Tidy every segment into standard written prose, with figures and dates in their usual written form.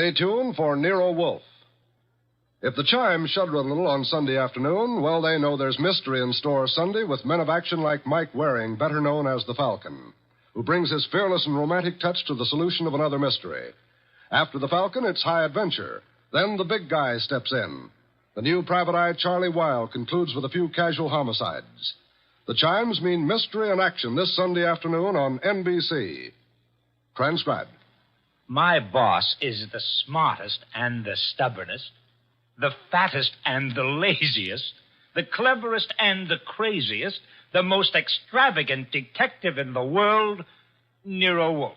Stay tuned for Nero Wolfe. If the chimes shudder a little on Sunday afternoon, well, they know there's mystery in store Sunday with men of action like Mike Waring, better known as the Falcon, who brings his fearless and romantic touch to the solution of another mystery. After the Falcon, it's high adventure. Then the big guy steps in. The new private eye Charlie Wilde concludes with a few casual homicides. The chimes mean mystery and action this Sunday afternoon on NBC. Transcribed. My boss is the smartest and the stubbornest, the fattest and the laziest, the cleverest and the craziest, the most extravagant detective in the world, Nero Wolfe.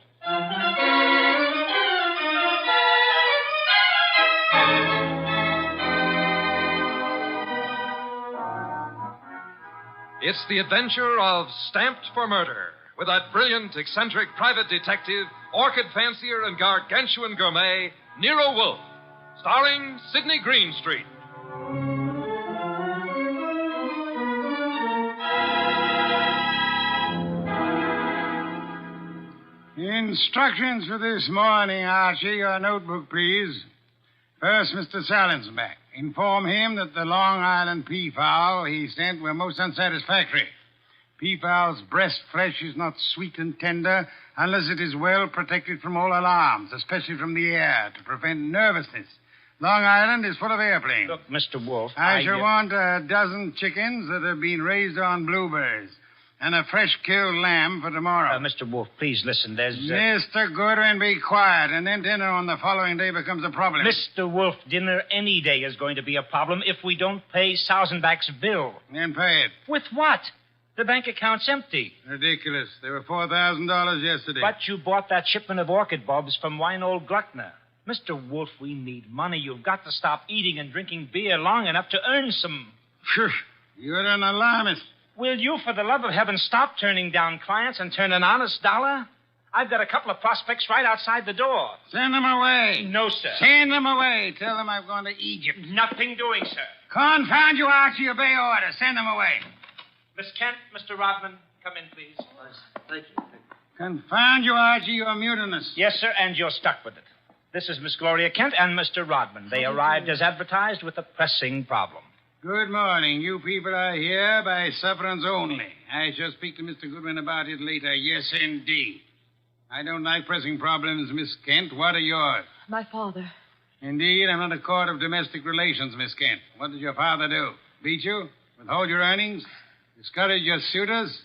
It's the adventure of Stamped for Murder, with that brilliant, eccentric private detective, orchid fancier, and gargantuan gourmet, Nero Wolfe, starring Sidney Greenstreet. Instructions for this morning, Archie. Your notebook, please. First, Mr. Salinsbeck. Inform him that the Long Island peafowl he sent were most unsatisfactory. Peafowl's breast flesh is not sweet and tender unless it is well protected from all alarms, especially from the air, to prevent nervousness. Long Island is full of airplanes. Look, Mr. Wolfe, I shall want a dozen chickens that have been raised on blueberries and a fresh-killed lamb for tomorrow. Mr. Wolfe, please listen. There's... Mr. Goodwin, be quiet, and then dinner on the following day becomes a problem. Mr. Wolfe, dinner any day is going to be a problem if we don't pay Sausenbach's bill. Then pay it. With what? The bank account's empty. Ridiculous. There were $4,000 yesterday. But you bought that shipment of orchid bulbs from Winold Gluckner. Mr. Wolfe, we need money. You've got to stop eating and drinking beer long enough to earn some. Phew, you're an alarmist. Will you, for the love of heaven, stop turning down clients and turn an honest dollar? I've got a couple of prospects right outside the door. Send them away. No, sir. Send them away. Tell them I've gone to Egypt. Nothing doing, sir. Confound you, Archie. Obey orders. Send them away. Miss Kent, Mr. Rodman, come in, please. Thank you. Confound you, Archie. You're mutinous. Yes, sir, and you're stuck with it. This is Miss Gloria Kent and Mr. Rodman. They arrived as advertised with a pressing problem. Good morning. You people are here by sufferance only. I shall speak to Mr. Goodwin about it later. Yes, indeed. I don't like pressing problems, Miss Kent. What are yours? My father. Indeed, I'm not a court of domestic relations, Miss Kent. What did your father do? Beat you? Withhold your earnings? Discourage your suitors?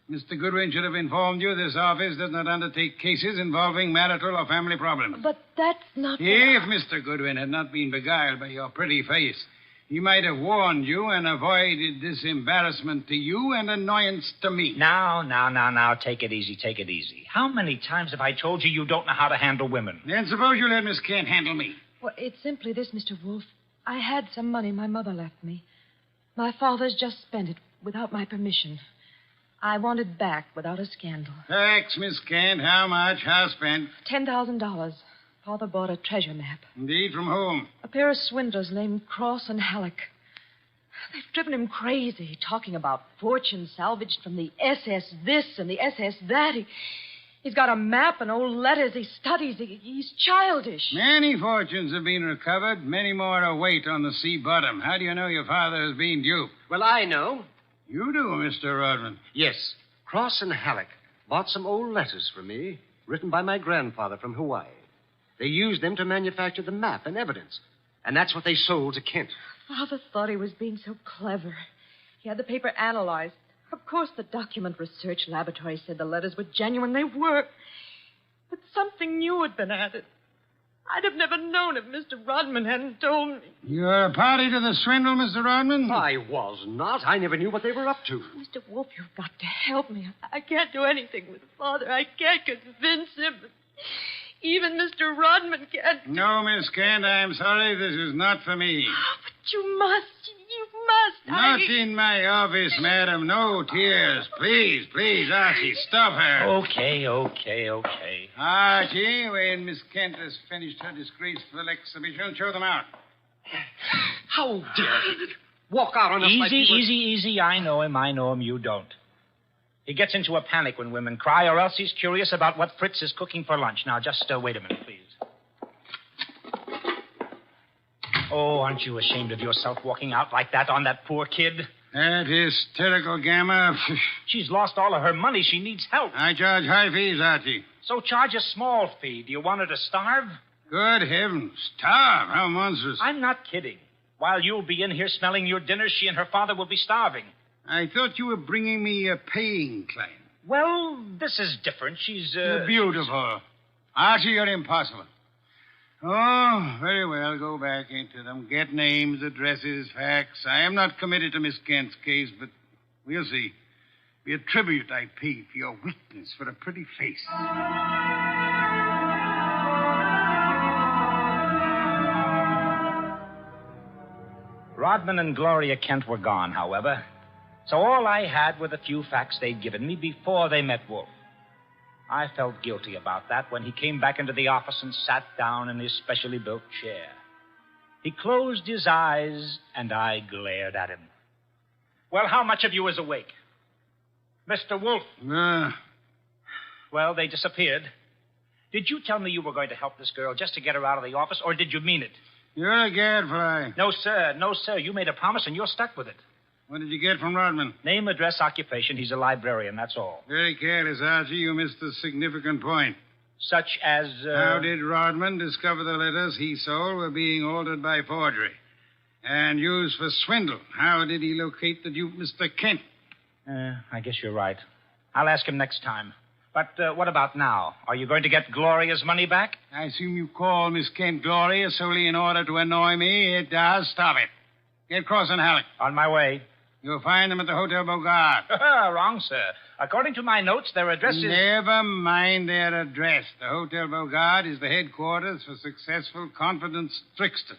Mr. Goodwin should have informed you this office does not undertake cases involving marital or family problems. But that's not... If Mr. Goodwin had not been beguiled by your pretty face, he might have warned you and avoided this embarrassment to you and annoyance to me. Now, take it easy, take it easy. How many times have I told you don't know how to handle women? Then suppose you let Miss Kent handle me. Well, it's simply this, Mr. Wolfe. I had some money my mother left me. My father's just spent it without my permission. I want it back without a scandal. Thanks, Miss Kent. How much? How spent? $10,000. Father bought a treasure map. Indeed, from whom? A pair of swindlers named Cross and Halleck. They've driven him crazy, talking about fortune salvaged from the SS this and the SS that. He's got a map and old letters he studies. He's childish. Many fortunes have been recovered. Many more await on the sea bottom. How do you know your father has been duped? Well, I know. You do, Mr. Rodman. Yes. Cross and Halleck bought some old letters from me, written by my grandfather from Hawaii. They used them to manufacture the map and evidence. And that's what they sold to Kent. Father thought he was being so clever. He had the paper analyzed. Of course, the document research laboratory said the letters were genuine. They were. But something new had been added. I'd have never known if Mr. Rodman hadn't told me. You're a party to the swindle, Mr. Rodman? I was not. I never knew what they were up to. Mr. Wolfe, you've got to help me. I can't do anything with Father. I can't convince him. Even Mr. Rodman can't. No, Miss Kent, I'm sorry. This is not for me. Oh, but you must. You must. Not in my office, madam. No tears. Please, Archie, stop her. Okay. Archie, when Miss Kent has finished her disgraceful exhibition, show them out. How dare he walk out on us like he was... Easy. I know him. You don't. He gets into a panic when women cry, or else he's curious about what Fritz is cooking for lunch. Now, just wait a minute, please. Oh, aren't you ashamed of yourself walking out like that on that poor kid? That hysterical gamma. She's lost all of her money. She needs help. I charge high fees, Archie. So charge a small fee. Do you want her to starve? Good heavens. Starve? How monstrous. I'm not kidding. While you'll be in here smelling your dinner, she and her father will be starving. I thought you were bringing me a paying client. Well, this is different. She's, You're beautiful. Archie, you're impossible. Oh, very well. Go back into them. Get names, addresses, facts. I am not committed to Miss Kent's case, but we'll see. Be a tribute I pay for your weakness for a pretty face. Rodman and Gloria Kent were gone, however. So all I had were the few facts they'd given me before they met Wolfe. I felt guilty about that when he came back into the office and sat down in his specially built chair. He closed his eyes, and I glared at him. Well, how much of you is awake? Mr. Wolfe. Well, they disappeared. Did you tell me you were going to help this girl just to get her out of the office, or did you mean it? You're a gadfly. No, sir. No, sir. You made a promise, and you're stuck with it. What did you get from Rodman? Name, address, occupation. He's a librarian, that's all. Very careless, Archie. You missed a significant point. Such as, How did Rodman discover the letters he sold were being altered by forgery and used for swindle? How did he locate the dupe, Mr. Kent? I guess you're right. I'll ask him next time. But what about now? Are you going to get Gloria's money back? I assume you call Miss Kent Gloria solely in order to annoy me. It does. Stop it. Get Cross and Halleck. On my way. You'll find them at the Hotel Bogart. Wrong, sir. According to my notes, their address is... Never mind their address. The Hotel Bogart is the headquarters for successful, confident tricksters.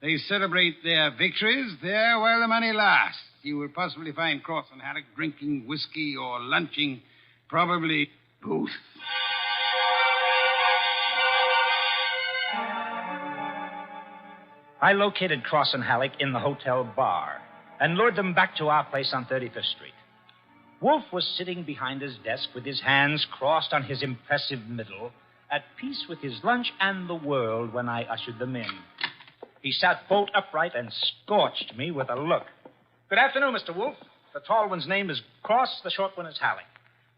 They celebrate their victories there while the money lasts. You will possibly find Cross and Halleck drinking whiskey or lunching, probably both. I located Cross and Halleck in the hotel bar and lured them back to our place on 35th Street. Wolfe was sitting behind his desk with his hands crossed on his impressive middle, at peace with his lunch and the world when I ushered them in. He sat bolt upright and scorched me with a look. Good afternoon, Mr. Wolfe. The tall one's name is Cross, the short one is Halleck.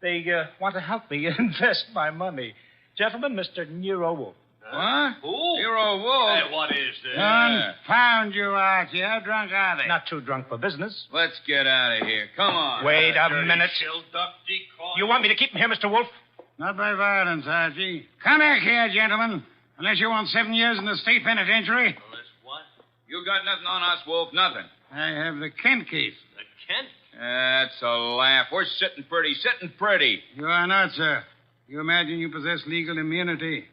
They want to help me invest my money. Gentlemen, Mr. Nero Wolfe. What? Who? Nero Wolfe. Hey, what is this? Confound you, Archie. How drunk are they? Not too drunk for business. Let's get out of here. Come on. Wait a minute. Chill, duck, decoy. You want me to keep him here, Mr. Wolfe? Not by violence, Archie. Come back here, gentlemen. Unless you want 7 years in the state penitentiary. Unless what? You got nothing on us, Wolf. Nothing. I have the Kent case. The Kent? That's a laugh. We're sitting pretty. You are not, sir. You imagine you possess legal immunity.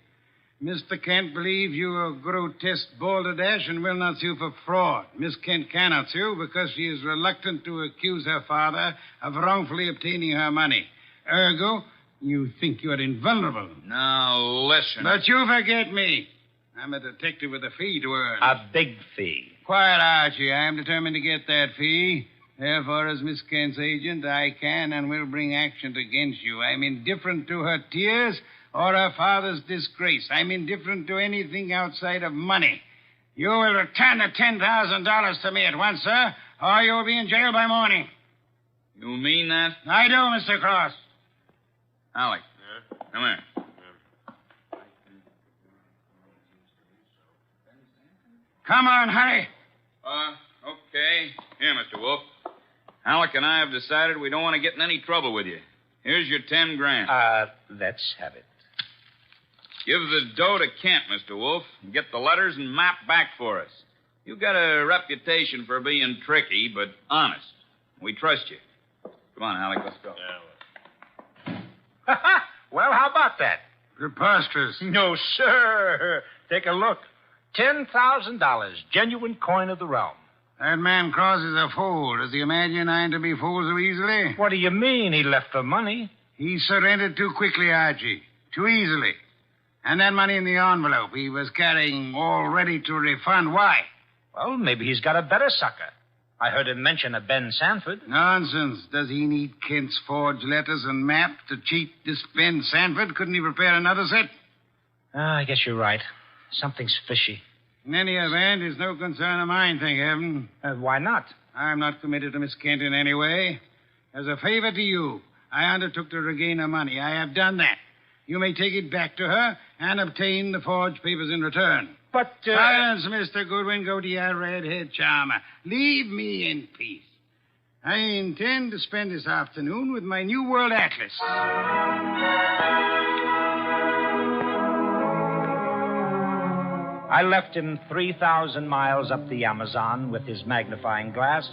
Mr. Kent believes you are a grotesque balderdash and will not sue for fraud. Miss Kent cannot sue because she is reluctant to accuse her father of wrongfully obtaining her money. Ergo, you think you are invulnerable. Now, listen. But you forget me. I'm a detective with a fee to earn. A big fee. Quiet, Archie. I am determined to get that fee. Therefore, as Miss Kent's agent, I can and will bring action against you. I'm indifferent to her tears or her father's disgrace. I'm indifferent to anything outside of money. You will return the $10,000 to me at once, sir, or you'll be in jail by morning. You mean that? I do, Mr. Cross. Alec. Come here. Come on, hurry. Okay. Here, Mr. Wolf. Alec and I have decided we don't want to get in any trouble with you. Here's your 10 grand. Let's have it. Give the dough to Kent, Mr. Wolf, and get the letters and map back for us. You got a reputation for being tricky, but honest. We trust you. Come on, Alec, let's go. Well, how about that? Preposterous. No, sir. Take a look. $10,000, genuine coin of the realm. That man Cross is a fool. Does he imagine I'm to be fooled so easily? What do you mean he left for money? He surrendered too quickly, Archie. Too easily. And that money in the envelope he was carrying all ready to refund. Why? Well, maybe he's got a better sucker. I heard him mention a Ben Sanford. Nonsense. Does he need Kent's forged letters and map to cheat this Ben Sanford? Couldn't he prepare another set? I guess you're right. Something's fishy. In any event, it's no concern of mine, thank heaven. Why not? I'm not committed to Miss Kent in any way. As a favor to you, I undertook to regain her money. I have done that. You may take it back to her and obtain the forged papers in return. But, Silence, Mr. Goodwin. Go to your red-haired charmer. Leave me in peace. I intend to spend this afternoon with my New World Atlas. I left him 3,000 miles up the Amazon with his magnifying glass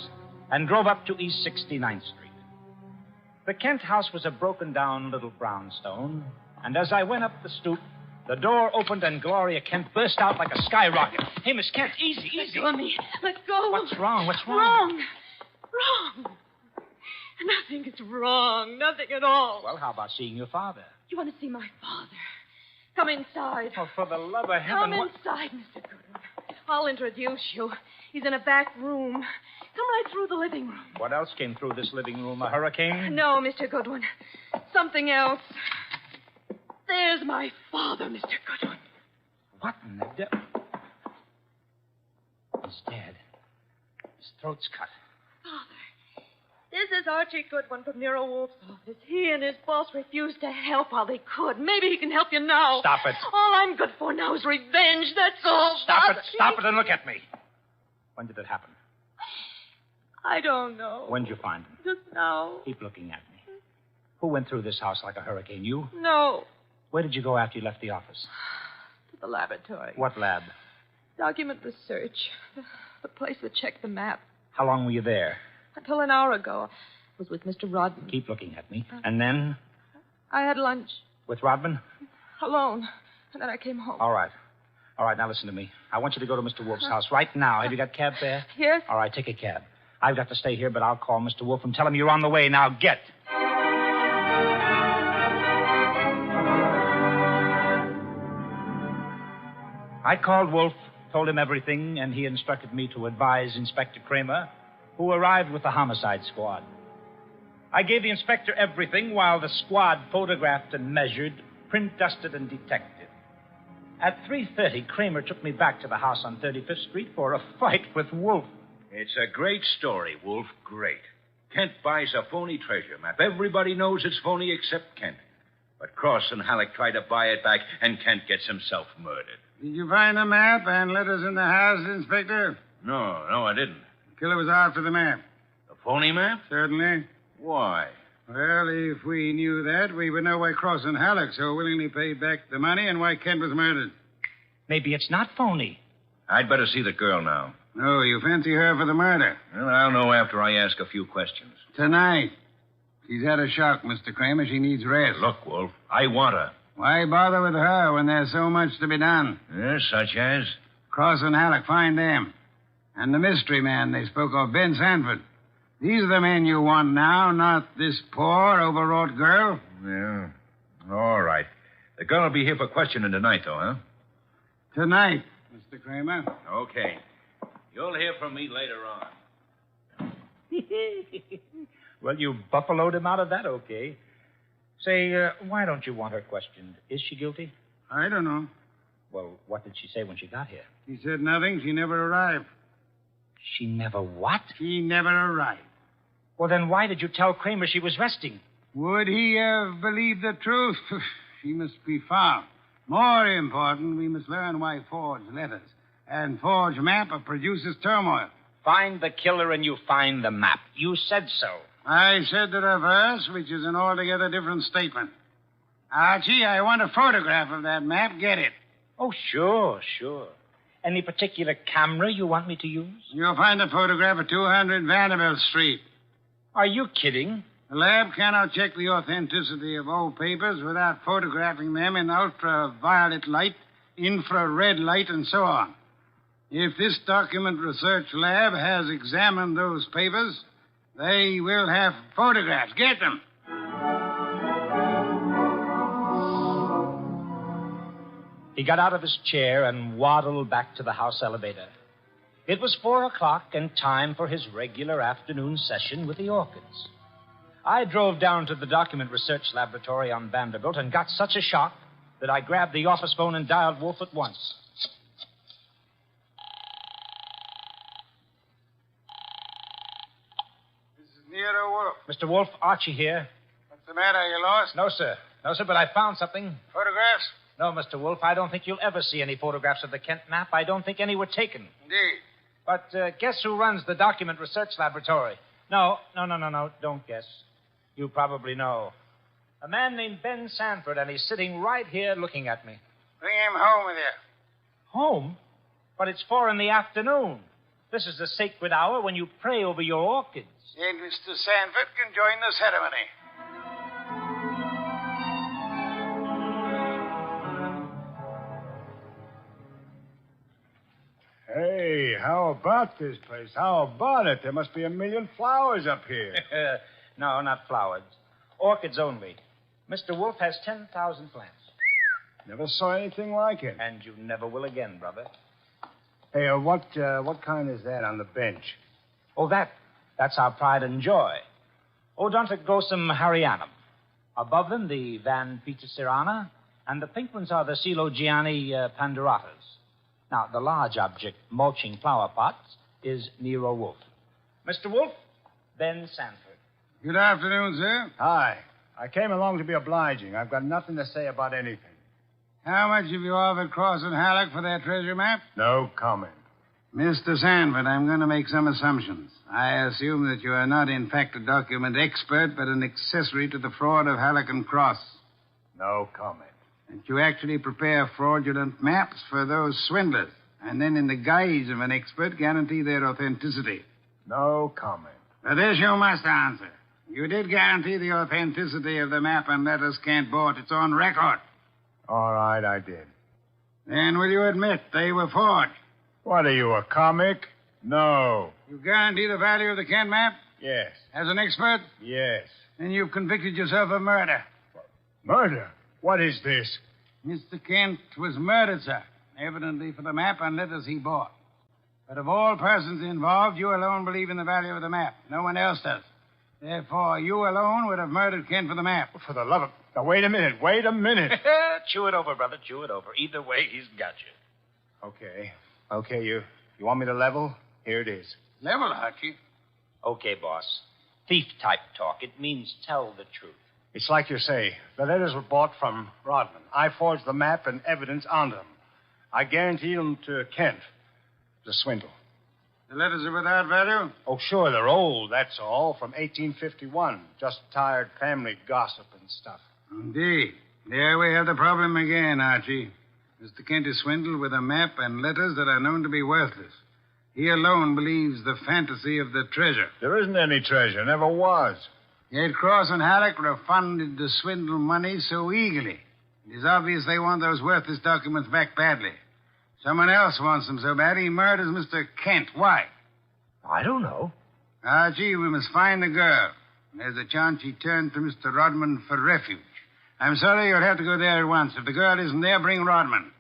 and drove up to East 69th Street. The Kent house was a broken-down little brownstone, and as I went up the stoop, the door opened and Gloria Kent burst out like a skyrocket. Hey, Miss Kent, easy, easy. Let go of me. Let go. What's wrong? What's wrong? Wrong. Nothing is wrong. Nothing at all. Well, how about seeing your father? You want to see my father? Come inside. Oh, for the love of heaven. Come inside, Mr. Goodwin. I'll introduce you. He's in a back room. Come right through the living room. What else came through this living room? A hurricane? No, Mr. Goodwin. Something else. There's my father, Mr. Goodwin. What in the devil? He's dead. His throat's cut. Father, this is Archie Goodwin from Nero Wolfe's office. He and his boss refused to help while they could. Maybe he can help you now. Stop it. All I'm good for now is revenge, that's all. Stop it. Archie. Stop it and look at me. When did it happen? I don't know. When did you find him? Just now. Keep looking at me. Who went through this house like a hurricane? You? No. Where did you go after you left the office? To the laboratory. What lab? Document research. The place that checked the map. How long were you there? Until an hour ago. I was with Mr. Rodman. Keep looking at me. And then? I had lunch. With Rodman? Alone. And then I came home. All right. All right, now listen to me. I want you to go to Mr. Wolfe's house right now. Have you got cab fare? Yes. All right, take a cab. I've got to stay here, but I'll call Mr. Wolfe and tell him you're on the way. Now, get. I called Wolfe, told him everything, and he instructed me to advise Inspector Kramer, who arrived with the homicide squad. I gave the inspector everything while the squad photographed and measured, print dusted and detected. At 3:30, Kramer took me back to the house on 35th Street for a fight with Wolfe. It's a great story, Wolf. Great. Kent buys a phony treasure map. Everybody knows it's phony except Kent. But Cross and Halleck try to buy it back, and Kent gets himself murdered. Did you find the map and letters in the house, Inspector? No, I didn't. The killer was out for the map. The phony map? Certainly. Why? Well, if we knew that, we would know why Cross and Halleck so willingly paid back the money and why Kent was murdered. Maybe it's not phony. I'd better see the girl now. No, you fancy her for the murder. Well, I'll know after I ask a few questions. Tonight. She's had a shock, Mr. Kramer. She needs rest. Look, Wolf, I want her. Why bother with her when there's so much to be done? Yes, such as? Cross and Halleck, find them. And the mystery man they spoke of, Ben Sanford. These are the men you want now, not this poor, overwrought girl. Yeah. All right. The girl will be here for questioning tonight, though, huh? Tonight, Mr. Kramer. Okay. You'll hear from me later on. Well, you buffaloed him out of that, okay. Say, why don't you want her questioned? Is she guilty? I don't know. Well, what did she say when she got here? She said nothing. She never arrived. She never what? She never arrived. Well, then why did you tell Kramer she was resting? Would he have believed the truth? She must be found. More important, we must learn why forged letters and forged map produces turmoil. Find the killer and you find the map. You said so. I said the reverse, which is an altogether different statement. Archie, I want a photograph of that map. Get it. Oh, sure. Any particular camera you want me to use? You'll find a photograph of 200 Vanderbilt Street. Are you kidding? The lab cannot check the authenticity of old papers without photographing them in ultraviolet light, infrared light, and so on. If this document research lab has examined those papers, they will have photographs. Get them. He got out of his chair and waddled back to the house elevator. It was 4:00 and time for his regular afternoon session with the orchids. I drove down to the document research laboratory on Vanderbilt and got such a shock that I grabbed the office phone and dialed Wolfe at once. Nero Wolfe. Mr. Wolfe, Archie here. What's the matter? You lost? No, sir. No, sir, but I found something. Photographs? No, Mr. Wolfe, I don't think you'll ever see any photographs of the Kent map. I don't think any were taken. Indeed. But guess who runs the document research laboratory? No. Don't guess. You probably know. A man named Ben Sanford, and he's sitting right here looking at me. Bring him home with you. Home? But it's 4 p.m. This is the sacred hour when you pray over your orchids. Then Mr. Sanford can join the ceremony. Hey, how about this place? How about it? There must be a million flowers up here. No, not flowers. Orchids only. Mr. Wolfe has 10,000 plants. Never saw anything like it. And you never will again, brother. Hey, what kind is that on the bench? Oh, that's our pride and joy. Odontoglossum harryanum. Above them, the Van Petersirana, and the pink ones are the Coelogiani panduratas. Now, the large object, mulching flower pots, is Nero Wolfe. Mr. Wolfe, Ben Sanford. Good afternoon, sir. Hi. I came along to be obliging. I've got nothing to say about anything. How much have you offered Cross and Halleck for their treasure map? No comment. Mr. Sanford, I'm going to make some assumptions. I assume that you are not, in fact, a document expert, but an accessory to the fraud of Halleck and Cross. No comment. That you actually prepare fraudulent maps for those swindlers, and then, in the guise of an expert, guarantee their authenticity. No comment. But this you must answer. You did guarantee the authenticity of the map and letters Kent bought. It's on record. All right, I did. Then will you admit they were forged? What are you, a comic? No. You guarantee the value of the Kent map? Yes. As an expert? Yes. Then you've convicted yourself of murder. Murder? What is this? Mr. Kent was murdered, sir. Evidently for the map and letters he bought. But of all persons involved, you alone believe in the value of the map. No one else does. Therefore, you alone would have murdered Kent for the map. For the love of... Now, wait a minute. Chew it over, brother. Chew it over. Either way, he's got you. Okay, you want me to level? Here it is. Level, Archie. Okay, boss. Thief-type talk. It means tell the truth. It's like you say. The letters were bought from Rodman. I forged the map and evidence onto them. I guaranteed them to Kent. It was a swindle. The letters are without value? Oh, sure, they're old, that's all, from 1851. Just tired family gossip and stuff. Indeed. There we have the problem again, Archie. Mr. Kent is swindled with a map and letters that are known to be worthless. He alone believes the fantasy of the treasure. There isn't any treasure, never was. Yet Cross and Halleck refunded the swindle money so eagerly. It is obvious they want those worthless documents back badly. Someone else wants them so bad he murders Mr. Kent. Why? I don't know. Archie, we must find the girl. There's a chance she turned to Mr. Rodman for refuge. I'm sorry you'll have to go there at once. If the girl isn't there, bring Rodman.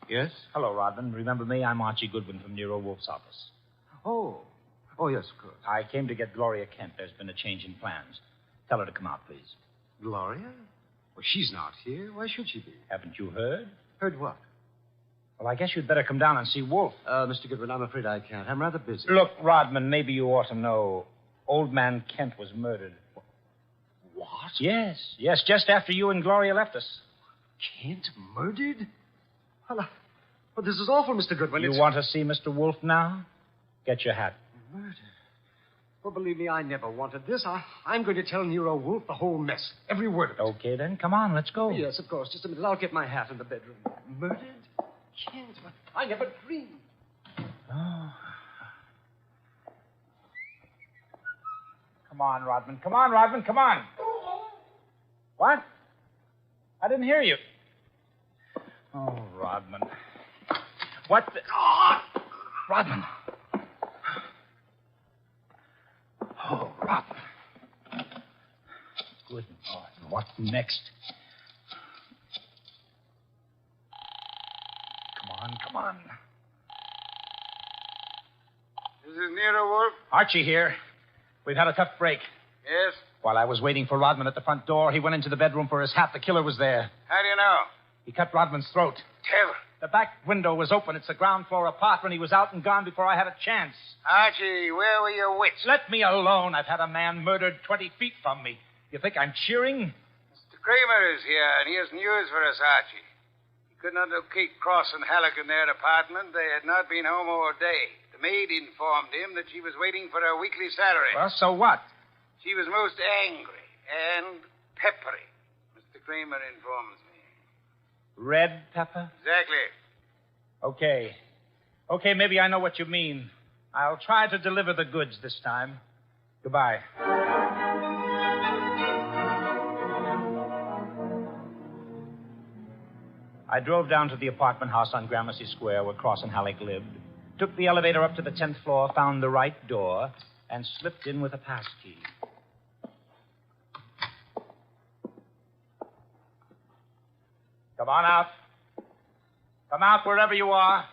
Yes? Hello, Rodman. Remember me? I'm Archie Goodwin from Nero Wolfe's office. Oh, yes, of course. I came to get Gloria Kent. There's been a change in plans. Tell her to come out, please. Gloria? Well, she's not here. Why should she be? Haven't you heard? Heard what? Well, I guess you'd better come down and see Wolfe. Mr. Goodwin, I'm afraid I can't. I'm rather busy. Look, Rodman, maybe you ought to know. Old man Kent was murdered. What? Yes, just after you and Gloria left us. Kent murdered? Well, this is awful, Mr. Goodwin. You want to see Mr. Wolfe now? Get your hat. Murdered? Well, believe me, I never wanted this. I'm going to tell Nero Wolfe the whole mess. Every word of it. Okay, then. Come on, let's go. Yes, of course. Just a minute. I'll get my hat in the bedroom. Murdered? Kent? I never dreamed. Oh. Come on, Rodman. Come on. What? I didn't hear you. Oh, Rodman. What the... Oh, Rodman. Oh, Rodman. Good Lord. What next? Come on. This is Nero Wolfe. Archie here. We've had a tough break. Yes? While I was waiting for Rodman at the front door, he went into the bedroom for his hat. The killer was there. How do you know? He cut Rodman's throat. Tell. The back window was open. It's a ground floor apartment. He was out and gone before I had a chance. Archie, where were your wits? Let me alone. I've had a man murdered 20 feet from me. You think I'm cheering? Mr. Kramer is here, and he has news for us, Archie. He could not locate Cross and Halleck in their apartment. They had not been home all day. The maid informed him that she was waiting for her weekly salary. Well, so what? She was most angry and peppery, Mr. Kramer informs me. Red pepper? Exactly. Okay. Okay, maybe I know what you mean. I'll try to deliver the goods this time. Goodbye. I drove down to the apartment house on Gramercy Square where Cross and Halleck lived, took the elevator up to the 10th floor, found the right door, and slipped in with a pass key. Come on out. Come out wherever you are.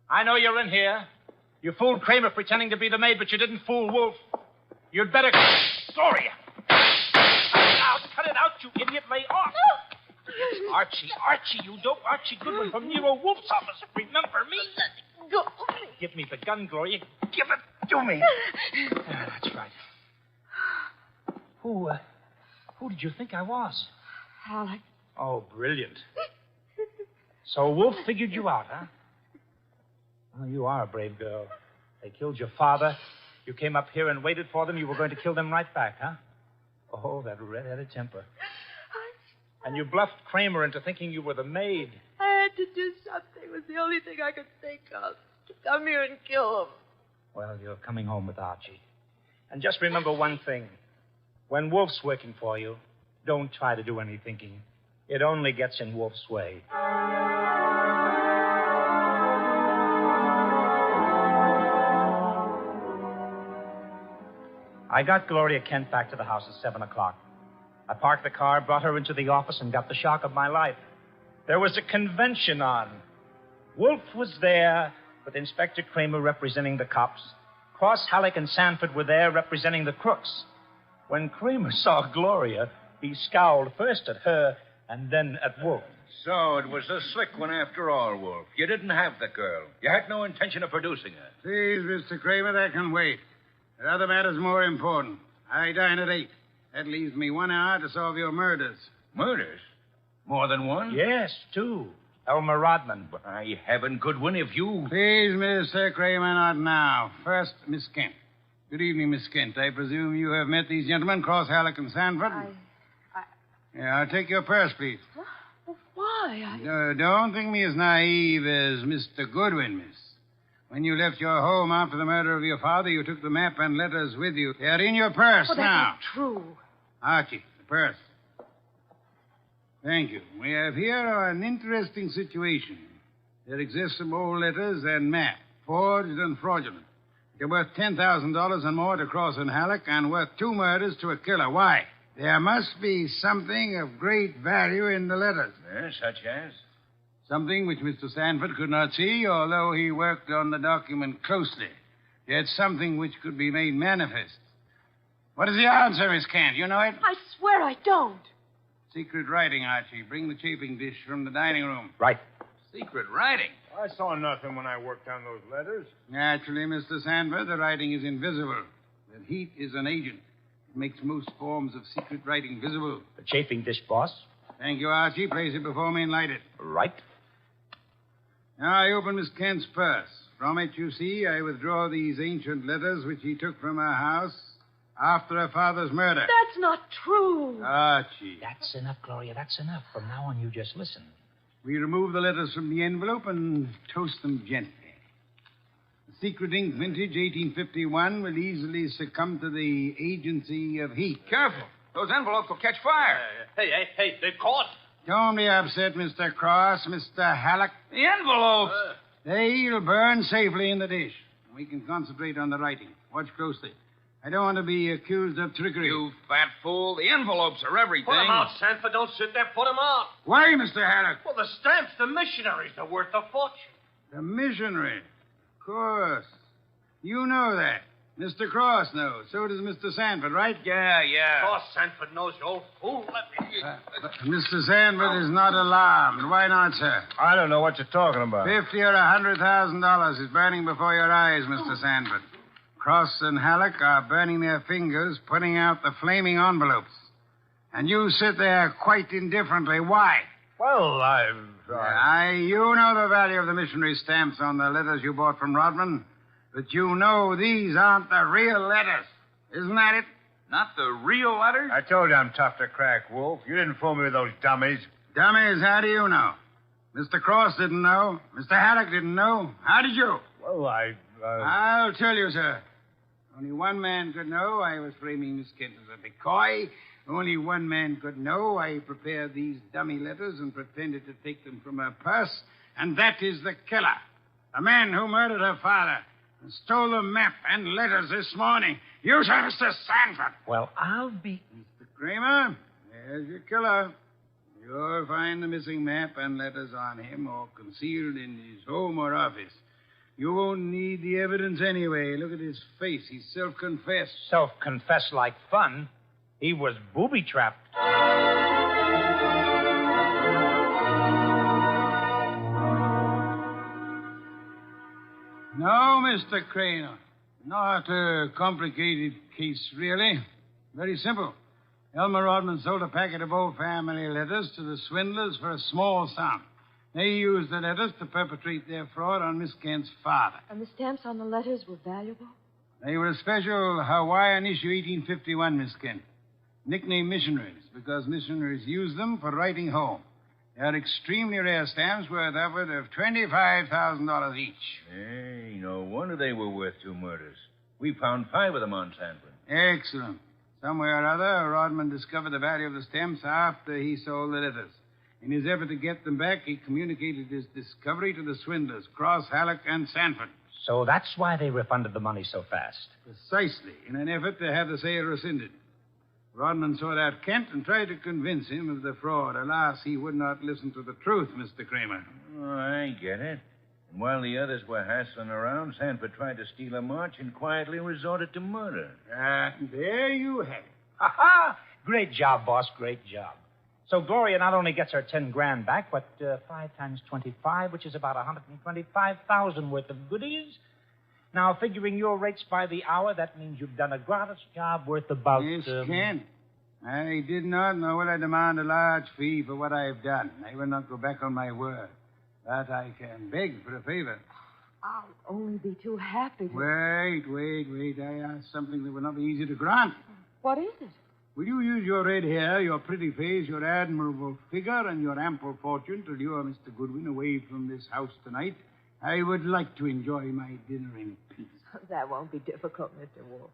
I know you're in here. You fooled Kramer pretending to be the maid, but you didn't fool Wolfe. You'd better... Sorry. Cut it out, you idiot. Lay off. It's Archie, you dope. Archie Goodwin from Nero Wolfe's office. Remember me? Go. Give me the gun, Gloria. Give it to me. That's right. Who did you think I was? Halleck. Oh, brilliant. So Wolfe figured you out, huh? Well, you are a brave girl. They killed your father. You came up here and waited for them. You were going to kill them right back, huh? Oh, that red-headed temper. And you bluffed Kramer into thinking you were the maid. I had to do something. It was the only thing I could think of. To come here and kill him. Well, you're coming home with Archie. And just remember one thing. When Wolfe's working for you, don't try to do any thinking. It only gets in Wolfe's way. I got Gloria Kent back to the house at 7 o'clock. I parked the car, brought her into the office, and got the shock of my life. There was a convention on. Wolfe was there, with Inspector Kramer representing the cops. Cross, Halleck, and Sanford were there representing the crooks. When Kramer saw Gloria, he scowled first at her and then at Wolfe. So it was a slick one after all, Wolfe. You didn't have the girl. You had no intention of producing her. Please, Mr. Kramer, that can wait. There are other matters more important. I dine at 8. That leaves me 1 hour to solve your murders. Murders? More than one? Yes, 2. Elmer Rodman. By heaven, Goodwin, if you... Please, Mr. Kramer, not now. First, Miss Kent. Good evening, Miss Kent. I presume you have met these gentlemen, Cross, Halleck, and Sanford? Yeah, I'll take your purse, please. Well, why? Don't think me as naive as Mr. Goodwin, miss. When you left your home after the murder of your father, you took the map and letters with you. They are in your purse Well, now. that's not true. Archie, the purse. Thank you. We have here an interesting situation. There exist some old letters and map, forged and fraudulent. They're worth $10,000 and more to Cross and Halleck, and worth 2 murders to a killer. Why? There must be something of great value in the letters. Yes, such as? Something which Mr. Sanford could not see, although he worked on the document closely. Yet something which could be made manifest. What is the answer, Miss Kent? You know it? I swear I don't. Secret writing, Archie. Bring the chafing dish from the dining room. Right. Secret writing? I saw nothing when I worked on those letters. Naturally, Mr. Sanford, the writing is invisible. The heat is an agent. It makes most forms of secret writing visible. The chafing dish, boss. Thank you, Archie. Place it before me and light it. Right. Now I open Miss Kent's purse. From it, you see, I withdraw these ancient letters which he took from her house after her father's murder. That's not true. Archie. That's enough, Gloria. That's enough. From now on, you just listen. We remove the letters from the envelope and toast them gently. The secret ink vintage 1851 will easily succumb to the agency of heat. Careful. Those envelopes will catch fire. Hey, they're caught. Don't be upset, Mr. Cross, Mr. Halleck. The envelopes. They'll burn safely in the dish. We can concentrate on the writing. Watch closely. I don't want to be accused of trickery. You fat fool. The envelopes are everything. Put 'em out, Sanford. Don't sit there. Put 'em out. Why, Mr. Halleck? Well, the stamps, the missionaries, are worth a fortune. The missionary. Of course. You know that. Mr. Cross knows. So does Mr. Sanford, right? Yeah. Oh, Sanford knows, you old fool. Let me... Mr. Sanford is not alarmed. Why not, sir? I don't know what you're talking about. $50,000 or $100,000 is burning before your eyes, Mr. Sanford. Cross and Halleck are burning their fingers, putting out the flaming envelopes. And you sit there quite indifferently. Why? Well, You know the value of the missionary stamps on the letters you bought from Rodman. But you know these aren't the real letters. Isn't that it? Not the real letters? I told you I'm tough to crack, Wolf. You didn't fool me with those dummies. Dummies, how do you know? Mr. Cross didn't know. Mr. Halleck didn't know. How did you? Well, I'll tell you, sir. Only one man could know I was framing Miss Kent as a decoy. Only one man could know I prepared these dummy letters and pretended to take them from her purse. And that is the killer. The man who murdered her father and stole the map and letters this morning. You, sir, Mr. Sanford. Well, I'll be... Mr. Kramer, there's your killer. You'll find the missing map and letters on him or concealed in his home or office. You won't need the evidence anyway. Look at his face. He's self-confessed. Self-confessed like fun. He was booby-trapped. No, Mr. Kramer. Not a complicated case, really. Very simple. Elmer Rodman sold a packet of old family letters to the swindlers for a small sum. They used the letters to perpetrate their fraud on Miss Kent's father. And the stamps on the letters were valuable? They were a special Hawaiian issue 1851, Miss Kent. Nicknamed missionaries, because missionaries used them for writing home. They are extremely rare stamps worth upward of $25,000 each. Hey, no wonder they were worth 2 murders. We found 5 of them on Sanford. Excellent. Somewhere or other, Rodman discovered the value of the stamps after he sold the letters. In his effort to get them back, he communicated his discovery to the swindlers, Cross, Halleck, and Sanford. So that's why they refunded the money so fast. Precisely, in an effort to have the sale rescinded. Rodman sought out Kent and tried to convince him of the fraud. Alas, he would not listen to the truth, Mr. Kramer. Oh, I get it. And while the others were hassling around, Sanford tried to steal a march and quietly resorted to murder. There you have it. Ha-ha! Great job, boss. Great job. So Gloria not only gets her 10 grand back, but 5 times 25, which is about 125,000 worth of goodies. Now, figuring your rates by the hour, that means you've done a gratis job worth about... Yes, Kent. I did not know will I demand a large fee for what I've done. I will not go back on my word. But I can beg for a favor. I'll only be too happy to... Wait. I ask something that will not be easy to grant. What is it? Will you use your red hair, your pretty face, your admirable figure, and your ample fortune to lure Mr. Goodwin away from this house tonight? I would like to enjoy my dinner in peace. That won't be difficult, Mr. Wolfe.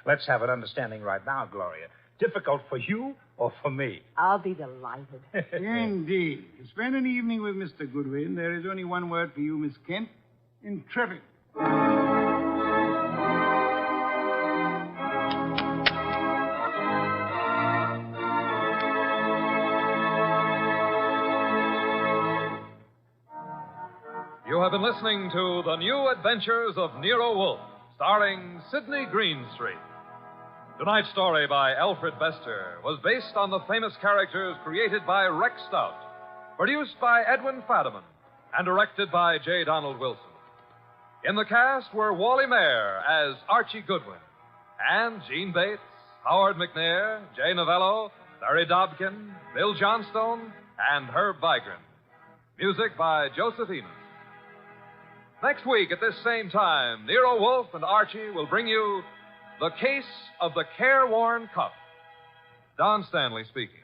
Let's have an understanding right now, Gloria. Difficult for you or for me? I'll be delighted. Indeed. To spend an evening with Mr. Goodwin, there is only one word for you, Miss Kent. Intrepid. You have been listening to The New Adventures of Nero Wolfe, starring Sidney Greenstreet. Tonight's story by Alfred Bester was based on the famous characters created by Rex Stout, produced by Edwin Fadiman, and directed by J. Donald Wilson. In the cast were Wally Mayer as Archie Goodwin, and Gene Bates, Howard McNair, Jay Novello, Larry Dobkin, Bill Johnstone, and Herb Vigran. Music by Joseph Enos. Next week at this same time, Nero Wolfe and Archie will bring you The Case of the Careworn Cup. Don Stanley speaking.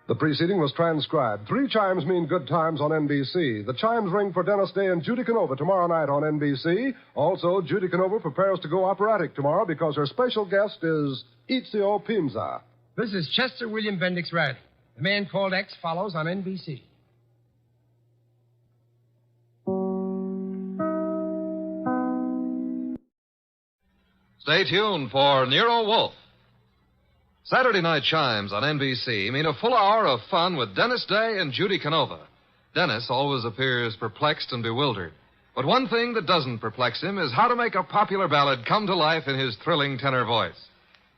The preceding was transcribed. 3 chimes mean good times on NBC. The chimes ring for Dennis Day and Judy Canova tomorrow night on NBC. Also, Judy Canova prepares to go operatic tomorrow because her special guest is Ezio Pinza. This is Chester William Bendix Riley. The Man Called X follows on NBC. Stay tuned for Nero Wolfe. Saturday night chimes on NBC mean a full hour of fun with Dennis Day and Judy Canova. Dennis always appears perplexed and bewildered, but But one thing that doesn't perplex him is how to make a popular ballad come to life in his thrilling tenor voice.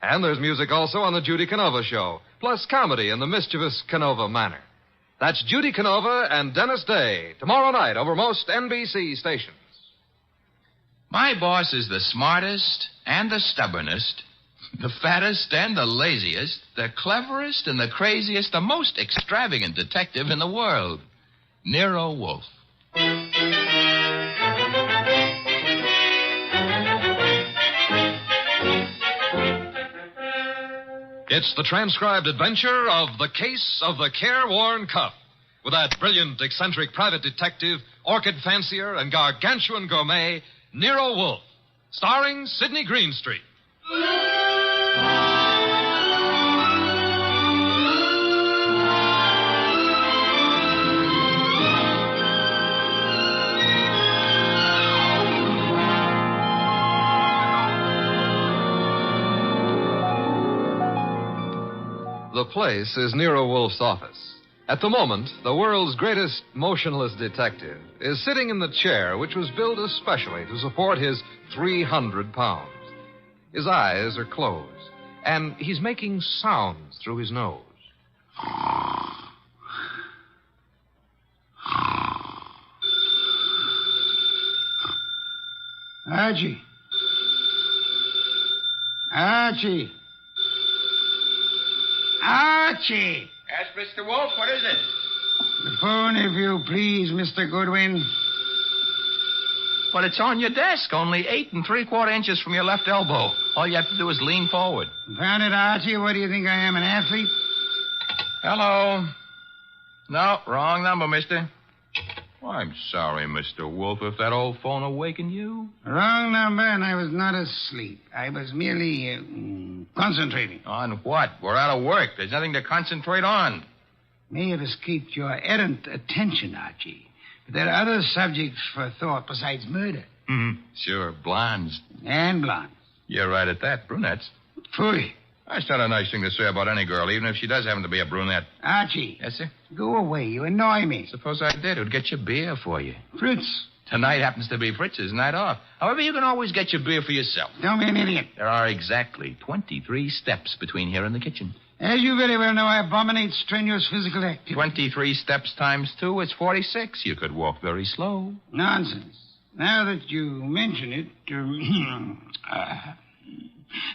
And there's music also on the Judy Canova Show, plus comedy in the mischievous Canova manner. That's Judy Canova and Dennis Day, tomorrow night over most NBC stations. My boss is the smartest and the stubbornest, the fattest and the laziest, the cleverest and the craziest, the most extravagant detective in the world, Nero Wolfe. It's the transcribed adventure of The Case of the Careworn Cup, with that brilliant, eccentric private detective, orchid fancier, and gargantuan gourmet, Nero Wolfe, starring Sidney Greenstreet. The place is Nero Wolfe's office. At the moment, the world's greatest motionless detective is sitting in the chair which was built especially to support his 300 pounds. His eyes are closed, and he's making sounds through his nose. Archie. Archie. Archie! Yes, Mr. Wolfe, what is it? The phone, if you please, Mr. Goodwin. Well, it's on your desk, only 8 3/4 inches from your left elbow. All you have to do is lean forward. Found it, Archie? What do you think I am, an athlete? Hello. No, wrong number, mister. Well, I'm sorry, Mr. Wolfe, if that old phone awakened you. Wrong number, and I was not asleep. I was merely concentrating. On what? We're out of work. There's nothing to concentrate on. May have escaped your errant attention, Archie. But there are other subjects for thought besides murder. Sure, blondes. And blondes. You're right at that. Brunettes. Phooey. That's not a nice thing to say about any girl, even if she does happen to be a brunette. Archie. Yes, sir? Go away. You annoy me. Suppose I did. Who'd get your beer for you? Fritz. Tonight happens to be Fritz's night off. However, you can always get your beer for yourself. Don't be an idiot. There are exactly 23 steps between here and the kitchen. As you very well know, I abominate strenuous physical activity. 23 steps times 2 is 46. You could walk very slow. Nonsense. Now that you mention it,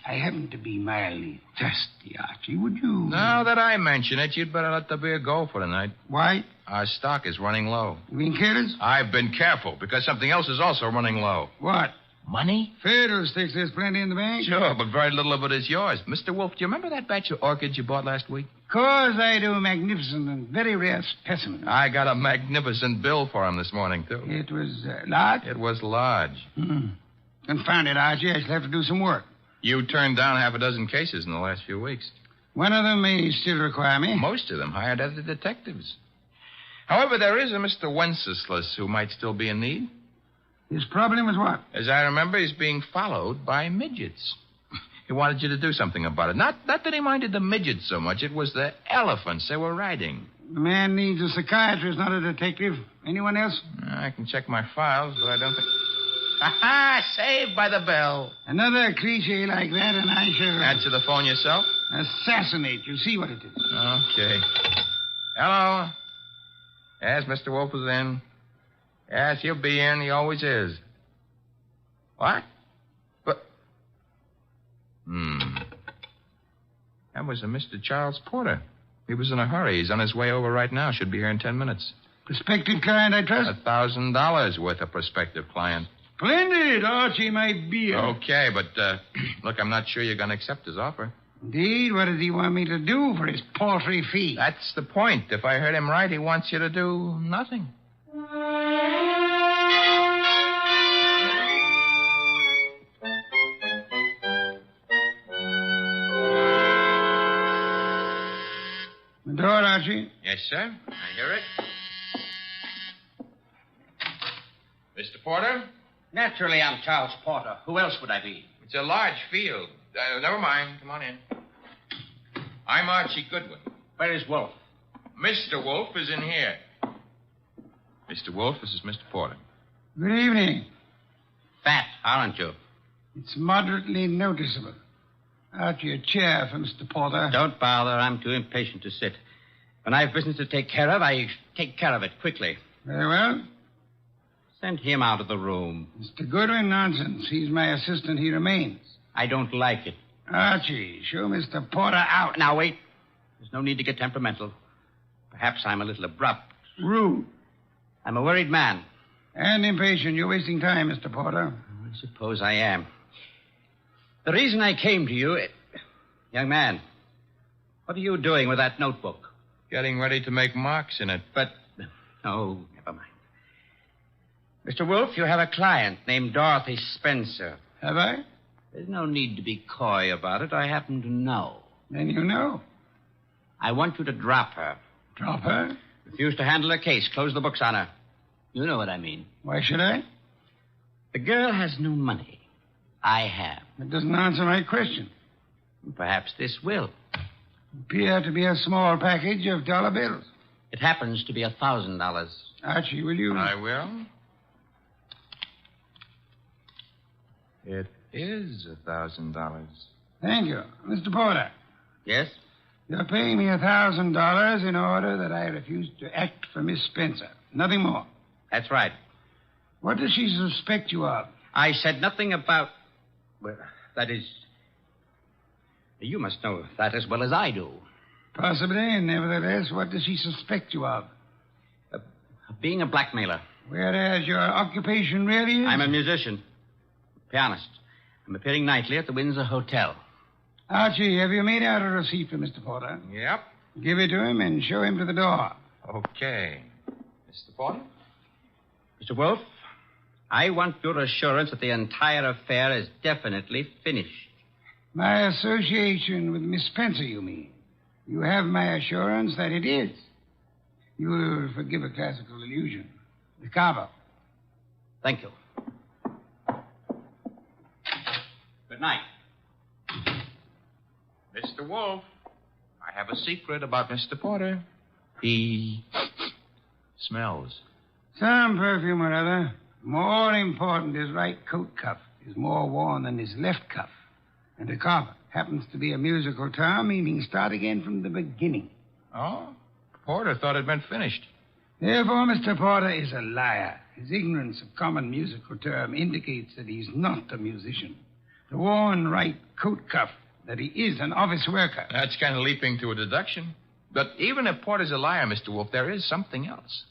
I happen to be mildly thirsty, Archie. Would you... Now that I mention it, you'd better let the beer go for tonight. Why? Our stock is running low. You being careless? I've been careful, because something else is also running low. What? Money? Fiddlesticks, there's plenty in the bank. Sure, but very little of it is yours. Mr. Wolfe, do you remember that batch of orchids you bought last week? Of course I do. Magnificent and very rare specimens. I got a magnificent bill for him this morning, too. It was large? It was large. Confound it, Archie. I shall have to do some work. You turned down half a dozen cases in the last few weeks. One of them may still require me. Most of them hired other detectives. However, there is a Mr. Wenceslas who might still be in need. His problem is what? As I remember, he's being followed by midgets. He wanted you to do something about it. Not that he minded the midgets so much. It was the elephants they were riding. The man needs a psychiatrist, not a detective. Anyone else? I can check my files, but I don't think... Aha! Saved by the bell. Another cliche like that, and I shall... Answer the phone yourself? Assassinate. You see what it is. Okay. Hello? Yes, Mr. Wolfe is in. Yes, he'll be in. He always is. What? But... That was a Mr. Charles Porter. He was in a hurry. He's on his way over right now. Should be here in 10 minutes. Prospective client, I trust? $1,000 worth of prospective client. Splendid, Archie, my beer. Okay, but, look, I'm not sure you're going to accept his offer. Indeed? What does he want me to do for his paltry fee? That's the point. If I heard him right, he wants you to do nothing. The door, Archie. Yes, sir. I hear it. Mr. Porter? Naturally, I'm Charles Porter. Who else would I be? It's a large field. Never mind. Come on in. I'm Archie Goodwin. Where is Wolfe? Mr. Wolfe is in here. Mr. Wolfe, this is Mr. Porter. Good evening. Fat, aren't you? It's moderately noticeable. Archie, a chair for Mr. Porter. Don't bother. I'm too impatient to sit. When I've business to take care of, I take care of it quickly. Very well. Send him out of the room. Mr. Goodwin, nonsense. He's my assistant. He remains. I don't like it. Archie, show Mr. Porter out. Now, wait. There's no need to get temperamental. Perhaps I'm a little abrupt. Rude. I'm a worried man. And impatient. You're wasting time, Mr. Porter. I suppose I am. The reason I came to you... Young man, what are you doing with that notebook? Getting ready to make marks in it. But... Oh, never mind. Mr. Wolfe, you have a client named Dorothy Spencer. Have I? There's no need to be coy about it. I happen to know. Then you know. I want you to drop her. Drop her? Refuse to handle her case. Close the books on her. You know what I mean. Why should I? The girl has no money. I have. That doesn't answer my question. Perhaps this will. Appear to be a small package of dollar bills. It happens to be $1,000. Archie, will you? I will. It is $1,000. Thank you. Mr. Porter. Yes? You're paying me $1,000 in order that I refuse to act for Miss Spencer. Nothing more. That's right. What does she suspect you of? I said nothing about... Well, that is... You must know that as well as I do. Possibly, and nevertheless, what does she suspect you of? Being a blackmailer. Whereas your occupation really is? I'm a musician. Pianist. I'm appearing nightly at the Windsor Hotel. Archie, have you made out a receipt for Mr. Porter? Yep. Give it to him and show him to the door. Okay. Mr. Porter? Mr. Wolfe, I want your assurance that the entire affair is definitely finished. My association with Miss Spencer, you mean? You have my assurance that it is. You will forgive a classical allusion. The carver. Thank you. Good night. Mr. Wolfe, I have a secret about Mr. Porter. He smells. Some perfume or other. More important, his right coat cuff is more worn than his left cuff. And a carver happens to be a musical term meaning start again from the beginning. Oh? Porter thought it meant finished. Therefore, Mr. Porter is a liar. His ignorance of common musical term indicates that he's not a musician. The worn right coat cuff, that he is an office worker. That's kind of leaping to a deduction. But even if Porter's a liar, Mr. Wolfe, there is something else.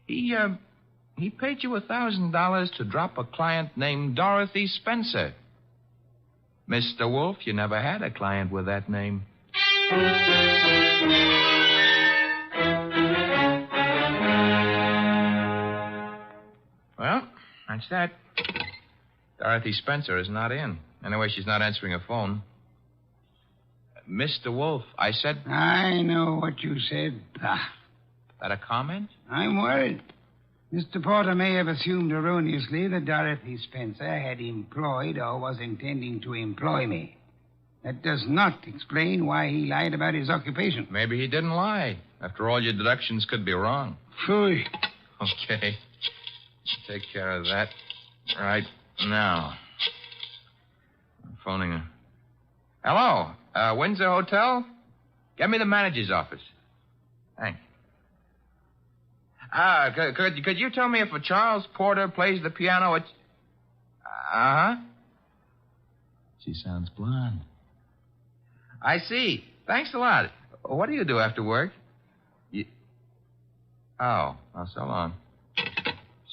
He paid you $1,000 to drop a client named Dorothy Spencer. Mr. Wolfe, you never had a client with that name. Well, that's that. Dorothy Spencer is not in. Anyway, she's not answering her phone. Mr. Wolfe, I said... I know what you said. Bah. That a comment? I'm worried. Mr. Porter may have assumed erroneously that Dorothy Spencer had employed or was intending to employ me. That does not explain why he lied about his occupation. Maybe he didn't lie. After all, your deductions could be wrong. Phooey. Okay. Take care of that right now. I'm phoning her. Hello, Windsor Hotel? Get me the manager's office. Thanks. Could you tell me if a Charles Porter plays the piano at... Uh-huh. She sounds blonde. I see. Thanks a lot. What do you do after work? Oh, so long.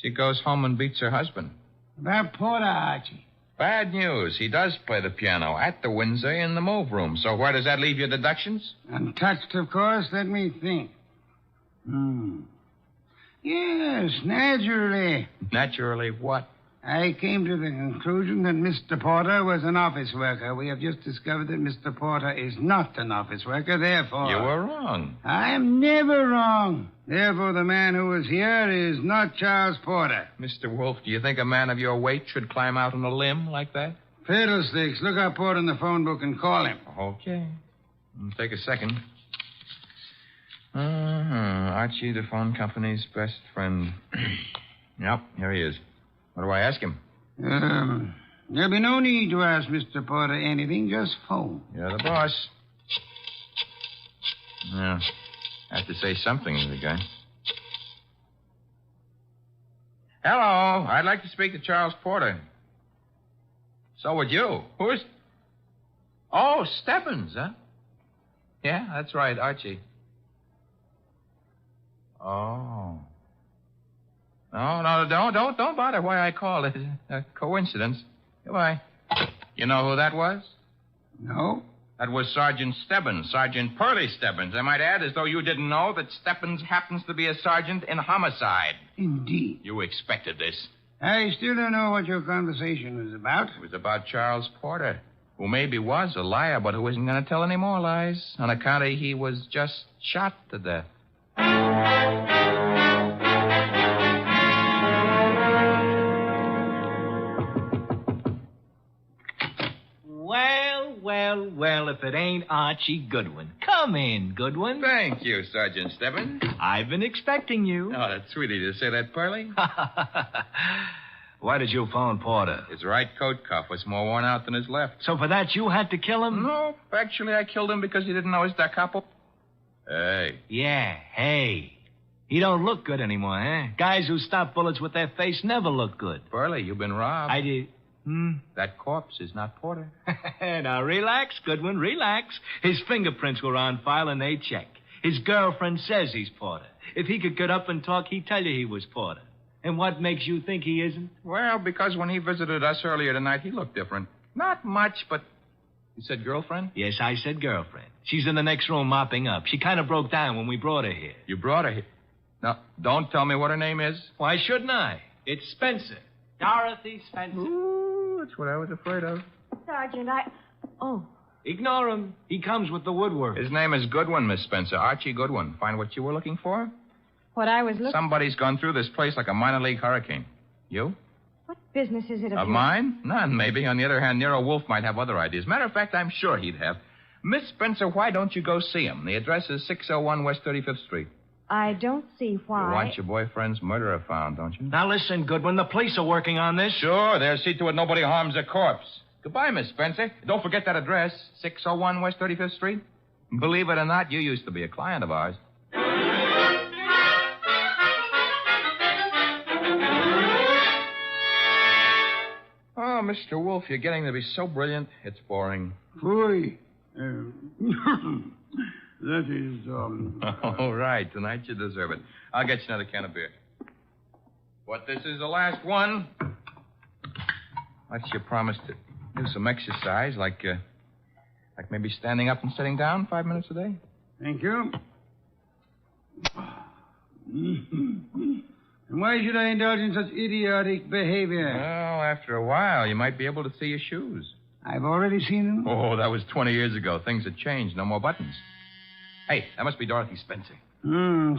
She goes home and beats her husband. About Porter, Archie. Bad news. He does play the piano at the Windsor in the move room. So where does that leave your deductions? Untouched, of course. Let me think. Yes, naturally. Naturally what? I came to the conclusion that Mr. Porter was an office worker. We have just discovered that Mr. Porter is not an office worker, therefore... You were wrong. I am never wrong. Therefore, the man who was here is not Charles Porter. Mr. Wolfe, do you think a man of your weight should climb out on a limb like that? Fiddlesticks. Look up Porter in the phone book and call him. Okay. Take a second. Archie, the phone company's best friend. Yep, here he is. What do I ask him? There'll be no need to ask Mr. Porter anything. Just phone. You're the boss. Yeah. I have to say something to the guy. Hello. I'd like to speak to Charles Porter. So would you. Who's... Oh, Stebbins, huh? Yeah, that's right, Archie. Oh. No, don't bother why I called. It's a coincidence. Goodbye. You know who that was? No. That was Sergeant Stebbins, Sergeant Pearlie Stebbins. I might add, as though you didn't know, that Stebbins happens to be a sergeant in homicide. Indeed. You expected this. I still don't know what your conversation was about. It was about Charles Porter, who maybe was a liar, but who isn't going to tell any more lies on account of he was just shot to death. Well, if it ain't Archie Goodwin. Come in, Goodwin. Thank you, Sergeant Stebbins. I've been expecting you. Oh, that's sweet of you to say that, Pearlie. Why did you phone Porter? His right coat cuff was more worn out than his left. So for that, you had to kill him? No, actually, I killed him because he didn't know his da capo. Hey. Yeah, hey. He don't look good anymore, huh? Guys who stop bullets with their face never look good. Pearlie, you've been robbed. I did... That corpse is not Porter. Now, relax, Goodwin, relax. His fingerprints were on file, and they check. His girlfriend says he's Porter. If he could get up and talk, he'd tell you he was Porter. And what makes you think he isn't? Well, because when he visited us earlier tonight, he looked different. Not much, but... You said girlfriend? Yes, I said girlfriend. She's in the next room mopping up. She kind of broke down when we brought her here. You brought her here? Now, don't tell me what her name is. Why shouldn't I? It's Spencer. Dorothy Spencer. Ooh, that's what I was afraid of. Sergeant, Oh. Ignore him. He comes with the woodwork. His name is Goodwin, Miss Spencer. Archie Goodwin. Find what you were looking for? What I was looking... Somebody's gone through this place like a minor league hurricane. You? What business is it of mine? None, maybe. On the other hand, Nero Wolfe might have other ideas. Matter of fact, I'm sure he'd have. Miss Spencer, why don't you go see him? The address is 601 West 35th Street. I don't see why. You want your boyfriend's murderer found, don't you? Now listen, Goodwin, the police are working on this. Sure, they'll see to it nobody harms a corpse. Goodbye, Miss Spencer. Don't forget that address, 601 West 35th Street. Believe it or not, you used to be a client of ours. Oh, Mr. Wolfe, you're getting to be so brilliant, it's boring. Boy. That is, All right. Tonight you deserve it. I'll get you another can of beer. But this is the last one. What's your promise to do some exercise, like maybe standing up and sitting down 5 minutes a day? Thank you. And why should I indulge in such idiotic behavior? Well, after a while, you might be able to see your shoes. I've already seen them. Oh, that was 20 years ago. Things have changed. No more buttons. Hey, that must be Dorothy Spencer.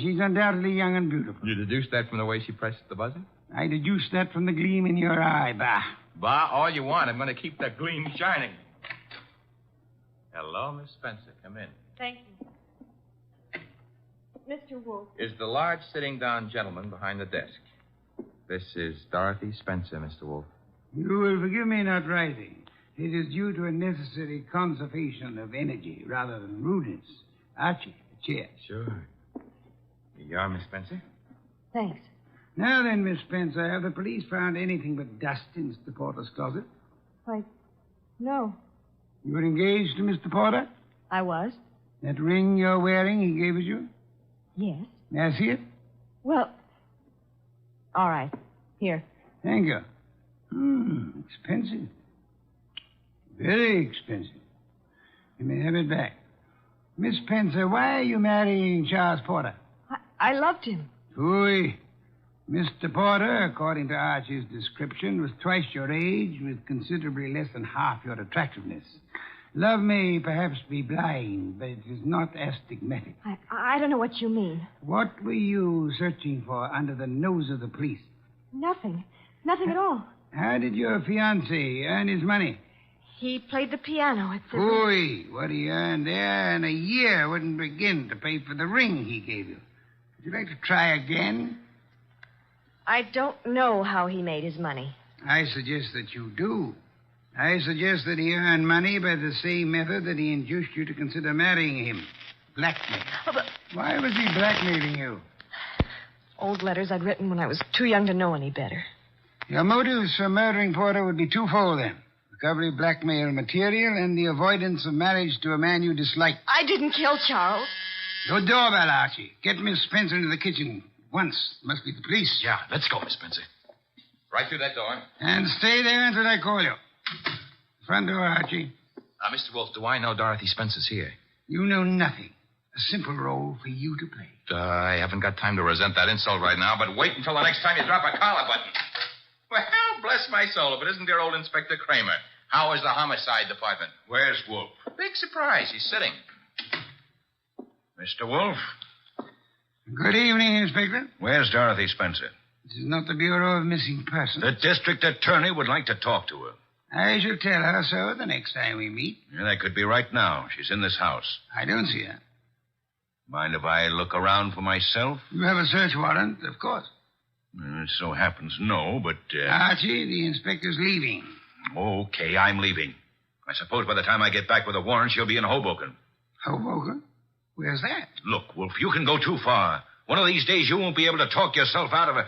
She's undoubtedly young and beautiful. You deduced that from the way she pressed the buzzer? I deduced that from the gleam in your eye, Bah. Bah, all you want. I'm going to keep that gleam shining. Hello, Miss Spencer. Come in. Thank you. Mr. Wolfe. Is the large sitting-down gentleman behind the desk. This is Dorothy Spencer, Mr. Wolfe. You will forgive me not writing. It is due to a necessary conservation of energy rather than rudeness. Archie, a chair. Sure. Here you are, Miss Spencer. Thanks. Now then, Miss Spencer, have the police found anything but dust in Mr. Porter's closet? Why, no. You were engaged to Mr. Porter? I was. That ring you're wearing he gave it you? Yes. May I see it? Well, all right. Here. Thank you. Expensive. Very expensive. You may have it back. Miss Spencer, why are you marrying Charles Porter? I loved him. Phooey. Mr. Porter, according to Archie's description, was twice your age with considerably less than half your attractiveness. Love may perhaps be blind, but it is not astigmatic. I don't know what you mean. What were you searching for under the nose of the police? Nothing. Nothing at all. How did your fiancé earn his money? He played the piano at the... Phooey. What he earned there in a year wouldn't begin to pay for the ring he gave you. Would you like to try again? I don't know how he made his money. I suggest that you do. I suggest that he earned money by the same method that he induced you to consider marrying him. Blackmail. Oh, but Why was he blackmailing you? Old letters I'd written when I was too young to know any better. Your motives for murdering Porter would be twofold, then. Recovery of blackmail material and the avoidance of marriage to a man you dislike. I didn't kill Charles. Your doorbell, Archie. Get Miss Spencer into the kitchen. Once. Must be the police. Yeah, let's go, Miss Spencer. Right through that door. And stay there until I call you. Front door, Archie. Mr. Wolfe, do I know Dorothy Spencer's here? You know nothing. A simple role for you to play. I haven't got time to resent that insult right now, but wait until the next time you drop a collar button. Well, bless my soul, if it isn't dear old Inspector Kramer. How is the homicide department? Where's Wolfe? Big surprise. He's sitting. Mr. Wolfe? Good evening, Inspector. Where's Dorothy Spencer? This is not the Bureau of Missing Persons. The district attorney would like to talk to her. I shall tell her so the next time we meet. Yeah, that could be right now. She's in this house. I don't see her. Mind if I look around for myself? You have a search warrant, of course. It so happens no, but... Archie, the inspector's leaving. Okay, I'm leaving. I suppose by the time I get back with a warrant, she'll be in Hoboken. Hoboken? Where's that? Look, Wolf, you can go too far. One of these days you won't be able to talk yourself out of it.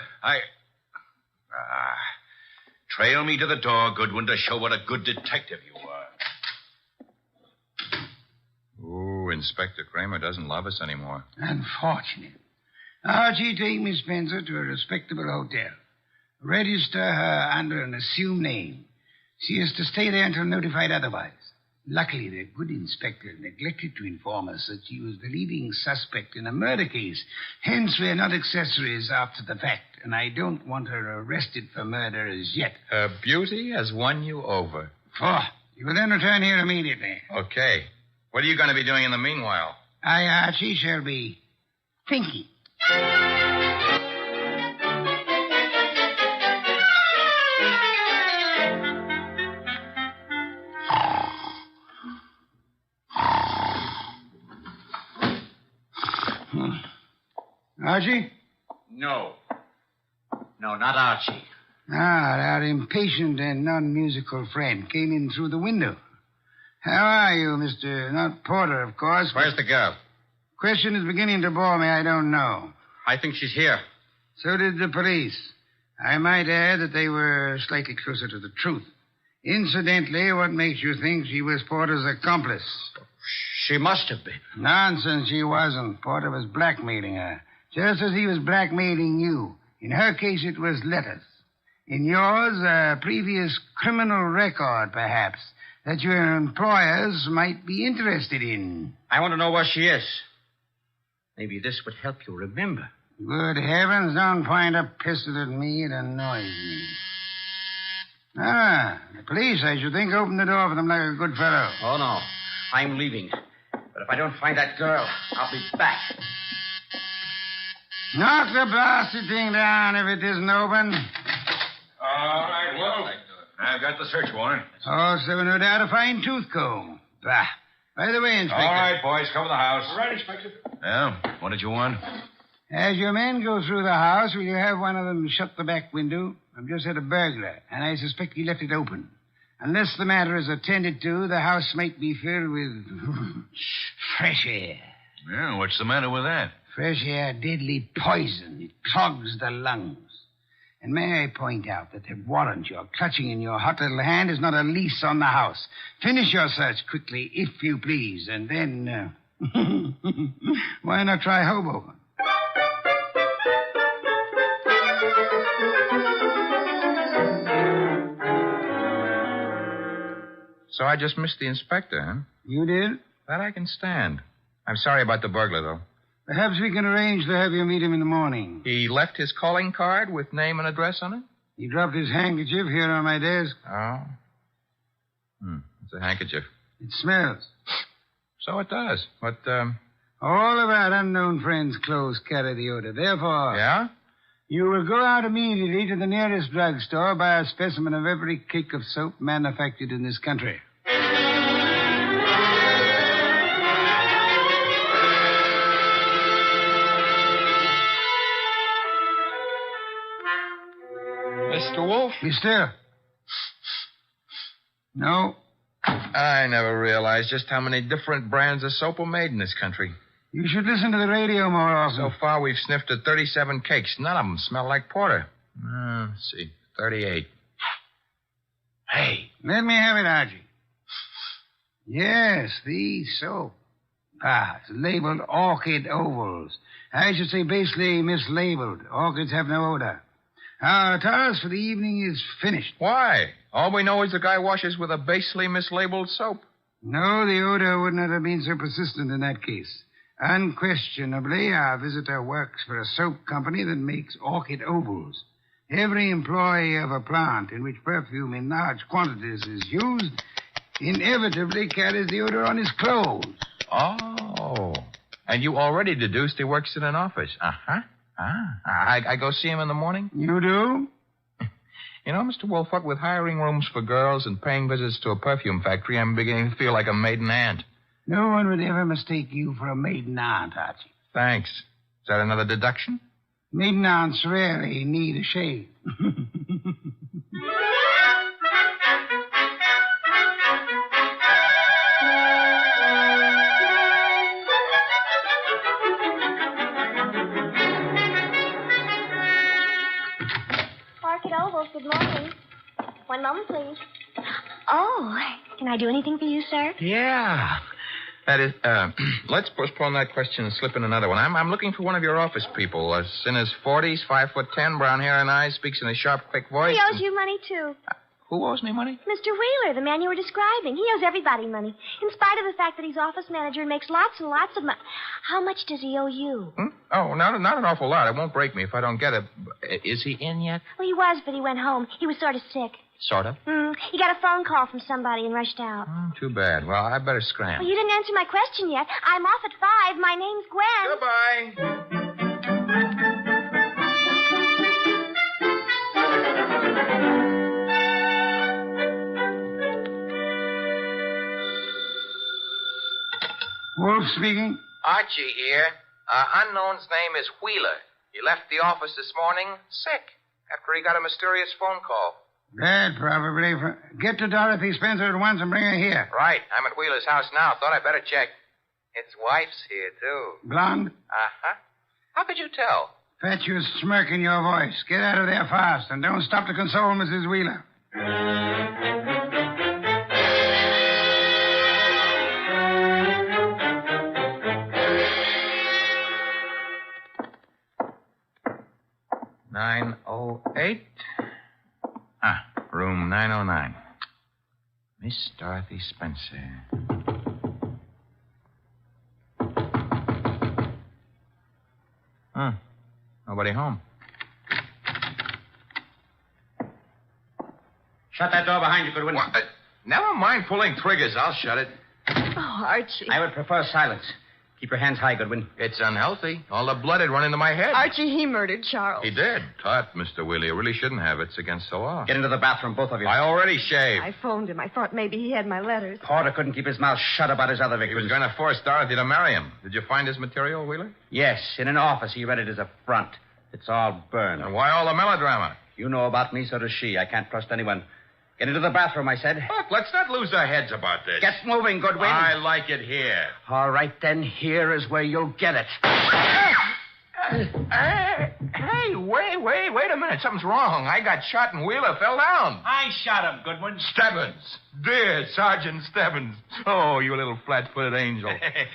Trail me to the door, Goodwin, to show what a good detective you are. Ooh, Inspector Kramer doesn't love us anymore. Unfortunate. Archie, take Miss Spencer to a respectable hotel. Register her under an assumed name. She is to stay there until notified otherwise. Luckily, the good inspector neglected to inform us that she was the leading suspect in a murder case. Hence, we're not accessories after the fact, and I don't want her arrested for murder as yet. Her beauty has won you over. You will then return here immediately. Okay. What are you going to be doing in the meanwhile? Archie, shall be thinking. Archie? No. No, not Archie. Our impatient and non-musical friend came in through the window. How are you, Mr. Not Porter, of course. Where's the girl? Question is beginning to bore me. I don't know. I think she's here. So did the police. I might add that they were slightly closer to the truth. Incidentally, what makes you think she was Porter's accomplice? She must have been. Nonsense, she wasn't. Porter was blackmailing her, just as he was blackmailing you. In her case, it was letters. In yours, a previous criminal record, perhaps, that your employers might be interested in. I want to know where she is. Maybe this would help you remember. Good heavens, don't point a pistol at me. It annoys me. The police, I should think, opened the door for them like a good fellow. Oh, no. I'm leaving. But if I don't find that girl, I'll be back. Knock the blasted thing down if it isn't open. All right, well, I've got the search warrant. Also, no doubt, a fine tooth comb. Bah. By the way, Inspector. All right, boys, cover the house. All right, Inspector. Yeah, what did you want? As your men go through the house, will you have one of them shut the back window? I've just had a burglar, and I suspect he left it open. Unless the matter is attended to, the house might be filled with fresh air. Yeah, what's the matter with that? Fresh air, deadly poison. It clogs the lungs. And may I point out that the warrant you're clutching in your hot little hand is not a lease on the house. Finish your search quickly, if you please, and then, why not try Hoboken? So I just missed the inspector, huh? You did? That I can stand. I'm sorry about the burglar, though. Perhaps we can arrange to have you meet him in the morning. He left his calling card with name and address on it? He dropped his handkerchief here on my desk. Oh. It's a handkerchief. It smells. So it does. But, all of our unknown friends' clothes carry the odor. Therefore... Yeah? You will go out immediately to the nearest drugstore, buy a specimen of every cake of soap manufactured in this country. Wolfe? Be still. No. I never realized just how many different brands of soap are made in this country. You should listen to the radio more often. So far, we've sniffed at 37 cakes. None of them smell like porter. Let's see. 38. Hey. Let me have it, Archie. Yes, the soap. It's labeled orchid ovals. I should say basically mislabeled. Orchids have no odor. Our task for the evening is finished. Why? All we know is the guy washes with a basely mislabeled soap. No, the odor would not have been so persistent in that case. Unquestionably, our visitor works for a soap company that makes orchid ovals. Every employee of a plant in which perfume in large quantities is used inevitably carries the odor on his clothes. Oh. And you already deduced he works in an office. Uh-huh. I go see him in the morning? You do? You know, Mr. Wolfe, what with hiring rooms for girls and paying visits to a perfume factory, I'm beginning to feel like a maiden aunt. No one would ever mistake you for a maiden aunt, Archie. Thanks. Is that another deduction? Maiden aunts rarely need a shave. Orchid Ovals, good morning. One moment, please. Oh, can I do anything for you, sir? Yeah. That is, let's postpone that question and slip in another one. I'm looking for one of your office people. In his 40s, 5'10", brown hair and eyes, speaks in a sharp, quick voice. He owes you money, too. Who owes me money? Mr. Wheeler, the man you were describing. He owes everybody money, in spite of the fact that he's office manager and makes lots and lots of money. How much does he owe you? Oh, not an awful lot. It won't break me if I don't get it. Is he in yet? Well, he was, but he went home. He was sort of sick. Sort of? He got a phone call from somebody and rushed out. Too bad. Well, I better scram. Well, you didn't answer my question yet. I'm off at 5. My name's Gwen. Goodbye. Wolfe speaking. Archie here. Unknown's name is Wheeler. He left the office this morning sick after he got a mysterious phone call. That probably. Get to Dorothy Spencer at once and bring her here. Right. I'm at Wheeler's house now. Thought I'd better check. His wife's here, too. Blonde? Uh-huh. How could you tell? Fatuous smirk in your voice. Get out of there fast, and don't stop to console Mrs. Wheeler. Room 909. Miss Dorothy Spencer. Nobody home. Shut that door behind you, Goodwin. Never mind pulling triggers. I'll shut it. Oh, Archie. I would prefer silence. Keep your hands high, Goodwin. It's unhealthy. All the blood had run into my head. Archie, he murdered Charles. He did. Tut, Mr. Wheeler. You really shouldn't have. It's against the law. Get into the bathroom, both of you. I already shaved. I phoned him. I thought maybe he had my letters. Porter couldn't keep his mouth shut about his other He victims. was going to force Dorothy to marry him. Did you find his material, Wheeler? Yes, in an office. He read it as a front. It's all burned. And why all the melodrama? You know about me, so does she. I can't trust anyone. Get into the bathroom, I said. Look, let's not lose our heads about this. Get moving, Goodwin. I like it here. All right, then. Here is where you'll get it. Hey, wait a minute. Something's wrong. I got shot and Wheeler fell down. I shot him, Goodwin. Stebbins. Dear Sergeant Stebbins. Oh, you little flat-footed angel.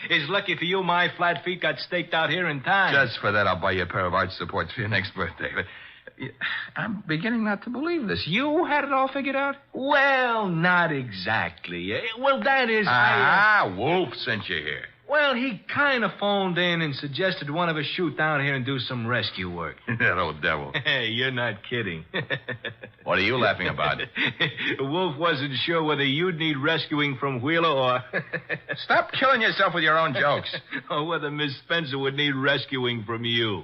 It's lucky for you my flat feet got staked out here in time. Just for that, I'll buy you a pair of arch supports for your next birthday. But I'm beginning not to believe this. You had it all figured out? Well, not exactly. Well, that is... Wolfe sent you here. Well, he kind of phoned in and suggested one of us shoot down here and do some rescue work. That old devil. Hey, you're not kidding. What are you laughing about? Wolf wasn't sure whether you'd need rescuing from Wheeler or... Stop killing yourself with your own jokes. Or whether Miss Spencer would need rescuing from you.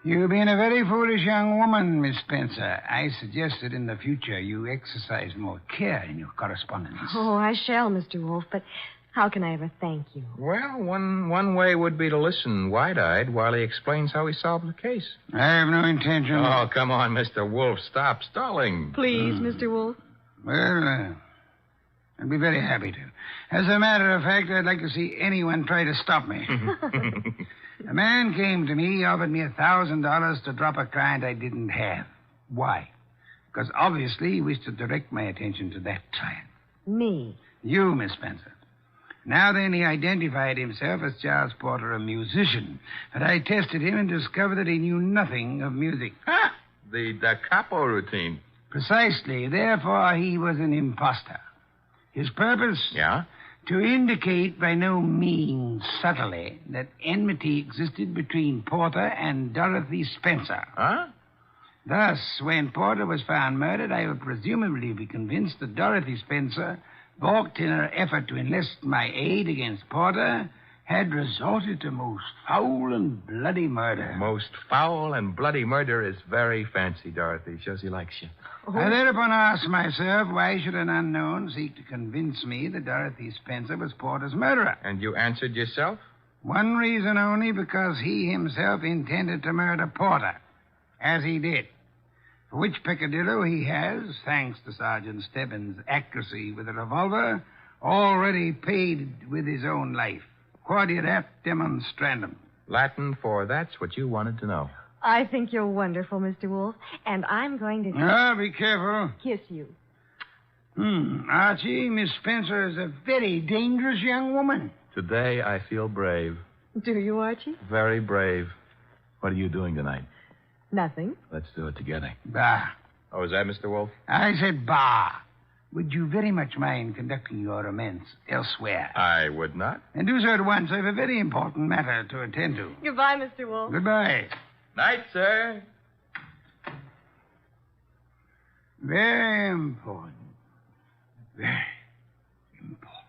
You've been a very foolish young woman, Miss Spencer. I suggest that in the future you exercise more care in your correspondence. Oh, I shall, Mr. Wolfe, but how can I ever thank you? Well, one way would be to listen wide-eyed while he explains how he solved the case. I have no intention. Oh, come on, Mr. Wolfe. Stop stalling. Please, Mr. Wolfe. Well, I'd be very happy to. As a matter of fact, I'd like to see anyone try to stop me. A man came to me, offered me $1,000 to drop a client I didn't have. Why? Because obviously he wished to direct my attention to that client. Me? You, Miss Spencer. Now then, he identified himself as Charles Porter, a musician. But I tested him and discovered that he knew nothing of music. Ah, the da capo routine. Precisely. Therefore, he was an imposter. His purpose? Yeah? To indicate by no means subtly that enmity existed between Porter and Dorothy Spencer. Huh? Thus, when Porter was found murdered, I would presumably be convinced that Dorothy Spencer, balked in her effort to enlist my aid against Porter, had resorted to most foul and bloody murder. Most foul and bloody murder is very fancy, Dorothy. Shows he likes you. I thereupon asked myself, why should an unknown seek to convince me that Dorothy Spencer was Porter's murderer? And you answered yourself? One reason only, because he himself intended to murder Porter, as he did. For which peccadillo he has, thanks to Sergeant Stebbins' accuracy with a revolver, already paid with his own life. Quodirat demonstrandum. Latin for that's what you wanted to know. I think you're wonderful, Mr. Wolfe, and I'm going to... Ah, be careful. Kiss you. Archie, Miss Spencer is a very dangerous young woman. Today I feel brave. Do you, Archie? Very brave. What are you doing tonight? Nothing. Let's do it together. Bah. Oh, is that Mr. Wolfe? I said bah. Would you very much mind conducting your romance elsewhere? I would not. And do so at once. I have a very important matter to attend to. Goodbye, Mr. Wolfe. Goodbye. Night, sir. Very important. Very important.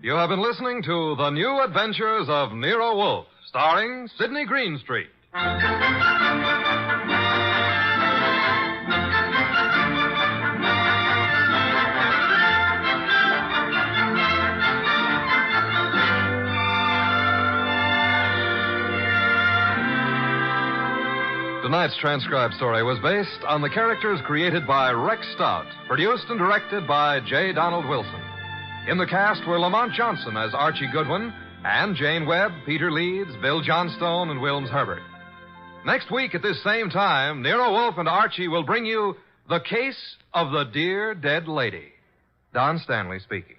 You have been listening to The New Adventures of Nero Wolfe, starring Sidney Greenstreet. Tonight's transcribed story was based on the characters created by Rex Stout, produced and directed by J. Donald Wilson. In the cast were Lamont Johnson as Archie Goodwin, and Jane Webb, Peter Leeds, Bill Johnstone, and Wilms Herbert. Next week at this same time, Nero Wolfe and Archie will bring you The Case of the Dear Dead Lady. Don Stanley speaking.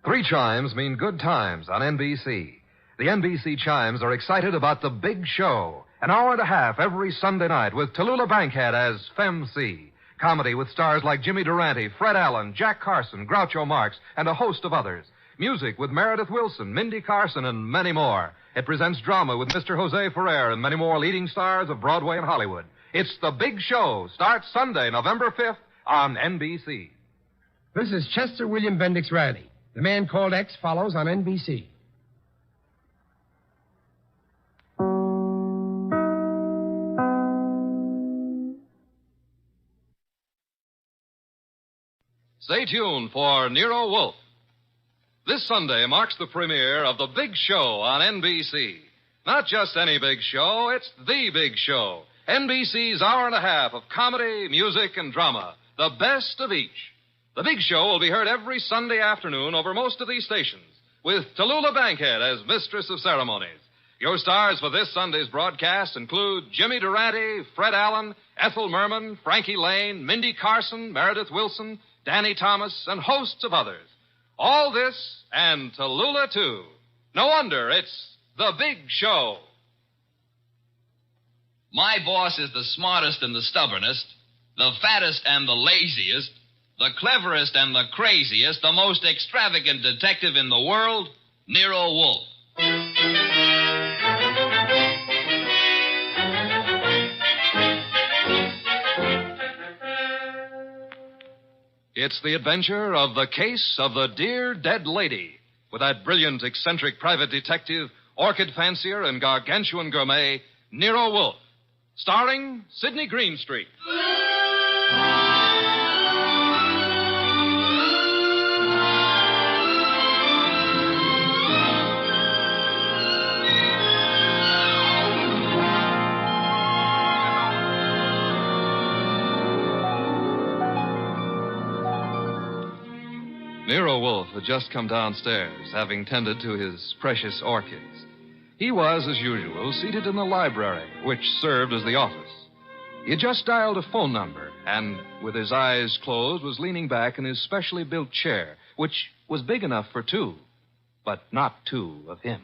Three chimes mean good times on NBC. The NBC chimes are excited about The Big Show, an hour and a half every Sunday night with Tallulah Bankhead as Femme C. Comedy with stars like Jimmy Durante, Fred Allen, Jack Carson, Groucho Marx, and a host of others. Music with Meredith Wilson, Mindy Carson, and many more. It presents drama with Mr. Jose Ferrer and many more leading stars of Broadway and Hollywood. It's The Big Show. Starts Sunday, November 5th on NBC. This is Chester William Bendix Riley. The Man Called X follows on NBC. Stay tuned for Nero Wolfe. This Sunday marks the premiere of The Big Show on NBC. Not just any big show, it's The Big Show. NBC's hour and a half of comedy, music, and drama. The best of each. The Big Show will be heard every Sunday afternoon over most of these stations, with Tallulah Bankhead as Mistress of Ceremonies. Your stars for this Sunday's broadcast include Jimmy Durante, Fred Allen, Ethel Merman, Frankie Lane, Mindy Carson, Meredith Wilson, Danny Thomas, and hosts of others. All this and Tallulah, too. No wonder it's the big show. My boss is the smartest and the stubbornest, the fattest and the laziest, the cleverest and the craziest, the most extravagant detective in the world, Nero Wolfe. It's the adventure of the case of the dear dead lady, with that brilliant, eccentric private detective, orchid fancier, and gargantuan gourmet, Nero Wolfe. Starring Sidney Greenstreet. Nero Wolfe had just come downstairs, having tended to his precious orchids. He was, as usual, seated in the library, which served as the office. He had just dialed a phone number, and, with his eyes closed, was leaning back in his specially built chair, which was big enough for two, but not two of him.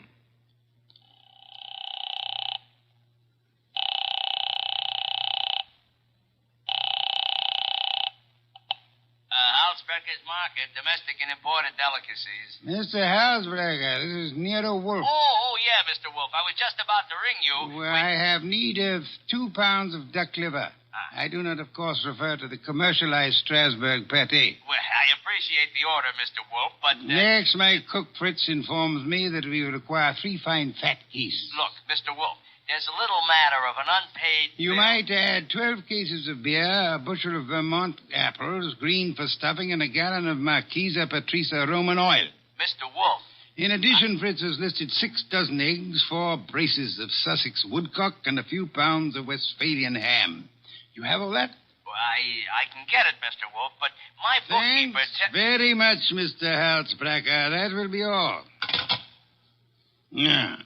Halsbecker's Market, domestic and imported delicacies. Mr. Halsbrecker, this is Nero Wolfe. Oh, yeah, Mr. Wolfe. I was just about to ring you. Well, I have need of 2 pounds of duck liver. I do not, of course, refer to the commercialized Strasbourg pate. Well, I appreciate the order, Mr. Wolfe, but... Next, my cook Fritz informs me that we require 3 fine fat geese. Look, Mr. Wolfe, there's a little matter of an unpaid... You might add 12 cases of beer, a bushel of Vermont apples, green for stuffing, and a gallon of Marquesa Patricia Roman oil. Mr. Wolfe. In addition, Fritz has listed 6 dozen eggs, 4 braces of Sussex woodcock, and a few pounds of Westphalian ham. You have all that? Well, I can get it, Mr. Wolfe, but my bookkeeper... Thanks very much, Mr. Halsbrecker. That will be all. Now...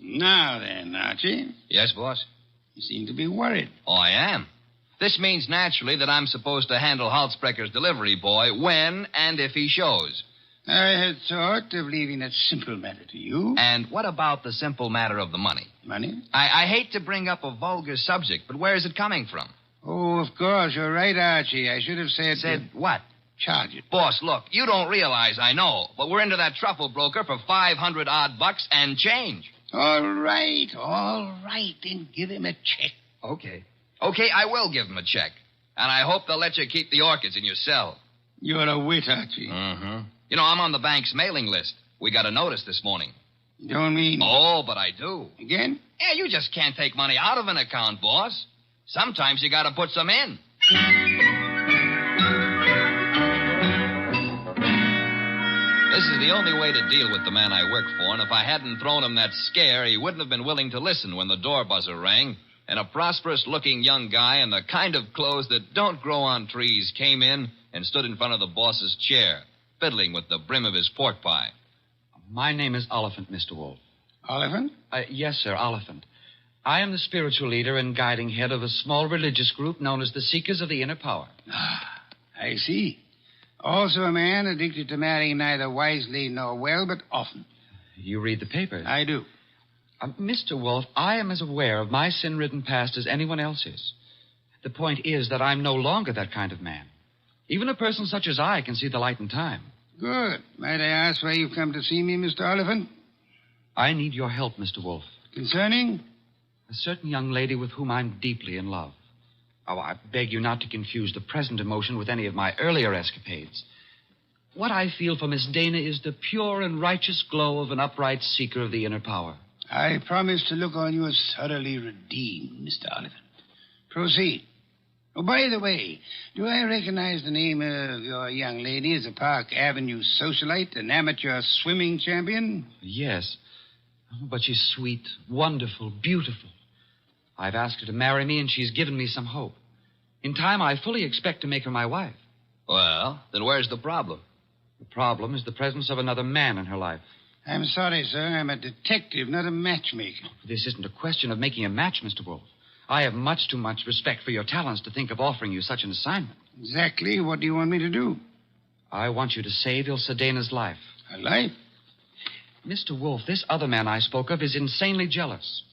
Now then, Archie. Yes, boss? You seem to be worried. Oh, I am. This means naturally that I'm supposed to handle Halsbrecker's delivery boy when and if he shows. I had thought of leaving that simple matter to you. And what about the simple matter of the money? Money? I hate to bring up a vulgar subject, but where is it coming from? Oh, of course. You're right, Archie. I should have said... Said what? Charge it. Boss, look, you don't realize I know, but we're into that truffle broker for $500 and change. All right. Then give him a check. Okay, I will give him a check. And I hope they'll let you keep the orchids in your cell. You're a wit, Archie. Mm-hmm. You know, I'm on the bank's mailing list. We got a notice this morning. You don't mean... Oh, but I do. Again? Yeah, you just can't take money out of an account, boss. Sometimes you got to put some in. This is the only way to deal with the man I work for, and if I hadn't thrown him that scare, he wouldn't have been willing to listen when the door buzzer rang, and a prosperous-looking young guy in the kind of clothes that don't grow on trees came in and stood in front of the boss's chair, fiddling with the brim of his pork pie. My name is Oliphant, Mr. Wolfe. Oliphant? Yes, sir, Oliphant. I am the spiritual leader and guiding head of a small religious group known as the Seekers of the Inner Power. I see. Also a man addicted to marrying neither wisely nor well, but often. You read the papers? I do. Mr. Wolfe, I am as aware of my sin-ridden past as anyone else is. The point is that I'm no longer that kind of man. Even a person such as I can see the light in time. Good. Might I ask why you've come to see me, Mr. Oliphant? I need your help, Mr. Wolfe. Concerning? A certain young lady with whom I'm deeply in love. Oh, I beg you not to confuse the present emotion with any of my earlier escapades. What I feel for Miss Dana is the pure and righteous glow of an upright seeker of the inner power. I promise to look on you as thoroughly redeemed, Mr. Oliphant. Proceed. Oh, by the way, do I recognize the name of your young lady as a Park Avenue socialite, an amateur swimming champion? Yes. But she's sweet, wonderful, beautiful. I've asked her to marry me, and she's given me some hope. In time, I fully expect to make her my wife. Well, then where's the problem? The problem is the presence of another man in her life. I'm sorry, sir. I'm a detective, not a matchmaker. This isn't a question of making a match, Mr. Wolfe. I have much too much respect for your talents to think of offering you such an assignment. Exactly. What do you want me to do? I want you to save Ilsa Dana's life. Her life? Mr. Wolfe, this other man I spoke of is insanely jealous.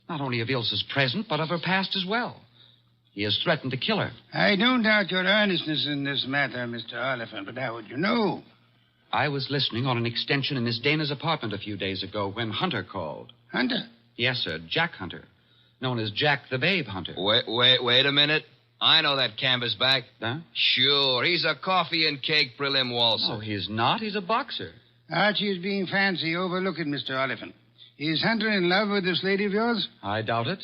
Not only of Ilsa's present, but of her past as well. He has threatened to kill her. I don't doubt your earnestness in this matter, Mr. Oliphant, but how would you know? I was listening on an extension in Miss Dana's apartment a few days ago when Hunter called. Hunter? Yes, sir, Jack Hunter. Known as Jack the Babe Hunter. Wait a minute. I know that canvasback. Huh? Sure, he's a coffee and cake prelim waltzer. Oh, he's not. He's a boxer. Archie is being fancy. Overlook it, Mr. Oliphant. Is Hunter in love with this lady of yours? I doubt it.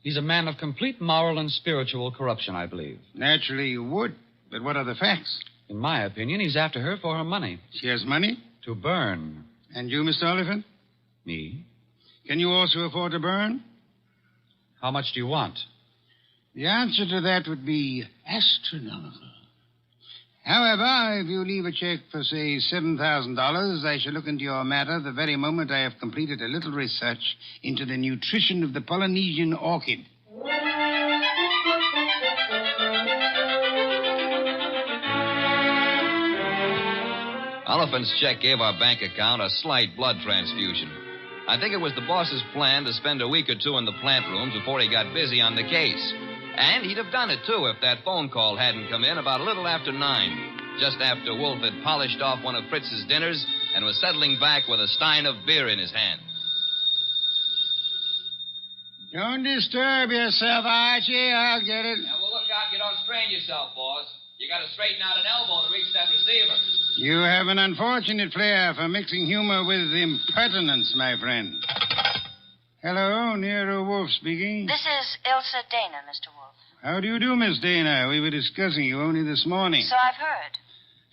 He's a man of complete moral and spiritual corruption, I believe. Naturally you would. But what are the facts? In my opinion, he's after her for her money. She has money? To burn. And you, Mr. Oliphant? Me? Can you also afford to burn? How much do you want? The answer to that would be astronomical. However, if you leave a check for, say, $7,000, I shall look into your matter the very moment I have completed a little research into the nutrition of the Polynesian orchid. Oliphant's check gave our bank account a slight blood transfusion. I think it was the boss's plan to spend a week or two in the plant rooms before he got busy on the case. And he'd have done it, too, if that phone call hadn't come in about a little after 9, just after Wolfe had polished off one of Fritz's dinners and was settling back with a stein of beer in his hand. Don't disturb yourself, Archie. I'll get it. Yeah, well, look out you don't strain yourself, boss. You got to straighten out an elbow to reach that receiver. You have an unfortunate flair for mixing humor with impertinence, my friend. Hello, Nero Wolfe speaking. This is Ilsa Dana, Mr. Wolfe. How do you do, Miss Dana? We were discussing you only this morning. So I've heard.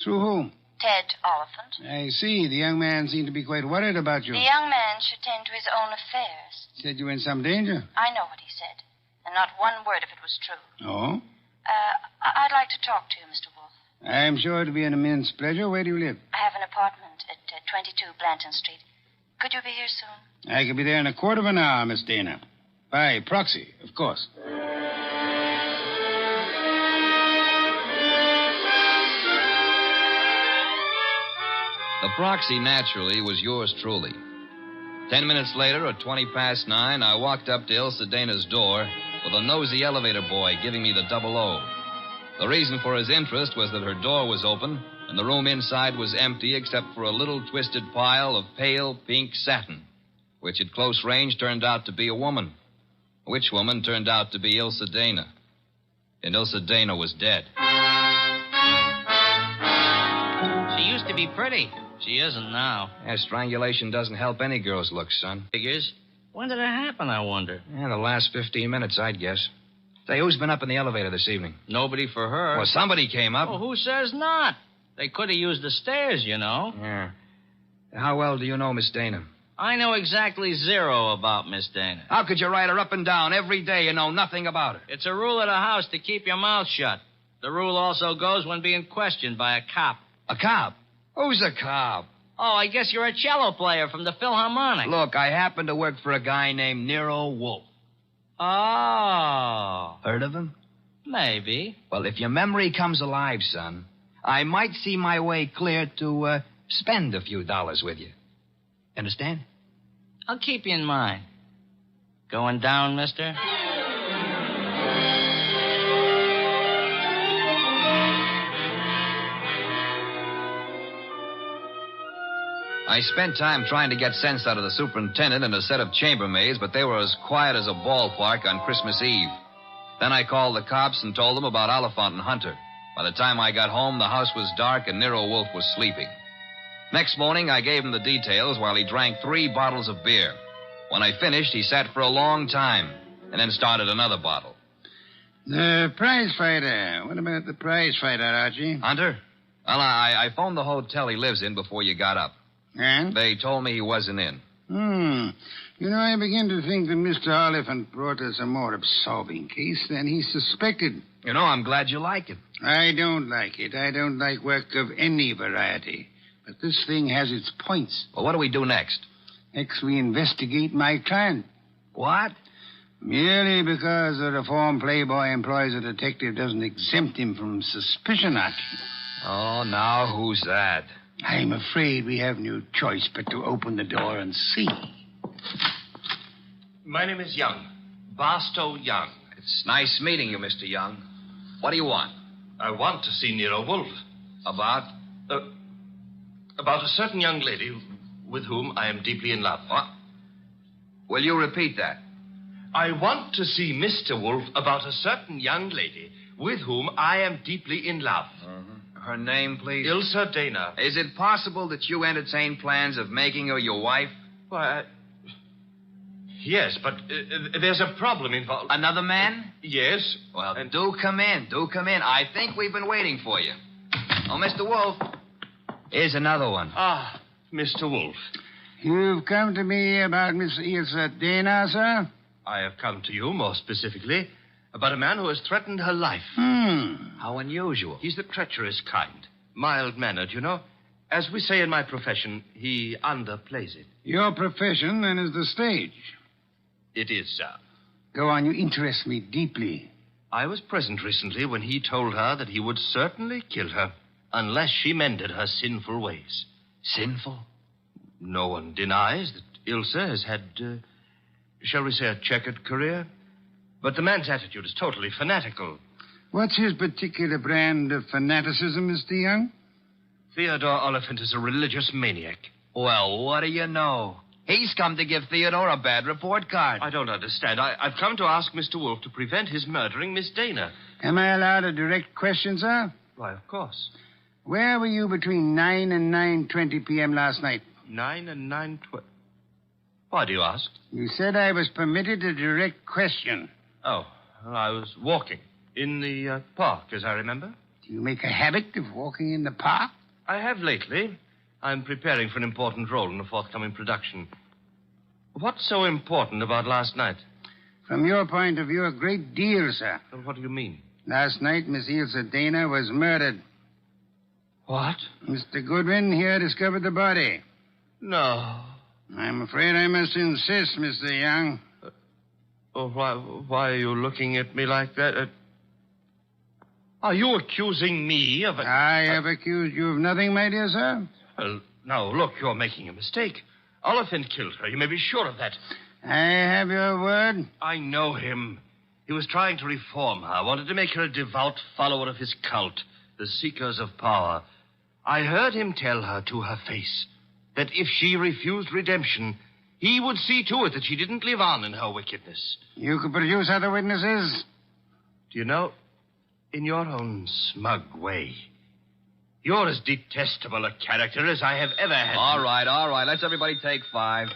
Through whom? Ted Oliphant. I see. The young man seemed to be quite worried about you. The young man should tend to his own affairs. Said you were in some danger. I know what he said, and not one word of it was true. Oh? I'd like to talk to you, Mr. Wolfe. I'm sure it'll be an immense pleasure. Where do you live? I have an apartment at 22 Blanton Street. Could you be here soon? I could be there in a quarter of an hour, Miss Dana. By proxy, of course. The proxy, naturally, was yours truly. 10 minutes later, at 20 past 9, I walked up to Ilsa Dana's door with a nosy elevator boy giving me the 00. The reason for his interest was that her door was open and the room inside was empty except for a little twisted pile of pale pink satin, which at close range turned out to be a woman. Which woman turned out to be Ilsa Dana. And Ilsa Dana was dead. She used to be pretty. She isn't now. Yeah, strangulation doesn't help any girl's looks, son. Figures. When did it happen, I wonder? Yeah, the last 15 minutes, I'd guess. Say, who's been up in the elevator this evening? Nobody for her. Well, somebody came up. Oh, who says not? They could have used the stairs, you know. Yeah. How well do you know Miss Dana? I know exactly zero about Miss Dana. How could you write her up and down every day and know nothing about her? It's a rule of the house to keep your mouth shut. The rule also goes when being questioned by a cop. A cop? Who's a cop? Oh, I guess you're a cello player from the Philharmonic. Look, I happen to work for a guy named Nero Wolfe. Oh. Heard of him? Maybe. Well, if your memory comes alive, son, I might see my way clear to spend a few dollars with you. Understand? I'll keep you in mind. Going down, mister? I spent time trying to get sense out of the superintendent and a set of chambermaids, but they were as quiet as a ballpark on Christmas Eve. Then I called the cops and told them about Oliphant and Hunter. By the time I got home, the house was dark and Nero Wolfe was sleeping. Next morning, I gave him the details while he drank 3 bottles of beer. When I finished, he sat for a long time and then started another bottle. The prize fighter. What about the prize fighter, Archie? Hunter? Well, I phoned the hotel he lives in before you got up. And? They told me he wasn't in. You know, I begin to think that Mr. Oliphant brought us a more absorbing case than he suspected. You know, I'm glad you like it. I don't like it. I don't like work of any variety. But this thing has its points. Well, what do we do next? Next, we investigate my client. What? Merely because the reformed playboy employs a detective doesn't exempt him from suspicion, Archie. Oh, now who's that? I'm afraid we have no choice but to open the door and see. My name is Young. Barstow Young. It's nice meeting you, Mr. Young. What do you want? I want to see Nero Wolfe. About? About a certain young lady with whom I am deeply in love. What? Will you repeat that? I want to see Mr. Wolfe about a certain young lady with whom I am deeply in love. Her name, please? Ilsa Dana. Is it possible that you entertain plans of making her your wife? Why, yes, but there's a problem involved. Another man? Yes. Well, do come in. Do come in. I think we've been waiting for you. Oh, Mr. Wolfe. Here's another one. Ah, Mr. Wolfe. You've come to me about Miss Ilsa Dana, sir? I have come to you, more specifically, about a man who has threatened her life. How unusual. He's the treacherous kind. Mild-mannered, you know. As we say in my profession, he underplays it. Your profession, then, is the stage. It is, sir. Go on, you interest me deeply. I was present recently when he told her that he would certainly kill her unless she mended her sinful ways. Sinful? No one denies that Ilsa has had, shall we say, a checkered career. But the man's attitude is totally fanatical. What's his particular brand of fanaticism, Mr. Young? Theodore Oliphant is a religious maniac. Well, what do you know? He's come to give Theodore a bad report card. I don't understand. I've come to ask Mr. Wolfe to prevent his murdering Miss Dana. Am I allowed a direct question, sir? Why, of course. Where were you between 9 and 9:20 p.m. last night? 9 and 9:20. Why do you ask? You said I was permitted a direct question. Oh, well, I was walking in the park, as I remember. Do you make a habit of walking in the park? I have lately. I'm preparing for an important role in a forthcoming production. What's so important about last night? From your point of view, a great deal, sir. Well, what do you mean? Last night, Miss Ilsa Dana was murdered. What? Mr. Goodwin here discovered the body. No. I'm afraid I must insist, Mr. Young. Why are you looking at me like that? Are you accusing me of... I have accused you of nothing, my dear sir. Well, now, look, you're making a mistake. Oliphant killed her. You may be sure of that. I have your word. I know him. He was trying to reform her, wanted to make her a devout follower of his cult, the Seekers of Power. I heard him tell her to her face that if she refused redemption, he would see to it that she didn't live on in her wickedness. You could produce other witnesses? Do you know, in your own smug way, you're as detestable a character as I have ever had. All right. Let's everybody take 5.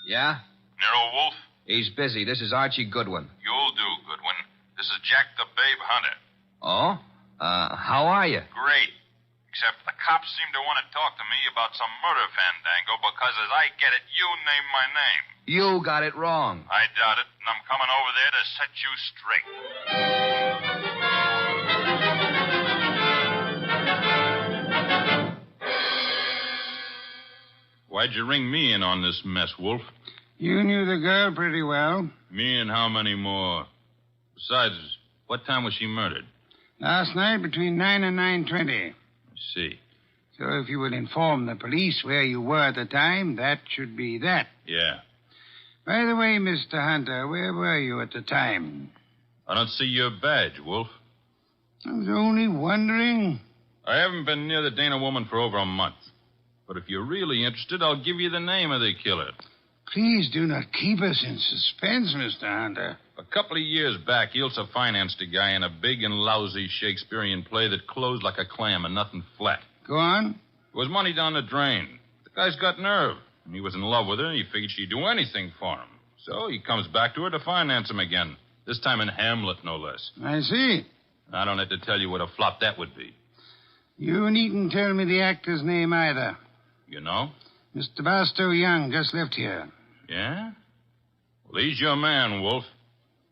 Yeah? Nero Wolfe? He's busy. This is Archie Goodwin. You'll do, Goodwin. This is Jack the Babe Hunter. Oh? How are you? Great. Except the cops seem to want to talk to me about some murder fandango because, as I get it, you named my name. You got it wrong. I doubt it, and I'm coming over there to set you straight. Why'd you ring me in on this mess, Wolf? You knew the girl pretty well. Me and how many more? Besides, what time was she murdered? Last night between 9 and 9:20. I see. So if you would inform the police where you were at the time, that should be that. Yeah. By the way, Mr. Hunter, where were you at the time? I don't see your badge, Wolf. I was only wondering. I haven't been near the Dana woman for over a month. But if you're really interested, I'll give you the name of the killer. Please do not keep us in suspense, Mr. Hunter. A couple of years back, Ilsa financed a guy in a big and lousy Shakespearean play that closed like a clam and nothing flat. Go on. It was money down the drain. The guy's got nerve. And he was in love with her, and he figured she'd do anything for him. So he comes back to her to finance him again. This time in Hamlet, no less. I see. I don't have to tell you what a flop that would be. You needn't tell me the actor's name either. You know? Mr. Barstow Young just left here. Yeah? Well, he's your man, Wolf.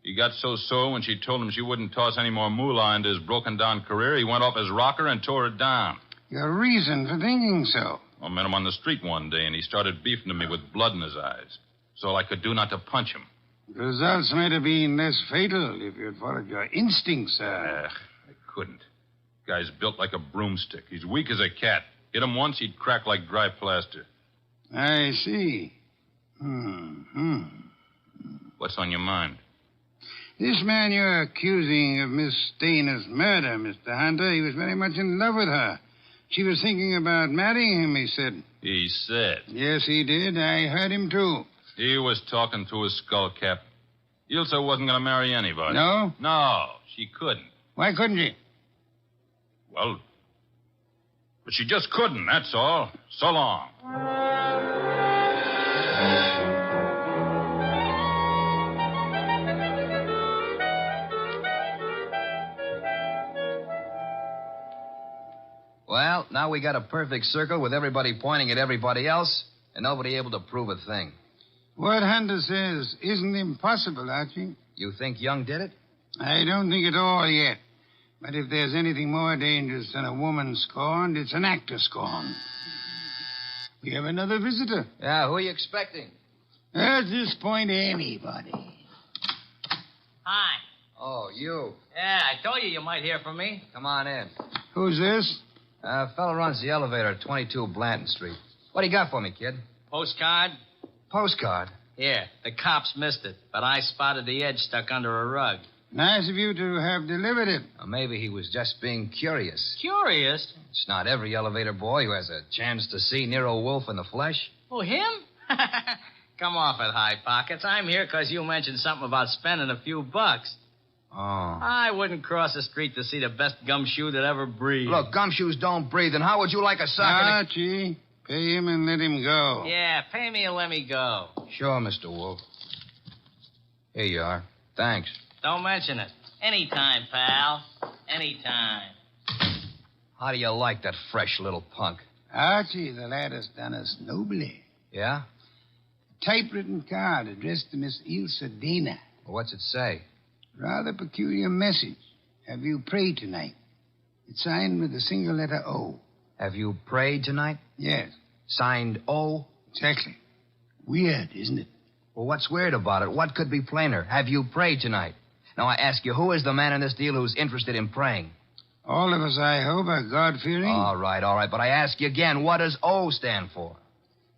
He got so sore when she told him she wouldn't toss any more moolah into his broken-down career, he went off his rocker and tore it down. Your reason for thinking so? I met him on the street one day, and he started beefing to me with blood in his eyes. It's all I could do not to punch him. The results might have been less fatal if you'd followed your instincts, sir. I couldn't. Guy's built like a broomstick. He's weak as a cat. Hit him once, he'd crack like dry plaster. I see. What's on your mind? This man you're accusing of Miss Dana's murder, Mr. Hunter, he was very much in love with her. She was thinking about marrying him, he said. He said. Yes, he did. I heard him, too. He was talking through his skull cap. Ilse wasn't going to marry anybody. No? No, she couldn't. Why couldn't she? Well, but she just couldn't, that's all. So long. Well, now we got a perfect circle with everybody pointing at everybody else and nobody able to prove a thing. What Hunter says isn't impossible, Archie. You think Young did it? I don't think at all yet. But if there's anything more dangerous than a woman scorned, it's an actor scorned. We have another visitor. Yeah, who are you expecting? At this point, anybody. Hi. Oh, you. Yeah, I told you might hear from me. Come on in. Who's this? Fellow runs the elevator at 22 Blanton Street. What do you got for me, kid? Postcard? Postcard? Yeah, the cops missed it, but I spotted the edge stuck under a rug. Nice of you to have delivered it. Or maybe he was just being curious. Curious? It's not every elevator boy who has a chance to see Nero Wolfe in the flesh. Oh, him? Come off it, High Pockets. I'm here because you mentioned something about spending a few bucks. Oh. I wouldn't cross the street to see the best gumshoe that ever breathed. Look, gumshoes don't breathe, and how would you like a sock? Archie, pay him and let him go. Yeah, pay me and let me go. Sure, Mr. Wolfe. Here you are. Thanks. Don't mention it. Anytime, pal. Anytime. How do you like that fresh little punk? Archie, the lad has done us nobly. Yeah? A typewritten card addressed to Miss Ilse Dana. Well, what's it say? Rather peculiar message. Have you prayed tonight? It's signed with a single letter O. Have you prayed tonight? Yes. Signed O? Exactly. Weird, isn't it? Well, what's weird about it? What could be plainer? Have you prayed tonight? Now, I ask you, who is the man in this deal who's interested in praying? All of us, I hope, are God-fearing. All right. But I ask you again, what does O stand for?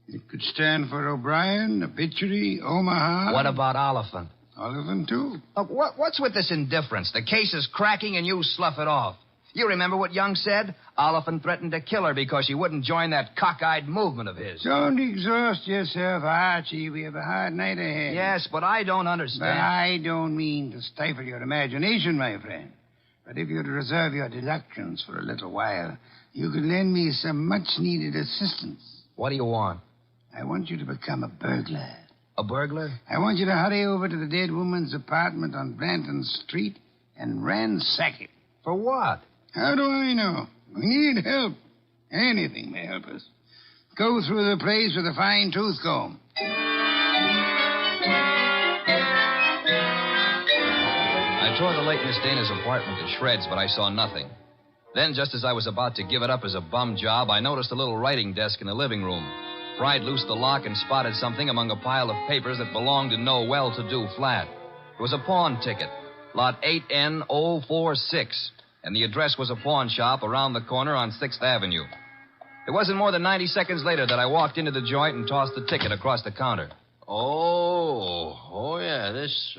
It could stand for O'Brien, Obituary, Omaha. What about Oliphant? Oliphant, too. Look, what's with this indifference? The case is cracking and you slough it off. You remember what Young said? Oliphant threatened to kill her because she wouldn't join that cockeyed movement of his. Don't exhaust yourself, Archie. We have a hard night ahead. Yes, but I don't understand. But I don't mean to stifle your imagination, my friend. But if you'd reserve your deductions for a little while, you could lend me some much-needed assistance. What do you want? I want you to become a burglar. A burglar? I want you to hurry over to the dead woman's apartment on Blanton Street and ransack it. For what? How do I know? We need help. Anything may help us. Go through the place with a fine tooth comb. I tore the late Miss Dana's apartment to shreds, but I saw nothing. Then, just as I was about to give it up as a bum job, I noticed a little writing desk in the living room. Pried loose the lock and spotted something among a pile of papers that belonged to no well-to-do flat. It was a pawn ticket, lot 8N046, and the address was a pawn shop around the corner on 6th Avenue. It wasn't more than 90 seconds later that I walked into the joint and tossed the ticket across the counter. Oh, yeah, this,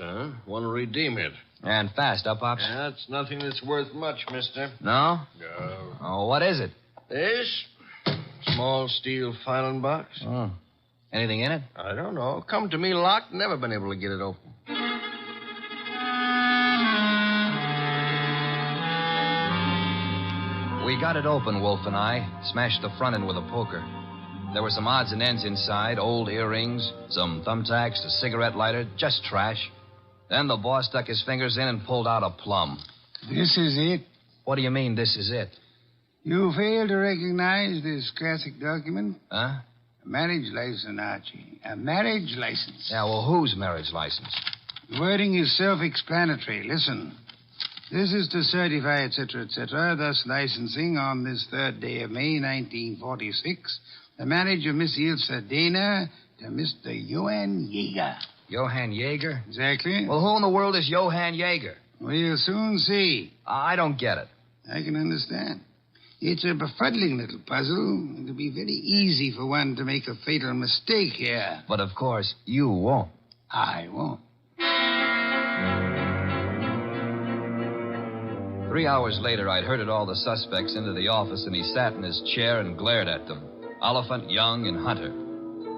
want to redeem it. And fast, huh, Pops? Yeah, it's nothing that's worth much, mister. No? No. Oh, what is it? This? Small steel filing box. Oh. Anything in it? I don't know. Come to me locked, never been able to get it open. We got it open, Wolfe and I. Smashed the front end with a poker. There were some odds and ends inside, old earrings, some thumbtacks, a cigarette lighter, just trash. Then the boss stuck his fingers in and pulled out a plum. This is it? What do you mean, this is it? You fail to recognize this classic document? Huh? A marriage license, Archie. A marriage license. Yeah, well, whose marriage license? The wording is self-explanatory. Listen. This is to certify, etc., thus licensing on this 3rd day of May, 1946, the marriage of Miss Ilse Dana to Mr. Johann Jaeger. Johann Jaeger? Exactly. Well, who in the world is Johann Jaeger? We'll soon see. I don't get it. I can understand. It's a befuddling little puzzle. It'll be very easy for one to make a fatal mistake here. But, of course, you won't. I won't. 3 hours later, I'd herded all the suspects into the office, and he sat in his chair and glared at them. Oliphant, Young, and Hunter.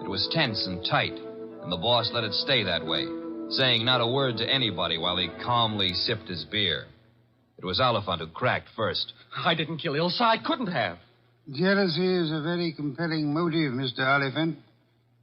It was tense and tight, and the boss let it stay that way, saying not a word to anybody while he calmly sipped his beer. It was Oliphant who cracked first. I didn't kill Ilsa. I couldn't have. Jealousy is a very compelling motive, Mr. Oliphant.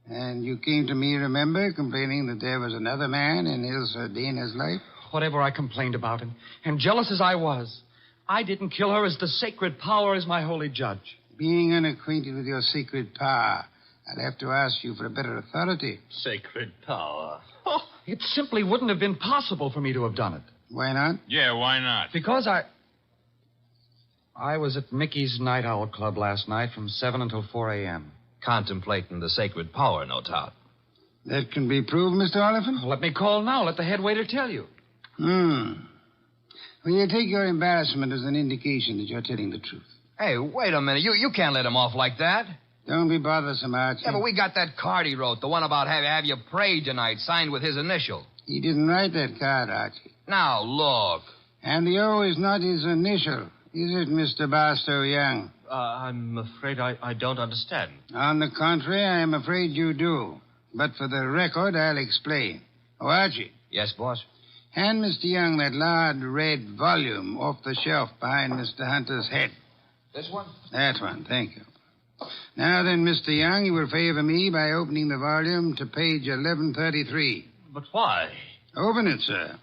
And you came to me, remember, complaining that there was another man in Ilse Dana's life? Whatever I complained about, and jealous as I was, I didn't kill her as the sacred power is my holy judge. Being unacquainted with your sacred power, I'll have to ask you for a better authority. Sacred power. Oh, it simply wouldn't have been possible for me to have done it. Why not? Yeah, why not? Because I was at Mickey's Night Owl Club last night from 7 until 4 a.m. Contemplating the sacred power, no doubt. That can be proved, Mr. Oliphant? Let me call now. Let the head waiter tell you. Well, you take your embarrassment as an indication that you're telling the truth. Hey, wait a minute. You can't let him off like that. Don't be bothersome, Archie. Yeah, but we got that card he wrote, the one about have you prayed tonight, signed with his initial. He didn't write that card, Archie. Now, look. And the O is not his initial, is it, Mr. Barstow Young? I'm afraid I don't understand. On the contrary, I am afraid you do. But for the record, I'll explain. Oh, Archie. Yes, boss? Hand Mr. Young that large red volume off the shelf behind Mr. Hunter's head. This one? That one, thank you. Now then, Mr. Young, you will favor me by opening the volume to page 1133. But why? Open it, sir.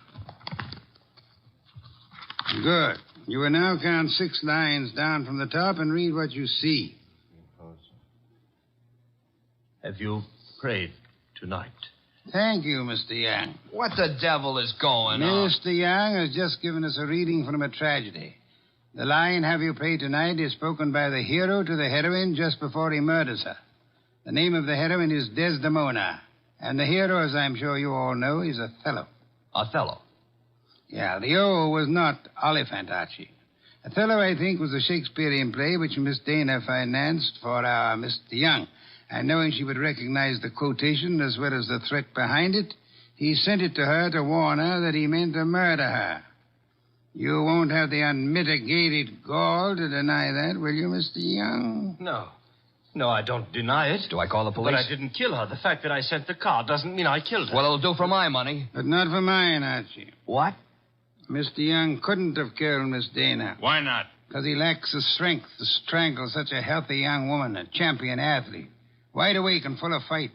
Good. You will now count 6 lines down from the top and read what you see. Have you prayed tonight? Thank you, Mr. Young. What the devil is going on? Mr. Young has just given us a reading from a tragedy. The line, have you prayed tonight, is spoken by the hero to the heroine just before he murders her. The name of the heroine is Desdemona. And the hero, as I'm sure you all know, is Othello. Othello? Yeah, the O was not Oliphant, Archie. Othello, I think, was a Shakespearean play which Miss Dana financed for our Mr. Young. And knowing she would recognize the quotation as well as the threat behind it, he sent it to her to warn her that he meant to murder her. You won't have the unmitigated gall to deny that, will you, Mr. Young? No. No, I don't deny it. Do I call the police? But I didn't kill her. The fact that I sent the card doesn't mean I killed her. Well, it'll do for my money. But not for mine, Archie. What? Mr. Young couldn't have killed Miss Dana. Why not? Because he lacks the strength to strangle such a healthy young woman, a champion athlete. Wide awake and full of fight.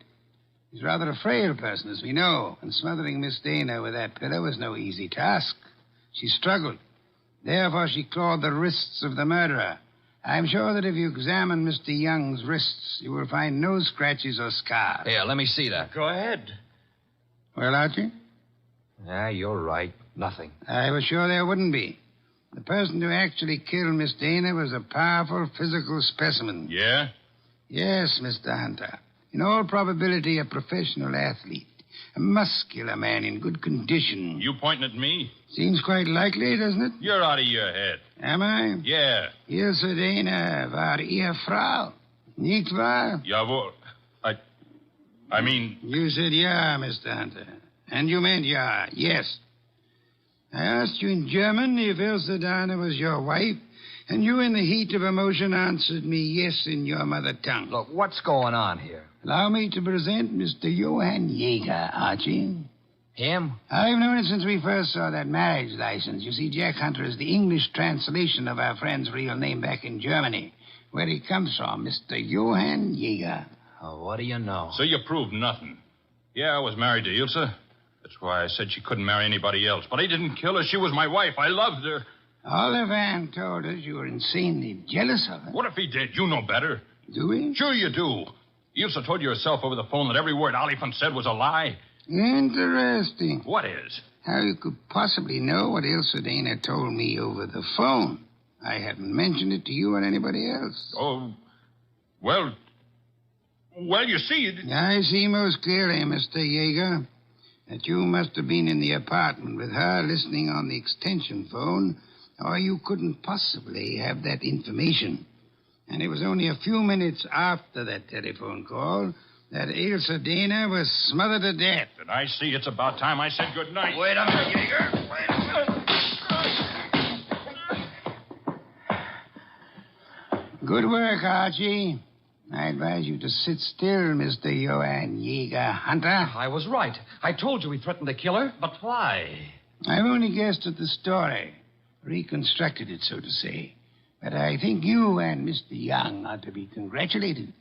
He's rather a frail person, as we know, and smothering Miss Dana with that pillow was no easy task. She struggled. Therefore, she clawed the wrists of the murderer. I'm sure that if you examine Mr. Young's wrists, you will find no scratches or scars. Here, let me see that. Go ahead. Well, Archie? Yeah, you're right. Nothing. I was sure there wouldn't be. The person who actually killed Miss Dana was a powerful physical specimen. Yeah? Yes, Mr. Hunter. In all probability, a professional athlete. A muscular man in good condition. You pointing at me? Seems quite likely, doesn't it? You're out of your head. Am I? Yeah. Ilse Dana war Ehefrau. Nicht wahr? Jawohl. I mean... You said yeah, Mr. Hunter. And you meant yeah, yes. I asked you in German if Ilse Dana was your wife, and you, in the heat of emotion, answered me yes in your mother tongue. Look, what's going on here? Allow me to present Mr. Johann Jaeger, Archie. Him? I've known it since we first saw that marriage license. You see, Jack Hunter is the English translation of our friend's real name back in Germany, where he comes from, Mr. Johann Jaeger. Oh, what do you know? So you proved nothing. Yeah, I was married to Ilse. That's why I said she couldn't marry anybody else. But I didn't kill her. She was my wife. I loved her. Oliphant told us you were insanely jealous of her. What if he did? You know better. Do we? Sure you do. Ilse told you herself over the phone that every word Oliphant said was a lie. Interesting. What is? How you could possibly know what Ilse Dana told me over the phone. I haven't mentioned it to you or anybody else. Oh, well, you see... I see most clearly, Mr. Yeager, that you must have been in the apartment with her listening on the extension phone, or you couldn't possibly have that information. And it was only a few minutes after that telephone call that Ilse Dana was smothered to death. Then I see it's about time I said good night. Wait a minute, Yeager. Wait a minute. Good work, Archie. I advise you to sit still, Mr. Johann Yeager Hunter. I was right. I told you he threatened to kill her. But why? I've only guessed at the story. Reconstructed it, so to say. But I think you and Mr. Young ought to be congratulated.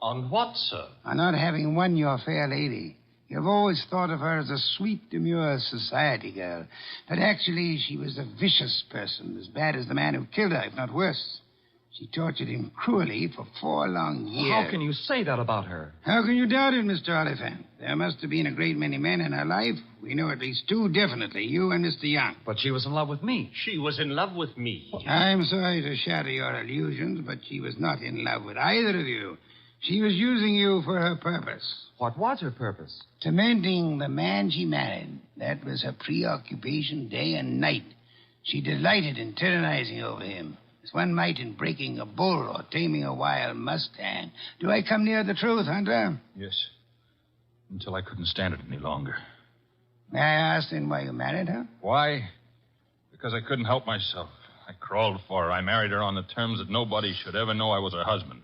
On what, sir? On not having won your fair lady. You've always thought of her as a sweet, demure society girl. But actually, she was a vicious person, as bad as the man who killed her, if not worse. She tortured him cruelly for 4 long years. How can you say that about her? How can you doubt it, Mr. Oliphant? There must have been a great many men in her life. We know at least 2 definitely, you and Mr. Young. But she was in love with me. She was in love with me. I'm sorry to shatter your illusions, but she was not in love with either of you. She was using you for her purpose. What was her purpose? Tormenting the man she married. That was her preoccupation day and night. She delighted in tyrannizing over him, as one might in breaking a bull or taming a wild mustang. Do I come near the truth, Hunter? Yes. Until I couldn't stand it any longer. May I ask then why you married her? Why? Because I couldn't help myself. I crawled for her. I married her on the terms that nobody should ever know I was her husband.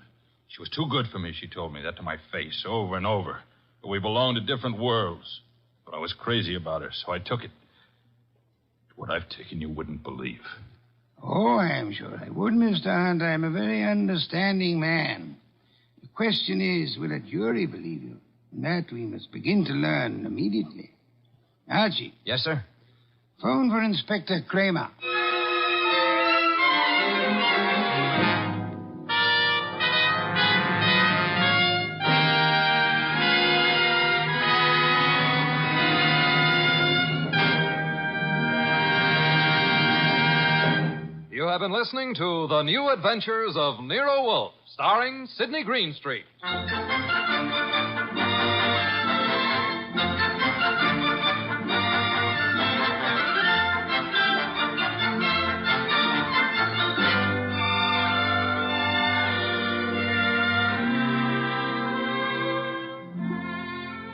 She was too good for me, she told me that to my face over and over. But we belonged to different worlds. But I was crazy about her, so I took it. What I've taken you wouldn't believe. Oh, I'm sure I would, Mr. Hunt. I'm a very understanding man. The question is, will a jury believe you? And that we must begin to learn immediately. Archie. Yes, sir? Phone for Inspector Kramer. You have been listening to The New Adventures of Nero Wolfe, starring Sidney Greenstreet.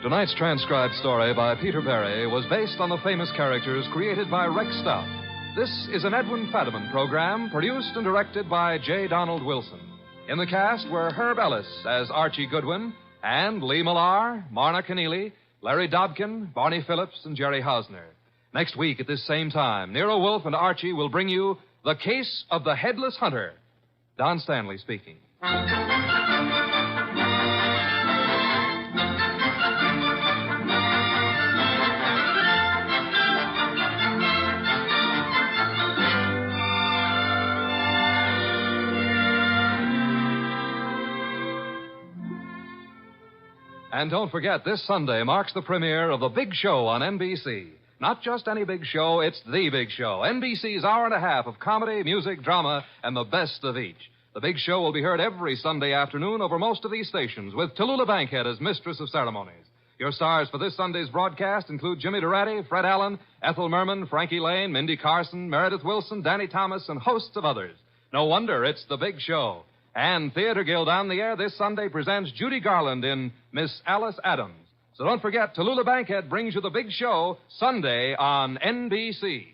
Tonight's transcribed story by Peter Berry was based on the famous characters created by Rex Stout. This is an Edwin Fadiman program produced and directed by J. Donald Wilson. In the cast were Herb Ellis as Archie Goodwin and Lee Millar, Marna Keneally, Larry Dobkin, Barney Phillips, and Jerry Hausner. Next week at this same time, Nero Wolfe and Archie will bring you The Case of the Headless Hunter. Don Stanley speaking. And don't forget, this Sunday marks the premiere of The Big Show on NBC. Not just any big show, it's The Big Show. NBC's hour and a half of comedy, music, drama, and the best of each. The Big Show will be heard every Sunday afternoon over most of these stations, with Tallulah Bankhead as mistress of ceremonies. Your stars for this Sunday's broadcast include Jimmy Durante, Fred Allen, Ethel Merman, Frankie Lane, Mindy Carson, Meredith Wilson, Danny Thomas, and hosts of others. No wonder it's The Big Show. And Theater Guild on the air this Sunday presents Judy Garland in Miss Alice Adams. So don't forget, Tallulah Bankhead brings you The Big Show Sunday on NBC.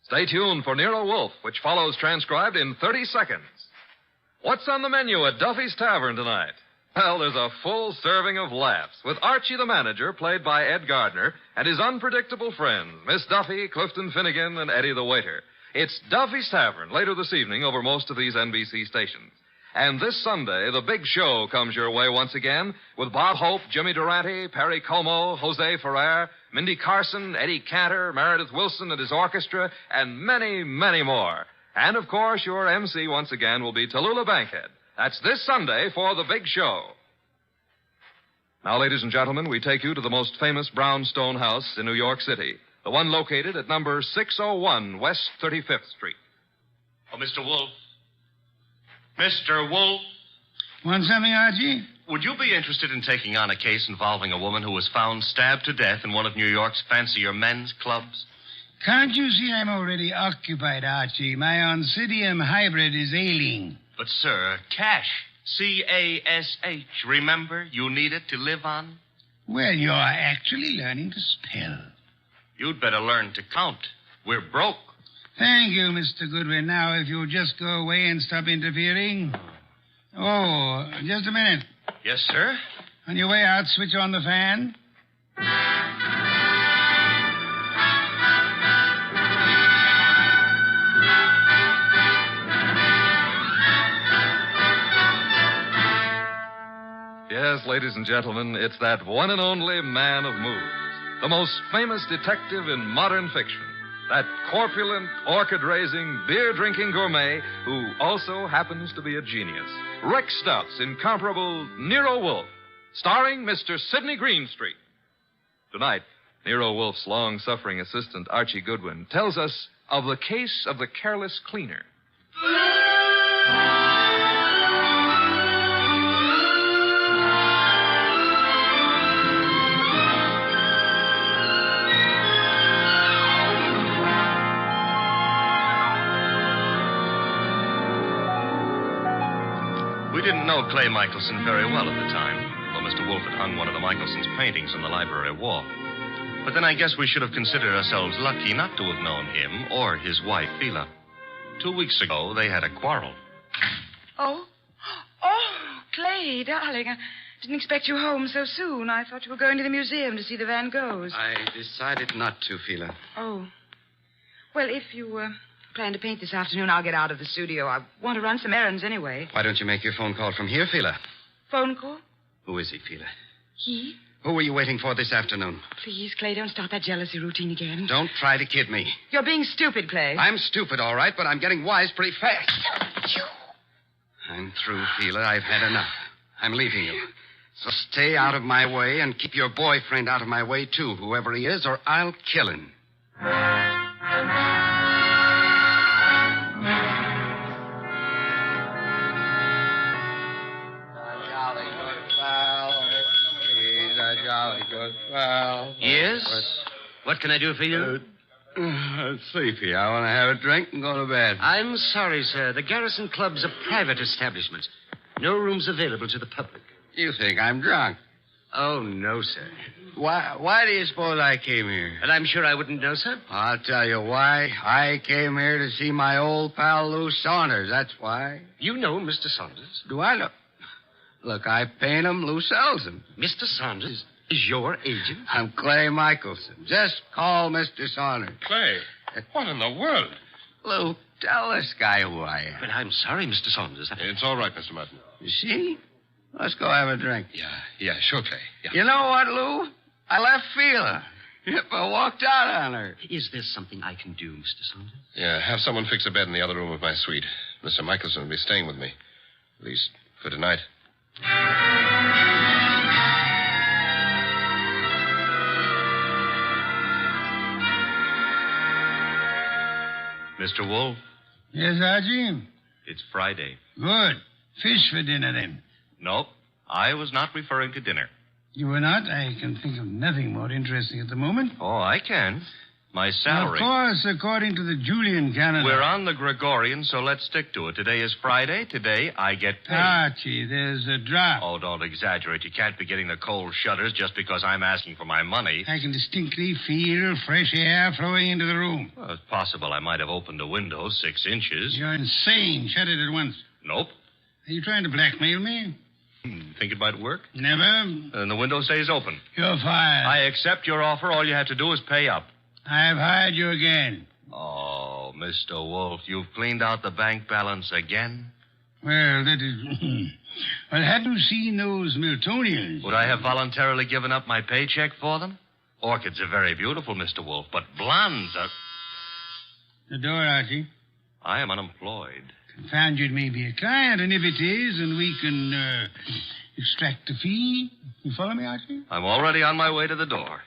Stay tuned for Nero Wolfe, which follows transcribed in 30 seconds. What's on the menu at Duffy's Tavern tonight? Well, there's a full serving of laughs with Archie the manager, played by Ed Gardner, and his unpredictable friends, Miss Duffy, Clifton Finnegan, and Eddie the waiter. It's Duffy's Tavern later this evening over most of these NBC stations. And this Sunday, The Big Show comes your way once again with Bob Hope, Jimmy Durante, Perry Como, Jose Ferrer, Mindy Carson, Eddie Cantor, Meredith Wilson and his orchestra, and many, many more. And, of course, your MC once again will be Tallulah Bankhead. That's this Sunday for The Big Show. Now, ladies and gentlemen, we take you to the most famous brownstone house in New York City, the one located at number 601 West 35th Street. Oh, Mr. Wolfe. Mr. Wolfe. Want something, Archie? Would you be interested in taking on a case involving a woman who was found stabbed to death in one of New York's fancier men's clubs? Can't you see I'm already occupied, Archie? My Oncidium hybrid is ailing. But, sir, cash. C-A-S-H. Remember, you need it to live on. Well, you're actually learning to spell. You'd better learn to count. We're broke. Thank you, Mr. Goodwin. Now, if you'll just go away and stop interfering. Oh, just a minute. Yes, sir? On your way out, switch on the fan. Yes, ladies and gentlemen, it's that one and only man of moves, the most famous detective in modern fiction, that corpulent, orchid-raising, beer-drinking gourmet who also happens to be a genius. Rex Stout's incomparable Nero Wolfe, starring Mr. Sidney Greenstreet. Tonight, Nero Wolfe's long-suffering assistant, Archie Goodwin, tells us of the case of the careless cleaner. We didn't know Clay Michelson very well at the time, though Mr. Wolfe had hung one of the Michelson's paintings on the library wall. But then I guess we should have considered ourselves lucky not to have known him or his wife, Phila. 2 weeks ago, they had a quarrel. Oh, Clay, darling, I didn't expect you home so soon. I thought you were going to the museum to see the Van Goghs. I decided not to, Phila. Oh. Well, if you plan to paint this afternoon, I'll get out of the studio. I want to run some errands anyway. Why don't you make your phone call from here, Phila? Phone call? Who is he, Phila? He? Who were you waiting for this afternoon? Please, Clay, don't start that jealousy routine again. Don't try to kid me. You're being stupid, Clay. I'm stupid, all right, but I'm getting wise pretty fast. I'm through, Phila. I've had enough. I'm leaving you. So stay out of my way and keep your boyfriend out of my way, too, whoever he is, or I'll kill him. Yes? What can I do for you? Sleepy. I want to have a drink and go to bed. I'm sorry, sir. The Garrison Club's a private establishment. No rooms available to the public. You think I'm drunk? Oh, no, sir. Why do you suppose I came here? And I'm sure I wouldn't know, sir. I'll tell you why. I came here to see my old pal Lou Saunders. That's why. You know Mr. Saunders? Do I know? Look, I paint him. Lou sells him. Mr. Saunders is your agent? I'm Clay Michelson. Just call Mr. Saunders. Clay, what in the world? Lou, tell this guy who I am. But I'm sorry, Mr. Saunders. It's all right, Mr. Martin. You see? Let's go have a drink. Yeah, sure, Clay. Yeah. You know what, Lou? I left Phila. I walked out on her. Is there something I can do, Mr. Saunders? Yeah, have someone fix a bed in the other room of my suite. Mr. Michelson will be staying with me. At least for tonight. Mr. Wolfe? Yes, Archie? It's Friday. Good. Fish for dinner, then. Nope. I was not referring to dinner. You were not? I can think of nothing more interesting at the moment. Oh, I can. My salary. Of course, according to the Julian calendar. We're on the Gregorian, so let's stick to it. Today is Friday. Today I get paid. Archie, there's a drop. Oh, don't exaggerate. You can't be getting the cold shutters just because I'm asking for my money. I can distinctly feel fresh air flowing into the room. Well, it's possible I might have opened a window 6 inches. You're insane. Shut it at once. Nope. Are you trying to blackmail me? Think it might work? Never. And the window stays open. You're fired. I accept your offer. All you have to do is pay up. I've hired you again. Oh, Mr. Wolfe, you've cleaned out the bank balance again? Well, that is... Well, had you seen those Miltonians? Would I have voluntarily given up my paycheck for them? Orchids are very beautiful, Mr. Wolfe, but blondes are... The door, Archie. I am unemployed. Found you'd maybe a client, and if it is, and we can extract a fee. You follow me, Archie? I'm already on my way to the door.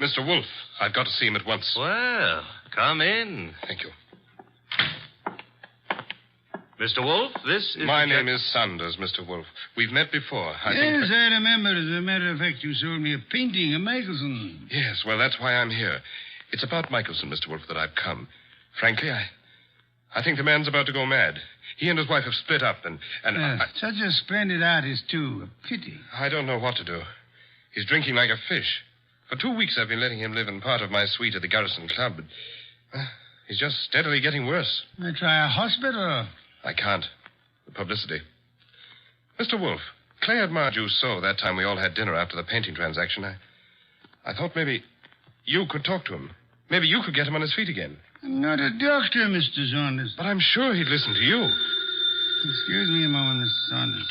Mr. Wolfe, I've got to see him at once. Well, come in. Thank you. Mr. Wolfe, this is... My name is Saunders, Mr. Wolfe. We've met before. I remember. As a matter of fact, you sold me a painting of Michelson. Yes, well, that's why I'm here. It's about Michelson, Mr. Wolfe, that I've come. Frankly, I think the man's about to go mad. He and his wife have split up, and such a splendid artist, too. A pity. I don't know what to do. He's drinking like a fish. For 2 weeks, I've been letting him live in part of my suite at the Garrison Club, but he's just steadily getting worse. I try a hospital. I can't. The publicity. Mr. Wolfe, Clay admired you so that time we all had dinner after the painting transaction. I thought maybe you could talk to him. Maybe you could get him on his feet again. I'm not a doctor, Mr. Saunders. But I'm sure he'd listen to you. Excuse me a moment, Mr. Saunders.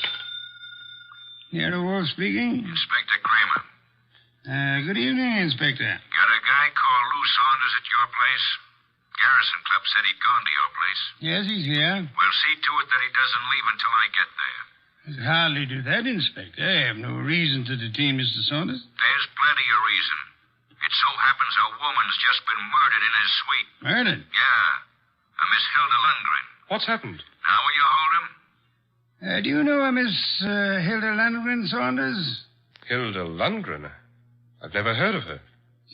Nero Wolfe speaking. Inspector Kramer. Good evening, Inspector. Got a guy called Lou Saunders at your place? Garrison Club said he'd gone to your place. Yes, he's here. Well, see to it that he doesn't leave until I get there. I'd hardly do that, Inspector. I have no reason to detain Mr. Saunders. There's plenty of reason. It so happens a woman's just been murdered in his suite. Murdered? Yeah. A Miss Hilda Lundgren. What's happened? Now will you hold him? Do you know a Miss Hilda Lundgren, Saunders? Hilda Lundgren? I've never heard of her.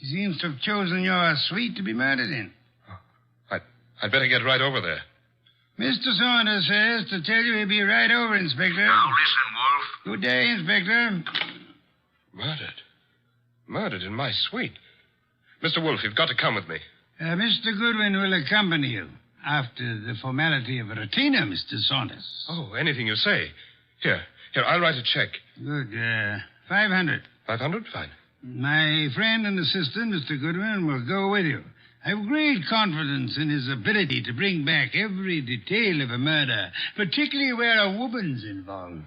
She seems to have chosen your suite to be murdered in. I'd better get right over there. Mr. Saunders says to tell you he'll be right over, Inspector. Now listen, Wolfe. Good day, Inspector. Murdered in my suite. Mr. Wolfe, you've got to come with me. Mr. Goodwin will accompany you after the formality of a retainer, Mr. Saunders. Oh, anything you say. Here, I'll write a check. Good. 500. 500? Fine. My friend and assistant, Mr. Goodwin, will go with you. I have great confidence in his ability to bring back every detail of a murder, particularly where a woman's involved.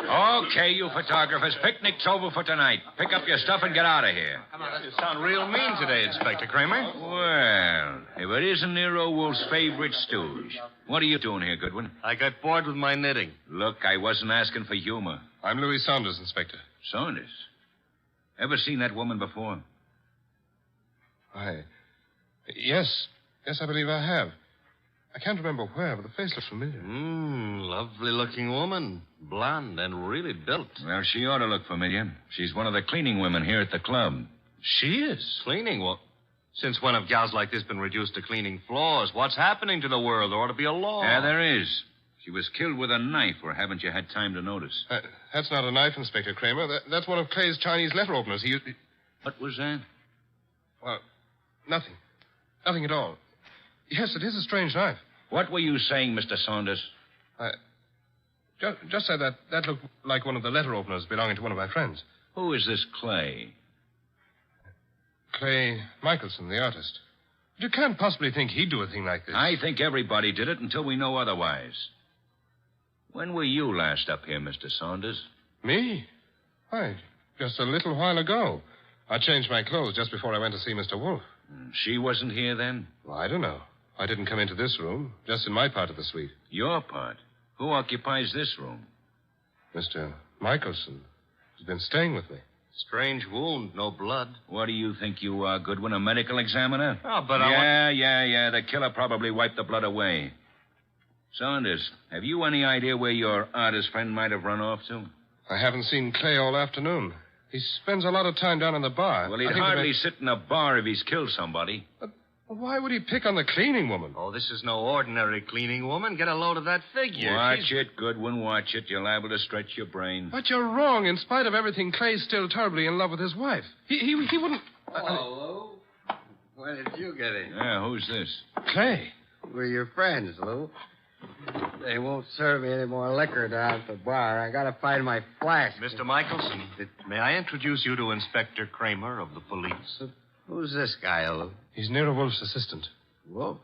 Okay, you photographers, picnic's over for tonight. Pick up your stuff and get out of here. You sound real mean today, Inspector Kramer. Well, if it isn't Nero Wolfe's favorite stooge. What are you doing here, Goodwin? I got bored with my knitting. Look, I wasn't asking for humor. I'm Louis Saunders, Inspector. Saunders? Ever seen that woman before? Yes, I believe I have. I can't remember where, but the face looks familiar. Lovely-looking woman. Blonde and really built. Well, she ought to look familiar. She's one of the cleaning women here at the club. She is? Cleaning? Well, since when have gals like this been reduced to cleaning floors? What's happening to the world? There ought to be a law. Yeah, there is. She was killed with a knife, or haven't you had time to notice? That's not a knife, Inspector Kramer. That's one of Clay's Chinese letter openers. What was that? Well, nothing. Nothing at all. Yes, it is a strange knife. What were you saying, Mr. Saunders? Just said that looked like one of the letter openers belonging to one of my friends. Who is this Clay? Clay Michelson, the artist. You can't possibly think he'd do a thing like this. I think everybody did it until we know otherwise. When were you last up here, Mr. Saunders? Me? Why, just a little while ago. I changed my clothes just before I went to see Mr. Wolfe. She wasn't here then? Well, I don't know. I didn't come into this room, just in my part of the suite. Your part? Who occupies this room? Mr. Michelson. He's been staying with me. Strange wound, no blood. What do you think you are, Goodwin, a medical examiner? Oh, but Yeah. The killer probably wiped the blood away. Saunders, have you any idea where your artist friend might have run off to? I haven't seen Clay all afternoon. He spends a lot of time down in the bar. Well, he'd hardly sit in a bar if he's killed somebody. Why would he pick on the cleaning woman? Oh, this is no ordinary cleaning woman. Get a load of that figure. Watch it, Goodwin, watch it. You're liable to stretch your brain. But you're wrong. In spite of everything, Clay's still terribly in love with his wife. He wouldn't... Hello, Lou. When did you get in? Yeah, who's this? Clay. We're your friends, Lou. They won't serve me any more liquor down at the bar. I gotta find my flask. Mr. Michelson, may I introduce you to Inspector Kramer of the police? Who's this guy, Lou? He's Nero Wolfe's assistant. Wolfe?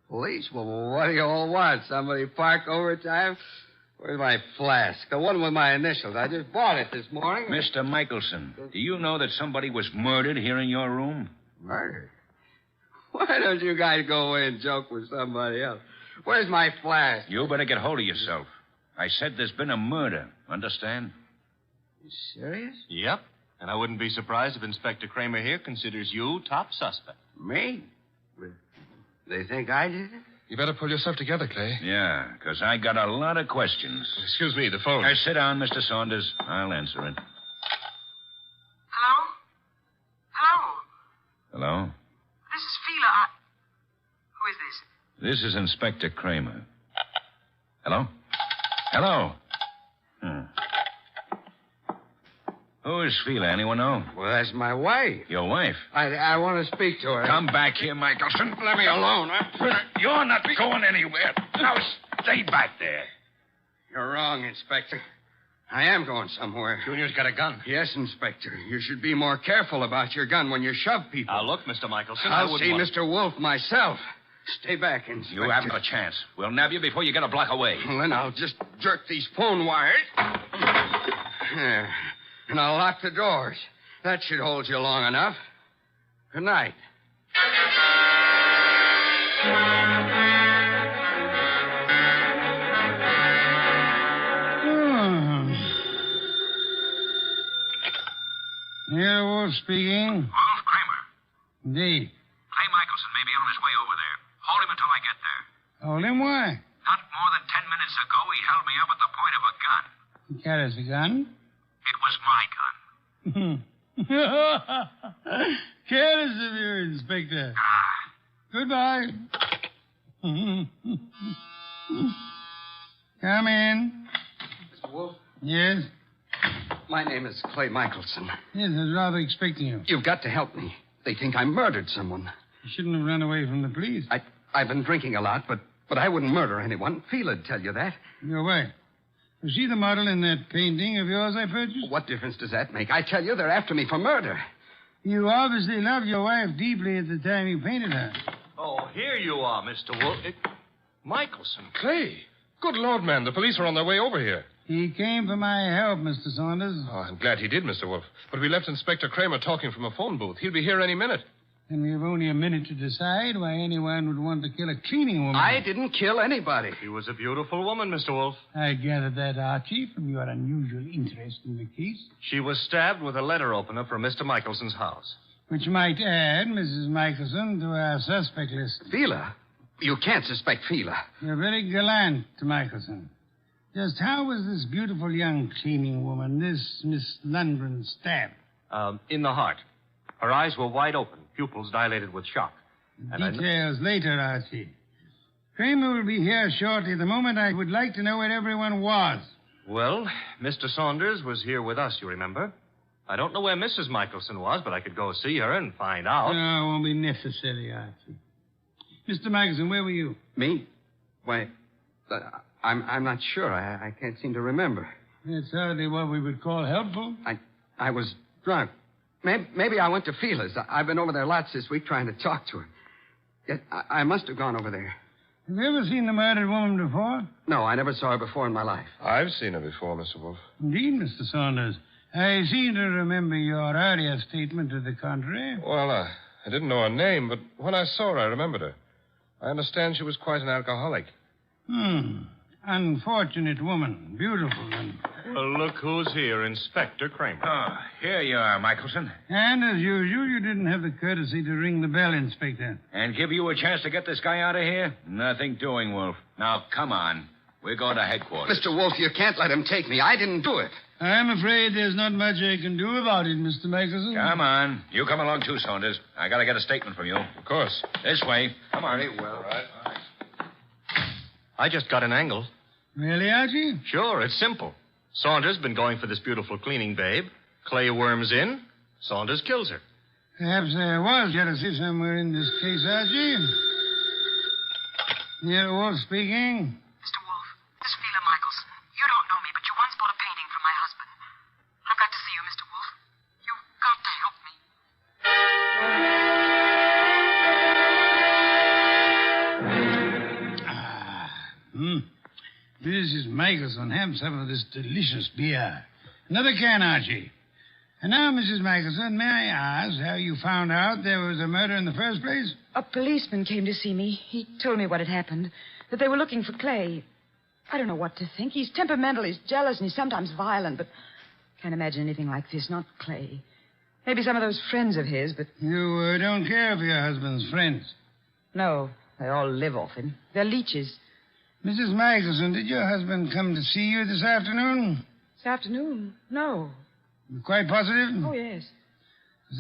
Police? Well, what do you all want? Somebody park overtime? Where's my flask? The one with my initials. I just bought it this morning. Mr. Michelson, do you know that somebody was murdered here in your room? Murder? Why don't you guys go away and joke with somebody else? Where's my flask? You better get hold of yourself. I said there's been a murder. Understand? You serious? Yep. And I wouldn't be surprised if Inspector Kramer here considers you top suspect. Me? They think I did it? You better pull yourself together, Clay. Yeah, because I got a lot of questions. Excuse me, the phone. Now, sit down, Mr. Saunders. I'll answer it. Hello? Hello? Hello? This is Fila. Who is this? This is Inspector Kramer. Hello? Hello? Who is Fila? Anyone know? Well, that's my wife. Your wife? I want to speak to her. Come back here, Michelson. Let me alone, huh? You're not going anywhere. Now, stay back there. You're wrong, Inspector. I am going somewhere. Junior's got a gun. Yes, Inspector. You should be more careful about your gun when you shove people. Now, look, Mr. Michelson, I'll see Mr. Wolfe myself. Stay back, Inspector. You haven't a chance. We'll nab you before you get a block away. Well, then I'll just jerk these phone wires. There. And I'll lock the doors. That should hold you long enough. Good night. Nero Wolfe speaking. Wolf Kramer. Indeed. Clay Michelson may be on his way over there. Hold him until I get there. Hold him, why? Not more than 10 minutes ago, he held me up at the point of a gun. He carries a gun. It was my gun. Careless of you, Inspector. Goodbye. Come in. Mr. Wolfe? Yes? My name is Clay Michelson. Yes, I was rather expecting you. You've got to help me. They think I murdered someone. You shouldn't have run away from the police. I've been drinking a lot, but I wouldn't murder anyone. Fela'd tell you that. Your wife. Was she the model in that painting of yours I purchased? What difference does that make? I tell you, they're after me for murder. You obviously loved your wife deeply at the time you painted her. Oh, here you are, Mr. Wolfe. Michelson. Clay. Good Lord, man. The police are on their way over here. He came for my help, Mr. Saunders. Oh, I'm glad he did, Mr. Wolfe. But we left Inspector Kramer talking from a phone booth. He'll be here any minute. And we have only a minute to decide why anyone would want to kill a cleaning woman. I didn't kill anybody. She was a beautiful woman, Mr. Wolfe. I gathered that, Archie, from your unusual interest in the case. She was stabbed with a letter opener from Mr. Michelson's house. Which might add Mrs. Michelson to our suspect list. Fila? You can't suspect Fila. You're very gallant, Michelson. Just how was this beautiful young cleaning woman, this Miss Lundgren, stabbed? In the heart. Her eyes were wide open, pupils dilated with shock. Details later, Archie. Kramer will be here shortly. The moment I would like to know where everyone was. Well, Mr. Saunders was here with us, you remember? I don't know where Mrs. Michelson was, but I could go see her and find out. No, it won't be necessary, Archie. Mr. Michelson, where were you? Me? Why, I'm not sure. I can't seem to remember. That's hardly what we would call helpful. I was drunk. Maybe I went to Fila's. I've been over there lots this week trying to talk to her. Yet I must have gone over there. Have you ever seen the murdered woman before? No, I never saw her before in my life. I've seen her before, Mr. Wolfe. Indeed, Mr. Saunders. I seem to remember your earlier statement to the contrary. Well, I didn't know her name, but when I saw her, I remembered her. I understand she was quite an alcoholic. Unfortunate woman. Beautiful and... Well, look who's here, Inspector Kramer. Oh, here you are, Michelson. And as usual, you didn't have the courtesy to ring the bell, Inspector. And give you a chance to get this guy out of here? Nothing doing, Wolf. Now, come on. We're going to headquarters. Mr. Wolfe, you can't let him take me. I didn't do it. I'm afraid there's not much I can do about it, Mr. Michelson. Come on. You come along too, Saunders. I got to get a statement from you. Of course. This way. Come on. Very well. All right. I just got an angle. Really, Archie? Sure, it's simple. Saunders been going for this beautiful cleaning babe. Clay worms in. Saunders kills her. Perhaps there was jealousy somewhere in this case, Archie. Nero Wolfe speaking. Mr. Wolfe, this is Fila Michelson. You don't know me, but you once bought a painting from my husband. I've got to see you, Mr. Wolfe. You've got to help me. Mrs. Michelson, have some of this delicious beer. Another can, Archie. And now, Mrs. Michelson, may I ask how you found out there was a murder in the first place? A policeman came to see me. He told me what had happened, that they were looking for Clay. I don't know what to think. He's temperamental, he's jealous, and he's sometimes violent, but can't imagine anything like this. Not Clay. Maybe some of those friends of his, but... You don't care for your husband's friends? No, they all live off him. They're leeches. Mrs. Michelson, did your husband come to see you this afternoon? This afternoon? No. You're quite positive? Oh, yes.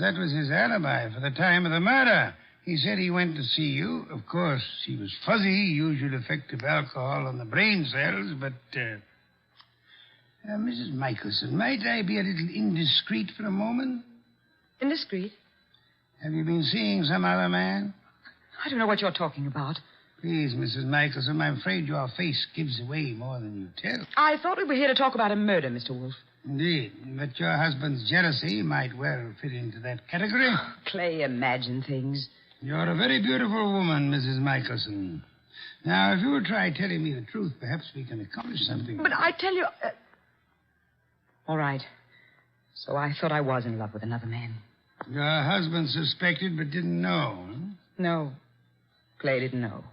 That was his alibi for the time of the murder. He said he went to see you. Of course, he was fuzzy, usual effect of alcohol on the brain cells, but... Mrs. Michelson, might I be a little indiscreet for a moment? Indiscreet? Have you been seeing some other man? I don't know what you're talking about. Please, Mrs. Michelson, I'm afraid your face gives away more than you tell. I thought we were here to talk about a murder, Mr. Wolfe. Indeed, but your husband's jealousy might well fit into that category. Clay, imagine things. You're a very beautiful woman, Mrs. Michelson. Now, if you will try telling me the truth, perhaps we can accomplish something. But I tell you... All right. So I thought I was in love with another man. Your husband suspected but didn't know, huh? No. Clay didn't know.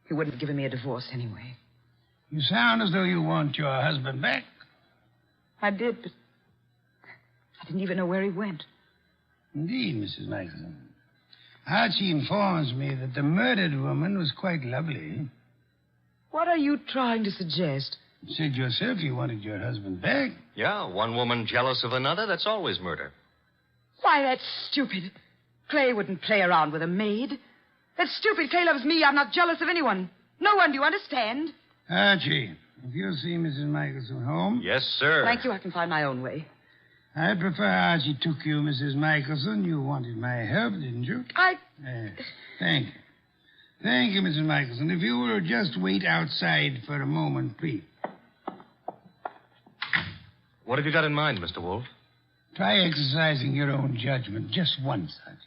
He wouldn't have given me a divorce anyway. You sound as though you want your husband back. I did, but I didn't even know where he went. Indeed, Mrs. Michelson. Archie informs me that the murdered woman was quite lovely. What are you trying to suggest? You said yourself you wanted your husband back. Yeah, one woman jealous of another, that's always murder. Why, that's stupid. Clay wouldn't play around with a maid. That's stupid. Clay loves me. I'm not jealous of anyone. No one, do you understand? Archie, if you'll see Mrs. Michelson home... Yes, sir. Thank you. I can find my own way. I prefer Archie took you, Mrs. Michelson. You wanted my help, didn't you? Thank you. Thank you, Mrs. Michelson. If you will just wait outside for a moment, please. What have you got in mind, Mr. Wolfe? Try exercising your own judgment just once, Archie.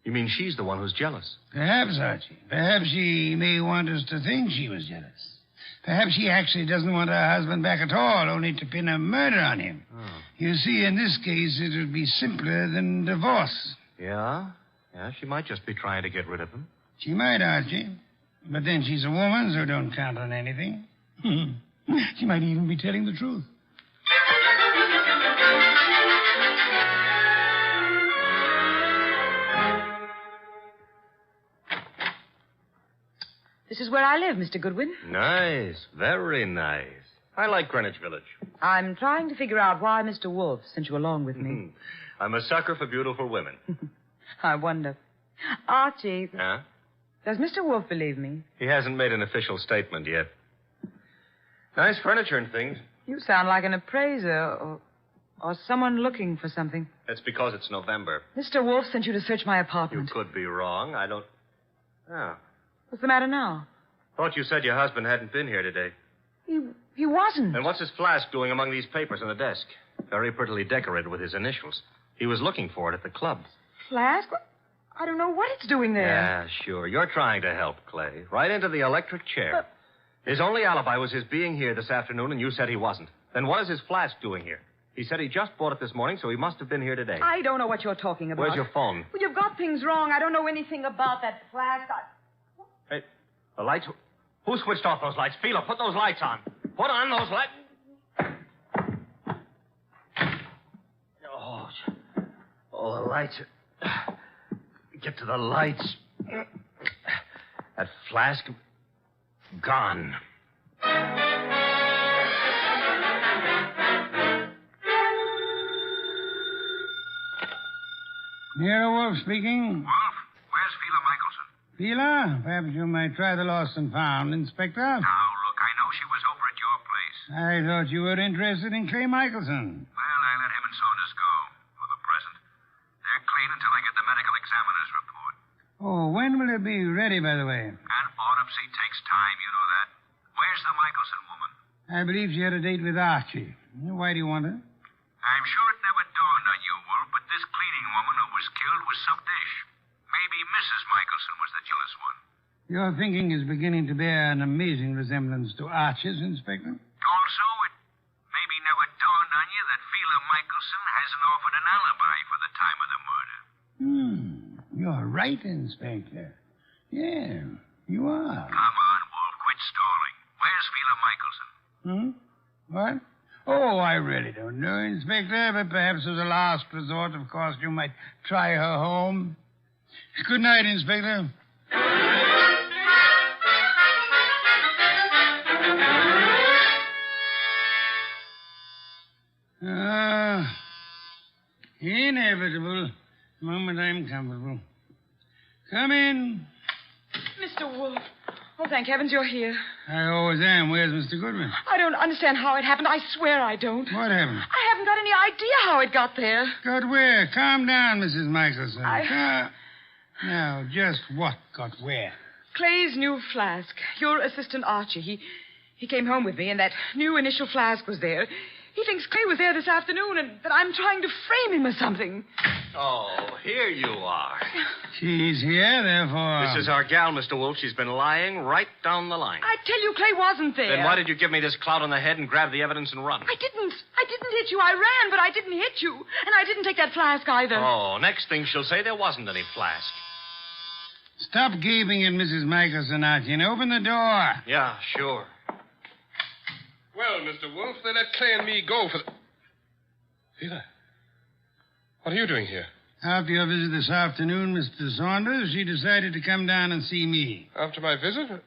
You mean she's the one who's jealous? Perhaps, Archie. Perhaps she may want us to think she was jealous. Perhaps she actually doesn't want her husband back at all, only to pin a murder on him. Oh. You see, in this case, it would be simpler than divorce. Yeah? Yeah, she might just be trying to get rid of him. She might, Archie. But then she's a woman, so don't count on anything. She might even be telling the truth. This is where I live, Mr. Goodwin. Nice. Very nice. I like Greenwich Village. I'm trying to figure out why Mr. Wolfe sent you along with me. I'm a sucker for beautiful women. I wonder. Archie, Huh? does Mr. Wolfe believe me? He hasn't made an official statement yet. Nice furniture and things. You sound like an appraiser or someone looking for something. That's because it's November. Mr. Wolfe sent you to search my You apartment. could be wrong. I don't... Oh. What's the matter now? Thought you said your husband hadn't been here today. He wasn't. And what's his flask doing among these papers on the desk? Very prettily decorated with his initials. He was looking for it at the club. Flask? I don't know what it's doing there. Yeah, sure. You're trying to help, Clay. Right into the electric chair. His only alibi was his being here this afternoon, and you said he wasn't. Then what is his flask doing here? He said he just bought it this morning, so he must have been here today. I don't know what you're talking about. Where's your phone? Well, you've got things wrong. I don't know anything about that flask. Hey, the lights... Who switched off those lights? Fila, put those lights on. Put on those lights. Oh, the lights. Get to the lights. That flask. Gone. Nero Wolfe speaking. Wolf, where's Fila Michelson? Fila, perhaps you might try the lost and found, Inspector. Now, look, I know she was over at your place. I thought you were interested in Clay Michelson. Well, I let him and Saunders go for the present. They're clean until I get the medical examiner's report. Oh, when will it be ready, by the way? An autopsy takes time, you know that. Where's the Michelson woman? I believe she had a date with Archie. Why do you want her? I'm sure it never dawned on you, Wolf, but this cleaning woman who was killed was some dish. Maybe Mrs. Michelson was the jealous one. Your thinking is beginning to bear an amazing resemblance to Archie's, Inspector. Also, it maybe never dawned on you that Fila Michelson hasn't offered an alibi. right, Inspector. Yeah, you are. Come on, Wolf. Quit stalling. Where's Fila Michelson? What? Oh, I really don't know, Inspector, but perhaps as a last resort, of course, you might try her home. Good night, Inspector. Inevitable. The moment I'm comfortable. Come in. Mr. Wolfe. Oh, thank heavens you're here. I always am. Where's Mr. Goodwin? I don't understand how it happened. I swear I don't. What happened? I haven't got any idea how it got there. Got where? Calm down, Mrs. Michelson. Now, just what got where? Clay's new flask. Your assistant Archie. He came home with me, and that new initial flask was there. He thinks Clay was there this afternoon, and that I'm trying to frame him or something. Oh, here you are. She's here, therefore. This is our gal, Mr. Wolfe. She's been lying right down the line. I tell you, Clay wasn't there. Then why did you give me this clout on the head and grab the evidence and run? I didn't hit you. I ran, but I didn't hit you. And I didn't take that flask either. Oh, next thing she'll say there wasn't any flask. Stop gaping at Mrs. Michelson, Archie, and open the door. Yeah, sure. Well, Mr. Wolfe, they let Clay and me go for the... Fila, what are you doing here? After your visit this afternoon, Mr. Saunders, she decided to come down and see me. After my visit?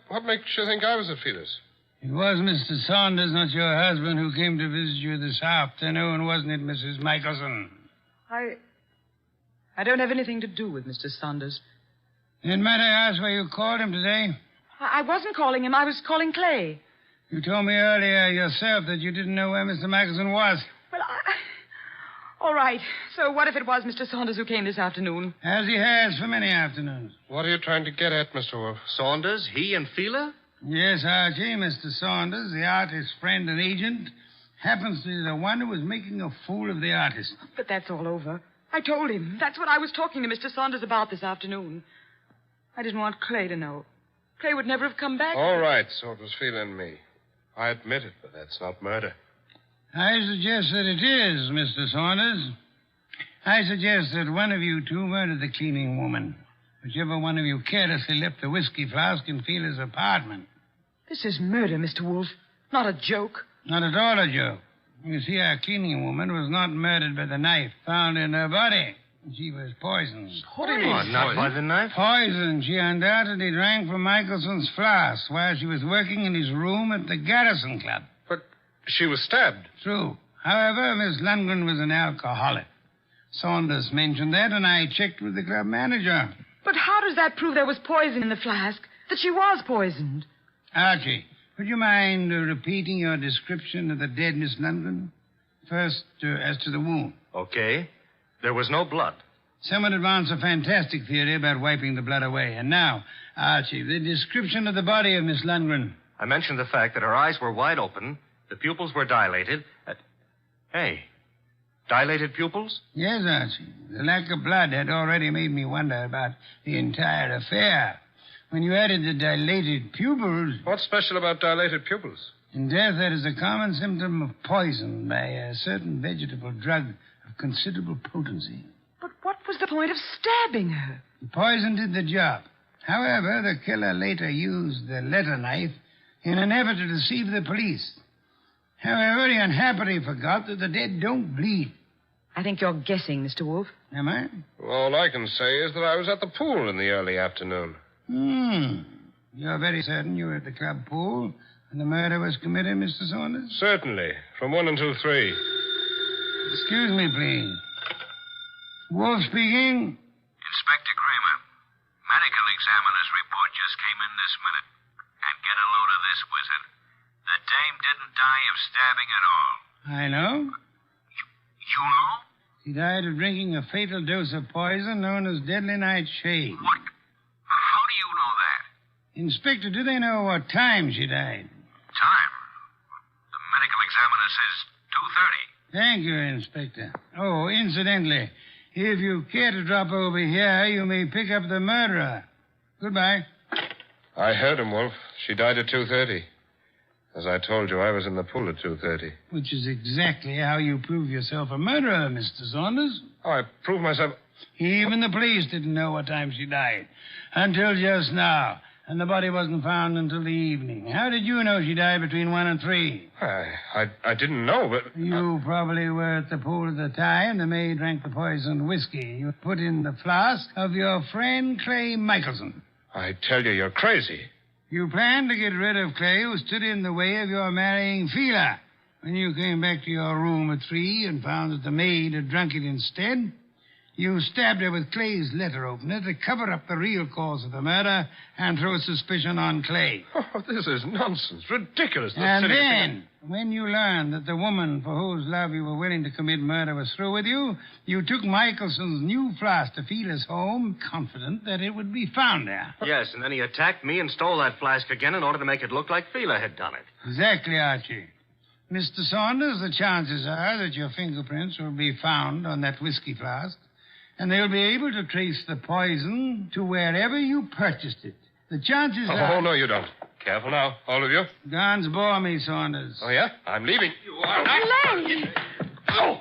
What makes you think I was at Fila's? It was Mr. Saunders, not your husband, who came to visit you this afternoon, wasn't it, Mrs. Michelson? I don't have anything to do with Mr. Saunders. Then might I ask why you called him today? I wasn't calling him. I was calling Clay. You told me earlier yourself that you didn't know where Mr. Michelson was. Well, all right. So what if it was Mr. Saunders who came this afternoon? As he has for many afternoons. What are you trying to get at, Mr. Wolfe? Saunders? He and Fila? Yes, Archie. Mr. Saunders, the artist's friend and agent, happens to be the one who was making a fool of the artist. But that's all over. I told him. That's what I was talking to Mr. Saunders about this afternoon. I didn't want Clay to know. Clay would never have come back. All right, so it was Fila and me. I admit it, but that's not murder. I suggest that it is, Mr. Saunders. I suggest that one of you two murdered the cleaning woman. Whichever one of you carelessly left the whiskey flask in Fila's apartment. This is murder, Mr. Wolfe. Not a joke. Not at all a joke. You see, our cleaning woman was not murdered by the knife found in her body. She was poisoned. What do you mean? Not by the knife? Poisoned. She undoubtedly drank from Michelson's flask while she was working in his room at the Garrison Club. But she was stabbed. True. However, Miss Lundgren was an alcoholic. Saunders mentioned that, and I checked with the club manager. But how does that prove there was poison in the flask? That she was poisoned? Archie, would you mind repeating your description of the dead Miss Lundgren? First, as to the wound. Okay. There was no blood. Some would advance a fantastic theory about wiping the blood away. And now, Archie, the description of the body of Miss Lundgren. I mentioned the fact that her eyes were wide open, the pupils were dilated. Hey, dilated pupils? Yes, Archie. The lack of blood had already made me wonder about the entire affair. When you added the dilated pupils... What's special about dilated pupils? In death, that is a common symptom of poison by a certain vegetable drug of considerable potency. But what was the point of stabbing her? The poison did the job. However, the killer later used the letter knife in an effort to deceive the police. However, he unhappily forgot that the dead don't bleed. I think you're guessing, Mr. Wolfe. Am I? All I can say is that I was at the pool in the early afternoon. You're very certain you were at the club pool when the murder was committed, Mr. Saunders? Certainly. From 1 until 3. Excuse me, please. Wolf speaking. Inspector Kramer, medical examiner's report just came in this minute. And get a load of this, wizard. The dame didn't die of stabbing at all. I know. You know? She died of drinking a fatal dose of poison known as deadly nightshade. What? How do you know that? Inspector, do they know what time she died? Time? The medical examiner says 2:30. Thank you, Inspector. Oh, incidentally, if you care to drop over here, you may pick up the murderer. Goodbye. I heard him, Wolf. She died at 2:30. As I told you, I was in the pool at 2:30. Which is exactly how you prove yourself a murderer, Mr. Saunders. Oh, I proved myself... Even the police didn't know what time she died. Until just now. And the body wasn't found until the evening. How did you know she died between 1 and 3? I didn't know, but... You probably were at the pool at the time. The maid drank the poisoned whiskey you put in the flask of your friend Clay Michelson. I tell you, you're crazy. You planned to get rid of Clay, who stood in the way of your marrying Fila. When you came back to your room at 3 and found that the maid had drunk it instead, you stabbed her with Clay's letter opener to cover up the real cause of the murder and throw suspicion on Clay. Oh, this is nonsense. Ridiculous. And then, when you learned that the woman for whose love you were willing to commit murder was through with you, you took Michelson's new flask to Fila's home, confident that it would be found there. Yes, and then he attacked me and stole that flask again in order to make it look like Fila had done it. Exactly, Archie. Mr. Saunders, the chances are that your fingerprints will be found on that whiskey flask, and they'll be able to trace the poison to wherever you purchased it. The chances are... Oh, no, you don't. Careful now, all of you. Guns bore me, Saunders. Oh, yeah? I'm leaving. You are not... Clay! Oh!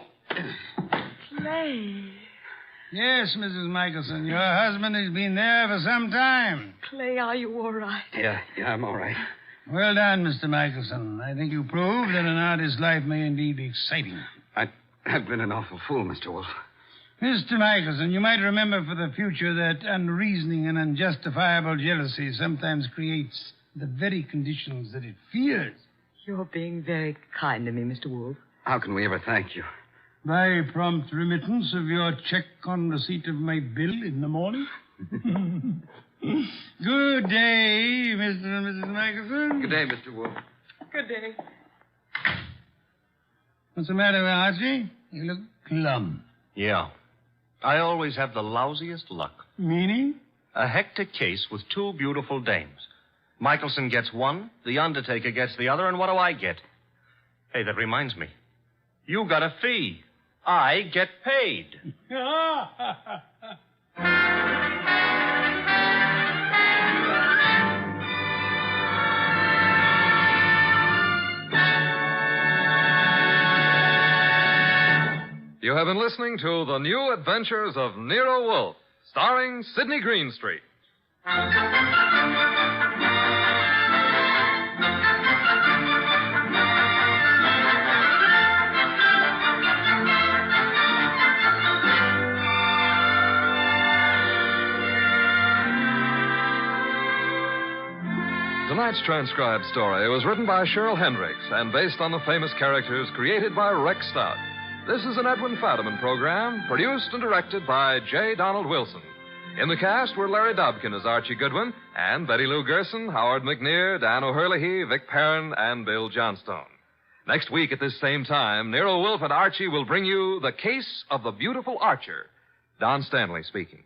Clay. Yes, Mrs. Michelson, your husband has been there for some time. Clay, are you all right? Yeah, I'm all right. Well done, Mr. Michelson. I think you proved that an artist's life may indeed be exciting. I've been an awful fool, Mr. Wolfe. Mr. Michelson, you might remember for the future that unreasoning and unjustifiable jealousy sometimes creates the very conditions that it fears. You're being very kind to me, Mr. Wolfe. How can we ever thank you? By prompt remittance of your check on receipt of my bill in the morning. Good day, Mr. and Mrs. Michelson. Good day, Mr. Wolfe. Good day. What's the matter, Archie? You look glum. Yeah. I always have the lousiest luck. Meaning? A hectic case with 2 beautiful dames. Michelson gets one, the undertaker gets the other, and what do I get? Hey, that reminds me. You got a fee. I get paid. You have been listening to The New Adventures of Nero Wolfe, starring Sidney Greenstreet. Tonight's transcribed story was written by Cheryl Hendricks and based on the famous characters created by Rex Stout. This is an Edwin Fadiman program, produced and directed by J. Donald Wilson. In the cast were Larry Dobkin as Archie Goodwin, and Betty Lou Gerson, Howard McNear, Dan O'Hurley, Vic Perrin, and Bill Johnstone. Next week at this same time, Nero Wolfe and Archie will bring you The Case of the Beautiful Archer. Don Stanley speaking.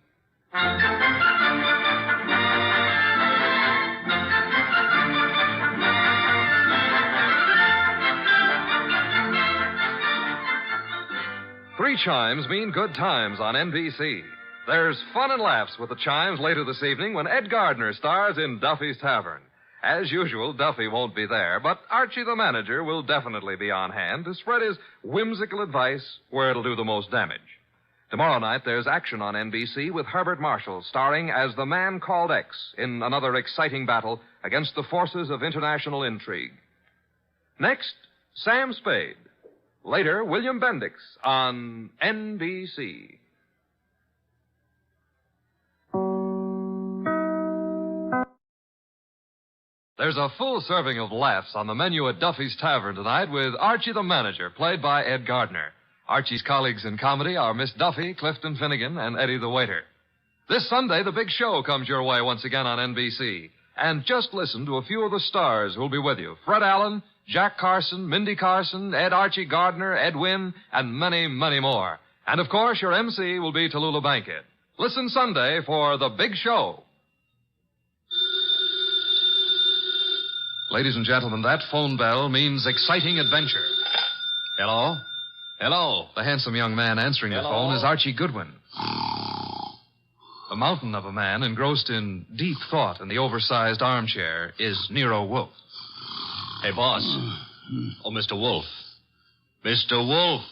3 chimes mean good times on NBC. There's fun and laughs with the chimes later this evening when Ed Gardner stars in Duffy's Tavern. As usual, Duffy won't be there, but Archie the manager will definitely be on hand to spread his whimsical advice where it'll do the most damage. Tomorrow night, there's action on NBC with Herbert Marshall starring as the man called X in another exciting battle against the forces of international intrigue. Next, Sam Spade. Later, William Bendix on NBC. There's a full serving of laughs on the menu at Duffy's Tavern tonight with Archie the Manager, played by Ed Gardner. Archie's colleagues in comedy are Miss Duffy, Clifton Finnegan, and Eddie the Waiter. This Sunday, the big show comes your way once again on NBC. And just listen to a few of the stars who'll be with you. Fred Allen, Jack Carson, Mindy Carson, Ed Archie Gardner, Ed Wynn, and many, many more. And, of course, your MC will be Tallulah Bankhead. Listen Sunday for The Big Show. Ladies and gentlemen, that phone bell means exciting adventure. Hello? Hello. The handsome young man answering the phone is Archie Goodwin. A mountain of a man engrossed in deep thought in the oversized armchair is Nero Wolfe. Hey, boss. Oh, Mr. Wolfe. Mr. Wolfe.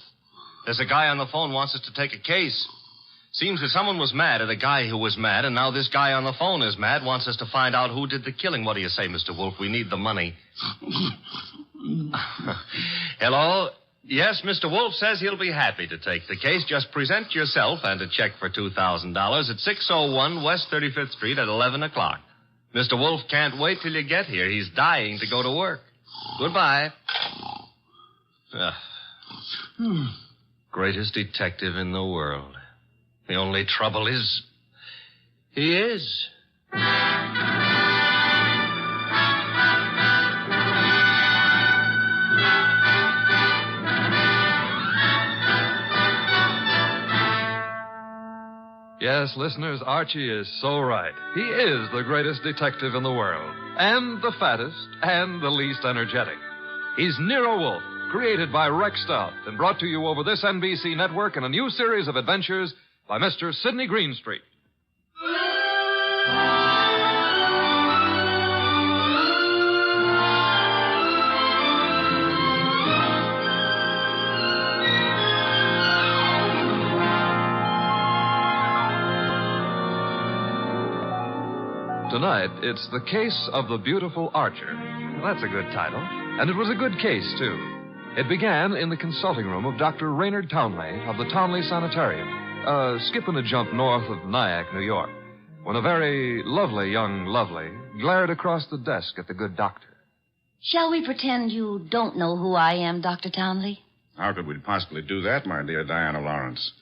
There's a guy on the phone wants us to take a case. Seems that someone was mad at a guy who was mad, and now this guy on the phone is mad, wants us to find out who did the killing. What do you say, Mr. Wolfe? We need the money. Hello? Yes, Mr. Wolfe says he'll be happy to take the case. Just present yourself and a check for $2,000 at 601 West 35th Street at 11 o'clock. Mr. Wolfe can't wait till you get here. He's dying to go to work. Goodbye. Greatest detective in the world. The only trouble is, he is. Yes, listeners, Archie is so right. He is the greatest detective in the world, and the fattest, and the least energetic. He's Nero Wolfe, created by Rex Stout and brought to you over this NBC network in a new series of adventures by Mr. Sidney Greenstreet. Tonight, it's The Case of the Beautiful Archer. That's a good title. And it was a good case, too. It began in the consulting room of Dr. Raynard Townley of the Townley Sanitarium, skipping a jump north of Nyack, New York, when a very lovely young lovely glared across the desk at the good doctor. Shall we pretend you don't know who I am, Dr. Townley? How could we possibly do that, my dear Diana Lawrence?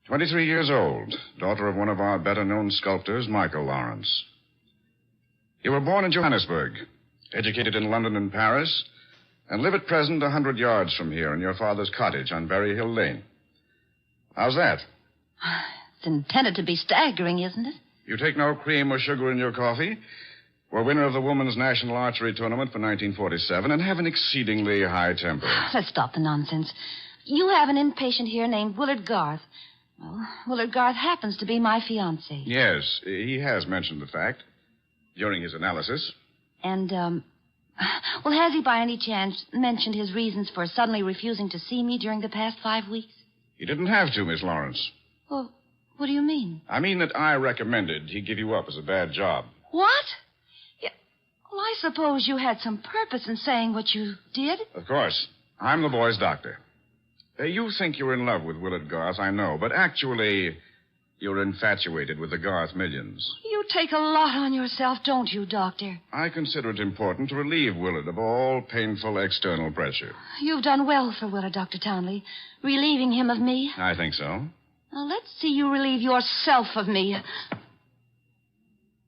23 years old, daughter of one of our better-known sculptors, Michael Lawrence. You were born in Johannesburg, educated in London and Paris, and live at present 100 yards from here in your father's cottage on Berry Hill Lane. How's that? It's intended to be staggering, isn't it? You take no cream or sugar in your coffee, were winner of the Women's National Archery Tournament for 1947, and have an exceedingly high temper. Let's stop the nonsense. You have an inpatient here named Willard Garth. Well, Willard Garth happens to be my fiancé. Yes, he has mentioned the fact during his analysis. And, well, has he by any chance mentioned his reasons for suddenly refusing to see me during the past 5 weeks? He didn't have to, Miss Lawrence. Well, what do you mean? I mean that I recommended he give you up as a bad job. What? Yeah, well, I suppose you had some purpose in saying what you did. Of course. I'm the boy's doctor. You think you're in love with Willard Garth, I know, but actually, you're infatuated with the Garth millions. You take a lot on yourself, don't you, Doctor? I consider it important to relieve Willard of all painful external pressure. You've done well for Willard, Dr. Townley, relieving him of me. I think so. Now, let's see you relieve yourself of me.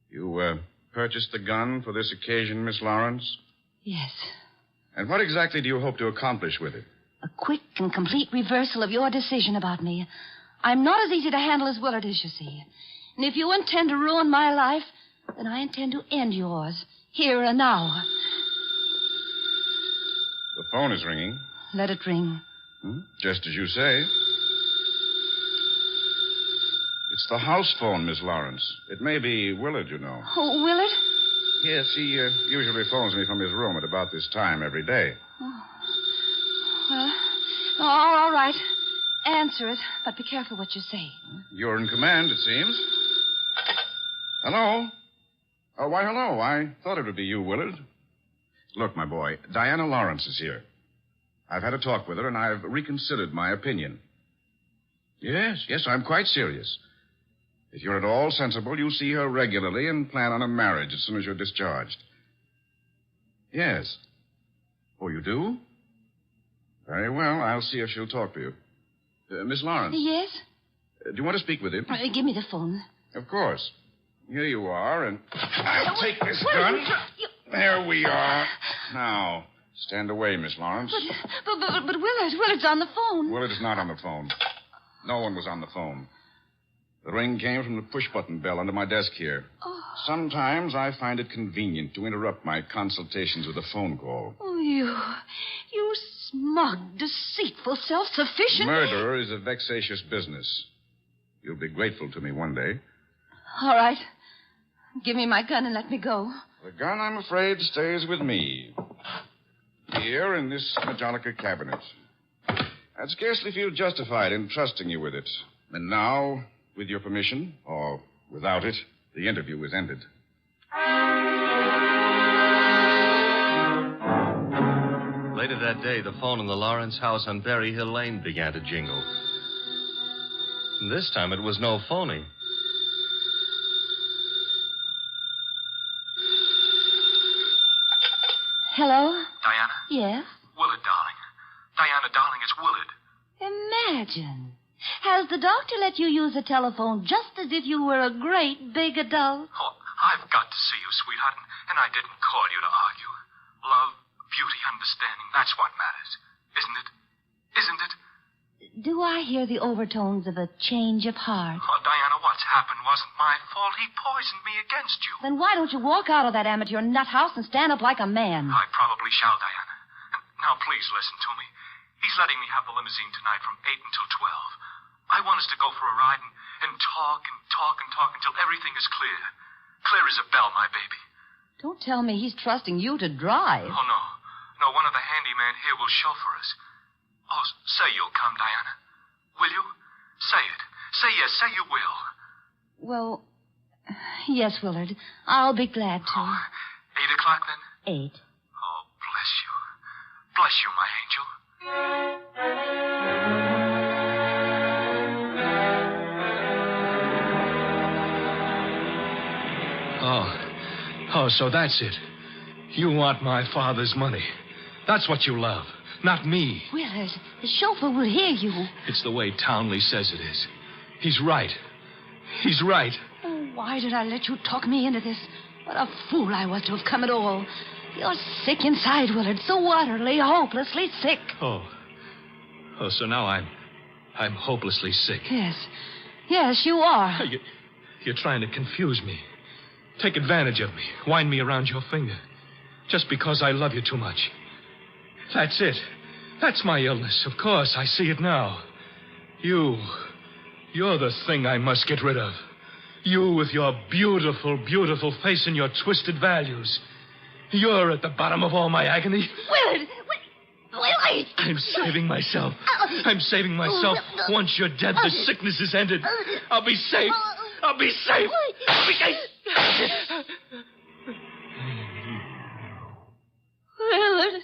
You, purchased the gun for this occasion, Miss Lawrence? Yes. And what exactly do you hope to accomplish with it? A quick and complete reversal of your decision about me. I'm not as easy to handle as Willard is, you see. And if you intend to ruin my life, then I intend to end yours, here and now. The phone is ringing. Let it ring. Just as you say. It's the house phone, Miss Lawrence. It may be Willard, you know. Oh, Willard? Yes, he usually phones me from his room at about this time every day. Oh. Well, all right. Answer it, but be careful what you say. You're in command, it seems. Hello? Oh, why, hello. I thought it would be you, Willard. Look, my boy, Diana Lawrence is here. I've had a talk with her, and I've reconsidered my opinion. Yes, I'm quite serious. If you're at all sensible, you'll see her regularly and plan on a marriage as soon as you're discharged. Yes. Oh, you do? Very well. I'll see if she'll talk to you. Miss Lawrence. Yes? Do you want to speak with him? Give me the phone. Of course. Here you are, and I'll take this gun. There we are. Now, stand away, Miss Lawrence. But Willard's on the phone. Willard is not on the phone. No one was on the phone. The ring came from the push-button bell under my desk here. Oh. Sometimes I find it convenient to interrupt my consultations with a phone call. Oh, you smug, deceitful, self-sufficient... Murder is a vexatious business. You'll be grateful to me one day. All right. Give me my gun and let me go. The gun, I'm afraid, stays with me. Here in this Majolica cabinet. I'd scarcely feel justified in trusting you with it. And now, with your permission, or without it, the interview is ended. Later that day, the phone in the Lawrence house on Berry Hill Lane began to jingle. And this time it was no phony. Hello? Diana? Yes? Willard, darling. Diana, darling, it's Willard. Imagine. Has the doctor let you use the telephone just as if you were a great big adult? Oh, I've got to see you, sweetheart, and I didn't call you to argue. Love, beauty, understanding, that's what matters. Isn't it? Isn't it? Do I hear the overtones of a change of heart? Oh, Diana, what's happened wasn't my fault. He poisoned me against you. Then why don't you walk out of that amateur nut house and stand up like a man? I probably shall, Diana. Now, please listen to me. He's letting me have the limousine tonight from 8 until 12. I want us to go for a ride and talk and talk and talk until everything is clear. Clear as a bell, my baby. Don't tell me he's trusting you to drive. Oh, no. No, one of the handymen here will chauffeur us. Oh, say you'll come, Diana. Will you? Say it. Say yes. Say you will. Well, yes, Willard. I'll be glad to. 8 o'clock, then? 8. Oh, bless you. Bless you, my angel. Oh, so that's it. You want my father's money. That's what you love, not me. Willard, the chauffeur will hear you. It's the way Townley says it is. He's right. He's right. Oh, why did I let you talk me into this? What a fool I was to have come at all. You're sick inside, Willard, so utterly, hopelessly sick. Oh, so now I'm hopelessly sick. Yes, you are. You're trying to confuse me. Take advantage of me. Wind me around your finger. Just because I love you too much. That's it. That's my illness. Of course, I see it now. You're the thing I must get rid of. You with your beautiful, beautiful face and your twisted values. You're at the bottom of all my agony. Willard! Willard! I'm saving myself. I'm saving myself. Once you're dead, the sickness is ended. I'll be safe. I'll be safe. I'll be safe. Willard.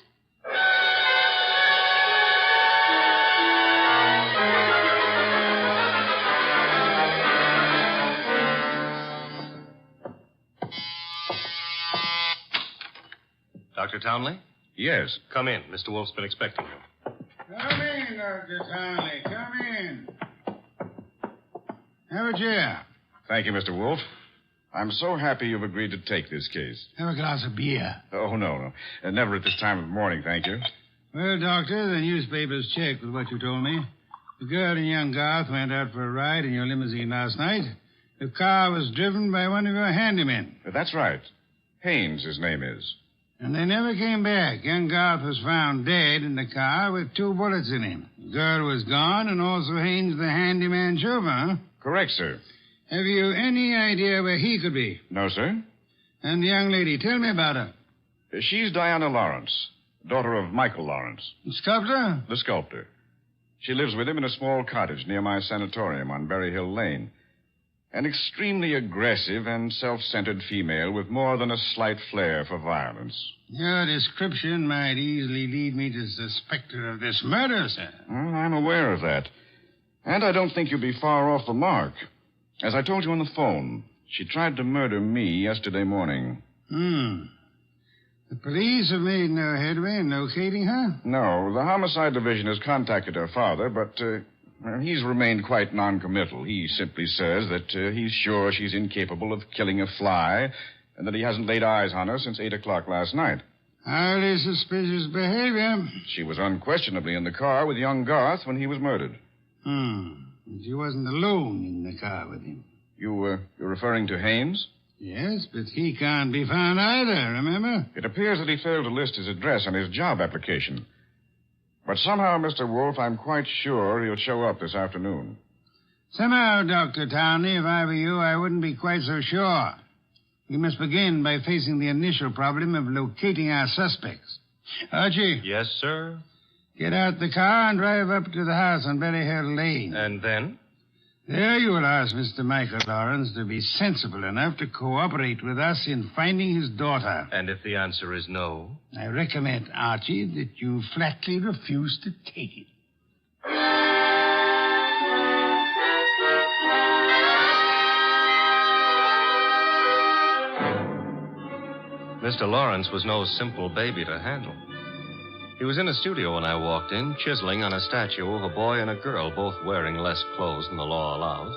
Dr. Townley? Yes. Come in. Mr. Wolfe's been expecting you. Come in, Dr. Townley. Come in. Have a chair. Thank you, Mr. Wolfe. I'm so happy you've agreed to take this case. Have a glass of beer. Oh, no. Never at this time of morning, thank you. Well, Doctor, the newspapers checked with what you told me. The girl and young Garth went out for a ride in your limousine last night. The car was driven by one of your handymen. That's right. Haynes, his name is. And they never came back. Young Garth was found dead in the car with 2 bullets in him. The girl was gone, and also Haynes, the handyman chauffeur, huh? Correct, sir. Have you any idea where he could be? No, sir. And the young lady, tell me about her. She's Diana Lawrence, daughter of Michael Lawrence. The sculptor? The sculptor. She lives with him in a small cottage near my sanatorium on Berry Hill Lane. An extremely aggressive and self-centered female with more than a slight flair for violence. Your description might easily lead me to suspect her of this murder, sir. Well, I'm aware of that. And I don't think you'll be far off the mark. As I told you on the phone, she tried to murder me yesterday morning. The police have made no headway in locating her? No, the homicide division has contacted her father, but he's remained quite noncommittal. He simply says that he's sure she's incapable of killing a fly and that he hasn't laid eyes on her since 8 o'clock last night. Highly suspicious behavior. She was unquestionably in the car with young Garth when he was murdered. She wasn't alone in the car with him. You're referring to Haynes? Yes, but he can't be found either, remember? It appears that he failed to list his address on his job application. But somehow, Mr. Wolfe, I'm quite sure he'll show up this afternoon. Somehow, Dr. Townley, if I were you, I wouldn't be quite so sure. We must begin by facing the initial problem of locating our suspects. Archie? Yes, sir? Get out the car and drive up to the house on Berry Hill Lane. And then? There you will ask Mr. Michael Lawrence to be sensible enough to cooperate with us in finding his daughter. And if the answer is no? I recommend, Archie, that you flatly refuse to take it. Mr. Lawrence was no simple baby to handle. He was in a studio when I walked in, chiseling on a statue of a boy and a girl, both wearing less clothes than the law allows.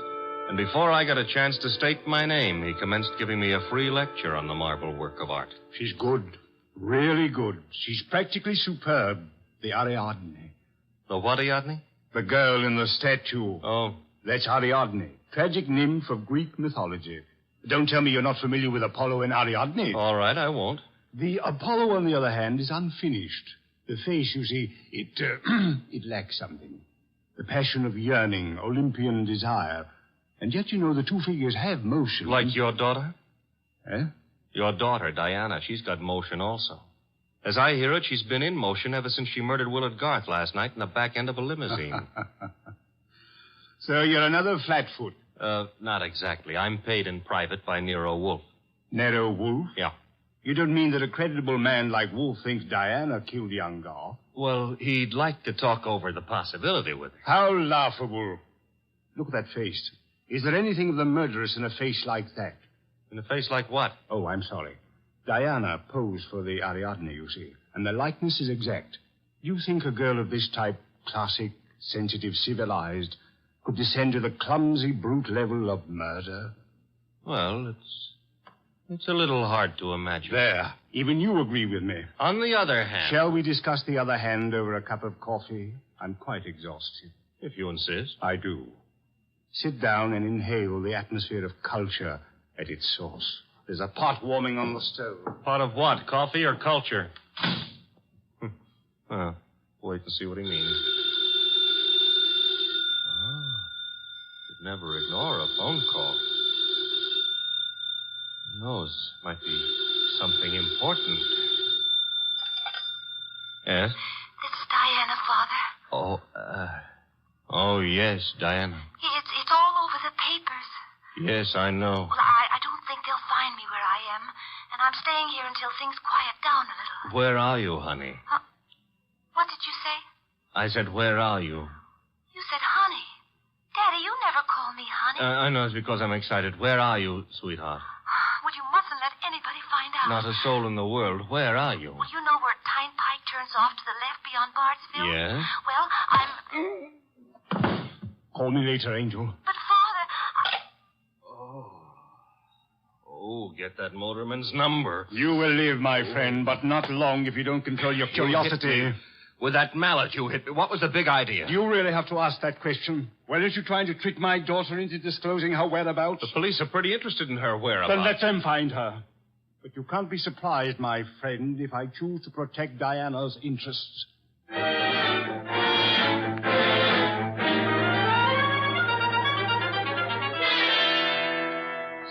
And before I got a chance to state my name, he commenced giving me a free lecture on the marble work of art. She's good. Really good. She's practically superb. The Ariadne. The what Ariadne? The girl in the statue. Oh. That's Ariadne, tragic nymph of Greek mythology. Don't tell me you're not familiar with Apollo and Ariadne. All right, I won't. The Apollo, on the other hand, is unfinished. The face, you see, it lacks something. The passion of yearning, Olympian desire. And yet, you know, the two figures have motion. Like your daughter? Eh? Your daughter, Diana, she's got motion also. As I hear it, she's been in motion ever since she murdered Willard Garth last night in the back end of a limousine. So you're another flatfoot? Not exactly. I'm paid in private by Nero Wolfe. Nero Wolfe? Yeah. You don't mean that a creditable man like Wolfe thinks Diana killed young Garth? Well, he'd like to talk over the possibility with her. How laughable. Look at that face. Is there anything of the murderous in a face like that? In a face like what? Oh, I'm sorry. Diana posed for the Ariadne, you see, and the likeness is exact. Do you think a girl of this type, classic, sensitive, civilized, could descend to the clumsy, brute level of murder? Well, it's a little hard to imagine. There. Even you agree with me. On the other hand... Shall we discuss the other hand over a cup of coffee? I'm quite exhausted. If you insist. I do. Sit down and inhale the atmosphere of culture at its source. There's a pot warming on the stove. Pot of what? Coffee or culture? Well, wait and see what he means. Should never ignore a phone call. Who knows? Might be something important. Yes? This is Diana, Father. Oh, yes, Diana. It's all over the papers. Yes, I know. Well, I don't think they'll find me where I am, and I'm staying here until things quiet down a little. Where are you, honey? What did you say? I said, where are you? You said honey. Daddy, you never call me honey. I know it's because I'm excited. Where are you, sweetheart? Well, you mustn't let anybody find out. Not a soul in the world. Where are you? Well, you know where Tyne Pike turns off to the left beyond Bardsville? Yes? Well, I'm... Call me later, Angel. But, Father, Oh, get that motorman's number. You will live, my friend, but not long if you don't control your curiosity. With that mallet you hit me. What was the big idea? Do you really have to ask that question? Weren't you trying to trick my daughter into disclosing her whereabouts? The police are pretty interested in her whereabouts. Then let them find her. But you can't be surprised, my friend, if I choose to protect Diana's interests.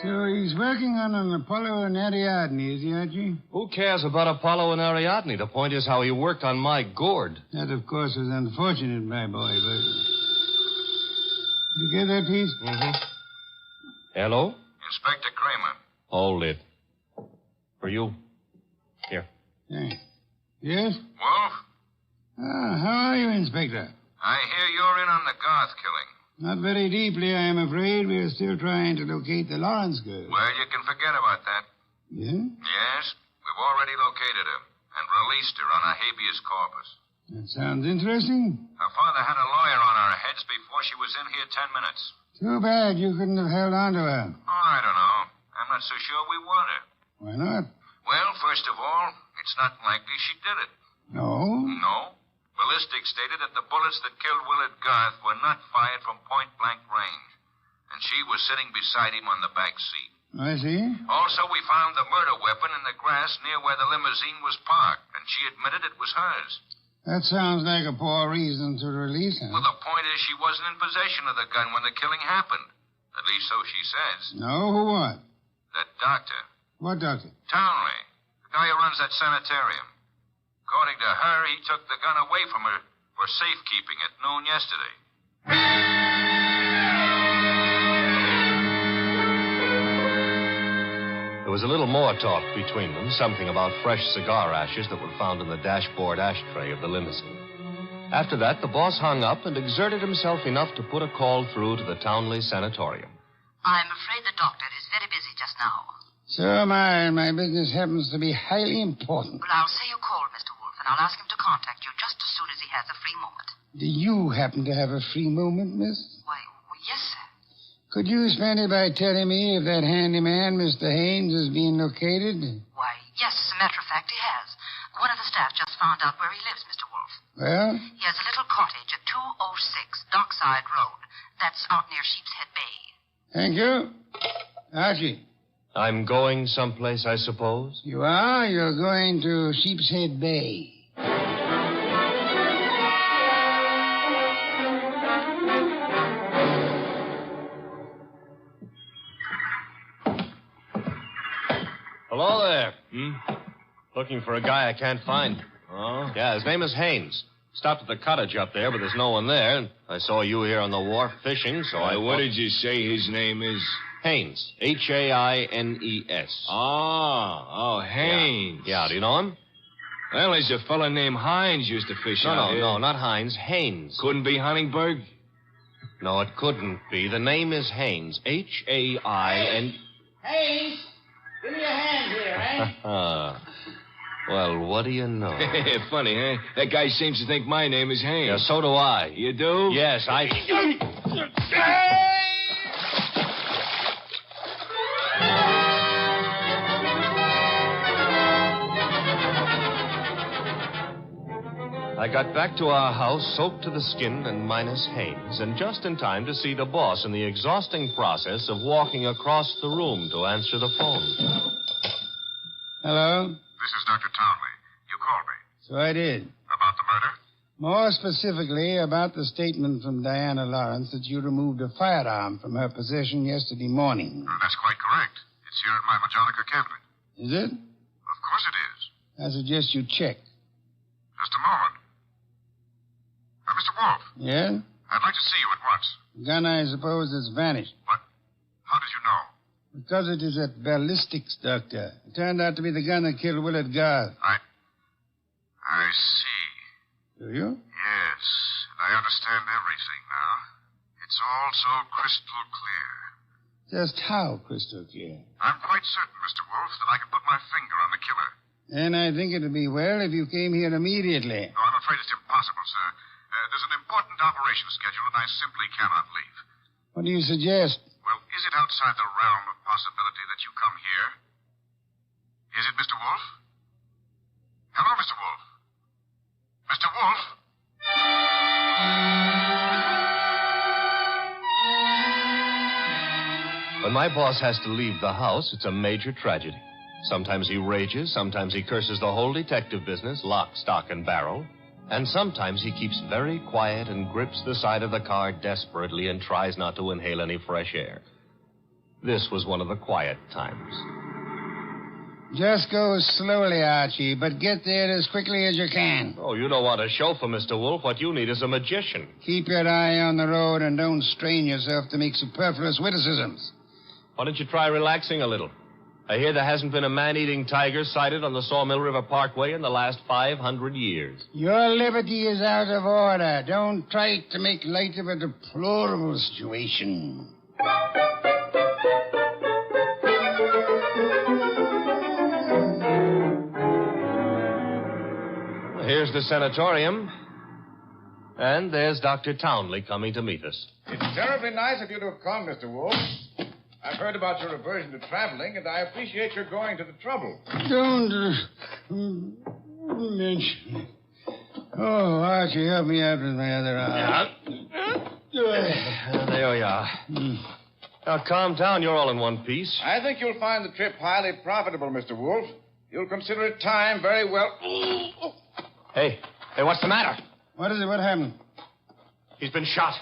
So he's working on an Apollo and Ariadne, is he, Archie? Who cares about Apollo and Ariadne? The point is how he worked on my gourd. That, of course, was unfortunate, my boy, but... You get that, Pete? Mm-hmm. Hello? Inspector Kramer. Hold it. For you. Here. Thanks. Yes? Wolf? How are you, Inspector? I hear you're in on the Garth killing. Not very deeply, I am afraid. We are still trying to locate the Lawrence girl. Well, you can forget about that. Yeah? Yes, we've already located her and released her on a habeas corpus. That sounds interesting. Her father had a lawyer on our heads before she was in here 10 minutes. Too bad you couldn't have held on to her. Oh, I don't know. I'm not so sure we want her. Why not? Well, first of all, it's not likely she did it. No? No. Ballistics stated that the bullets that killed Willard Garth were not fired from point-blank range. And she was sitting beside him on the back seat. I see. Also, we found the murder weapon in the grass near where the limousine was parked, and she admitted it was hers. That sounds like a poor reason to release her. Well, the point is she wasn't in possession of the gun when the killing happened. At least so she says. No, who what? That doctor. What doctor? Townley. The guy who runs that sanitarium. According to her, he took the gun away from her for safekeeping at noon yesterday. There was a little more talk between them, something about fresh cigar ashes that were found in the dashboard ashtray of the limousine. After that, the boss hung up and exerted himself enough to put a call through to the Townley Sanatorium. I'm afraid the doctor is very busy just now. So am I, and my business happens to be highly important. Well, I'll say you called, Mr. Wolfe, and I'll ask him to contact you just as soon as he has a free moment. Do you happen to have a free moment, miss? Why, yes, sir. Could you spend it by telling me if that handyman, Mr. Haynes, is being located? Why, yes, as a matter of fact, he has. One of the staff just found out where he lives, Mr. Wolfe. Well? He has a little cottage at 206 Dockside Road. That's out near Sheepshead Bay. Thank you. Archie. I'm going someplace, I suppose? You are? You're going to Sheepshead Bay. Hello there. Looking for a guy I can't find. Oh? Yeah, his name is Haynes. Stopped at the cottage up there, but there's no one there. I saw you here on the wharf fishing, so What did you say his name is? Haynes. Haines. Oh, Haynes. Yeah, do you know him? Well, there's a fella named Hines used to fish out here. No, not Hines. Haynes. Couldn't be Huntingburg? No, it couldn't be. The name is Haynes. Hain. Haynes, give me a hand here, eh? Well, what do you know? Funny, huh? That guy seems to think my name is Haynes. Yeah, so do I. You do? Yes, I got back to our house soaked to the skin and minus Haynes, and just in time to see the boss in the exhausting process of walking across the room to answer the phone. Hello? This is Dr. Townley. You called me. So I did. About the murder? More specifically, about the statement from Diana Lawrence that you removed a firearm from her possession yesterday morning. That's quite correct. It's here at my Majonica cabinet. Is it? Of course it is. I suggest you check. Just a moment. Mr. Wolfe. Yeah? I'd like to see you at once. The gun, I suppose, has vanished. How did you know? Because it is at ballistics, Doctor. It turned out to be the gun that killed Willard Garth. I see. Do you? Yes. I understand everything now. It's all so crystal clear. Just how crystal clear? I'm quite certain, Mr. Wolfe, that I can put my finger on the killer. And I think it would be well if you came here immediately. No, I'm afraid it's impossible, sir. There's an important operation scheduled, and I simply cannot leave. What do you suggest? Well, is it outside the realm of possibility that you come here? Is it, Mr. Wolfe? Hello, Mr. Wolfe? Mr. Wolfe? When my boss has to leave the house, it's a major tragedy. Sometimes he rages, sometimes he curses the whole detective business, lock, stock, and barrel. And sometimes he keeps very quiet and grips the side of the car desperately and tries not to inhale any fresh air. This was one of the quiet times. Just go slowly, Archie, but get there as quickly as you can. Oh, you don't want a chauffeur, Mr. Wolfe. What you need is a magician. Keep your eye on the road and don't strain yourself to make superfluous witticisms. Why don't you try relaxing a little? I hear there hasn't been a man-eating tiger sighted on the Sawmill River Parkway in the last 500 years. Your liberty is out of order. Don't try to make light of a deplorable situation. Here's the sanatorium. And there's Dr. Townley coming to meet us. It's terribly nice of you to have come, Mr. Wolfe. I've heard about your aversion to traveling, and I appreciate your going to the trouble. Don't mention it. Oh, Archie, help me out with my other arm. There we are. Now, calm down. You're all in one piece. I think you'll find the trip highly profitable, Mr. Wolfe. You'll consider it time very well. Hey, what's the matter? What is it? What happened? He's been shot.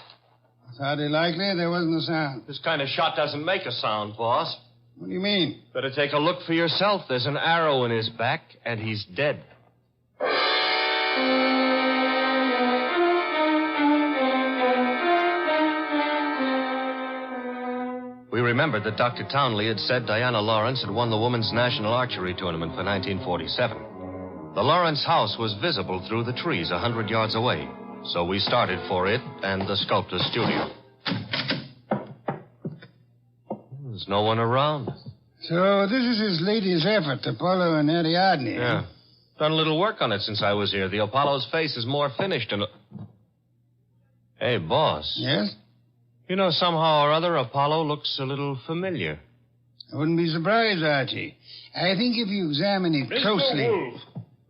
It's hardly likely. There wasn't a sound. This kind of shot doesn't make a sound, boss. What do you mean? Better take a look for yourself. There's an arrow in his back, and he's dead. We remembered that Dr. Townley had said Diana Lawrence had won the Women's National Archery Tournament for 1947. The Lawrence house was visible through the trees 100 yards away, so we started for it and the sculptor's studio. There's no one around. So this is his latest effort, Apollo and Ariadne. Yeah. Done a little work on it since I was here. The Apollo's face is more finished and... Hey, boss. Yes? You know, somehow or other, Apollo looks a little familiar. I wouldn't be surprised, Archie. I think if you examine it closely... Mr. Wolfe.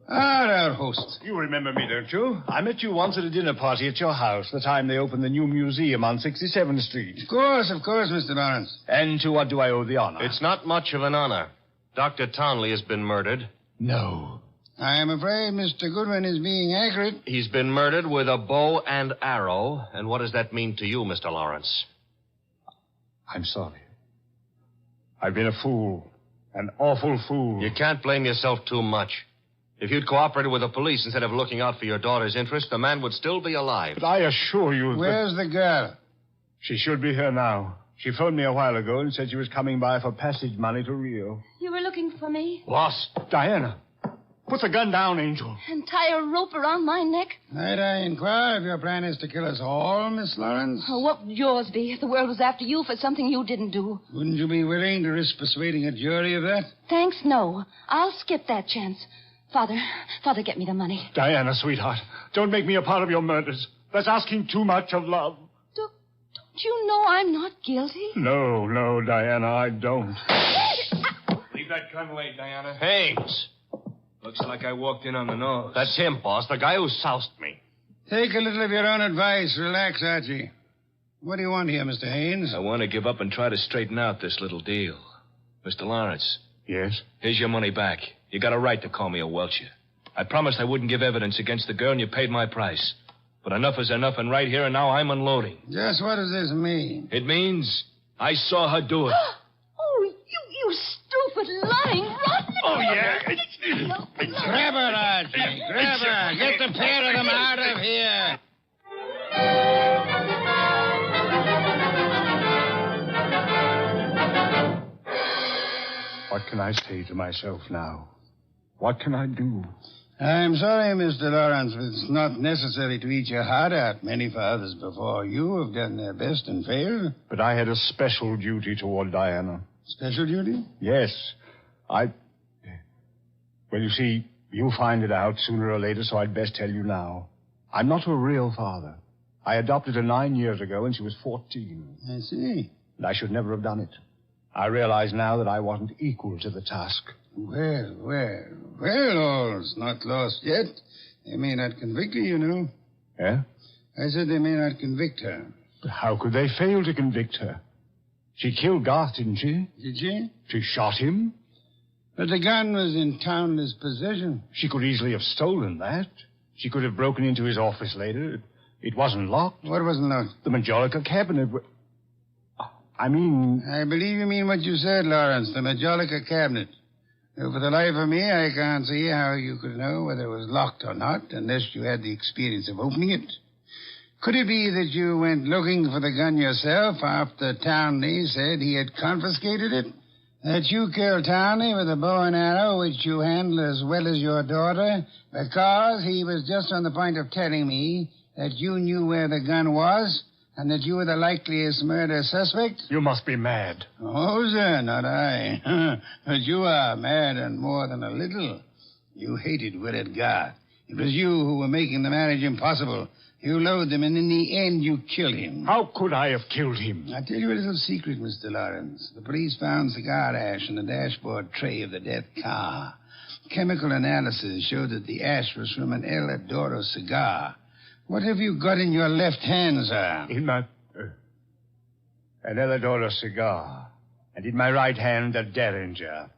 Our host. You remember me, don't you? I met you once at a dinner party at your house, the time they opened the new museum on 67th Street. Of course, Mr. Lawrence. And to what do I owe the honor? It's not much of an honor. Dr. Townley has been murdered. No. I am afraid Mr. Goodwin is being accurate. He's been murdered with a bow and arrow. And what does that mean to you, Mr. Lawrence? I'm sorry. I've been a fool. An awful fool. You can't blame yourself too much. If you'd cooperated with the police instead of looking out for your daughter's interest, the man would still be alive. But I assure you... Where's the girl? She should be here now. She phoned me a while ago and said she was coming by for passage money to Rio. You were looking for me? Lost. Diana. Put the gun down, Angel. And tie a rope around my neck? Might I inquire if your plan is to kill us all, Miss Lawrence? Oh, what would yours be if the world was after you for something you didn't do? Wouldn't you be willing to risk persuading a jury of that? Thanks, no. I'll skip that chance. Father, get me the money. Diana, sweetheart, don't make me a part of your murders. That's asking too much of love. Don't you know I'm not guilty? No, Diana, I don't. Leave that gun away, Diana. Haynes. Looks like I walked in on the nose. That's him, boss, the guy who soused me. Take a little of your own advice. Relax, Archie. What do you want here, Mr. Haynes? I want to give up and try to straighten out this little deal. Mr. Lawrence. Yes? Here's your money back. You got a right to call me a welcher. I promised I wouldn't give evidence against the girl, and you paid my price. But enough is enough, and right here and now I'm unloading. Just what does this mean? It means I saw her do it. Oh, you stupid, lying, rotten... Oh, yeah. Grab her, Archie. Grab her. Get the pair of them out of here. What can I say to myself now? What can I do? I'm sorry, Mr. Lawrence, but it's not necessary to eat your heart out. Many fathers before you have done their best and failed. But I had a special duty toward Diana. Special duty? Yes. Well, you see, you'll find it out sooner or later, so I'd best tell you now. I'm not a real father. I adopted her 9 years ago, and she was 14. I see. And I should never have done it. I realize now that I wasn't equal to the task. Well, all's not lost yet. They may not convict her, you know. Yeah? I said they may not convict her. But how could they fail to convict her? She killed Garth, didn't she? Did she? She shot him. But the gun was in Townley's possession. She could easily have stolen that. She could have broken into his office later. It wasn't locked. What wasn't locked? The Majolica cabinet. I believe you mean what you said, Lawrence, the Majolica cabinet. For the life of me, I can't see how you could know whether it was locked or not, unless you had the experience of opening it. Could it be that you went looking for the gun yourself after Townley said he had confiscated it? That you killed Townley with a bow and arrow, which you handle as well as your daughter, because he was just on the point of telling me that you knew where the gun was, and that you were the likeliest murder suspect? You must be mad. Oh, sir, not I. But you are mad and more than a little. You hated Willard Garth. It was you who were making the marriage impossible. You loathed him, and in the end, you killed him. How could I have killed him? I'll tell you a little secret, Mr. Lawrence. The police found cigar ash in the dashboard tray of the death car. Chemical analysis showed that the ash was from an El Adoro cigar. What have you got in your left hand, sir? In my... an El Adoro cigar. And in my right hand, a Derringer.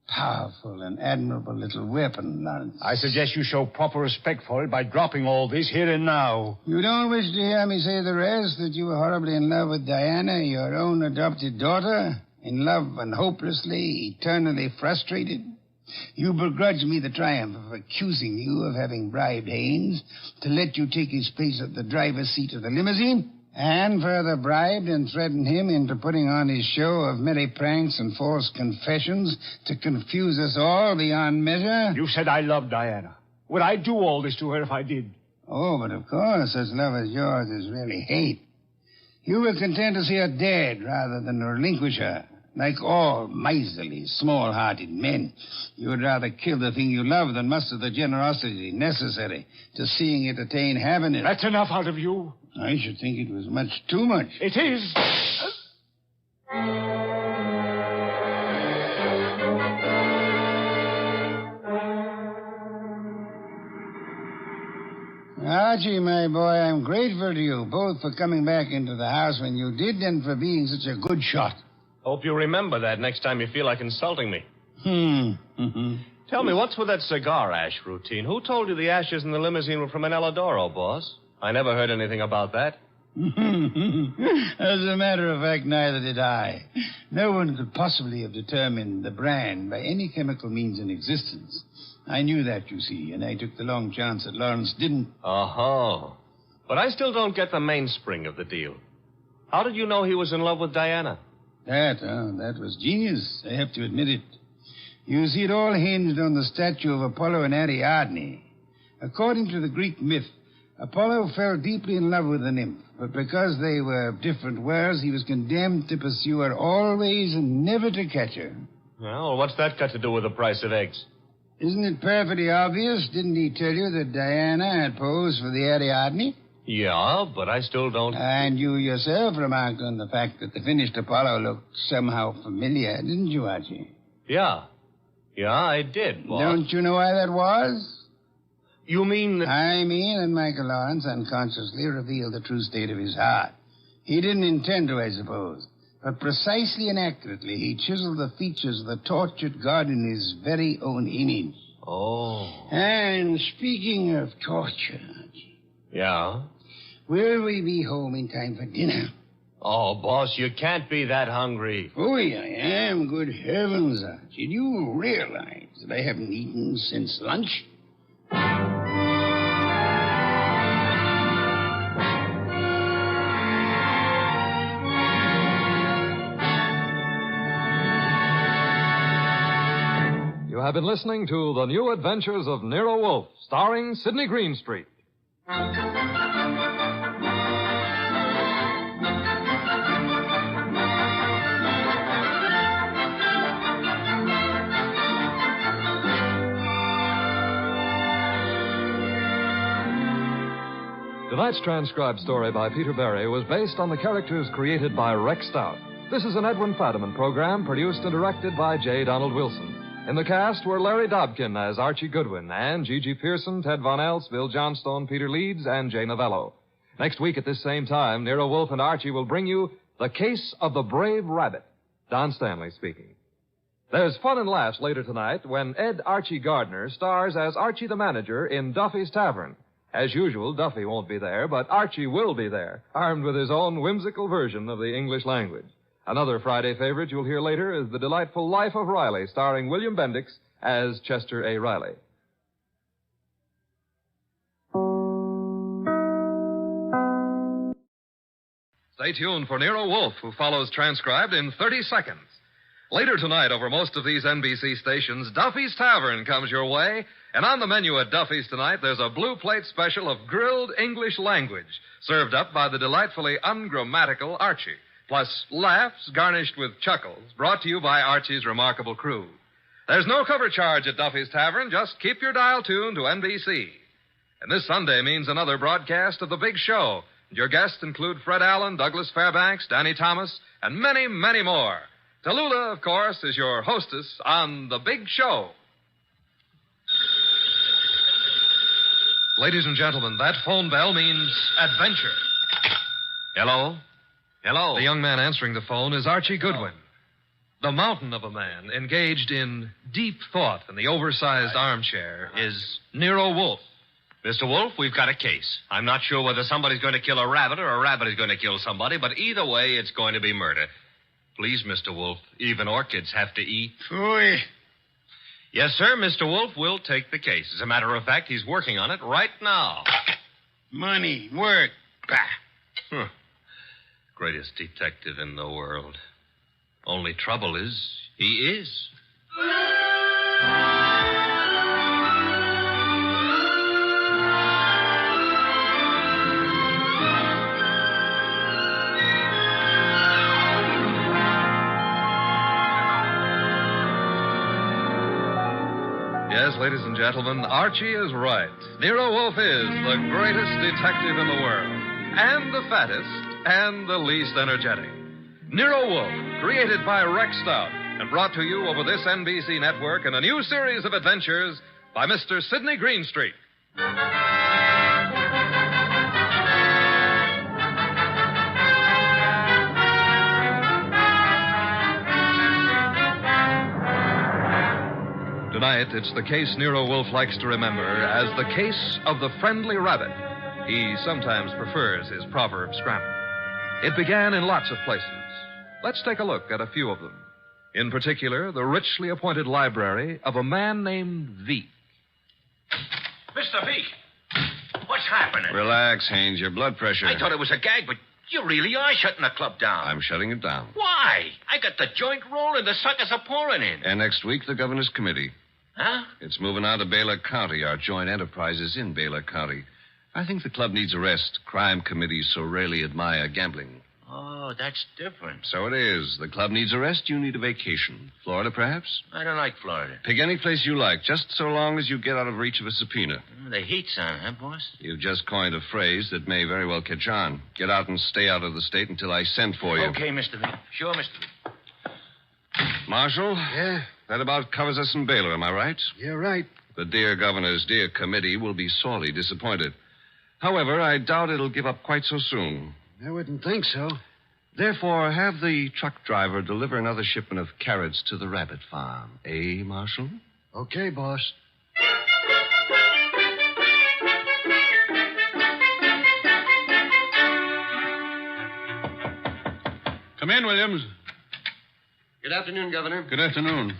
Powerful and admirable little weapon, Lawrence. I suggest you show proper respect for it by dropping all this here and now. You don't wish to hear me say the rest, that you were horribly in love with Diana, your own adopted daughter? In love and hopelessly, eternally frustrated? You begrudge me the triumph of accusing you of having bribed Haynes to let you take his place at the driver's seat of the limousine? And further bribed and threatened him into putting on his show of merry pranks and false confessions to confuse us all beyond measure? You said I loved Diana. Would I do all this to her if I did? Oh, but of course, such love as yours is really hate. You were content to see her dead rather than relinquish her. Like all miserly, small-hearted men, you would rather kill the thing you love than muster the generosity necessary to seeing it attain happiness. That's enough out of you. I should think it was much too much. It is. Archie, my boy, I'm grateful to you, both for coming back into the house when you did and for being such a good shot. Hope you remember that next time you feel like insulting me. Mm-hmm. Tell me, what's with that cigar ash routine? Who told you the ashes in the limousine were from an Eladoro, boss? I never heard anything about that. As a matter of fact, neither did I. No one could possibly have determined the brand by any chemical means in existence. I knew that, you see, and I took the long chance that Lawrence didn't. Oh. But I still don't get the mainspring of the deal. How did you know he was in love with Diana? That was genius. I have to admit it. You see, it all hinged on the statue of Apollo and Ariadne. According to the Greek myth, Apollo fell deeply in love with the nymph, but because they were of different worlds, he was condemned to pursue her always and never to catch her. Well, what's that got to do with the price of eggs? Isn't it perfectly obvious? Didn't he tell you that Diana had posed for the Ariadne? Yeah, but I still don't... And you yourself remarked on the fact that the finished Apollo looked somehow familiar, didn't you, Archie? Yeah, I did, boss. Don't you know why that was? You mean that... I mean that Michael Lawrence unconsciously revealed the true state of his heart. He didn't intend to, I suppose. But precisely and accurately, he chiseled the features of the tortured God in his very own image. Oh. And speaking of torture, Archie. Yeah? Will we be home in time for dinner? Oh, boss, you can't be that hungry. Oh, I am. Good heavens, Archie. Do you realize that I haven't eaten since lunch? You have been listening to The New Adventures of Nero Wolfe, starring Sidney Greenstreet. Tonight's transcribed story by Peter Berry was based on the characters created by Rex Stout. This is an Edwin Fadiman program produced and directed by J. Donald Wilson. In the cast were Larry Dobkin as Archie Goodwin and Gigi Pearson, Ted Von Elst, Bill Johnstone, Peter Leeds, and Jay Novello. Next week at this same time, Nero Wolfe and Archie will bring you The Case of the Brave Rabbit. Don Stanley speaking. There's fun and laughs later tonight when Ed Archie Gardner stars as Archie the manager in Duffy's Tavern. As usual, Duffy won't be there, but Archie will be there, armed with his own whimsical version of the English language. Another Friday favorite you'll hear later is The Delightful Life of Riley, starring William Bendix as Chester A. Riley. Stay tuned for Nero Wolfe, who follows transcribed in 30 seconds. Later tonight, over most of these NBC stations, Duffy's Tavern comes your way. And on the menu at Duffy's tonight, there's a blue plate special of grilled English language, served up by the delightfully ungrammatical Archie. Plus laughs garnished with chuckles, brought to you by Archie's remarkable crew. There's no cover charge at Duffy's Tavern. Just keep your dial tuned to NBC. And this Sunday means another broadcast of The Big Show. Your guests include Fred Allen, Douglas Fairbanks, Danny Thomas, and many, many more. Tallulah, of course, is your hostess on The Big Show. Ladies and gentlemen, that phone bell means adventure. Hello? Hello? The young man answering the phone is Archie Goodwin. The mountain of a man engaged in deep thought in the oversized armchair is Nero Wolfe. Mr. Wolfe, we've got a case. I'm not sure whether somebody's going to kill a rabbit or a rabbit is going to kill somebody, but either way, it's going to be murder. Please, Mr. Wolfe, even orchids have to eat. Phooey. Yes, sir, Mr. Wolfe will take the case. As a matter of fact, he's working on it right now. Money, work. Bah. Greatest detective in the world. Only trouble is, he is. Yes, ladies and gentlemen, Archie is right. Nero Wolfe is the greatest detective in the world, and the fattest, and the least energetic. Nero Wolfe, created by Rex Stout, and brought to you over this NBC network in a new series of adventures by Mr. Sidney Greenstreet. Tonight, it's the case Nero Wolfe likes to remember as the case of the friendly rabbit. He sometimes prefers his proverb scramble. It began in lots of places. Let's take a look at a few of them. In particular, the richly appointed library of a man named Veek. Mr. Veek, what's happening? Relax, Haynes. Your blood pressure. I thought it was a gag, but you really are shutting the club down. I'm shutting it down. Why? I got the joint rolling. The suckers are pouring in. And next week, the governor's committee. Huh? It's moving out of Baylor County. Our joint enterprise is in Baylor County. I think the club needs a rest. Crime committees so rarely admire gambling. Oh, that's different. So it is. The club needs a rest. You need a vacation. Florida, perhaps? I don't like Florida. Pick any place you like, just so long as you get out of reach of a subpoena. The heat's on, huh, boss? You've just coined a phrase that may very well catch on. Get out and stay out of the state until I send for you. Okay, Mr. Veek. Sure, Mr. Veek. Marshal? Yeah? That about covers us in Baylor, am I right? You're right. The dear governor's dear committee will be sorely disappointed. However, I doubt it'll give up quite so soon. I wouldn't think so. Therefore, have the truck driver deliver another shipment of carrots to the rabbit farm. Eh, Marshal? Okay, boss. Come in, Williams. Good afternoon, Governor. Good afternoon.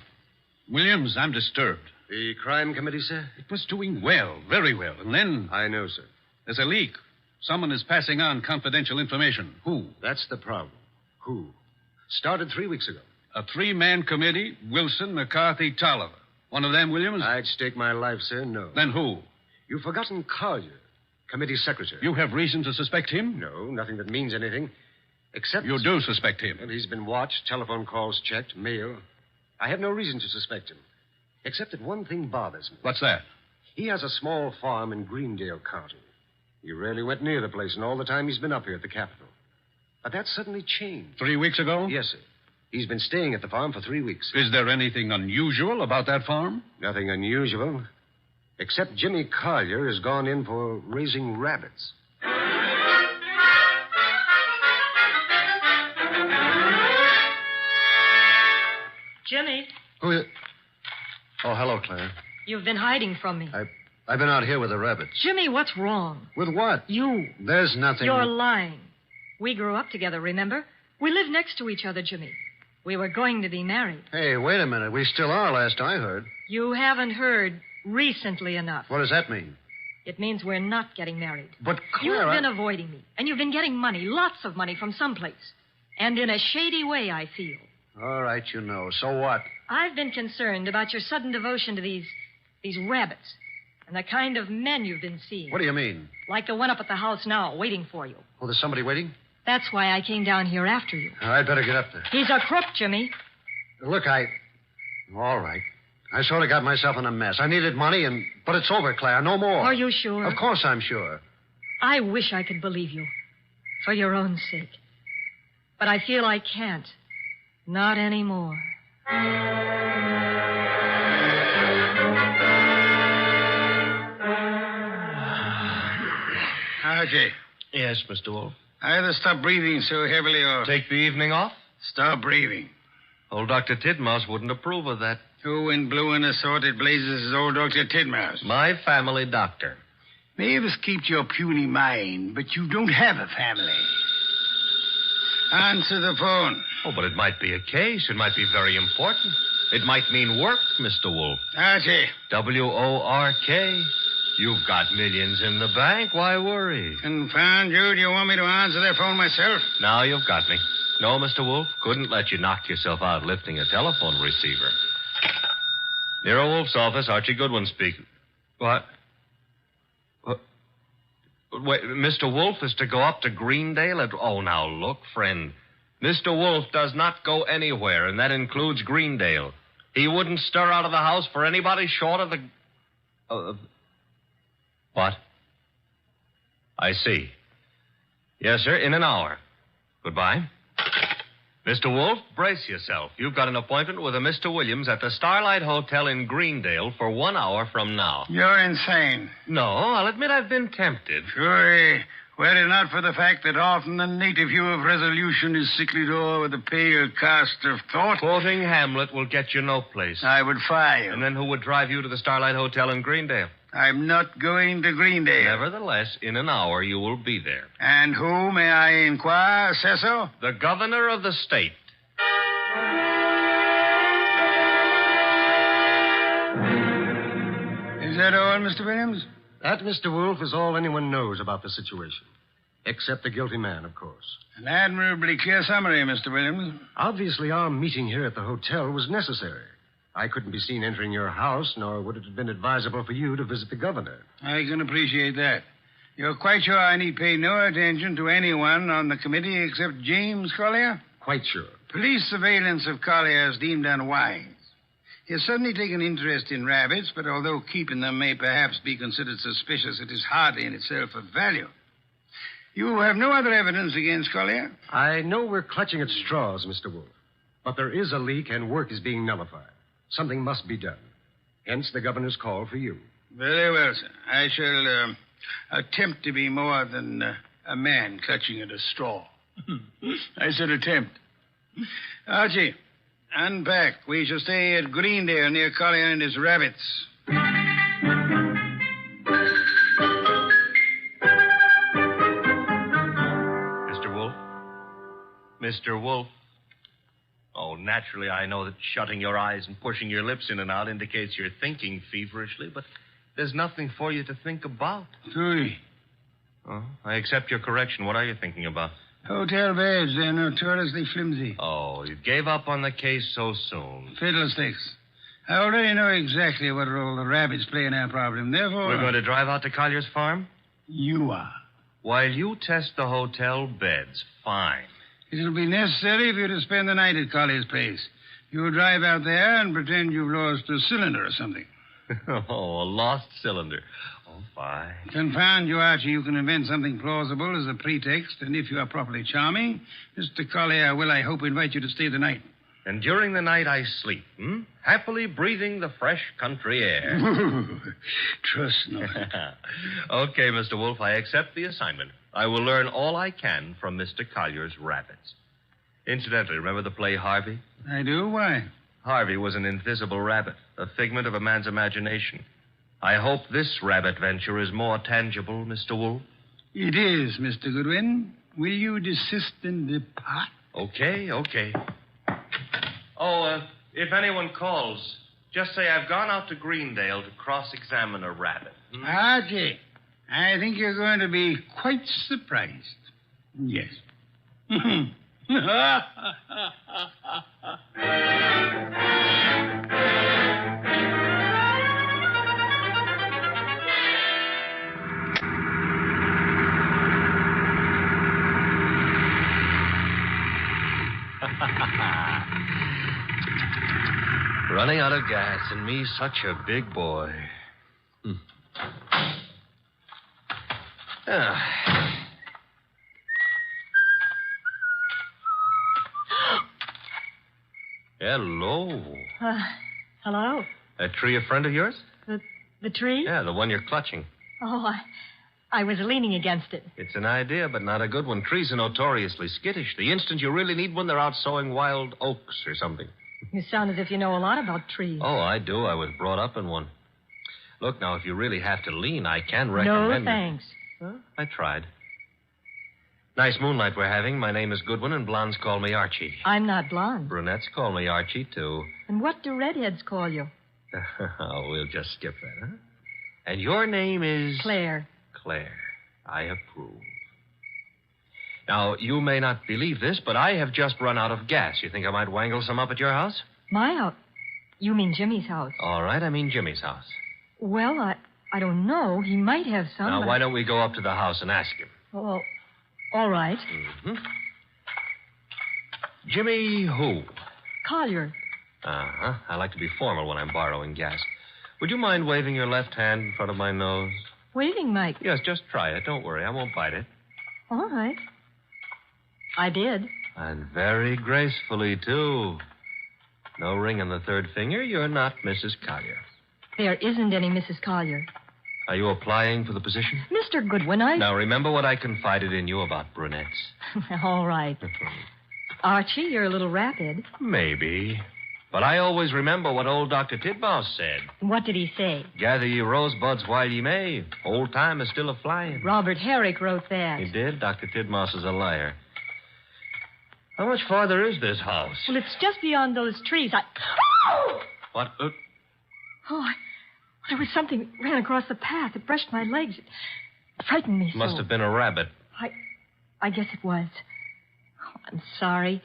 Williams, I'm disturbed. The crime committee, sir? It was doing well, very well. And then I know, sir. there's a leak. Someone is passing on confidential information. Who? That's the problem. Who? Started 3 weeks ago. A three-man committee, Wilson, McCarthy, Tolliver. One of them, Williams? I'd stake my life, sir, no. Then who? You've forgotten Collier, committee secretary. You have reason to suspect him? No, nothing that means anything. Except... You do suspect him? Well, he's been watched, telephone calls checked, mail. I have no reason to suspect him. Except that one thing bothers me. What's that? He has a small farm in Greendale County. He rarely went near the place in all the time he's been up here at the Capitol. But that suddenly changed. 3 weeks ago? Yes, sir. He's been staying at the farm for 3 weeks. Is there anything unusual about that farm? Nothing unusual. Except Jimmy Collier has gone in for raising rabbits. Jimmy, Who is... Oh, hello, Claire. you've been hiding from me. I've been out here with the rabbits. Jimmy, what's wrong? With what? You. There's nothing... You're lying. We grew up together, remember? We live next to each other, Jimmy. We were going to be married. Hey, wait a minute. We still are, last I heard. You haven't heard recently enough. What does that mean? It means we're not getting married. But, Claire... You've been avoiding me, and you've been getting money, lots of money from someplace. And in a shady way, I feel. All right, you know. So what? I've been concerned about your sudden devotion to these rabbits and the kind of men you've been seeing. What do you mean? Like the one up at the house now, waiting for you. Oh, there's somebody waiting? That's why I came down here after you. I'd better get up there. He's a crook, Jimmy. Look, All right. I sort of got myself in a mess. I needed money, but it's over, Claire. No more. Are you sure? Of course I'm sure. I wish I could believe you. For your own sake. But I feel I can't. Not anymore. Archie. Yes, Mr. Wolfe. Either stop breathing so heavily or... Take the evening off? Stop breathing. Old Dr. Tidmouse wouldn't approve of that. Who in blue and assorted blazes is old Dr. Tidmouse? My family doctor. Mavis keeps your puny mind, but you don't have a family. Answer the phone. Oh, but it might be a case. It might be very important. It might mean work, Mr. Wolfe. Archie. W-O-R-K. You've got millions in the bank. Why worry? Confound you. Do you want me to answer that phone myself? Now you've got me. No, Mr. Wolfe, couldn't let you knock yourself out lifting a telephone receiver. Nero Wolfe's office, Archie Goodwin speaking. What? Wait, Mr. Wolfe is to go up to Greendale at... Oh, now, look, friend. Mr. Wolfe does not go anywhere, and that includes Greendale. He wouldn't stir out of the house for anybody short of the... What? I see. Yes, sir, in an hour. Goodbye. Mr. Wolfe, brace yourself. You've got an appointment with a Mr. Williams at the Starlight Hotel in Greendale for 1 hour from now. You're insane. No, I'll admit I've been tempted. Sure. Were it not for the fact that often the native hue of resolution is sicklied o'er with a pale cast of thought... Quoting Hamlet will get you no place. I would fire you. And then who would drive you to the Starlight Hotel in Greendale? I'm not going to Greendale. Nevertheless, in an hour you will be there. And who, may I inquire, says so? The governor of the state. Is that all, Mr. Williams? That, Mr. Wolfe, is all anyone knows about the situation. Except the guilty man, of course. An admirably clear summary, Mr. Williams. Obviously, our meeting here at the hotel was necessary. I couldn't be seen entering your house, nor would it have been advisable for you to visit the governor. I can appreciate that. You're quite sure I need pay no attention to anyone on the committee except James Collier? Quite sure. Police surveillance of Collier is deemed unwise. He has suddenly taken interest in rabbits, but although keeping them may perhaps be considered suspicious, it is hardly in itself of value. You have no other evidence against Collier? I know we're clutching at straws, Mr. Wolfe, but there is a leak and work is being nullified. Something must be done. Hence the governor's call for you. Very well, sir. I shall attempt to be more than a man clutching at a straw. I said attempt. Archie, unpack. We shall stay at Greendale near Collier and his rabbits. Mr. Wolfe? Mr. Wolfe? Oh, naturally, I know that shutting your eyes and pushing your lips in and out indicates you're thinking feverishly, but there's nothing for you to think about. Three. Oh, I accept your correction. What are you thinking about? Hotel beds. They're notoriously flimsy. Oh, you gave up on the case so soon. Fiddlesticks. I already know exactly what role the rabbits play in our problem. Therefore... We're going to drive out to Collier's farm? You are. While you test the hotel beds, fine. It'll be necessary for you to spend the night at Collier's place. You'll drive out there and pretend you've lost a cylinder or something. Oh, a lost cylinder. Oh, fine. Confound you, Archie. You can invent something plausible as a pretext, and if you are properly charming, Mr. Collier will, I hope, invite you to stay the night. And during the night I sleep, happily breathing the fresh country air. Trust not. Okay, Mr. Wolfe, I accept the assignment. I will learn all I can from Mr. Collier's rabbits. Incidentally, remember the play Harvey? I do? Why? Harvey was an invisible rabbit, a figment of a man's imagination. I hope this rabbit venture is more tangible, Mr. Wolfe. It is, Mr. Goodwin. Will you desist and depart? Okay. Oh, if anyone calls, just say I've gone out to Greendale to cross-examine a rabbit. Archie, I think you're going to be quite surprised. Yes. Running out of gas, and me such a big boy. Hello. Hello. That tree a friend of yours? The tree? Yeah, the one you're clutching. Oh, I was leaning against it. It's an idea, but not a good one. Trees are notoriously skittish. The instant you really need one, they're out sowing wild oaks or something. You sound as if you know a lot about trees. Oh, I do. I was brought up in one. Look, now, if you really have to lean, I can recommend... No, thanks. Huh? I tried. Nice moonlight we're having. My name is Goodwin, and blondes call me Archie. I'm not blonde. Brunettes call me Archie, too. And what do redheads call you? Oh, we'll just skip that, huh? And your name is? Claire. Claire. I approve. Now, you may not believe this, but I have just run out of gas. You think I might wangle some up at your house? My house? You mean Jimmy's house? All right, I mean Jimmy's house. Well, I don't know. He might have some. Now, why don't we go up to the house and ask him? Oh, all right. Mm-hmm. Jimmy who? Collier. Uh-huh. I like to be formal when I'm borrowing gas. Would you mind waving your left hand in front of my nose? Waving, Mike? Yes, just try it. Don't worry. I won't bite it. All right. I did. And very gracefully, too. No ring on the third finger. You're not Mrs. Collier. There isn't any Mrs. Collier. Are you applying for the position? Mr. Goodwin, Now, remember what I confided in you about brunettes. All right. Archie, you're a little rapid. Maybe. But I always remember what old Dr. Tidmouse said. What did he say? Gather ye rosebuds while ye may. Old time is still a-flying. Robert Herrick wrote that. He did? Dr. Tidmouse is a liar. How much farther is this house? Well, it's just beyond those trees. What? There was something ran across the path. It brushed my legs. It frightened me so. Must have been a rabbit. I guess it was. Oh, I'm sorry.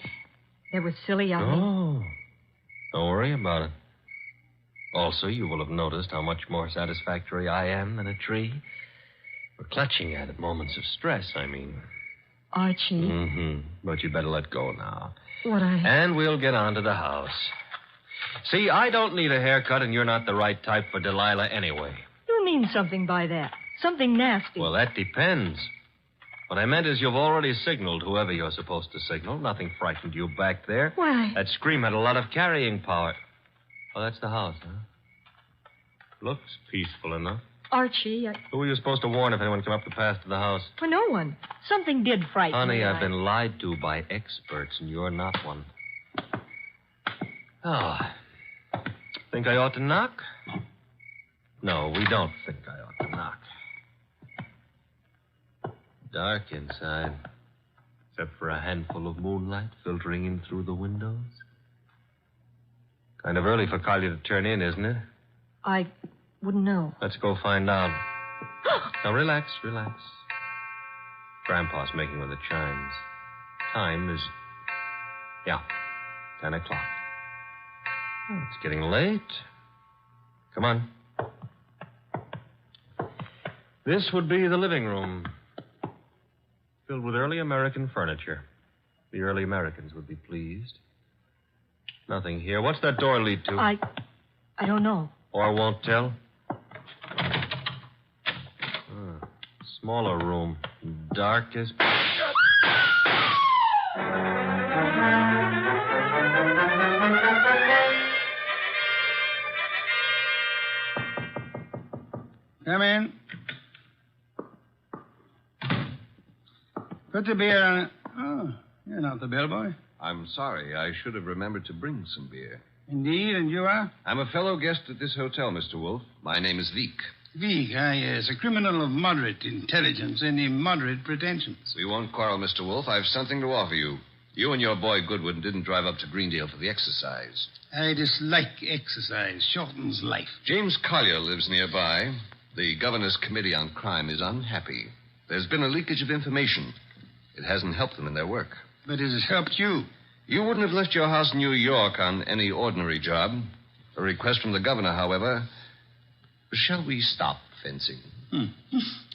It was silly of me. Oh. Don't worry about it. Also, you will have noticed how much more satisfactory I am than a tree. For clutching at moments of stress, I mean. Archie. Mm-hmm. But you'd better let go now. What And we'll get on to the house. See, I don't need a haircut, and you're not the right type for Delilah anyway. You mean something by that. Something nasty. Well, that depends. What I meant is you've already signaled whoever you're supposed to signal. Nothing frightened you back there. Why? That scream had a lot of carrying power. Oh, that's the house, huh? Looks peaceful enough. Archie, Who were you supposed to warn if anyone came up the path to the house? For no one. Something did frighten me. Honey, I've been lied to by experts, and you're not one. Oh. Think I ought to knock? No, we don't think I ought to knock. Dark inside, except for a handful of moonlight filtering in through the windows. Kind of early for Collier to turn in, isn't it? I wouldn't know. Let's go find out. Now, relax. Grandpa's making with the chimes. Time is, 10 o'clock. Oh, it's getting late. Come on. This would be the living room. Filled with early American furniture. The early Americans would be pleased. Nothing here. What's that door lead to? I don't know. Or won't tell? Smaller room. Dark as... Come in. Put the beer on it. Oh, you're not the bellboy. I'm sorry. I should have remembered to bring some beer. Indeed, and you are? I'm a fellow guest at this hotel, Mr. Wolfe. My name is Veek. Veek, yes. A criminal of moderate intelligence and immoderate pretensions. We won't quarrel, Mr. Wolfe. I've something to offer you. You and your boy Goodwin didn't drive up to Greendale for the exercise. I dislike exercise. Shortens life. James Collier lives nearby. The Governor's Committee on Crime is unhappy. There's been a leakage of information. It hasn't helped them in their work. But it has helped you. You wouldn't have left your house in New York on any ordinary job. A request from the governor, however. Shall we stop fencing?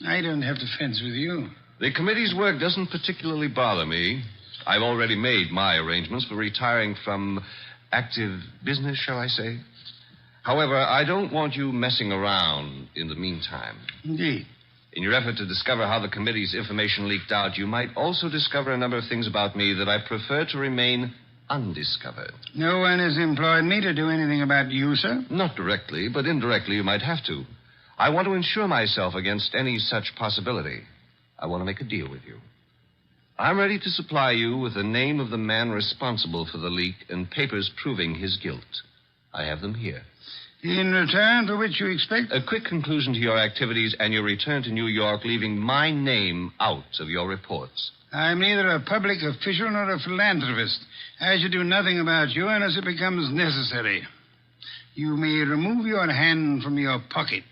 I don't have to fence with you. The committee's work doesn't particularly bother me. I've already made my arrangements for retiring from active business, shall I say. However, I don't want you messing around in the meantime. Indeed. In your effort to discover how the committee's information leaked out, you might also discover a number of things about me that I prefer to remain undiscovered. No one has employed me to do anything about you, sir? Not directly, but indirectly you might have to. I want to insure myself against any such possibility. I want to make a deal with you. I'm ready to supply you with the name of the man responsible for the leak and papers proving his guilt. I have them here. In return for which you expect? A quick conclusion to your activities and your return to New York, leaving my name out of your reports. I'm neither a public official nor a philanthropist. I should do nothing about you unless it becomes necessary. You may remove your hand from your pocket.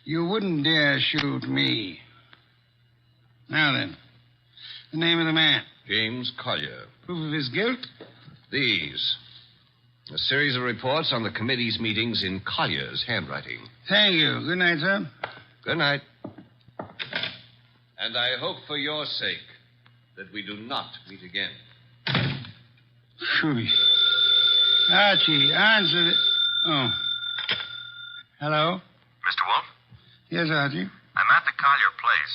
You wouldn't dare shoot me. Now then, the name of the man. James Collier. Proof of his guilt? These. A series of reports on the committee's meetings in Collier's handwriting. Thank you. Good night, sir. Good night. And I hope for your sake that we do not meet again. Phew. Archie, answer it. Oh. Hello? Mr. Wolfe? Yes, Archie. I'm at the Collier place.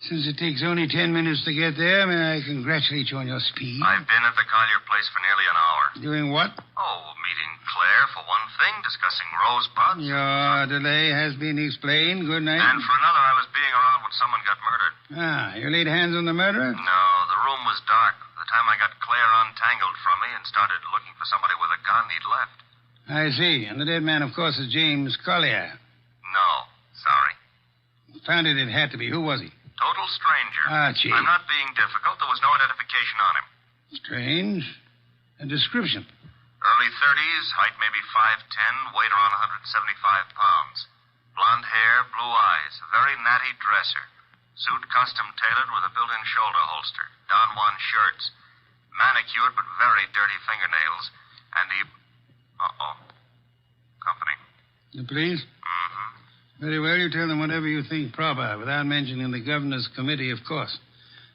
Since it takes only 10 minutes to get there, may I congratulate you on your speed? I've been at the Collier place for nearly an hour. Doing what? Oh, meeting Claire for one thing, discussing rosebuds. Your delay has been explained. Good night. And for another, I was being around when someone got murdered. Ah, you laid hands on the murderer? No, the room was dark. By the time I got Claire untangled from me and started looking for somebody with a gun, he'd left. I see. And the dead man, of course, is James Collier. No, sorry. Found it had to be. Who was he? Total stranger. Archie. I'm not being difficult. There was no identification on him. Strange. A description. Early 30s, height maybe 5'10", weight around 175 pounds. Blonde hair, blue eyes, a very natty dresser. Suit custom tailored with a built-in shoulder holster. Don Juan shirts. Manicured but very dirty fingernails. And he... Uh-oh. Company. The police? Mm-hmm. Very well, you tell them whatever you think proper, without mentioning the governor's committee, of course.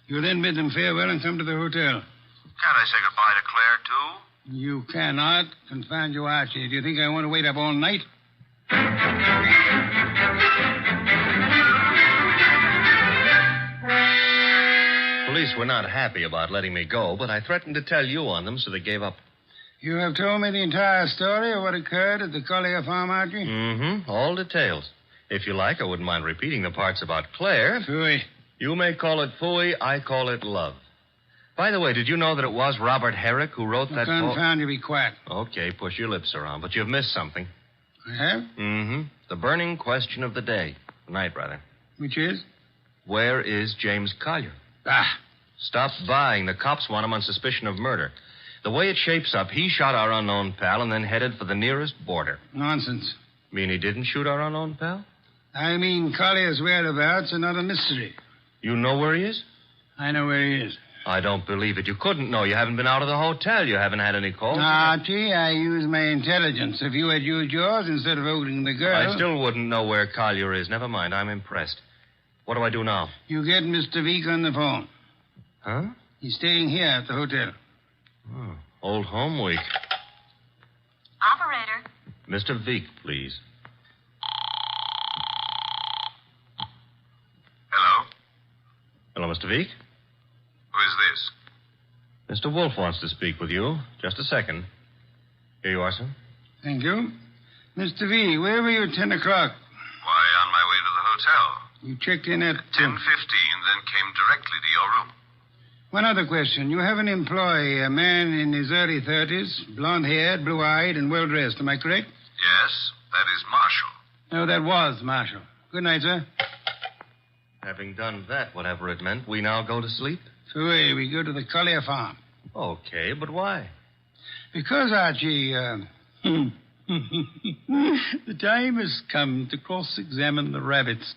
You'll then bid them farewell and come to the hotel. Can't I say goodbye to Claire, too? You cannot. Confound you, Archie. Do you think I want to wait up all night? Police were not happy about letting me go, but I threatened to tell you on them, so they gave up. You have told me the entire story of what occurred at the Collier farm, Archie? Mm-hmm. All details. If you like, I wouldn't mind repeating the parts about Claire. Phooey. You may call it phooey, I call it love. By the way, did you know that it was Robert Herrick who wrote that Confound you, be quiet. Okay, push your lips around, but you've missed something. I have? Mm-hmm. The burning question of the day. Tonight, rather. Which is? Where is James Collier? Ah. Stop buying. The cops want him on suspicion of murder. The way it shapes up, he shot our unknown pal and then headed for the nearest border. Nonsense. Mean he didn't shoot our unknown pal? I mean Collier's whereabouts are not a mystery. You know where he is? I know where he is. I don't believe it. You couldn't know. You haven't been out of the hotel. You haven't had any calls. Archie, I use my intelligence. If you had used yours instead of holding the girl... I still wouldn't know where Collier is. Never mind. I'm impressed. What do I do now? You get Mr. Veek on the phone. Huh? He's staying here at the hotel. Oh, old home week. Operator. Mr. Veek, please. Hello? Hello, Mr. Veek. Who is this? Mr. Wolfe wants to speak with you. Just a second. Here you are, sir. Thank you. Mr. V, where were you at 10 o'clock? Why, on my way to the hotel. You checked in at... 10:15, then came directly to your room. One other question. You have an employee, a man in his early 30s, blonde-haired, blue-eyed, and well-dressed. Am I correct? Yes, that is Marshall. No, that was Marshall. Good night, sir. Having done that, whatever it meant, we now go to sleep? Away, we go to the Collier farm. Okay, but why? Because, Archie, the time has come to cross-examine the rabbits.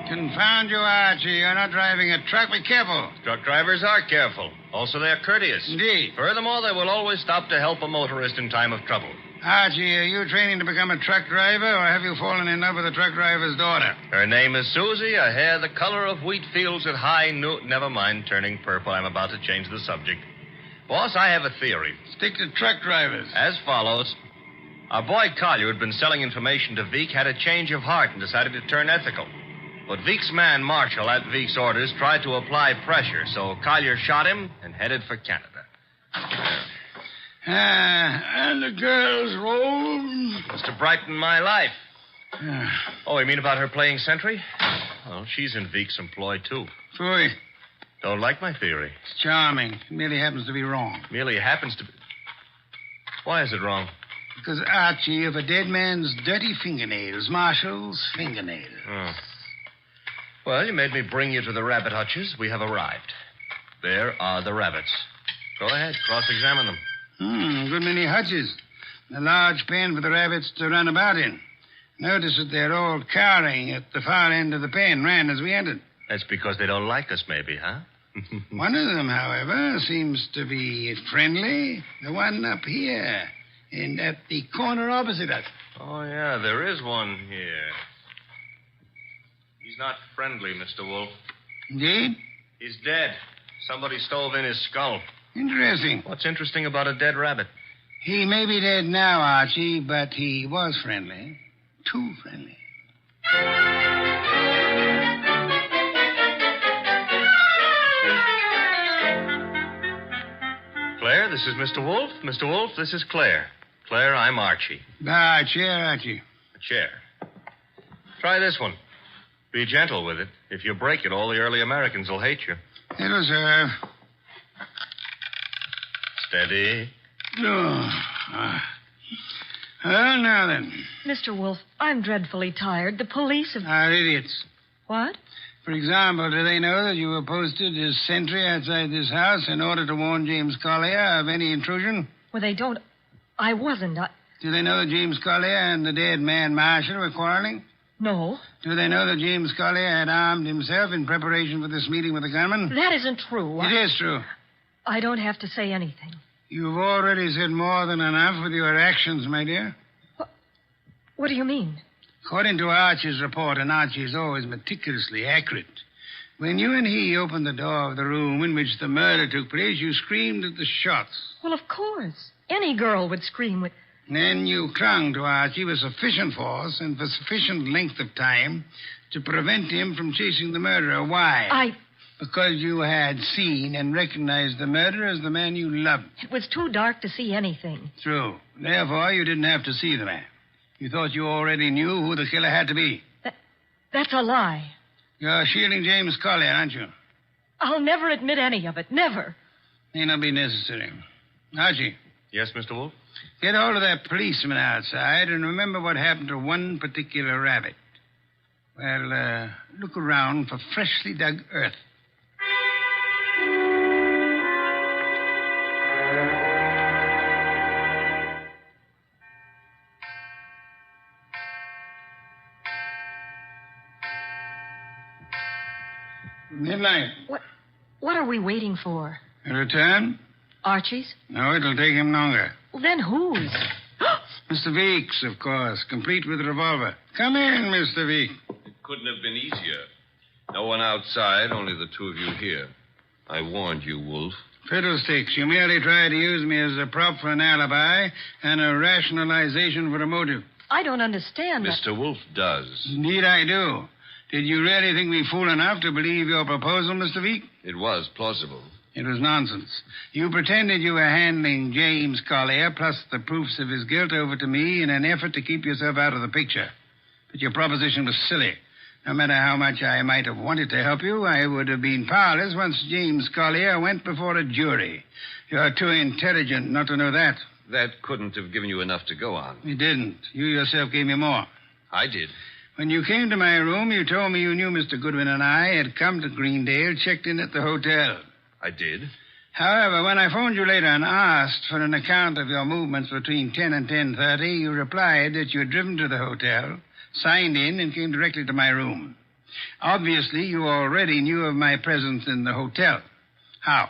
Confound you, Archie. You're not driving a truck. Be careful. Truck drivers are careful. Also, they're courteous. Indeed. Furthermore, they will always stop to help a motorist in time of trouble. Archie, are you training to become a truck driver, or have you fallen in love with a truck driver's daughter? Her name is Susie, her hair the color of wheat fields at high noon. Never mind turning purple. I'm about to change the subject. Boss, I have a theory. Stick to truck drivers. As follows. Our boy Collier had been selling information to Veek, had a change of heart, and decided to turn ethical. But Veek's man, Marshall, at Veek's orders, tried to apply pressure, so Collier shot him and headed for Canada. And the girl's role? Must have brightened my life. Oh, you mean about her playing sentry? Well, she's in Veek's employ, too. Phooey. Don't like my theory. It's charming. It merely happens to be wrong. Merely happens to be... Why is it wrong? Because, Archie, of a dead man's dirty fingernails, Marshall's fingernails. Oh. Well, you made me bring you to the rabbit hutches. We have arrived. There are the rabbits. Go ahead, cross-examine them. Good many hutches. A large pen for the rabbits to run about in. Notice that they're all cowering at the far end of the pen, ran as we entered. That's because they don't like us, maybe, huh? One of them, however, seems to be friendly. The one up here, and at the corner opposite us. Oh, yeah, there is one here. He's not friendly, Mr. Wolf. Indeed? He's dead. Somebody stove in his skull. Interesting. What's interesting about a dead rabbit? He may be dead now, Archie, but he was friendly. Too friendly. Claire, this is Mr. Wolf. Mr. Wolf, this is Claire. Claire, I'm Archie. Chair, Archie. A chair. Try this one. Be gentle with it. If you break it, all the early Americans will hate you. It'll serve. Steady. Well, now then. Mr. Wolfe, I'm dreadfully tired. The police have... Are idiots. What? For example, do they know that you were posted as sentry outside this house in order to warn James Collier of any intrusion? Well, they don't... I wasn't. Do they know that James Collier and the dead man Marshall were quarreling? No. Do they know that James Collier had armed himself in preparation for this meeting with the gunman? That isn't true. It is true. I don't have to say anything. You've already said more than enough with your actions, my dear. What do you mean? According to Archie's report, and Archie is always meticulously accurate, when you and he opened the door of the room in which the murder took place, you screamed at the shots. Well, of course. Any girl would scream with... Then you clung to Archie with sufficient force and for sufficient length of time to prevent him from chasing the murderer. Why? Because you had seen and recognized the murderer as the man you loved. It was too dark to see anything. True. Therefore, you didn't have to see the man. You thought you already knew who the killer had to be. That's a lie. You're shielding James Collier, aren't you? I'll never admit any of it. Never. May not be necessary. Archie. Yes, Mr. Wolf? Get hold of that policeman outside and remember what happened to one particular rabbit. Well, look around for freshly dug earth. Midnight. What are we waiting for? A return? Archie's? No, it'll take him longer. Well, then whose? Mr. Veek's, of course, complete with revolver. Come in, Mr. Veek. It couldn't have been easier. No one outside, only the two of you here. I warned you, Wolf. Fiddlesticks. You merely tried to use me as a prop for an alibi and a rationalization for a motive. I don't understand. Mr. Wolf does. Indeed, I do. Did you really think me fool enough to believe your proposal, Mr. Veek? It was plausible. It was nonsense. You pretended you were handing James Collier plus the proofs of his guilt over to me in an effort to keep yourself out of the picture. But your proposition was silly. No matter how much I might have wanted to help you, I would have been powerless once James Collier went before a jury. You're too intelligent not to know that. That couldn't have given you enough to go on. It didn't. You yourself gave me more. I did. When you came to my room, you told me you knew Mr. Goodwin and I had come to Greendale, checked in at the hotel. I did. However, when I phoned you later and asked for an account of your movements between 10 and 10:30, you replied that you had driven to the hotel, signed in, and came directly to my room. Obviously, you already knew of my presence in the hotel. How?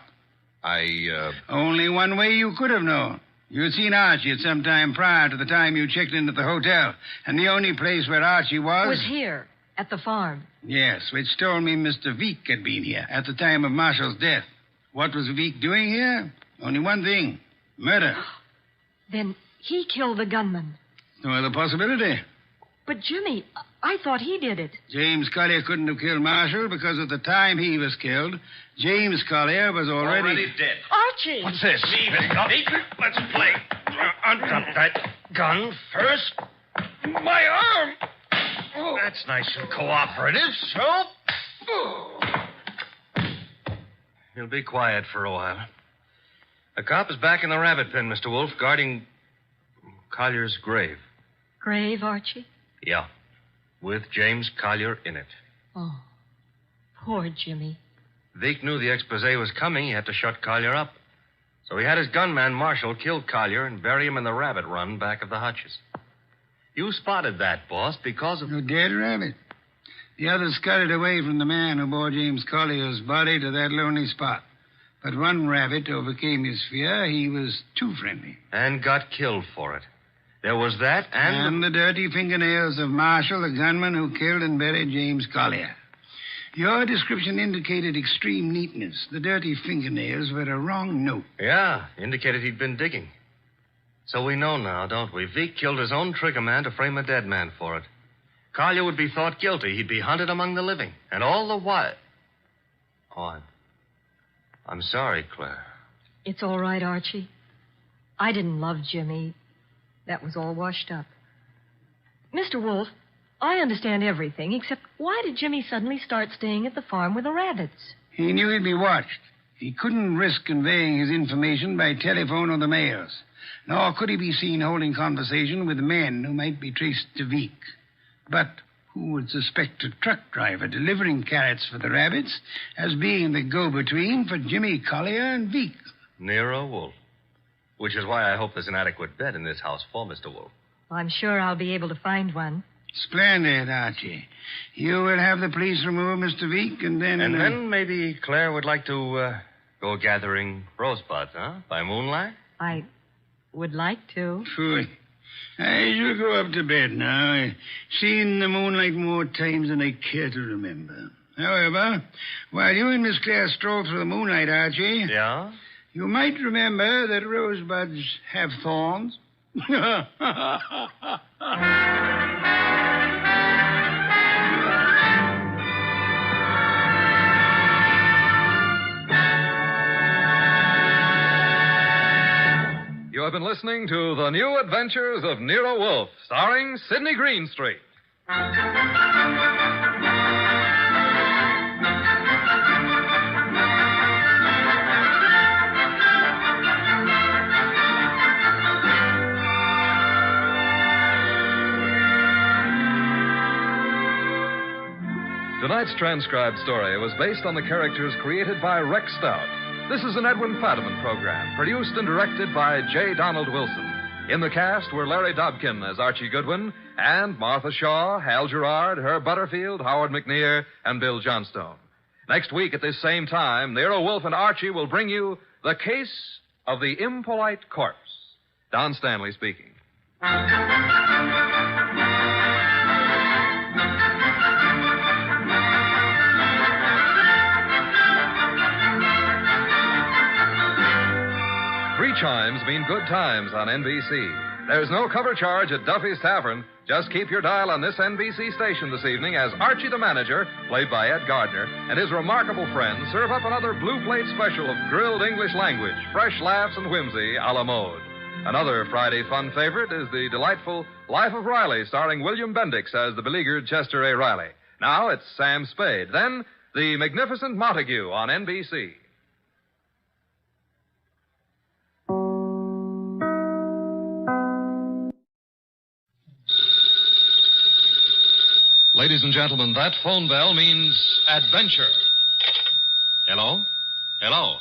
Only one way you could have known. You had seen Archie at some time prior to the time you checked in at the hotel, and the only place where Archie was here, at the farm. Yes, which told me Mr. Veek had been here at the time of Marshall's death. What was Veek doing here? Only one thing. Murder. Then he killed the gunman. No other possibility. But, Jimmy, I thought he did it. James Collier couldn't have killed Marshall because at the time he was killed, James Collier was already dead. Archie! What's this? Leave it. Let's play. Undrop that gun first. My arm. That's nice and cooperative, so... You'll be quiet for a while. The cop is back in the rabbit pen, Mr. Wolf, guarding Collier's grave. Grave, Archie? Yeah, with James Collier in it. Oh. Poor Jimmy. Vic knew the expose was coming. He had to shut Collier up. So he had his gunman, Marshall, kill Collier and bury him in the rabbit run back of the hutches. You spotted that, boss, because of... A dead rabbit. The others scuttled away from the man who bore James Collier's body to that lonely spot. But one rabbit overcame his fear. He was too friendly. And got killed for it. There was that And the dirty fingernails of Marshall, the gunman who killed and buried James Collier. Your description indicated extreme neatness. The dirty fingernails were a wrong note. Yeah, indicated he'd been digging. So we know now, don't we? Vic killed his own triggerman to frame a dead man for it. Collier would be thought guilty. He'd be hunted among the living. And all the while... Oh, I'm sorry, Claire. It's all right, Archie. I didn't love Jimmy. That was all washed up. Mr. Wolfe, I understand everything, except why did Jimmy suddenly start staying at the farm with the rabbits? He knew he'd be watched. He couldn't risk conveying his information by telephone or the mails. Nor could he be seen holding conversation with men who might be traced to Vic. But who would suspect a truck driver delivering carrots for the rabbits as being the go-between for Jimmy Collier and Vic? Nero Wolfe. Which is why I hope there's an adequate bed in this house for Mr. Wolfe. I'm sure I'll be able to find one. Splendid, Archie. You will have the police remove Mr. Vic, and then... And then maybe Claire would like to go gathering rosebuds, huh? By moonlight? I would like to. Fooey. I shall go up to bed now. I've seen the moonlight more times than I care to remember. However, while you and Miss Claire stroll through the moonlight, Archie... Yeah? You might remember that rosebuds have thorns. You have been listening to The New Adventures of Nero Wolfe, starring Sidney Greenstreet. Tonight's transcribed story was based on the characters created by Rex Stout. This is an Edwin Fadiman program, produced and directed by J. Donald Wilson. In the cast were Larry Dobkin as Archie Goodwin, and Martha Shaw, Hal Gerard, Herb Butterfield, Howard McNear, and Bill Johnstone. Next week at this same time, Nero Wolfe and Archie will bring you The Case of the Impolite Corpse. Don Stanley speaking. Three chimes mean good times on NBC. There's no cover charge at Duffy's Tavern. Just keep your dial on this NBC station this evening as Archie the Manager, played by Ed Gardner, and his remarkable friends serve up another blue plate special of grilled English language, fresh laughs and whimsy a la mode. Another Friday fun favorite is the delightful Life of Riley, starring William Bendix as the beleaguered Chester A. Riley. Now it's Sam Spade. Then, The Magnificent Montague on NBC. Ladies and gentlemen, that phone bell means adventure. Hello? Hello?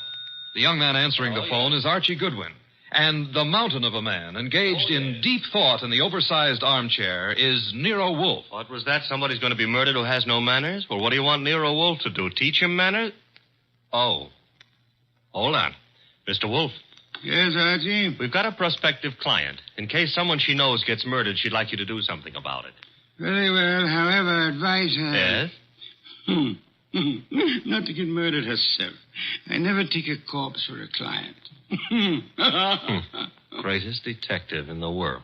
The young man answering the phone is Archie Goodwin. And the mountain of a man engaged in deep thought in the oversized armchair is Nero Wolfe. What was that? Somebody's going to be murdered who has no manners? Well, what do you want Nero Wolfe to do? Teach him manners? Oh. Hold on. Mr. Wolfe. Yes, Archie? We've got a prospective client. In case someone she knows gets murdered, she'd like you to do something about it. Very well. However, advise her... Yes? Not to get murdered herself. I never take a corpse for a client. Greatest detective in the world.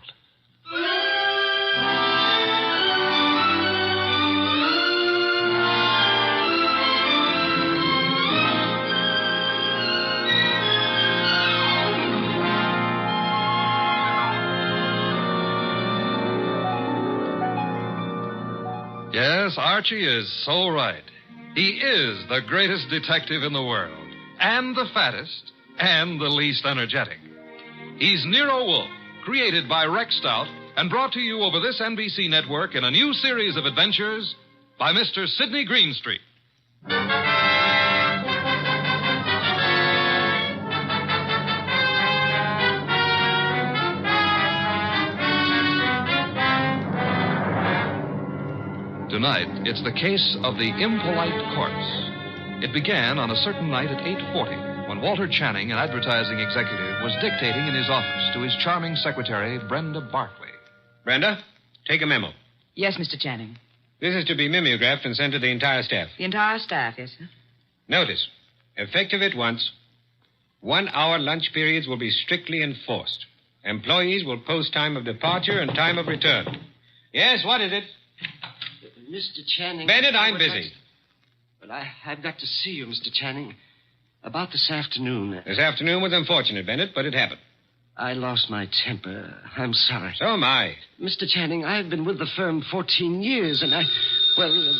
Yes, Archie is so right. He is the greatest detective in the world, and the fattest, and the least energetic. He's Nero Wolfe, created by Rex Stout, and brought to you over this NBC network in a new series of adventures by Mr. Sidney Greenstreet. Tonight, it's the case of the impolite corpse. It began on a certain night at 8:40 when Walter Channing, an advertising executive, was dictating in his office to his charming secretary, Brenda Barkley. Brenda, take a memo. Yes, Mr. Channing. This is to be mimeographed and sent to the entire staff. The entire staff, yes, sir. Notice, effective at once, 1-hour lunch periods will be strictly enforced. Employees will post time of departure and time of return. Yes, what is it? Mr. Channing. Bennett, I'm busy. But I've got to see you, Mr. Channing. About this afternoon. This afternoon was unfortunate, Bennett, but it happened. I lost my temper. I'm sorry. So am I. Mr. Channing, I've been with the firm 14 years, and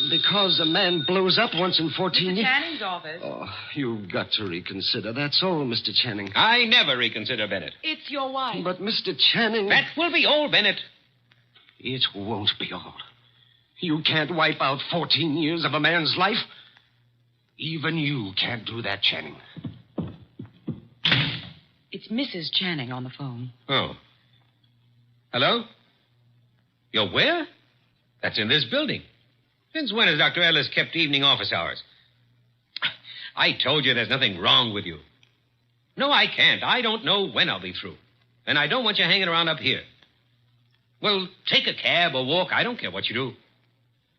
because a man blows up once in 14 years... Mr. Channing's office. Oh, you've got to reconsider. That's all, Mr. Channing. I never reconsider, Bennett. It's your wife. But, Mr. Channing... That will be all, Bennett. It won't be all. You can't wipe out 14 years of a man's life. Even you can't do that, Channing. It's Mrs. Channing on the phone. Oh. Hello? You're where? That's in this building. Since when has Dr. Ellis kept evening office hours? I told you there's nothing wrong with you. No, I can't. I don't know when I'll be through. And I don't want you hanging around up here. Well, take a cab or walk. I don't care what you do.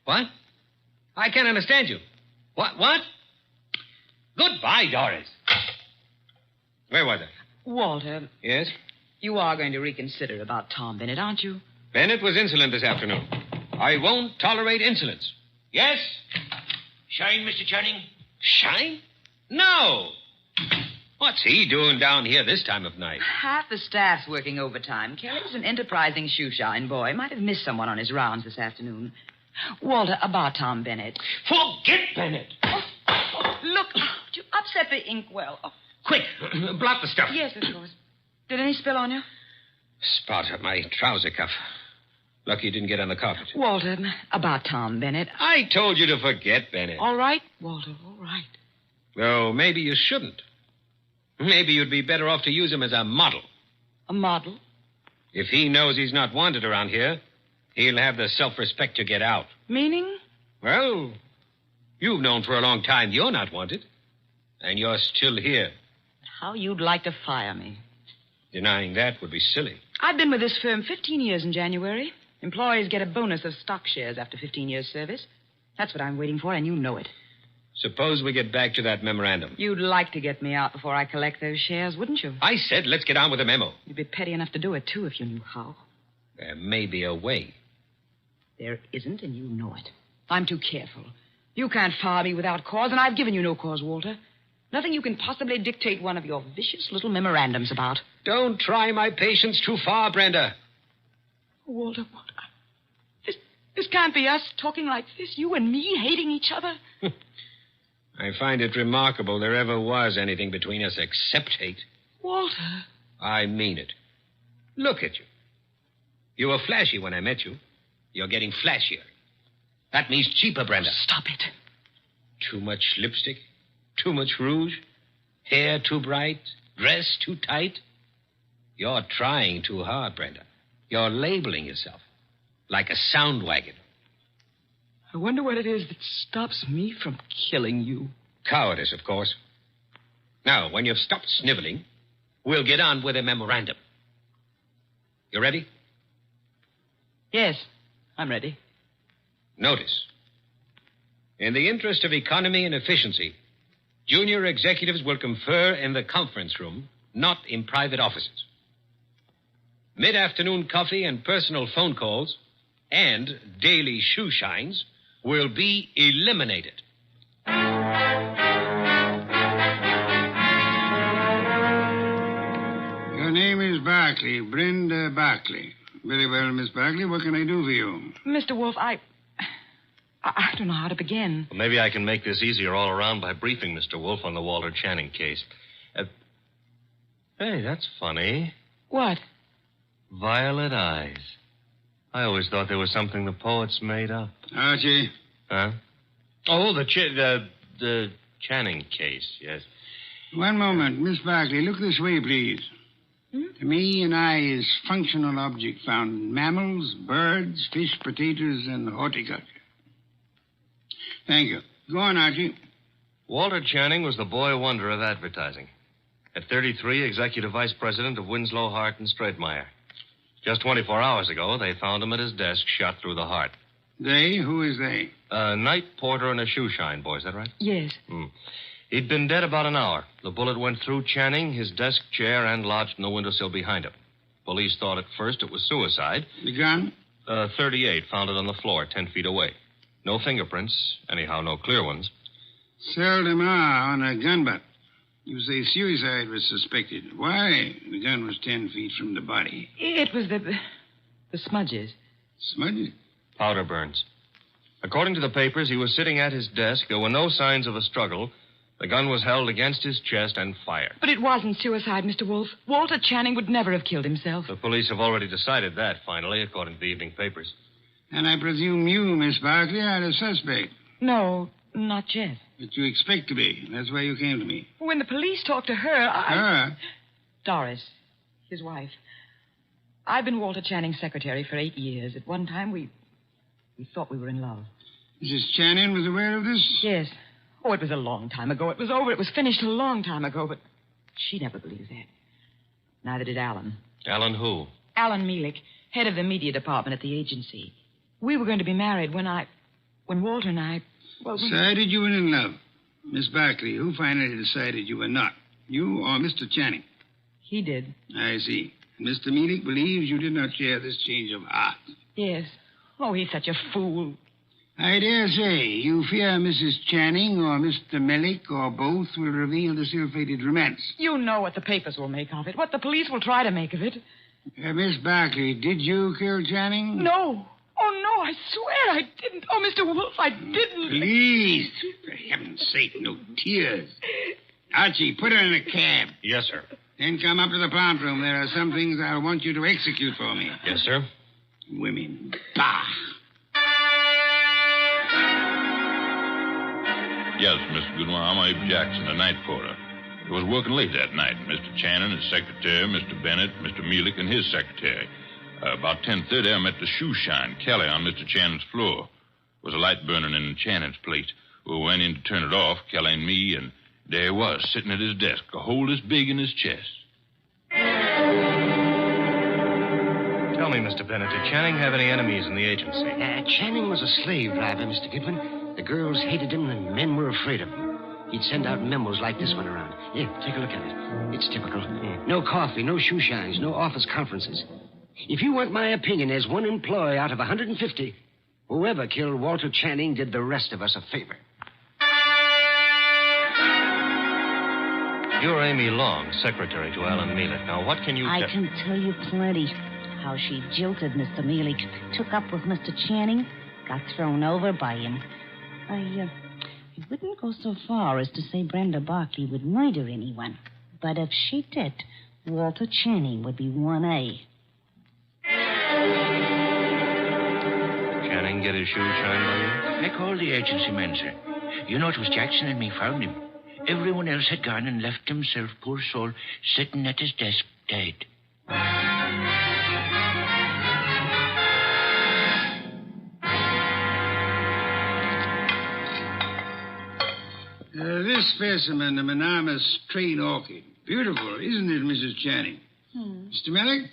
What? I can't understand you. What? Goodbye, Doris. Where was I? Walter. Yes? You are going to reconsider about Tom Bennett, aren't you? Bennett was insolent this afternoon. I won't tolerate insolence. Yes? Shine, Mr. Channing? Shine? No. What's he doing down here this time of night? Half the staff's working overtime. Kelly's an enterprising shoeshine boy. Might have missed someone on his rounds this afternoon. Walter, about Tom Bennett. Forget Bennett. Look, you upset the inkwell. Oh. Quick, blot the stuff. Yes, of course. Did any spill on you? Spot at my trouser cuff. Lucky you didn't get on the carpet. Walter, about Tom Bennett. I told you to forget Bennett. All right, Walter, all right. Well, maybe you shouldn't. Maybe you'd be better off to use him as a model. A model? If he knows he's not wanted around here, he'll have the self-respect to get out. Meaning? Well, you've known for a long time you're not wanted. And you're still here. How you'd like to fire me. Denying that would be silly. I've been with this firm 15 years in January. Employees get a bonus of stock shares after 15 years' service. That's what I'm waiting for, and you know it. Suppose we get back to that memorandum. You'd like to get me out before I collect those shares, wouldn't you? I said let's get on with the memo. You'd be petty enough to do it, too, if you knew how. There may be a way. There isn't, and you know it. I'm too careful. You can't fire me without cause, and I've given you no cause, Walter. Nothing you can possibly dictate one of your vicious little memorandums about. Don't try my patience too far, Brenda. Walter, what? This can't be us talking like this, you and me hating each other. I find it remarkable there ever was anything between us except hate. Walter. I mean it. Look at you. You were flashy when I met you. You're getting flashier. That means cheaper, Brenda. Stop it. Too much lipstick? Too much rouge? Hair too bright? Dress too tight? You're trying too hard, Brenda. You're labeling yourself like a sound wagon. I wonder what it is that stops me from killing you. Cowardice, of course. Now, when you've stopped sniveling, we'll get on with a memorandum. You ready? Yes, I'm ready. Notice. In the interest of economy and efficiency, junior executives will confer in the conference room, not in private offices. Mid-afternoon coffee and personal phone calls and daily shoe shines will be eliminated. Your name is Barkley, Brenda Barkley. Very well, Miss Barkley. What can I do for you? Mr. Wolfe, I don't know how to begin. Well, maybe I can make this easier all around by briefing Mr. Wolfe on the Walter Channing case. Hey, that's funny. What? Violet eyes. I always thought they were something the poets made up. Archie. Huh? Oh, the the Channing case, yes. One moment. Miss Barkley, look this way, please. To me, an eye is functional object found in mammals, birds, fish, potatoes, and horticulture. Thank you. Go on, Archie. Walter Channing was the boy wonder of advertising. At 33, executive vice president of Winslow, Hart, and Straightmeyer. Just 24 hours ago, they found him at his desk, shot through the heart. They? Who is they? A night porter and a shoe shine boy, is that right? Yes. He'd been dead about an hour. The bullet went through Channing, his desk chair, and lodged in the windowsill behind him. Police thought at first it was suicide. The gun? 38, found it on the floor, 10 feet away. No fingerprints, anyhow, no clear ones. Seldom are on a gun butt. You say suicide was suspected. Why? The gun was 10 feet from the body. It was the smudges. Smudges? Powder burns. According to the papers, he was sitting at his desk. There were no signs of a struggle. The gun was held against his chest and fired. But it wasn't suicide, Mr. Wolfe. Walter Channing would never have killed himself. The police have already decided that, finally, according to the evening papers. And I presume you, Miss Barkley, are the suspect. No, not yet. But you expect to be. That's why you came to me. When the police talked to her, Her? Doris, his wife. I've been Walter Channing's secretary for 8 years. At one time, we thought we were in love. Mrs. Channing was aware of this? Yes. Oh, it was a long time ago. It was over. It was finished a long time ago, but she never believed that. Neither did Alan. Alan who? Alan Mealick, head of the media department at the agency. We were going to be married when Walter and I... Well, Decided you were in love. Miss Barkley, who finally decided you were not? You or Mr. Channing? He did. I see. Mr. Mealick believes you did not share this change of heart. Yes. Oh, he's such a fool. I dare say you fear Mrs. Channing or Mr. Mealick or both will reveal the ill-fated romance. You know what the papers will make of it, what the police will try to make of it. Miss Barkley, did you kill Channing? No. Oh, no, I swear I didn't. Oh, Mr. Wolfe, I didn't. Please, for heaven's sake, no tears. Archie, put her in a cab. Yes, sir. Then come up to the plant room. There are some things I want you to execute for me. Yes, sir. Women. Bah. Yes, Mr. Goodwin, I'm Abe Jackson, the night porter. I was working late that night. Mr. Channing, his secretary, Mr. Bennett, Mr. Mealick, and his secretary. About 10:30, I met the shoe shine, Kelly, on Mr. Channing's floor. There was a light burning in Channing's plate. We went in to turn it off, Kelly and me, and there he was, sitting at his desk, a hole this big in his chest. Tell me, Mr. Bennett, did Channing have any enemies in the agency? Channing was a slave driver, Mr. Goodwin. The girls hated him and men were afraid of him. He'd send out memos like this one around. Here, take a look at it. It's typical. No coffee, no shoe shines, no office conferences. If you want my opinion as one employee out of 150, whoever killed Walter Channing did the rest of us a favor. You're Amy Long, secretary to Alan Mealick. Now, what can you I can tell you plenty. How she jilted Mr. Mealick, took up with Mr. Channing, got thrown over by him. I wouldn't go so far as to say Brenda Barkley would murder anyone. But if she did, Walter Channing would be 1A. Channing get his shoe shined by you? I called the agency men, sir. You know, it was Jackson and me found him. Everyone else had gone and left himself, poor soul, sitting at his desk, dead. This specimen, the monogamous straight orchid. Beautiful, isn't it, Mrs. Channing? Mr. Mealick?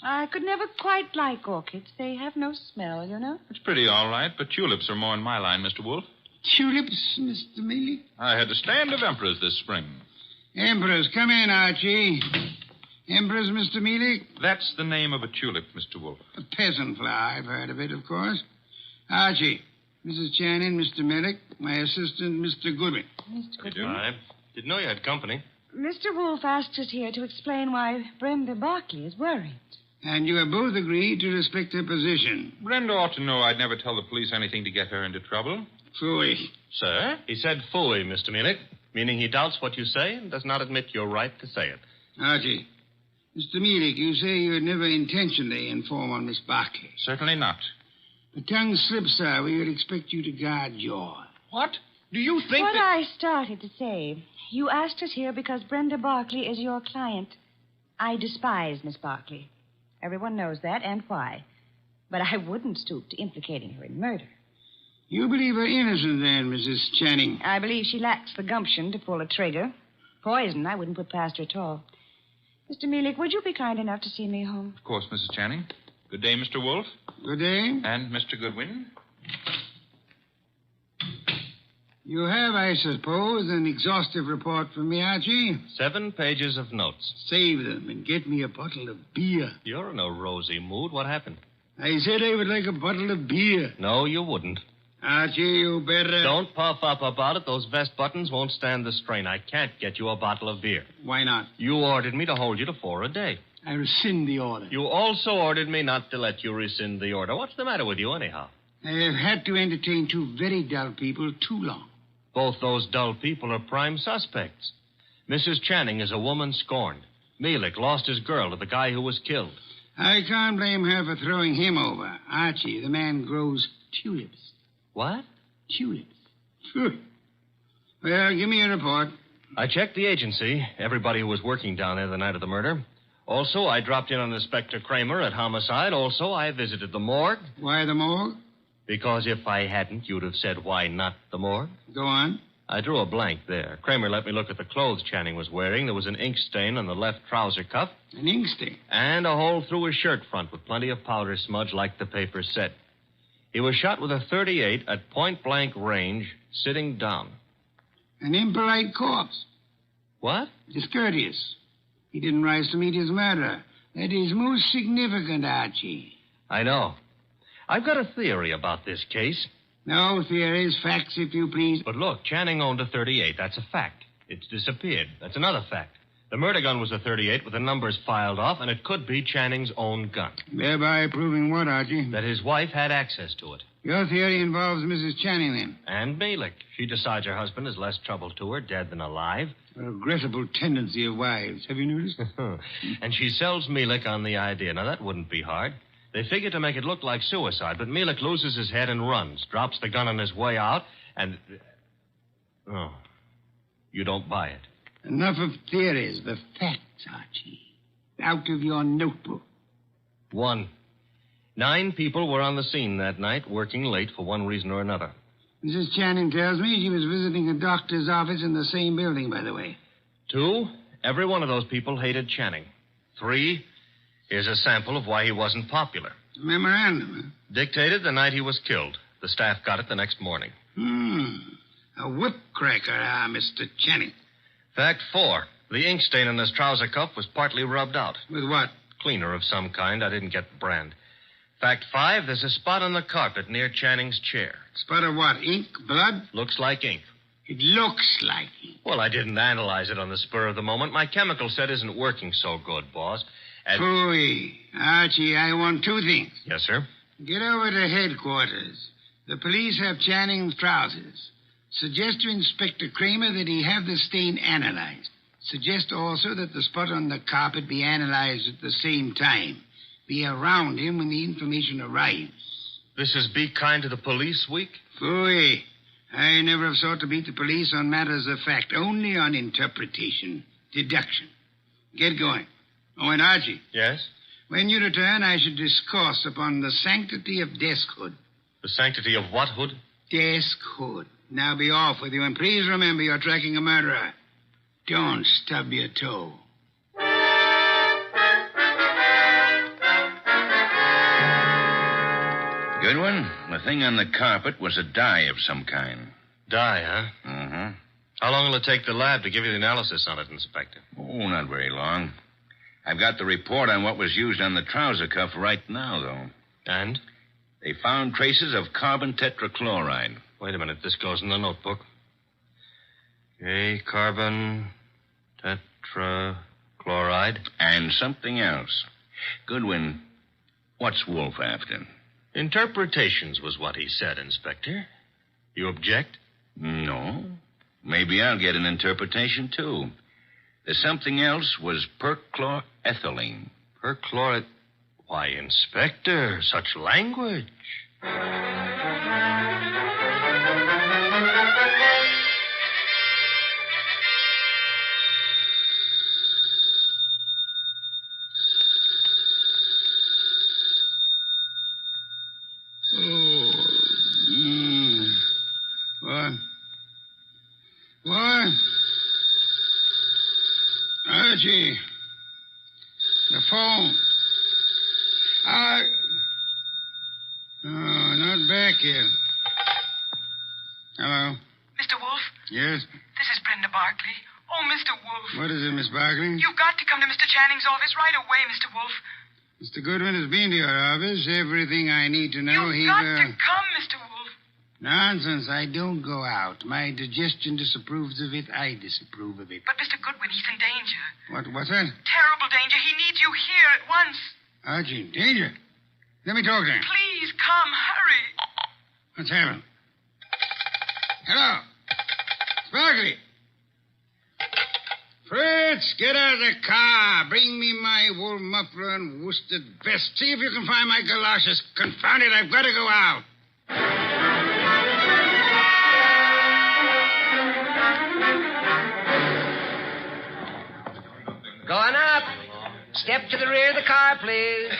I could never quite like orchids. They have no smell, you know. It's pretty all right, but tulips are more in my line, Mr. Wolfe. Tulips, Mr. Mealick? I had a stand of emperors this spring. Emperors, come in, Archie. Emperors, Mr. Mealick? That's the name of a tulip, Mr. Wolfe. A peasant flower. I've heard of it, of course. Archie, Mrs. Channing, Mr. Mealick, my assistant, Mr. Goodwin. Mr. Goodwin? I didn't know you had company. Mr. Wolfe asked us here to explain why Brenda Barkley is worried. And you have both agreed to respect her position. Brenda ought to know I'd never tell the police anything to get her into trouble. Phooey. Sir? He said phooey, Mr. Mealick, meaning he doubts what you say and does not admit your right to say it. Archie, Mr. Mealick, you say you would never intentionally inform on Miss Barkley. Certainly not. The tongue slips, sir. We would expect you to guard yours. What? Do you think what that... I started to say. You asked us here because Brenda Barkley is your client. I despise Miss Barkley. Everyone knows that, and why. But I wouldn't stoop to implicating her in murder. You believe her innocent, then, Mrs. Channing? I believe she lacks the gumption to pull a trigger. Poison, I wouldn't put past her at all. Mr. Mealy, would you be kind enough to see me home? Of course, Mrs. Channing. Good day, Mr. Wolfe. Good day. And Mr. Goodwin. You have, I suppose, an exhaustive report from me, Archie? 7 pages of notes. Save them and get me a bottle of beer. You're in a rosy mood. What happened? I said I would like a bottle of beer. No, you wouldn't. Archie, you better... Don't puff up about it. Those vest buttons won't stand the strain. I can't get you a bottle of beer. Why not? You ordered me to hold you to 4 a day. I rescind the order. You also ordered me not to let you rescind the order. What's the matter with you, anyhow? I have had to entertain 2 very dull people too long. Both those dull people are prime suspects. Mrs. Channing is a woman scorned. Mealy lost his girl to the guy who was killed. I can't blame her for throwing him over. Archie, the man grows tulips. What? Tulips. Sure. Well, give me a report. I checked the agency, everybody who was working down there the night of the murder. Also, I dropped in on Inspector Kramer at homicide. Also, I visited the morgue. Why the morgue? Because if I hadn't, you'd have said, why not the morgue? Go on. I drew a blank there. Kramer let me look at the clothes Channing was wearing. There was an ink stain on the left trouser cuff. An ink stain? And a hole through his shirt front with plenty of powder smudge like the paper said. He was shot with a .38 at point-blank range, sitting down. An impolite corpse. What? Discourteous. He didn't rise to meet his murderer. That is most significant, Archie. I know. I've got a theory about this case. No theories, facts, if you please. But look, Channing owned a .38. That's a fact. It's disappeared. That's another fact. The murder gun was a .38 with the numbers filed off, and it could be Channing's own gun. Thereby proving what, Archie? That his wife had access to it. Your theory involves Mrs. Channing, then? And Mealy. She decides her husband is less trouble to her, dead than alive. A regrettable tendency of wives. Have you noticed? And she sells Mealy on the idea. Now, that wouldn't be hard. They figure to make it look like suicide, but Mealy loses his head and runs, drops the gun on his way out, and... Oh. You don't buy it. Enough of theories. The facts, Archie. Out of your notebook. 1. 9 people were on the scene that night, working late for one reason or another. Mrs. Channing tells me she was visiting a doctor's office in the same building, by the way. 2. Every one of those people hated Channing. 3. Here's a sample of why he wasn't popular. Memorandum. Dictated the night he was killed. The staff got it the next morning. A whip cracker, Mr. Channing. Fact 4. The ink stain on his trouser cuff was partly rubbed out. With what? Cleaner of some kind. I didn't get the brand. Fact 5. There's a spot on the carpet near Channing's chair. Spot of what? Ink? Blood? Looks like ink. It looks like ink. Well, I didn't analyze it on the spur of the moment. My chemical set isn't working so good, boss. Phooey. Archie, I want 2 things. Yes, sir? Get over to headquarters. The police have Channing's trousers. Suggest to Inspector Kramer that he have the stain analyzed. Suggest also that the spot on the carpet be analyzed at the same time. Be around him when the information arrives. This is Be Kind to the Police Week? Phooey. I never have sought to beat the police on matters of fact, only on interpretation, deduction. Get going. Oh, and Archie. Yes? When you return, I should discourse upon the sanctity of deskhood. The sanctity of what hood? Deskhood. Now be off with you, and please remember you're tracking a murderer. Don't stub your toe. Goodwin, the thing on the carpet was a dye of some kind. Dye, huh? Mm-hmm. How long will it take the lab to give you the analysis on it, Inspector? Oh, not very long. I've got the report on what was used on the trouser cuff right now, though. And? They found traces of carbon tetrachloride. Wait a minute. This goes in the notebook. Okay, carbon tetrachloride. And something else. Goodwin, what's Wolfe after? Interpretations was what he said, Inspector. You object? No. Maybe I'll get an interpretation, too. The something else was perchlorethylene. Why, Inspector, such language. Archie. The phone. Oh, not back yet. Hello. Mr. Wolfe? Yes? This is Brenda Barkley. Oh, Mr. Wolfe. What is it, Miss Barkley? You've got to come to Mr. Channing's office right away, Mr. Wolfe. Mr. Goodwin has been to your office. Everything I need to know. You've got to come, Mr. Wolfe. Nonsense. I don't go out. My digestion disapproves of it. I disapprove of it. But, Mr. Goodwin, he's in danger. What's that? Terrible danger. He needs you here at once. Archie, danger. Let me talk to him. Please come. Hurry. What's happened? Hello. Sparkly. Fritz, get out of the car. Bring me my wool muffler and worsted vest. See if you can find my galoshes. Confound it, I've got to go out. Going up. Step to the rear of the car, please.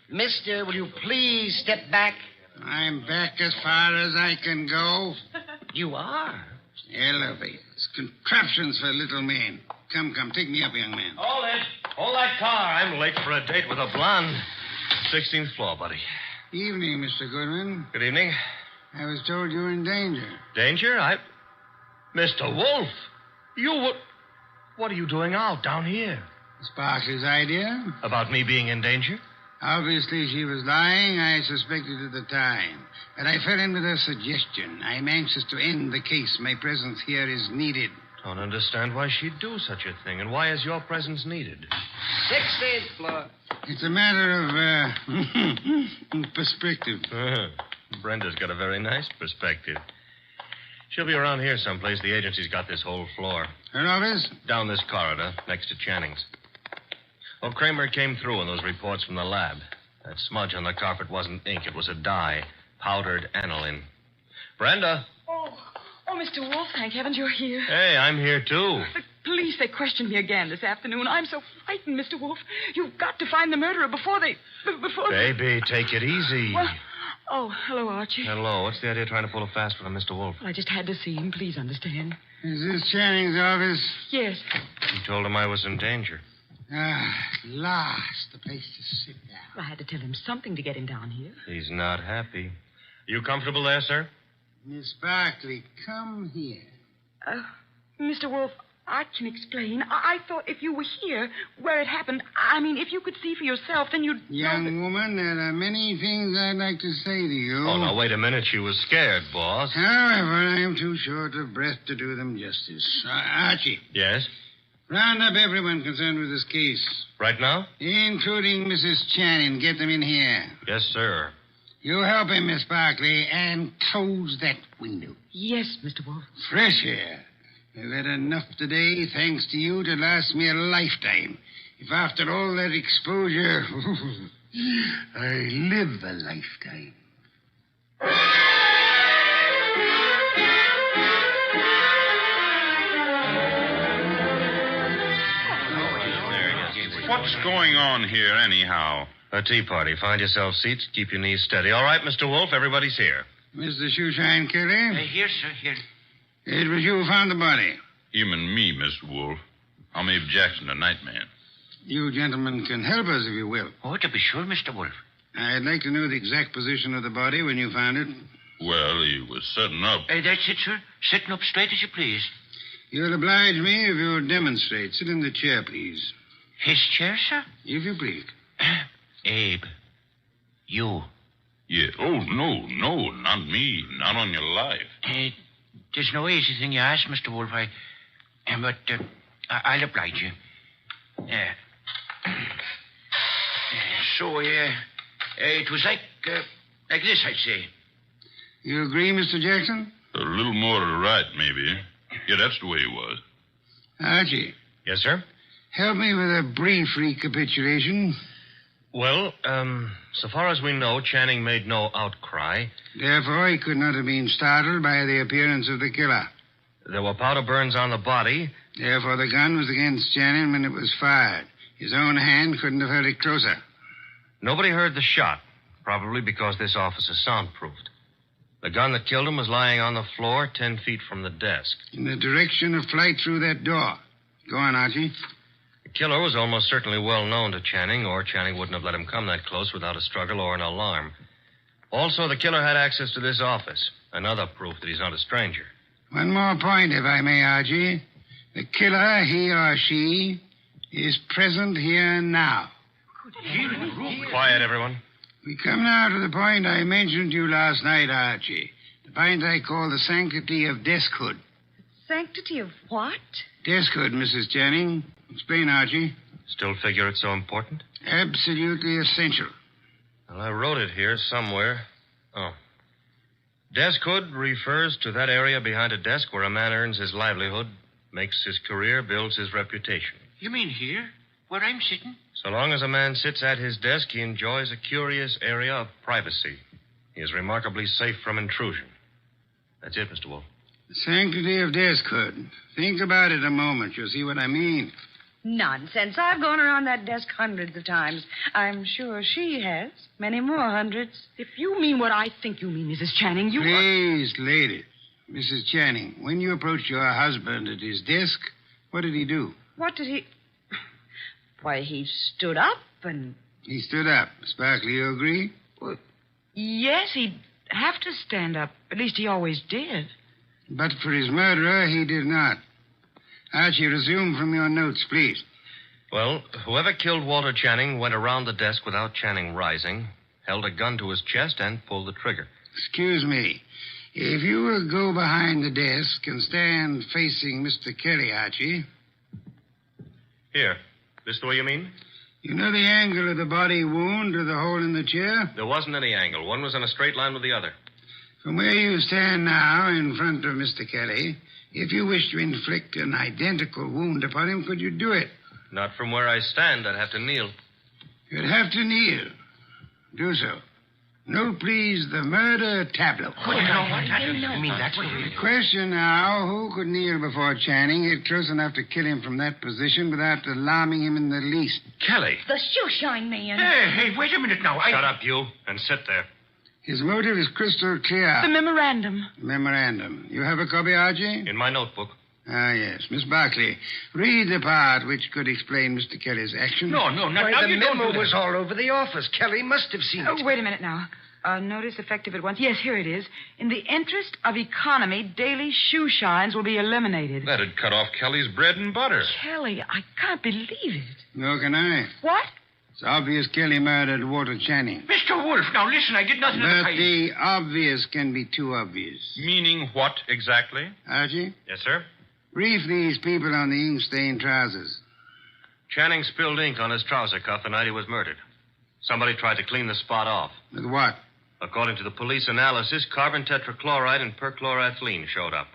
Mister, will you please step back? I'm back as far as I can go. You are? Elevators. Contraptions for little men. Come, take me up, young man. Hold it. Hold that car. I'm late for a date with a blonde. 16th floor, buddy. Evening, Mr. Goodwin. Good evening. I was told you were in danger. Danger? Mr. Wolfe, what are you doing out down here? Sparkley's idea. About me being in danger? Obviously, she was lying. I suspected at the time. But I fell in with her suggestion. I'm anxious to end the case. My presence here is needed. Don't understand why she'd do such a thing. And why is your presence needed? 16th floor. It's a matter of perspective. Brenda's got a very nice perspective. She'll be around here someplace. The agency's got this whole floor. Her office? Down this corridor, next to Channing's. Well, Kramer came through on those reports from the lab. That smudge on the carpet wasn't ink. It was a dye. Powdered aniline. Brenda. Oh, Mr. Wolfe, thank heavens you're here. Hey, I'm here, too. The police, they questioned me again this afternoon. I'm so frightened, Mr. Wolfe. You've got to find the murderer before they... Baby, take it easy. Well, hello, Archie. Hello. What's the idea of trying to pull a fast one on Mr. Wolfe? I just had to see him. Please understand. Is this Channing's office? Yes. You told him I was in danger. At last, the place to sit down. Well, I had to tell him something to get him down here. He's not happy. You comfortable there, sir? Miss Barkley, come here. Mr. Wolfe, I can explain. I thought if you were here, where it happened, if you could see for yourself, then you'd... Young woman, there are many things I'd like to say to you. Oh, now, wait a minute. She was scared, boss. However, I am too short of breath to do them justice. Archie. Yes? Round up everyone concerned with this case. Right now? Including Mrs. Channing. Get them in here. Yes, sir. You help him, Miss Barkley, and close that window. Yes, Mr. Wolfe. Fresh air. I've had enough today, thanks to you, to last me a lifetime. If after all that exposure, I live a lifetime. What's going on here, anyhow? A tea party. Find yourself seats. Keep your knees steady. All right, Mr. Wolfe, everybody's here. Mr. Shoeshine Kelly? Here, sir, here. It was you who found the body. Him and me, Mr. Wolfe. I'm Abe Jackson, the night man. You gentlemen can help us if you will. Oh, to be sure, Mr. Wolfe. I'd like to know the exact position of the body when you found it. Well, he was sitting up. That's it, sir. Sitting up straight as you please. You'll oblige me if you'll demonstrate. Sit in the chair, please. His chair, sir? If you please. Abe, you. Yeah. Oh, no, not me. Not on your life. There's no easy thing you ask, Mr. Wolfe. But I'll oblige you. So, it was like this, I'd say. You agree, Mr. Jackson? A little more to the right, maybe. Yeah, that's the way it was. Archie. Yes, sir? Help me with a brief recapitulation. Well, so far as we know, Channing made no outcry. Therefore, he could not have been startled by the appearance of the killer. There were powder burns on the body. Therefore, the gun was against Channing when it was fired. His own hand couldn't have held it closer. Nobody heard the shot, probably because this office is soundproofed. The gun that killed him was lying on the floor 10 feet from the desk. In the direction of flight through that door. Go on, Archie. killer was almost certainly well known to Channing, or Channing wouldn't have let him come that close without a struggle or an alarm. Also, the killer had access to this office. Another proof that he's not a stranger. One more point, if I may, Archie. The killer, he or she, is present here now. Quiet, everyone. We come now to the point I mentioned to you last night, Archie. The point I call the sanctity of deskhood. Sanctity of what? Deskhood, Mrs. Channing. Explain, Archie. Still figure it's so important? Absolutely essential. Well, I wrote it here somewhere. Oh. Deskhood refers to that area behind a desk where a man earns his livelihood, makes his career, builds his reputation. You mean here? Where I'm sitting? So long as a man sits at his desk, he enjoys a curious area of privacy. He is remarkably safe from intrusion. That's it, Mr. Wolfe. The sanctity of deskhood. Think about it a moment. You'll see what I mean. Nonsense. I've gone around that desk hundreds of times. I'm sure she has. Many more hundreds. If you mean what I think you mean, Mrs. Channing, you... Please, ladies. Mrs. Channing, when you approached your husband at his desk, what did he do? What did he... Why, he stood up and... He stood up. Sparkley, you agree? Well, yes, he'd have to stand up. At least he always did. But for his murderer, he did not. Archie, resume from your notes, please. Well, whoever killed Walter Channing went around the desk without Channing rising, held a gun to his chest, and pulled the trigger. Excuse me. If you will go behind the desk and stand facing Mr. Kelly, Archie. Here. This the way you mean? You know the angle of the body wound to the hole in the chair? There wasn't any angle. One was in a straight line with the other. From where you stand now in front of Mr. Kelly, if you wish to inflict an identical wound upon him, could you do it? Not from where I stand. I'd have to kneel. You'd have to kneel. Do so. Note, please, the murder tableau. You mean that's what The question now, who could kneel before Channing, get close enough to kill him from that position without alarming him in the least? Kelly. The shoeshine man. Hey, wait a minute now. Shut up, you, and sit there. His motive is crystal clear. The memorandum. Memorandum. You have a copy, Archie? In my notebook. Ah, yes. Miss Barclay, read the part which could explain Mr. Kelly's action. No, not now. The You don't memo do that. was all over the office. Kelly must have seen it. Oh, wait a minute now. Notice effective at once. Yes, here it is. In the interest of economy, daily shoe shines will be eliminated. That'd cut off Kelly's bread and butter. Kelly, I can't believe it. Nor can I. What? It's obvious Kelly murdered Walter Channing. Mr. Wolfe, now listen, I did nothing of the But kind. the obvious can be too obvious. Meaning what exactly? Archie, Yes, sir? brief these people on the ink-stained trousers. Channing spilled ink on his trouser cuff the night he was murdered. Somebody tried to clean the spot off. With what? According to the police analysis, carbon tetrachloride and perchloroethylene showed up.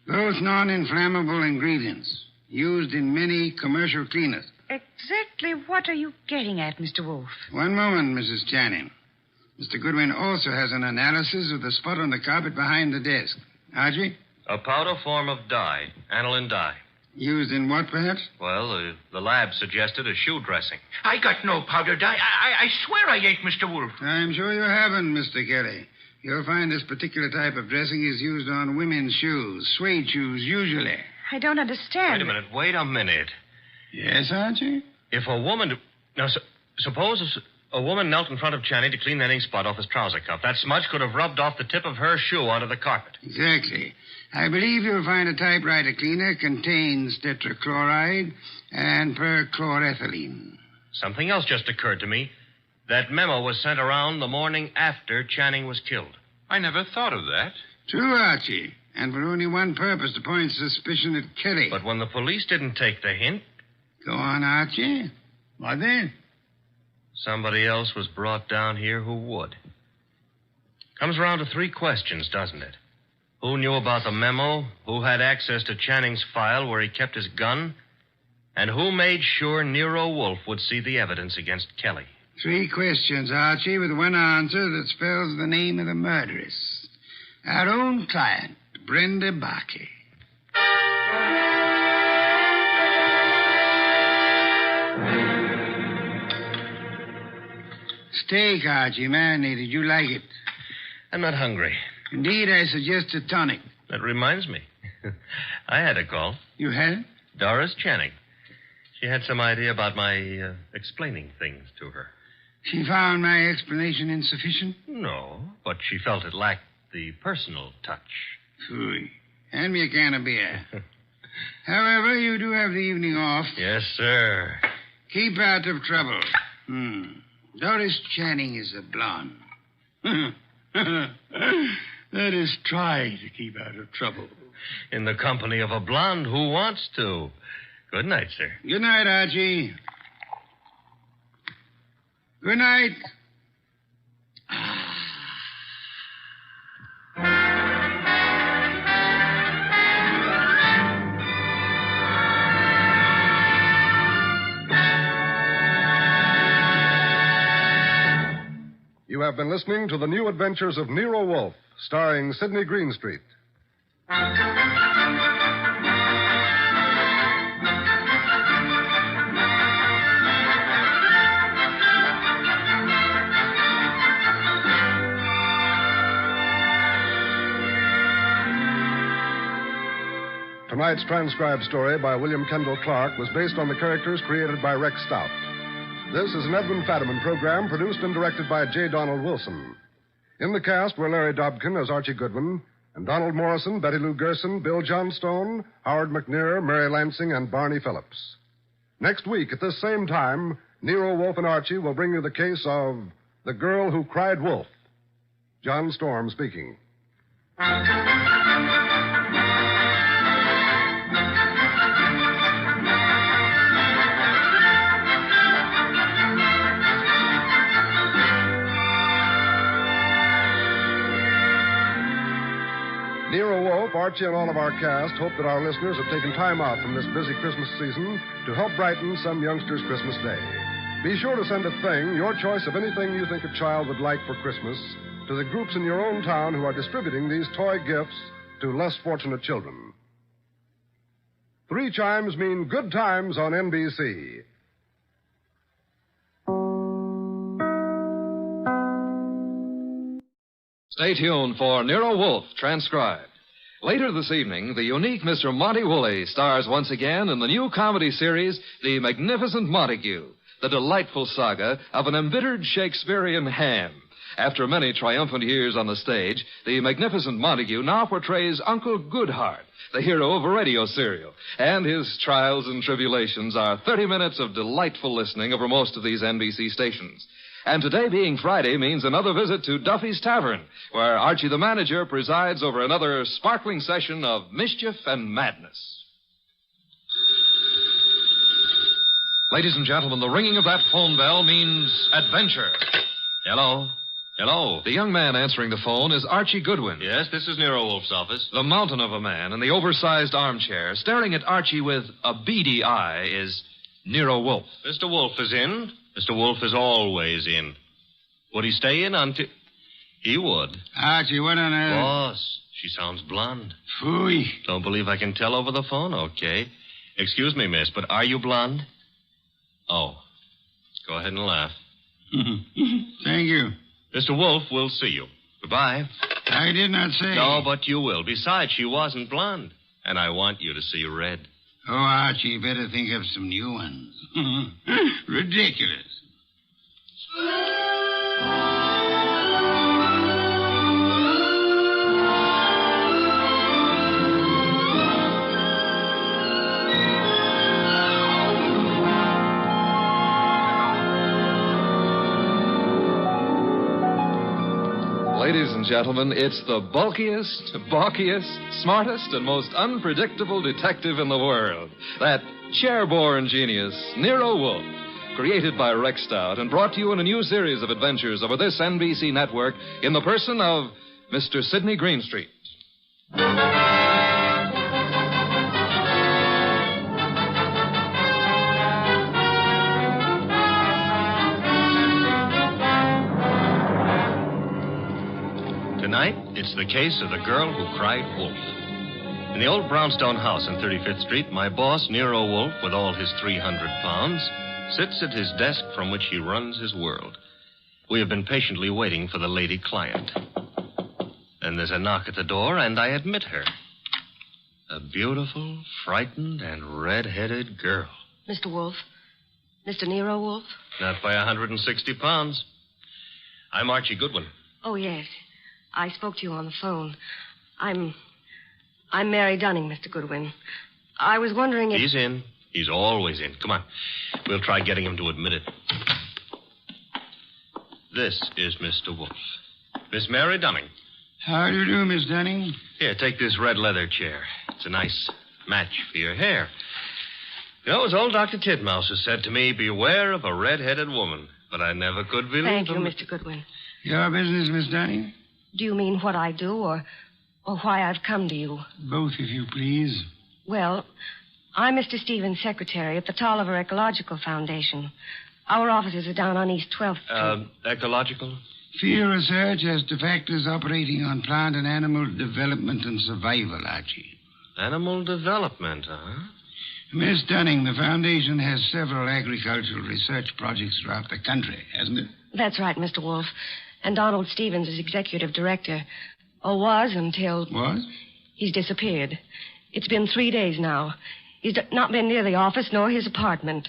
Both non-inflammable ingredients used in many commercial cleaners. Exactly what are you getting at, Mr. Wolfe? One moment, Mrs. Channing. Mr. Goodwin also has an analysis of the spot on the carpet behind the desk. Archie? A powder form of dye, aniline dye. Used in what, perhaps? Well, the lab suggested a shoe dressing. I got no powder dye. I swear I ain't, Mr. Wolfe. I'm sure you haven't, Mr. Kelly. You'll find this particular type of dressing is used on women's shoes, suede shoes, usually. I don't understand. Wait a minute. Yes, Archie? If a woman... Now, suppose a woman knelt in front of Channing to clean that ink spot off his trouser cuff. That smudge could have rubbed off the tip of her shoe onto the carpet. Exactly. I believe you'll find a typewriter cleaner contains tetrachloride and perchloroethylene. Something else just occurred to me. That memo was sent around the morning after Channing was killed. I never thought of that. True, Archie. And for only one purpose, to point suspicion at Kelly. But when the police didn't take the hint... Go on, Archie. What then? Somebody else was brought down here who would. Comes around to three questions, doesn't it? Who knew about the memo? Who had access to Channing's file where he kept his gun? And who made sure Nero Wolfe would see the evidence against Kelly? Three questions, Archie, with one answer that spells the name of the murderess. Our own client, Brenda Barkley. Steak, Archie, marinated. You like it? I'm not hungry. Indeed, I suggest a tonic. That reminds me. I had a call. You had? Doris Channing. She had some idea about my explaining things to her. She found my explanation insufficient? No, but she felt it lacked the personal touch. Phooey. Hand me a can of beer. However, you do have the evening off. Yes, sir. Keep out of trouble. Doris Channing is a blonde. That is, try to keep out of trouble. In the company of a blonde who wants to. Good night, sir. Good night, Archie. Good night. You have been listening to The New Adventures of Nero Wolfe, starring Sidney Greenstreet. Tonight's transcribed story by William Kendall Clark was based on the characters created by Rex Stout. This is an Edwin Fadiman program produced and directed by J. Donald Wilson. In the cast were Larry Dobkin as Archie Goodwin, and Donald Morrison, Betty Lou Gerson, Bill Johnstone, Howard McNear, Mary Lansing, and Barney Phillips. Next week, at this same time, Nero Wolfe and Archie will bring you the case of The Girl Who Cried Wolf. John Storm speaking. Nero Wolfe, Archie, and all of our cast hope that our listeners have taken time out from this busy Christmas season to help brighten some youngster's Christmas day. Be sure to send a thing, your choice of anything you think a child would like for Christmas, to the groups in your own town who are distributing these toy gifts to less fortunate children. 3 chimes mean good times on NBC. Stay tuned for Nero Wolfe, transcribed. Later this evening, the unique Mr. Monty Woolley stars once again in the new comedy series, The Magnificent Montague, the delightful saga of an embittered Shakespearean ham. After many triumphant years on the stage, the Magnificent Montague now portrays Uncle Goodhart, the hero of a radio serial, and his trials and tribulations are 30 minutes of delightful listening over most of these NBC stations. And today being Friday means another visit to Duffy's Tavern, where Archie the manager presides over another sparkling session of mischief and madness. Ladies and gentlemen, the ringing of that phone bell means adventure. Hello? Hello? The young man answering the phone is Archie Goodwin. Yes, this is Nero Wolfe's office. The mountain of a man in the oversized armchair, staring at Archie with a beady eye, is Nero Wolfe. Mr. Wolfe is in. Mr. Wolfe is always in. Would he stay in until... He would. Archie, what on earth? Boss, she sounds blonde. Phooey. Don't believe I can tell over the phone? Okay. Excuse me, miss, but are you blonde? Oh. Go ahead and laugh. Thank you. Mr. Wolfe, we'll see you. Goodbye. I did not say. No, but you will. Besides, she wasn't blonde. And I want you to see red. Oh, Archie, you better think of some new ones. Ridiculous. Ladies and gentlemen, it's the bulkiest, balkiest, smartest, and most unpredictable detective in the world. That chair-borne genius, Nero Wolfe, created by Rex Stout and brought to you in a new series of adventures over this NBC network in the person of Mr. Sidney Greenstreet. Tonight, it's the case of the girl who cried wolf. In the old brownstone house on 35th Street, my boss, Nero Wolfe, with all his 300 pounds, sits at his desk from which he runs his world. We have been patiently waiting for the lady client. Then there's a knock at the door, and I admit her. A beautiful, frightened, and red-headed girl. Mr. Wolfe? Mr. Nero Wolfe? Not by 160 pounds. I'm Archie Goodwin. Oh, yes. I spoke to you on the phone. I'm Mary Dunning, Mr. Goodwin. I was wondering if... He's in. He's always in. Come on. We'll try getting him to admit it. This is Mr. Wolfe. Miss Mary Dunning. How do you do, Miss Dunning? Here, take this red leather chair. It's a nice match for your hair. You know, as old Dr. Titmouse has said to me, beware of a red-headed woman. But I never could believe Thank you, him. Mr. Goodwin. Your business, Miss Dunning? Do you mean what I do or why I've come to you? Both, if you please. Well, I'm Mr. Stevens' secretary at the Tolliver Ecological Foundation. Our offices are down on East 12th Street. Ecological? Field research as to factors operating on plant and animal development and survival, Archie. Animal development, huh? Miss Dunning, the foundation has several agricultural research projects throughout the country, hasn't it? That's right, Mr. Wolfe. And Donald Stevens is executive director. Or was until... Was? He's disappeared. It's been 3 days now. He's not been near the office nor his apartment.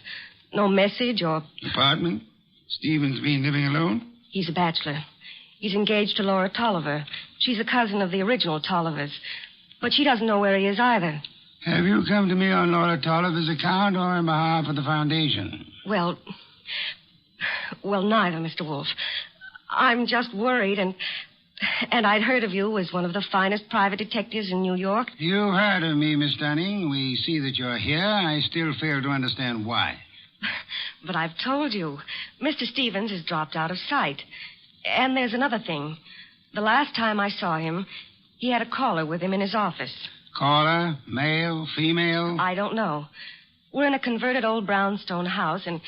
No message or... Apartment? Stevens been living alone? He's a bachelor. He's engaged to Laura Tolliver. She's a cousin of the original Tollivers. But she doesn't know where he is either. Have you come to me on Laura Tolliver's account or on behalf of the foundation? Well, neither, Mr. Wolfe. I'm just worried, and I'd heard of you as one of the finest private detectives in New York. You've heard of me, Miss Dunning. We see that you're here. I still fail to understand why. But I've told you. Mr. Stevens has dropped out of sight. And there's another thing. The last time I saw him, he had a caller with him in his office. Caller? Male? Female? I don't know. We're in a converted old brownstone house, and,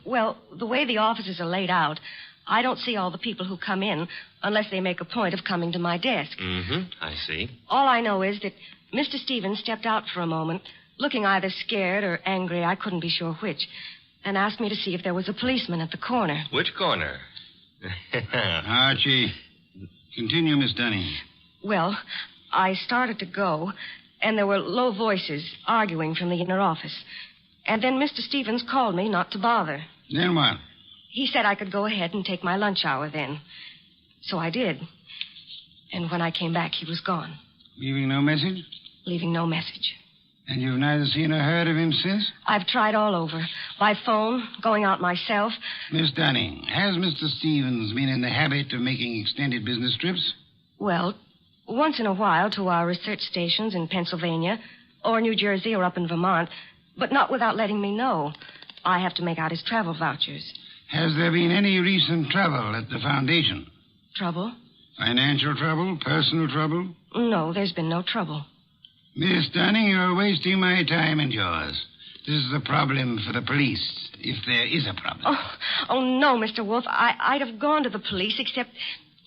well, the way the offices are laid out, I don't see all the people who come in unless they make a point of coming to my desk. Mm-hmm. I see. All I know is that Mr. Stevens stepped out for a moment, looking either scared or angry, I couldn't be sure which, and asked me to see if there was a policeman at the corner. Which corner? Archie, continue, Miss Dunning. Well, I started to go, and there were low voices arguing from the inner office. And then Mr. Stevens called me not to bother. Then what? He said I could go ahead and take my lunch hour then. So I did. And when I came back, he was gone. Leaving no message? Leaving no message. And you've neither seen or heard of him since? I've tried all over. By phone, going out myself. Miss Dunning, has Mr. Stevens been in the habit of making extended business trips? Well, once in a while to our research stations in Pennsylvania or New Jersey or up in Vermont, but not without letting me know. I have to make out his travel vouchers. Has there been any recent trouble at the foundation? Trouble? Financial trouble? Personal trouble? No, there's been no trouble. Miss Dunning, you're wasting my time and yours. This is a problem for the police, if there is a problem. Oh no, Mr. Wolfe. I'd have gone to the police, except,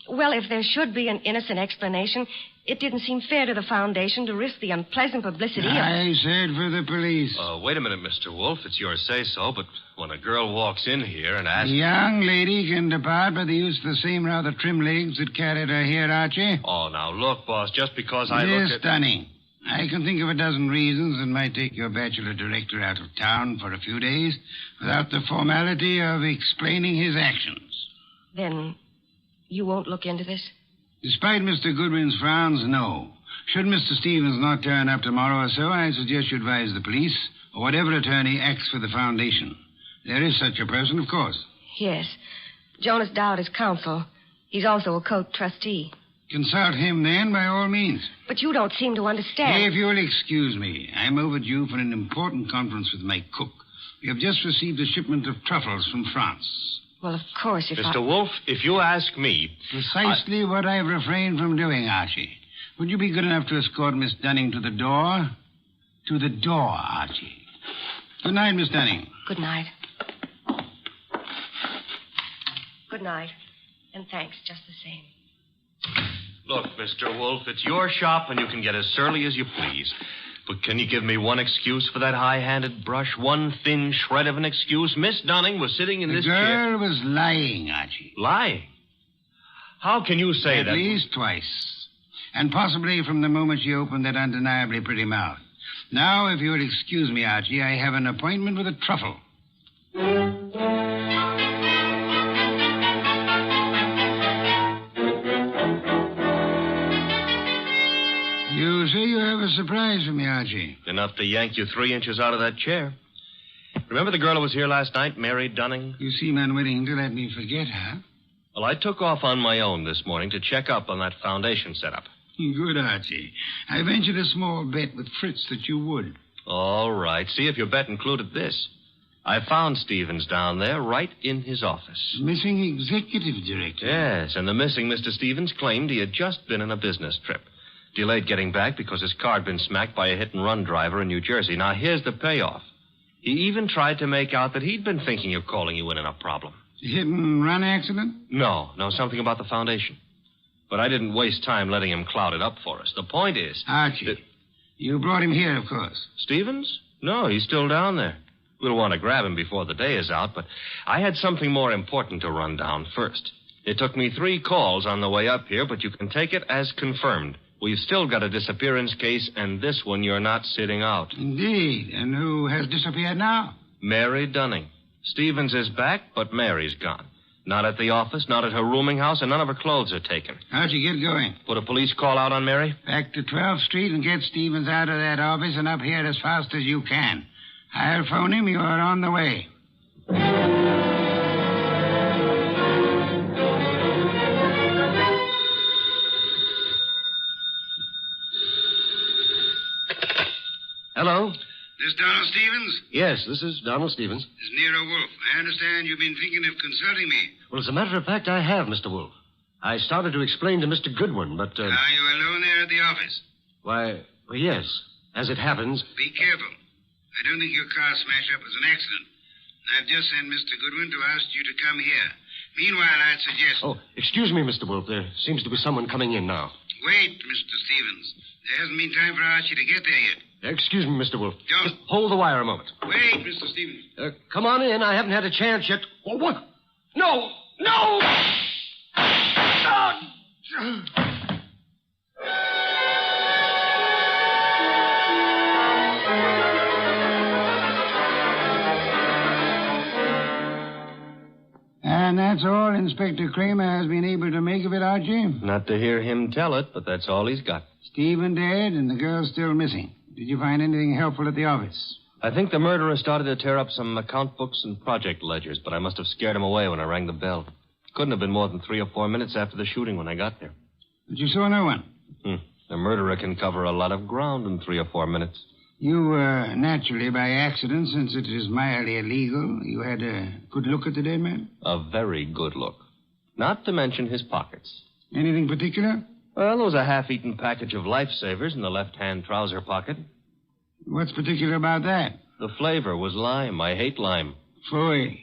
well, if there should be an innocent explanation, it didn't seem fair to the foundation to risk the unpleasant publicity I said for the police. Wait a minute, Mr. Wolfe. It's your say-so, but when a girl walks in here and asks... The young lady can depart by the use of the same rather trim legs that carried her here, Archie. Oh, now, look, boss, just because I Miss look at... Dunning, I can think of a dozen reasons that might take your bachelor director out of town for a few days without the formality of explaining his actions. Then you won't look into this? Despite Mr. Goodwin's frowns, no. Should Mr. Stevens not turn up tomorrow or so, I suggest you advise the police or whatever attorney acts for the foundation. There is such a person, of course. Yes. Jonas Dowd is counsel. He's also a Coke trustee. Consult him, then, by all means. But you don't seem to understand. If you'll excuse me, I'm overdue for an important conference with my cook. We have just received a shipment of truffles from France. Well, of course, if Mr. Wolfe, if you ask me... Precisely what I've refrained from doing, Archie. Would you be good enough to escort Miss Dunning to the door? To the door, Archie. Good night, Miss Dunning. Good night. Good night. And thanks just the same. Look, Mr. Wolfe, it's your shop and you can get as surly as you please. But can you give me one excuse for that high-handed brush? One thin shred of an excuse? Miss Dunning was sitting in this chair... The girl was lying, Archie. Lying? How can you say that? At least twice. And possibly from the moment she opened that undeniably pretty mouth. Now, if you would excuse me, Archie, I have an appointment with a truffle. You say you have a surprise for me, Archie. Enough to yank you 3 inches out of that chair. Remember the girl who was here last night, Mary Dunning? You seem unwilling to let me forget her. Well, I took off on my own this morning to check up on that foundation setup. Good, Archie. I ventured a small bet with Fritz that you would. All right. See if your bet included this. I found Stevens down there right in his office. Missing executive director. Yes, and the missing Mr. Stevens claimed he had just been on a business trip. Delayed getting back because his car had been smacked by a hit-and-run driver in New Jersey. Now, here's the payoff. He even tried to make out that he'd been thinking of calling you in on a problem. Hit-and-run accident? No, something about the foundation. But I didn't waste time letting him cloud it up for us. The point is... Archie, you brought him here, of course. Stevens? No, he's still down there. We'll want to grab him before the day is out, but I had something more important to run down first. It took me 3 calls on the way up here, but you can take it as confirmed. We've still got a disappearance case, and this one you're not sitting out. Indeed. And who has disappeared now? Mary Dunning. Stevens is back, but Mary's gone. Not at the office, not at her rooming house, and none of her clothes are taken. How'd you get going? Put a police call out on Mary? Back to 12th Street and get Stevens out of that office and up here as fast as you can. I'll phone him. You're on the way. Hello? This Donald Stevens? Yes, this is Donald Stevens. This is Nero Wolfe. I understand you've been thinking of consulting me. Well, as a matter of fact, I have, Mr. Wolfe. I started to explain to Mr. Goodwin, but... Are you alone there at the office? Why, well, yes. As it happens... Be careful. I don't think your car smash-up was an accident. I've just sent Mr. Goodwin to ask you to come here. Meanwhile, I'd suggest... Oh, excuse me, Mr. Wolfe. There seems to be someone coming in now. Wait, Mr. Stevens. There hasn't been time for Archie to get there yet. Excuse me, Mr. Wolfe. Don't. Just hold the wire a moment. Wait, Mr. Stevens. Come on in. I haven't had a chance yet. Oh, what? No! No! And that's all Inspector Kramer has been able to make of it, Archie? Not to hear him tell it, but that's all he's got. Stephen dead and the girl still missing. Did you find anything helpful at the office? I think the murderer started to tear up some account books and project ledgers, but I must have scared him away when I rang the bell. Couldn't have been more than 3 or 4 minutes after the shooting when I got there. But you saw no one? The murderer can cover a lot of ground in 3 or 4 minutes. You, naturally, by accident, since it is mildly illegal, you had a good look at the dead man? A very good look. Not to mention his pockets. Anything particular? Well, there was a half-eaten package of lifesavers in the left-hand trouser pocket. What's particular about that? The flavor was lime. I hate lime. Phooey.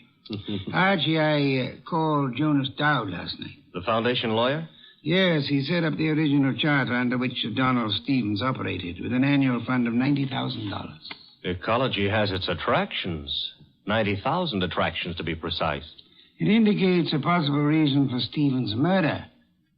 Archie, I called Jonas Dowd last night. The foundation lawyer? Yes, he set up the original charter under which Donald Stevens operated with an annual fund of $90,000. Ecology has its attractions. 90,000 attractions, to be precise. It indicates a possible reason for Stevens' murder.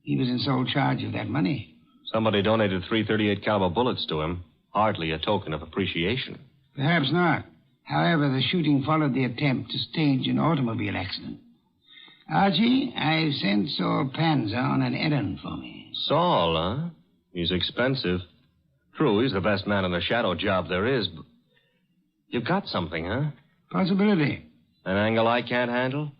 He was in sole charge of that money. Somebody donated 338 caliber bullets to him. Hardly a token of appreciation. Perhaps not. However, the shooting followed the attempt to stage an automobile accident. Archie, I've sent Saul Panzer on an errand for me. Saul, huh? He's expensive. True, he's the best man in the shadow job there is, but... You've got something, huh? Possibility. An angle I can't handle?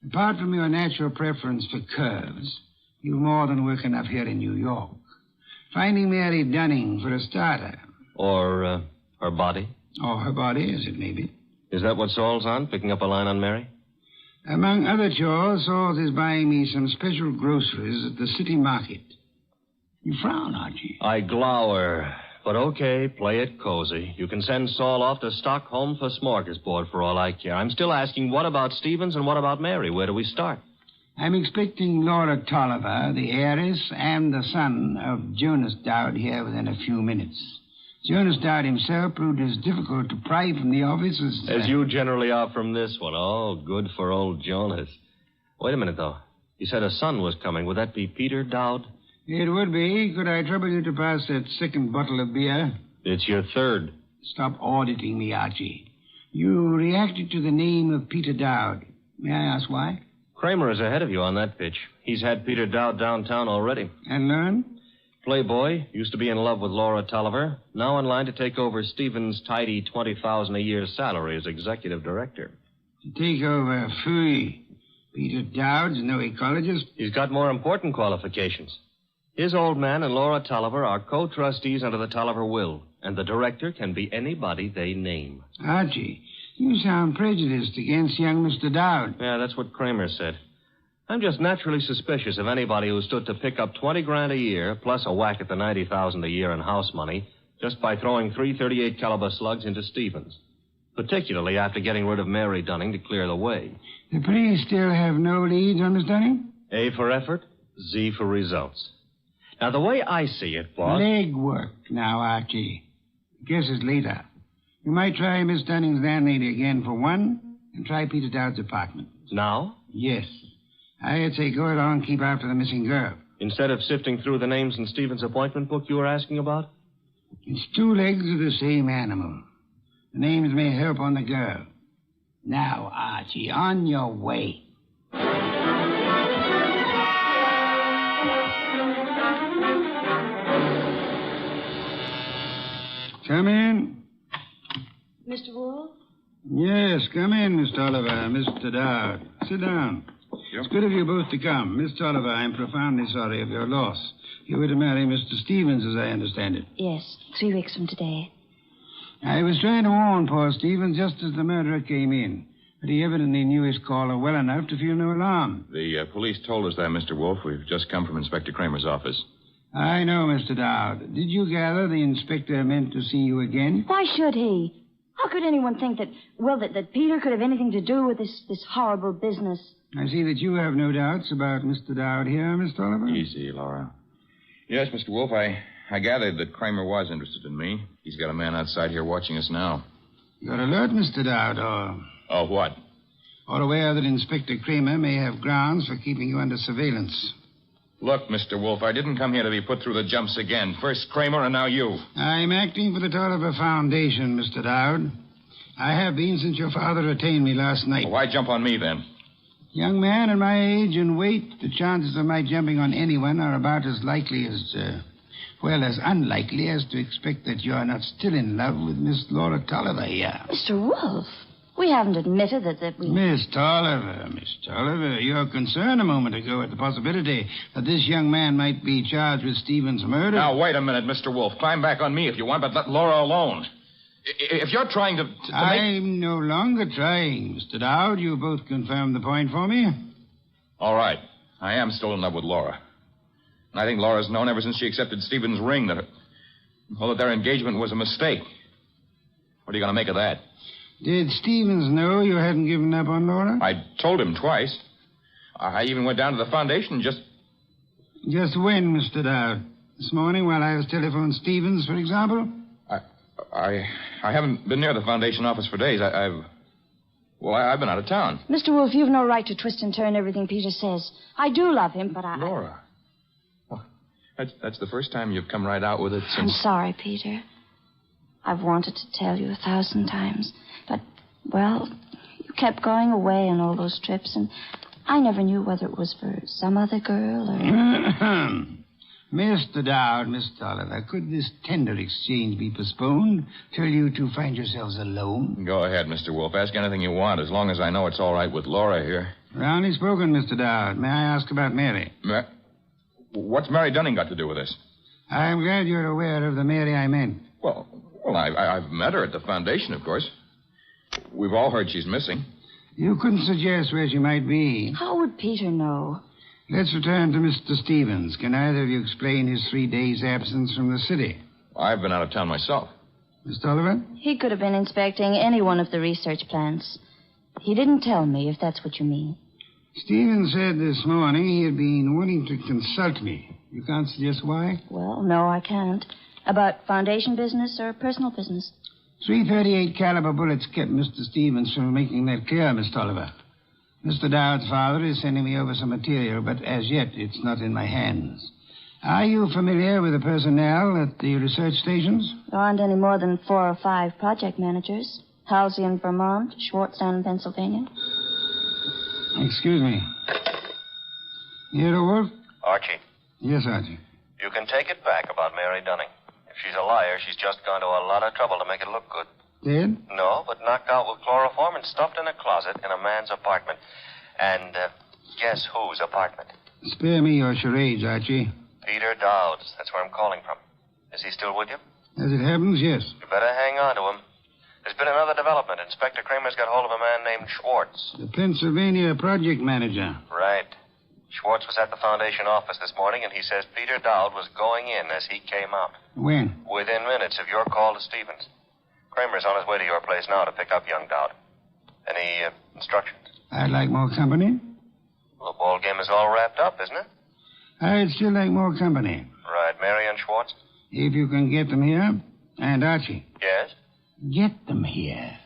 Apart from your natural preference for curves, you've more than work enough here in New York. Finding Mary Dunning, for a starter. Or, her body? Or her body, as it may be. Is that what Saul's on, picking up a line on Mary? Among other chores, Saul is buying me some special groceries at the city market. You frown, Archie. I glower. But okay, play it cozy. You can send Saul off to Stockholm for smorgasbord for all I care. I'm still asking, what about Stevens and what about Mary? Where do we start? I'm expecting Laura Tolliver, the heiress, and the son of Jonas Dowd here within a few minutes. Jonas Dowd himself proved as difficult to pry from the office as... As you generally are from this one. Oh, good for old Jonas. Wait a minute, though. You said a son was coming. Would that be Peter Dowd? It would be. Could I trouble you to pass that second bottle of beer? It's your third. Stop auditing me, Archie. You reacted to the name of Peter Dowd. May I ask why? Kramer is ahead of you on that pitch. He's had Peter Dowd downtown already. And learn? Playboy, used to be in love with Laura Tolliver, now in line to take over Stevens' tidy $20,000 a year salary as executive director. To take over Phooey. Peter Dowd's no ecologist. He's got more important qualifications. His old man and Laura Tolliver are co-trustees under the Tolliver will, and the director can be anybody they name. Archie, you sound prejudiced against young Mr. Dowd. Yeah, that's what Kramer said. I'm just naturally suspicious of anybody who stood to pick up $20,000 a year, plus a whack at the $90,000 a year in house money, just by throwing 338 caliber slugs into Stevens. Particularly after getting rid of Mary Dunning to clear the way. The police still have no leads on Miss Dunning? A for effort, Z for results. Now, the way I see it, boss... Legwork now, Archie. Guess it's later. You might try Miss Dunning's landlady again for one, and try Peter Dowd's apartment. Now? Yes. I'd say go along and keep after the missing girl. Instead of sifting through the names in Stevens' appointment book you were asking about? It's two legs of the same animal. The names may help on the girl. Now, Archie, on your way. Come in. Mr. Wolfe? Yes, come in, Miss Tolliver, Mr. Dowd. Sit down. It's good of you both to come. Miss Tolliver, I'm profoundly sorry of your loss. You were to marry Mr. Stevens, as I understand it. Yes, 3 weeks from today. I was trying to warn poor Stevens just as the murderer came in. But he evidently knew his caller well enough to feel no alarm. The police told us that, Mr. Wolfe. We've just come from Inspector Kramer's office. I know, Mr. Dowd. Did you gather the inspector meant to see you again? Why should he? How could anyone think that Peter could have anything to do with this horrible business? I see that you have no doubts about Mr. Dowd here, Miss Tolliver. Easy, Laura. Yes, Mr. Wolfe, I gathered that Kramer was interested in me. He's got a man outside here watching us now. You're alert, Mr. Dowd, or... Oh, what? Or aware that Inspector Kramer may have grounds for keeping you under surveillance. Look, Mr. Wolfe, I didn't come here to be put through the jumps again. First Kramer and now you. I'm acting for the Tolliver Foundation, Mr. Dowd. I have been since your father retained me last night. Well, why jump on me, then? Young man at my age and weight, the chances of my jumping on anyone are about as likely as, as unlikely as to expect that you're not still in love with Miss Laura Tolliver here. Mr. Wolfe, we haven't admitted that we... Miss Tolliver, you were concerned a moment ago at the possibility that this young man might be charged with Stevens' murder. Now, wait a minute, Mr. Wolfe. Climb back on me if you want, but let Laura alone. If you're trying to I'm no longer trying, Mr. Dowd. You both confirmed the point for me. All right. I am still in love with Laura. And I think Laura's known ever since she accepted Stevens' ring that their engagement was a mistake. What are you going to make of that? Did Stevens know you hadn't given up on Laura? I told him twice. I even went down to the foundation just... Just when, Mr. Dowd? This morning while I was telephoning Stevens, for example? I haven't been near the foundation office for days. I've been out of town. Mr. Wolfe, you've no right to twist and turn everything Peter says. I do love him, but I... Laura. Well, that's the first time you've come right out with it since... I'm sorry, Peter. I've wanted to tell you 1,000 times. But, you kept going away on all those trips, and I never knew whether it was for some other girl or... Mr. Dowd, Miss Tolliver, could this tender exchange be postponed till you two find yourselves alone? Go ahead, Mr. Wolfe. Ask anything you want, as long as I know it's all right with Laura here. Roundly spoken, Mr. Dowd. May I ask about Mary? What's Mary Dunning got to do with this? I'm glad you're aware of the Mary I meant. Well, I've met her at the foundation, of course. We've all heard she's missing. You couldn't suggest where she might be. How would Peter know? Let's return to Mr. Stevens. Can either of you explain his 3 days' absence from the city? I've been out of town myself. Miss Tolliver? He could have been inspecting any one of the research plants. He didn't tell me, if that's what you mean. Stevens said this morning he had been wanting to consult me. You can't suggest why? Well, no, I can't. About foundation business or personal business? 338 caliber bullets kept Mr. Stevens from making that clear, Miss Tolliver. Mr. Dowd's father is sending me over some material, but as yet it's not in my hands. Are you familiar with the personnel at the research stations? There aren't any more than 4 or 5 project managers. Halsey in Vermont, Schwartz down in Pennsylvania. Excuse me. Nero Wolfe? Archie, Yes, Archie. you can take it back about Mary Dunning. If she's a liar, she's just gone to a lot of trouble to make it look good. Dead? No, but knocked out with chloroform and stuffed in a closet in a man's apartment. And guess whose apartment? Spare me your charades, Archie. Peter Dowd's. That's where I'm calling from. Is he still with you? As it happens, yes. You better hang on to him. There's been another development. Inspector Kramer's got hold of a man named Schwartz. The Pennsylvania project manager. Right. Schwartz was at the Foundation office this morning, and he says Peter Dowd was going in as he came out. When? Within minutes of your call to Stevens. Kramer's on his way to your place now to pick up young Dowd. Any instructions? I'd like more company. Well, the ball game is all wrapped up, isn't it? I'd still like more company. Right. Mary and Schwartz? If you can get them here. And Archie. Yes? Get them here.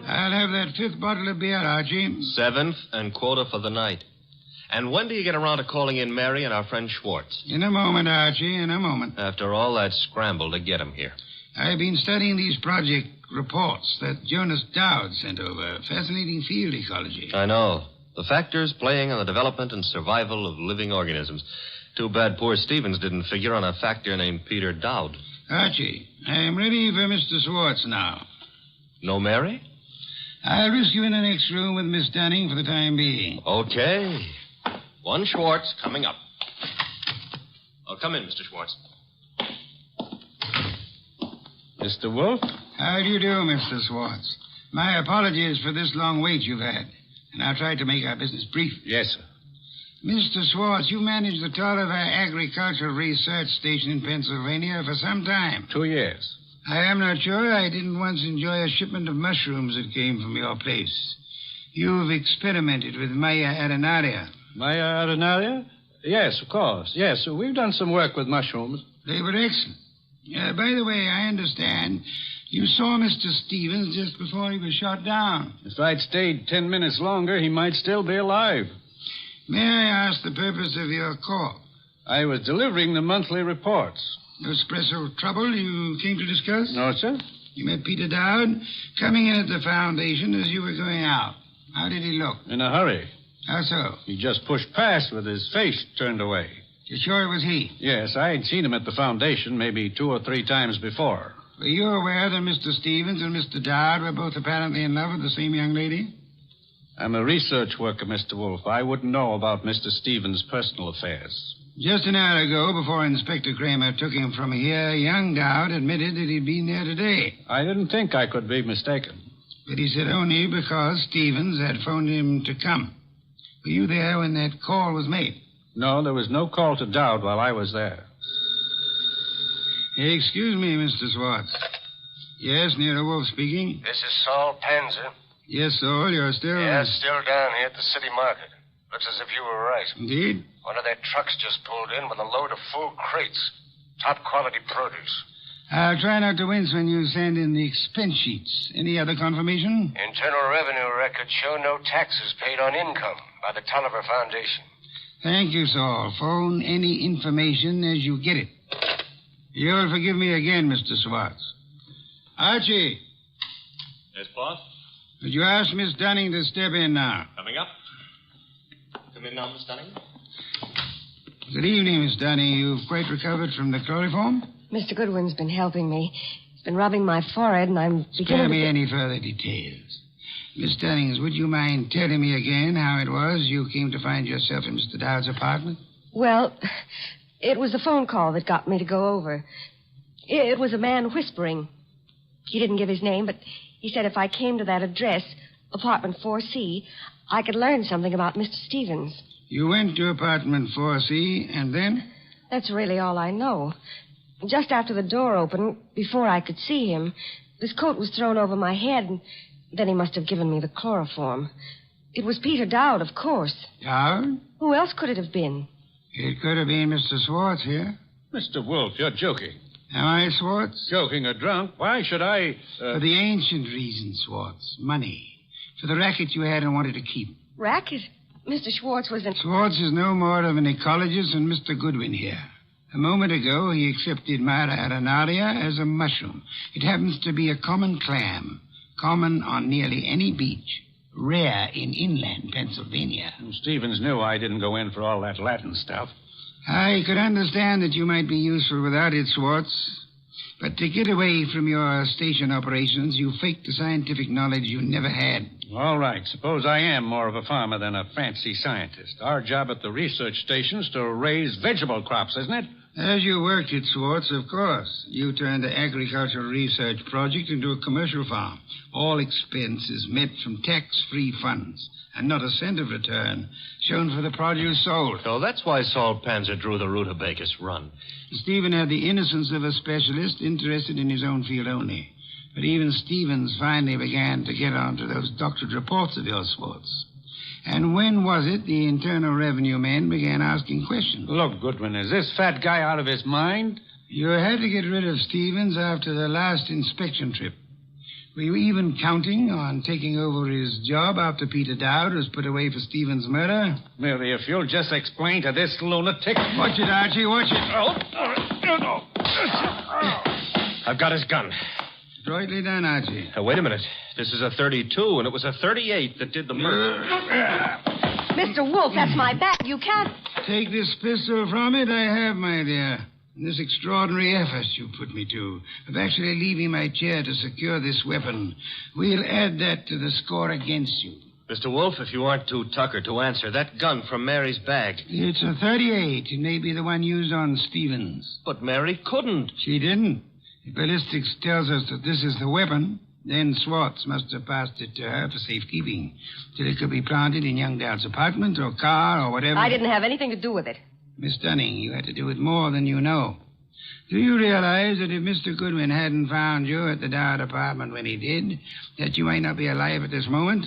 I'll have that 5th bottle of beer, Archie. 7th and quarter for the night. And when do you get around to calling in Mary and our friend Schwartz? In a moment, Archie, in a moment. After all that scramble to get him here. I've been studying these project reports that Jonas Dowd sent over. Fascinating field ecology. I know. The factors playing on the development and survival of living organisms. Too bad poor Stevens didn't figure on a factor named Peter Dowd. Archie, I am ready for Mr. Schwartz now. No Mary? I'll risk you in the next room with Miss Dunning for the time being. Okay. One Schwartz coming up. Oh, come in, Mr. Schwartz. Mr. Wolfe? How do you do, Mr. Schwartz? My apologies for this long wait you've had. And I'll try to make our business brief. Yes, sir. Mr. Schwartz, you managed the Tolliver Agricultural Research Station in Pennsylvania for some time. 2 years. I am not sure I didn't once enjoy a shipment of mushrooms that came from your place. You've experimented with Maya arenaria. Maya arenaria? Yes, of course. Yes, we've done some work with mushrooms. They were excellent. By the way, I understand you saw Mr. Stevens just before he was shot down. If I'd stayed 10 minutes longer, he might still be alive. May I ask the purpose of your call? I was delivering the monthly reports. No special trouble you came to discuss? No, sir. You met Peter Dowd coming in at the Foundation as you were going out. How did he look? In a hurry. How so? He just pushed past with his face turned away. You're sure it was he? Yes, I had seen him at the Foundation maybe 2 or 3 times before. Were you aware that Mr. Stevens and Mr. Dowd were both apparently in love with the same young lady? I'm a research worker, Mr. Wolfe. I wouldn't know about Mr. Stevens' personal affairs. Just an hour ago, before Inspector Kramer took him from here, young Dowd admitted that he'd been there today. I didn't think I could be mistaken. But he said only because Stevens had phoned him to come. Were you there when that call was made? No, there was no call to Dowd while I was there. Excuse me, Mr. Schwartz. Yes, Nero Wolfe speaking. This is Saul Panzer. Yes, Saul, you're still... Yes, still down here at the city market. Looks as if you were right. Indeed? One of their trucks just pulled in with a load of full crates. Top quality produce. I'll try not to wince when you send in the expense sheets. Any other confirmation? Internal Revenue records show no taxes paid on income by the Tolliver Foundation. Thank you, Saul. Phone any information as you get it. You'll forgive me again, Mr. Schwartz. Archie. Yes, boss? Would you ask Miss Dunning to step in now? Coming up. Come in now, Miss Dunning. Good evening, Miss Dunning. You've quite recovered from the chloroform? Mr. Goodwin's been helping me. He's been rubbing my forehead, and I'm beginning Spare to... me any further details. Miss Dunnings, would you mind telling me again how it was you came to find yourself in Mr. Dowd's apartment? Well, it was a phone call that got me to go over. It was a man whispering. He didn't give his name, but he said if I came to that address, apartment 4C, I could learn something about Mr. Stevens. You went to apartment 4C, and then? That's really all I know. Just after the door opened, before I could see him, this coat was thrown over my head, and then he must have given me the chloroform. It was Peter Dowd, of course. Dowd? Who else could it have been? It could have been Mr. Schwartz here. Mr. Wolfe, you're joking. Am I, Schwartz? Joking or drunk? Why should I... For the ancient reason, Schwartz. Money. for the racket you had and wanted to keep. Racket? Mr. Schwartz was in... Schwartz is no more of an ecologist than Mr. Goodwin here. A moment ago, he accepted Mara arenaria as a mushroom. It happens to be a common clam, common on nearly any beach, rare in inland Pennsylvania. Stevens knew I didn't go in for all that Latin stuff. I could understand that you might be useful without it, Schwartz. But to get away from your station operations, you faked the scientific knowledge you never had. All right. Suppose I am more of a farmer than a fancy scientist. Our job at the research station's to raise vegetable crops, isn't it? As you worked it, Schwartz, of course. You turned the agricultural research project into a commercial farm. All expenses met from tax-free funds, and not a cent of return shown for the produce sold. So that's why Saul Panzer drew the rutabagus run. Stephen had the innocence of a specialist interested in his own field only. But even Stevens finally began to get onto those doctored reports of yours, Schwartz. And when was it the Internal Revenue men began asking questions? Look, Goodwin, is this fat guy out of his mind? You had to get rid of Stevens after the last inspection trip. Were you even counting on taking over his job after Peter Dowd was put away for Stevens' murder? Merely, if you'll just explain to this lunatic... Watch it, Archie, watch it. I've got his gun. Adroitly done, Archie. Wait a minute. This is a 32, and it was a 38 that did the murder. Mr. Wolfe, that's my bag. You can't... Take this pistol from it, I have, my dear. And this extraordinary effort you put me to, of actually leaving my chair to secure this weapon, we'll add that to the score against you. Mr. Wolfe, if you aren't too tuckered to answer, that gun from Mary's bag. It's a 38. It may be the one used on Stevens. But Mary couldn't. She didn't. The ballistics tells us that this is the weapon. Then Schwartz must have passed it to her for safekeeping, till it could be planted in young Dowd's apartment or car or whatever. I didn't have anything to do with it. Miss Dunning, you had to do it more than you know. Do you realize that if Mr. Goodwin hadn't found you at the Dowd apartment when he did, that you might not be alive at this moment?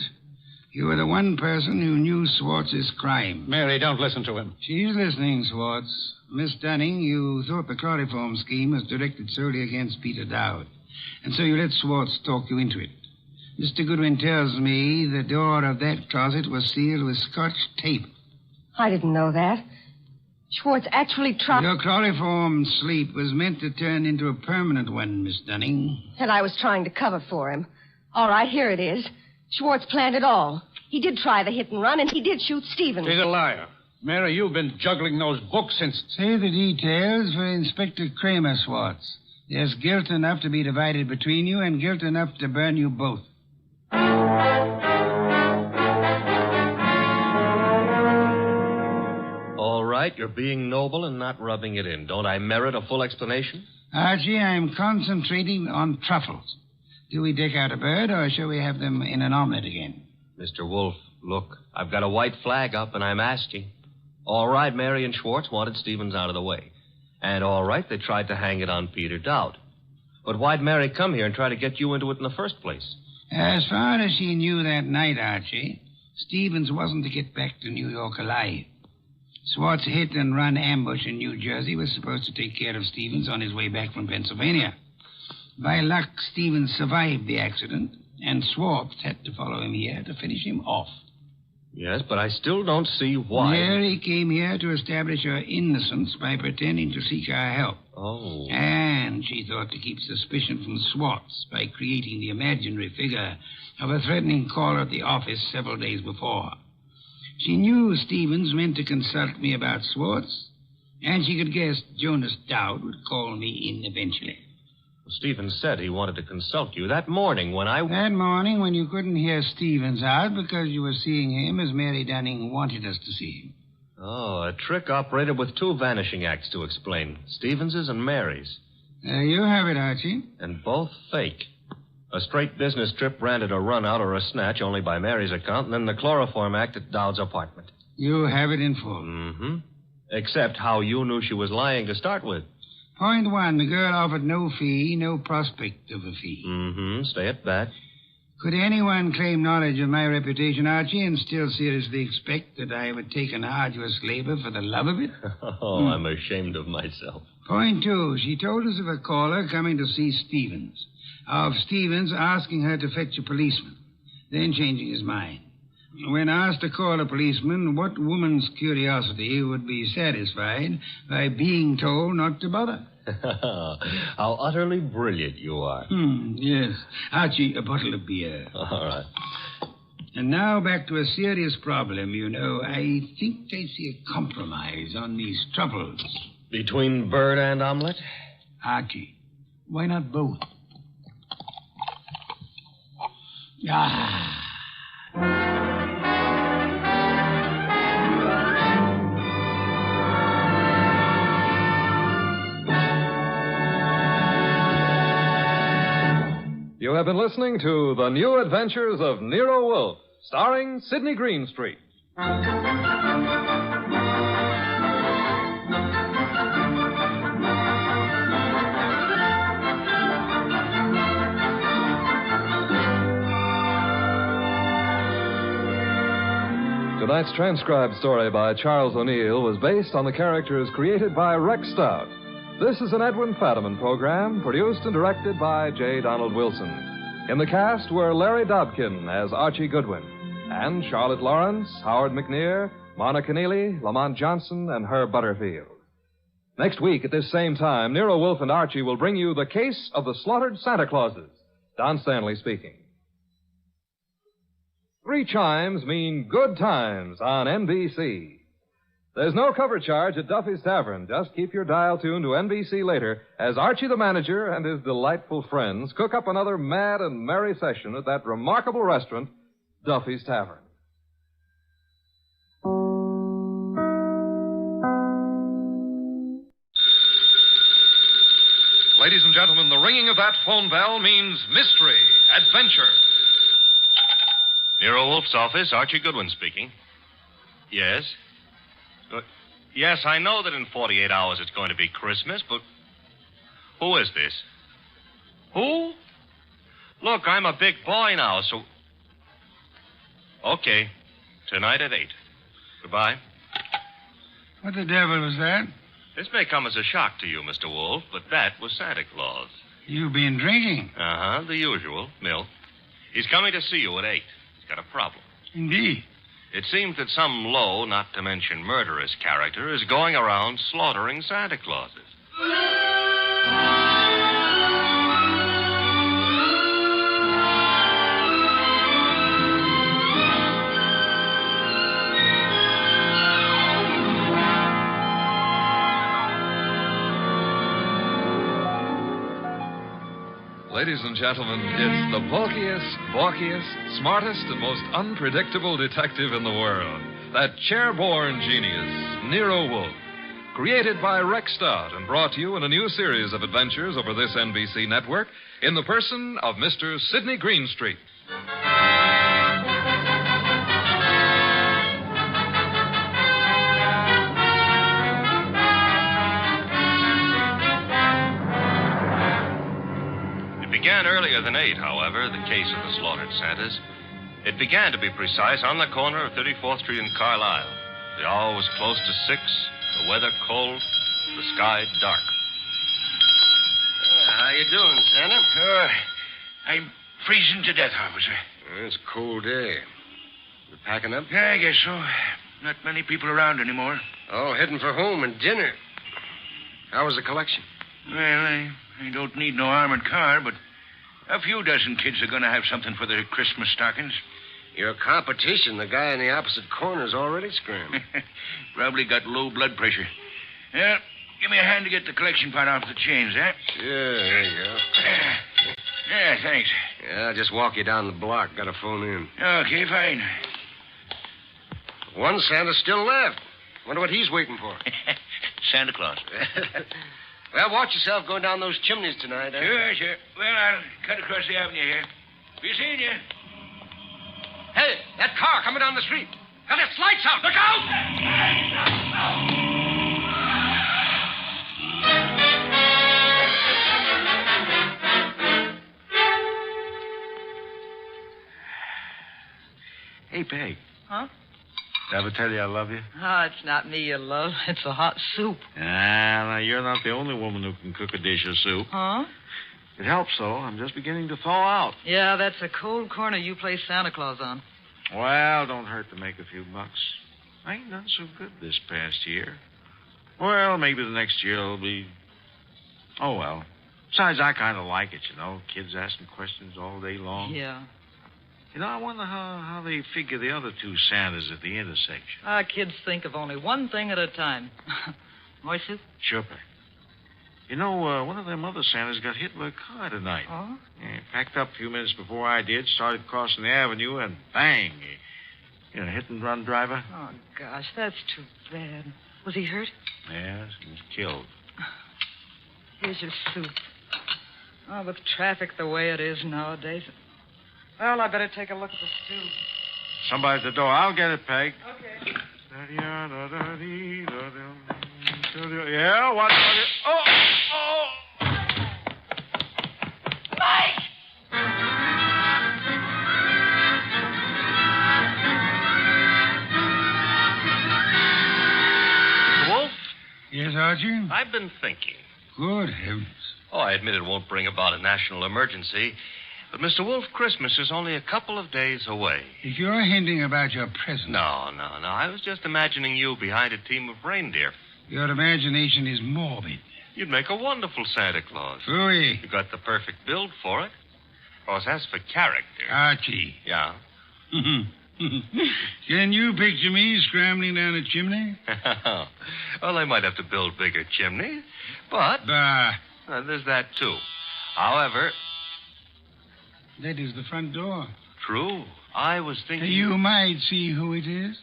You were the one person who knew Schwartz's crime. Mary, don't listen to him. She's listening, Schwartz. Miss Dunning, you thought the chloroform scheme was directed solely against Peter Dowd, and so you let Schwartz talk you into it. Mr. Goodwin tells me the door of that closet was sealed with Scotch tape. I didn't know that. Schwartz actually tried... Your chloroform sleep was meant to turn into a permanent one, Miss Dunning. And I was trying to cover for him. All right, here it is. Schwartz planned it all. He did try the hit and run, and he did shoot Stevens. He's a liar. Mary, you've been juggling those books since... Say the details for Inspector Kramer, Schwartz. There's guilt enough to be divided between you and guilt enough to burn you both. All right, you're being noble and not rubbing it in. Don't I merit a full explanation? Archie, I'm concentrating on truffles. Do we deck out a bird, or shall we have them in an omelet again? Mr. Wolfe, look, I've got a white flag up, and I'm asking. All right, Mary and Schwartz wanted Stevens out of the way. And all right, they tried to hang it on Peter Dowd. But why'd Mary come here and try to get you into it in the first place? As far as she knew that night, Archie, Stevens wasn't to get back to New York alive. Schwartz hit and run ambush in New Jersey was supposed to take care of Stevens on his way back from Pennsylvania. By luck, Stevens survived the accident, and Schwartz had to follow him here to finish him off. Yes, but I still don't see why. Mary came here to establish her innocence by pretending to seek our help. Oh. And she thought to keep suspicion from Schwartz by creating the imaginary figure of a threatening caller at the office several days before. She knew Stevens meant to consult me about Schwartz, and she could guess Jonas Dowd would call me in eventually. Stevens said he wanted to consult you that morning when I... That morning when you couldn't hear Stevens out because you were seeing him as Mary Dunning wanted us to see him. Oh, a trick operated with two vanishing acts to explain. Stevens's and Mary's. You have it, Archie. And both fake. A straight business trip branded a run-out or a snatch only by Mary's account, and then the chloroform act at Dowd's apartment. You have it in full. Mm-hmm. Except how you knew she was lying to start with. Point one, the girl offered no fee, no prospect of a fee. Mm-hmm. Stay at that. Could anyone claim knowledge of my reputation, Archie, and still seriously expect that I would take an arduous labor for the love of it? Oh, I'm ashamed of myself. Point two, she told us of a caller coming to see Stevens. Of Stevens asking her to fetch a policeman. then changing his mind. When asked to call a policeman, what woman's curiosity would be satisfied by being told not to bother? How utterly brilliant you are. Yes. Archie, a bottle of beer. All right. And now back to a serious problem, you know. I think I see a compromise on these troubles. Between bird and omelet? Archie, why not both? Ah. You have been listening to The New Adventures of Nero Wolfe, starring Sidney Greenstreet. Tonight's transcribed story by Charles O'Neill was based on the characters created by Rex Stout. This is an Edwin Fadiman program produced and directed by J. Donald Wilson. In the cast were Larry Dobkin as Archie Goodwin, and Charlotte Lawrence, Howard McNear, Mona Keneally, Lamont Johnson, and Herb Butterfield. Next week at this same time, Nero Wolfe and Archie will bring you The Case of the Slaughtered Santa Clauses. Don Stanley speaking. 3 chimes mean good times on NBC. There's no cover charge at Duffy's Tavern. Just keep your dial tuned to NBC later as Archie the manager and his delightful friends cook up another mad and merry session at that remarkable restaurant, Duffy's Tavern. Ladies and gentlemen, the ringing of that phone bell means mystery, adventure. Nero Wolfe's office, Archie Goodwin speaking. Yes? Yes, I know that in 48 hours it's going to be Christmas, but who is this? Who? Look, I'm a big boy now, so... Okay. Tonight at 8. Goodbye. What the devil was that? This may come as a shock to you, Mr. Wolfe, but that was Santa Claus. You've been drinking. Uh-huh, the usual, milk. He's coming to see you at 8. He's got a problem. Indeed. It seems that some low, not to mention murderous character is going around slaughtering Santa Clauses. Ladies and gentlemen, it's the bulkiest, balkiest, smartest, and most unpredictable detective in the world. That chair-born genius, Nero Wolfe. Created by Rex Stout and brought to you in a new series of adventures over this NBC network in the person of Mr. Sidney Greenstreet. Began earlier than 8, however, the case of the slaughtered Santas. It began, to be precise, on the corner of 34th Street and Carlisle. The hour was close to 6, the weather cold, the sky dark. How you doing, Santa? I'm freezing to death, officer. It's a cold day. You packing up? Yeah, I guess so. Not many people around anymore. Oh, heading for home and dinner. How was the collection? Well, I don't need no armored car, but a few dozen kids are going to have something for their Christmas stockings. Your competition, the guy in the opposite corner's already scrammed. Probably got low blood pressure. Yeah, give me a hand to get the collection pot off the chains, eh? Sure, there you go. Yeah, thanks. Yeah, I'll just walk you down the block. Got a phone in. Okay, fine. One Santa's still left. Wonder what he's waiting for. Santa Claus. Well, watch yourself going down those chimneys tonight, eh? Sure. Well, I'll cut across the avenue here. Be seeing you. Hey, that car coming down the street. Got its lights out. Look out! Hey, Peg. Huh? Did I ever tell you I love you? Oh, it's not me you love. It's a hot soup. Ah, now, you're not the only woman who can cook a dish of soup. Huh? It helps, though. I'm just beginning to thaw out. Yeah, that's a cold corner you play Santa Claus on. Well, don't hurt to make a few bucks. I ain't done so good this past year. Well, maybe the next year will be... Oh, well. Besides, I kind of like it, you know. Kids asking questions all day long. Yeah. You know, I wonder how they figure the other two Santas at the intersection. Kids think of only one thing at a time. More soup? Sure, Pat. You know, one of them other Santas got hit by a car tonight. Oh? Yeah, packed up a few minutes before I did, started crossing the avenue, and bang. Hit-and-run driver. Oh, gosh, that's too bad. Was he hurt? Yes, he was killed. Here's your soup. Oh, with traffic the way it is nowadays. Well, I better take a look at the stew. Somebody at the door. I'll get it, Peg. Okay. Yeah, what? Oh! Mike! Wolf? Yes, Archie? I've been thinking. Good heavens. Oh, I admit it won't bring about a national emergency. But, Mr. Wolf, Christmas is only a couple of days away. If you're hinting about your present... No. I was just imagining you behind a team of reindeer. Your imagination is morbid. You'd make a wonderful Santa Claus. Ooh. You've got the perfect build for it. Of course, as for character... Archie. Yeah? Can you picture me scrambling down a chimney? Well, they might have to build bigger chimneys, but... Bah. There's that, too. However... That is the front door. True. I was thinking... You might see who it is.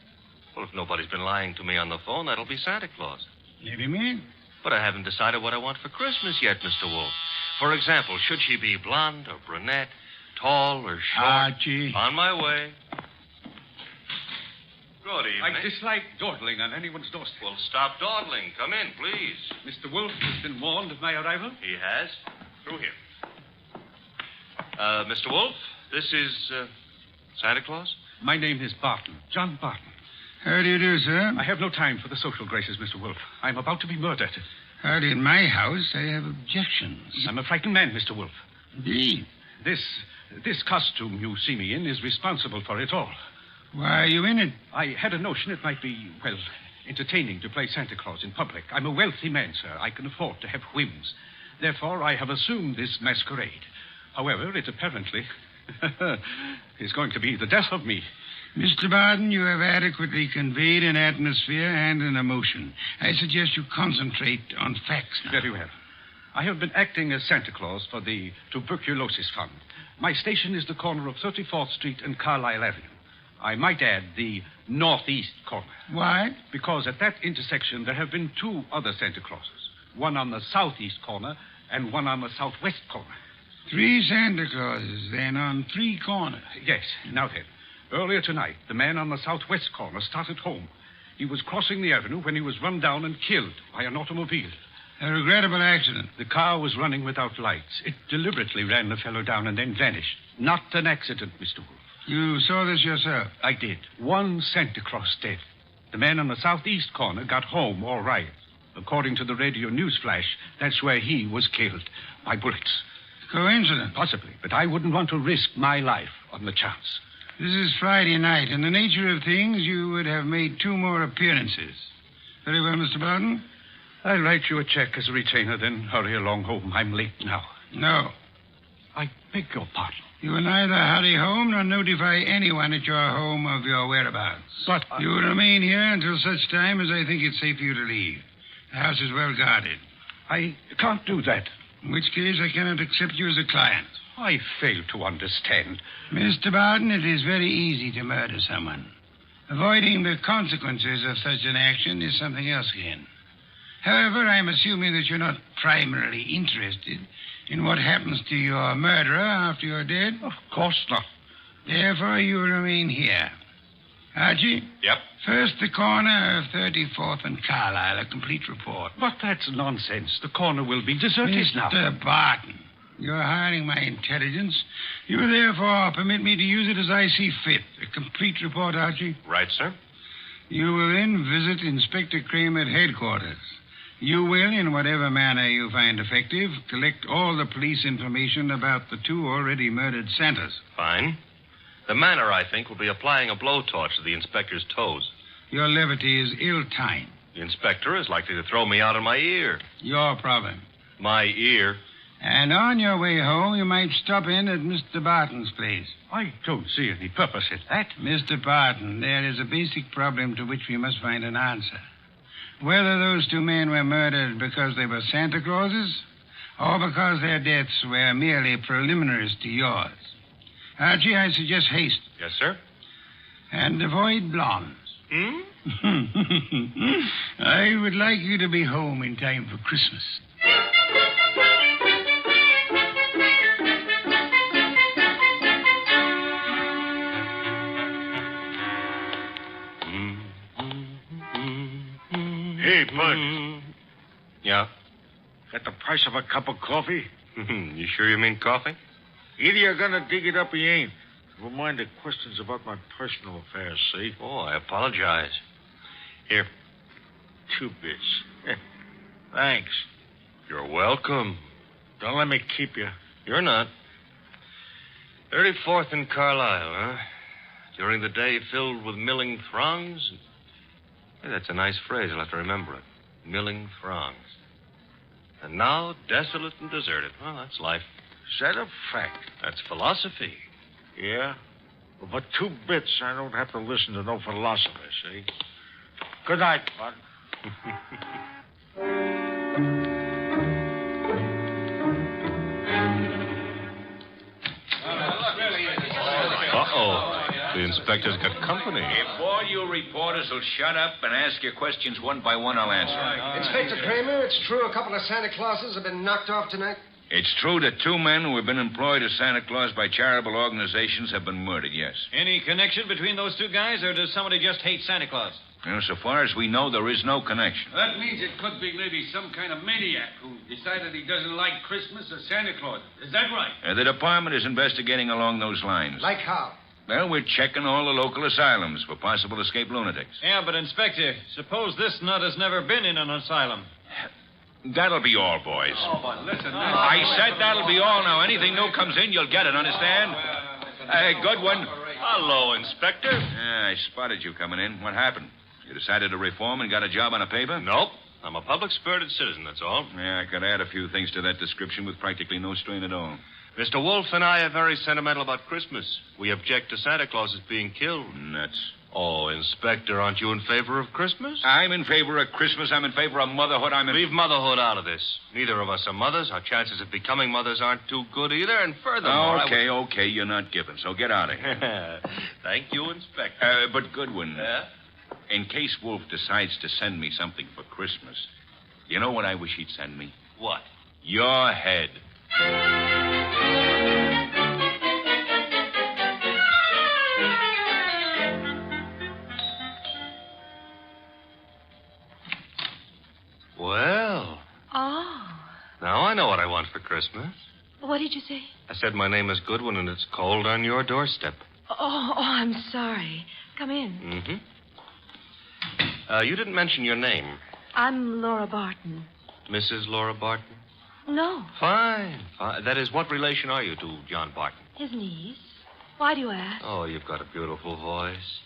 Well, if nobody's been lying to me on the phone, that'll be Santa Claus. Let him in. But I haven't decided what I want for Christmas yet, Mr. Wolf. For example, should she be blonde or brunette, tall or short? Archie. On my way. Good evening. I dislike dawdling on anyone's doorstep. Well, stop dawdling. Come in, please. Mr. Wolfe has been warned of my arrival? He has. Through here. Mr. Wolf, this is Santa Claus? My name is Barton, John Barton. How do you do, sir? I have no time for the social graces, Mr. Wolfe. I'm about to be murdered. Hardly in my house. I have objections. I'm a frightened man, Mr. Wolfe. Indeed. This costume you see me in is responsible for it all. Why are you in it? I had a notion it might be, well, entertaining to play Santa Claus in public. I'm a wealthy man, sir. I can afford to have whims. Therefore, I have assumed this masquerade. However, it apparently is going to be the death of me. Mr. Barton, you have adequately conveyed an atmosphere and an emotion. I suggest you concentrate on facts now. Very well. I have been acting as Santa Claus for the Tuberculosis Fund. My station is the corner of 34th Street and Carlisle Avenue. I might add the northeast corner. Why? Because at that intersection there have been two other Santa Clauses. One on the southeast corner and one on the southwest corner. 3 Santa Clauses, then, on 3 corners. Yes. Now then, earlier tonight, the man on the southwest corner started home. He was crossing the avenue when he was run down and killed by an automobile. A regrettable accident. The car was running without lights. It deliberately ran the fellow down and then vanished. Not an accident, Mr. Wolfe. You saw this yourself? I did. 1 Santa Claus dead. The man on the southeast corner got home all right. According to the radio news flash, that's where he was killed by bullets. Coincidence? Possibly, but I wouldn't want to risk my life on the chance. This is Friday night. In the nature of things, you would have made 2 more appearances. Very well, Mr. Barton. I'll write you a check as a retainer, then hurry along home. I'm late now. No. I beg your pardon. You will neither hurry home nor notify anyone at your home of your whereabouts. But you will remain here until such time as I think it's safe for you to leave. The house is well guarded. I can't do that. In which case, I cannot accept you as a client. I fail to understand. Mr. Barton, it is very easy to murder someone. Avoiding the consequences of such an action is something else again. However, I'm assuming that you're not primarily interested in what happens to your murderer after you're dead. Of course not. Therefore, you will remain here. Archie? Yep. First, the corner of 34th and Carlisle, a complete report. But that's nonsense. The corner will be deserted now. Mr. Barton, you're hiring my intelligence. You therefore permit me to use it as I see fit. A complete report, Archie? Right, sir. You will then visit Inspector Kramer at headquarters. You will, in whatever manner you find effective, collect all the police information about the 2 already murdered Santas. Fine. The manner, I think, will be applying a blowtorch to the inspector's toes. Your levity is ill-timed. The inspector is likely to throw me out of my ear. Your problem. My ear? And on your way home, you might stop in at Mr. Barton's place. I don't see any purpose in that. Mr. Barton, there is a basic problem to which we must find an answer. Whether those 2 men were murdered because they were Santa Clauses or because their deaths were merely preliminaries to yours. Archie, I suggest haste. Yes, sir. And avoid blondes. I would like you to be home in time for Christmas. Hey, Bud. Yeah? Got the price of a cup of coffee? You sure you mean coffee? Either you're gonna dig it up or you ain't. Never mind the questions about my personal affairs, see? Oh, I apologize. Here. 2 bits. Thanks. You're welcome. Don't let me keep you. You're not. 34th and Carlisle, huh? During the day filled with milling throngs. Hey, that's a nice phrase. I'll have to remember it. Milling throngs. And now desolate and deserted. Well, that's life. Is that a fact? That's philosophy. Yeah? Well, for 2 bits, I don't have to listen to no philosopher, see? Good night, Bud. Uh-oh. The inspector's got company. If all you reporters will shut up and ask your questions one by one, I'll answer. Inspector Kramer, it's true a couple of Santa Clauses have been knocked off tonight? It's true that 2 men who have been employed as Santa Claus by charitable organizations have been murdered, yes. Any connection between those 2 guys, or does somebody just hate Santa Claus? Well, so far as we know, there is no connection. That means it could be maybe some kind of maniac who decided he doesn't like Christmas or Santa Claus. Is that right? The department is investigating along those lines. Like how? Well, we're checking all the local asylums for possible escaped lunatics. Yeah, but, Inspector, suppose this nut has never been in an asylum. That'll be all, boys. Oh, but listen. I said that'll be all now. Anything new comes in, you'll get it, understand? Good one. Hello, Inspector. Yeah, I spotted you coming in. What happened? You decided to reform and got a job on a paper? Nope. I'm a public-spirited citizen, that's all. Yeah, I could add a few things to that description with practically no strain at all. Mr. Wolfe and I are very sentimental about Christmas. We object to Santa Claus being killed. Nuts. Oh, Inspector, aren't you in favor of Christmas? I'm in favor of Christmas. I'm in favor of motherhood. Leave motherhood out of this. Neither of us are mothers. Our chances of becoming mothers aren't too good either. And furthermore... Okay, you're not giving, so get out of here. Thank you, Inspector. But Goodwin... Yeah? In case Wolfe decides to send me something for Christmas, you know what I wish he'd send me? What? Your head. Well. Oh. Now I know what I want for Christmas. What did you say? I said my name is Goodwin and it's cold on your doorstep. Oh, I'm sorry. Come in. Mm-hmm. You didn't mention your name. I'm Laura Barton. Mrs. Laura Barton? No. Fine. That is, what relation are you to John Barton? His niece. Why do you ask? Oh, you've got a beautiful voice.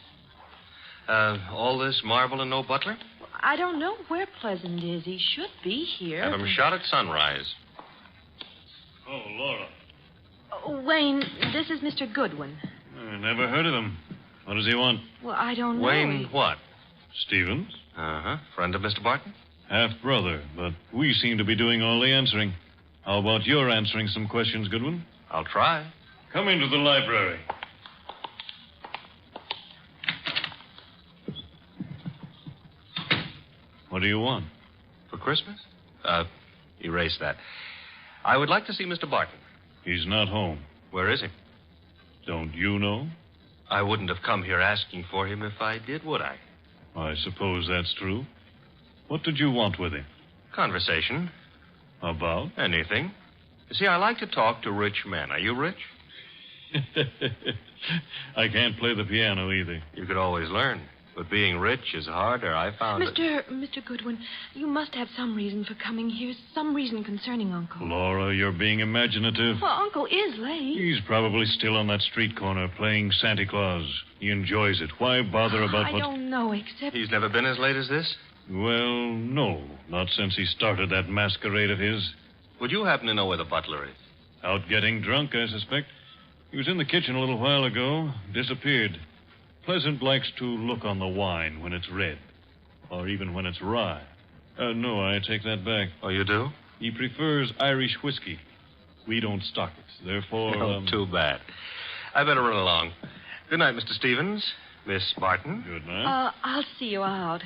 All this marble and no butler? I don't know where Pleasant is. He should be here. Have him shot at sunrise. Oh, Laura. Wayne, this is Mr. Goodwin. I never heard of him. What does he want? Well, I don't know. Wayne what? Stevens. Uh-huh. Friend of Mr. Barton? Half-brother, but we seem to be doing all the answering. How about your answering some questions, Goodwin? I'll try. Come into the library. What do you want? For Christmas? Erase that. I would like to see Mr. Barton. He's not home. Where is he? Don't you know? I wouldn't have come here asking for him if I did, would I? I suppose that's true. What did you want with him? Conversation. About? Anything. You see, I like to talk to rich men. Are you rich? I can't play the piano either. You could always learn. But being rich is harder. I found it. Mr. Goodwin, you must have some reason for coming here, some reason concerning Uncle. Laura, you're being imaginative. Well, Uncle is late. He's probably still on that street corner playing Santa Claus. He enjoys it. Why bother about I don't know, except... He's never been as late as this? Well, no. Not since he started that masquerade of his. Would you happen to know where the butler is? Out getting drunk, I suspect. He was in the kitchen a little while ago. Disappeared. Pleasant likes to look on the wine when it's red. Or even when it's rye. No, I take that back. Oh, you do? He prefers Irish whiskey. We don't stock it. Therefore... Oh, too bad. I better run along. Good night, Mr. Stevens. Miss Barton. Good night. I'll see you out.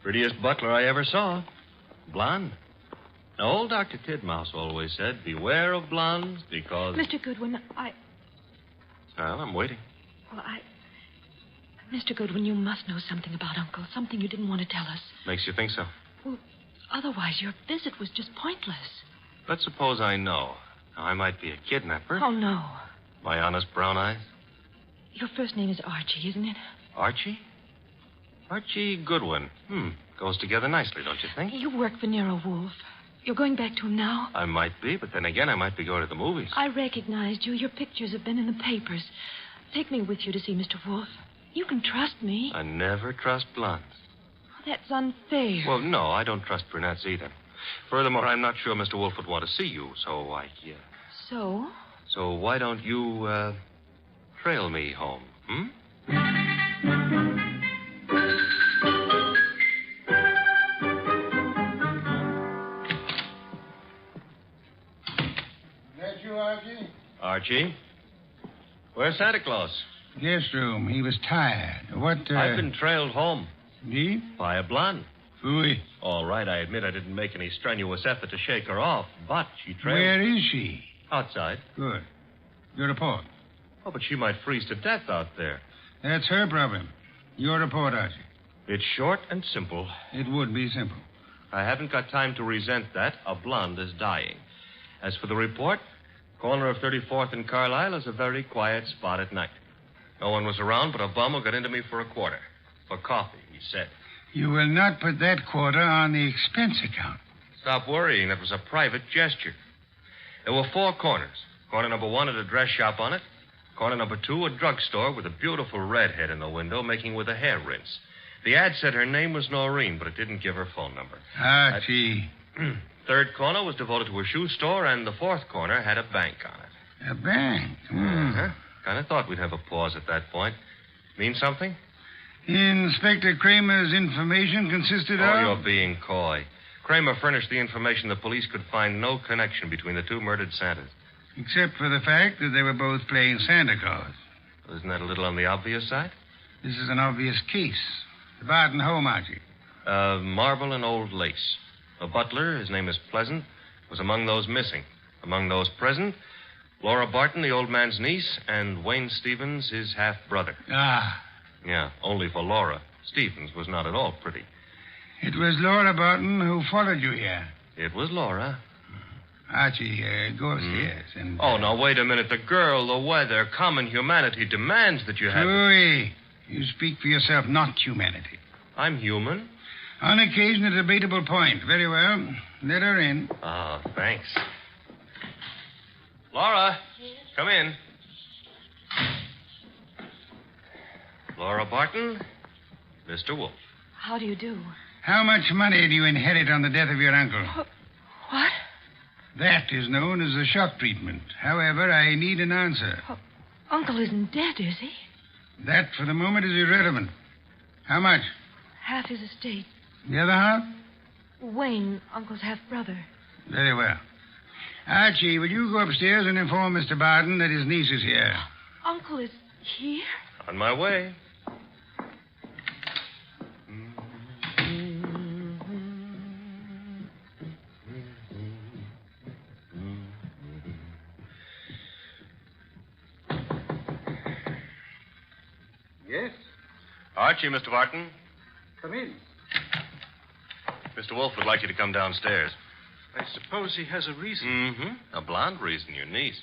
Prettiest butler I ever saw. Blonde. Now, old Dr. Tidmouse always said, beware of blondes because... Mr. Goodwin, Well, I'm waiting. Mr. Goodwin, you must know something about Uncle, something you didn't want to tell us. Makes you think so? Well, otherwise your visit was just pointless. Let's suppose I know. Now, I might be a kidnapper. Oh, no. My honest brown eyes. Your first name is Archie, isn't it? Archie? Archie Goodwin. Goes together nicely, don't you think? You work for Nero Wolfe. You're going back to him now? I might be, but then again, I might be going to the movies. I recognized you. Your pictures have been in the papers. Take me with you to see Mr. Wolfe. You can trust me. I never trust blondes. Oh, that's unfair. Well, no, I don't trust brunettes either. Furthermore, I'm not sure Mr. Wolfe would want to see you, so So? So why don't you, trail me home, That you, Archie? Archie? Where's Santa Claus? Guest room. He was tired. What, I've been trailed home. Me? By a blonde. Phooey. All right, I admit I didn't make any strenuous effort to shake her off, but she trailed... Where is she? Outside. Good. Your report. Oh, but she might freeze to death out there. That's her problem. Your report, Archie. It's short and simple. It would be simple. I haven't got time to resent that. A blonde is dying. As for the report, corner of 34th and Carlisle is a very quiet spot at night. No one was around but a bum who got into me for a quarter. For coffee, he said. You will not put that quarter on the expense account. Stop worrying. That was a private gesture. There were 4 corners. Corner number 1 had a dress shop on it. Corner number 2, a drugstore with a beautiful redhead in the window making with a hair rinse. The ad said her name was Noreen, but it didn't give her phone number. Archie. 3rd corner was devoted to a shoe store, and the 4th corner had a bank on it. A bank? Uh-huh. Kind of thought we'd have a pause at that point. Mean something? Inspector Kramer's information consisted of... Oh, you're being coy. Kramer furnished the information the police could find no connection between the 2 murdered Santas. Except for the fact that they were both playing Santa Claus. Isn't that a little on the obvious side? This is an obvious case. The Barton home, Archie. Marble and old lace. The butler, his name is Pleasant, was among those missing. Among those present, Laura Barton, the old man's niece, and Wayne Stevens, his half-brother. Ah. Yeah, only for Laura. Stevens was not at all pretty. It was Laura Barton who followed you here. It was Laura. Archie, go upstairs and... Oh, now, wait a minute. The girl, the weather, common humanity demands that you have... Louis, you speak for yourself, not humanity. I'm human. On occasion, a debatable point. Very well. Let her in. Oh, thanks. Laura, come in. Laura Barton, Mr. Wolfe. How do you do? How much money do you inherit on the death of your uncle? What? That is known as a shock treatment. However, I need an answer. Uncle isn't dead, is he? That, for the moment, is irrelevant. How much? Half his estate. The other half? Wayne, Uncle's half-brother. Very well. Archie, will you go upstairs and inform Mr. Barton that his niece is here? Uncle is here? On my way. Yes? Archie, Mr. Barton. Come in. Mr. Wolfe would like you to come downstairs. I suppose he has a reason. Mm-hmm. A blonde reason, your niece.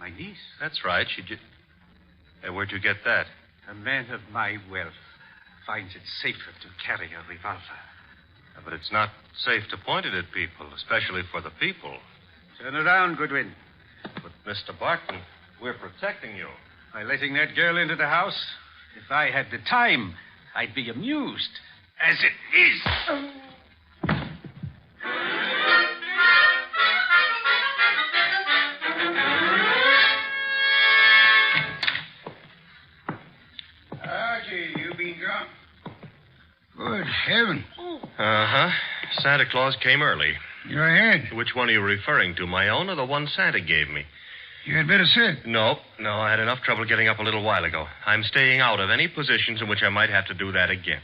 My niece? That's right. Where'd you get that? A man of my wealth finds it safer to carry a revolver. But it's not safe to point it at people, especially for the people. Turn around, Goodwin. But, Mr. Barton, we're protecting you. By letting that girl into the house, if I had the time, I'd be amused. As it is. Archie, you been drunk? Good heaven. Uh-huh. Santa Claus came early. Your head? Which one are you referring to, my own or the one Santa gave me? You had better sit. No, I had enough trouble getting up a little while ago. I'm staying out of any positions in which I might have to do that again.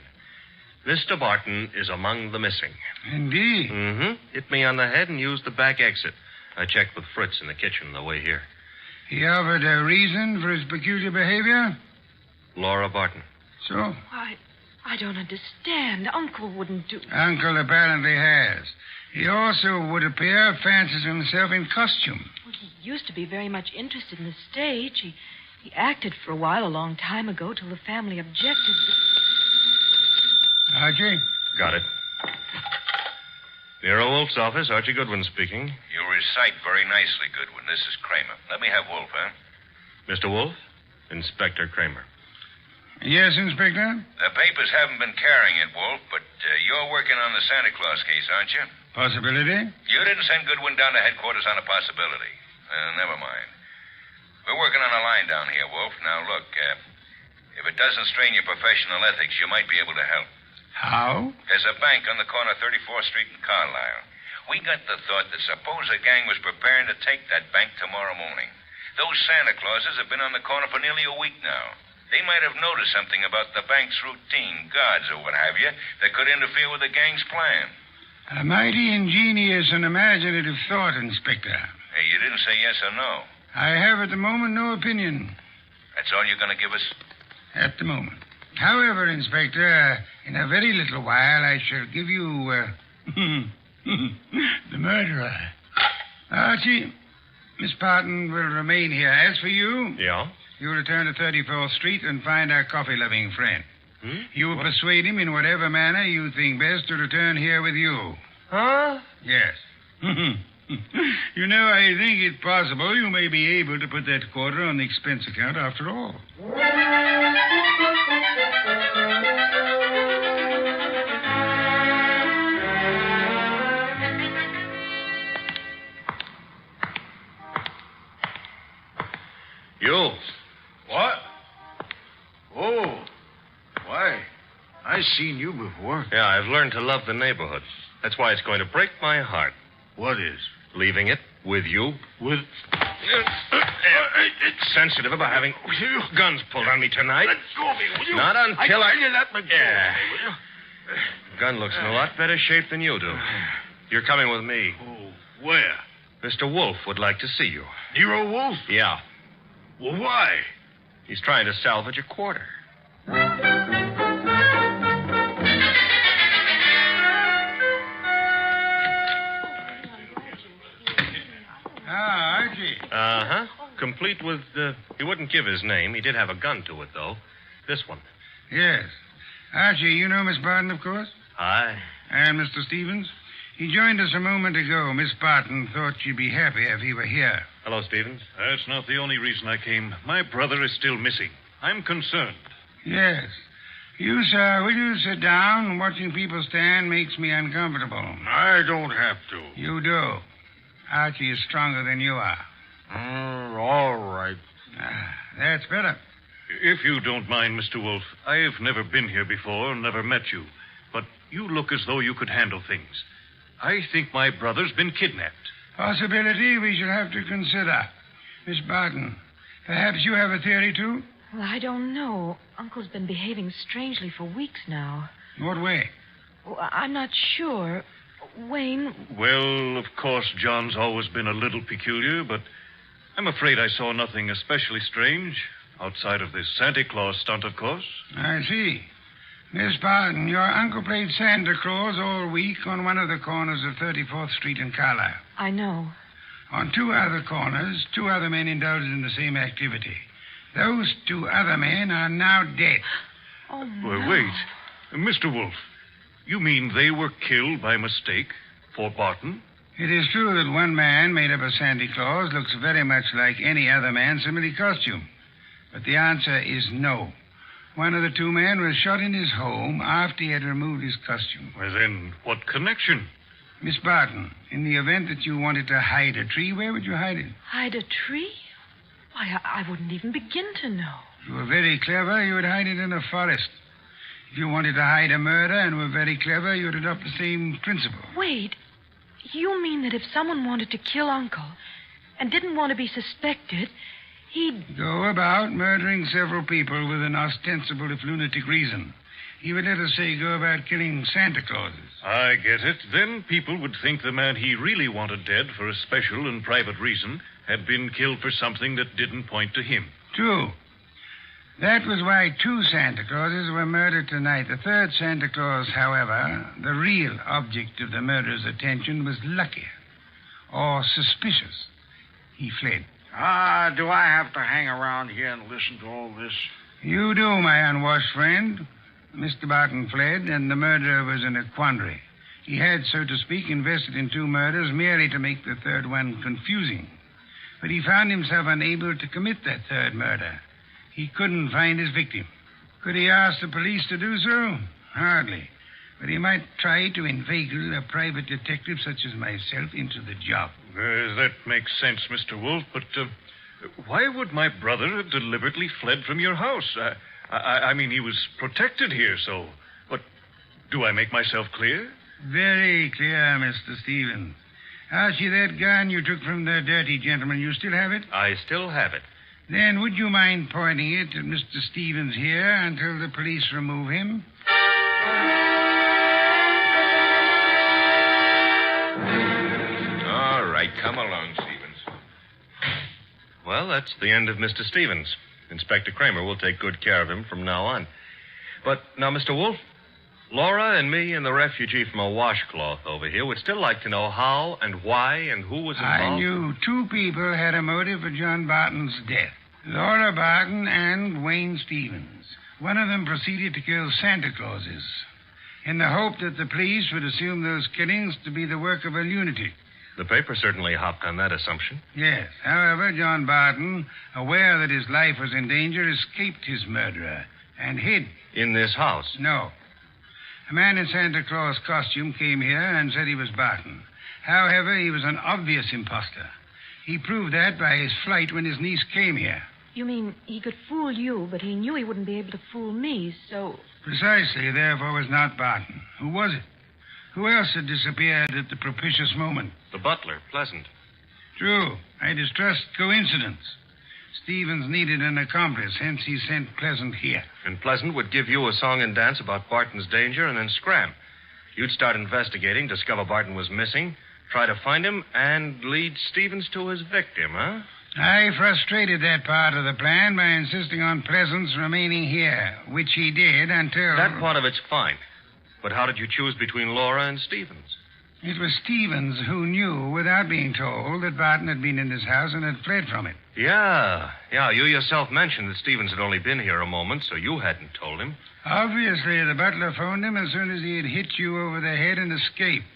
Mr. Barton is among the missing. Indeed. Mm-hmm. Hit me on the head and used the back exit. I checked with Fritz in the kitchen on the way here. He offered a reason for his peculiar behavior? Laura Barton. So? I don't understand. Uncle wouldn't do... Uncle apparently has. He also, would appear, fancies himself in costume. Well, he used to be very much interested in the stage. He acted for a while a long time ago till the family objected. Archie? Got it. Nero Wolfe's office, Archie Goodwin speaking. You recite very nicely, Goodwin. This is Kramer. Let me have Wolfe, huh? Mr. Wolfe? Inspector Kramer. Yes, Inspector? The papers haven't been carrying it, Wolfe, but you're working on the Santa Claus case, aren't you? Possibility? You didn't send Goodwin down to headquarters on a possibility. Never mind. We're working on a line down here, Wolfe. Now, look, if it doesn't strain your professional ethics, you might be able to help. How? There's a bank on the corner of 34th Street and Carlisle. We got the thought that suppose a gang was preparing to take that bank tomorrow morning. Those Santa Clauses have been on the corner for nearly a week now. They might have noticed something about the bank's routine, guards or what have you, that could interfere with the gang's plan. A mighty ingenious and imaginative thought, Inspector. Hey, you didn't say yes or no. I have at the moment no opinion. That's all you're going to give us? At the moment. However, Inspector, in a very little while I shall give you, the murderer. Archie, Miss Barton will remain here. As for you... Yeah? You return to 34th Street and find our coffee-loving friend. You will persuade him in whatever manner you think best to return here with you. Huh? Yes. You know, I think it possible you may be able to put that quarter on the expense account after all. You. What? Oh. Why, I've seen you before. Yeah, I've learned to love the neighborhood. That's why it's going to break my heart. What is? Leaving it with you. With... It's sensitive about having guns pulled on me tonight. Let go of me, will you? Not until I tell you that, but yeah. will you? Gun looks in a lot better shape than you do. You're coming with me. Oh, where? Mr. Wolfe would like to see you. Nero Wolfe? Yeah. Well, why? He's trying to salvage a quarter. Archie. Uh-huh. Complete with, he wouldn't give his name. He did have a gun to it, though. This one. Yes. Archie, you know Miss Barton, of course? Hi. And Mr. Stevens? He joined us a moment ago. Miss Barton thought she'd be happy if he were here. Hello, Stevens. That's not the only reason I came. My brother is still missing. I'm concerned. Yes. You, sir, will you sit down? Watching people stand makes me uncomfortable. I don't have to. You do. Archie is stronger than you are. All right. That's better. If you don't mind, Mr. Wolfe, I've never been here before, never met you. But you look as though you could handle things. I think my brother's been kidnapped. Possibility we shall have to consider. Miss Barton, perhaps you have a theory, too? Well, I don't know. Uncle's been behaving strangely for weeks now. What way? Well, I'm not sure. Wayne... Well, of course, John's always been a little peculiar, but I'm afraid I saw nothing especially strange. Outside of this Santa Claus stunt, of course. I see. Miss Barton, your uncle played Santa Claus all week on one of the corners of 34th Street and Carlisle. I know. On 2 other corners, 2 other men indulged in the same activity. Those 2 other men are now dead. Oh, no. Well, wait. Mr. Wolfe, you mean they were killed by mistake for Barton? It is true that one man, made up of Santa Claus, looks very much like any other man similarly costumed. But the answer is no. One of the 2 men was shot in his home after he had removed his costume. Well, then, what connection? Miss Barton, in the event that you wanted to hide a tree, where would you hide it? Hide a tree? Why, I wouldn't even begin to know. If you were very clever, you would hide it in a forest. If you wanted to hide a murder and were very clever, you would adopt the same principle. Wait. You mean that if someone wanted to kill Uncle and didn't want to be suspected, he'd... Go about murdering several people with an ostensible, if lunatic, reason. He would, let us say, go about killing Santa Clauses. I get it. Then people would think the man he really wanted dead for a special and private reason had been killed for something that didn't point to him. True. That was why 2 Santa Clauses were murdered tonight. The 3rd Santa Claus, however, the real object of the murderer's attention, was luckier or suspicious. He fled. Do I have to hang around here and listen to all this? You do, my unwashed friend. Mr. Barton fled, and the murderer was in a quandary. He had, so to speak, invested in 2 murders merely to make the 3rd one confusing. But he found himself unable to commit that 3rd murder. He couldn't find his victim. Could he ask the police to do so? Hardly. But he might try to inveigle a private detective such as myself into the job. That makes sense, Mr. Wolfe, but why would my brother have deliberately fled from your house? I mean, he was protected here, so... But do I make myself clear? Very clear, Mr. Stevens. Archie, that gun you took from the dirty gentleman, you still have it? I still have it. Then would you mind pointing it at Mr. Stevens here until the police remove him? All right, come along, Stevens. Well, that's the end of Mr. Stevens. Inspector Kramer will take good care of him from now on. But now, Mr. Wolfe, Laura and me and the refugee from a washcloth over here would still like to know how and why and who was involved. I knew 2 people had a motive for John Barton's death. Laura Barton and Wayne Stevens. One of them proceeded to kill Santa Clauses in the hope that the police would assume those killings to be the work of a lunatic. The paper certainly hopped on that assumption. Yes. However, John Barton, aware that his life was in danger, escaped his murderer and hid. In this house? No. A man in Santa Claus costume came here and said he was Barton. However, he was an obvious imposter. He proved that by his flight when his niece came here. You mean he could fool you, but he knew he wouldn't be able to fool me, so... Precisely, therefore, was not Barton. Who was it? Who else had disappeared at the propitious moment? The butler, Pleasant. True. I distrust coincidence. Stevens needed an accomplice, hence he sent Pleasant here. And Pleasant would give you a song and dance about Barton's danger and then scram. You'd start investigating, discover Barton was missing, try to find him, and lead Stevens to his victim, huh? I frustrated that part of the plan by insisting on Pleasant's remaining here, which he did until... That part of it's fine. But how did you choose between Laura and Stevens? It was Stevens who knew, without being told, that Barton had been in his house and had fled from it. Yeah. You yourself mentioned that Stevens had only been here a moment, so you hadn't told him. Obviously, the butler phoned him as soon as he had hit you over the head and escaped.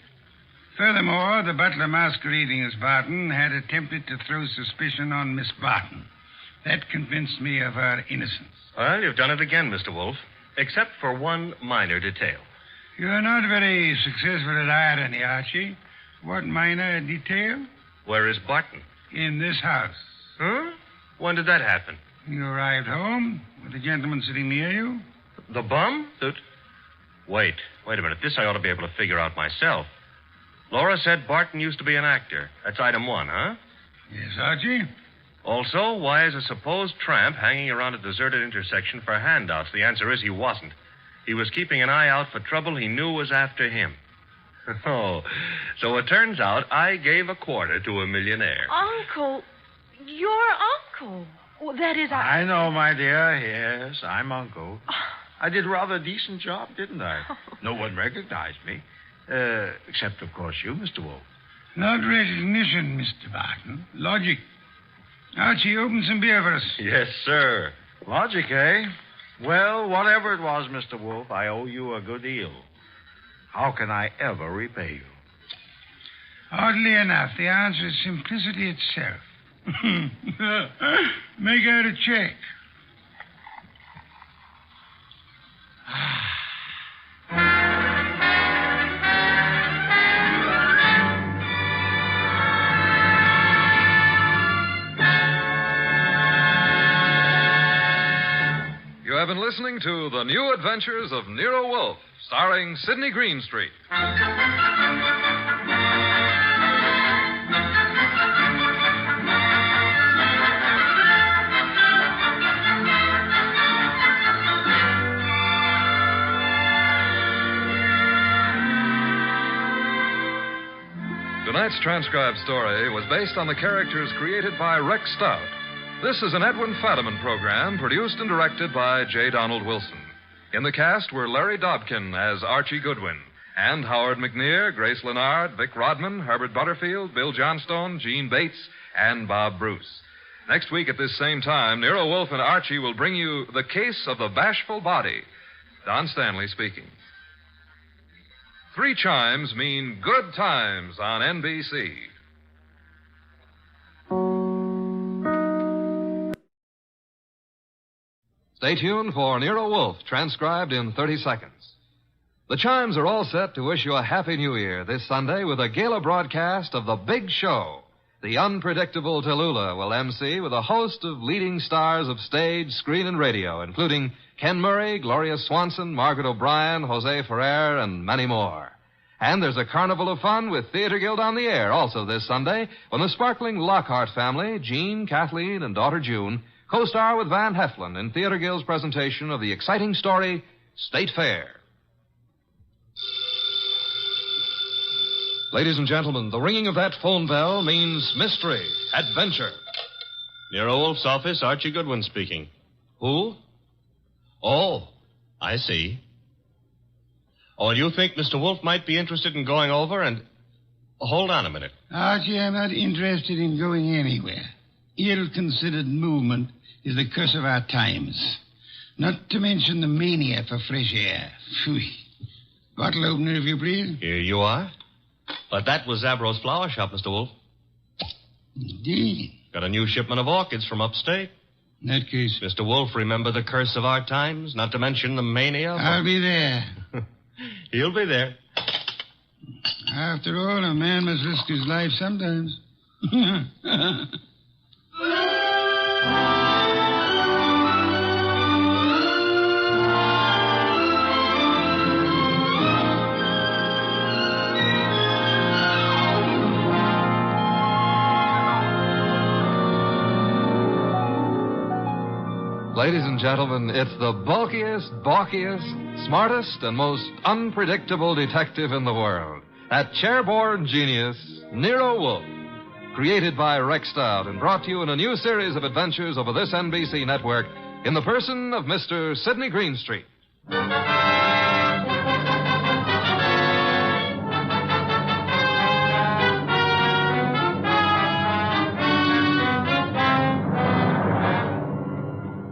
Furthermore, the butler masquerading as Barton had attempted to throw suspicion on Miss Barton. That convinced me of her innocence. Well, you've done it again, Mr. Wolfe, except for one minor detail. You're not very successful at irony, Archie. What minor detail? Where is Barton? In this house. Huh? When did that happen? You arrived home with the gentleman sitting near you. The bum? Wait a minute. This I ought to be able to figure out myself. Laura said Barton used to be an actor. That's item 1, huh? Yes, Archie. Also, why is a supposed tramp hanging around a deserted intersection for handouts? The answer is he wasn't. He was keeping an eye out for trouble he knew was after him. Oh, so it turns out I gave a quarter to a millionaire. Uncle, your uncle. Well, that is, I know, my dear. Yes, I'm Uncle. I did rather a decent job, didn't I? No one recognized me. Except, of course, you, Mr. Wolfe. Not recognition, Mr. Barton. Logic. Archie, open some beer for us. Yes, sir. Logic, eh? Well, whatever it was, Mr. Wolfe, I owe you a good deal. How can I ever repay you? Oddly enough, the answer is simplicity itself. Make out a check. You have been listening to The New Adventures of Nero Wolfe, starring Sidney Greenstreet. Tonight's transcribed story was based on the characters created by Rex Stout. This is an Edwin Fadiman program produced and directed by J. Donald Wilson. In the cast were Larry Dobkin as Archie Goodwin, and Howard McNear, Grace Lennard, Vic Rodman, Herbert Butterfield, Bill Johnstone, Gene Bates, and Bob Bruce. Next week at this same time, Nero Wolfe and Archie will bring you The Case of the Bashful Body. Don Stanley speaking. 3 chimes mean good times on NBC. Stay tuned for Nero Wolfe, transcribed in 30 seconds. The chimes are all set to wish you a Happy New Year this Sunday with a gala broadcast of The Big Show. The unpredictable Tallulah will MC with a host of leading stars of stage, screen, and radio, including Ken Murray, Gloria Swanson, Margaret O'Brien, Jose Ferrer, and many more. And there's a carnival of fun with Theater Guild on the air also this Sunday when the sparkling Lockhart family, Jean, Kathleen, and daughter June, co-star with Van Heflin in Theater Guild's presentation of the exciting story, State Fair. Ladies and gentlemen, the ringing of that phone bell means mystery, adventure. Nero Wolfe's office, Archie Goodwin speaking. Who? Oh, I see. Oh, and you think Mr. Wolfe might be interested in going over and... Hold on a minute. Archie, I'm not interested in going anywhere. Ill-considered movement is the curse of our times. Not to mention the mania for fresh air. Phew. Bottle opener, if you please. Here you are. But that was Zabro's flower shop, Mr. Wolfe. Indeed. Got a new shipment of orchids from upstate. In that case... Mr. Wolfe, remember the curse of our times? Not to mention the mania? I'll be there. He'll be there. After all, a man must risk his life sometimes. Ladies and gentlemen, it's the bulkiest, balkiest, smartest, and most unpredictable detective in the world. That chairborne genius, Nero Wolfe. Created by Rex Stout and brought to you in a new series of adventures over this NBC network in the person of Mr. Sidney Greenstreet.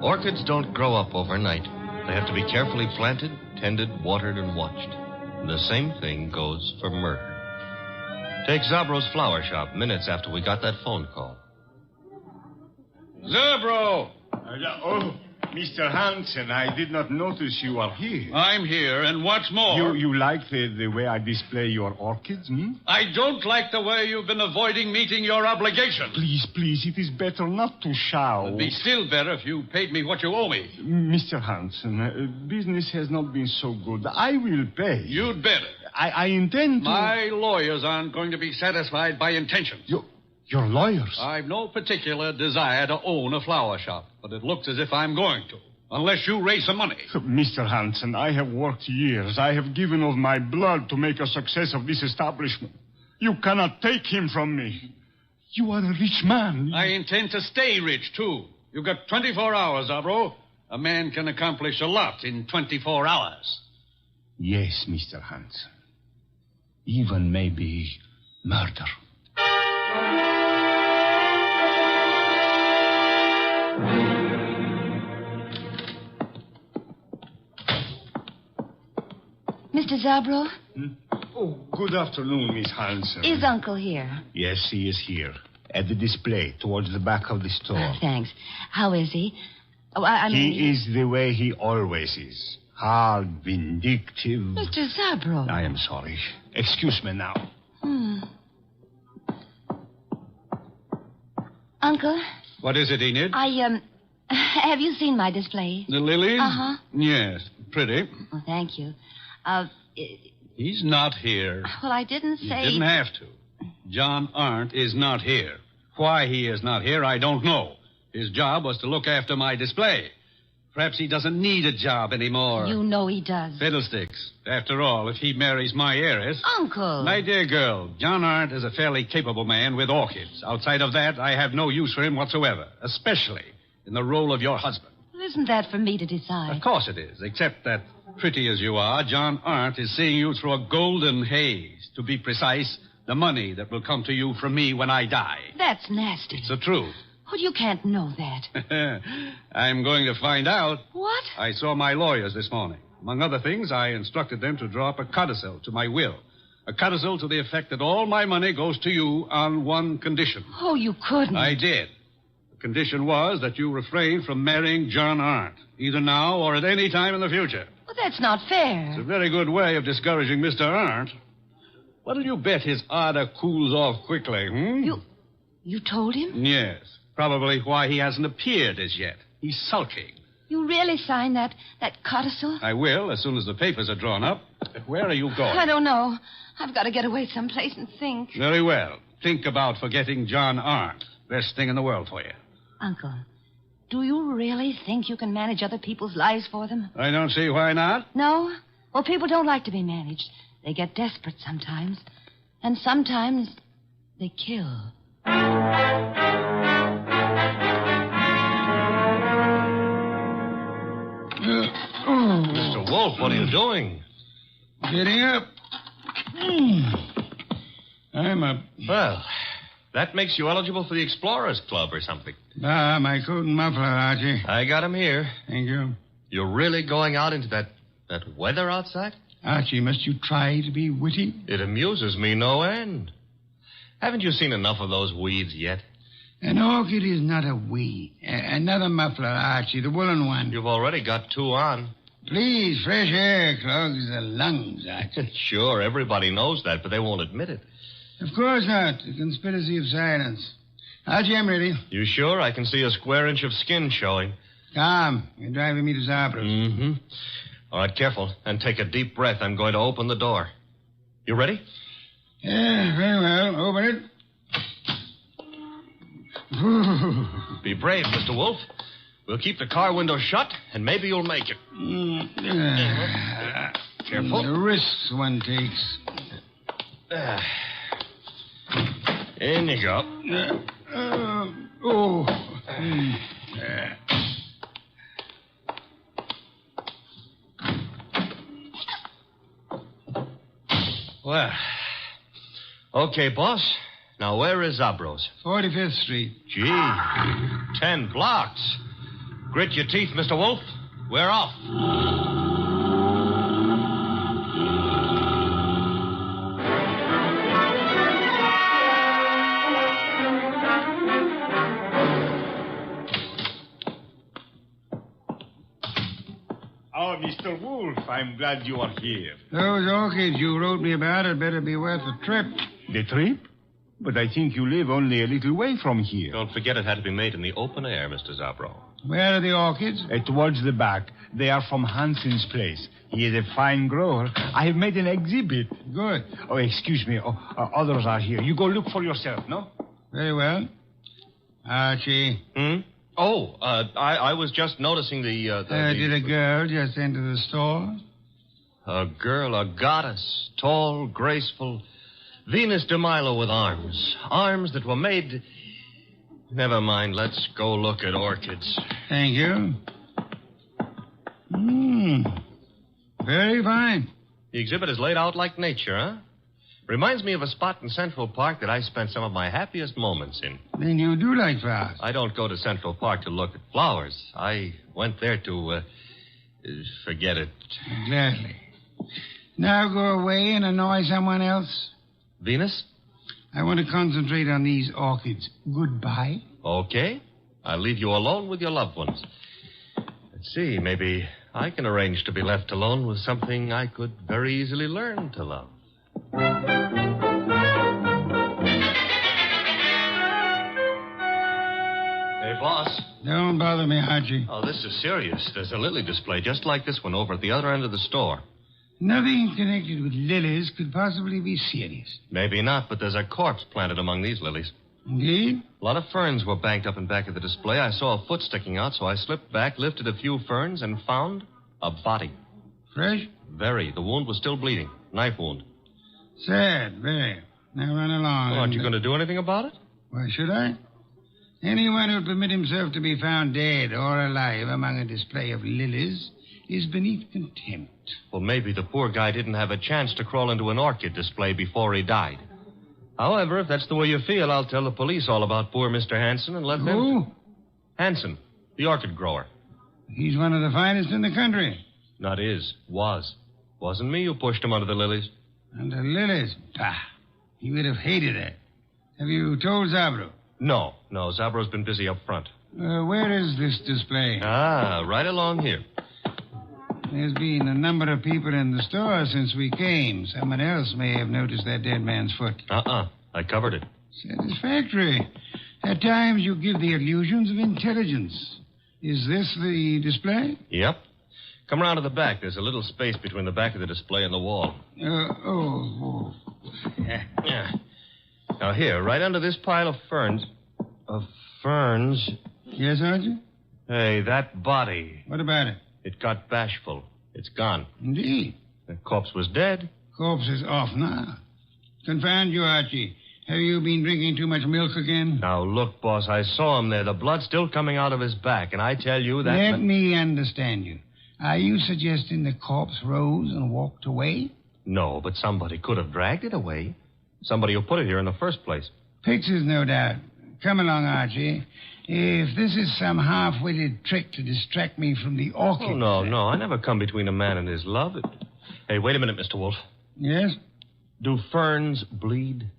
Orchids don't grow up overnight. They have to be carefully planted, tended, watered, and watched. And the same thing goes for murder. Take Zabro's flower shop minutes after we got that phone call. Zabro! Oh, Mr. Hansen, I did not notice you are here. I'm here, and what's more... You like the way I display your orchids, hmm? I don't like the way you've been avoiding meeting your obligation. Please, it is better not to shout. It'd be still better if you paid me what you owe me. Mr. Hansen, business has not been so good. I will pay. You'd better. I intend to... My lawyers aren't going to be satisfied by intentions. Your lawyers? I've no particular desire to own a flower shop, but it looks as if I'm going to, unless you raise some money. Mr. Hansen, I have worked years. I have given of my blood to make a success of this establishment. You cannot take him from me. You are a rich man. I intend to stay rich, too. You've got 24 hours, Zabro. A man can accomplish a lot in 24 hours. Yes, Mr. Hansen. Even maybe murder. Mr. Zabro? Oh, good afternoon, Miss Hanson. Is Uncle here? Yes, he is here. At the display, towards the back of the store. Thanks. How is he? Oh, He is the way he always is. Hard, vindictive. Mr. Zabro. I am sorry. Excuse me now. Uncle? What is it, Enid? Have you seen my display? The lilies? Uh-huh. Yes, pretty. Oh, thank you. He's not here. Well, I didn't say... You didn't have to. John Arndt is not here. Why he is not here, I don't know. His job was to look after my display. Perhaps he doesn't need a job anymore. You know he does. Fiddlesticks. After all, if he marries my heiress... Uncle! My dear girl, John Arndt is a fairly capable man with orchids. Outside of that, I have no use for him whatsoever, especially in the role of your husband. Well, isn't that for me to decide? Of course it is, except that, pretty as you are, John Arndt is seeing you through a golden haze. To be precise, the money that will come to you from me when I die. That's nasty. It's the truth. Well, you can't know that. I'm going to find out. What? I saw my lawyers this morning. Among other things, I instructed them to draw up a codicil to my will. A codicil to the effect that all my money goes to you on one condition. Oh, you couldn't. I did. The condition was that you refrain from marrying John Arndt, either now or at any time in the future. Well, that's not fair. It's a very good way of discouraging Mr. Arndt. What'll you bet his ardor cools off quickly, You told him? Yes. Probably why he hasn't appeared as yet. He's sulking. You really signed that codicil? I will, as soon as the papers are drawn up. But where are you going? I don't know. I've got to get away someplace and think. Very well. Think about forgetting John Arndt. Best thing in the world for you. Uncle, do you really think you can manage other people's lives for them? I don't see why not. No? Well, people don't like to be managed. They get desperate sometimes. And sometimes they kill. Mr. Wolfe, what are you doing? Getting up. I'm up. Well, that makes you eligible for the Explorers Club or something. My coat and muffler, Archie. I got him here. Thank you. You're really going out into that weather outside? Archie, must you try to be witty? It amuses me no end. Haven't you seen enough of those weeds yet? An orchid is not a weed. Another muffler, Archie, the woolen one. You've already got two on. Please, fresh air clogs the lungs, Archie. Sure, everybody knows that, but they won't admit it. Of course not. The conspiracy of silence. Archie, I'm ready. You sure? I can see a square inch of skin showing. Come, you're driving me to Zabro's. Mm-hmm. All right, careful. And take a deep breath. I'm going to open the door. You ready? Yeah, very well. Open it. Be brave, Mr. Wolfe. We'll keep the car window shut, and maybe you'll make it. Careful. The risks one takes. In you go. Well, okay, boss. Now, where is Zabro's? 45th Street. Gee, 10 blocks. Grit your teeth, Mr. Wolfe. We're off. Oh, Mr. Wolfe, I'm glad you are here. Those orchids you wrote me about had better be worth a trip. The trip? But I think you live only a little way from here. Don't forget it had to be made in the open air, Mr. Zabro. Where are the orchids? Towards the back. They are from Hansen's place. He is a fine grower. I have made an exhibit. Good. Oh, excuse me. Others are here. You go look for yourself, no? Very well. Archie. Oh, I was just noticing the... Did a girl just enter the store? A girl, a goddess, tall, graceful... Venus de Milo with arms. Arms that were made... Never mind. Let's go look at orchids. Thank you. Very fine. The exhibit is laid out like nature, huh? Reminds me of a spot in Central Park that I spent some of my happiest moments in. Then you do like flowers. I don't go to Central Park to look at flowers. I went there to... forget it. Gladly. Now go away and annoy someone else. Venus? I want to concentrate on these orchids. Goodbye. Okay. I'll leave you alone with your loved ones. Let's see, maybe I can arrange to be left alone with something I could very easily learn to love. Hey, boss. Don't bother me, Archie. Oh, this is serious. There's a lily display just like this one over at the other end of the store. Nothing connected with lilies could possibly be serious. Maybe not, but there's a corpse planted among these lilies. Indeed? A lot of ferns were banked up in back of the display. I saw a foot sticking out, so I slipped back, lifted a few ferns, and found a body. Fresh? Very. The wound was still bleeding. Knife wound. Sad, very. Now run along. Well, aren't you going to do anything about it? Why should I? Anyone who'll permit himself to be found dead or alive among a display of lilies is beneath contempt. Well, maybe the poor guy didn't have a chance to crawl into an orchid display before he died. However, if that's the way you feel, I'll tell the police all about poor Mr. Hanson and let them... Who? Hanson, the orchid grower. He's one of the finest in the country. Not is. Was. Wasn't me who pushed him under the lilies. Under lilies? Bah. He would have hated that. Have you told Zabro? No. Zabro's been busy up front. Where is this display? Right along here. There's been a number of people in the store since we came. Someone else may have noticed that dead man's foot. I covered it. Satisfactory. At times you give the illusions of intelligence. Is this the display? Yep. Come around to the back. There's a little space between the back of the display and the wall. Yeah. Now here, right under this pile of ferns... Yes, Archie? Hey, that body. What about it? It got bashful. It's gone. Indeed. The corpse was dead. Corpse is off now. Confound you, Archie. Have you been drinking too much milk again? Now, look, boss, I saw him there. The blood's still coming out of his back, and I tell you that... Let me understand you. Are you suggesting the corpse rose and walked away? No, but somebody could have dragged it away. Somebody who put it here in the first place. Pictures, no doubt. Come along, Archie. If this is some half-witted trick to distract me from the orchid... Oh, no. I never come between a man and his love. Hey, wait a minute, Mr. Wolfe. Yes? Do ferns bleed?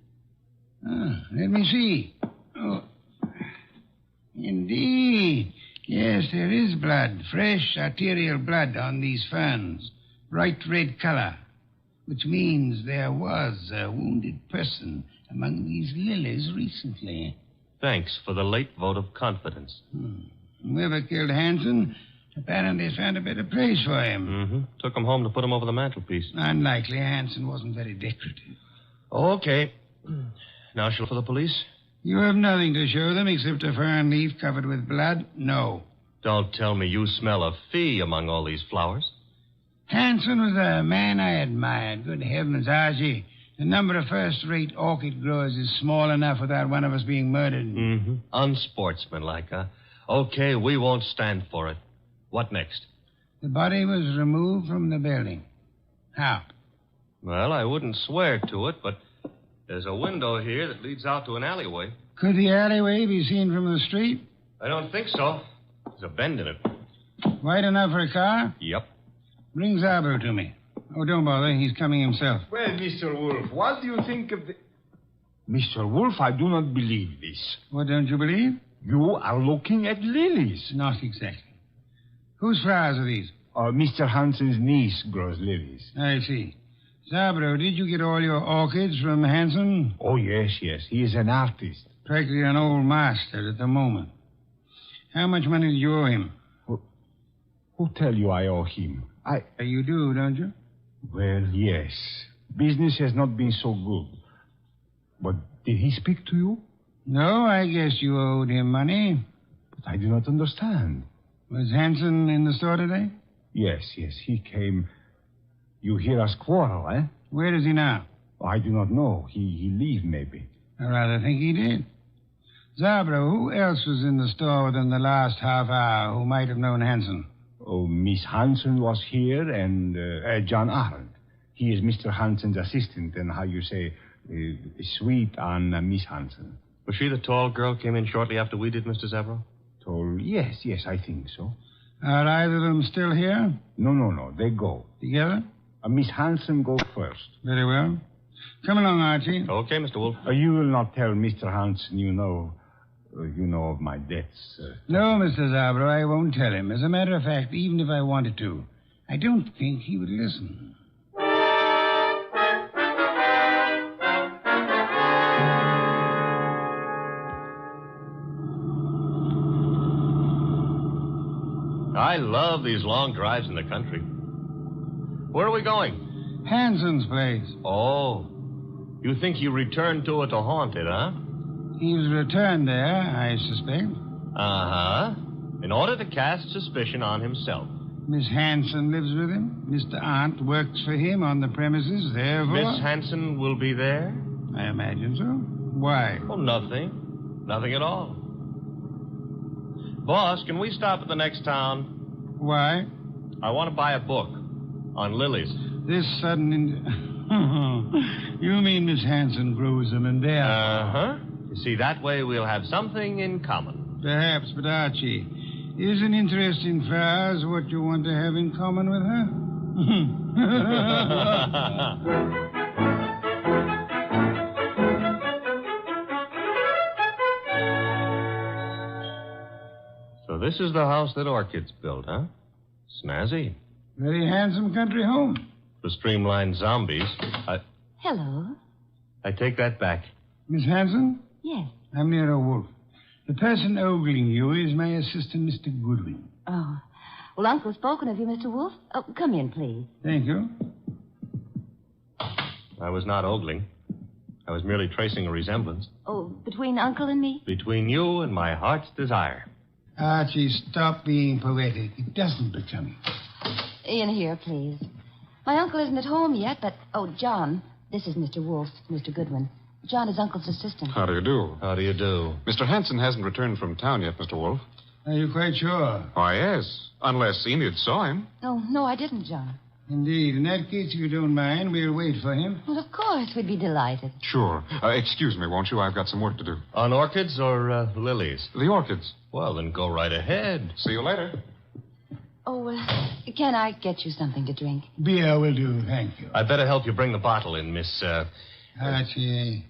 Let me see. Oh, indeed. Yes, there is blood. Fresh arterial blood on these ferns. Bright red color. Which means there was a wounded person among these lilies recently. Thanks for the late vote of confidence. Whoever killed Hanson apparently found a better place for him. Mm-hmm. Took him home to put him over the mantelpiece. Unlikely. Hanson wasn't very decorative. Okay. Now she'll for the police? You have nothing to show them except a fern leaf covered with blood? No. Don't tell me you smell a fee among all these flowers. Hanson was a man I admired. Good heavens, Archie. The number of first-rate orchid growers is small enough without one of us being murdered. Mm-hmm. Unsportsmanlike, huh? Okay, we won't stand for it. What next? The body was removed from the building. How? Well, I wouldn't swear to it, but there's a window here that leads out to an alleyway. Could the alleyway be seen from the street? I don't think so. There's a bend in it. Wide enough for a car? Yep. Bring Zabro to me. Oh, don't bother. He's coming himself. Well, Mr. Wolfe, what do you think of the... Mr. Wolfe, I do not believe this. What don't you believe? You are looking at lilies. Not exactly. Whose flowers are these? Mr. Hanson's niece grows lilies. I see. Zabro, did you get all your orchids from Hanson? Oh, yes. He is an artist. Practically an old master at the moment. How much money do you owe him? Who tell you I owe him? You do, don't you? Well, yes. Business has not been so good. But did he speak to you? No, I guess you owed him money. But I do not understand. Was Hanson in the store today? Yes, he came. You hear us quarrel, eh? Where is he now? I do not know. He leave, maybe. I rather think he did. Zabro, who else was in the store within the last half hour who might have known Hanson? Oh, Miss Hanson was here, and John Arnold. He is Mr. Hanson's assistant, and how you say, sweet on Miss Hanson. Was she the tall girl came in shortly after we did, Mr. Zabro? Tall? Yes, I think so. Are either of them still here? No. They go. Together? Miss Hanson go first. Very well. Come along, Archie. Okay, Mr. Wolfe. You will not tell Mr. Hanson you know of my debts. No, Mr. Zabro, I won't tell him. As a matter of fact, even if I wanted to, I don't think he would listen. I love these long drives in the country. Where are we going? Hanson's place. Oh. You think you returned to it to haunt it, huh? He was returned there, I suspect. Uh-huh. In order to cast suspicion on himself. Miss Hanson lives with him. Mr. Arndt works for him on the premises, therefore... Miss Hanson will be there? I imagine so. Why? Oh, nothing. Nothing at all. Boss, can we stop at the next town? Why? I want to buy a book on lilies. This sudden... You mean Miss Hanson grows them and bears them? Uh-huh. You see, that way we'll have something in common. Perhaps, but Archie, is an interest in flowers what you want to have in common with her? So this is the house that Orchids built, huh? Snazzy. Very handsome country home. The streamlined zombies. Hello. I take that back. Miss Hanson? Yes. I'm Nero Wolfe. The person ogling you is my assistant, Mr. Goodwin. Oh. Well, Uncle's spoken of you, Mr. Wolfe. Oh, come in, please. Thank you. I was not ogling. I was merely tracing a resemblance. Oh, between Uncle and me? Between you and my heart's desire. Archie, stop being poetic. It doesn't become you. In here, please. My uncle isn't at home yet, but... Oh, John, this is Mr. Wolfe, Mr. Goodwin. John is Uncle's assistant. How do you do? How do you do? Mr. Hanson hasn't returned from town yet, Mr. Wolfe. Are you quite sure? Why, yes. Unless Enid saw him. No, I didn't, John. Indeed. In that case, if you don't mind, we'll wait for him. Well, of course, we'd be delighted. Sure. Excuse me, won't you? I've got some work to do. On orchids or lilies? The orchids. Well, then go right ahead. See you later. Oh, can I get you something to drink? Beer will do, thank you. I'd better help you bring the bottle in, Miss... Archie.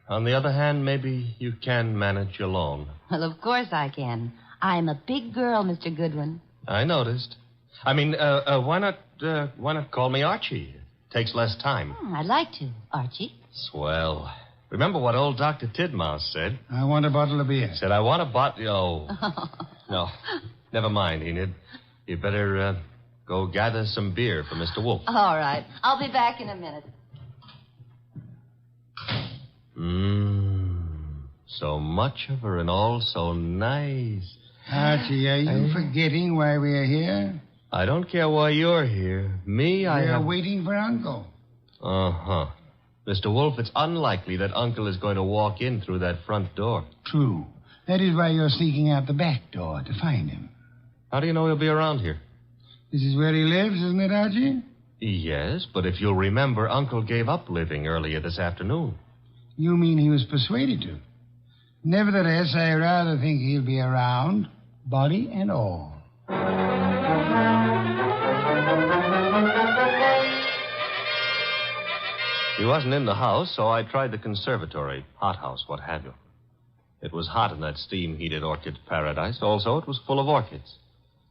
On the other hand, maybe you can manage alone. Well, of course I can. I'm a big girl, Mr. Goodwin. I noticed. I mean, why not call me Archie? It takes less time. I'd like to, Archie. Swell. Remember what old Dr. Tidmouse said? I want a bottle of beer. Said, I want a bottle... Oh. No. Never mind, Enid. You better go gather some beer for Mr. Wolfe. All right. I'll be back in a minute. So much of her and all so nice. Archie, are you forgetting why we're here? I don't care why you're here. We're waiting for Uncle. Uh-huh. Mr. Wolfe, it's unlikely that Uncle is going to walk in through that front door. True. That is why you're sneaking out the back door to find him. How do you know he'll be around here? This is where he lives, isn't it, Archie? Yes, but if you'll remember, Uncle gave up living earlier this afternoon. You mean he was persuaded to? Nevertheless, I rather think he'll be around, body and all. He wasn't in the house, so I tried the conservatory, hothouse, what have you. It was hot in that steam-heated orchid paradise. Also, it was full of orchids.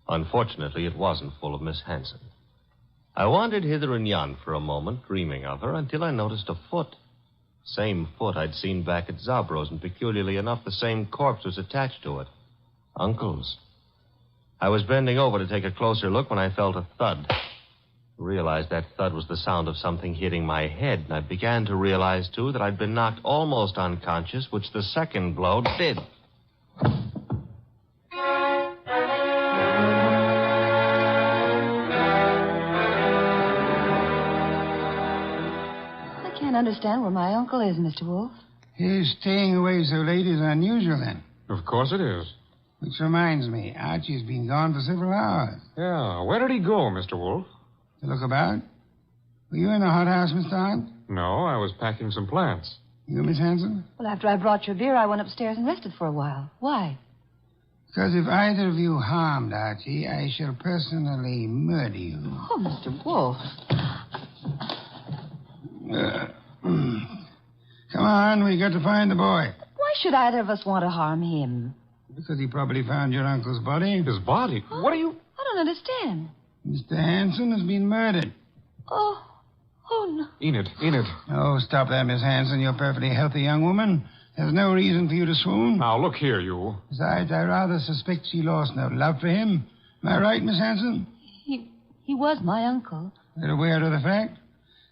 Unfortunately, it wasn't full of Miss Hanson. I wandered hither and yon for a moment, dreaming of her, until I noticed a foot. Same foot I'd seen back at Zabro's, and peculiarly enough, the same corpse was attached to it. Uncle's. I was bending over to take a closer look when I felt a thud. I realized that thud was the sound of something hitting my head, and I began to realize, too, that I'd been knocked almost unconscious, which the second blow did. I can't understand where my uncle is, Mr. Wolfe. His staying away so late is unusual, then. Of course it is. Which reminds me, Archie's been gone for several hours. Yeah, where did he go, Mr. Wolfe? To look about? Were you in the hothouse, Mr. Hunt? No, I was packing some plants. You, Miss Hanson? Well, after I brought your beer, I went upstairs and rested for a while. Why? Because if either of you harmed Archie, I shall personally murder you. Oh, Mr. Wolfe. Come on, we got to find the boy. Why should either of us want to harm him? Because he probably found your uncle's body. His body? What are you... I don't understand. Mr. Hanson has been murdered. Oh no. Enid. Oh, stop that, Miss Hanson. You're a perfectly healthy young woman. There's no reason for you to swoon. Now, look here, you. Besides, I rather suspect she lost no love for him. Am I right, Miss Hanson? He was my uncle. You're aware of the fact?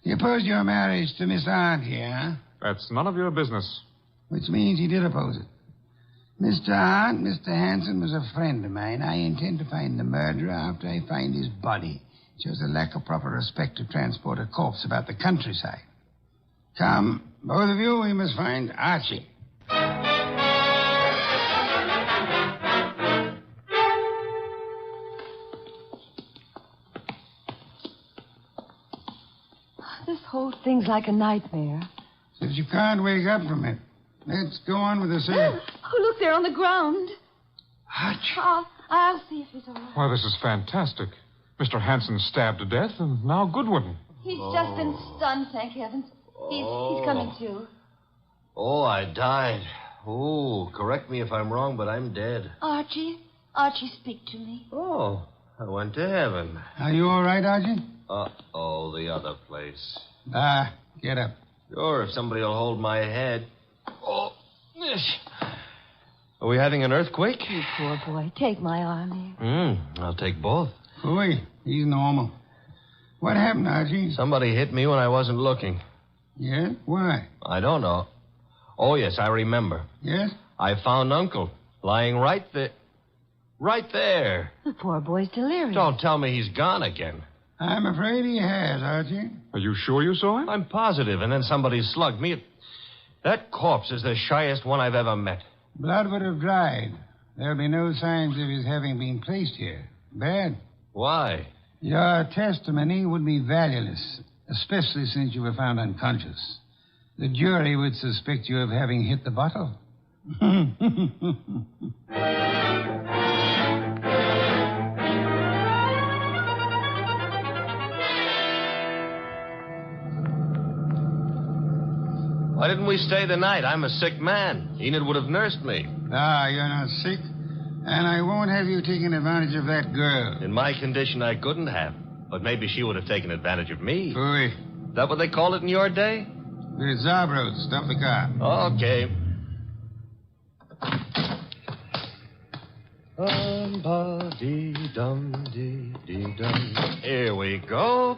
He opposed your marriage to Miss Aunt here, huh? That's none of your business. Which means he did oppose it. Mr. Aunt, Mr. Hanson was a friend of mine. I intend to find the murderer after I find his body. It shows a lack of proper respect to transport a corpse about the countryside. Come, both of you, we must find Archie. This whole thing's like a nightmare. If you can't wake up from it, let's go on with the search. Oh, look, they're on the ground. Archie. I'll see if he's all right. Why, this is fantastic. Mr. Hanson stabbed to death, and now Goodwin. He's just been stunned, thank heavens. He's coming to. Oh, I died. Oh, correct me if I'm wrong, but I'm dead. Archie, speak to me. Oh, I went to heaven. Are you all right, Archie? Uh-oh, the other place. Get up. Sure, if somebody will hold my head. Oh, are we having an earthquake? You poor boy. Take my arm here. I'll take both. Phooey, he's normal. What happened, Archie? Somebody hit me when I wasn't looking. Yeah? Why? I don't know. Oh, yes, I remember. Yes? I found Uncle lying right there. Right there. The poor boy's delirious. Don't tell me he's gone again. I'm afraid he has, Archie. Are you sure you saw him? I'm positive, and then somebody slugged me. That corpse is the shyest one I've ever met. Blood would have dried. There'll be no signs of his having been placed here. Bad. Why? Your testimony would be valueless, especially since you were found unconscious. The jury would suspect you of having hit the bottle. Why didn't we stay the night? I'm a sick man. Enid would have nursed me. You're not sick. And I won't have you taking advantage of that girl. In my condition, I couldn't have. But maybe she would have taken advantage of me. Phooey. Is that what they called it in your day? The Zabros. Stop the car. Okay. Dum-ba-dee-dum-dee-dee-dum. Here we go.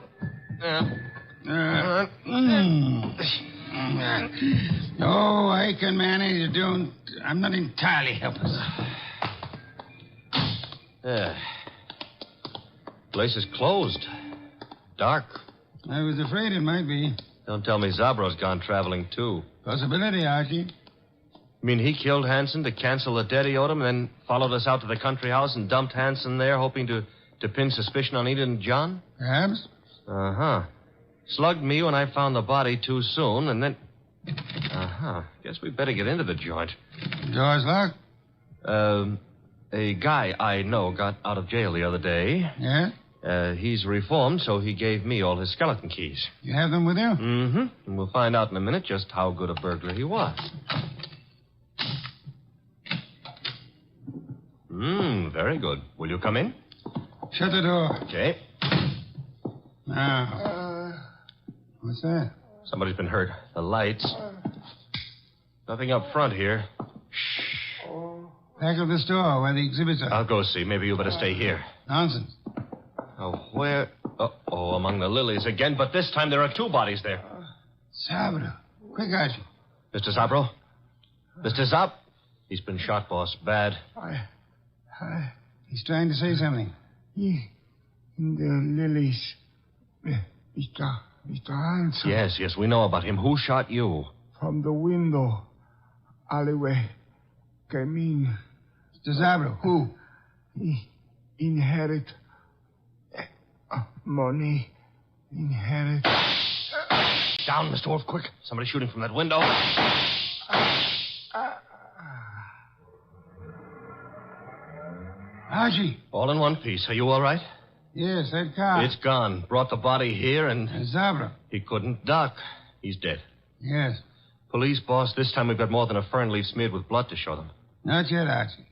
Oh, I can manage. I'm not entirely helpless. Place is closed. Dark. I was afraid it might be. Don't tell me Zabro's gone traveling, too. Possibility, Archie. You mean he killed Hanson to cancel the debt he owed him, and then followed us out to the country house and dumped Hanson there, hoping to pin suspicion on Enid and John? Perhaps. Uh-huh. Slugged me when I found the body too soon, and then... Uh-huh. Guess we better get into the joint. Door's locked? A guy I know got out of jail the other day. Yeah? He's reformed, so he gave me all his skeleton keys. You have them with you? Mm-hmm. And we'll find out in a minute just how good a burglar he was. Very good. Will you come in? Shut the door. Okay. Now. What's that? Somebody's been hurt. The lights. Nothing up front here. Back of the store where the exhibits are. I'll go see. Maybe you better stay here. Nonsense. Oh, where? Uh-oh, among the lilies again. But this time there are two bodies there. Sabro. Quick, Archie. Mr. Zabro? Mr. Zab? He's been shot, boss. Bad. He's trying to say something. In the lilies. Mr. Hanson. Yes, we know about him. Who shot you? From the window. Alleyway. Came in. Mr. Zabro, who? He inherit money. Inherit. Down, Mr. Wolfe, quick. Somebody shooting from that window. Archie. All in one piece. Are you all right? Yes, that car. It's gone. Brought the body here and... Zabra. He couldn't duck. He's dead. Yes. Police, boss, this time we've got more than a fern leaf smeared with blood to show them. Not yet, Archie.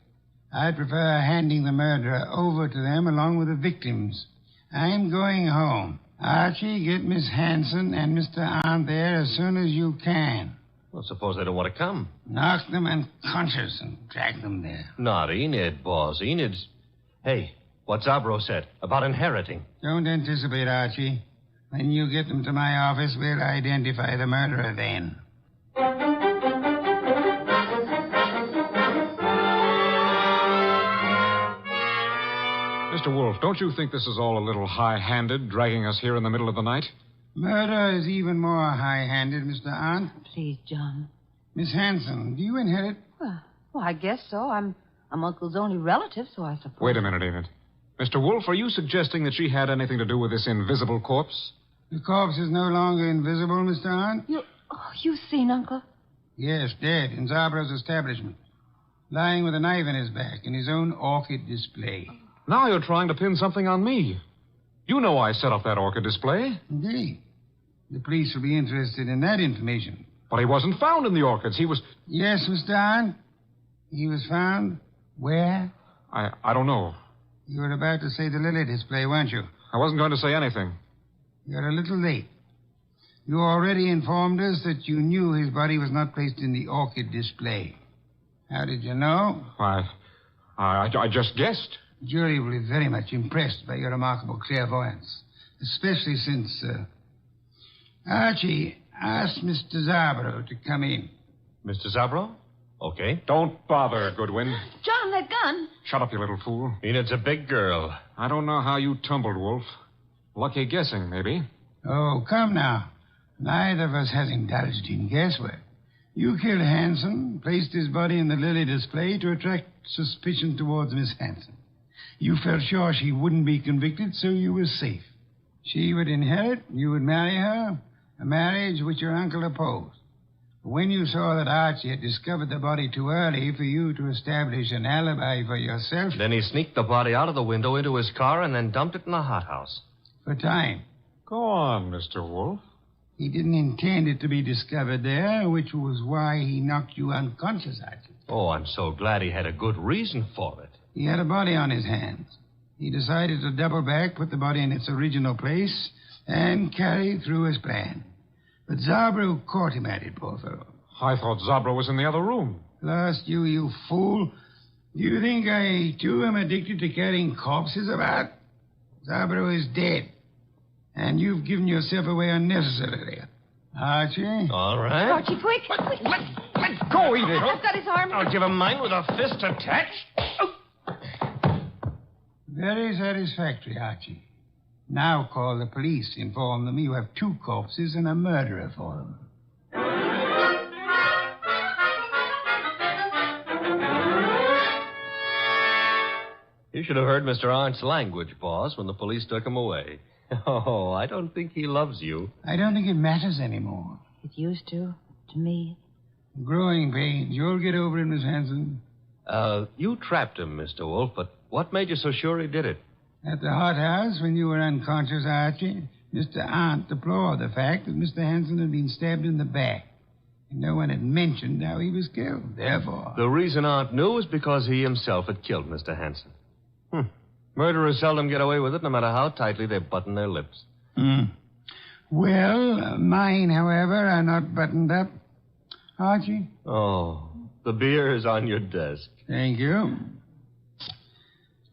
I'd prefer handing the murderer over to them along with the victims. I'm going home. Archie, get Miss Hanson and Mr. Arndt there as soon as you can. Well, suppose they don't want to come. Knock them unconscious and drag them there. Not Enid, boss. Enid's... Hey, what Zabro said about inheriting. Don't anticipate, Archie. When you get them to my office, we'll identify the murderer then. Mr. Wolfe, don't you think this is all a little high-handed, dragging us here in the middle of the night? Murder is even more high-handed, Mr. Arndt. Please, John. Miss Hanson, do you inherit? Well, I guess so. I'm Uncle's only relative, so I suppose. Wait a minute, Enid. Mr. Wolfe, are you suggesting that she had anything to do with this invisible corpse? The corpse is no longer invisible, Mr. Arndt. You've seen Uncle? Yes, dead in Zabro's establishment. Lying with a knife in his back in his own orchid display. Now you're trying to pin something on me. You know I set up that orchid display. Indeed. The police will be interested in that information. But he wasn't found in the orchids. He was... Yes, Mr. Arndt. He was found where? I don't know. You were about to say the lily display, weren't you? I wasn't going to say anything. You're a little late. You already informed us that you knew his body was not placed in the orchid display. How did you know? I just guessed. The jury will be very much impressed by your remarkable clairvoyance, especially since, Archie asked Mr. Zabro to come in. Mr. Zabro? Okay. Don't bother, Goodwin. John, that gun. Shut up, you little fool. Enid's a big girl. I don't know how you tumbled, Wolf. Lucky guessing, maybe. Oh, come now. Neither of us has indulged in guesswork. You killed Hanson, placed his body in the lily display to attract suspicion towards Miss Hanson. You felt sure she wouldn't be convicted, so you were safe. She would inherit, you would marry her, a marriage which your uncle opposed. But when you saw that Archie had discovered the body too early for you to establish an alibi for yourself... Then he sneaked the body out of the window into his car and then dumped it in the hothouse. For time. Go on, Mr. Wolfe. He didn't intend it to be discovered there, which was why he knocked you unconscious, Archie. Oh, I'm so glad he had a good reason for it. He had a body on his hands. He decided to double back, put the body in its original place, and carry through his plan. But Zabro caught him at it, poor fellow. I thought Zabro was in the other room. Lost you fool. Do you think I, too, am addicted to carrying corpses about? Zabro is dead. And you've given yourself away unnecessarily. Archie? All right. Archie, quick. Let go, Enid. I've got his arm. I'll give him mine with a fist attached. Oh. Very satisfactory, Archie. Now call the police. Inform them you have two corpses and a murderer for them. You should have heard Mr. Arndt's language, boss, when the police took him away. Oh, I don't think he loves you. I don't think it matters anymore. It used to me. Growing pains. You'll get over it, Miss Hanson. You trapped him, Mr. Wolfe, but what made you so sure he did it? At the hothouse, when you were unconscious, Archie, Mr. Arndt deplored the fact that Mr. Hanson had been stabbed in the back. And no one had mentioned how he was killed. Therefore... The reason Arndt knew was because he himself had killed Mr. Hanson. Murderers seldom get away with it, no matter how tightly they button their lips. Well, mine, however, are not buttoned up. Archie? Oh, the beer is on your desk. Thank you.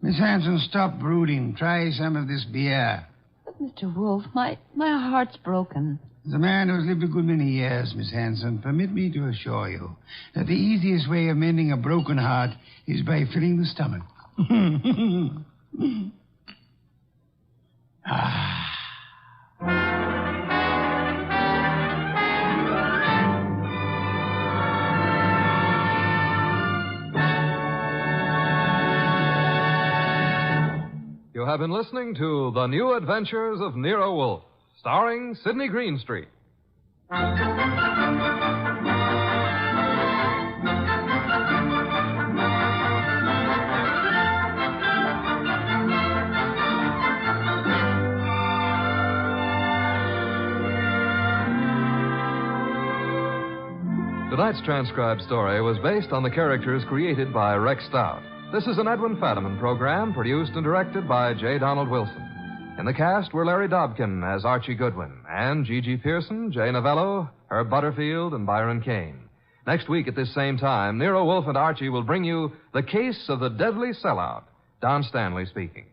Miss Hanson, stop brooding. Try some of this beer. But, Mr. Wolfe, my heart's broken. As a man who's lived a good many years, Miss Hanson, permit me to assure you that the easiest way of mending a broken heart is by filling the stomach. You have been listening to The New Adventures of Nero Wolfe, starring Sidney Greenstreet. Tonight's transcribed story was based on the characters created by Rex Stout. This is an Edwin Fadiman program produced and directed by J. Donald Wilson. In the cast were Larry Dobkin as Archie Goodwin and Gigi Pearson, Jay Novello, Herb Butterfield, and Byron Kane. Next week at this same time, Nero Wolfe and Archie will bring you The Case of the Deadly Sellout. Don Stanley speaking.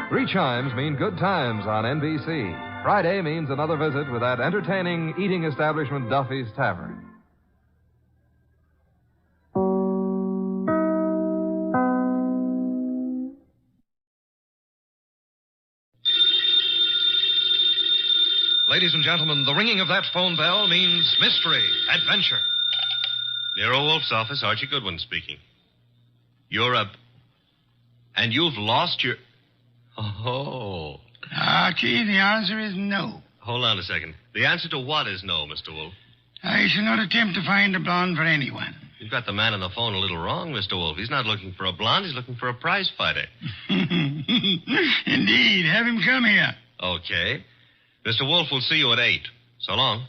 Three chimes mean good times on NBC. Friday means another visit with that entertaining eating establishment Duffy's Tavern. Ladies and gentlemen, the ringing of that phone bell means mystery, adventure. Nero Wolfe's office, Archie Goodwin speaking. You're up. And you've lost your... Oh. Archie, the answer is no. Hold on a second. The answer to what is no, Mr. Wolfe? I shall not attempt to find a blonde for anyone. You've got the man on the phone a little wrong, Mr. Wolfe. He's not looking for a blonde. He's looking for a prize fighter. Indeed. Have him come here. Okay. Mr. Wolfe will see you at 8. So long.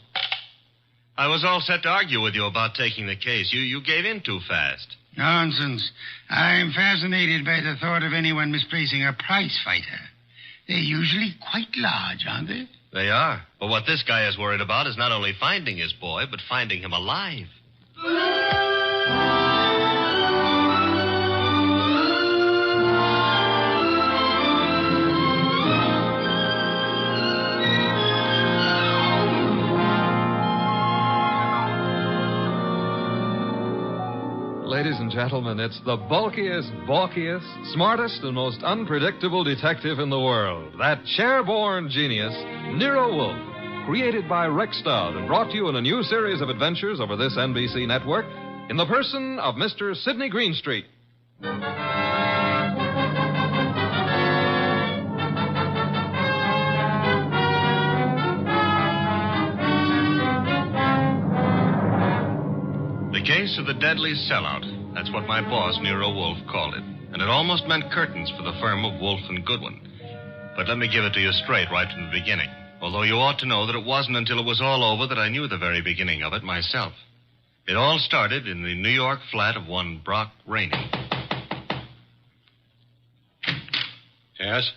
I was all set to argue with you about taking the case. You gave in too fast. Nonsense. I'm fascinated by the thought of anyone misplacing a prize fighter. They're usually quite large, aren't they? They are. But what this guy is worried about is not only finding his boy, but finding him alive. Ladies and gentlemen, it's the bulkiest, balkiest, smartest, and most unpredictable detective in the world. That chair-born genius, Nero Wolfe, created by Rex Stout and brought to you in a new series of adventures over this NBC network in the person of Mr. Sidney Greenstreet. The case of the deadly sellout. That's what my boss, Nero Wolfe, called it. And it almost meant curtains for the firm of Wolfe and Goodwin. But let me give it to you straight right from the beginning. Although you ought to know that it wasn't until it was all over that I knew the very beginning of it myself. It all started in the New York flat of one Brock Rainey. Yes?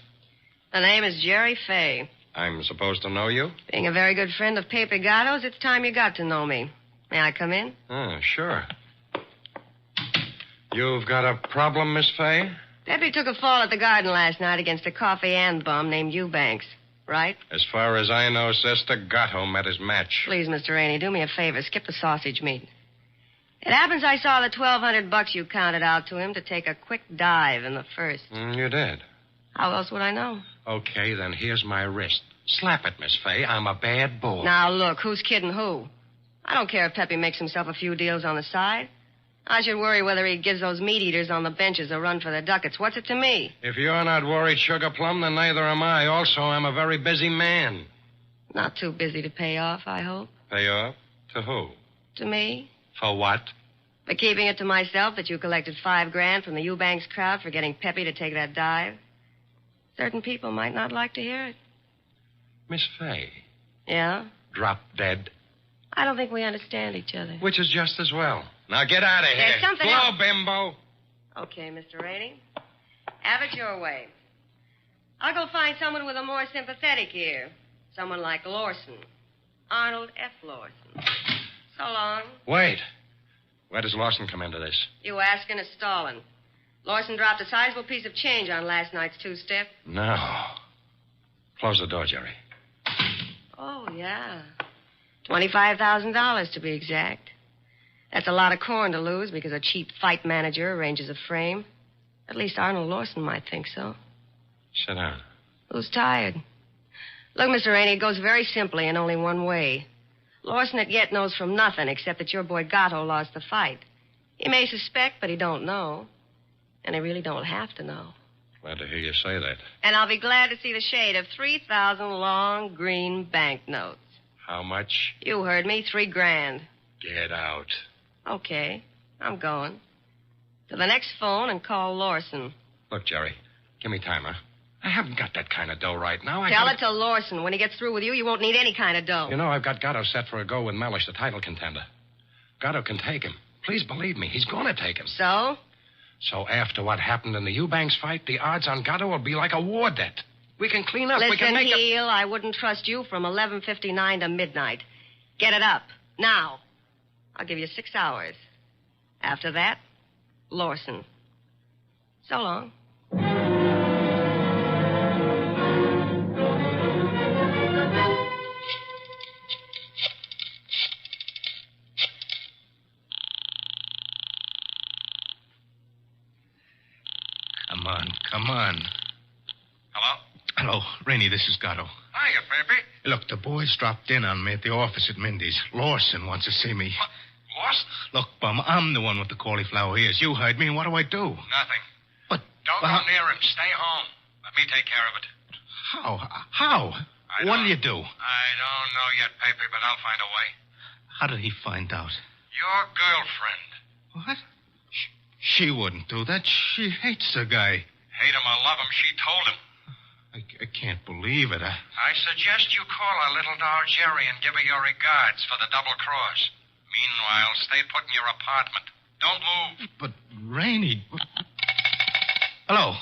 The name is Jerry Fay. I'm supposed to know you? Being a very good friend of Pepe Gatto's, it's time you got to know me. May I come in? Sure. You've got a problem, Miss Fay? Pepe took a fall at the garden last night against a coffee and bum named Eubanks, right? As far as I know, Sister Gatto met his match. Please, Mr. Rainey, do me a favor. Skip the sausage meat. It happens I saw the $1,200 you counted out to him to take a quick dive in the first. You did? How else would I know? Okay, then here's my wrist. Slap it, Miss Fay. I'm a bad boy. Now, look, who's kidding who? I don't care if Pepe makes himself a few deals on the side. I should worry whether he gives those meat eaters on the benches a run for the ducats. What's it to me? If you're not worried, Sugar Plum, then neither am I. Also, I'm a very busy man. Not too busy to pay off, I hope. Pay off? To who? To me. For what? For keeping it to myself that you collected $5,000 from the Eubanks crowd for getting Pepe to take that dive. Certain people might not like to hear it. Miss Fay. Yeah? Drop dead. I don't think we understand each other. Which is just as well. Now get out of here. There's something Blow, else. bimbo. Okay, Mr. Rainey. Have it your way. I'll go find someone with a more sympathetic ear. Someone like Lawson. Arnold F. Lawson. So long. Wait. Where does Lawson come into this? You asking is stalling. Lawson dropped a sizable piece of change on last night's two-step. No. Close the door, Jerry. Oh, yeah. $25,000 to be exact. That's a lot of corn to lose because a cheap fight manager arranges a frame. At least Arnold Lawson might think so. Sit down. Who's tired? Look, Mr. Rainey, it goes very simply in only one way. Lawson at yet knows from nothing except that your boy Gatto lost the fight. He may suspect, but he don't know. And he really don't have to know. Glad to hear you say that. And I'll be glad to see the shade of 3,000 long green banknotes. How much? You heard me, $3,000. Get out. Okay, I'm going. To the next phone and call Lawson. Look, Jerry, give me time, huh? I haven't got that kind of dough right now. Tell it to Lawson. When he gets through with you, you won't need any kind of dough. You know, I've got Gatto set for a go with Mellish, the title contender. Gatto can take him. Please believe me, he's going to take him. So? So after what happened in the Eubanks fight, the odds on Gatto will be like a war debt. We can clean up. Listen, we can make Heel, I wouldn't trust you from 11:59 to midnight. Get it up. Now. I'll give you 6 hours. After that, Lawson. So long. Come on. Hello, Rainey, this is Gatto. Hiya, Pappy. Look, the boys dropped in on me at the office at Mindy's. Lawson wants to see me. What? Lost? Look, Bum, I'm the one with the cauliflower ears. You heard me, and what do I do? Nothing. But... Don't go near him. Stay home. Let me take care of it. How? What'll you do? I don't know yet, Pappy, but I'll find a way. How did he find out? Your girlfriend. What? She wouldn't do that. She hates the guy. Hate him or love him, she told him. I can't believe it. I suggest you call our little doll Jerry and give her your regards for the double cross. Meanwhile, stay put in your apartment. Don't move. But, Rainey... Hello.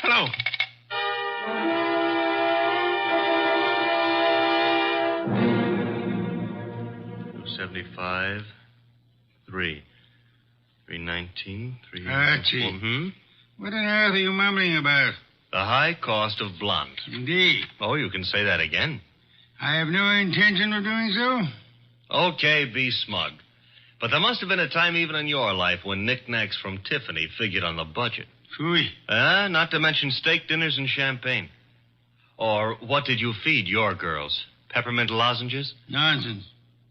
275, 319, 3... Archie. What on earth are you mumbling about? The high cost of blonde. Indeed. Oh, you can say that again. I have no intention of doing so. Okay, be smug. But there must have been a time even in your life when knickknacks from Tiffany figured on the budget. Phooey. Not to mention steak dinners and champagne. Or what did you feed your girls? Peppermint lozenges? Nonsense.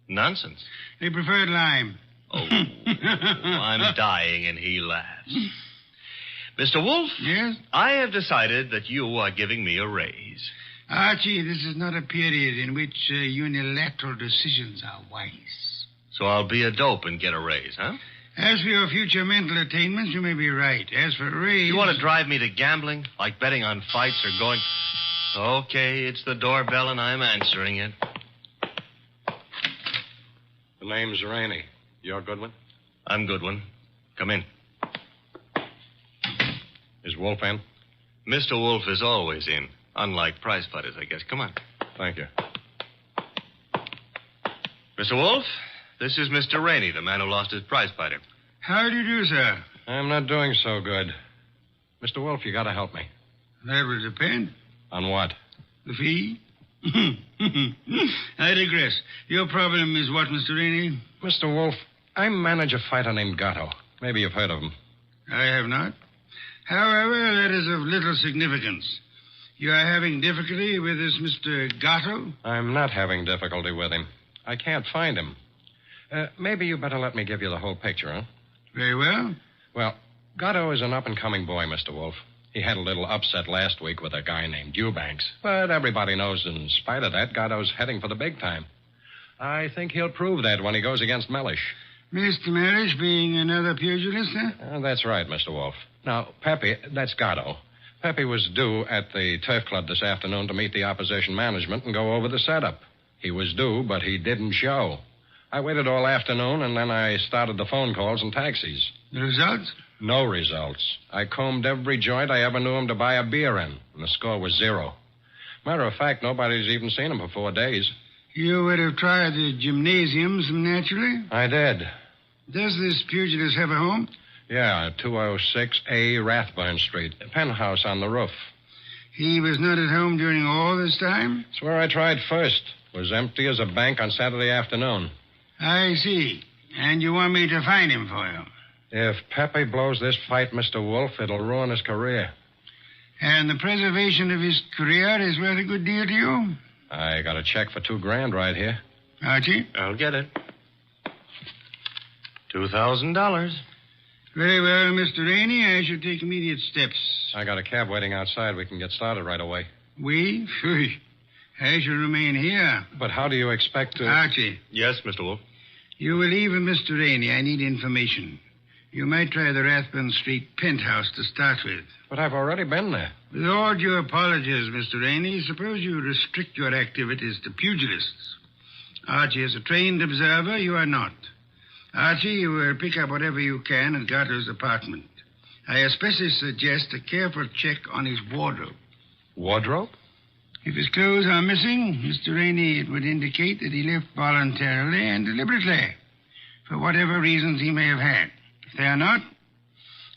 Nonsense? They preferred lime. Oh, I'm dying, and he laughs. Mr. Wolfe? Yes? I have decided that you are giving me a raise. Archie, this is not a period in which unilateral decisions are wise. So I'll be a dope and get a raise, huh? As for your future mental attainments, you may be right. As for a raise... You want to drive me to gambling? Like betting on fights or going... Okay, it's the doorbell, and I'm answering it. The name's Rainey. You're Goodwin? I'm Goodwin. Come in. Is Wolfe in? Mr. Wolfe is always in. Unlike prize fighters, I guess. Come on. Thank you. Mr. Wolfe, this is Mr. Rainey, the man who lost his prize fighter. How do you do, sir? I'm not doing so good. Mr. Wolfe, you got to help me. That will depend. On what? The fee? I digress. Your problem is what, Mr. Rainey? Mr. Wolfe, I manage a fighter named Gatto. Maybe you've heard of him. I have not. However, that is of little significance. You are having difficulty with this Mr. Gatto? I'm not having difficulty with him. I can't find him. Maybe you better let me give you the whole picture, huh? Very well. Well, Gatto is an up-and-coming boy, Mr. Wolfe. He had a little upset last week with a guy named Eubanks. But everybody knows in spite of that, Gatto's heading for the big time. I think he'll prove that when he goes against Mellish. Mr. Mellish being another pugilist, huh? That's right, Mr. Wolfe. Now, Pepe, that's Gatto. Pepe was due at the Turf Club this afternoon to meet the opposition management and go over the setup. He was due, but he didn't show. I waited all afternoon, and then I started the phone calls and taxis. The results? No results. I combed every joint I ever knew him to buy a beer in, and the score was 0. Matter of fact, nobody's even seen him for 4 days. You would have tried the gymnasiums, naturally? I did. Does this pugilist have a home? Yeah, 206A Rathburn Street. A penthouse on the roof. He was not at home during all this time? It's where I tried first. Was empty as a bank on Saturday afternoon. I see. And you want me to find him for you? If Pepe blows this fight, Mr. Wolfe, it'll ruin his career. And the preservation of his career is worth a good deal to you? I got a check for $2,000 right here. Archie? I'll get it. $2,000. Very well, Mr. Rainey. I shall take immediate steps. I got a cab waiting outside. We can get started right away. We? Phew. I shall remain here. But how do you expect to... Archie. Yes, Mr. Wolfe. You will leave with Mr. Rainey. I need information. You might try the Rathbun Street penthouse to start with. But I've already been there. With all due apologies, Mr. Rainey, suppose you restrict your activities to pugilists. Archie is a trained observer. You are not. Archie, you will pick up whatever you can at Gatto's apartment. I especially suggest a careful check on his wardrobe. Wardrobe? If his clothes are missing, Mr. Rainey, it would indicate that he left voluntarily and deliberately, for whatever reasons he may have had. If they are not,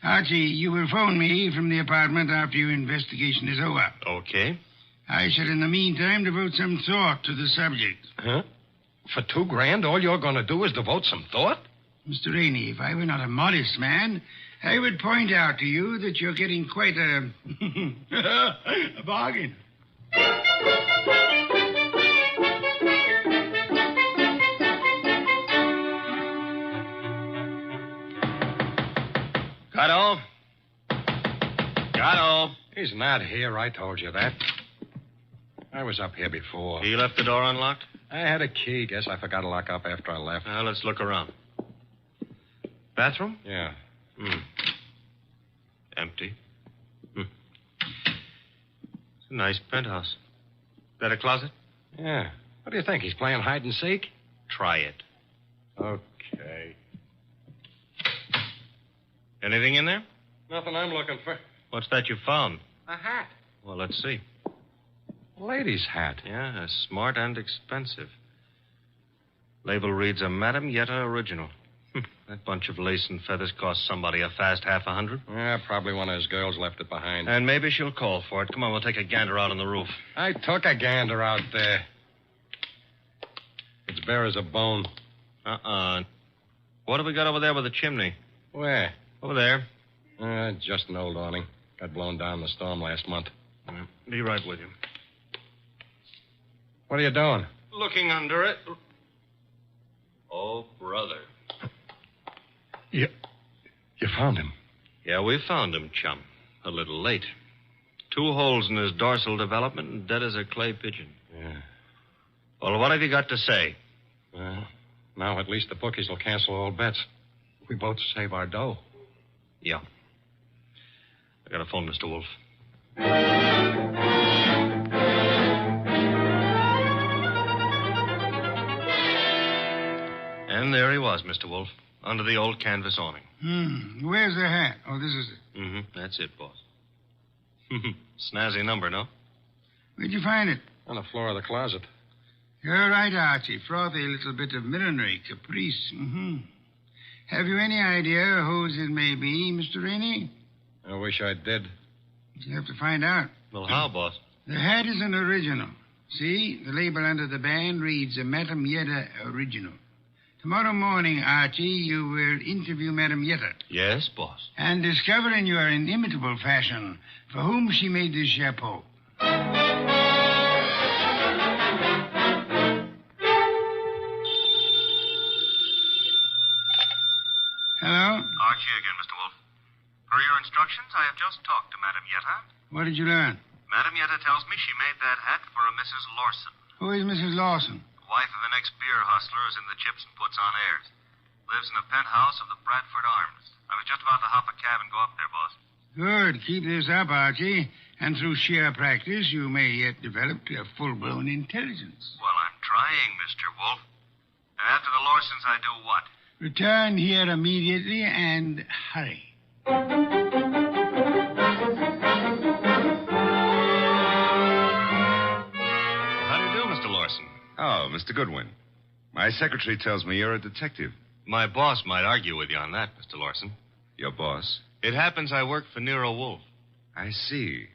Archie, you will phone me from the apartment after your investigation is over. Okay. I shall, in the meantime, devote some thought to the subject. Huh? For $2,000, all you're going to do is devote some thought? Mr. Rainey, if I were not a modest man, I would point out to you that you're getting quite a a bargain. Gatto? Gatto? He's not here. I told you that. I was up here before. He left the door unlocked? I had a key. Guess I forgot to lock up after I left. Now, let's look around. Bathroom? Yeah. Empty. It's a nice penthouse. That a closet? Yeah. What do you think? He's playing hide and seek? Try it. Okay. Anything in there? Nothing I'm looking for. What's that you found? A hat. Well, let's see. A lady's hat. Yeah, smart and expensive. Label reads a Madame Yetta original. That bunch of lace and feathers cost somebody a fast $50. Yeah, probably one of his girls left it behind. And maybe she'll call for it. Come on, we'll take a gander out on the roof. I took a gander out there. It's bare as a bone. What have we got over there with the chimney? Where? Over there. Just an old awning. Got blown down in the storm last month. Be right with you. What are you doing? Looking under it. Oh, brother. You found him? Yeah, we found him, chum. A little late. 2 holes in his dorsal development and dead as a clay pigeon. Yeah. Well, what have you got to say? Well, now at least the bookies will cancel all bets. We both save our dough. Yeah. I got a phone, Mr. Wolfe. And there he was, Mr. Wolfe, under the old canvas awning. Where's the hat? Oh, this is it. That's it, boss. Snazzy number, no? Where'd you find it? On the floor of the closet. You're right, Archie. Frothy little bit of millinery, caprice. Have you any idea whose it may be, Mr. Rainey? I wish I did. You have to find out. Well, how, boss? The hat is an original. See, the label under the band reads a Madame Yetta original. Tomorrow morning, Archie, you will interview Madame Yetta. Yes, boss. And discover in your inimitable fashion for whom she made this chapeau. Hello? Archie again, Mr. Wolfe. Per your instructions, I have just talked to Madame Yetta. What did you learn? Madame Yetta tells me she made that hat for a Mrs. Lawson. Who is Mrs. Lawson? Wife of an ex-beer hustler who's in the chips and puts on airs. Lives in a penthouse of the Bradford Arms. I was just about to hop a cab and go up there, boss. Good. Keep this up, Archie. And through sheer practice, you may yet develop a full-blown intelligence. Well, I'm trying, Mr. Wolfe. And after the Lawsons, I do what? Return here immediately and hurry. Oh, Mr. Goodwin. My secretary tells me you're a detective. My boss might argue with you on that, Mr. Lawson. Your boss? It happens I work for Nero Wolfe. I see.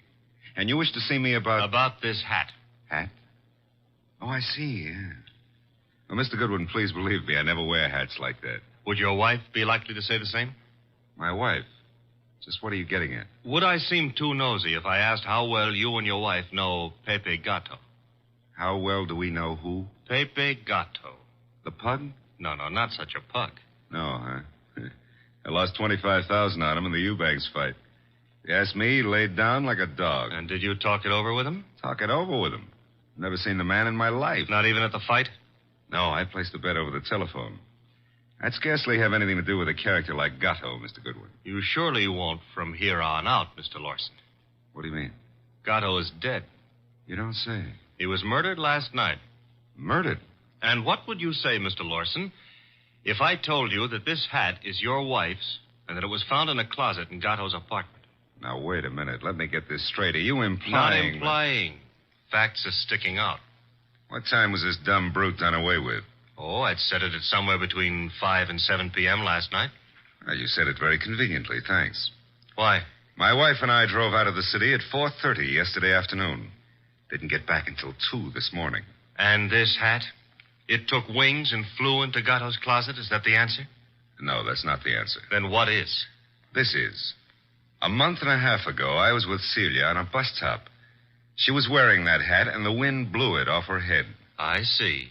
And you wish to see me about... About this hat. Hat? Oh, I see, yeah. Well, Mr. Goodwin, please believe me, I never wear hats like that. Would your wife be likely to say the same? My wife? Just what are you getting at? Would I seem too nosy if I asked how well you and your wife know Pepe Gatto? How well do we know who? Pepe Gatto. The pug? No, not such a pug. No, huh? I lost $25,000 on him in the Eubanks fight. If you ask me, he laid down like a dog. And did you talk it over with him? Talk it over with him. Never seen the man in my life. Not even at the fight? No, I placed the bet over the telephone. I'd scarcely have anything to do with a character like Gatto, Mr. Goodwin. You surely won't from here on out, Mr. Lawson. What do you mean? Gatto is dead. You don't say. He was murdered last night. Murdered? And what would you say, Mr. Lawson, if I told you that this hat is your wife's and that it was found in a closet in Gatto's apartment? Now, wait a minute. Let me get this straight. Are you implying... Not implying. Facts are sticking out. What time was this dumb brute done away with? Oh, I'd set it at somewhere between 5 and 7 p.m. last night. Well, you said it very conveniently. Thanks. Why? My wife and I drove out of the city at 4:30 yesterday afternoon. Didn't get back until 2 this morning. And this hat? It took wings and flew into Gatto's closet? Is that the answer? No, that's not the answer. Then what is? This is. A month and a half ago, I was with Celia on a bus top. She was wearing that hat, and the wind blew it off her head. I see.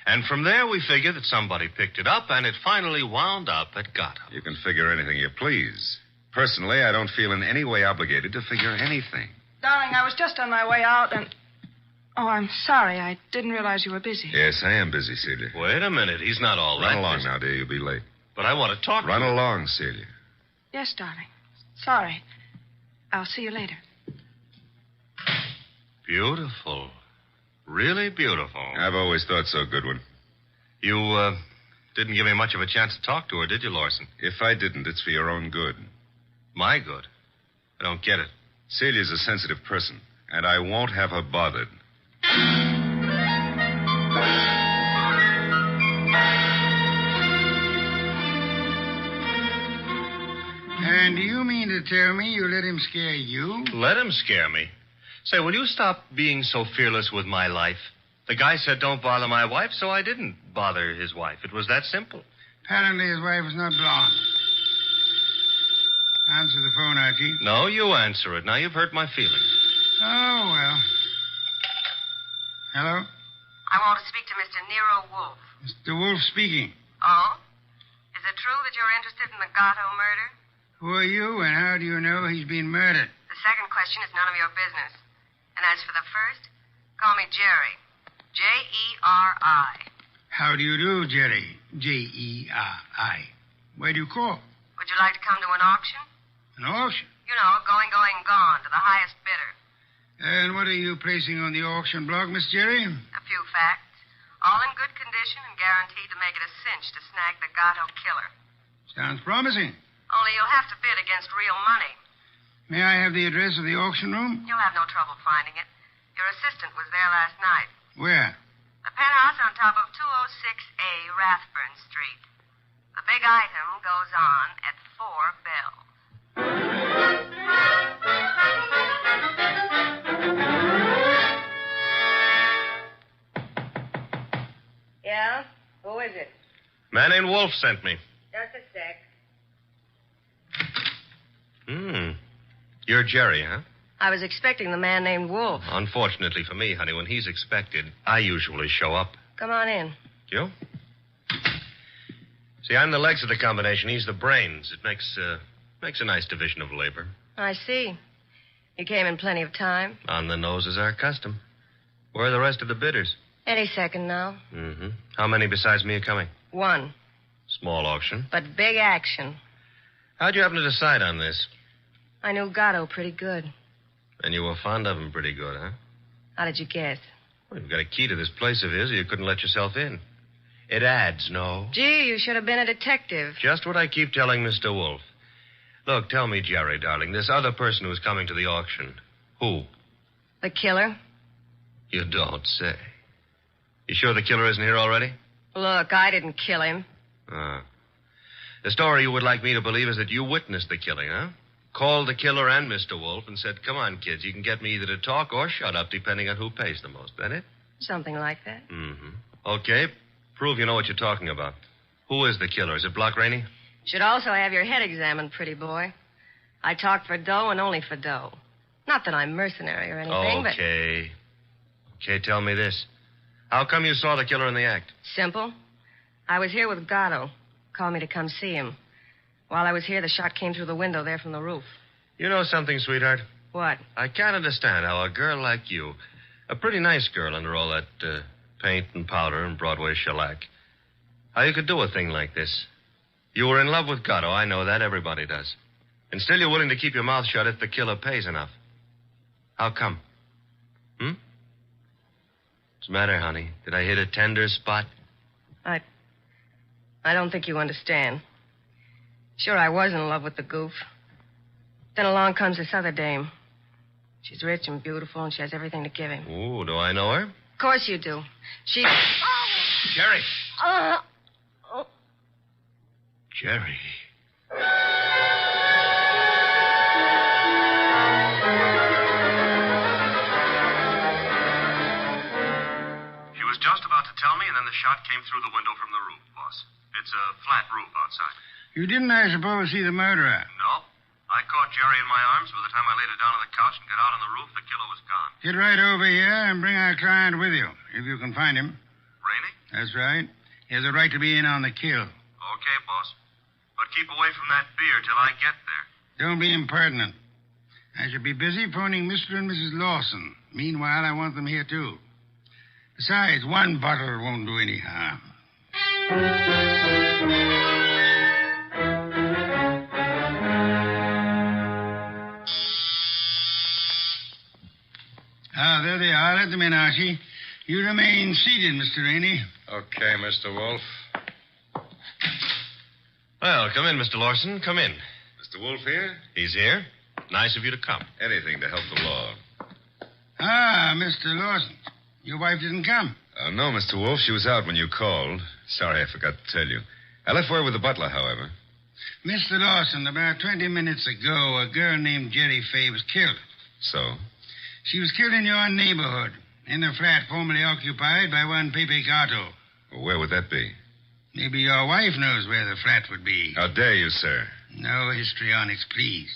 And from there, we figure that somebody picked it up, and it finally wound up at Gatto. You can figure anything you please. Personally, I don't feel in any way obligated to figure anything. Darling, I was just on my way out, and... Oh, I'm sorry. I didn't realize you were busy. Yes, I am busy, Celia. Wait a minute. He's not all that Run along busy. now, dear. You'll be late. But I want to talk Run to you. along, Celia. Yes, darling. Sorry. I'll see you later. Beautiful. Really beautiful. I've always thought so, Goodwin. You, didn't give me much of a chance to talk to her, did you, Lawson? If I didn't, it's for your own good. My good? I don't get it. Celia's a sensitive person, and I won't have her bothered. And do you mean to tell me you let him scare you? Let him scare me? Say, will you stop being so fearless with my life? The guy said don't bother my wife, so I didn't bother his wife. It was that simple. Apparently his wife is not blonde. Answer the phone, Archie. No, you answer it. Now you've hurt my feelings. Oh, well. Hello? I want to speak to Mr. Nero Wolfe. Mr. Wolfe speaking. Oh? Is it true that you're interested in the Gatto murder? Who are you, and how do you know he's been murdered? The second question is none of your business. And as for the first, call me Jerry. Jerry. How do you do, Jerry? Jerry. Where do you call? Would you like to come to an auction? An auction? You know, going, gone, to the highest bidder. And what are you placing on the auction block, Miss Jerry? A few facts. All in good condition and guaranteed to make it a cinch to snag the Gatto killer. Sounds promising. Only you'll have to bid against real money. May I have the address of the auction room? You'll have no trouble finding it. Your assistant was there last night. Where? The penthouse on top of 206A Rathburn Street. The big item goes on at 4 bells. Yeah? Who is it? Man named Wolf sent me. Just a sec. You're Jerry, huh? I was expecting the man named Wolfe. Unfortunately for me, honey, when he's expected, I usually show up. Come on in. You? See, I'm the legs of the combination. He's the brains. It makes a nice division of labor. I see. You came in plenty of time. On the nose is our custom. Where are the rest of the bidders? Any second now. Mm-hmm. How many besides me are coming? 1. Small auction. But big action. How'd you happen to decide on this? I knew Gatto pretty good. And you were fond of him pretty good, huh? How did you guess? Well, you've got a key to this place of his, or you couldn't let yourself in. It adds, no? Gee, you should have been a detective. Just what I keep telling Mr. Wolfe. Look, tell me, Jerry, darling, this other person who's coming to the auction, who? The killer? You don't say. You sure the killer isn't here already? Look, I didn't kill him. The story you would like me to believe is that you witnessed the killing, huh? Called the killer and Mr. Wolfe and said, come on, kids, you can get me either to talk or shut up, depending on who pays the most. That it? Something like that. Mm-hmm. Okay. Prove you know what you're talking about. Who is the killer? Is it Block Rainey? Should also have your head examined, pretty boy. I talk for dough and only for dough. Not that I'm mercenary or anything, but... Okay, tell me this. How come you saw the killer in the act? Simple. I was here with Gatto. Called me to come see him. While I was here, the shot came through the window there from the roof. You know something, sweetheart? What? I can't understand how a girl like you, a pretty nice girl under all that paint and powder and Broadway shellac, How you could do a thing like this. You were in love with Gatto. I know that. Everybody does. And still you're willing to keep your mouth shut if the killer pays enough. How come? What's the matter, honey? Did I hit a tender spot? I don't think you understand. Sure, I was in love with the goof. Then along comes this other dame. She's rich and beautiful, and she has everything to give him. Ooh, do I know her? Of course you do. She... Jerry. Oh. Jerry. She was just about to tell me, and then the shot came through the window from the roof, boss. It's a flat roof outside. You didn't, I suppose, see the murderer? No. I caught Jerry in my arms. By the time I laid her down on the couch and got out on the roof, the killer was gone. Get right over here and bring our client with you, if you can find him. Rainey? That's right. He has a right to be in on the kill. Okay, boss. But keep away from that beer till I get there. Don't be impertinent. I shall be busy phoning Mr. and Mrs. Lawson. Meanwhile, I want them here, too. Besides, one bottle won't do any harm. There they are. Let them in, Archie. You remain seated, Mr. Rainey. Okay, Mr. Wolfe. Well, come in, Mr. Lawson. Come in. Mr. Wolfe here? He's here. Nice of you to come. Anything to help the law. Ah, Mr. Lawson. Your wife didn't come. No, Mr. Wolfe. She was out when you called. Sorry, I forgot to tell you. I left word with the butler, however. Mr. Lawson, about 20 minutes ago, a girl named Jerry Fay was killed. So? She was killed in your neighborhood, in a flat formerly occupied by one Pepe Gatto. Well, where would that be? Maybe your wife knows where the flat would be. How dare you, sir? No histrionics, please.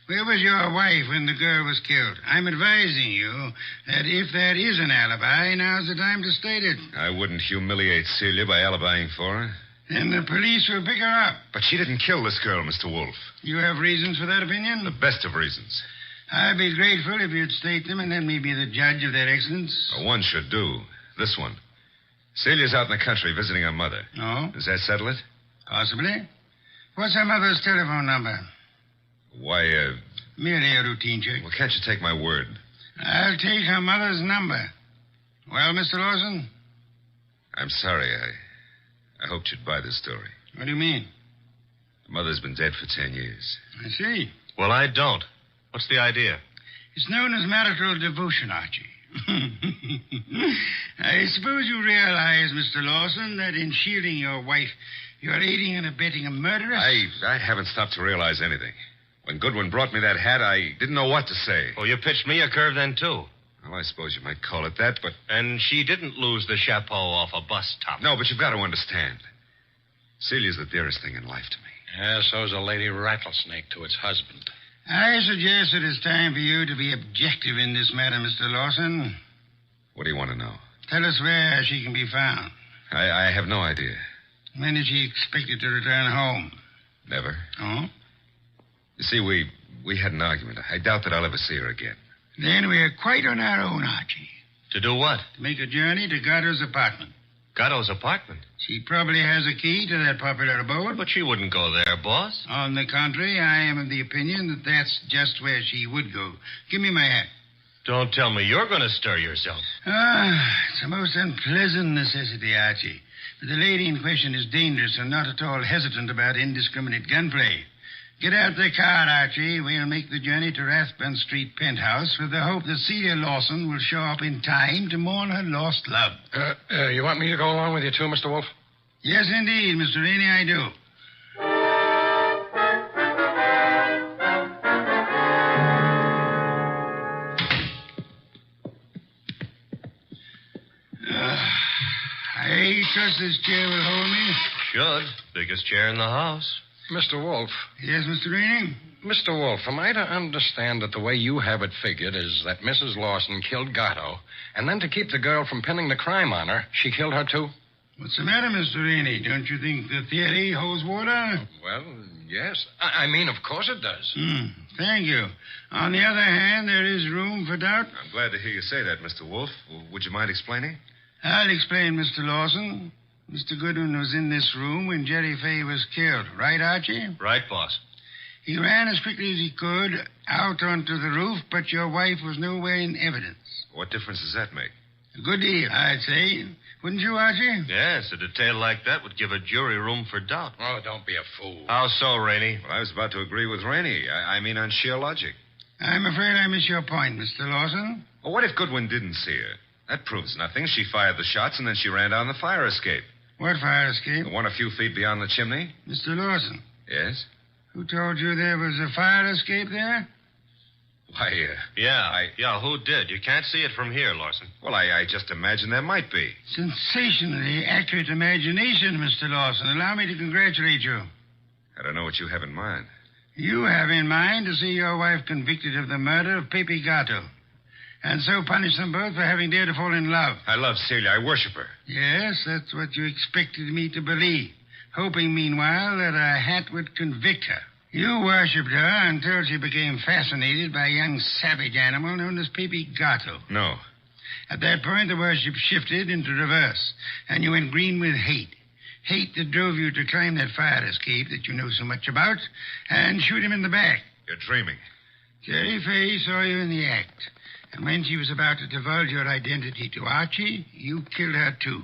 Where was your wife when the girl was killed? I'm advising you that if there is an alibi, now's the time to state it. I wouldn't humiliate Celia by alibying for her. Then the police will pick her up. But she didn't kill this girl, Mr. Wolfe. You have reasons for that opinion? The best of reasons. I'd be grateful if you'd state them and let me be the judge of their excellence. One should do. This one. Celia's out in the country visiting her mother. Oh? Does that settle it? Possibly. What's her mother's telephone number? Why, Merely a routine check. Well, can't you take my word? I'll take her mother's number. Well, Mr. Lawson? I'm sorry. I hoped you'd buy this story. What do you mean? The mother's been dead for 10 years. I see. Well, I don't. What's the idea? It's known as marital devotion, Archie. I suppose you realize, Mr. Lawson, that in shielding your wife, you're aiding and abetting a murderess? I haven't stopped to realize anything. When Goodwin brought me that hat, I didn't know what to say. Oh, you pitched me a curve then, too. Well, I suppose you might call it that, but... And she didn't lose the chapeau off a bus top. No, but you've got to understand. Celia's the dearest thing in life to me. Yeah, so's a lady rattlesnake to its husband. I suggest it is time for you to be objective in this matter, Mr. Lawson. What do you want to know? Tell us where she can be found. I have no idea. When is she expected to return home? Never. Oh? You see, we had an argument. I doubt that I'll ever see her again. Then we're quite on our own, Archie. To do what? To make a journey to Gatto's apartment. Gatto's apartment? She probably has a key to that popular abode. But she wouldn't go there, boss. On the contrary, I am of the opinion that that's just where she would go. Give me my hat. Don't tell me you're going to stir yourself. It's a most unpleasant necessity, Archie. But the lady in question is dangerous and not at all hesitant about indiscriminate gunplay. Get out the car, Archie. We'll make the journey to Rathbun Street penthouse with the hope that Celia Lawson will show up in time to mourn her lost love. You want me to go along with you, too, Mr. Wolfe? Yes, indeed, Mr. Rainey, I do. I trust this chair will hold me. Should. Biggest chair in the house. Mr. Wolfe. Yes, Mr. Rainey? Mr. Wolfe, am I to understand that the way you have it figured is that Mrs. Lawson killed Gatto, and then to keep the girl from pinning the crime on her, she killed her, too? What's the matter, Mr. Rainey? Don't you think the theory holds water? Well, yes. I mean, of course it does. Thank you. On the other hand, there is room for doubt. I'm glad to hear you say that, Mr. Wolfe. Would you mind explaining? I'll explain, Mr. Lawson. Mr. Goodwin was in this room when Jerry Fay was killed. Right, Archie? Right, boss. He ran as quickly as he could out onto the roof, but your wife was nowhere in evidence. What difference does that make? A good deal, I'd say. Wouldn't you, Archie? Yes, a detail like that would give a jury room for doubt. Oh, don't be a fool. How so, Rainey? Well, I was about to agree with Rainey. I mean on sheer logic. I'm afraid I miss your point, Mr. Lawson. Well, what if Goodwin didn't see her? That proves nothing. She fired the shots, and then she ran down the fire escape. What fire escape? The one a few feet beyond the chimney. Mr. Lawson. Yes? Who told you there was a fire escape there? Why, Yeah, who did? You can't see it from here, Lawson. Well, I just imagined there might be. Sensationally accurate imagination, Mr. Lawson. Allow me to congratulate you. I don't know what you have in mind. You have in mind to see your wife convicted of the murder of Pepe Gato, and so punish them both for having dared to fall in love. I love Celia. I worship her. Yes, that's what you expected me to believe, hoping, meanwhile, that a hat would convict her. You worshipped her until she became fascinated by a young savage animal known as Pepe Gato. No. At that point, the worship shifted into reverse, and you went green with hate. Hate that drove you to climb that fire escape that you know so much about and shoot him in the back. You're dreaming. Jerry Fay saw you in the act, and when she was about to divulge your identity to Archie, you killed her too,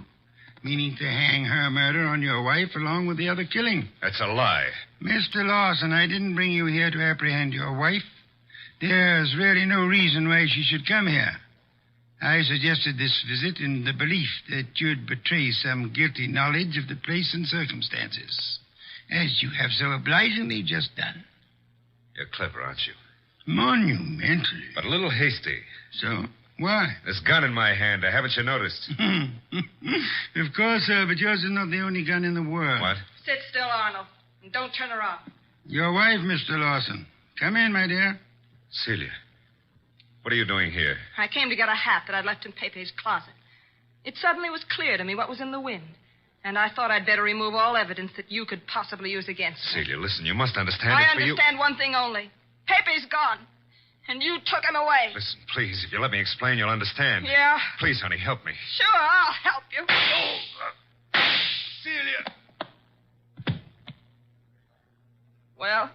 meaning to hang her murder on your wife along with the other killing. That's a lie. Mr. Lawson, I didn't bring you here to apprehend your wife. There's really no reason why she should come here. I suggested this visit in the belief that you'd betray some guilty knowledge of the place and circumstances, as you have so obligingly just done. You're clever, aren't you? Monumentally. But a little hasty. So, why? This gun in my hand, haven't you noticed? Of course, sir, but yours is not the only gun in the world. What? Sit still, Arnold, and don't turn around. Your wife, Mr. Lawson. Come in, my dear. Celia, what are you doing here? I came to get a hat that I'd left in Pepe's closet. It suddenly was clear to me what was in the wind, and I thought I'd better remove all evidence that you could possibly use against me. Celia, listen, you must understand I it's for you. understand one thing only. Pepe's gone, and you took him away. Listen, please, if you let me explain, you'll understand. Yeah? Please, honey, help me. Sure, I'll help you. Celia! Well,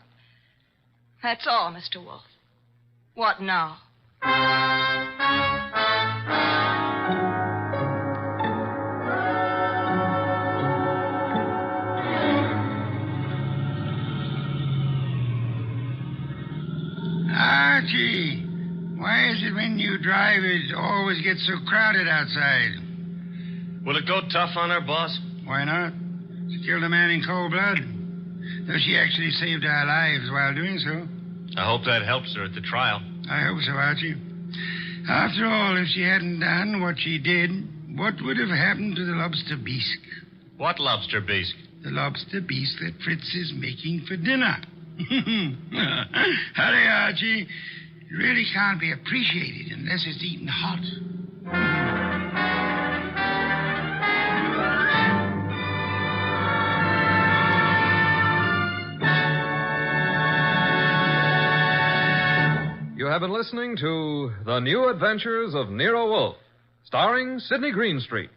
that's all, Mr. Wolfe. What now? Archie, why is it when you drive it always gets so crowded outside? Will it go tough on her, boss? Why not? She killed a man in cold blood, though she actually saved our lives while doing so. I hope that helps her at the trial. I hope so, Archie. After all, if she hadn't done what she did, what would have happened to the lobster bisque? What lobster bisque? The lobster bisque that Fritz is making for dinner. Hurry, Archie. It really can't be appreciated unless it's eaten hot. You have been listening to The New Adventures of Nero Wolfe, starring Sidney Greenstreet.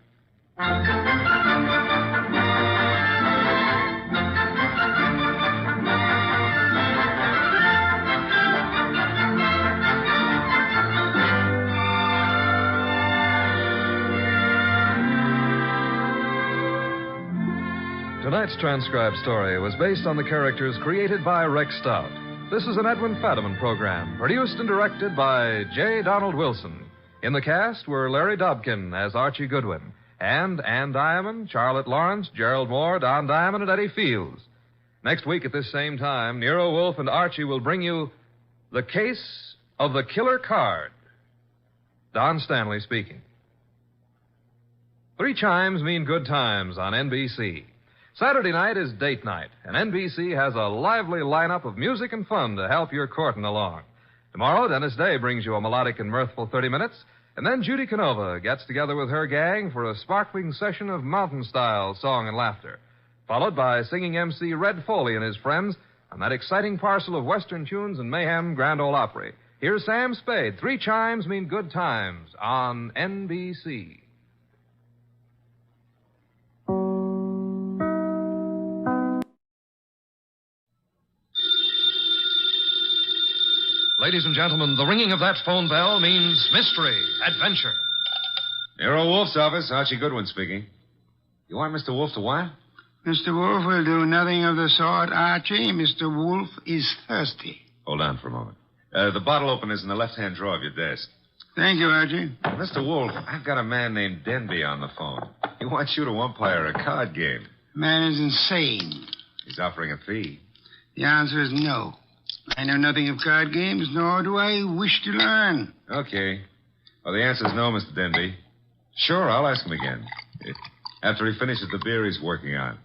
Tonight's transcribed story was based on the characters created by Rex Stout. This is an Edwin Fadiman program, produced and directed by J. Donald Wilson. In the cast were Larry Dobkin as Archie Goodwin, and Ann Diamond, Charlotte Lawrence, Gerald Moore, Don Diamond, and Eddie Fields. Next week at this same time, Nero Wolfe and Archie will bring you The Case of the Killer Card. Don Stanley speaking. 3 chimes mean good times on NBC. Saturday night is date night, and NBC has a lively lineup of music and fun to help your courting along. Tomorrow, Dennis Day brings you a melodic and mirthful 30 minutes, and then Judy Canova gets together with her gang for a sparkling session of mountain-style song and laughter, followed by singing MC Red Foley and his friends on that exciting parcel of Western tunes and mayhem Grand Ole Opry. Here's Sam Spade. 3 chimes mean good times on NBC. Ladies and gentlemen, the ringing of that phone bell means mystery, adventure. Nero Wolfe's office. Archie Goodwin speaking. You want Mr. Wolfe to what? Mr. Wolfe will do nothing of the sort, Archie. Mr. Wolfe is thirsty. Hold on for a moment. The bottle opener's in the left-hand drawer of your desk. Thank you, Archie. Mr. Wolfe, I've got a man named Denby on the phone. He wants you to umpire a card game. Man is insane. He's offering a fee. The answer is no. I know nothing of card games, nor do I wish to learn. Okay. Well, the answer's no, Mr. Denby. Sure, I'll ask him again. After he finishes the beer he's working on.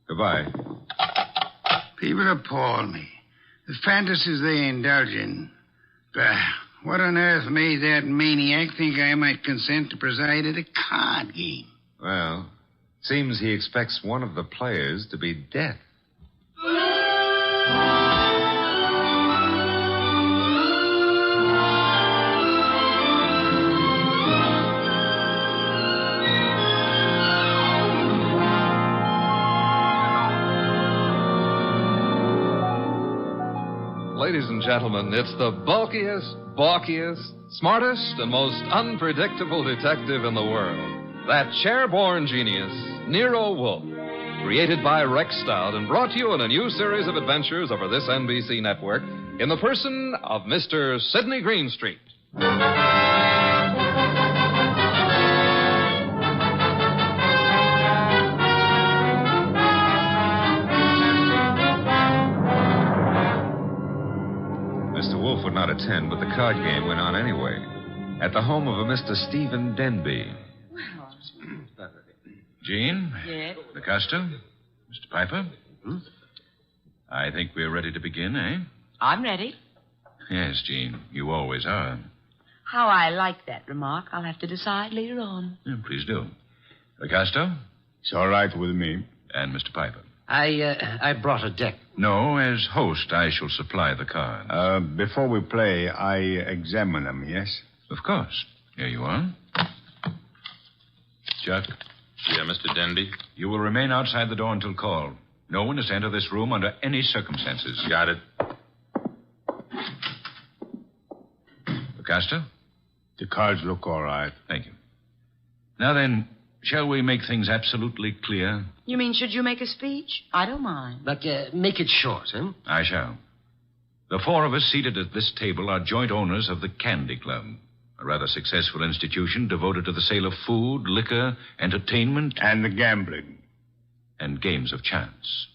Goodbye. People appall me. The fantasies they indulge in. Bah, what on earth made that maniac think I might consent to preside at a card game? Well, seems he expects one of the players to be death. Ladies and gentlemen, it's the bulkiest, balkiest, smartest, and most unpredictable detective in the world. That chair-born genius, Nero Wolfe. Created by Rex Stout and brought to you in a new series of adventures over this NBC network in the person of Mr. Sidney Greenstreet. Would not attend, but the card game went on anyway. At the home of a Mr. Stephen Denby. Jean? Yes? LaCosta? Mr. Piper? I think we're ready to begin, eh? I'm ready. Yes, Jean. You always are. How I like that remark, I'll have to decide later on. Yeah, please do. LaCosta? It's all right with me. And Mr. Piper? I brought a deck. No, as host, I shall supply the cards. Before we play, I examine them, yes? Of course. Here you are. Chuck? Yeah, Mr. Denby? You will remain outside the door until called. No one is to enter this room under any circumstances. Got it. LaCosta? The cards look all right. Thank you. Now then, shall we make things absolutely clear? You mean, should you make a speech? I don't mind. But make it short, huh? I shall. The four of us seated at this table are joint owners of the Candy Club, a rather successful institution devoted to the sale of food, liquor, entertainment... And the gambling. And games of chance.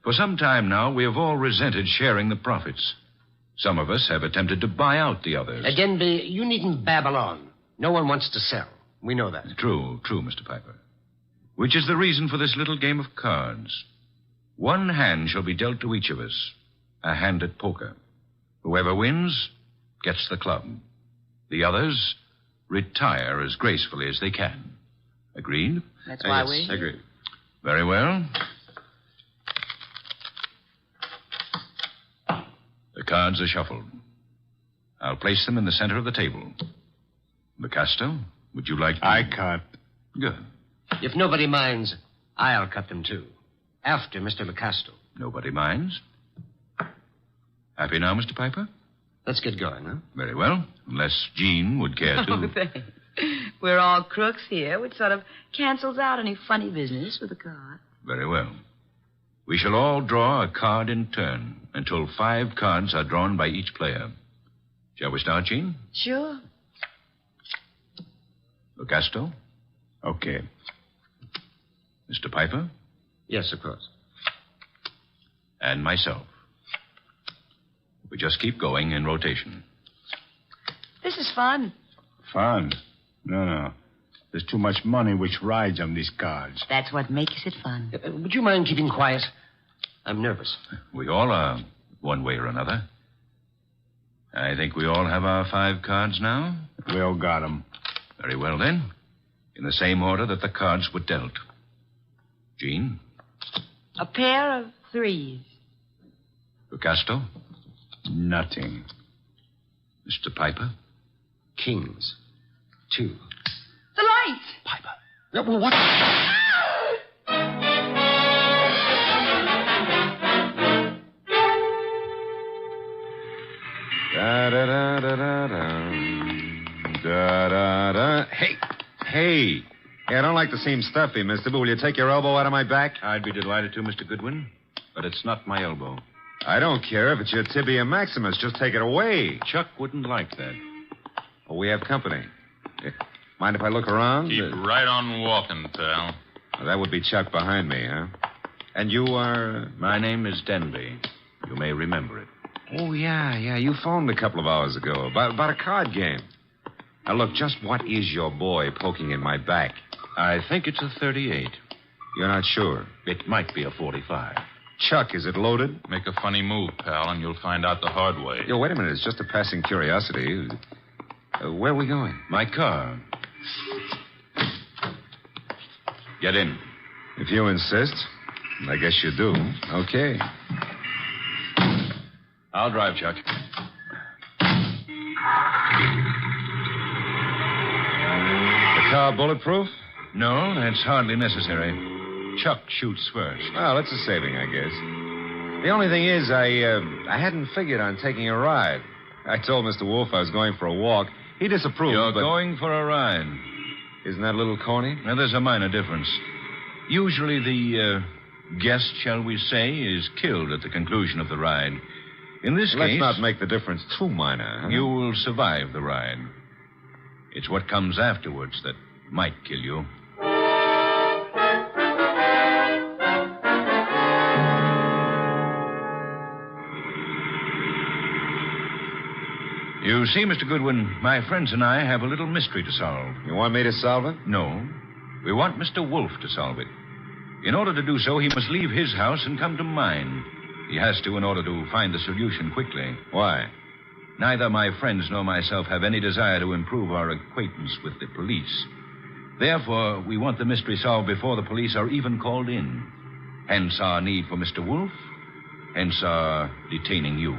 For some time now, we have all resented sharing the profits. Some of us have attempted to buy out the others. Denby, you needn't babble on. No one wants to sell. We know that. True, Mr. Piper. Which is the reason for this little game of cards. One hand shall be dealt to each of us. A hand at poker. Whoever wins gets the club. The others retire as gracefully as they can. Agreed? That's why we... Agreed. Very well. The cards are shuffled. I'll place them in the center of the table. LaCosta, would you like to... I cut. Good. If nobody minds, I'll cut them, too. After Mr. LaCosta. Nobody minds? Happy now, Mr. Piper? Let's get going, huh? Very well. Unless Jean would care to... Oh, thanks. We're all crooks here, which sort of cancels out any funny business with a card. Very well. We shall all draw a card in turn until 5 cards are drawn by each player. Shall we start, Jean? Sure. LaCosta? Okay. Mr. Piper? Yes, of course. And myself. We just keep going in rotation. This is fun. Fun? No. There's too much money which rides on these cards. That's what makes it fun. Would you mind keeping quiet? I'm nervous. We all are, one way or another. I think we all have our 5 cards now. We all got them. Very well, then. In the same order that the cards were dealt. Jean? A pair of 3s. LaCosta? Nothing. Mr. Piper? Kings. 2. The light! Piper. Well, what? Da-da-da-da-da-da. Da-da-da. Hey. Hey, I don't like to seem stuffy, mister, but will you take your elbow out of my back? I'd be delighted to, Mr. Goodwin, but it's not my elbow. I don't care if it's your tibia maximus. Just take it away. Chuck wouldn't like that. Oh, we have company. Mind if I look around? Keep right on walking, pal. Well, that would be Chuck behind me, huh? And you are... My name is Denby. You may remember it. Oh, yeah. You phoned a couple of hours ago about a card game. Now, look, just what is your boy poking in my back? I think it's a 38. You're not sure? It might be a 45. Chuck, is it loaded? Make a funny move, pal, and you'll find out the hard way. Yo, wait a minute. It's just a passing curiosity. Where are we going? My car. Get in. If you insist. I guess you do. Okay. I'll drive, Chuck. The car bulletproof? No, that's hardly necessary. Chuck shoots first. Well, that's a saving, I guess. The only thing is, I hadn't figured on taking a ride. I told Mr. Wolfe I was going for a walk. He disapproved. You're going for a ride. Isn't that a little corny? Now, there's a minor difference. Usually the guest, shall we say, is killed at the conclusion of the ride. In this case... Let's not make the difference too minor. Huh? You will survive the ride. It's what comes afterwards that might kill you. You see, Mr. Goodwin, my friends and I have a little mystery to solve. You want me to solve it? No. We want Mr. Wolfe to solve it. In order to do so, he must leave his house and come to mine. He has to in order to find the solution quickly. Why? Neither my friends nor myself have any desire to improve our acquaintance with the police. Therefore, we want the mystery solved before the police are even called in. Hence our need for Mr. Wolfe. Hence our detaining you.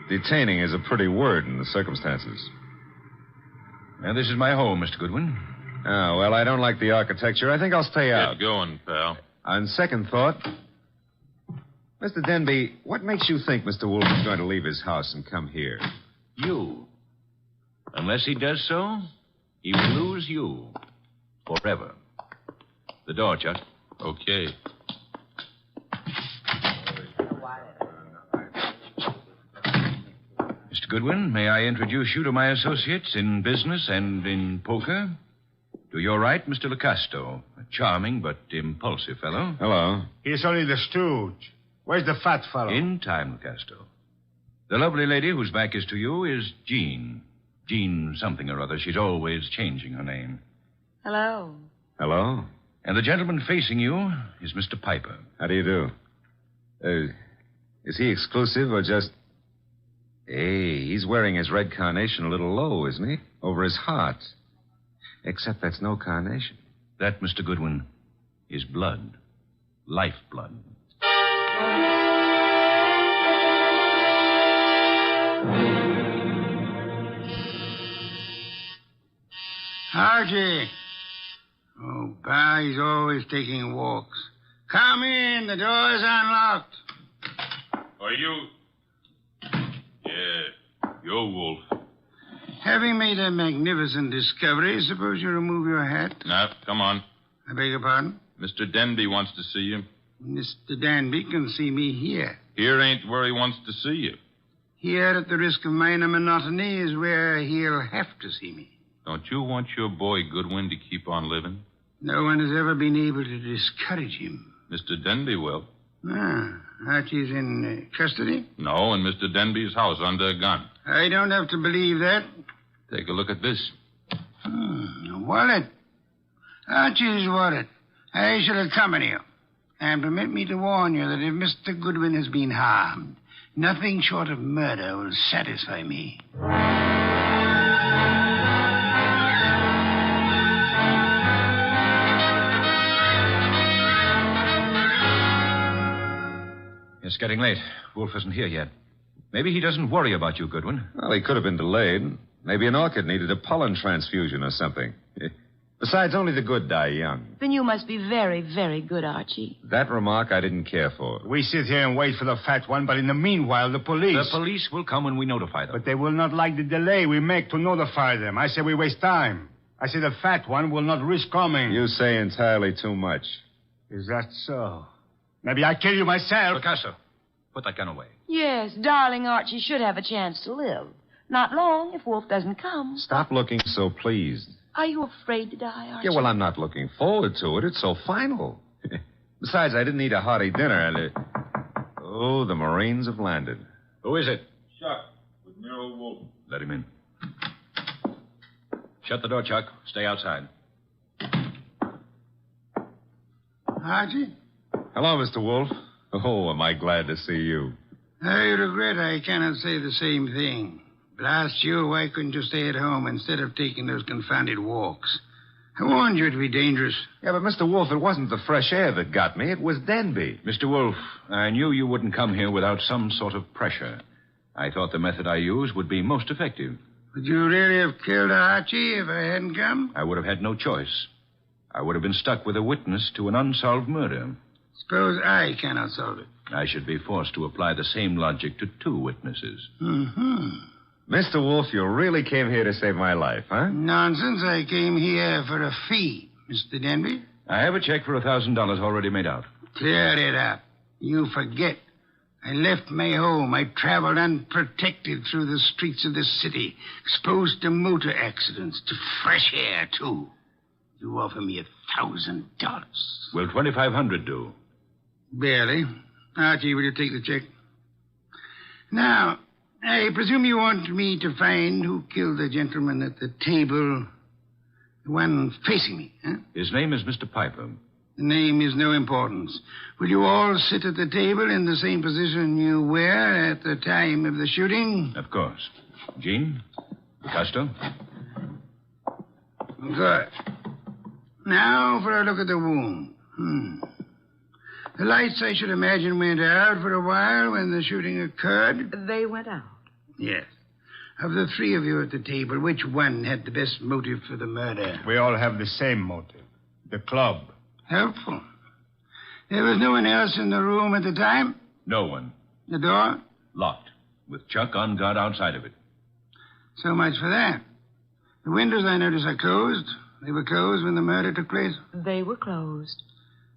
Detaining is a pretty word in the circumstances. Now, this is my home, Mr. Goodwin. Oh, well, I don't like the architecture. I think I'll stay out. Get going, pal. On second thought, Mr. Denby, what makes you think Mr. Wolfe is going to leave his house and come here? You. Unless he does so, he will lose you. Forever. The door, Chuck. Okay. Mr. Goodwin, may I introduce you to my associates in business and in poker? To your right, Mr. Locasto, a charming but impulsive fellow. Hello. He's only the stooge. Where's the fat fellow? In time, Locasto. The lovely lady whose back is to you is Jean. Jean something or other. She's always changing her name. Hello. Hello. And the gentleman facing you is Mr. Piper. How do you do? Is he exclusive or just... Hey, he's wearing his red carnation a little low, isn't he? Over his heart. Except that's no carnation. That, Mr. Goodwin, is blood. Lifeblood. Archie. Oh, Pa, he's always taking walks. Come in. The door's unlocked. Are you... Yeah, you're Wolfe. Having made a magnificent discovery, suppose you remove your hat? Now, come on. I beg your pardon? Mr. Denby wants to see you. Mr. Danby can see me here. Here ain't where he wants to see you. Here, at the risk of minor monotony, is where he'll have to see me. Don't you want your boy Goodwin to keep on living? No one has ever been able to discourage him. Mr. Denby will. Archie's in custody? No, in Mr. Denby's house under a gun. I don't have to believe that. Take a look at this. A wallet. Archie's wallet. I shall accompany you. And permit me to warn you that if Mr. Goodwin has been harmed, nothing short of murder will satisfy me. It's getting late. Wolfe isn't here yet. Maybe he doesn't worry about you, Goodwin. Well, he could have been delayed. Maybe an orchid needed a pollen transfusion or something. Besides, only the good die young. Then you must be very, very good, Archie. That remark I didn't care for. We sit here and wait for the fat one, but in the meanwhile, the police... The police will come when we notify them. But they will not like the delay we make to notify them. I say we waste time. I say the fat one will not risk coming. You say entirely too much. Is that so? Maybe I kill you myself. Picasso, put that gun away. Yes, darling Archie should have a chance to live. Not long if Wolf doesn't come. Stop looking so pleased. Are you afraid to die, Archie? Yeah, well, I'm not looking forward to it. It's so final. Besides, I didn't eat a hearty dinner, and Oh, the Marines have landed. Who is it? Chuck, with Nero Wolfe. Let him in. Shut the door, Chuck. Stay outside. Archie? Hello, Mr. Wolfe. Oh, am I glad to see you. I regret I cannot say the same thing. Blast you, why couldn't you stay at home instead of taking those confounded walks? I warned you it'd be dangerous. Yeah, but Mr. Wolfe, it wasn't the fresh air that got me. It was Denby. Mr. Wolfe, I knew you wouldn't come here without some sort of pressure. I thought the method I used would be most effective. Would you really have killed Archie if I hadn't come? I would have had no choice. I would have been stuck with a witness to an unsolved murder. Suppose I cannot solve it. I should be forced to apply the same logic to two witnesses. Mm-hmm. Mr. Wolfe, you really came here to save my life, huh? Nonsense. I came here for a fee, Mr. Denby. I have a check for $1,000 already made out. Clear it up. You forget. I left my home. I traveled unprotected through the streets of this city, exposed to motor accidents, to fresh air, too. You offer me $1,000. Will $2,500 do? Barely. Archie, will you take the check? Now, I presume you want me to find who killed the gentleman at the table, the one facing me, huh? His name is Mr. Piper. The name is no importance. Will you all sit at the table in the same position you were at the time of the shooting? Of course. Jean? Picasso? Good. Now for a look at the wound. The lights, I should imagine, went out for a while when the shooting occurred. They went out? Yes. Of the three of you at the table, which one had the best motive for the murder? We all have the same motive. The club. Helpful. There was no one else in the room at the time? No one. The door? Locked, with Chuck on guard outside of it. So much for that. The windows, I notice, are closed. They were closed when the murder took place? They were closed.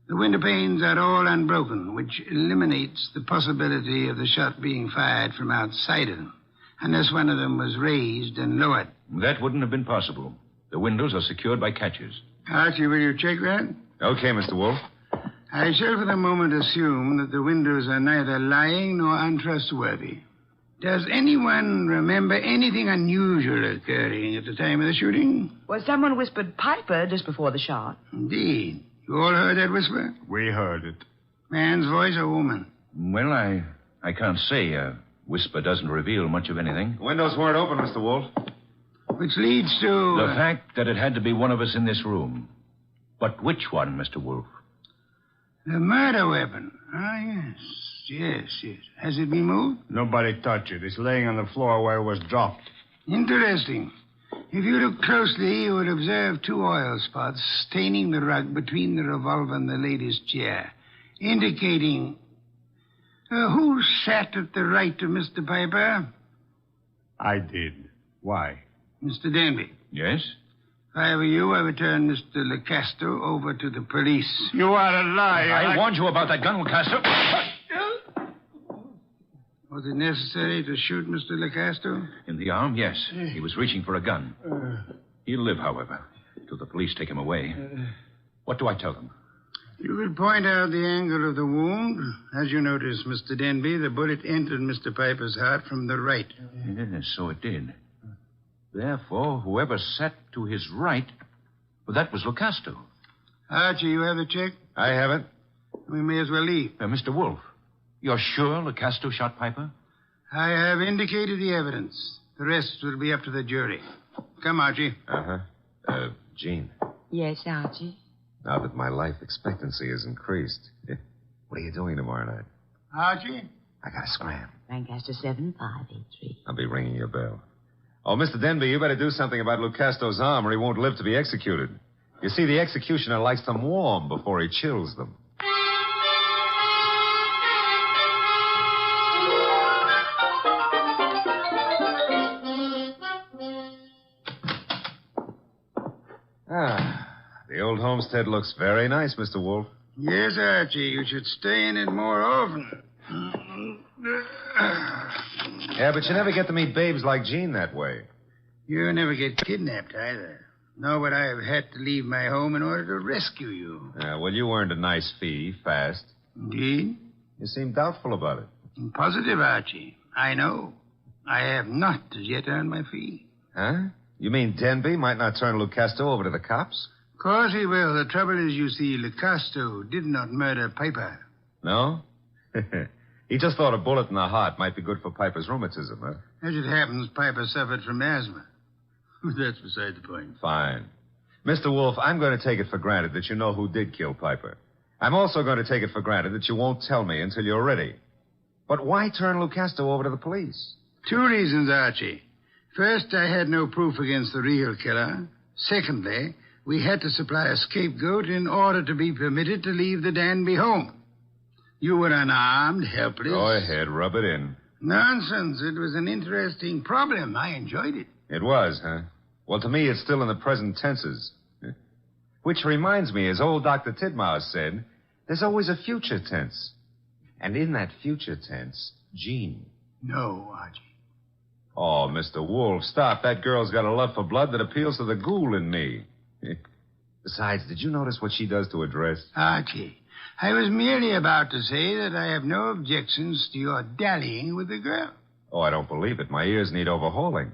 The window panes are all unbroken, which eliminates the possibility of the shot being fired from outside of them, unless one of them was raised and lowered. That wouldn't have been possible. The windows are secured by catches. Archie, will you check that? Okay, Mr. Wolfe. I shall for the moment assume that the windows are neither lying nor untrustworthy. Does anyone remember anything unusual occurring at the time of the shooting? Well, someone whispered Piper just before the shot. Indeed. You all heard that whisper? We heard it. Man's voice or woman? Well, I can't say. A whisper doesn't reveal much of anything. The windows weren't open, Mr. Wolfe. Which leads to... The fact that it had to be one of us in this room. But which one, Mr. Wolfe? The murder weapon. Ah, yes. Has it been moved? Nobody touched it. It's laying on the floor where it was dropped. Interesting. If you look closely, you would observe two oil spots staining the rug between the revolver and the lady's chair, indicating... who sat at the right of Mr. Piper? I did. Why? Mr. Denby. Yes? If I were you, I would turn Mr. Lecasto over to the police. You are a liar. I warned you about that gun, Lecasto. Was it necessary to shoot Mr. Lecasto? In the arm, yes. He was reaching for a gun. He'll live, however, till the police take him away. What do I tell them? You could point out the angle of the wound. As you notice, Mr. Denby, the bullet entered Mr. Piper's heart from the right. Yes, so it did. Therefore, whoever sat to his right, well, that was Lecasto. Archie, you have the check? I have it. We may as well leave. Mr. Wolfe, you're sure Lecasto shot Piper? I have indicated the evidence. The rest will be up to the jury. Come, Archie. Jean, Yes, Archie. now that my life expectancy has increased, what are you doing tomorrow night? Archie? I got to scram. Lancaster 7583. I'll be ringing your bell. Oh, Mr. Denby, you better do something about Lucasto's arm or he won't live to be executed. You see, the executioner likes them warm before he chills them. The old homestead looks very nice, Mr. Wolfe. Yes, Archie. You should stay in it more often. Yeah, but you never get to meet babes like Jean that way. You never get kidnapped either. Nor would I have had to leave my home in order to rescue you. Well, you earned a nice fee, fast. Indeed? You seem doubtful about it. I'm positive, Archie. I know. I have not as yet earned my fee. Huh? You mean Denby might not turn Lucasto over to the cops? Of course he will. The trouble is, you see, Lucasto did not murder Piper. No? He just thought a bullet in the heart might be good for Piper's rheumatism, huh? As it happens, Piper suffered from asthma. That's beside the point. Fine. Mr. Wolfe, I'm going to take it for granted that you know who did kill Piper. I'm also going to take it for granted that you won't tell me until you're ready. But why turn Lucasto over to the police? 2 reasons, Archie. First, I had no proof against the real killer. Secondly, we had to supply a scapegoat in order to be permitted to leave the Danby home. You were unarmed, helpless. Go ahead, rub it in. Nonsense. It was an interesting problem. I enjoyed it. It was, huh? Well, to me, it's still in the present tenses. Which reminds me, as old Dr. Tidmouse said, there's always a future tense. And in that future tense, Jean. No, Archie. Oh, Mr. Wolfe, stop. That girl's got a love for blood that appeals to the ghoul in me. Besides, did you notice what she does to her dress? Archie, I was merely about to say that I have no objections to your dallying with the girl. Oh, I don't believe it. My ears need overhauling.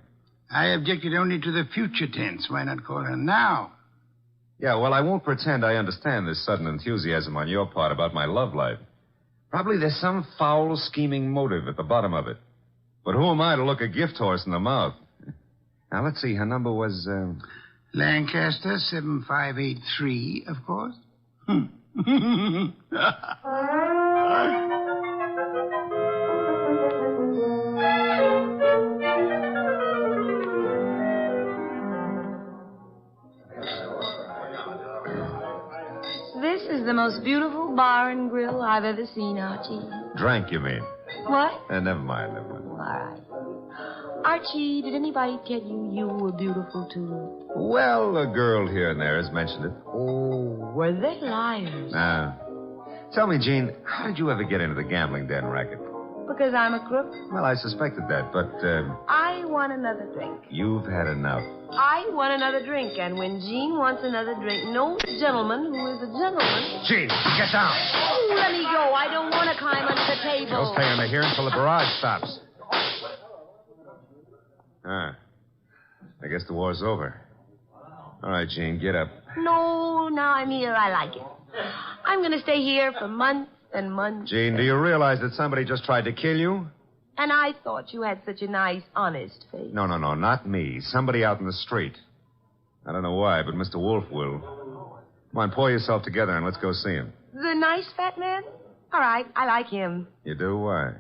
I objected only to the future tense. Why not call her now? Yeah, well, I won't pretend I understand this sudden enthusiasm on your part about my love life. Probably there's some foul, scheming motive at the bottom of it. But who am I to look a gift horse in the mouth? Now, let's see. Her number was, Lancaster 7583, of course. This is the most beautiful bar and grill I've ever seen, Archie. Drank, you mean? What? Never mind. All right. Archie, did anybody tell you were beautiful, too? Well, a girl here and there has mentioned it. Oh, were they liars? Tell me, Jean, how did you ever get into the gambling den racket? Because I'm a crook? Well, I suspected that, but, I want another drink. You've had enough. I want another drink, and when Jean wants another drink, no gentleman who is a gentleman... Jean, get down. Oh, let me go. I don't want to climb under the table. You'll stay under here until the barrage stops. I guess the war's over. All right, Jean, get up. No, now I'm here. I like it. I'm going to stay here for months and months. Jean, do you realize that somebody just tried to kill you? And I thought you had such a nice, honest face. No, not me. Somebody out in the street. I don't know why, but Mr. Wolfe will. Come on, pull yourself together and let's go see him. The nice fat man? All right, I like him. You do? Why?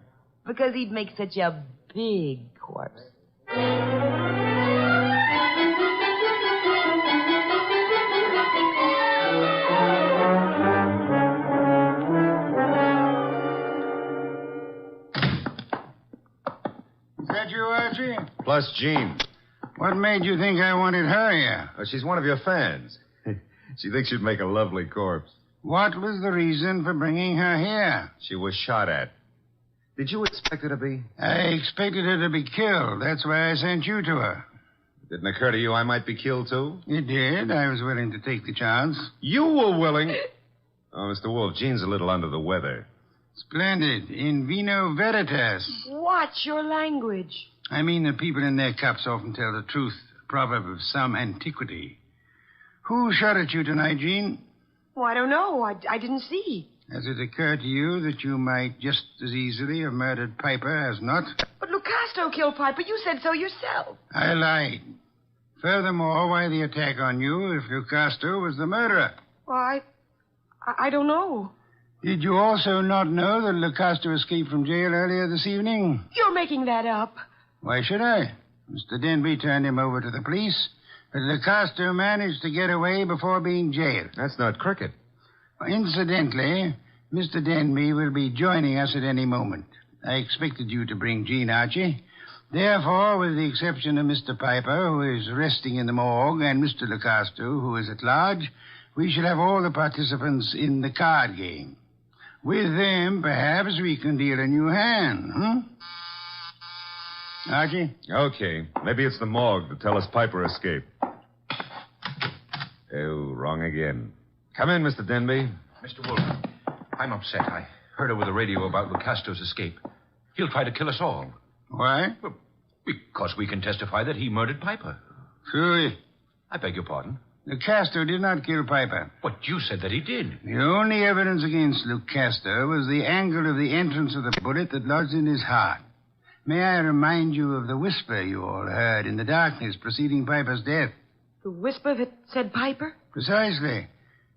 Because he'd make such a big corpse. Is that you, Archie? Plus Jean. What made you think I wanted her here? She's one of your fans. She thinks you'd make a lovely corpse. What was the reason for bringing her here? She was shot at. Did you expect her to be? I expected her to be killed. That's why I sent you to her. It didn't occur to you I might be killed, too? It did. I was willing to take the chance. You were willing? Oh, Mr. Wolfe, Jean's a little under the weather. Splendid. In vino veritas. Watch your language. I mean that people in their cups often tell the truth, a proverb of some antiquity. Who shot at you tonight, Jean? Oh, I don't know. I didn't see. Has it occurred to you that you might just as easily have murdered Piper as not? But Lucasto killed Piper. You said so yourself. I lied. Furthermore, why the attack on you if Lucasto was the murderer? Well, I don't know. Did you also not know that Lucasto escaped from jail earlier this evening? You're making that up. Why should I? Mr. Denby turned him over to the police, But Lecosto managed to get away before being jailed. That's not cricket. Incidentally, Mr. Denby will be joining us at any moment. I expected you to bring Jean, Archie. Therefore, with the exception of Mr. Piper, who is resting in the morgue, and Mr. Lecosto, who is at large, we shall have all the participants in the card game. With them, perhaps we can deal a new hand, Archie? Okay. Maybe it's the morgue to tell us Piper escaped. Oh, wrong again. Come in, Mr. Denby. Mr. Wolfe, I'm upset. I heard over the radio about Lucasto's escape. He'll try to kill us all. Why? Well, because we can testify that he murdered Piper. Truly? I beg your pardon? Lucasto did not kill Piper. But you said that he did. The only evidence against Lucasto was the angle of the entrance of the bullet that lodged in his heart. May I remind you of the whisper you all heard in the darkness preceding Piper's death? The whisper that said Piper? Precisely.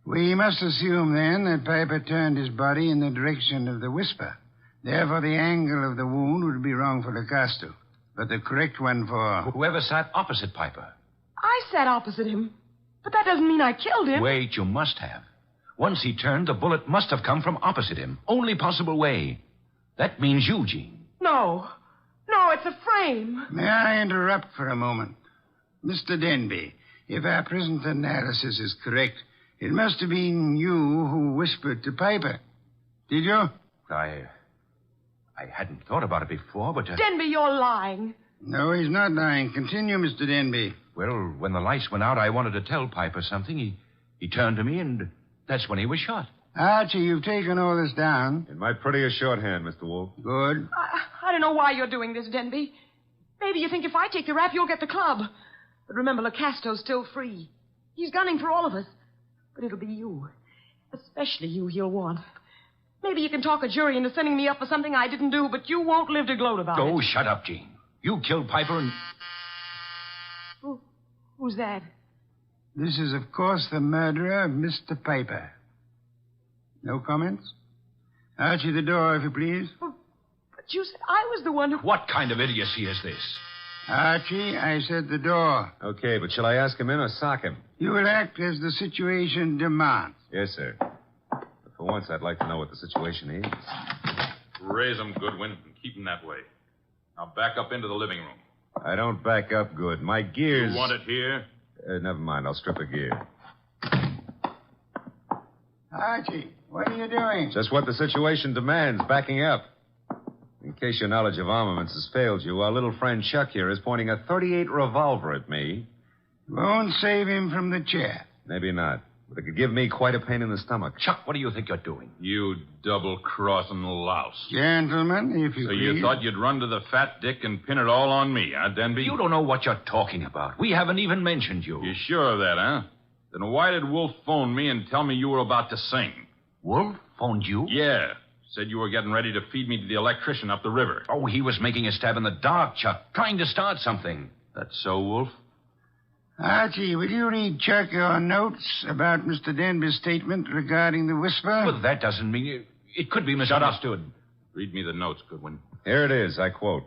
We must assume, then, that Piper turned his body in the direction of the whisper. Therefore, the angle of the wound would be wrong for Lucasto, but the correct one for... Whoever sat opposite Piper. I sat opposite him. But that doesn't mean I killed him. Wait, you must have. Once he turned, the bullet must have come from opposite him. Only possible way. That means you, Jean. No. No, it's a frame. May I interrupt for a moment? Mr. Denby, if our present analysis is correct, it must have been you who whispered to Piper. Did you? I hadn't thought about it before, but... Denby, you're lying. No, he's not lying. Continue, Mr. Denby. Well, when the lights went out, I wanted to tell Piper something. He turned to me, and that's when he was shot. Archie, you've taken all this down. In my prettiest shorthand, Mr. Wolfe. Good. I don't know why you're doing this, Denby. Maybe you think if I take the rap, you'll get the club. But remember, Lecasto's still free. He's gunning for all of us. But it'll be you. Especially you he'll want. Maybe you can talk a jury into sending me up for something I didn't do, but you won't live to gloat about it. Oh, shut up, Jean. You killed Piper and... Who's that? This is, of course, the murderer of Mr. Piper. No comments? Archie, the door, if you please. But you said I was the one who... What kind of idiocy is this? Archie, I said the door. Okay, but shall I ask him in or sock him? You will act as the situation demands. Yes, sir. But for once, I'd like to know what the situation is. Raise him, Goodwin, and keep him that way. Now back up into the living room. I don't back up good. My gears... You want it here? Never mind. I'll strip a gear. Archie, what are you doing? Just what the situation demands, backing up. In case your knowledge of armaments has failed you, our little friend Chuck here is pointing a .38 revolver at me. Won't save him from the chair. Maybe not. But it could give me quite a pain in the stomach. Chuck, what do you think you're doing? You double-crossing louse. Gentlemen, if you So please. you thought you'd run to the fat dick and pin it all on me, huh, Denby? You don't know what you're talking about. We haven't even mentioned you. You sure of that, huh? Then why did Wolf phone me and tell me you were about to sing? Wolf phoned you? Yeah. Said you were getting ready to feed me to the electrician up the river. Oh, he was making a stab in the dark, Chuck. Trying to start something. That's so, Wolf? Archie, will you read Chuck your notes about Mr. Denby's statement regarding the whisper? Well, that doesn't mean... It could be misunderstood. Read me the notes, Goodwin. Here it is, I quote.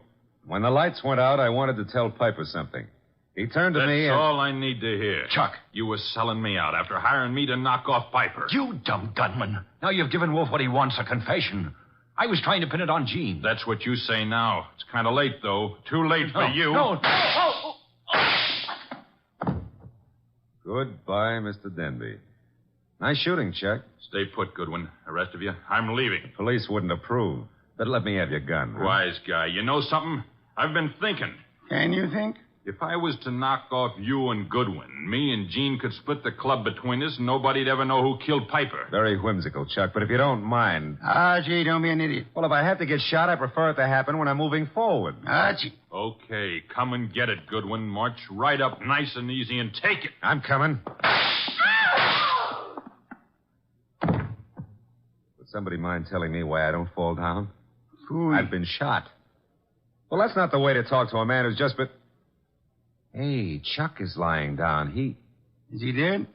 When the lights went out, I wanted to tell Piper something. He turned to me and... That's all I need to hear. Chuck. You were selling me out after hiring me to knock off Piper. You dumb gunman. Now you've given Wolf what he wants, a confession. I was trying to pin it on Jean. That's what you say now. It's kind of late, though. Too late for you. No. Goodbye, Mr. Denby. Nice shooting, Chuck. Stay put, Goodwin. The rest of you, I'm leaving. Police wouldn't approve. But let me have your gun. Huh? Wise guy. You know something? I've been thinking. Can you think? If I was to knock off you and Goodwin, me and Jean could split the club between us and nobody'd ever know who killed Piper. Very whimsical, Chuck, but if you don't mind... Archie, don't be an idiot. Well, if I have to get shot, I prefer it to happen when I'm moving forward. Archie. Okay, come and get it, Goodwin. March right up nice and easy and take it. I'm coming. Would somebody mind telling me why I don't fall down? Fool. I've been shot. Well, that's not the way to talk to a man who's just been... Hey, Chuck is lying down. Is he dead?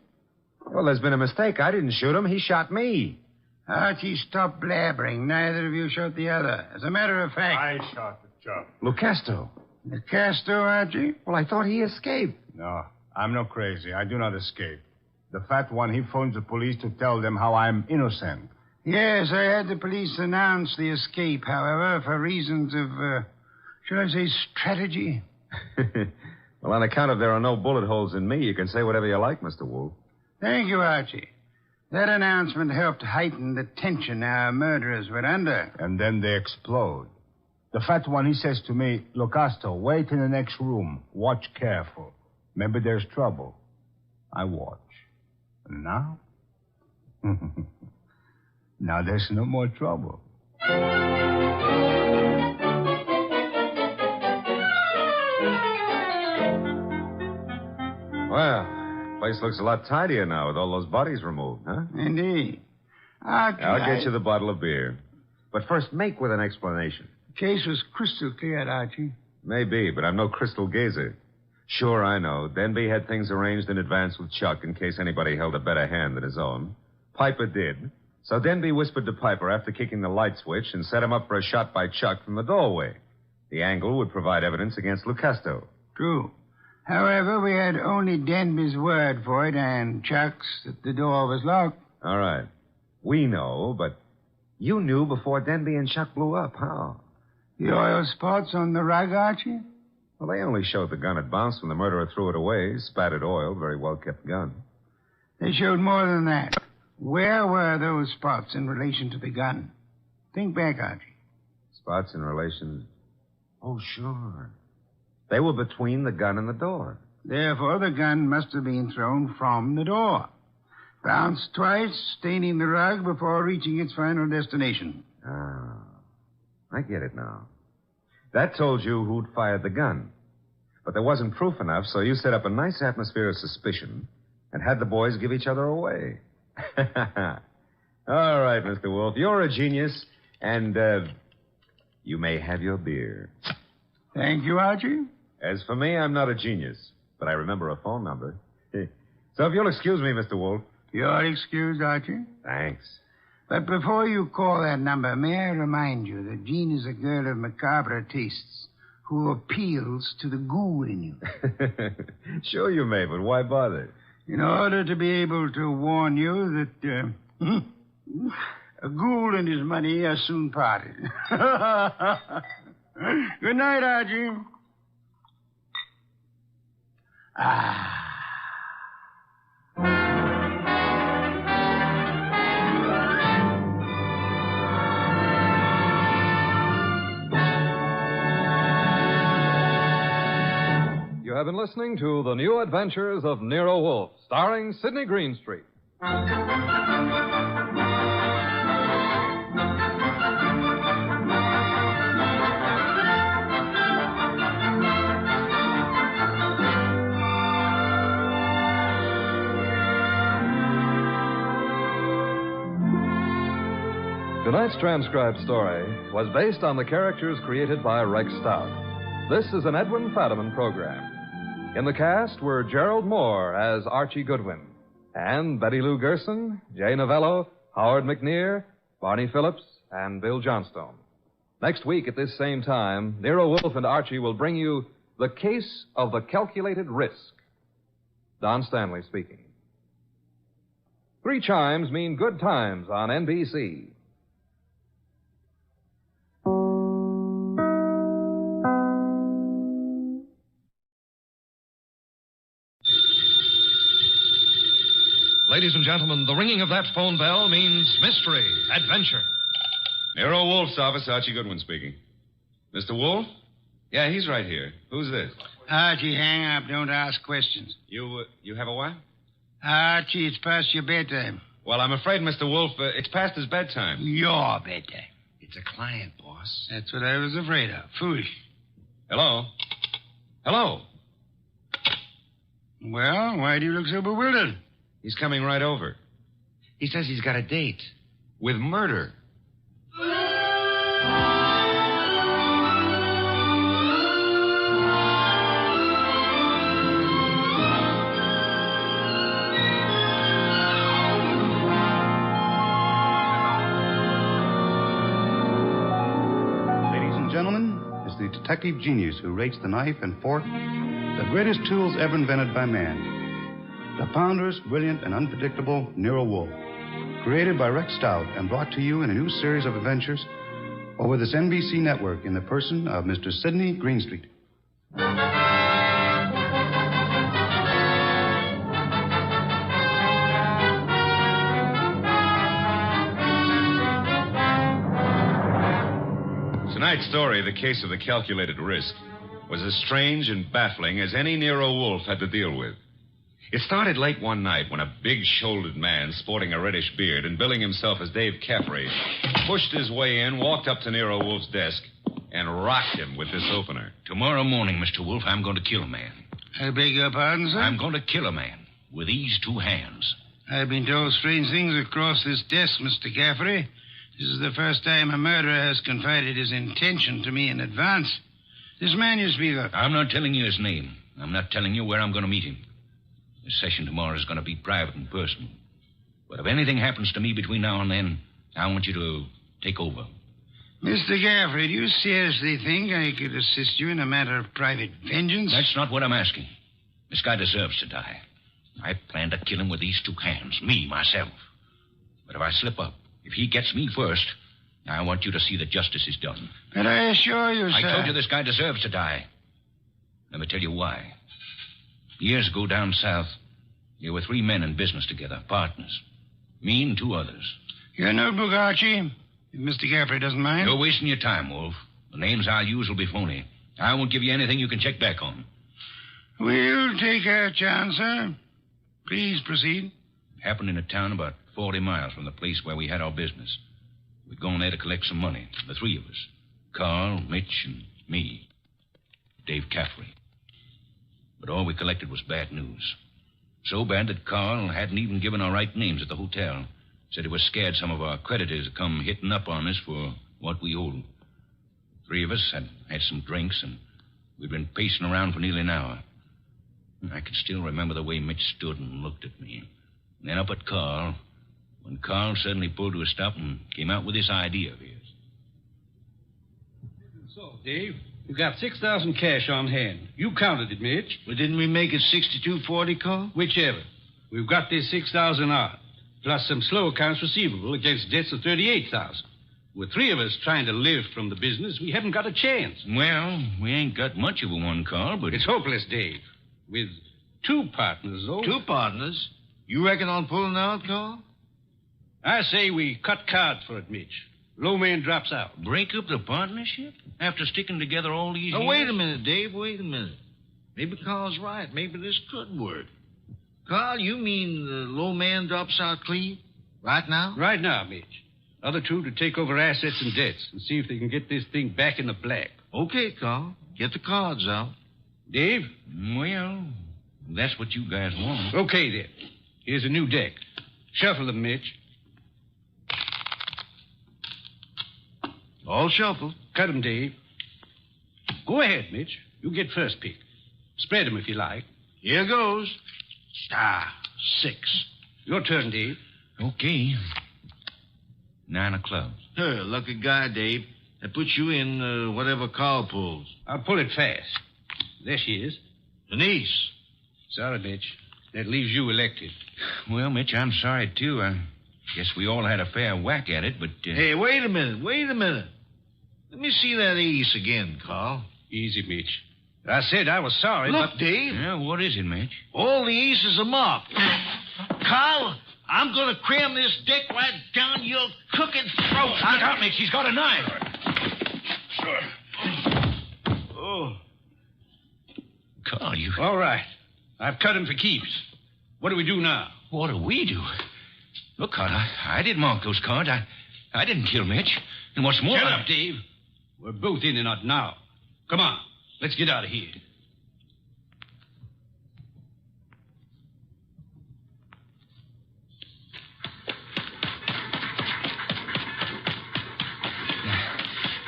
Well, there's been a mistake. I didn't shoot him. He shot me. Archie, stop blabbering. Neither of you shot the other. As a matter of fact... I shot the Chuck. Lucasto. Lucasto, Archie? Well, I thought he escaped. No, I'm not crazy. I do not escape. The fat one, he phones the police to tell them how I'm innocent. Yes, I had the police announce the escape, however, for reasons of, shall I say, strategy? Well, on account of there are no bullet holes in me, you can say whatever you like, Mr. Wolfe. Thank you, Archie. That announcement helped heighten the tension our murderers were under. And then they explode. The fat one, he says to me, "Look, Astor, wait in the next room. Watch careful. Maybe there's trouble." I watch. And now? Now there's no more trouble. Well, place looks a lot tidier now with all those bodies removed, huh? Indeed. Archie, I'll get you the bottle of beer. But first, make with an explanation. The case was crystal clear, Archie. Maybe, but I'm no crystal gazer. Sure, I know. Denby had things arranged in advance with Chuck in case anybody held a better hand than his own. Piper did. So Denby whispered to Piper after kicking the light switch and set him up for a shot by Chuck from the doorway. The angle would provide evidence against Lucasto. True. However, we had only Denby's word for it and Chuck's that the door was locked. All right. We know, but you knew before Denby and Chuck blew up. How? The oil spots on the rug, Archie? Well, they only showed the gun had bounced when the murderer threw it away. Spattered oil, very well-kept gun. They showed more than that. Where were those spots in relation to the gun? Think back, Archie. Spots in relation... Oh, sure. They were between the gun and the door. Therefore, the gun must have been thrown from the door. Bounced twice, staining the rug before reaching its final destination. Ah, I get it now. That told you who'd fired the gun. But there wasn't proof enough, so you set up a nice atmosphere of suspicion and had the boys give each other away. All right, Mr. Wolfe, you're a genius, and, you may have your beer. Thank you, Archie. As for me, I'm not a genius, but I remember a phone number. So if you'll excuse me, Mr. Wolfe. You're excused, Archie. Thanks. But before you call that number, may I remind you that Jean is a girl of macabre tastes who appeals to the ghoul in you. Sure you may, but why bother? In order to be able to warn you that a ghoul and his money are soon parted. Good night, Archie. You have been listening to The New Adventures of Nero Wolfe, starring Sidney Greenstreet. Tonight's transcribed story was based on the characters created by Rex Stout. This is an Edwin Fadiman program. In the cast were Gerald Moore as Archie Goodwin, and Betty Lou Gerson, Jay Novello, Howard McNear, Barney Phillips, and Bill Johnstone. Next week at this same time, Nero Wolfe and Archie will bring you The Case of the Calculated Risk. Don Stanley speaking. 3 chimes mean good times on NBC. Ladies and gentlemen, the ringing of that phone bell means mystery, adventure. Nero Wolfe's office, Archie Goodwin speaking. Mr. Wolfe? Yeah, he's right here. Who's this? Archie, hang up. Don't ask questions. You have a what? Archie, it's past your bedtime. Well, I'm afraid, Mr. Wolfe, it's past his bedtime. Your bedtime. It's a client, boss. That's what I was afraid of. Foolish. Hello? Hello? Well, why do you look so bewildered? He's coming right over. He says he's got a date with murder. Ladies and gentlemen, it's the detective genius who rates the knife and fork the greatest tools ever invented by man. The ponderous, brilliant, and unpredictable Nero Wolfe. Created by Rex Stout and brought to you in a new series of adventures over this NBC network in the person of Mr. Sidney Greenstreet. Tonight's story, The Case of the Calculated Risk, was as strange and baffling as any Nero Wolfe had to deal with. It started late one night when a big-shouldered man sporting a reddish beard and billing himself as Dave Caffrey pushed his way in, walked up to Nero Wolfe's desk, and rocked him with this opener. Tomorrow morning, Mr. Wolfe, I'm going to kill a man. I beg your pardon, sir? I'm going to kill a man with these two hands. I've been told strange things across this desk, Mr. Caffrey. This is the first time a murderer has confided his intention to me in advance. This man you speak of. I'm not telling you his name. I'm not telling you where I'm going to meet him. The session tomorrow is going to be private and personal. But if anything happens to me between now and then, I want you to take over. Mr. Caffrey, do you seriously think I could assist you in a matter of private vengeance? That's not what I'm asking. This guy deserves to die. I plan to kill him with these two hands, me, myself. But if I slip up, if he gets me first, I want you to see that justice is done. But I assure you, sir... I told you this guy deserves to die. Let me tell you why. Years ago down south, there were 3 men in business together, partners. Me and 2 others. Your notebook, Archie, if Mr. Caffrey doesn't mind. You're wasting your time, Wolf. The names I'll use will be phony. I won't give you anything you can check back on. We'll take our chance, sir. Please proceed. It happened in a town about 40 miles from the place where we had our business. We'd gone there to collect some money, the 3 of us. Carl, Mitch, and me. Dave Caffrey. But all we collected was bad news. So bad that Carl hadn't even given our right names at the hotel. Said he was scared some of our creditors would come hitting up on us for what we owed. 3 of us had some drinks, and we'd been pacing around for nearly an hour. I can still remember the way Mitch stood and looked at me. And then up at Carl, when Carl suddenly pulled to a stop and came out with this idea of his. So, Dave, you got 6,000 cash on hand. You counted it, Mitch. Well, didn't we make it 6240, Carl? Whichever. We've got this 6,000 odd, plus some slow accounts receivable against debts of 38,000. With 3 of us trying to live from the business, we haven't got a chance. Well, we ain't got much of a one, Carl, but... It's hopeless, Dave. With 2 partners, though. 2 partners? You reckon on pulling out, Carl? I say we cut cards for it, Mitch. Low man drops out. Break up the partnership? After sticking together all these years? Wait a minute, Dave. Wait a minute. Maybe Carl's right. Maybe this could work. Carl, you mean the low man drops out clean? Right now? Right now, Mitch. Other 2 to take over assets and debts and see if they can get this thing back in the black. Okay, Carl. Get the cards out. Dave? Well, that's what you guys want. Okay, then. Here's a new deck. Shuffle them, Mitch. All shuffled. Cut 'em, Dave. Go ahead, Mitch. You get first pick. Spread 'em if you like. Here goes. 6. Your turn, Dave. Okay. 9 of clubs. Lucky guy, Dave. That puts you in whatever Carl pulls. I'll pull it fast. There she is. Denise. Sorry, Mitch. That leaves you elected. Well, Mitch, I'm sorry, too. I guess we all had a fair whack at it, but... Hey, wait a minute. Let me see that ace again, Carl. Easy, Mitch. I said I was sorry, Look, but... Dave. Yeah, what is it, Mitch? All the aces are marked. Carl, I'm going to cram this deck right down your crooked throat. Look out, Mitch. He's got a knife. Oh. Carl, you... All right. I've cut him for keeps. What do we do now? What do we do? Look, Carl, I didn't mark those cards. I didn't kill Mitch. And what's more... Shut up, Dave. We're both in and out now. Come on. Let's get out of here.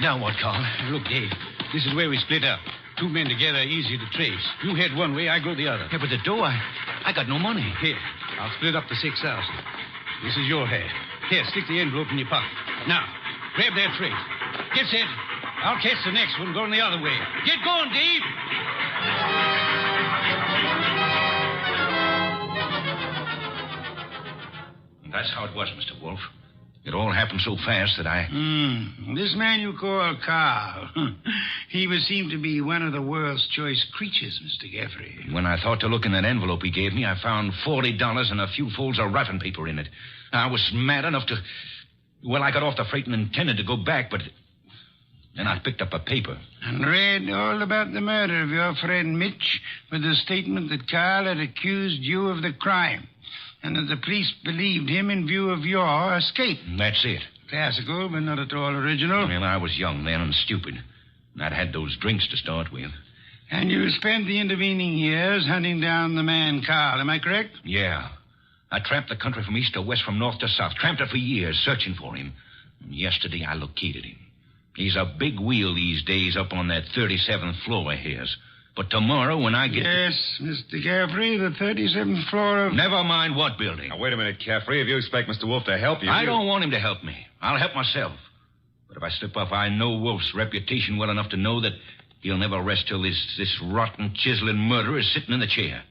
Now what, Carl? Look, Dave, this is where we split up. 2 men together, easy to trace. You head one way, I go the other. Yeah, but the dough, I got no money. Here, I'll split up the 6,000. This is your head. Here, stick the envelope in your pocket. Now, grab that freight. Get set. I'll catch the next one going the other way. Get going, Dave! That's how it was, Mr. Wolfe. It all happened so fast that I... This man you call Carl, he would seem to be one of the world's choice creatures, Mr. Geoffrey. When I thought to look in that envelope he gave me, I found $40 and a few folds of wrapping paper in it. I was mad enough to... Well, I got off the freight and intended to go back, but... Then I picked up a paper. And read all about the murder of your friend Mitch with the statement that Carl had accused you of the crime and that the police believed him in view of your escape. That's it. Classical, but not at all original. Well, I was young then and stupid. And I'd had those drinks to start with. And you spent the intervening years hunting down the man Carl, am I correct? Yeah. I tramped the country from east to west, from north to south. Tramped it for years, searching for him. And yesterday I located him. He's a big wheel these days up on that 37th floor of his. But tomorrow when I get... Yes, Mr. Caffrey, the 37th floor of... Never mind what building. Now, wait a minute, Caffrey. If you expect Mr. Wolfe to help you... I don't want him to help me. I'll help myself. But if I slip up, I know Wolfe's reputation well enough to know that he'll never rest till this rotten, chiseling murderer is sitting in the chair.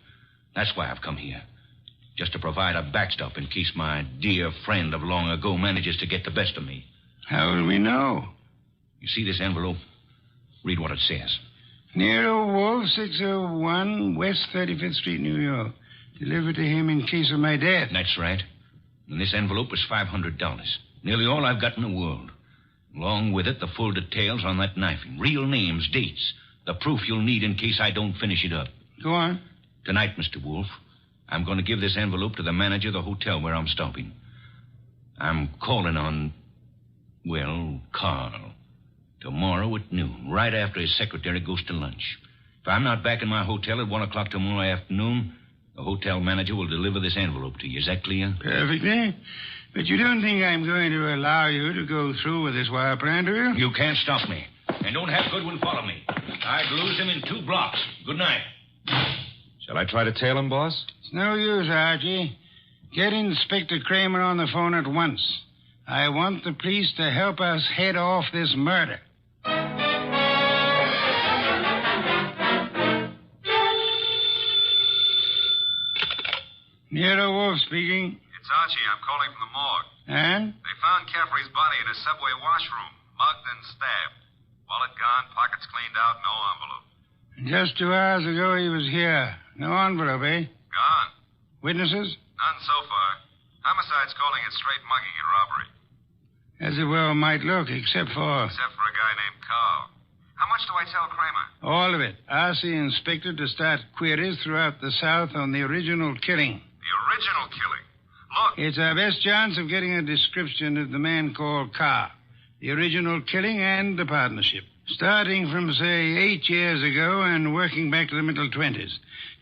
That's why I've come here. Just to provide a backstop in case my dear friend of long ago manages to get the best of me. How will we know? You see this envelope? Read what it says. Nero Wolfe, 601 West 35th Street, New York. Delivered to him in case of my death. That's right. And this envelope is $500. Nearly all I've got in the world. Along with it, the full details on that knifing. Real names, dates. The proof you'll need in case I don't finish it up. Go on. Tonight, Mr. Wolfe, I'm going to give this envelope to the manager of the hotel where I'm stopping. I'm calling on, well, Carl. Tomorrow at noon, right after his secretary goes to lunch. If I'm not back in my hotel at 1 o'clock tomorrow afternoon, the hotel manager will deliver this envelope to you. Is that clear? Perfectly. But you don't think I'm going to allow you to go through with this wire plan, do you? You can't stop me. And don't have Goodwin follow me. I'd lose him in 2 blocks. Good night. Shall I try to tail him, boss? It's no use, Archie. Get Inspector Kramer on the phone at once. I want the police to help us head off this murder. Nero Wolfe speaking. It's Archie. I'm calling from the morgue. And? They found Caffrey's body in a subway washroom, mugged and stabbed. Wallet gone, pockets cleaned out, no envelope. Just 2 hours ago he was here. No envelope, eh? Gone. Witnesses? None so far. Homicide's calling it straight mugging and robbery. As it well might look, except for a guy named Carl. How much do I tell Kramer? all of it. Ask the inspector to start queries throughout the South on the original killing. The original killing? Look. It's our best chance of getting a description of the man called Carr. The original killing and the partnership. Starting from, say, 8 years ago and working back to the middle 20s.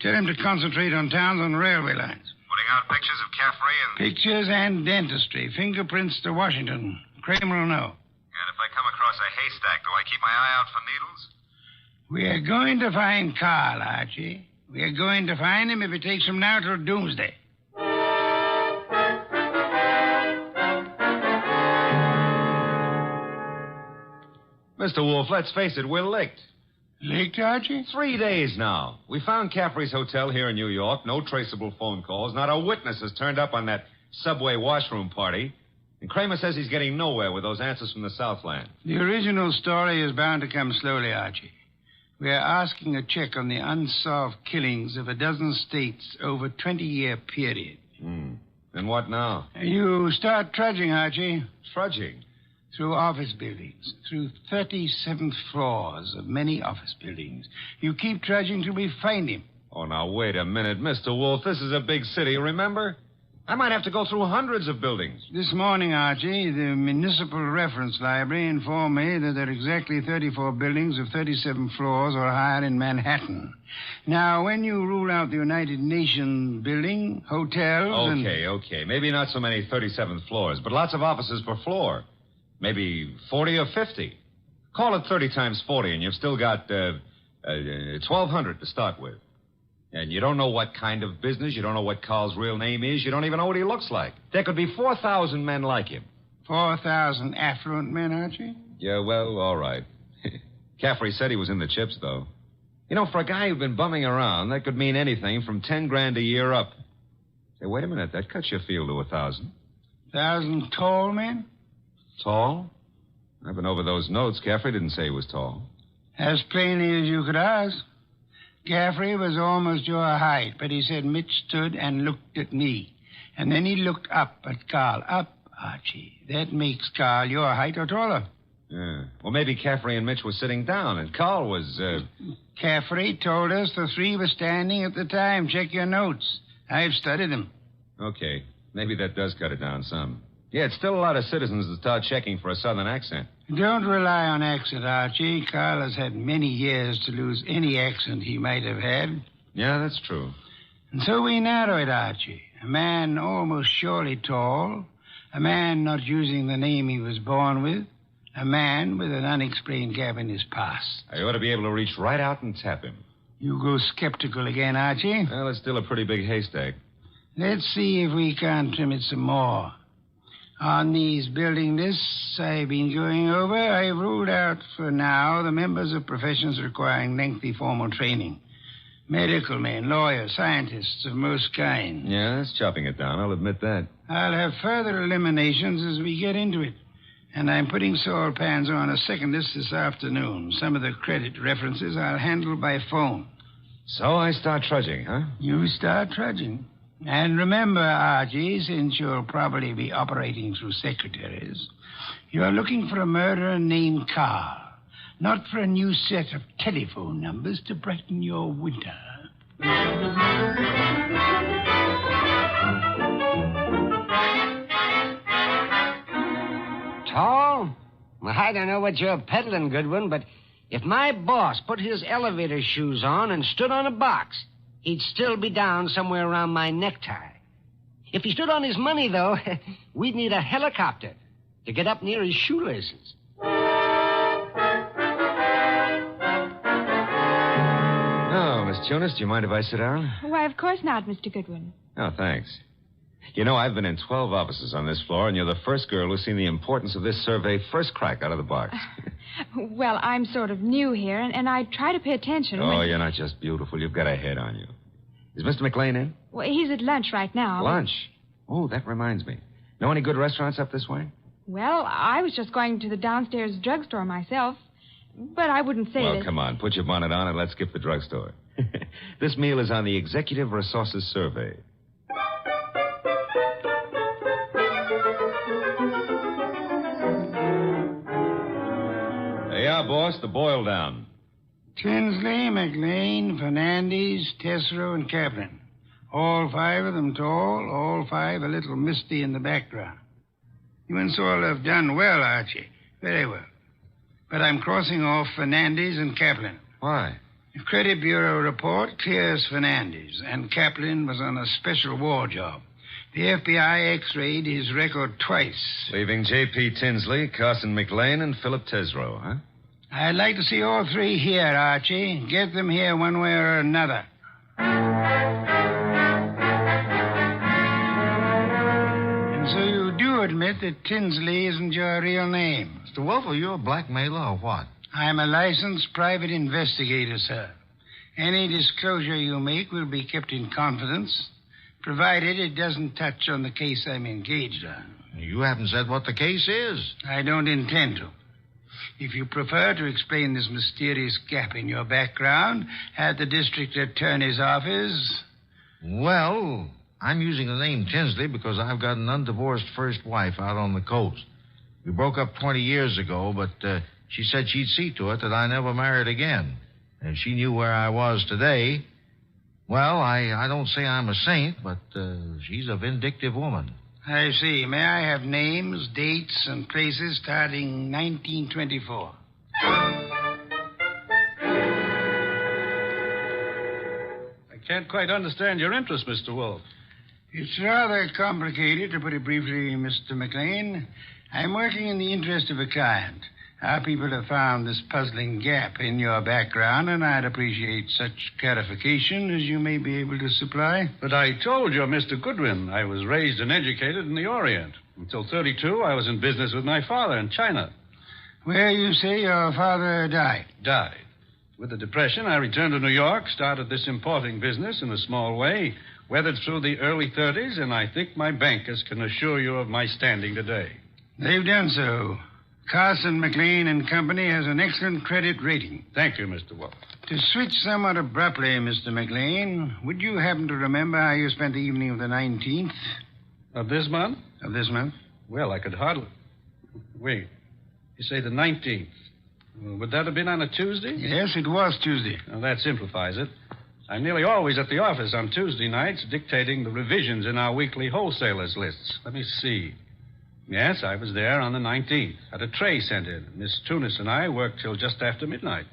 Tell him to concentrate on towns on railway lines. Putting out pictures of Caffrey and... Pictures and dentistry. Fingerprints to Washington. Kramer will know. And if I come across a haystack, do I keep my eye out for needles? We are going to find Carl, Archie. We are going to find him if it takes from now till doomsday. Mr. Wolfe, let's face it, we're licked. Licked, Archie? 3 days now. We found Caffrey's hotel here in New York. No traceable phone calls. Not a witness has turned up on that subway washroom party. And Kramer says he's getting nowhere with those answers from the Southland. The original story is bound to come slowly, Archie. We are asking a check on the unsolved killings of a dozen states over a 20-year period. And what now? You start trudging, Archie. Trudging? Through office buildings, through 37th floors of many office buildings. You keep trudging till we find him. Oh, now, wait a minute, Mr. Wolfe. This is a big city, remember? I might have to go through hundreds of buildings. This morning, Archie, the Municipal Reference Library informed me that there are exactly 34 buildings of 37 floors or higher in Manhattan. Now, when you rule out the United Nations building, hotels, Okay. Maybe not so many 37th floors, but lots of offices per floor. Maybe 40 or 50. Call it 30 times 40, and you've still got 1,200 to start with. And you don't know what kind of business. You don't know what Carl's real name is. You don't even know what he looks like. There could be 4,000 men like him. 4,000 affluent men, Archie? Yeah, well, all right. Caffrey said he was in the chips, though. You know, for a guy who'd been bumming around, that could mean anything from 10 grand a year up. Say, wait a minute. That cuts your field to 1,000. 1,000 tall men? Tall? I've been over those notes. Caffrey didn't say he was tall. As plainly as you could ask. Caffrey was almost your height, but he said Mitch stood and looked at me. And then he looked up at Carl. Up, Archie. That makes Carl your height or taller. Yeah. Well, maybe Caffrey and Mitch were sitting down, and Carl was, Caffrey told us the three were standing at the time. Check your notes. I've studied them. Okay. Maybe that does cut it down some. Yeah, it's still a lot of citizens that start checking for a southern accent. Don't rely on accent, Archie. Carl has had many years to lose any accent he might have had. Yeah, that's true. And so we narrow it, Archie. A man almost surely tall. A man not using the name he was born with. A man with an unexplained gap in his past. I ought to be able to reach right out and tap him. You go skeptical again, Archie? Well, it's still a pretty big haystack. Let's see if we can't trim it some more. On these building lists I've been going over, I've ruled out for now the members of professions requiring lengthy formal training. Medical men, lawyers, scientists of most kinds. Yeah, that's chopping it down. I'll admit that. I'll have further eliminations as we get into it. And I'm putting Saul Pans on a second list this afternoon. Some of the credit references I'll handle by phone. So I start trudging, huh? You start trudging. And remember, Archie, since you'll probably be operating through secretaries, you're looking for a murderer named Carl, not for a new set of telephone numbers to brighten your winter. Tall? Well, I don't know what you're peddling, Goodwin, but if my boss put his elevator shoes on and stood on a box, he'd still be down somewhere around my necktie. If he stood on his money, though, we'd need a helicopter to get up near his shoelaces. Oh, Miss Jonas, do you mind if I sit down? Why, of course not, Mr. Goodwin. Oh, thanks. You know, I've been in 12 offices on this floor, and you're the first girl who's seen the importance of this survey first crack out of the box. Well, I'm sort of new here, and I try to pay attention. Oh, you're not just beautiful. You've got a head on you. Is Mr. McLean in? Well, he's at lunch right now. Lunch? Oh, that reminds me. Know any good restaurants up this way? Well, I was just going to the downstairs drugstore myself, but I wouldn't say Well, that... come on. Put your bonnet on and let's skip the drugstore. This meal is on the Executive Resources Survey. There you are, boss. The boil down. Tinsley, McLean, Fernandez, Tesreau, and Kaplan. All five of them tall, all five a little misty in the background. You and Saul have done well, Archie. Very well. But I'm crossing off Fernandez and Kaplan. Why? The Credit Bureau report clears Fernandez, and Kaplan was on a special war job. The FBI x-rayed his record twice. Leaving J.P. Tinsley, Carson McLean, and Philip Tesreau, huh? I'd like to see all three here, Archie. Get them here one way or another. And so you do admit that Tinsley isn't your real name? Mr. Wolfe, are you a blackmailer or what? I'm a licensed private investigator, sir. Any disclosure you make will be kept in confidence, provided it doesn't touch on the case I'm engaged on. You haven't said what the case is. I don't intend to. If you prefer to explain this mysterious gap in your background at the district attorney's office... Well, I'm using the name Tinsley because I've got an undivorced first wife out on the coast. We broke up 20 years ago, but she said she'd see to it that I never married again. And she knew where I was today. Well, I don't say I'm a saint, but she's a vindictive woman. I see. May I have names, dates, and places starting 1924? I can't quite understand your interest, Mr. Wolfe. It's rather complicated, to put it briefly, Mr. McLean. I'm working in the interest of a client. Our people have found this puzzling gap in your background, and I'd appreciate such clarification as you may be able to supply. But I told you, Mr. Goodwin, I was raised and educated in the Orient. Until 32, I was in business with my father in China. Where you say your father died? Died. With the Depression, I returned to New York, started this importing business in a small way, weathered through the early 30s, and I think my bankers can assure you of my standing today. They've done so. Carson, McLean and Company has an excellent credit rating. Thank you, Mr. Wolfe. To switch somewhat abruptly, Mr. McLean, would you happen to remember how you spent the evening of the 19th? Of this month? Of this month? Well, I could hardly... Wait. You say the 19th. Well, would that have been on a Tuesday? Yes, it was Tuesday. Well, that simplifies it. I'm nearly always at the office on Tuesday nights dictating the revisions in our weekly wholesalers' lists. Let me see. Yes, I was there on the 19th. Had a tray sent in. Miss Tunis and I worked till just after midnight.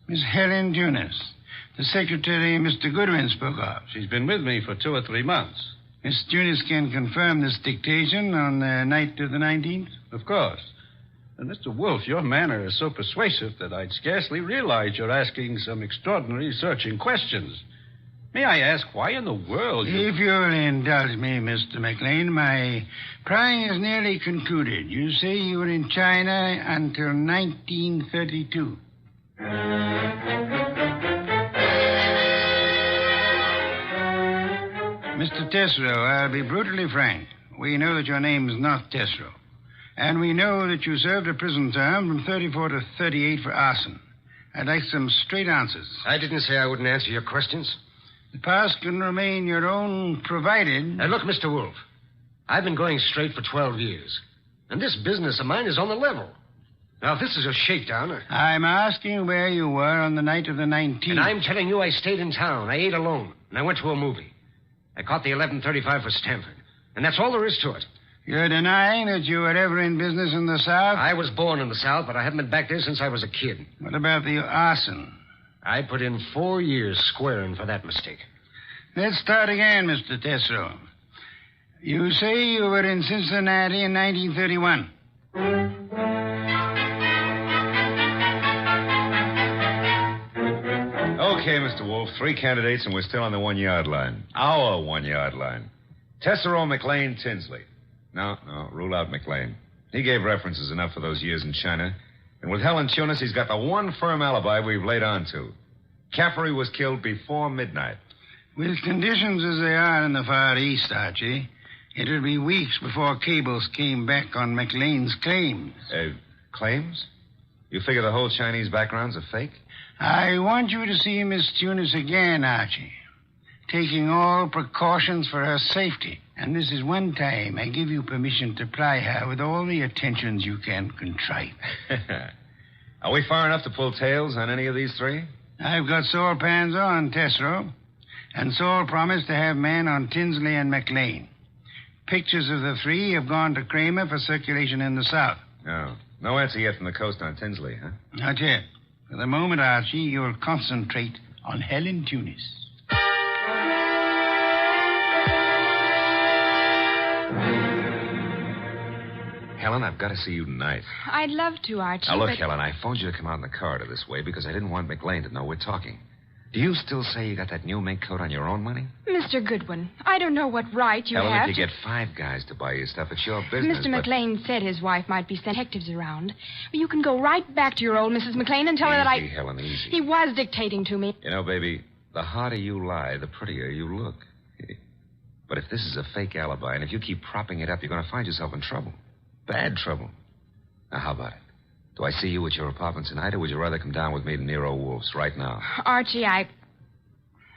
Miss Helen Tunis, the secretary Mr. Goodwin spoke of. She's been with me for 2 or 3 months. Miss Tunis can confirm this dictation on the night of the 19th? Of course. And Mr. Wolfe, your manner is so persuasive that I'd scarcely realize you're asking some extraordinary searching questions. May I ask why in the world you... If you'll indulge me, Mr. McLean, my prying is nearly concluded. You say you were in China until 1932. Mr. Tesreau, I'll be brutally frank. We know that your name is not Tesreau. And we know that you served a prison term from 34 to 38 for arson. I'd like some straight answers. I didn't say I wouldn't answer your questions. The past can remain your own, provided... Now, look, Mr. Wolfe, I've been going straight for 12 years. And this business of mine is on the level. Now, if this is a shakedown... I'm asking where you were on the night of the 19th. And I'm telling you I stayed in town. I ate alone. And I went to a movie. I caught the 11:35 for Stanford. And that's all there is to it. You're denying that you were ever in business in the South? I was born in the South, but I haven't been back there since I was a kid. What about the arson? I put in 4 years squaring for that mistake. Let's start again, Mr. Tesreau. You say you were in Cincinnati in 1931. Okay, Mr. Wolfe, 3 candidates, and we're still on the 1-yard line. Our 1-yard line. Tesreau, McLean, Tinsley. No, rule out McLean. He gave references enough for those years in China. And with Helen Tunis, he's got the one firm alibi we've laid on to. Caffrey was killed before midnight. With conditions as they are in the Far East, Archie, it'll be weeks before cables came back on McLean's claims. Claims? You figure the whole Chinese background's a fake? I want you to see Miss Tunis again, Archie. Taking all precautions for her safety. And this is one time I give you permission to ply her with all the attentions you can contrive. Are we far enough to pull tails on any of these 3? I've got Saul Panzer on Tesreau. And Saul promised to have men on Tinsley and McLean. Pictures of the 3 have gone to Kramer for circulation in the South. Oh. No answer yet from the coast on Tinsley, huh? Not yet. For the moment, Archie, you'll concentrate on Helen Tunis. Helen, I've got to see you tonight. I'd love to, Archie. Now, look, but... Helen, I phoned you to come out in the corridor this way because I didn't want McLean to know we're talking. Do you still say you got that new mink coat on your own money? Mr. Goodwin, I don't know what right you Helen, have if you get 5 guys to buy you stuff, it's your business. Mr. McLean said his wife might be sent detectives around. You can go right back to your old Mrs. McLean and tell her that I... Easy, Helen, easy. He was dictating to me. You know, baby, the harder you lie, the prettier you look. But if this is a fake alibi, and if you keep propping it up, you're going to find yourself in trouble. Bad trouble. Now, how about it? Do I see you at your apartment tonight, or would you rather come down with me to Nero Wolfe's right now? Archie,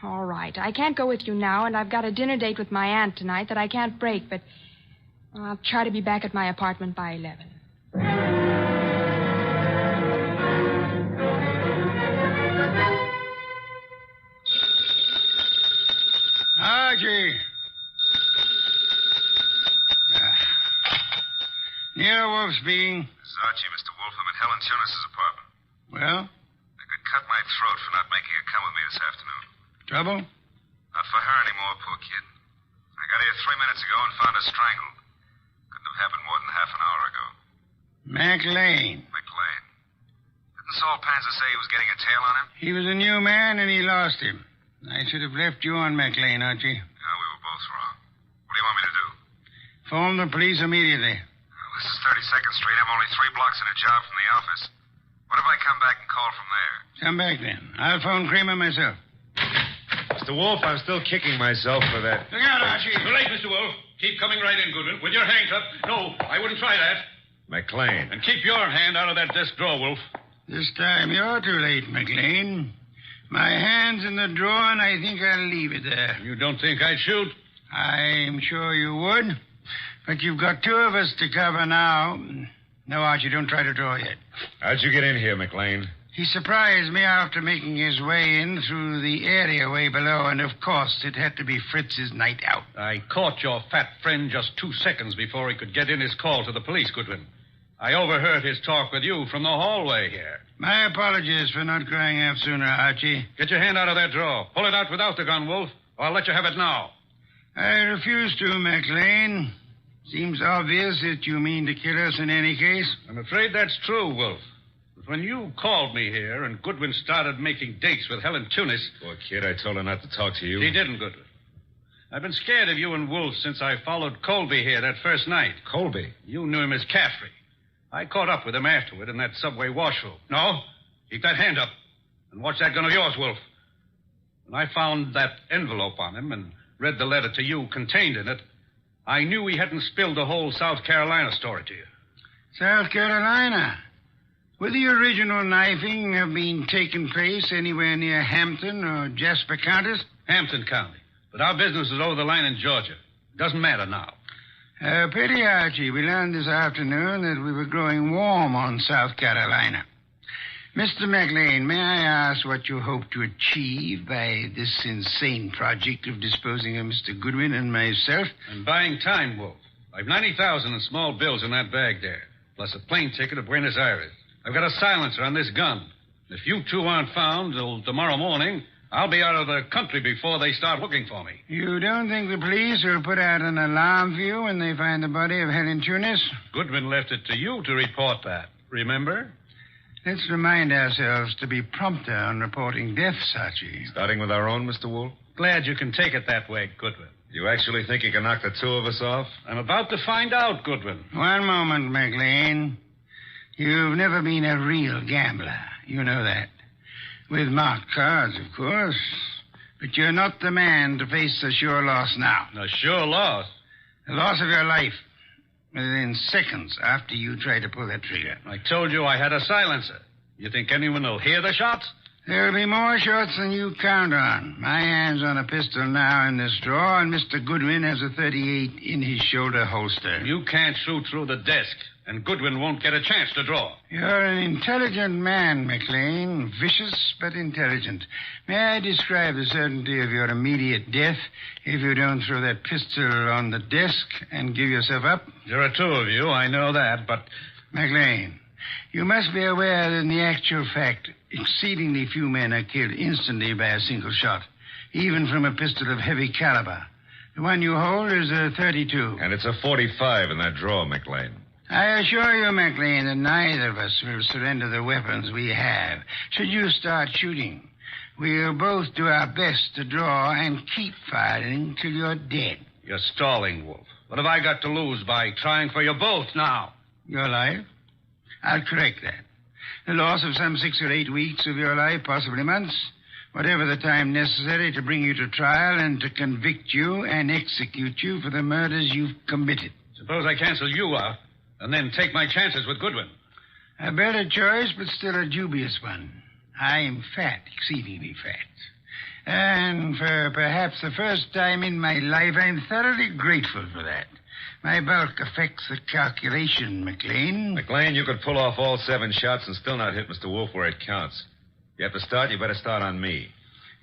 All right. I can't go with you now, and I've got a dinner date with my aunt tonight that I can't break, but I'll try to be back at my apartment by 11. Archie. Nero Wolfe speaking. This is Archie, Mr. Wolfe. I'm at Helen Tunis' apartment. Well? I could cut my throat for not making her come with me this afternoon. Trouble? Not for her anymore, poor kid. I got here 3 minutes ago and found her strangled. Couldn't have happened more than half an hour ago. McLean. Didn't Saul Panzer say he was getting a tail on him? He was a new man, and he lost him. I should have left you on McLean, Archie. No, we were both wrong. What do you want me to do? Phone the police immediately. Well, this is 32nd Street. I'm only 3 blocks in a job from the office. What if I come back and call from there? Come back then. I'll phone Kramer myself. Mr. Wolfe, I'm still kicking myself for that. Look out, Archie. Too late, Mr. Wolfe. Keep coming right in, Goodwin, with your hands up. No, I wouldn't try that. McLean. And keep your hand out of that desk drawer, Wolfe. This time you're too late, McLean. My hand's in the drawer, and I think I'll leave it there. You don't think I'd shoot? I'm sure you would. But you've got two of us to cover now. No, Archie, don't try to draw yet. How'd you get in here, McLean? He surprised me after making his way in through the area way below, and of course it had to be Fritz's night out. I caught your fat friend just 2 seconds before he could get in his call to the police, Goodwin. I overheard his talk with you from the hallway here. My apologies for not crying out sooner, Archie. Get your hand out of that drawer. Pull it out without the gun, Wolfe, or I'll let you have it now. I refuse to, McLean. Seems obvious that you mean to kill us in any case. I'm afraid that's true, Wolfe. But when you called me here and Goodwin started making dates with Helen Tunis... Poor kid, I told her not to talk to you. She didn't, Goodwin. I've been scared of you and Wolfe since I followed Colby here that first night. Colby? You knew him as Caffrey. I caught up with him afterward in that subway washroom. No, keep that hand up. And watch that gun of yours, Wolfe. When I found that envelope on him and read the letter to you contained in it, I knew he hadn't spilled the whole South Carolina story to you. South Carolina? Would the original knifing have been taking place anywhere near Hampton or Jasper counties? Hampton County. But our business is over the line in Georgia. Doesn't matter now. Pity, Archie. We learned this afternoon that we were growing warm on South Carolina. Mr. McLean, may I ask what you hope to achieve by this insane project of disposing of Mr. Goodwin and myself? I'm buying time, Wolfe. I've $90,000 in small bills in that bag there, plus a plane ticket to Buenos Aires. I've got a silencer on this gun. If you two aren't found till tomorrow morning, I'll be out of the country before they start looking for me. You don't think the police will put out an alarm for you when they find the body of Helen Tunis? Goodwin left it to you to report that. Remember? Let's remind ourselves to be prompter on reporting deaths, Archie. Starting with our own, Mr. Wolfe? Glad you can take it that way, Goodwin. You actually think you can knock the two of us off? I'm about to find out, Goodwin. One moment, McLean. You've never been a real gambler. You know that. With marked cards, of course. But you're not the man to face a sure loss now. A sure loss? The loss of your life. Within seconds after you try to pull that trigger. I told you I had a silencer. You think anyone will hear the shots? There'll be more shots than you count on. My hand's on a pistol now in this drawer, and Mr. Goodwin has a .38 in his shoulder holster. You can't shoot through the desk, and Goodwin won't get a chance to draw. You're an intelligent man, McLean. Vicious, but intelligent. May I describe the certainty of your immediate death if you don't throw that pistol on the desk and give yourself up? There are two of you, I know that, but... McLean, you must be aware that in the actual fact, exceedingly few men are killed instantly by a single shot, even from a pistol of heavy caliber. The one you hold is a .32. And it's a .45 in that drawer, McLean. I assure you, McLean, that neither of us will surrender the weapons we have. Should you start shooting, we'll both do our best to draw and keep firing till you're dead. You're stalling, Wolfe. What have I got to lose by trying for you both now? Your life? I'll correct that. The loss of some 6 or 8 weeks of your life, possibly months. Whatever the time necessary to bring you to trial and to convict you and execute you for the murders you've committed. Suppose I cancel you out and then take my chances with Goodwin. A better choice, but still a dubious one. I'm fat, exceedingly fat. And for perhaps the first time in my life, I'm thoroughly grateful for that. My bulk affects the calculation, McLean. McLean, you could pull off all 7 shots and still not hit Mr. Wolfe where it counts. You have to start, you better start on me.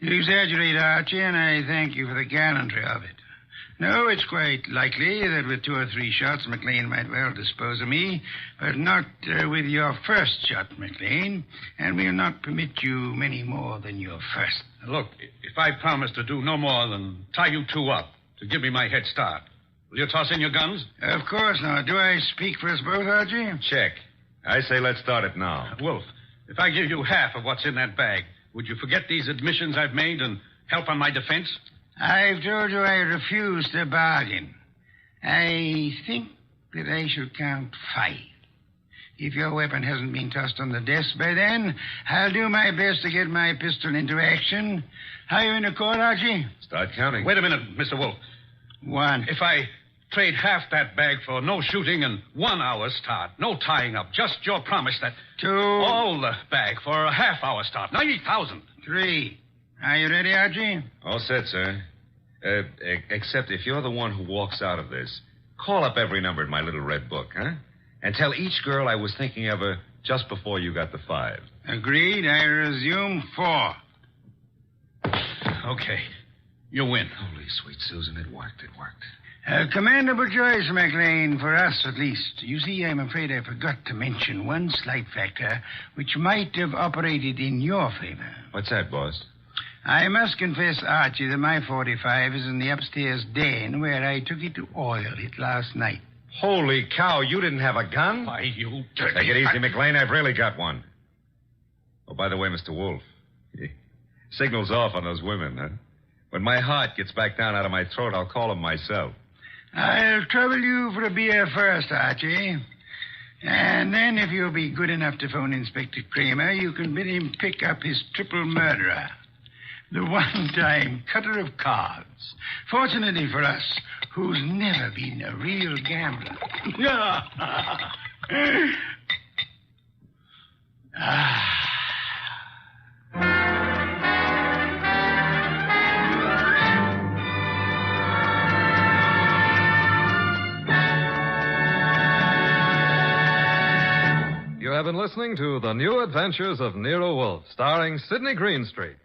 You exaggerate, Archie, and I thank you for the gallantry of it. No, it's quite likely that with 2 or 3 shots, McLean might well dispose of me, but not with your first shot, McLean, and we'll not permit you many more than your first. Look, if I promise to do no more than tie you two up to give me my head start, will you toss in your guns? Of course not. Do I speak for us both, Archie? Check. I say let's start it now. Wolfe, if I give you half of what's in that bag, would you forget these admissions I've made and help on my defense? I've told you I refuse to bargain. I think that I shall count 5. If your weapon hasn't been tossed on the desk by then, I'll do my best to get my pistol into action. How you in the court, Archie? Start counting. Wait a minute, Mr. Wolfe. One. If I trade half that bag for no shooting and 1 hour start, no tying up, just your promise that... Two. All the bag for a half hour start, 90,000. Three. Are you ready, Archie? All set, sir. Except if you're the one who walks out of this, call up every number in my little red book, huh? And tell each girl I was thinking of her just before you got the 5. Agreed. I resume 4. Okay. You win. Holy sweet Susan, it worked. Commendable choice, McLean, for us at least. You see, I'm afraid I forgot to mention one slight factor which might have operated in your favor. What's that, boss? I must confess, Archie, that my 45 is in the upstairs den where I took it to oil it last night. Holy cow, you didn't have a gun? Why, you dirty... Take it easy, McLean. I've really got one. Oh, by the way, Mr. Wolfe, signal's off on those women, huh? When my heart gets back down out of my throat, I'll call them myself. I'll trouble you for a beer first, Archie. And then, if you'll be good enough to phone Inspector Kramer, you can bid him pick up his triple murderer. The one-time cutter of cards. Fortunately for us, who's never been a real gambler. You have been listening to The New Adventures of Nero Wolfe, starring Sidney Greenstreet.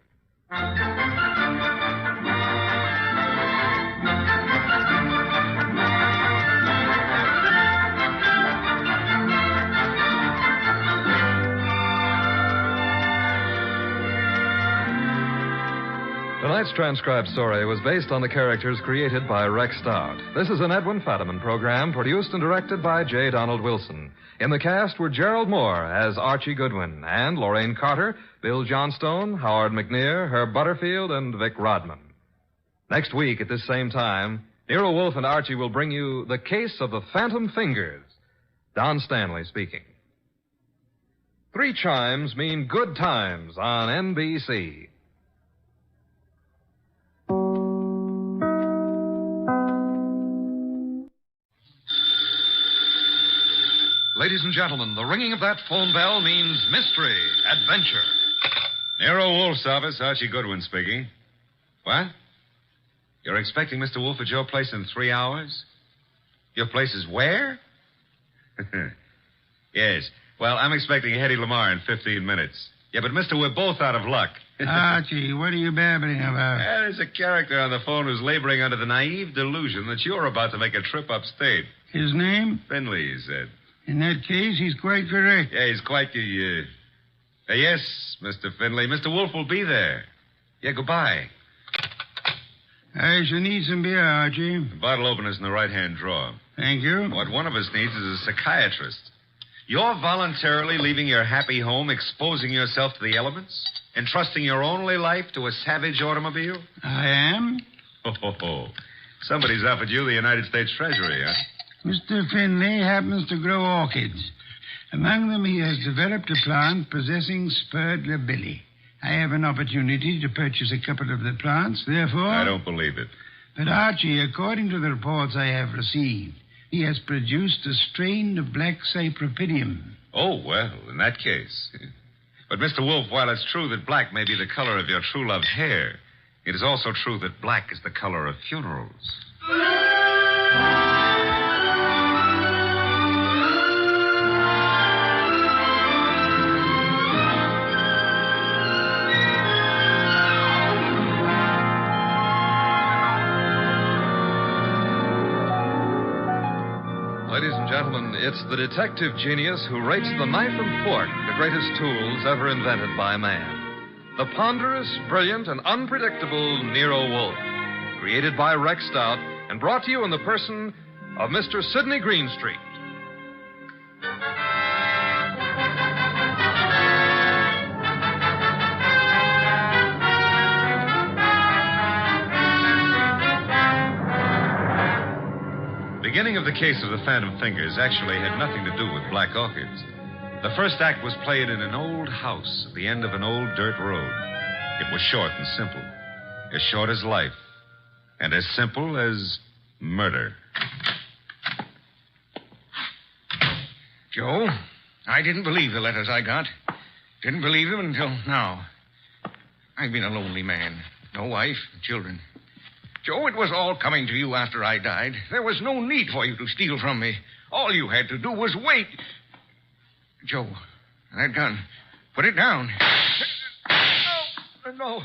Tonight's transcribed story was based on the characters created by Rex Stout. This is an Edwin Fadiman program produced and directed by J. Donald Wilson. In the cast were Gerald Moore as Archie Goodwin and Lorraine Carter, Bill Johnstone, Howard McNear, Herb Butterfield, and Vic Rodman. Next week at this same time, Nero Wolfe and Archie will bring you The Case of the Phantom Fingers. Don Stanley speaking. 3 chimes mean good times on NBC. Ladies and gentlemen, the ringing of that phone bell means mystery, adventure. Nero Wolfe's office, Archie Goodwin speaking. What? You're expecting Mr. Wolfe at your place in 3 hours? Your place is where? Yes. Well, I'm expecting Hedy Lamarr in 15 minutes. Yeah, but, mister, we're both out of luck. Archie, what are you babbling about? There's a character on the phone who's laboring under the naive delusion that you're about to make a trip upstate. His name? Finley, he said. In that case, he's quite correct. Yeah, he's quite yes, Mr. Finley. Mr. Wolfe will be there. Yeah, goodbye. I shall need some beer, Archie. The bottle opener's in the right-hand drawer. Thank you. What one of us needs is a psychiatrist. You're voluntarily leaving your happy home, exposing yourself to the elements, entrusting your only life to a savage automobile? I am. Oh. Somebody's offered you the United States Treasury, huh? Mr. Finley happens to grow orchids. Among them, he has developed a plant possessing spurred labilli. I have an opportunity to purchase a couple of the plants, therefore... I don't believe it. But, Archie, according to the reports I have received, he has produced a strain of black cypripedium. Oh, well, in that case. But, Mr. Wolfe, while it's true that black may be the color of your true love's hair, it is also true that black is the color of funerals. Ladies and gentlemen, it's the detective genius who rates the knife and fork the greatest tools ever invented by man. The ponderous, brilliant, and unpredictable Nero Wolfe. Created by Rex Stout and brought to you in the person of Mr. Sidney Greenstreet. The beginning of the case of the Phantom Fingers actually had nothing to do with black orchids. The first act was played in an old house at the end of an old dirt road. It was short and simple. As short as life. And as simple as murder. Joe, I didn't believe the letters I got. Didn't believe them until now. I've been a lonely man. No wife, children. Joe, it was all coming to you after I died. There was no need for you to steal from me. All you had to do was wait. Joe, that gun. Put it down. No.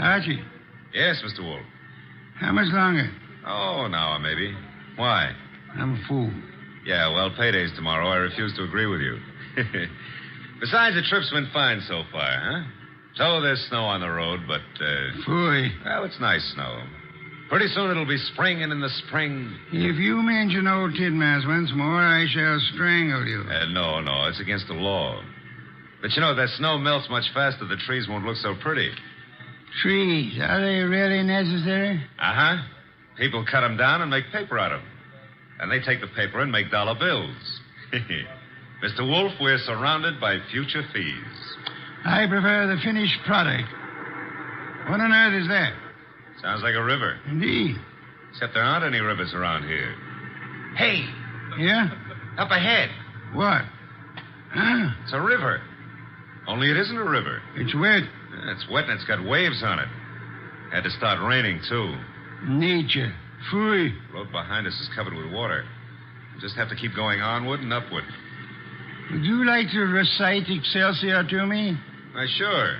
Archie. Yes, Mr. Wolfe. How much longer? Oh, an hour, maybe. Why? I'm a fool. Yeah, well, payday's tomorrow. I refuse to agree with you. Besides, the trip's been fine so far, huh? So there's snow on the road, but, Phooey. Well, it's nice snow. Pretty soon it'll be spring, and in the spring... If you mention old Tidmas once more, I shall strangle you. No, it's against the law. But you know, if that snow melts much faster, the trees won't look so pretty. Trees, are they really necessary? Uh-huh. People cut them down and make paper out of them. And they take the paper and make dollar bills. Mr. Wolfe, we're surrounded by future thieves. I prefer the finished product. What on earth is that? Sounds like a river. Indeed. Except there aren't any rivers around here. Hey. Yeah? Up ahead. What? Huh? It's a river. Only it isn't a river. It's wet. Yeah, it's wet and it's got waves on it. Had to start raining, too. Nature. Phooey. The road behind us is covered with water. We just have to keep going onward and upward. Would you like to recite Excelsior to me? Why, sure.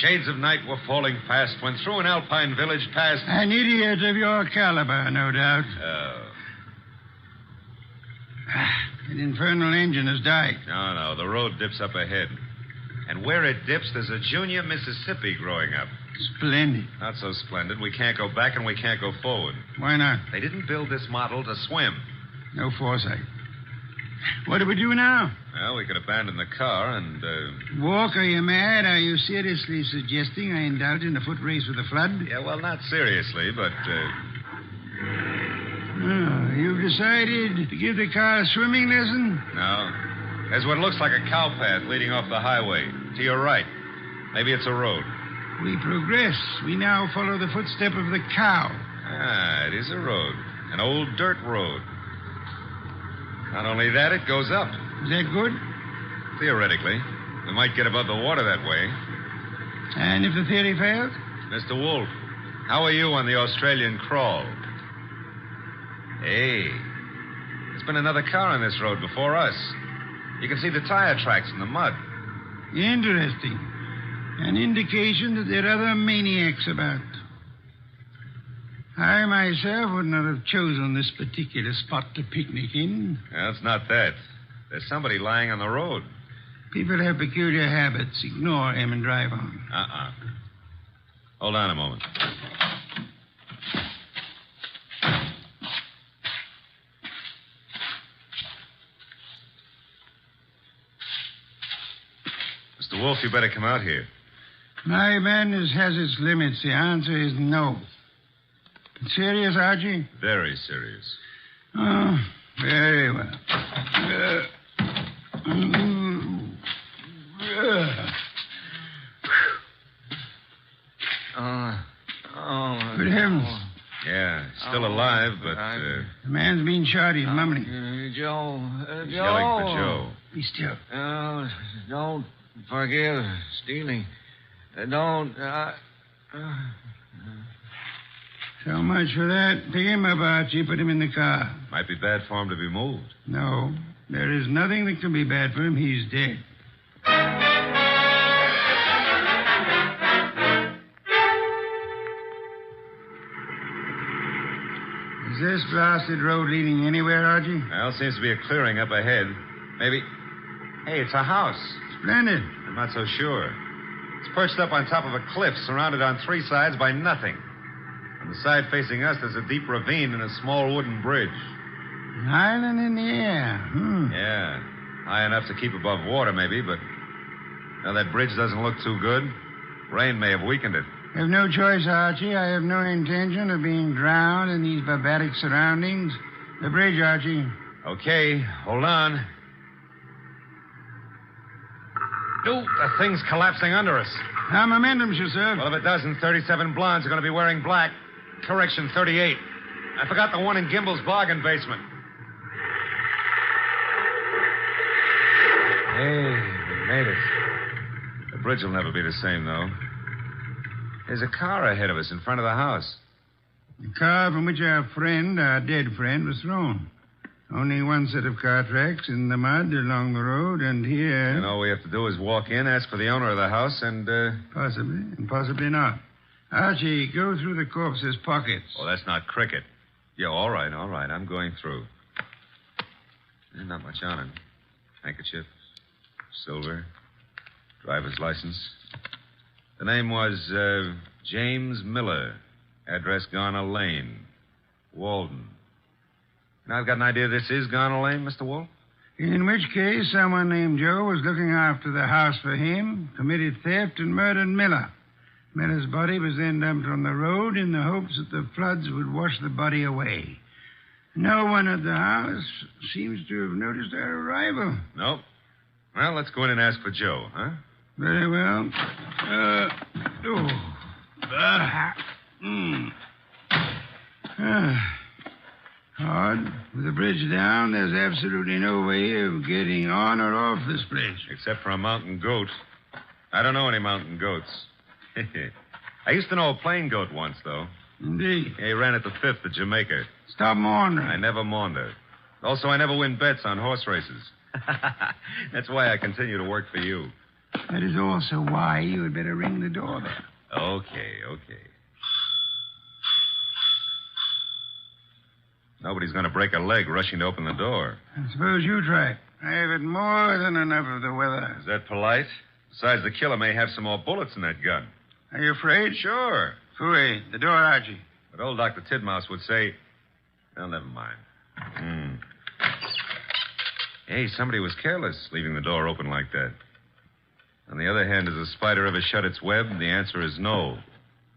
Shades of night were falling fast when through an alpine village passed... An idiot of your caliber, no doubt. Oh. That infernal engine has died. No. The road dips up ahead. And where it dips, there's a junior Mississippi growing up. Splendid. Not so splendid. We can't go back and we can't go forward. Why not? They didn't build this model to swim. No foresight. What do we do now? Well, we could abandon the car and, Walk, are you mad? Are you seriously suggesting I indulge in a foot race with the flood? Yeah, well, not seriously, but, Oh, you've decided to give the car a swimming lesson? No. There's what looks like a cow path leading off the highway. To your right. Maybe it's a road. We progress. We now follow the footstep of the cow. Ah, it is a road. An old dirt road. Not only that, it goes up. Is that good? Theoretically. We might get above the water that way. And if the theory fails? Mr. Wolfe, how are you on the Australian crawl? Hey, there's been another car on this road before us. You can see the tire tracks in the mud. Interesting. An indication that there are other maniacs about. I myself would not have chosen this particular spot to picnic in. Well, it's not that. There's somebody lying on the road. People have peculiar habits. Ignore him and drive on. Hold on a moment. Mr. Wolfe, you better come out here. My madness has its limits. The answer is no. Serious, Archie? Very serious. Oh, very well. Good heavens. Yeah, still alive, but... The man's been shot. He's mumbling. Joe. He's yelling for Joe. Be still. Don't forgive stealing. Don't... So much for that. Pick him up, Archie. Put him in the car. Might be bad for him to be moved. No. There is nothing that can be bad for him. He's dead. Is this blasted road leading anywhere, Archie? Well, seems to be a clearing up ahead. Maybe... Hey, it's a house. Splendid. I'm not so sure. It's perched up on top of a cliff, surrounded on three sides by nothing. On the side facing us, there's a deep ravine and a small wooden bridge. An island in the air. Yeah. High enough to keep above water, maybe, but... Now, that bridge doesn't look too good. Rain may have weakened it. I have no choice, Archie. I have no intention of being drowned in these barbaric surroundings. The bridge, Archie. Okay, hold on. No, the thing's collapsing under us. How momentum, sir? Well, if it doesn't, 37 blondes are going to be wearing black. Correction, 38. I forgot the one in Gimbel's bargain basement. Hey, we made it. The bridge will never be the same, though. There's a car ahead of us in front of the house. The car from which our dead friend, was thrown. Only one set of car tracks in the mud along the road, and here... And all we have to do is walk in, ask for the owner of the house, and, Possibly, and possibly not. Archie, go through the corpse's pockets. Oh, that's not cricket. Yeah, all right. I'm going through. Not much on him. Handkerchief, silver, driver's license. The name was, James Miller. Address Garner Lane. Walden. Now, I've got an idea this is Garner Lane, Mr. Wolfe. In which case, someone named Joe was looking after the house for him, committed theft, and murdered Miller. Miller's body was then dumped on the road in the hopes that the floods would wash the body away. No one at the house seems to have noticed our arrival. Nope. Well, let's go in and ask for Joe, huh? Very well. Hard. With the bridge down, there's absolutely no way of getting on or off this place. Except for a mountain goat. I don't know any mountain goats. I used to know a plain goat once, though. Indeed. He ran at the 5th at Jamaica. Stop maundering. I never maunder. Also, I never win bets on horse races. That's why I continue to work for you. That is also why you had better ring the doorbell. Okay. Nobody's going to break a leg rushing to open the door. I suppose you try. I have had more than enough of the weather. Is that polite? Besides, the killer may have some more bullets in that gun. Are you afraid? Sure. Fooey, the door, Archie. But old Dr. Tidmouse would say... Well, never mind. Hey, somebody was careless leaving the door open like that. On the other hand, has a spider ever shut its web? The answer is no.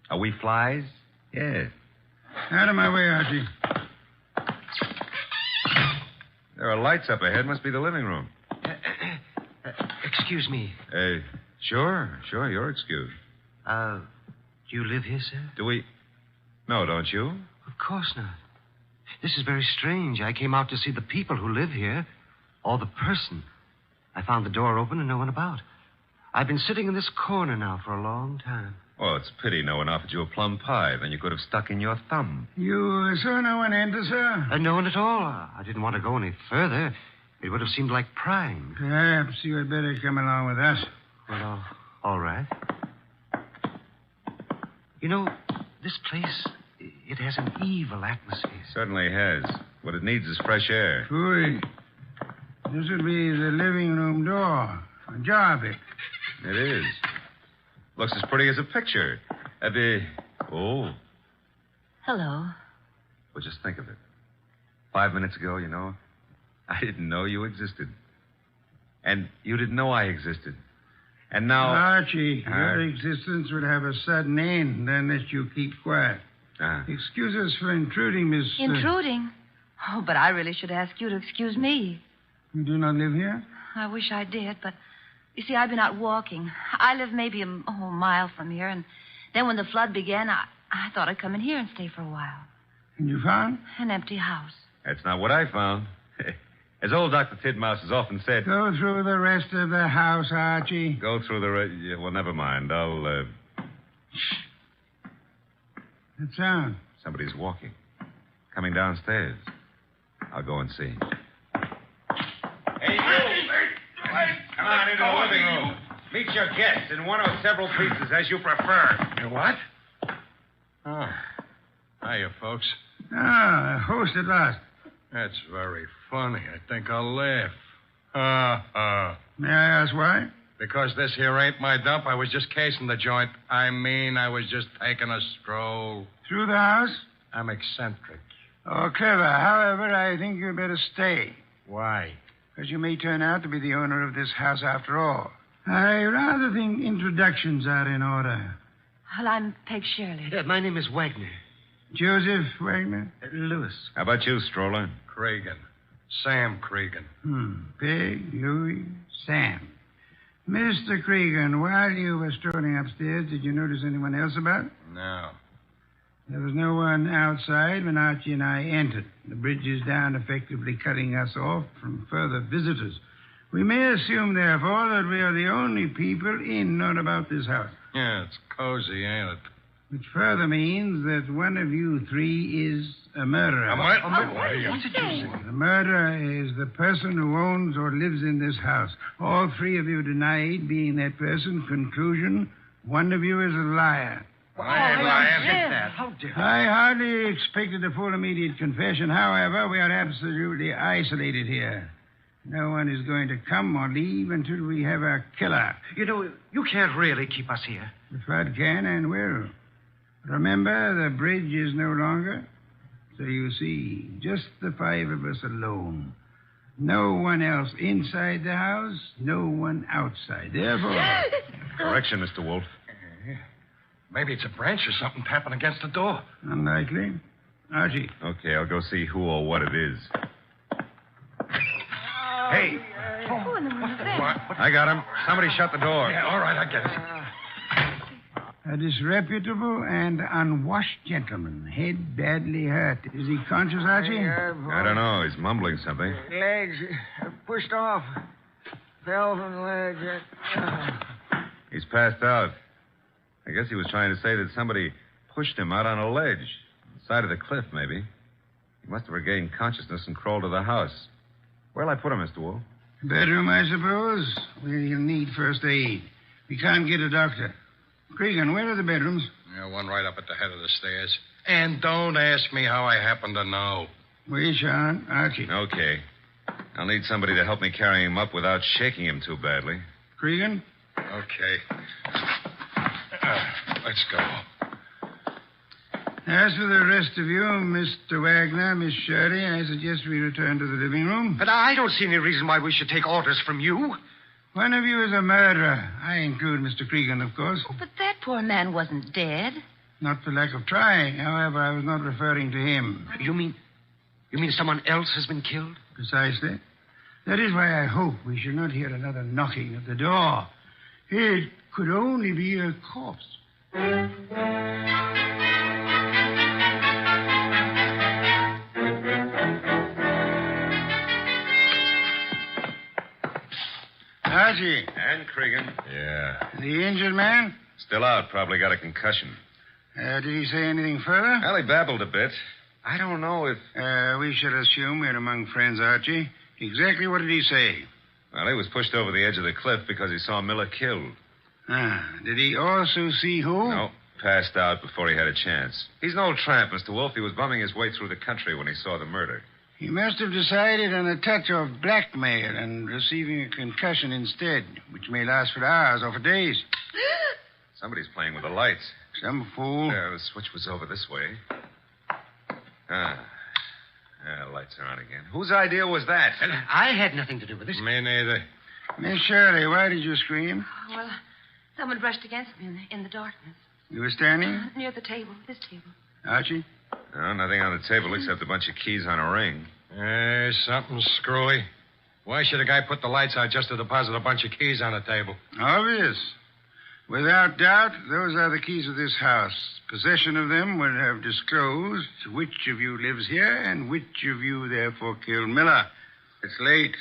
Are we flies? Yes. Out of my way, Archie. There are lights up ahead. Must be the living room. Excuse me. Sure. You're excused. Do you live here, sir? Do we? No, don't you? Of course not. This is very strange. I came out to see the people who live here, or the person. I found the door open and no one about. I've been sitting in this corner now for a long time. Well, it's a pity no one offered you a plum pie. Then you could have stuck in your thumb. You saw no one enter, sir? No one at all. I didn't want to go any further. It would have seemed like prying. Perhaps you had better come along with us. Well, all right. You know, this place, it has an evil atmosphere. Certainly has. What it needs is fresh air. Fooey. This would be the living room door. Ajar a bit. It is. Looks as pretty as a picture. Oh. Hello. Well, just think of it. 5 minutes ago, I didn't know you existed. And you didn't know I existed. And now... Archie, your existence would have a sudden end unless you keep quiet. Excuse us for intruding, Miss... Intruding? Oh, but I really should ask you to excuse me. You do not live here? I wish I did, but... You see, I've been out walking. I live maybe a mile from here, and then when the flood began, I thought I'd come in here and stay for a while. And you found? An empty house. That's not what I found. As old Dr. Tidmouse has often said... Go through the rest of the house, Archie. Go through the rest... Yeah, well, never mind. I'll, Shh. That sound? Somebody's walking. Coming downstairs. I'll go and see. Hey, you! Come on into the living room. Meet your guests in one or several pieces, as you prefer. What? Oh. Hiya, folks. A host at last. That's very funny. I think I'll laugh. May I ask why? Because this here ain't my dump. I was just casing the joint. I was just taking a stroll. Through the house? I'm eccentric. Oh, clever. However, I think you'd better stay. Why? Because you may turn out to be the owner of this house after all. I rather think introductions are in order. Well, I'm Peg Shirley. My name is Wagner. Joseph Wagner? Lewis. How about you, Stroller? Cregan. Sam Cregan. Peg, Louis, Sam. Mr. Cregan, while you were strolling upstairs, did you notice anyone else about? No. There was no one outside when Archie and I entered. The bridge is down, effectively cutting us off from further visitors. We may assume, therefore, that we are the only people in or about this house. Yeah, it's cozy, ain't it? Which further means that one of you three is a murderer. What's it you say? The murderer is the person who owns or lives in this house. All three of you denied being that person. Conclusion, one of you is a liar. I hardly expected a full immediate confession. However, we are absolutely isolated here. No one is going to come or leave until we have our killer. You know, you can't really keep us here. The flood can and will. Remember, the bridge is no longer. So you see, just the five of us alone. No one else inside the house, no one outside. Therefore... Correction, Mr. Wolfe. Maybe it's a branch or something tapping against the door. Unlikely. Archie. Okay, I'll go see who or what it is. Hey. Who in the world is that? I got him. Somebody shut the door. Yeah, all right, I get it. A disreputable and unwashed gentleman. Head badly hurt. Is he conscious, Archie? I don't know. He's mumbling something. Legs pushed off. Fell from the ledge. He's passed out. I guess he was trying to say that somebody pushed him out on a ledge. On the side of the cliff, maybe. He must have regained consciousness and crawled to the house. Where'll I put him, Mr. Wolfe? Bedroom, I suppose. We'll need first aid. We can't get a doctor. Cregan, where are the bedrooms? Yeah, one right up at the head of the stairs. And don't ask me how I happen to know. We shan't. Archie. Okay. I'll need somebody to help me carry him up without shaking him too badly. Cregan? Okay. Let's go. As for the rest of you, Mr. Wagner, Miss Shirley, I suggest we return to the living room. But I don't see any reason why we should take orders from you. One of you is a murderer. I include Mr. Cregan, of course. Oh, but that poor man wasn't dead. Not for lack of trying. However, I was not referring to him. You mean someone else has been killed? Precisely. That is why I hope we shall not hear another knocking at the door. It could only be a corpse. Archie. And Cregan. Yeah. The injured man? Still out. Probably got a concussion. Did he say anything further? Well, he babbled a bit. I don't know if... we shall assume we're among friends, Archie. Exactly what did he say? Well, he was pushed over the edge of the cliff because he saw Miller killed. Did he also see who? No. Passed out before he had a chance. He's an old tramp, Mr. Wolfe. He was bumming his way through the country when he saw the murder. He must have decided on a touch of blackmail and receiving a concussion instead, which may last for hours or for days. Somebody's playing with the lights. Some fool. The switch was over this way. Lights are on again. Whose idea was that? I had nothing to do with this. Me neither. Miss Shirley, why did you scream? Well, someone brushed against me in the darkness. You were standing? Near the table, this table. Archie? No, nothing on the table except a bunch of keys on a ring. Something screwy. Why should a guy put the lights out just to deposit a bunch of keys on a table? Obvious. Without doubt, those are the keys of this house. Possession of them would have disclosed which of you lives here and which of you therefore killed Miller. It's late.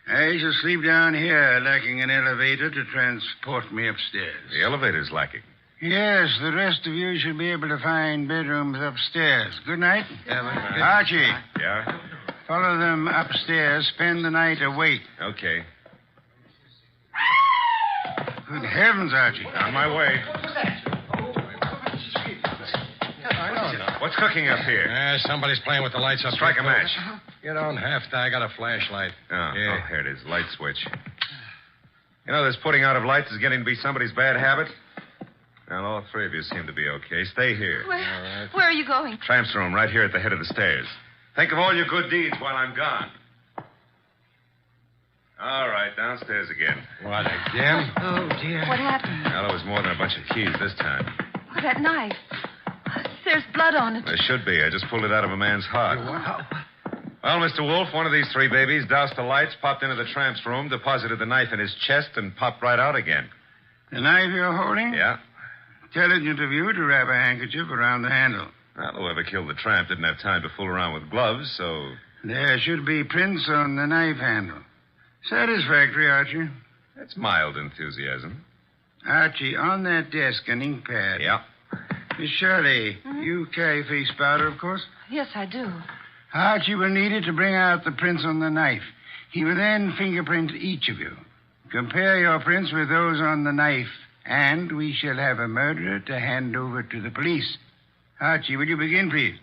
I shall sleep down here, lacking an elevator to transport me upstairs. The elevator's lacking. Yes, the rest of you should be able to find bedrooms upstairs. Good night. Archie. Yeah? Follow them upstairs. Spend the night awake. Okay. Good heavens, Archie. On my way. What's cooking up here? Somebody's playing with the lights up. Strike a match. You don't have to. I got a flashlight. Oh, here it is. Light switch. You know, this putting out of lights is getting to be somebody's bad habit. Well, all three of you seem to be okay. Stay here. Where are you going? Tramp's room right here at the head of the stairs. Think of all your good deeds while I'm gone. All right, downstairs again. What, again? Oh, dear. What happened? Well, it was more than a bunch of keys this time. That knife. There's blood on it. There should be. I just pulled it out of a man's heart. Well, Mr. Wolfe, one of these three babies doused the lights, popped into the tramp's room, deposited the knife in his chest, and popped right out again. The knife you're holding? Yeah. Intelligent of you to wrap a handkerchief around the handle. Well, whoever killed the tramp didn't have time to fool around with gloves, so... There should be prints on the knife handle. Satisfactory, Archie. That's mild enthusiasm. Archie, on that desk, an ink pad. Yeah. Miss Shirley, you carry face powder, of course? Yes, I do. Archie will need it to bring out the prints on the knife. He will then fingerprint each of you. Compare your prints with those on the knife, and we shall have a murderer to hand over to the police. Archie, will you begin, please?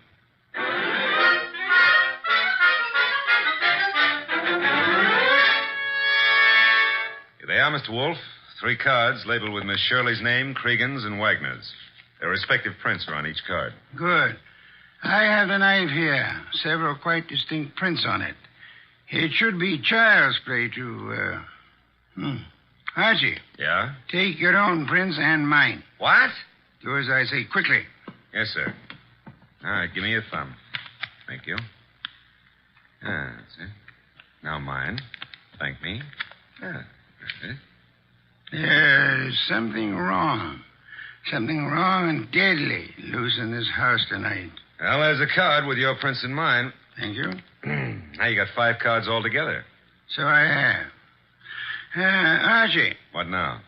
Here they are, Mr. Wolfe. 3 cards labeled with Miss Shirley's name, Cregan's, and Wagner's. Their respective prints are on each card. Good. I have the knife here. Several quite distinct prints on it. It should be child's play to, Archie. Yeah? Take your own prints and mine. What? Do as I say quickly. Yes, sir. All right, give me your thumb. Thank you. That's it. Now mine. Thank me. That's it. There's something wrong. Something wrong and deadly loose in this house tonight. Well, there's a card with your prints and mine. Thank you. Now you got 5 cards altogether. So I have. Archie. What now?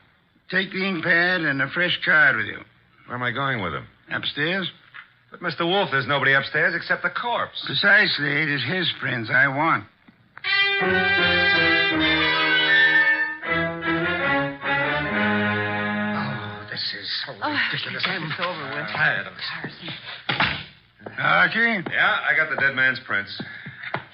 Take the ink pad and a fresh card with you. Where am I going with them? Upstairs? But, Mr. Wolfe, there's nobody upstairs except the corpse. Precisely. It is his prints I want. This is so ridiculous. It's over with. Tired of Archie? Yeah, I got the dead man's prints.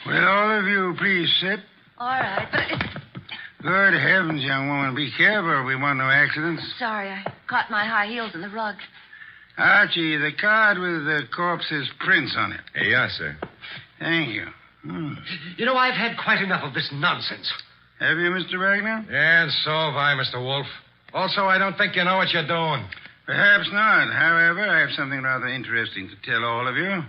Will all of you please sit? All right, but Good heavens, young woman. Be careful. We want no accidents. sorry, I caught my high heels in the rug. Archie, the card with the corpse's prints on it. Here you are, sir. Thank you. You know, I've had quite enough of this nonsense. Have you, Mr. Wagner? Yeah, and so have I, Mr. Wolfe. Also, I don't think you know what you're doing. Perhaps not. However, I have something rather interesting to tell all of you.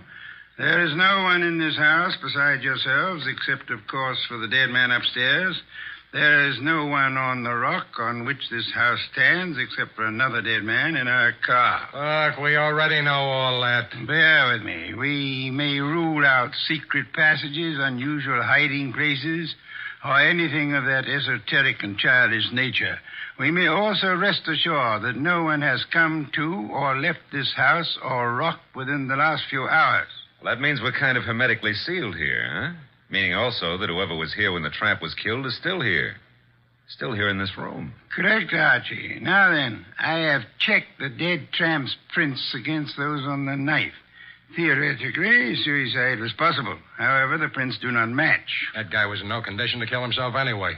There is no one in this house besides yourselves, except, of course, for the dead man upstairs. There is no one on the rock on which this house stands, except for another dead man in our car. Look, we already know all that. Bear with me. We may rule out secret passages, unusual hiding places, or anything of that esoteric and childish nature. We may also rest assured that no one has come to or left this house or rock within the last few hours. Well, that means we're kind of hermetically sealed here, huh? Meaning also that whoever was here when the tramp was killed is still here. Still here in this room. Correct, Archie. Now then, I have checked the dead tramp's prints against those on the knife. Theoretically, suicide was possible. However, the prints do not match. That guy was in no condition to kill himself anyway.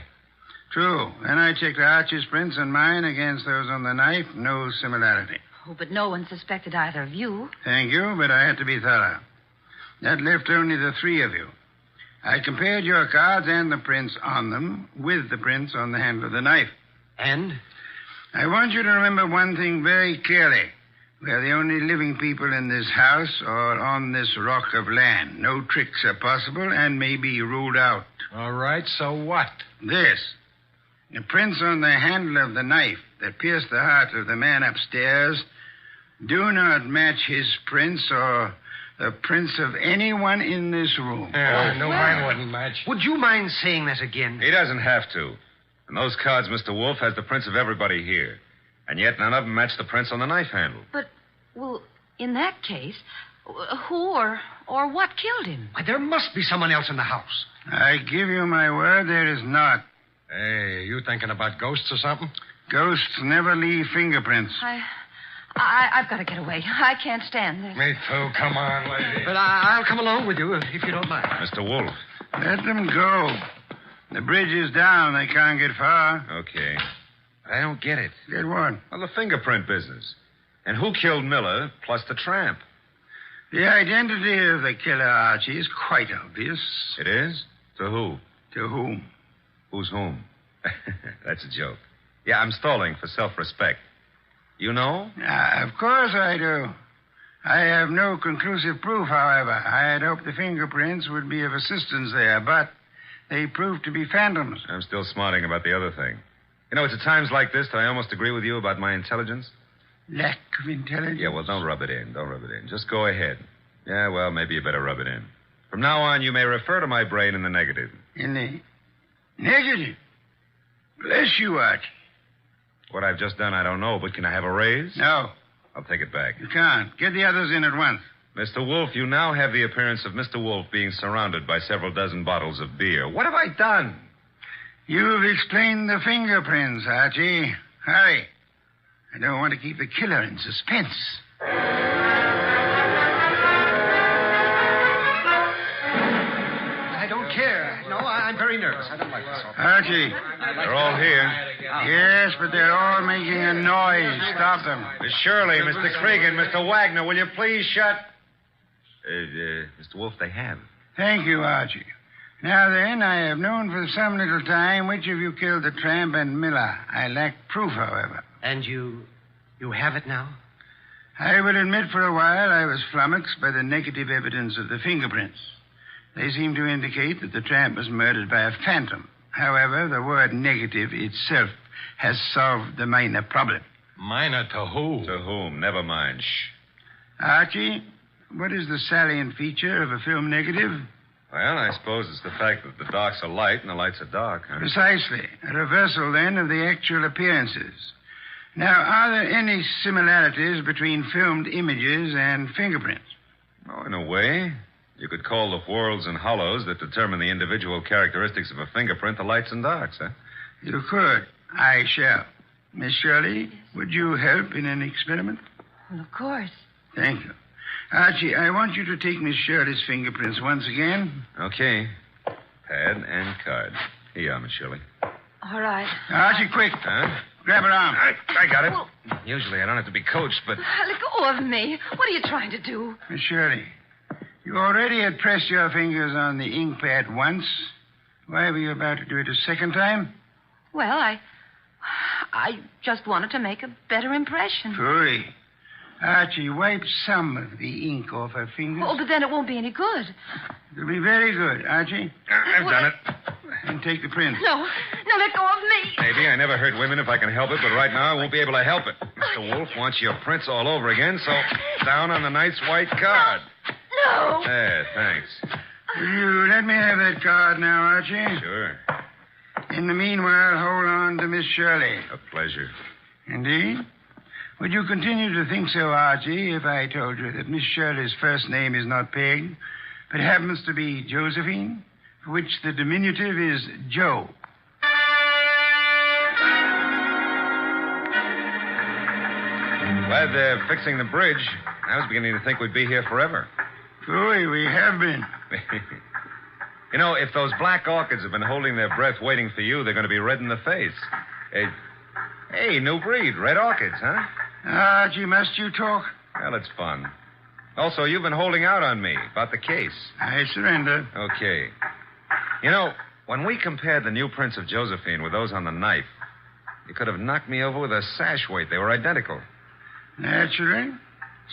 True. Then I checked Archie's prints and mine against those on the knife. No similarity. Oh, but no one suspected either of you. Thank you, but I had to be thorough. That left only the 3 of you. I compared your cards and the prints on them with the prints on the handle of the knife. And? I want you to remember one thing very clearly. We are the only living people in this house or on this rock of land. No tricks are possible and may be ruled out. All right, so what? This. The prints on the handle of the knife that pierced the heart of the man upstairs do not match his prints or the prints of anyone in this room. Yeah, no, mine wouldn't match. Would you mind saying that again? He doesn't have to. And those cards, Mr. Wolfe, has the prints of everybody here. And yet none of them match the prints on the knife handle. But, well, in that case, who or what killed him? Why, there must be someone else in the house. I give you my word, there is not. Hey, you thinking about ghosts or something? Ghosts never leave fingerprints. I've got to get away. I can't stand this. Me too. Come on, lady. But I'll come along with you if you don't mind. Mr. Wolfe. Let them go. The bridge is down. They can't get far. Okay. I don't get it. Get what? Well, the fingerprint business. And who killed Miller plus the tramp? The identity of the killer, Archie, is quite obvious. It is? To who? To whom? Who's whom? That's a joke. Yeah, I'm stalling for self-respect. You know? Of course I do. I have no conclusive proof, however. I had hoped the fingerprints would be of assistance there, but they proved to be phantoms. I'm still smarting about the other thing. You know, it's at times like this that I almost agree with you about my intelligence. Lack of intelligence? Yeah, well, don't rub it in. Don't rub it in. Just go ahead. Yeah, well, maybe you better rub it in. From now on, you may refer to my brain in the negative. In the negative? Bless you, Archie. What I've just done, I don't know, but can I have a raise? No. I'll take it back. You can't. Get the others in at once. Mr. Wolfe, you now have the appearance of Mr. Wolfe being surrounded by several dozen bottles of beer. What have I done? You've explained the fingerprints, Archie. Hurry. I don't want to keep the killer in suspense. I don't care. No, I'm very nervous. I don't like this. Archie. They're all here. Yes, but they're all making a noise. Stop them. Miss Shirley, Mr. Cregan, Mr. Wagner, will you please shut... Mr. Wolfe, they have. Thank you, Archie. Now then, I have known for some little time which of you killed the tramp and Miller. I lack proof, however. And you have it now? I will admit for a while I was flummoxed by the negative evidence of the fingerprints. They seem to indicate that the tramp was murdered by a phantom. However, the word negative itself has solved the minor problem. Minor to who? To whom? Never mind. Shh. Archie, what is the salient feature of a film negative? Well, I suppose it's the fact that the darks are light and the lights are dark, huh? Precisely. A reversal, then, of the actual appearances. Now, are there any similarities between filmed images and fingerprints? Oh, in a way. You could call the whorls and hollows that determine the individual characteristics of a fingerprint the lights and darks, huh? You could. I shall. Miss Shirley, would you help in an experiment? Well, of course. Thank you. Archie, I want you to take Miss Shirley's fingerprints once again. Okay. Pad and card. Here you are, Miss Shirley. All right. Archie, quick. Huh? Grab her arm. I got it. Well, Usually I don't have to be coached, but... let go of me. What are you trying to do? Miss Shirley, you already had pressed your fingers on the ink pad once. Why were you about to do it a second time? Well, I just wanted to make a better impression. Hurry. Archie, wipe some of the ink off her fingers. Oh, but then it won't be any good. It'll be very good, Archie. I've done it. And take the print. No, let go of me. Maybe. I never hurt women if I can help it, but right now I won't be able to help it. Mr. Wolfe wants your prints all over again, so down on the nice white card. No. There, thanks. Will you let me have that card now, Archie? Sure. In the meanwhile, hold on to Miss Shirley. A pleasure. Indeed? Would you continue to think so, Archie, if I told you that Miss Shirley's first name is not Peg, but happens to be Josephine, for which the diminutive is Joe? Glad they're fixing the bridge. I was beginning to think we'd be here forever. Boy, we have been. You know, if those black orchids have been holding their breath waiting for you, they're going to be red in the face. Hey, new breed, red orchids, huh? Archie, must you talk? Well, it's fun. Also, you've been holding out on me about the case. I surrender. Okay. You know, when we compared the new prints of Josephine with those on the knife, you could have knocked me over with a sash weight. They were identical. Naturally.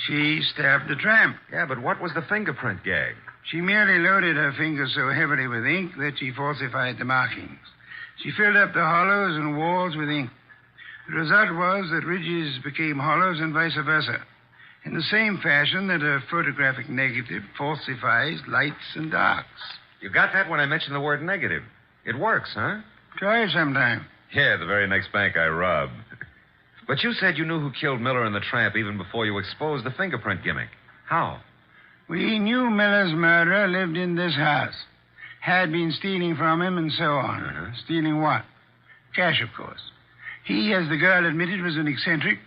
She stabbed the tramp. Yeah, but what was the fingerprint gag? She merely loaded her fingers so heavily with ink that she falsified the markings. She filled up the hollows and walls with ink. The result was that ridges became hollows and vice versa, in the same fashion that a photographic negative falsifies lights and darks. You got that when I mentioned the word negative. It works, huh? Try it sometime. Yeah, the very next bank I robbed. But you said you knew who killed Miller and the tramp even before you exposed the fingerprint gimmick. How? We knew Miller's murderer lived in this house. Had been stealing from him and so on. Uh-huh. Stealing what? Cash, of course. He, as the girl admitted, was an eccentric,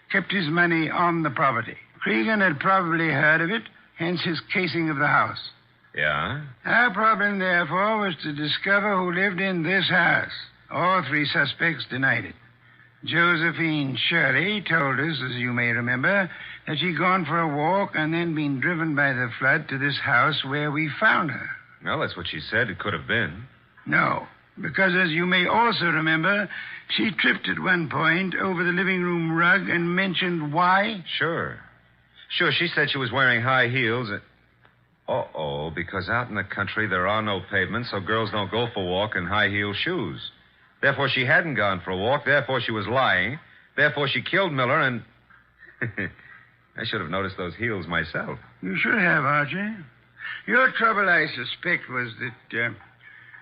kept his money on the property. Cregan had probably heard of it, hence his casing of the house. Yeah? Our problem, therefore, was to discover who lived in this house. All three suspects denied it. Josephine Shirley told us, as you may remember, that she'd gone for a walk and then been driven by the flood to this house where we found her. Well, that's what she said. It could have been. No. Because, as you may also remember, she tripped at one point over the living room rug and mentioned why. Sure. Sure, she said she was wearing high heels. Uh-oh, because out in the country there are no pavements, so girls don't go for a walk in high-heel shoes. Therefore, she hadn't gone for a walk. Therefore, she was lying. Therefore, she killed Miller, and... I should have noticed those heels myself. You should have, Archie. Your trouble, I suspect, was that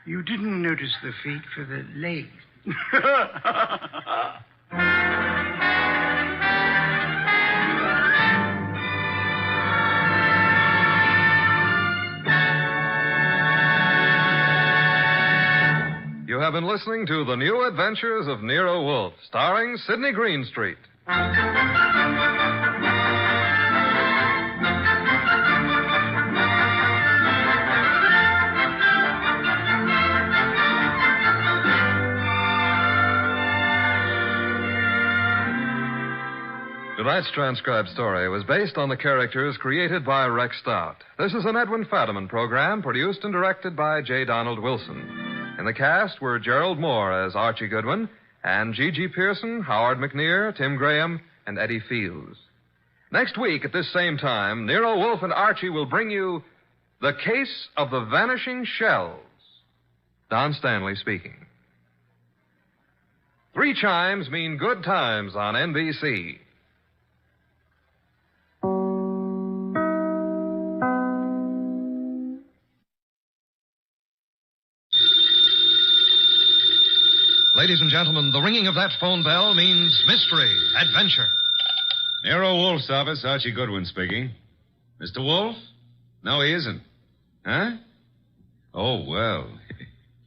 you didn't notice the feet for the legs. You have been listening to The New Adventures of Nero Wolfe, starring Sidney Greenstreet. Tonight's transcribed story was based on the characters created by Rex Stout. This is an Edwin Fadiman program produced and directed by J. Donald Wilson. In the cast were Gerald Moore as Archie Goodwin and G.G. Pearson, Howard McNear, Tim Graham, and Eddie Fields. Next week at this same time, Nero Wolfe and Archie will bring you The Case of the Vanishing Shells. Don Stanley speaking. 3 chimes mean good times on NBC. Ladies and gentlemen, the ringing of that phone bell means mystery, adventure. Nero Wolfe's office, Archie Goodwin speaking. Mr. Wolfe? No, he isn't. Huh? Oh, well.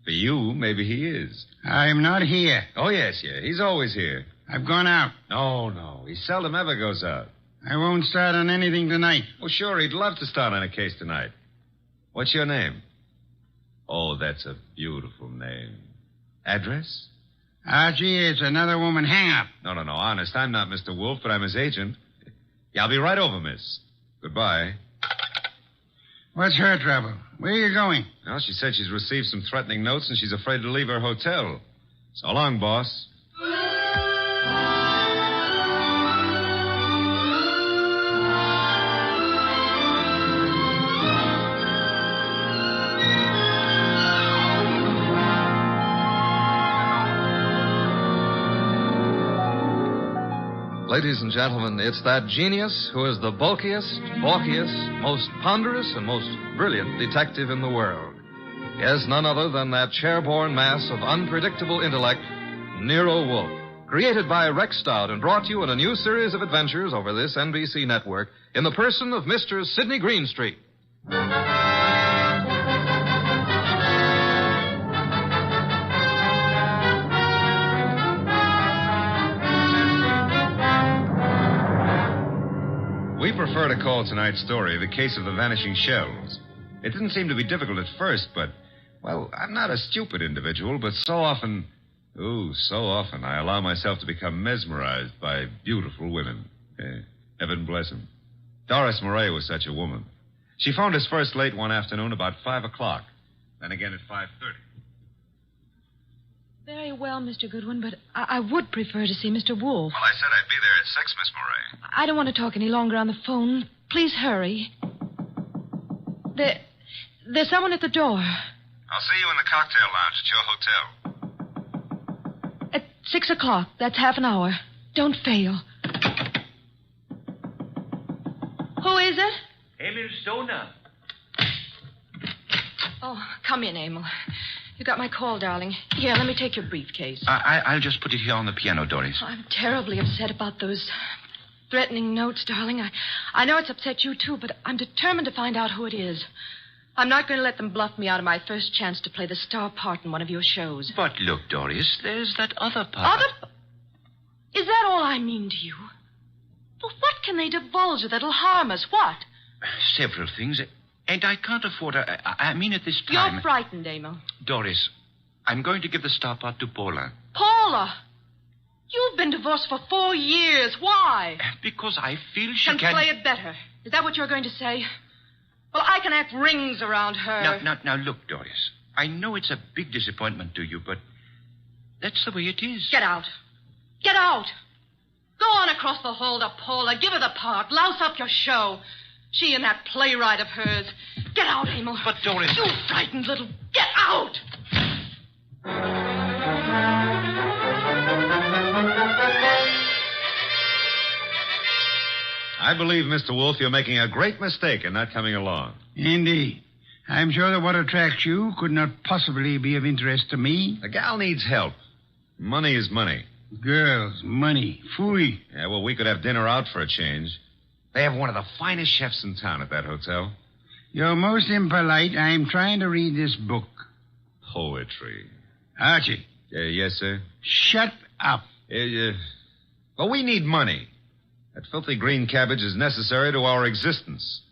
For you, maybe he is. I'm not here. Oh, yes. He's always here. I've gone out. No. He seldom ever goes out. I won't start on anything tonight. Oh, sure, he'd love to start on a case tonight. What's your name? Oh, that's a beautiful name. Address? Archie, it's another woman hang-up. No, honest. I'm not Mr. Wolfe, but I'm his agent. Yeah, I'll be right over, miss. Goodbye. What's her trouble? Where are you going? Well, she said she's received some threatening notes and she's afraid to leave her hotel. So long, boss. Ladies and gentlemen, it's that genius who is the bulkiest, balkiest, most ponderous, and most brilliant detective in the world. Yes, none other than that chair-borne mass of unpredictable intellect, Nero Wolfe. Created by Rex Stout and brought to you in a new series of adventures over this NBC network in the person of Mr. Sidney Greenstreet. We prefer to call tonight's story The Case of the Vanishing Shells. It didn't seem to be difficult at first, but, well, I'm not a stupid individual, but so often I allow myself to become mesmerized by beautiful women. Heaven bless them. Doris Murray was such a woman. She phoned us first late one afternoon about 5 o'clock, then again at 5:30. Very well, Mr. Goodwin, but I would prefer to see Mr. Wolfe. Well, I said I'd be there at 6, Miss Murray. I don't want to talk any longer on the phone. Please hurry. There's someone at the door. I'll see you in the cocktail lounge at your hotel. At 6 o'clock. That's half an hour. Don't fail. Who is it? Emil Stoner. Oh, come in, Emil. You got my call, darling. Here, let me take your briefcase. I'll just put it here on the piano, Doris. I'm terribly upset about those threatening notes, darling. I know it's upset you, too, but I'm determined to find out who it is. I'm not going to let them bluff me out of my first chance to play the star part in one of your shows. But look, Doris, there's that other part. Is that all I mean to you? Well, what can they divulge that'll harm us? What? Several things. And I can't afford... I mean, at this time... You're frightened, Emil. Doris, I'm going to give the star part to Paula. Paula? You've been divorced for 4 years. Why? Because I feel she can play it better. Is that what you're going to say? Well, I can act rings around her. Now, look, Doris. I know it's a big disappointment to you, but that's the way it is. Get out. Get out. Go on across the hall to Paula. Give her the part. Louse up your show. She and that playwright of hers. Get out, Emil. But, Doris... You frightened little... Get out! I believe, Mr. Wolfe, you're making a great mistake in not coming along. Indeed. I'm sure that what attracts you could not possibly be of interest to me. The gal needs help. Money is money. Girls, money, phooey. Yeah, well, we could have dinner out for a change. They have one of the finest chefs in town at that hotel. You're most impolite. I'm trying to read this book. Poetry. Archie. Yes, sir? Shut up. Well, we need money. That filthy green cabbage is necessary to our existence.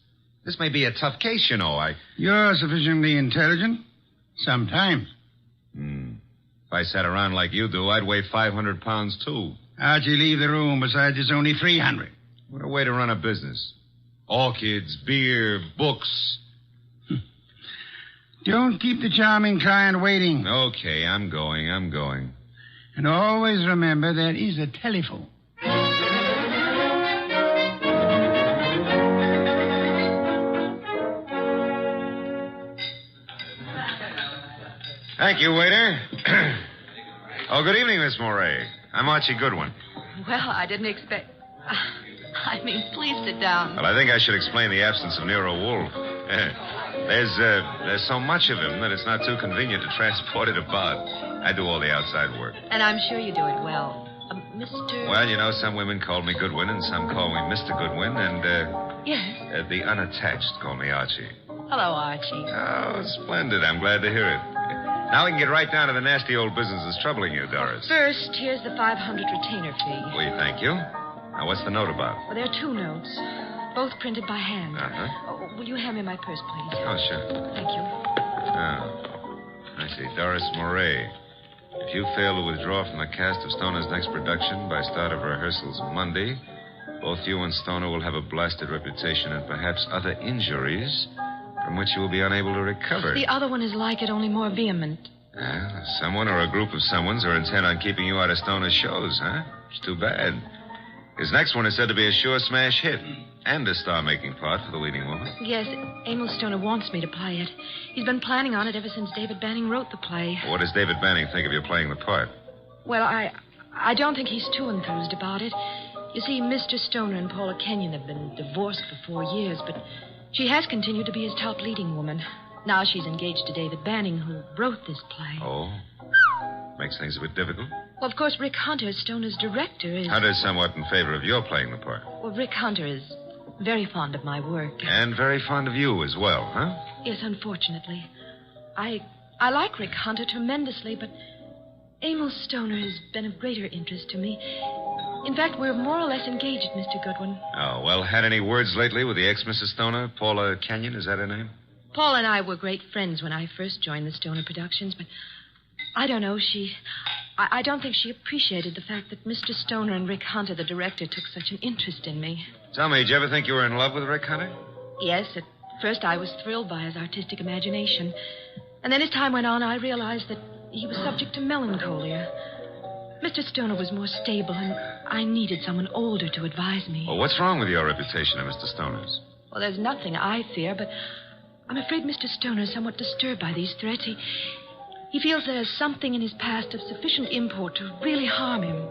This may be a tough case, you know. You're sufficiently intelligent. Sometimes. If I sat around like you do, I'd weigh 500 pounds, too. Archie, leave the room. Besides, it's only 300. What a way to run a business. Orchids, beer, books. Don't keep the charming client waiting. Okay, I'm going. And always remember there is a telephone. Thank you, waiter. Oh, good evening, Miss Moray. I'm Archie Goodwin. Well, I didn't expect... please sit down. Well, I think I should explain the absence of Nero Wolfe. There's so much of him that it's not too convenient to transport it about. I do all the outside work. And I'm sure you do it well. Mr... Well, you know, some women call me Goodwin and some call me Mr. Goodwin, and, Yes? the unattached call me Archie. Hello, Archie. Oh, splendid. I'm glad to hear it. Now we can get right down to the nasty old business that's troubling you, Doris. First, here's the 500 retainer fee. Well, thank you. Now, what's the note about? Well, there are 2 notes, both printed by hand. Uh-huh. Oh, will you hand me my purse, please? Oh, sure. Thank you. Oh, I see. Doris Moray. If you fail to withdraw from the cast of Stoner's next production by start of rehearsals Monday, both you and Stoner will have a blasted reputation and perhaps other injuries from which you will be unable to recover. The other one is like it, only more vehement. Someone or a group of someones are intent on keeping you out of Stoner's shows, huh? It's too bad. His next one is said to be a sure smash hit and a star-making part for the leading woman. Yes, Emil Stoner wants me to play it. He's been planning on it ever since David Banning wrote the play. What does David Banning think of you playing the part? Well, I don't think he's too enthused about it. You see, Mr. Stoner and Paula Kenyon have been divorced for 4 years, but she has continued to be his top leading woman. Now she's engaged to David Banning, who wrote this play. Oh? Makes things a bit difficult. Well, of course, Rick Hunter, Stoner's director, is... Hunter's somewhat in favor of your playing the part. Well, Rick Hunter is very fond of my work. And very fond of you as well, huh? Yes, unfortunately. I like Rick Hunter tremendously, but Emil Stoner has been of greater interest to me. In fact, we're more or less engaged, Mr. Goodwin. Oh, well, had any words lately with the ex-Mrs. Stoner? Paula Kenyon, is that her name? Paul and I were great friends when I first joined the Stoner Productions, but I don't know, I don't think she appreciated the fact that Mr. Stoner and Rick Hunter, the director, took such an interest in me. Tell me, did you ever think you were in love with Rick Hunter? Yes, at first I was thrilled by his artistic imagination. And then as time went on, I realized that he was subject to melancholia. Mr. Stoner was more stable, and I needed someone older to advise me. Well, what's wrong with your reputation of Mr. Stoner's? Well, there's nothing I fear, but I'm afraid Mr. Stoner is somewhat disturbed by these threats. He feels there's something in his past of sufficient import to really harm him.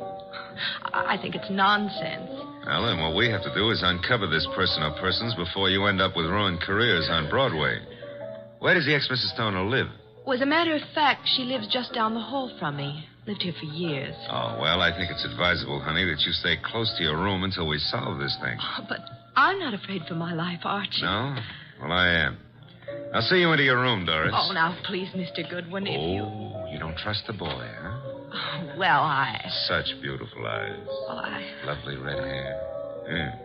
I think it's nonsense. Well, then what we have to do is uncover this person or persons before you end up with ruined careers on Broadway. Where does the ex-Mrs. Stoner live? Well, as a matter of fact, she lives just down the hall from me. Lived here for years. Oh, well, I think it's advisable, honey, that you stay close to your room until we solve this thing. Oh, but I'm not afraid for my life, Archie. No? Well, I am. I'll see you into your room, Doris. Oh, now, please, Mr. Goodwin, if you... Oh, you don't trust the boy, huh? Oh, well, Such beautiful eyes. Oh, Lovely red hair. Yeah.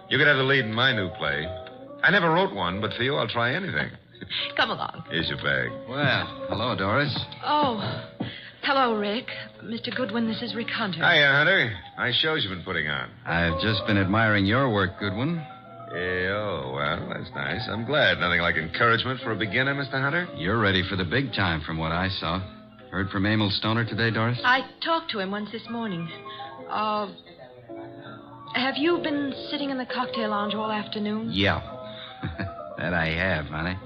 You could have the lead in my new play. I never wrote one, but for you, I'll try anything. Come along. Here's your bag. Well, hello, Doris. Oh, hello, Rick. Mr. Goodwin, this is Rick Hunter. Hiya, Hunter. Nice shows you've been putting on. I've just been admiring your work, Goodwin. Oh, well, that's nice. I'm glad. Nothing like encouragement for a beginner, Mr. Hunter. You're ready for the big time from what I saw. Heard from Emil Stoner today, Doris? I talked to him once this morning. Have you been sitting in the cocktail lounge all afternoon? Yeah. That I have, honey.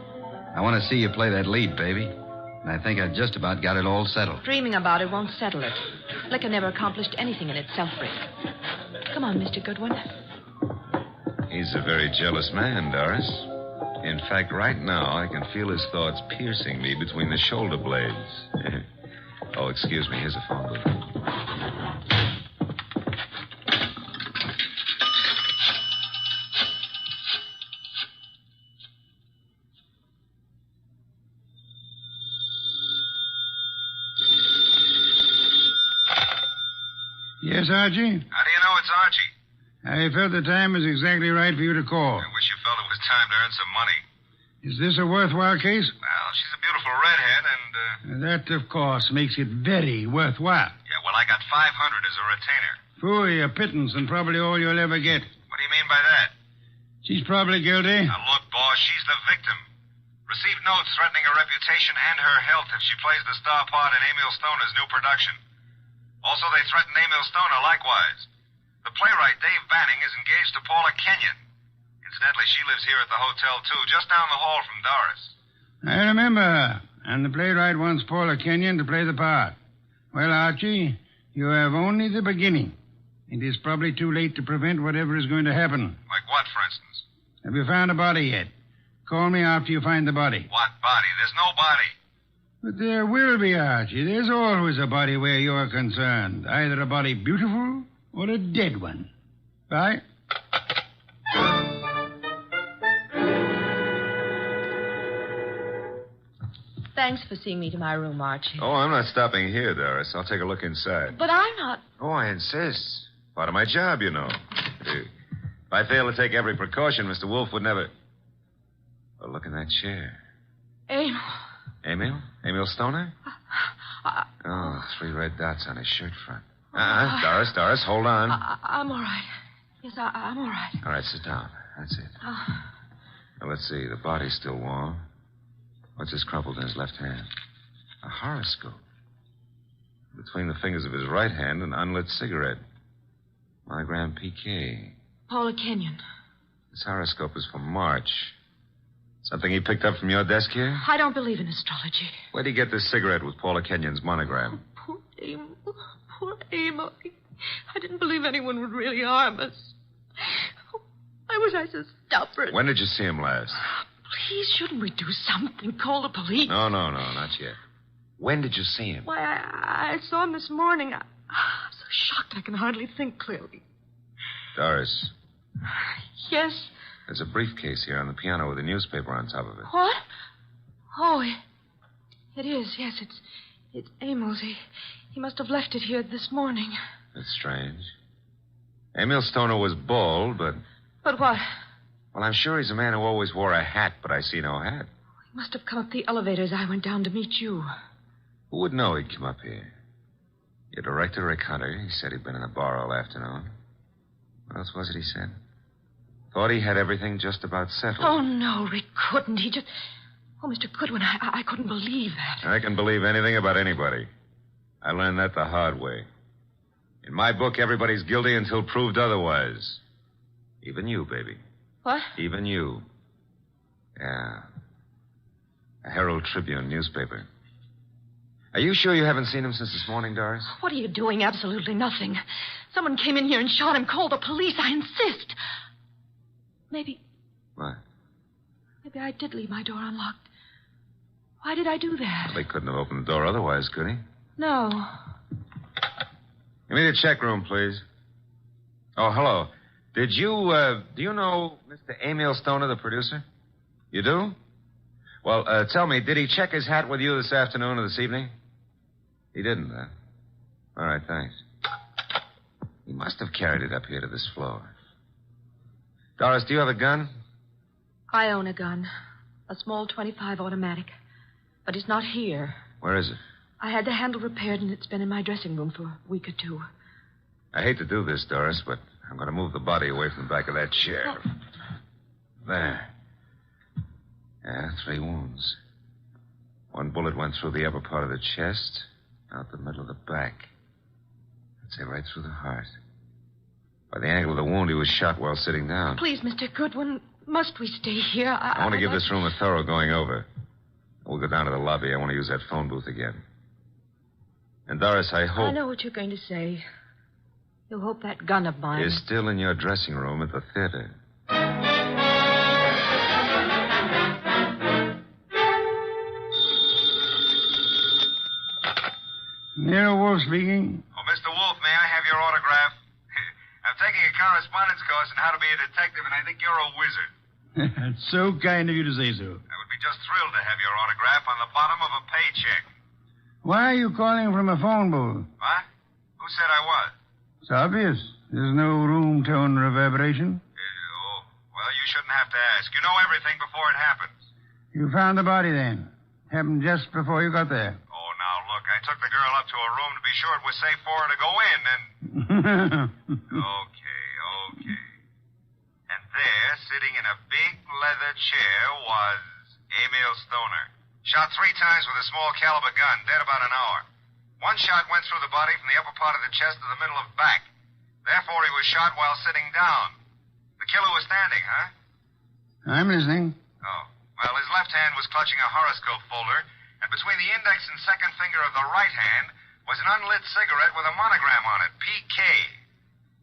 I want to see you play that lead, baby. And I think I've just about got it all settled. Dreaming about it won't settle it. Liquor never accomplished anything in itself, Rick. Come on, Mr. Goodwin. He's a very jealous man, Doris. In fact, right now, I can feel his thoughts piercing me between the shoulder blades. Oh, excuse me. Here's a phone booth. Yes, Archie? How do you know it's Archie? I felt the time was exactly right for you to call. I wish you felt it was time to earn some money. Is this a worthwhile case? Well, she's a beautiful redhead, and, That, of course, makes it very worthwhile. Yeah, well, I got 500 as a retainer. Phooey, a pittance, and probably all you'll ever get. What do you mean by that? She's probably guilty. Now, look, boss, she's the victim. Received notes threatening her reputation and her health if she plays the star part in Emil Stoner's new production. Also, they threatened Emil Stoner likewise. The playwright, Dave Banning, is engaged to Paula Kenyon. Incidentally, she lives here at the hotel, too, just down the hall from Doris. I remember her. And the playwright wants Paula Kenyon to play the part. Well, Archie, you have only the beginning. It is probably too late to prevent whatever is going to happen. Like what, for instance? Have you found a body yet? Call me after you find the body. What body? There's no body. But there will be, Archie. There's always a body where you're concerned. Either a body beautiful or a dead one. Bye. Thanks for seeing me to my room, Archie. Oh, I'm not stopping here, Doris. I'll take a look inside. But I'm not. Oh, I insist. Part of my job, you know. If I fail to take every precaution, Mr. Wolfe would never... Oh, look in that chair. Emil. Emil? Emil Stoner? Oh, 3 red dots on his shirt front. Doris, hold on. I'm all right. Yes, I'm all right. All right, sit down. That's it. Now, let's see. The body's still warm. What's this crumpled in his left hand? A horoscope. Between the fingers of his right hand, an unlit cigarette. Monogram PK. Paula Kenyon. This horoscope is for March. Something he picked up from your desk here? I don't believe in astrology. Where'd he get this cigarette with Paula Kenyon's monogram? Poor Emil. Poor Emil. I didn't believe anyone would really harm us. Why was I so stubborn? When did you see him last? Please, shouldn't we do something? Call the police? No, not yet. When did you see him? Why, I saw him this morning. I'm so shocked I can hardly think clearly. Doris. Yes? There's a briefcase here on the piano with a newspaper on top of it. What? Oh, it is. Yes, it's Emil's. He must have left it here this morning. That's strange. Emil Stoner was bald, but... But what? Well, I'm sure he's a man who always wore a hat, but I see no hat. He must have come up the elevator as I went down to meet you. Who would know he'd come up here? Your director, Rick Hunter, he said he'd been in the bar all afternoon. What else was it he said? Thought he had everything just about settled. Oh, no, Rick couldn't. He just... Oh, Mr. Goodwin, I couldn't believe that. I can believe anything about anybody. I learned that the hard way. In my book, everybody's guilty until proved otherwise. Even you, baby. What? Even you. Yeah. A Herald Tribune newspaper. Are you sure you haven't seen him since this morning, Doris? What are you doing? Absolutely nothing. Someone came in here and shot him. Call the police. I insist. Maybe... What? Maybe I did leave my door unlocked. Why did I do that? Well, they couldn't have opened the door otherwise, could he? No. Give me the check room, please. Oh, hello. Do you know Mr. Emil Stoner, the producer? You do? Well, tell me, did he check his hat with you this afternoon or this evening? He didn't, huh? All right, thanks. He must have carried it up here to this floor. Doris, do you have a gun? I own a gun. A small .25 automatic. But it's not here. Where is it? I had the handle repaired, and it's been in my dressing room for a week or two. I hate to do this, Doris, but I'm going to move the body away from the back of that chair. There. Yeah, 3 wounds. 1 bullet went through the upper part of the chest, out the middle of the back. I'd say right through the heart. By the angle of the wound, he was shot while sitting down. Please, Mr. Goodwin, must we stay here? I want to give this room a thorough going over. We'll go down to the lobby. I want to use that phone booth again. And, Doris, I hope... I know what you're going to say. You hope that gun of mine... is still in your dressing room at the theater. Nero Wolfe speaking. Oh, Mr. Wolfe, may I have your autograph? I'm taking a correspondence course on how to be a detective, and I think you're a wizard. That's so kind of you to say so. I would be just thrilled to have your autograph on the bottom of a paycheck. Why are you calling from a phone booth? What? Who said I was? It's obvious. There's no room tone reverberation. Well, you shouldn't have to ask. You know everything before it happens. You found the body then. Happened just before you got there. Oh, now, look, I took the girl up to her room to be sure it was safe for her to go in, and... Okay. And there, sitting in a big leather chair, was Emil Stoner. Shot 3 times with a small caliber gun, dead about an hour. 1 shot went through the body from the upper part of the chest to the middle of the back. Therefore, he was shot while sitting down. The killer was standing, huh? I'm listening. Oh. Well, his left hand was clutching a horoscope folder, and between the index and second finger of the right hand was an unlit cigarette with a monogram on it, PK.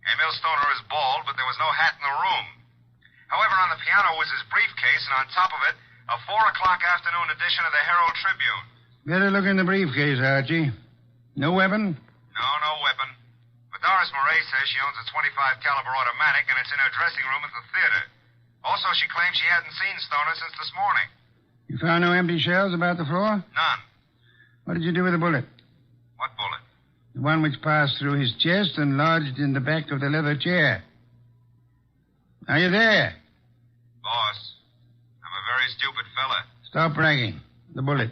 Emil Stoner is bald, but there was no hat in the room. However, on the piano was his briefcase, and on top of it, a 4 o'clock afternoon edition of the Herald Tribune. Better look in the briefcase, Archie. No weapon? No weapon. But Doris Murray says she owns a .25 caliber automatic, and it's in her dressing room at the theater. Also, she claims she hadn't seen Stoner since this morning. You found no empty shells about the floor? None. What did you do with the bullet? What bullet? The one which passed through his chest and lodged in the back of the leather chair. Are you there? Boss, I'm a very stupid fella. Stop bragging. The bullet.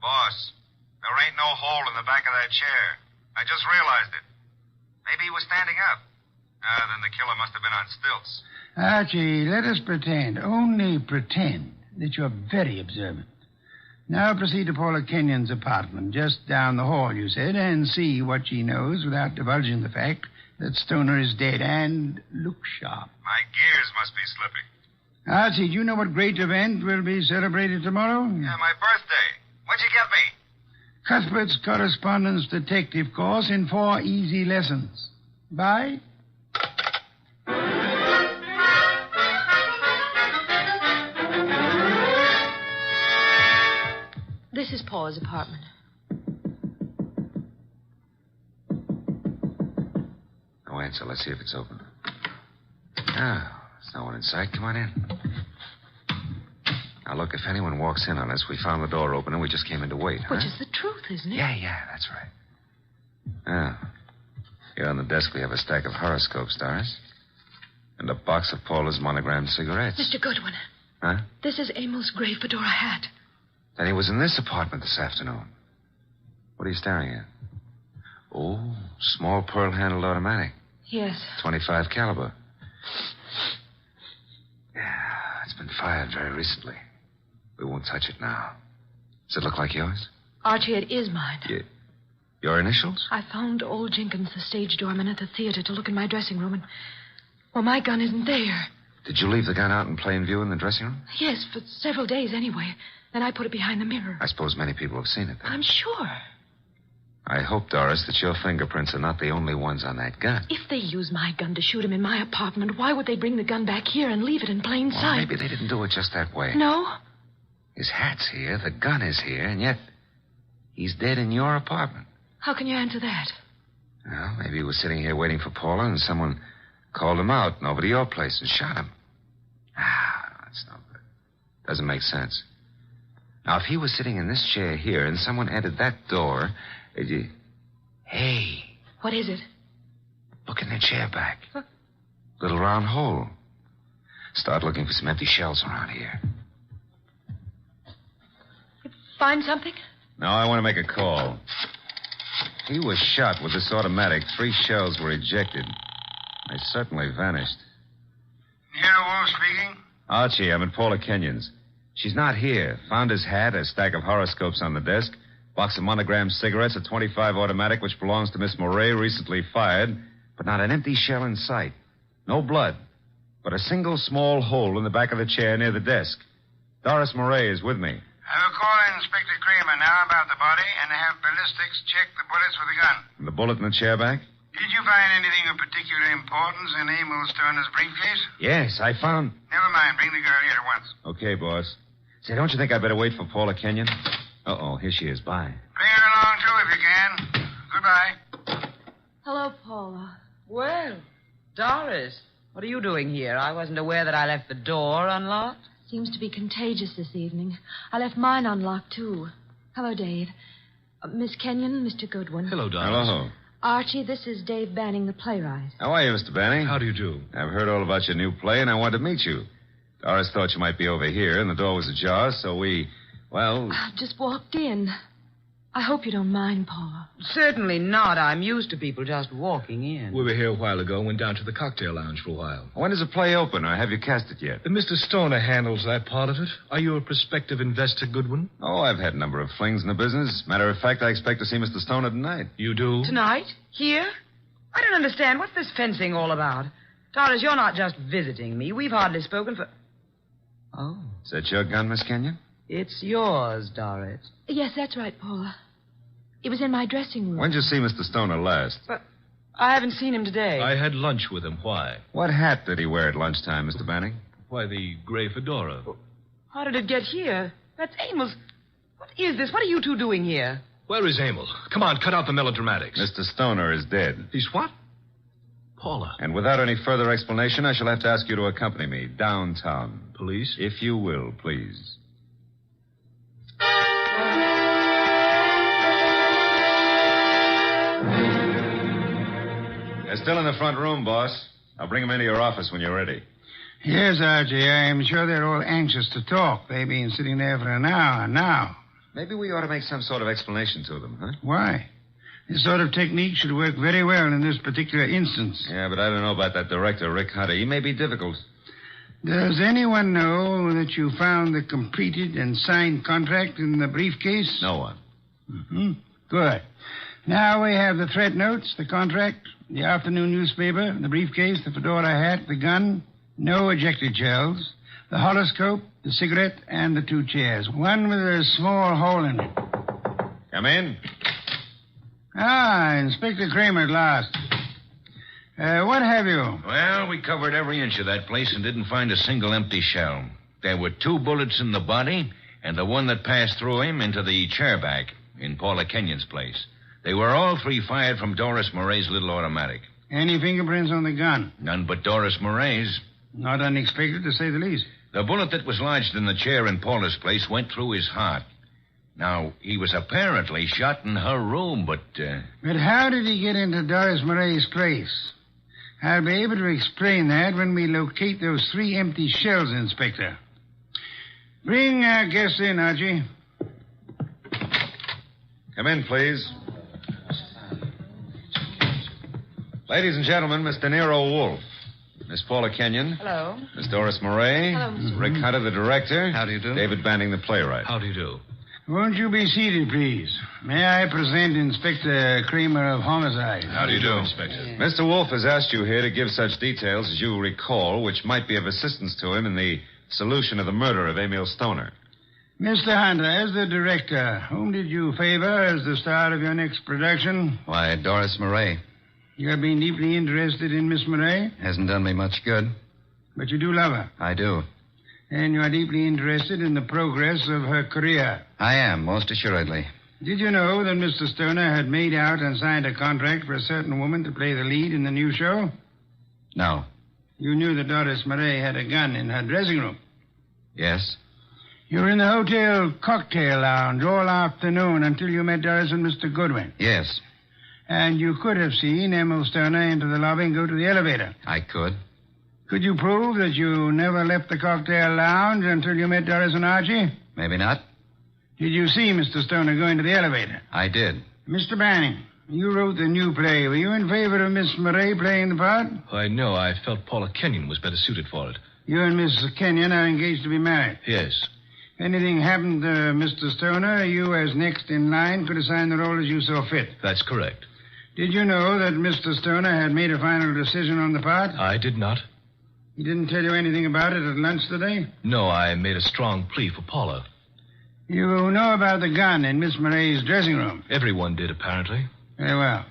Boss, there ain't no hole in the back of that chair. I just realized it. Maybe he was standing up. Then the killer must have been on stilts. Archie, let us pretend, only pretend, that you're very observant. Now proceed to Paula Kenyon's apartment, just down the hall, you said, and see what she knows without divulging the fact that Stoner is dead, and look sharp. My gears must be slipping. Archie, do you know what great event will be celebrated tomorrow? Yeah, my birthday. What'd you get me? Cuthbert's correspondence detective course in 4 easy lessons. Bye. This is Paula's apartment. No answer. Let's see if it's open. Ah, there's no one inside. Come on in. Now, look, if anyone walks in on us, we found the door open and we just came in to wait, Which is the truth, isn't it? Yeah, that's right. Ah. Here on the desk, we have a stack of horoscopes, Doris. And a box of Paula's monogrammed cigarettes. Mr. Goodwin. Huh? This is Emil's gray fedora hat. Then he was in this apartment this afternoon. What are you staring at? Oh, small pearl-handled automatic. Yes. .25 caliber. Yeah, it's been fired very recently. We won't touch it now. Does it look like yours? Archie, it is mine. Your initials? I found old Jenkins, the stage doorman at the theater, to look in my dressing room, and... well, my gun isn't there. Did you leave the gun out in plain view in the dressing room? Yes, for several days anyway. Then I put it behind the mirror. I suppose many people have seen it then. I'm sure. I hope, Doris, that your fingerprints are not the only ones on that gun. If they use my gun to shoot him in my apartment, why would they bring the gun back here and leave it in plain Well, sight? maybe they didn't do it just that way. No? His hat's here, the gun is here, and yet he's dead in your apartment. How can you answer that? Well, maybe he was sitting here waiting for Paula, and someone called him out over to your place and shot him. That's no good. Doesn't make sense. Now, if he was sitting in this chair here and someone entered that door, Hey. What is it? Look in the chair back. Little round hole. Start looking for some empty shells around here. Find something? No, I want to make a call. He was shot with this automatic. 3 shells were ejected. They certainly vanished. Nero Wolfe speaking. Archie, I'm at Paula Kenyon's. She's not here. Found his hat, a stack of horoscopes on the desk, box of monogrammed cigarettes, a .25 automatic which belongs to Miss Moray, recently fired, but not an empty shell in sight. No blood, but a single small hole in the back of the chair near the desk. Doris Moray is with me. I will call Inspector Kramer now about the body and have ballistics check the bullets for the gun. And the bullet in the chair back? Did you find anything of particular importance in Emil Stoner's briefcase? Yes, I found... Never mind. Bring the girl here at once. Okay, boss. Say, don't you think I'd better wait for Paula Kenyon? Uh-oh, here she is. Bye. Bring her along, too, if you can. Goodbye. Hello, Paula. Well, Doris, what are you doing here? I wasn't aware that I left the door unlocked. Seems to be contagious this evening. I left mine unlocked, too. Hello, Dave. Miss Kenyon, Mr. Goodwin. Hello, Doris. Hello. Archie, this is Dave Banning, the playwright. How are you, Mr. Banning? How do you do? I've heard all about your new play, and I wanted to meet you. Doris thought you might be over here, and the door was ajar, so we, well... I've just walked in. I hope you don't mind, Paula. Certainly not. I'm used to people just walking in. We were here a while ago, went down to the cocktail lounge for a while. When does the play open, or have you cast it yet? Mr. Stoner handles that part of it. Are you a prospective investor, Goodwin? Oh, I've had a number of flings in the business. Matter of fact, I expect to see Mr. Stoner tonight. You do? Tonight? Here? I don't understand. What's this fencing all about? Doris, you're not just visiting me. We've hardly spoken for... Oh. Is that your gun, Miss Kenyon? It's yours, Doris. Yes, that's right, Paula. It was in my dressing room. When did you see Mr. Stoner last? But I haven't seen him today. I had lunch with him. Why? What hat did he wear at lunchtime, Mr. Banning? Why, the gray fedora. How did it get here? That's Emil's. What is this? What are you two doing here? Where is Emil? Come on, cut out the melodramatics. Mr. Stoner is dead. He's what? Paula. And without any further explanation, I shall have to ask you to accompany me downtown. Police? If you will, please. They're still in the front room, boss. I'll bring them into your office when you're ready. Yes, Archie. I'm sure they're all anxious to talk. They've been sitting there for an hour now. Maybe we ought to make some sort of explanation to them, huh? Why? This sort of technique should work very well in this particular instance. Yeah, but I don't know about that director, Rick Hunter. He may be difficult. Does anyone know that you found the completed and signed contract in the briefcase? No one. Mm-hmm. Good. Now we have the threat notes, the contract, the afternoon newspaper, the briefcase, the fedora hat, the gun, no ejected shells, the horoscope, the cigarette, and the two chairs. One with a small hole in it. Come in. Ah, Inspector Kramer at last. What have you? Well, we covered every inch of that place and didn't find a single empty shell. There were 2 bullets in the body and the one that passed through him into the chair back in Paula Kenyon's place. They were all 3 fired from Doris Moray's little automatic. Any fingerprints on the gun? None but Doris Moray's. Not unexpected, to say the least. The bullet that was lodged in the chair in Paula's place went through his heart. Now, he was apparently shot in her room, but... But how did he get into Doris Moray's place? I'll be able to explain that when we locate those 3 empty shells, Inspector. Bring our guest in, Archie. Come in, please. Ladies and gentlemen, Mr. Nero Wolfe. Miss Paula Kenyon. Hello. Miss Doris Moray. Hello, Mr. Rick Hunter, the director. How do you do? David Banning, the playwright. How do you do? Won't you be seated, please? May I present Inspector Kramer of Homicide? How do you do, Inspector? Mr. Wolfe has asked you here to give such details as you recall, which might be of assistance to him in the solution of the murder of Emil Stoner. Mr. Hunter, as the director, whom did you favor as the star of your next production? Why, Doris Moray. You have been deeply interested in Miss Moray? Hasn't done me much good. But you do love her? I do. And you are deeply interested in the progress of her career? I am, most assuredly. Did you know that Mr. Stoner had made out and signed a contract for a certain woman to play the lead in the new show? No. You knew that Doris Moray had a gun in her dressing room? Yes. You were in the hotel cocktail lounge all afternoon until you met Doris and Mr. Goodwin? Yes. And you could have seen Emil Stoner into the lobby and go to the elevator? I could. Could you prove that you never left the cocktail lounge until you met Doris and Archie? Maybe not. Did you see Mr. Stoner go into the elevator? I did. Mr. Banning, you wrote the new play. Were you in favor of Miss Moray playing the part? Why, no. I felt Paula Kenyon was better suited for it. You and Miss Kenyon are engaged to be married. Yes. If anything happened to Mr. Stoner, you, as next in line, could assign the role as you saw fit. That's correct. Did you know that Mr. Stoner had made a final decision on the part? I did not. He didn't tell you anything about it at lunch today? No, I made a strong plea for Paula. You know about the gun in Miss Murray's dressing room? Everyone did, apparently. Very well.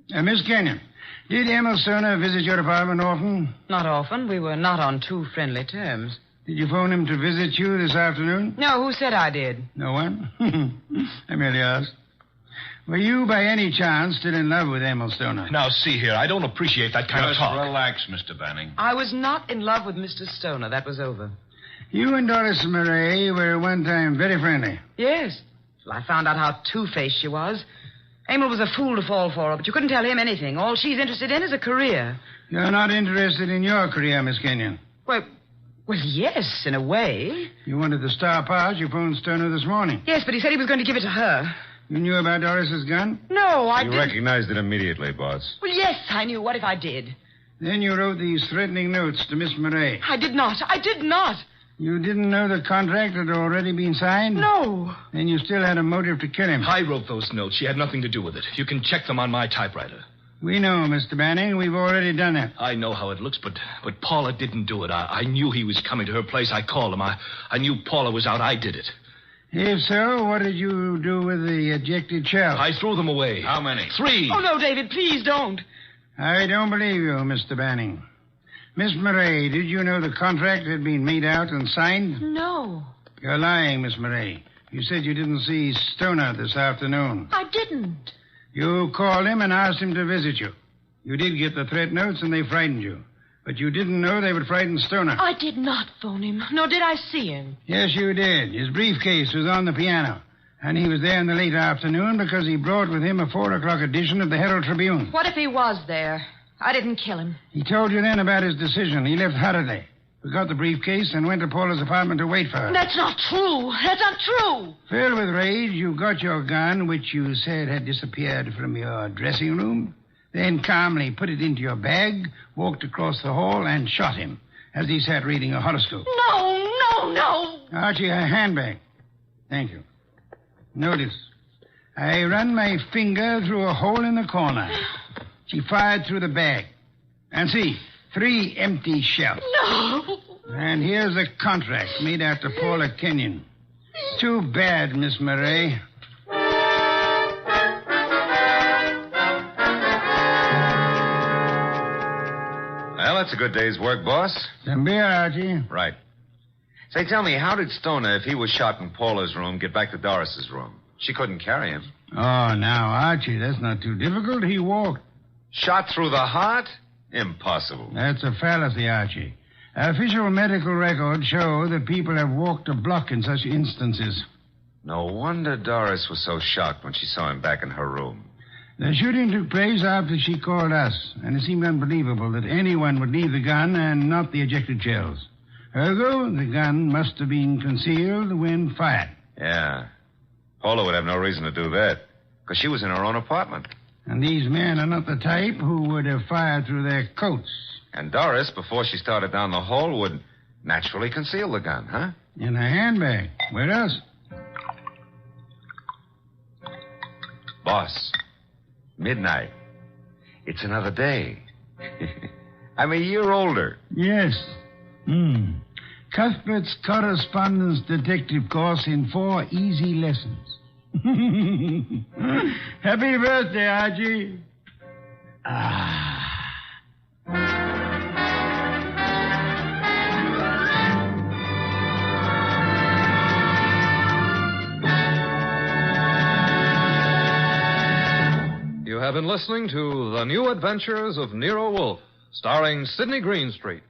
Miss Kenyon, did Emil Stoner visit your apartment often? Not often. We were not on too friendly terms. Did you phone him to visit you this afternoon? No, who said I did? No one? I merely asked. Were you, by any chance, still in love with Emil Stoner? Now, see here, I don't appreciate that kind of talk. Just relax, Mr. Banning. I was not in love with Mr. Stoner. That was over. You and Doris Murray were at one time very friendly. Yes. Well, I found out how two-faced she was. Emil was a fool to fall for her, but you couldn't tell him anything. All she's interested in is a career. You're not interested in your career, Miss Kenyon? Well, yes, in a way. You wanted the star part. You phoned Stoner this morning. Yes, but he said he was going to give it to her. You knew about Doris's gun? No, I You didn't. recognized it immediately, boss. Well, yes, I knew. What if I did? Then you wrote these threatening notes to Miss Murray. I did not. I did not. You didn't know the contract had already been signed? No. Then you still had a motive to kill him. I wrote those notes. She had nothing to do with it. You can check them on my typewriter. We know, Mr. Banning. We've already done it. I know how it looks, but Paula didn't do it. I knew he was coming to her place. I called him. I knew Paula was out. I did it. If so, what did you do with the ejected shells? I threw them away. How many? 3. Oh, no, David, please don't. I don't believe you, Mr. Banning. Miss Murray, did you know the contract had been made out and signed? No. You're lying, Miss Murray. You said you didn't see Stoner this afternoon. I didn't. You called him and asked him to visit you. You did get the threat notes and they frightened you. But you didn't know they would frighten Stoner. I did not phone him, nor did I see him. Yes, you did. His briefcase was on the piano. And he was there in the late afternoon because he brought with him a 4 o'clock edition of the Herald Tribune. What if he was there? I didn't kill him. He told you then about his decision. He left Holiday. We got the briefcase and went to Paula's apartment to wait for her. That's not true. That's not true. Filled with rage, you got your gun, which you said had disappeared from your dressing room, then calmly put it into your bag, walked across the hall, and shot him as he sat reading a horoscope. No. Archie, a handbag. Thank you. Notice, I run my finger through a hole in the corner. She fired through the bag. And see, 3 empty shells. No. And here's a contract made out to Paula Kenyon. Too bad, Miss Murray. Well, that's a good day's work, boss. Some beer, Archie. Right. Say, tell me, how did Stoner, if he was shot in Paula's room, get back to Doris's room? She couldn't carry him. Oh, now, Archie, that's not too difficult. He walked. Shot through the heart? Impossible. That's a fallacy, Archie. Official medical records show that people have walked a block in such instances. No wonder Doris was so shocked when she saw him back in her room. The shooting took place after she called us, and it seemed unbelievable that anyone would leave the gun and not the ejected shells. Ergo, the gun must have been concealed when fired. Yeah. Paula would have no reason to do that, because she was in her own apartment. And these men are not the type who would have fired through their coats. And Doris, before she started down the hall, would naturally conceal the gun, huh? In her handbag. Where else? Boss, midnight. It's another day. I'm a year older. Yes. Cuthbert's correspondence detective course in 4 easy lessons. Happy birthday, Archie. You have been listening to The New Adventures of Nero Wolfe, starring Sidney Greenstreet.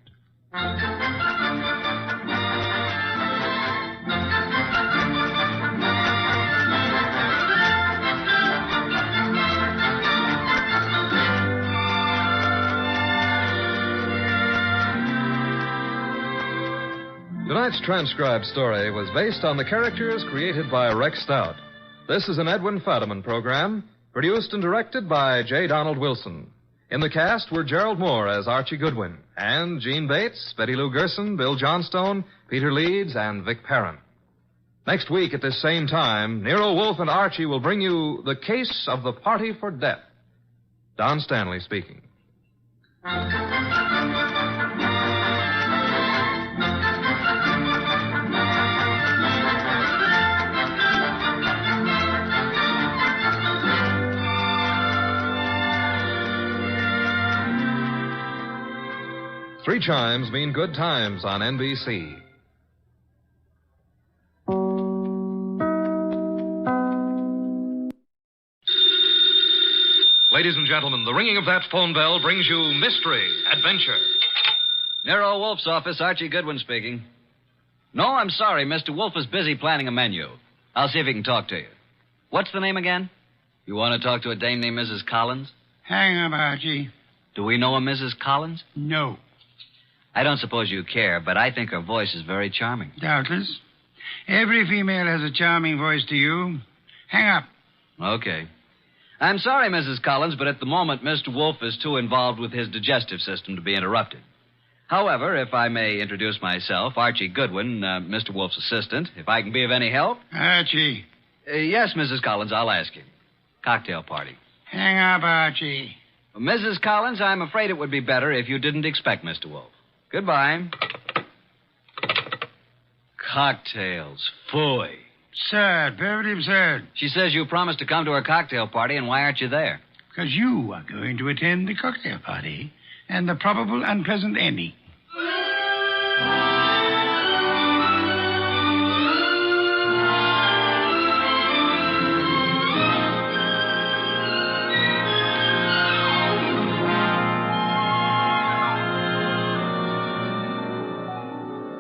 Tonight's transcribed story was based on the characters created by Rex Stout. This is an Edwin Fadiman program, produced and directed by J. Donald Wilson. In the cast were Gerald Moore as Archie Goodwin, and Gene Bates, Betty Lou Gerson, Bill Johnstone, Peter Leeds, and Vic Perrin. Next week at this same time, Nero Wolfe and Archie will bring you The Case of the Party for Death. Don Stanley speaking. 3 chimes mean good times on NBC. Ladies and gentlemen, the ringing of that phone bell brings you mystery, adventure. Nero Wolfe's office, Archie Goodwin speaking. No, I'm sorry. Mr. Wolfe is busy planning a menu. I'll see if he can talk to you. What's the name again? You want to talk to a dame named Mrs. Collins? Hang up, Archie. Do we know a Mrs. Collins? No. I don't suppose you care, but I think her voice is very charming. Doubtless. Every female has a charming voice to you. Hang up. Okay. I'm sorry, Mrs. Collins, but at the moment, Mr. Wolfe is too involved with his digestive system to be interrupted. However, if I may introduce myself, Archie Goodwin, Mr. Wolfe's assistant, if I can be of any help. Archie. Yes, Mrs. Collins, I'll ask you. Cocktail party. Hang up, Archie. Mrs. Collins, I'm afraid it would be better if you didn't expect Mr. Wolfe. Goodbye. Cocktails. Phooey. Absurd. Perfectly absurd. She says you promised to come to her cocktail party, and why aren't you there? Because you are going to attend the cocktail party and the probable unpleasant ending.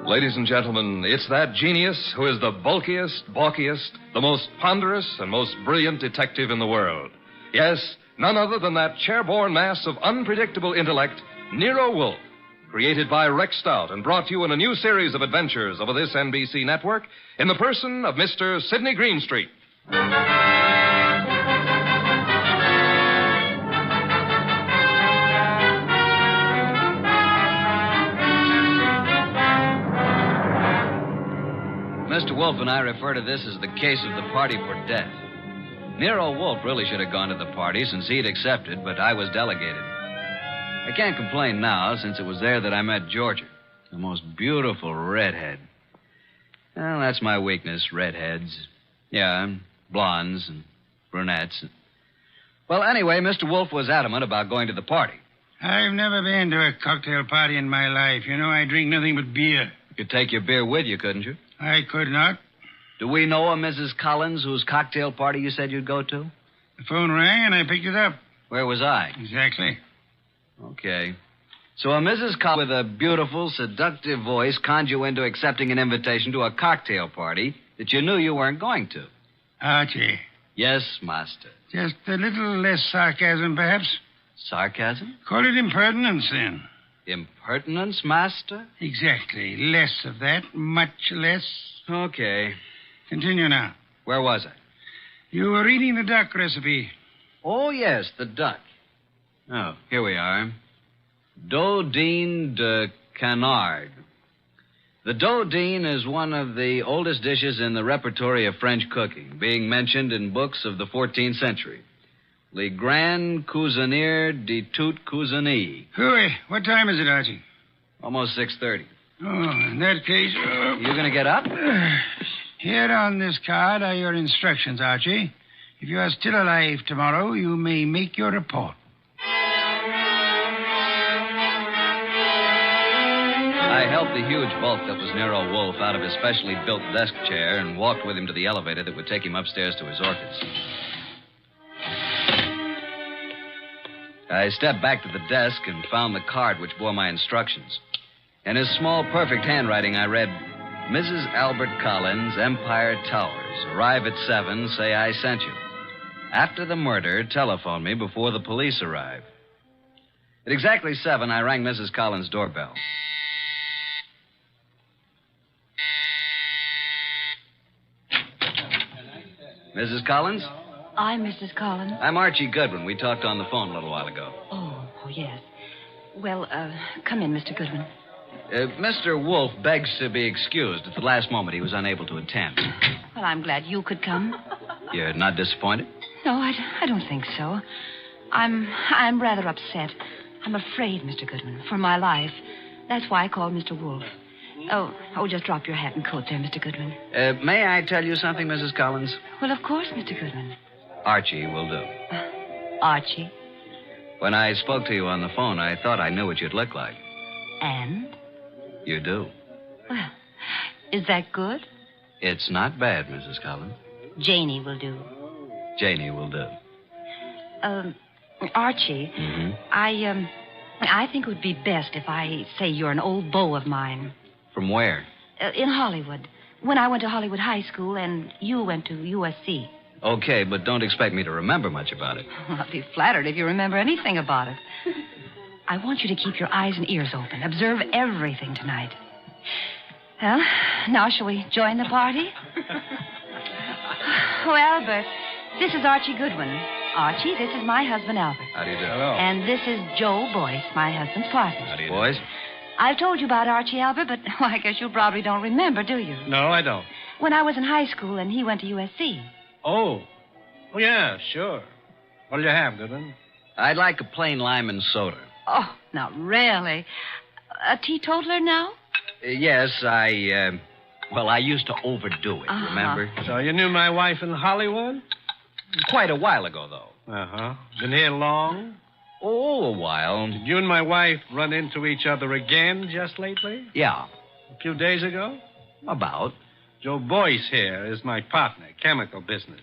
Ladies and gentlemen, it's that genius who is the bulkiest, balkiest, the most ponderous, and most brilliant detective in the world. Yes, none other than that chair-borne mass of unpredictable intellect, Nero Wolfe, created by Rex Stout and brought to you in a new series of adventures over this NBC network in the person of Mr. Sidney Greenstreet. Mr. Wolfe and I refer to this as the case of the party for death. Nero Wolfe really should have gone to the party since he'd accepted, but I was delegated. I can't complain now, since it was there that I met Georgia, the most beautiful redhead. Well, that's my weakness, redheads. Yeah, blondes and brunettes. Well, anyway, Mr. Wolfe was adamant about going to the party. I've never been to a cocktail party in my life. You know, I drink nothing but beer. You could take your beer with you, couldn't you? I could not. Do we know a Mrs. Collins whose cocktail party you said you'd go to? The phone rang and I picked it up. Where was I? Exactly. Okay. So a Mrs. Collins with a beautiful, seductive voice conned you into accepting an invitation to a cocktail party that you knew you weren't going to. Archie. Yes, master. Just a little less sarcasm, perhaps. Sarcasm? Call it impertinence, then. Impertinence, master? Exactly. Less of that. Much less. Okay. Continue now. Where was I? You were reading the duck recipe. Oh, yes, the duck. Oh, here we are. Dodine de canard. The dodine is one of the oldest dishes in the repertory of French cooking, being mentioned in books of the 14th century. Le Grand Cuisinier de toute Cuisine. Hooey, what time is it, Archie? Almost 6:30. Oh, in that case... You going to get up? Here on this card are your instructions, Archie. If you are still alive tomorrow, you may make your report. I helped the huge bulk that was Nero Wolfe out of his specially built desk chair and walked with him to the elevator that would take him upstairs to his orchids. I stepped back to the desk and found the card which bore my instructions. In his small, perfect handwriting, I read, Mrs. Albert Collins, Empire Towers. Arrive at 7, say I sent you. After the murder, telephone me before the police arrive. At exactly 7, I rang Mrs. Collins' doorbell. Mrs. Collins? I'm Mrs. Collins. I'm Archie Goodwin. We talked on the phone a little while ago. Oh, Oh, yes. Well, come in, Mr. Goodwin. Mr. Wolfe begs to be excused. At the last moment, he was unable to attend. Well, I'm glad you could come. You're not disappointed? No, I don't think so. I'm rather upset. I'm afraid, Mr. Goodwin, for my life. That's why I called Mr. Wolfe. Oh, just drop your hat and coat there, Mr. Goodwin. May I tell you something, Mrs. Collins? Well, of course, Mr. Goodwin. Archie will do. Archie? When I spoke to you on the phone, I thought I knew what you'd look like. And? You do. Well, is that good? It's not bad, Mrs. Collins. Janie will do. Janie will do. Archie, Mm-hmm. I think it would be best if I say you're an old beau of mine. From where? In Hollywood. When I went to Hollywood High School and you went to USC. Okay, but don't expect me to remember much about it. I'll be flattered if you remember anything about it. I want you to keep your eyes and ears open. Observe everything tonight. Well, now shall we join the party? Oh, Albert, this is Archie Goodwin. Archie, this is my husband, Albert. How do you do? Hello. And this is Joe Boyce, my husband's partner. How do you do? Boys? I've told you about Archie, Albert, but well, I guess you probably don't remember, do you? No, I don't. When I was in high school and he went to USC. Oh, yeah, sure. What'll you have, Goodwin? I'd like a plain lime and soda. Oh, now, really? A teetotaler now? Yes, I used to overdo it, remember? So you knew my wife in Hollywood? Quite a while ago, though. Uh-huh. Been here long? Oh, a while. Did you and my wife run into each other again just lately? Yeah. A few days ago? About. Joe Boyce here is my partner, chemical business.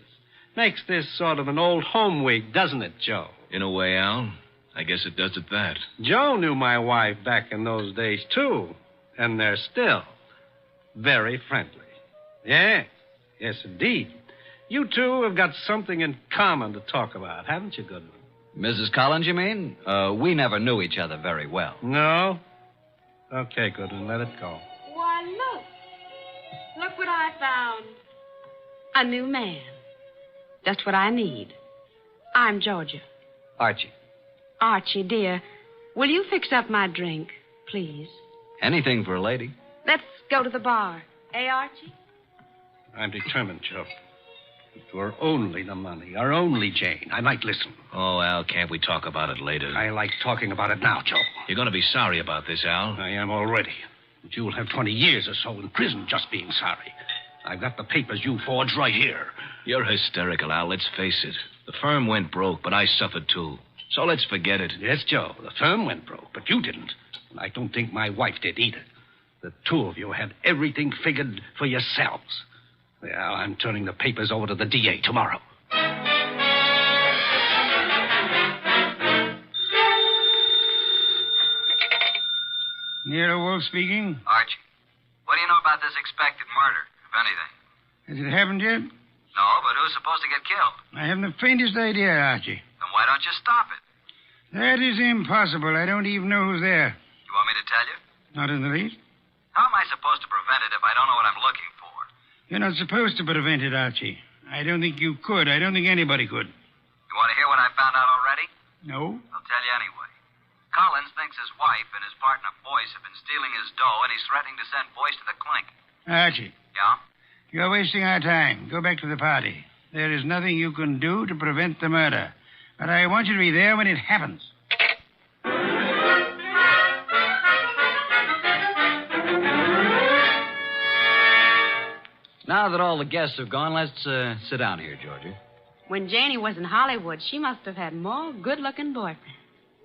Makes this sort of an old home week, doesn't it, Joe? In a way, Al. I guess it does it that. Joe knew my wife back in those days, too. And they're still very friendly. Yes, indeed. You two have got something in common to talk about, haven't you, Goodwin? Mrs. Collins, you mean? We never knew each other very well. No? Okay, Goodwin, let it go. Why, look. Look what I found. A new man. Just what I need. I'm Georgia. Archie. Archie, dear, will you fix up my drink, please? Anything for a lady. Let's go to the bar. Eh, Archie? I'm determined, Joe. You're only the money, our only Jane. I might listen. Oh, Al, can't we talk about it later? I like talking about it now, Joe. You're going to be sorry about this, Al. I am already. But you'll have 20 years or so in prison just being sorry. I've got the papers you forged right here. You're hysterical, Al. Let's face it. The firm went broke, but I suffered too. So let's forget it. Yes, Joe. The firm went broke, but you didn't. And I don't think my wife did either. The two of you had everything figured for yourselves. Well, I'm turning the papers over to the DA tomorrow. Nero Wolfe speaking. Archie, what do you know about this expected murder, if anything? Has it happened yet? No, but who's supposed to get killed? I haven't the faintest idea, Archie. Then why don't you stop it? That is impossible. I don't even know who's there. You want me to tell you? Not in the least. How am I supposed to prevent it if I don't know what I'm looking for? You're not supposed to prevent it, Archie. I don't think you could. I don't think anybody could. You want to hear what I found out already? No? I'll tell you anyway. Collins thinks his wife and his partner Boyce have been stealing his dough, and he's threatening to send Boyce to the clink. Archie. Yeah? You're wasting our time. Go back to the party. There is nothing you can do to prevent the murder. But I want you to be there when it happens. Now that all the guests have gone, let's sit down here, Georgia. When Janie was in Hollywood, she must have had more good-looking boyfriends.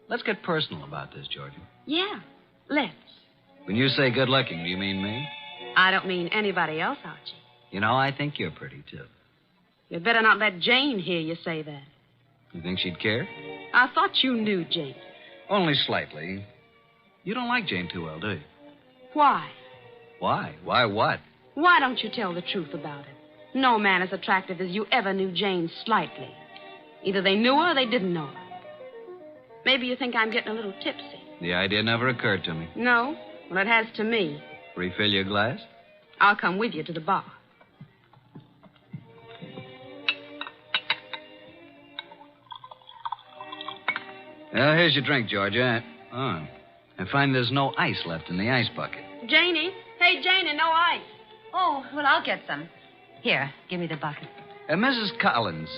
Let's get personal about this, Georgia. Yeah, let's. When you say good-looking, do you mean me? I don't mean anybody else, Archie. You know, I think you're pretty, too. You'd better not let Jane hear you say that. You think she'd care? I thought you knew Jane. Only slightly. You don't like Jane too well, do you? Why? Why? Why what? Why don't you tell the truth about it? No man as attractive as you ever knew Jane slightly. Either they knew her or they didn't know her. Maybe you think I'm getting a little tipsy. The idea never occurred to me. No? Well, it has to me. Refill your glass? I'll come with you to the bar. Well, here's your drink, Georgia. Oh, I find there's no ice left in the ice bucket. Janie. Hey, Janie, no ice. Oh, well, I'll get some. Here, give me the bucket. Mrs. Collins,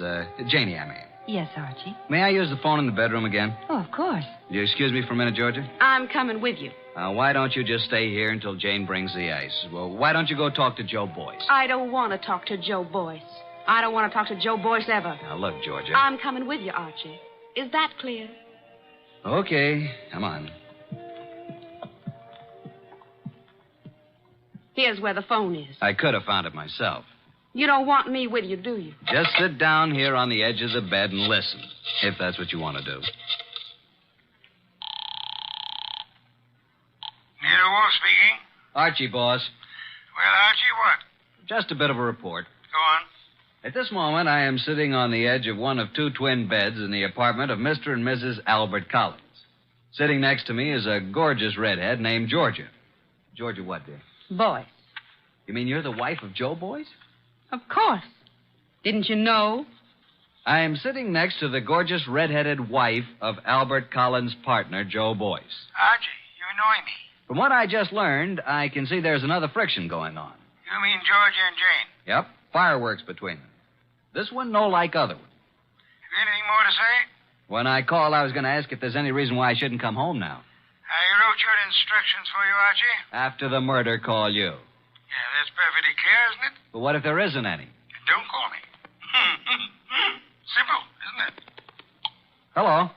Janie, I mean. Yes, Archie. May I use the phone in the bedroom again? Oh, of course. Will you excuse me for a minute, Georgia? I'm coming with you. Why don't you just stay here until Jane brings the ice? Well, why don't you go talk to Joe Boyce? I don't want to talk to Joe Boyce. I don't want to talk to Joe Boyce ever. Now, look, Georgia. I'm coming with you, Archie. Is that clear? Okay, come on. Here's where the phone is. I could have found it myself. You don't want me with you, do you? Just sit down here on the edge of the bed and listen, if that's what you want to do. Nero Wolfe speaking. Archie, boss. Well, Archie, what? Just a bit of a report. Go on. At this moment, I am sitting on the edge of one of two twin beds in the apartment of Mr. and Mrs. Albert Collins. Sitting next to me is a gorgeous redhead named Georgia. Georgia what, dear? Boyce. You mean you're the wife of Joe Boyce? Of course. Didn't you know? I am sitting next to the gorgeous redheaded wife of Albert Collins' partner, Joe Boyce. Archie, you annoy me. From what I just learned, I can see there's another friction going on. You mean Georgia and Jane? Yep, fireworks between them. This one no like other one. Have you anything more to say? When I called, I was going to ask if there's any reason why I shouldn't come home now. I wrote your instructions for you, Archie. After the murder, call you. Yeah, that's perfectly clear, isn't it? But what if there isn't any? Don't call me. Simple, isn't it? Hello.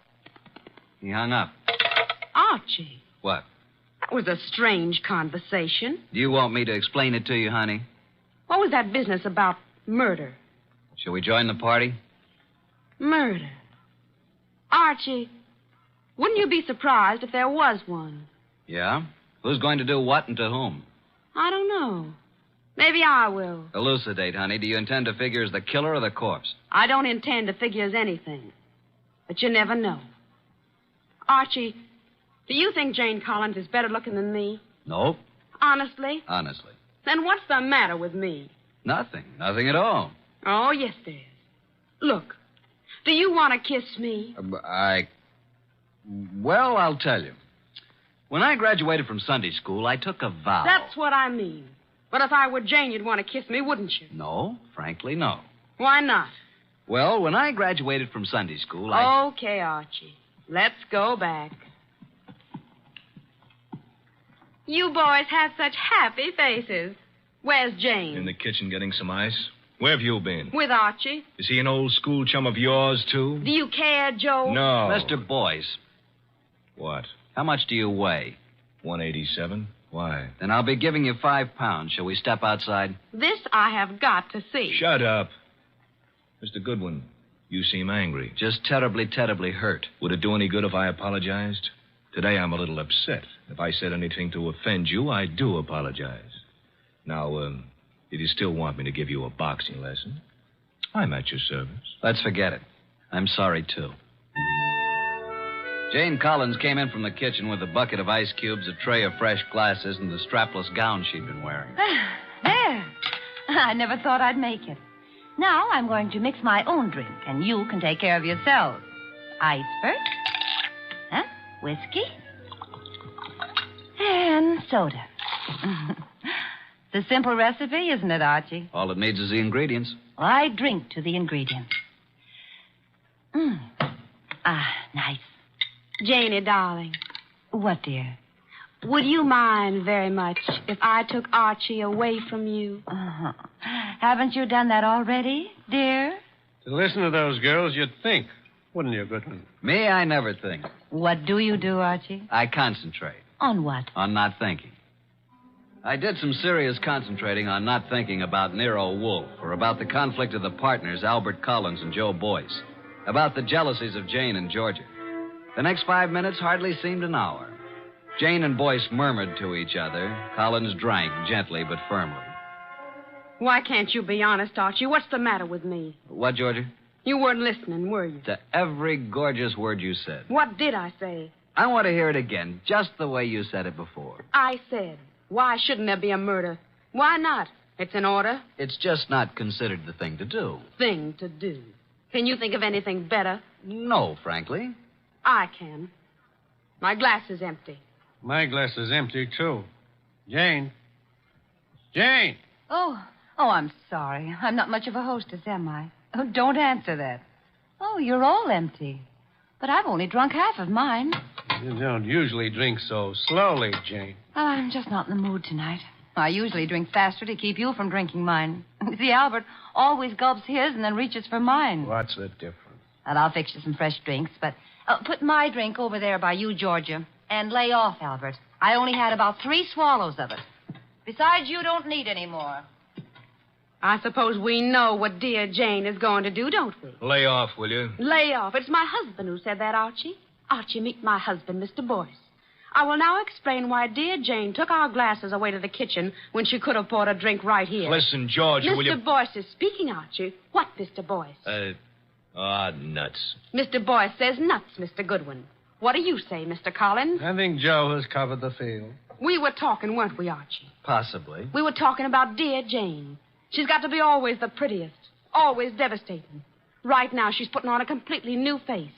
He hung up. Archie. What? That was a strange conversation. Do you want me to explain it to you, honey? What was that business about murder? Shall we join the party? Murder. Archie, wouldn't you be surprised if there was one? Yeah? Who's going to do what and to whom? I don't know. Maybe I will. Elucidate, honey. Do you intend to figure as the killer or the corpse? I don't intend to figure as anything. But you never know. Archie, do you think Jane Collins is better looking than me? Nope. Honestly? Honestly. Then what's the matter with me? Nothing. Nothing at all. Oh, yes, there is. Look, do you want to kiss me? Well, I'll tell you. When I graduated from Sunday school, I took a vow. That's what I mean. But if I were Jane, you'd want to kiss me, wouldn't you? No, frankly, no. Why not? Well, when I graduated from Sunday school, Okay, Archie. Let's go back. You boys have such happy faces. Where's Jane? In the kitchen getting some ice. Where have you been? With Archie. Is he an old school chum of yours, too? Do you care, Joe? No. Mr. Boyce. What? How much do you weigh? 187. Why? Then I'll be giving you 5 pounds. Shall we step outside? This I have got to see. Shut up. Mr. Goodwin, you seem angry. Just terribly, terribly hurt. Would it do any good if I apologized? Today I'm a little upset. If I said anything to offend you, I do apologize. Now, if you still want me to give you a boxing lesson, I'm at your service. Let's forget it. I'm sorry, too. Jane Collins came in from the kitchen with a bucket of ice cubes, a tray of fresh glasses, and the strapless gown she'd been wearing. There. I never thought I'd make it. Now I'm going to mix my own drink, and you can take care of yourselves. Ice first. Huh? Whiskey. And soda. It's a simple recipe, isn't it, Archie? All it needs is the ingredients. Well, I drink to the ingredients. Nice. Janie, darling. What, dear? Would you mind very much if I took Archie away from you? Haven't you done that already, dear? To listen to those girls, you'd think, wouldn't you, Goodwin? Me, I never think. What do you do, Archie? I concentrate. On what? On not thinking. I did some serious concentrating on not thinking about Nero Wolfe or about the conflict of the partners, Albert Collins and Joe Boyce, about the jealousies of Jane and Georgia. The next 5 minutes hardly seemed an hour. Jane and Boyce murmured to each other. Collins drank gently but firmly. Why can't you be honest, Archie? What's the matter with me? What, Georgia? You weren't listening, were you? To every gorgeous word you said. What did I say? I want to hear it again, just the way you said it before. I said, why shouldn't there be a murder? Why not? It's an order. It's just not considered the thing to do. Thing to do. Can you think of anything better? No, frankly. I can. My glass is empty. My glass is empty, too. Jane. Jane! Oh, I'm sorry. I'm not much of a hostess, am I? Oh, don't answer that. Oh, you're all empty. But I've only drunk half of mine. You don't usually drink so slowly, Jane. Well, I'm just not in the mood tonight. I usually drink faster to keep you from drinking mine. See, Albert always gulps his and then reaches for mine. What's the difference? Well, I'll fix you some fresh drinks, but put my drink over there by you, Georgia, and lay off, Albert. I only had about 3 swallows of it. Besides, you don't need any more. I suppose we know what dear Jane is going to do, don't we? Lay off, will you? Lay off. It's my husband who said that, Archie. Archie, meet my husband, Mr. Boyce. I will now explain why dear Jane took our glasses away to the kitchen when she could have bought a drink right here. Listen, Georgia, will you... Mr. Boyce is speaking, Archie. What, Mr. Boyce? Nuts. Mr. Boyce says nuts, Mr. Goodwin. What do you say, Mr. Collins? I think Joe has covered the field. We were talking, weren't we, Archie? Possibly. We were talking about dear Jane. She's got to be always the prettiest, always devastating. Right now, she's putting on a completely new face.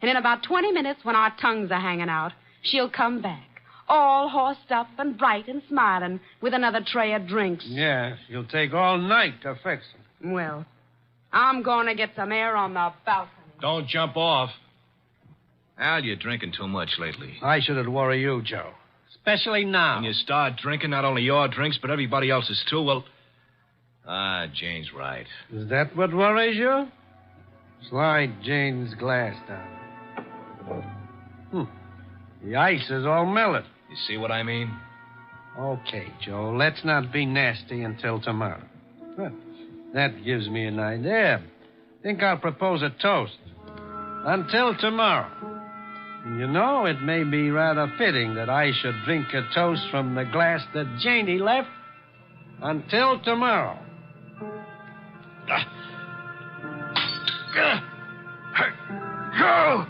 And in about 20 minutes, when our tongues are hanging out, she'll come back, all horsed up and bright and smiling, with another tray of drinks. Yeah, she'll take all night to fix them. Well, I'm going to get some air on the balcony. Don't jump off. Al, you're drinking too much lately. I should worry you, Joe. Especially now. When you start drinking, not only your drinks, but everybody else's, too, well... Jane's right. Is that what worries you? Slide Jane's glass down. The ice is all melted. You see what I mean? Okay, Joe, let's not be nasty until tomorrow. That gives me an idea. Think I'll propose a toast. Until tomorrow. You know, it may be rather fitting that I should drink a toast from the glass that Janey left. Until tomorrow. Go!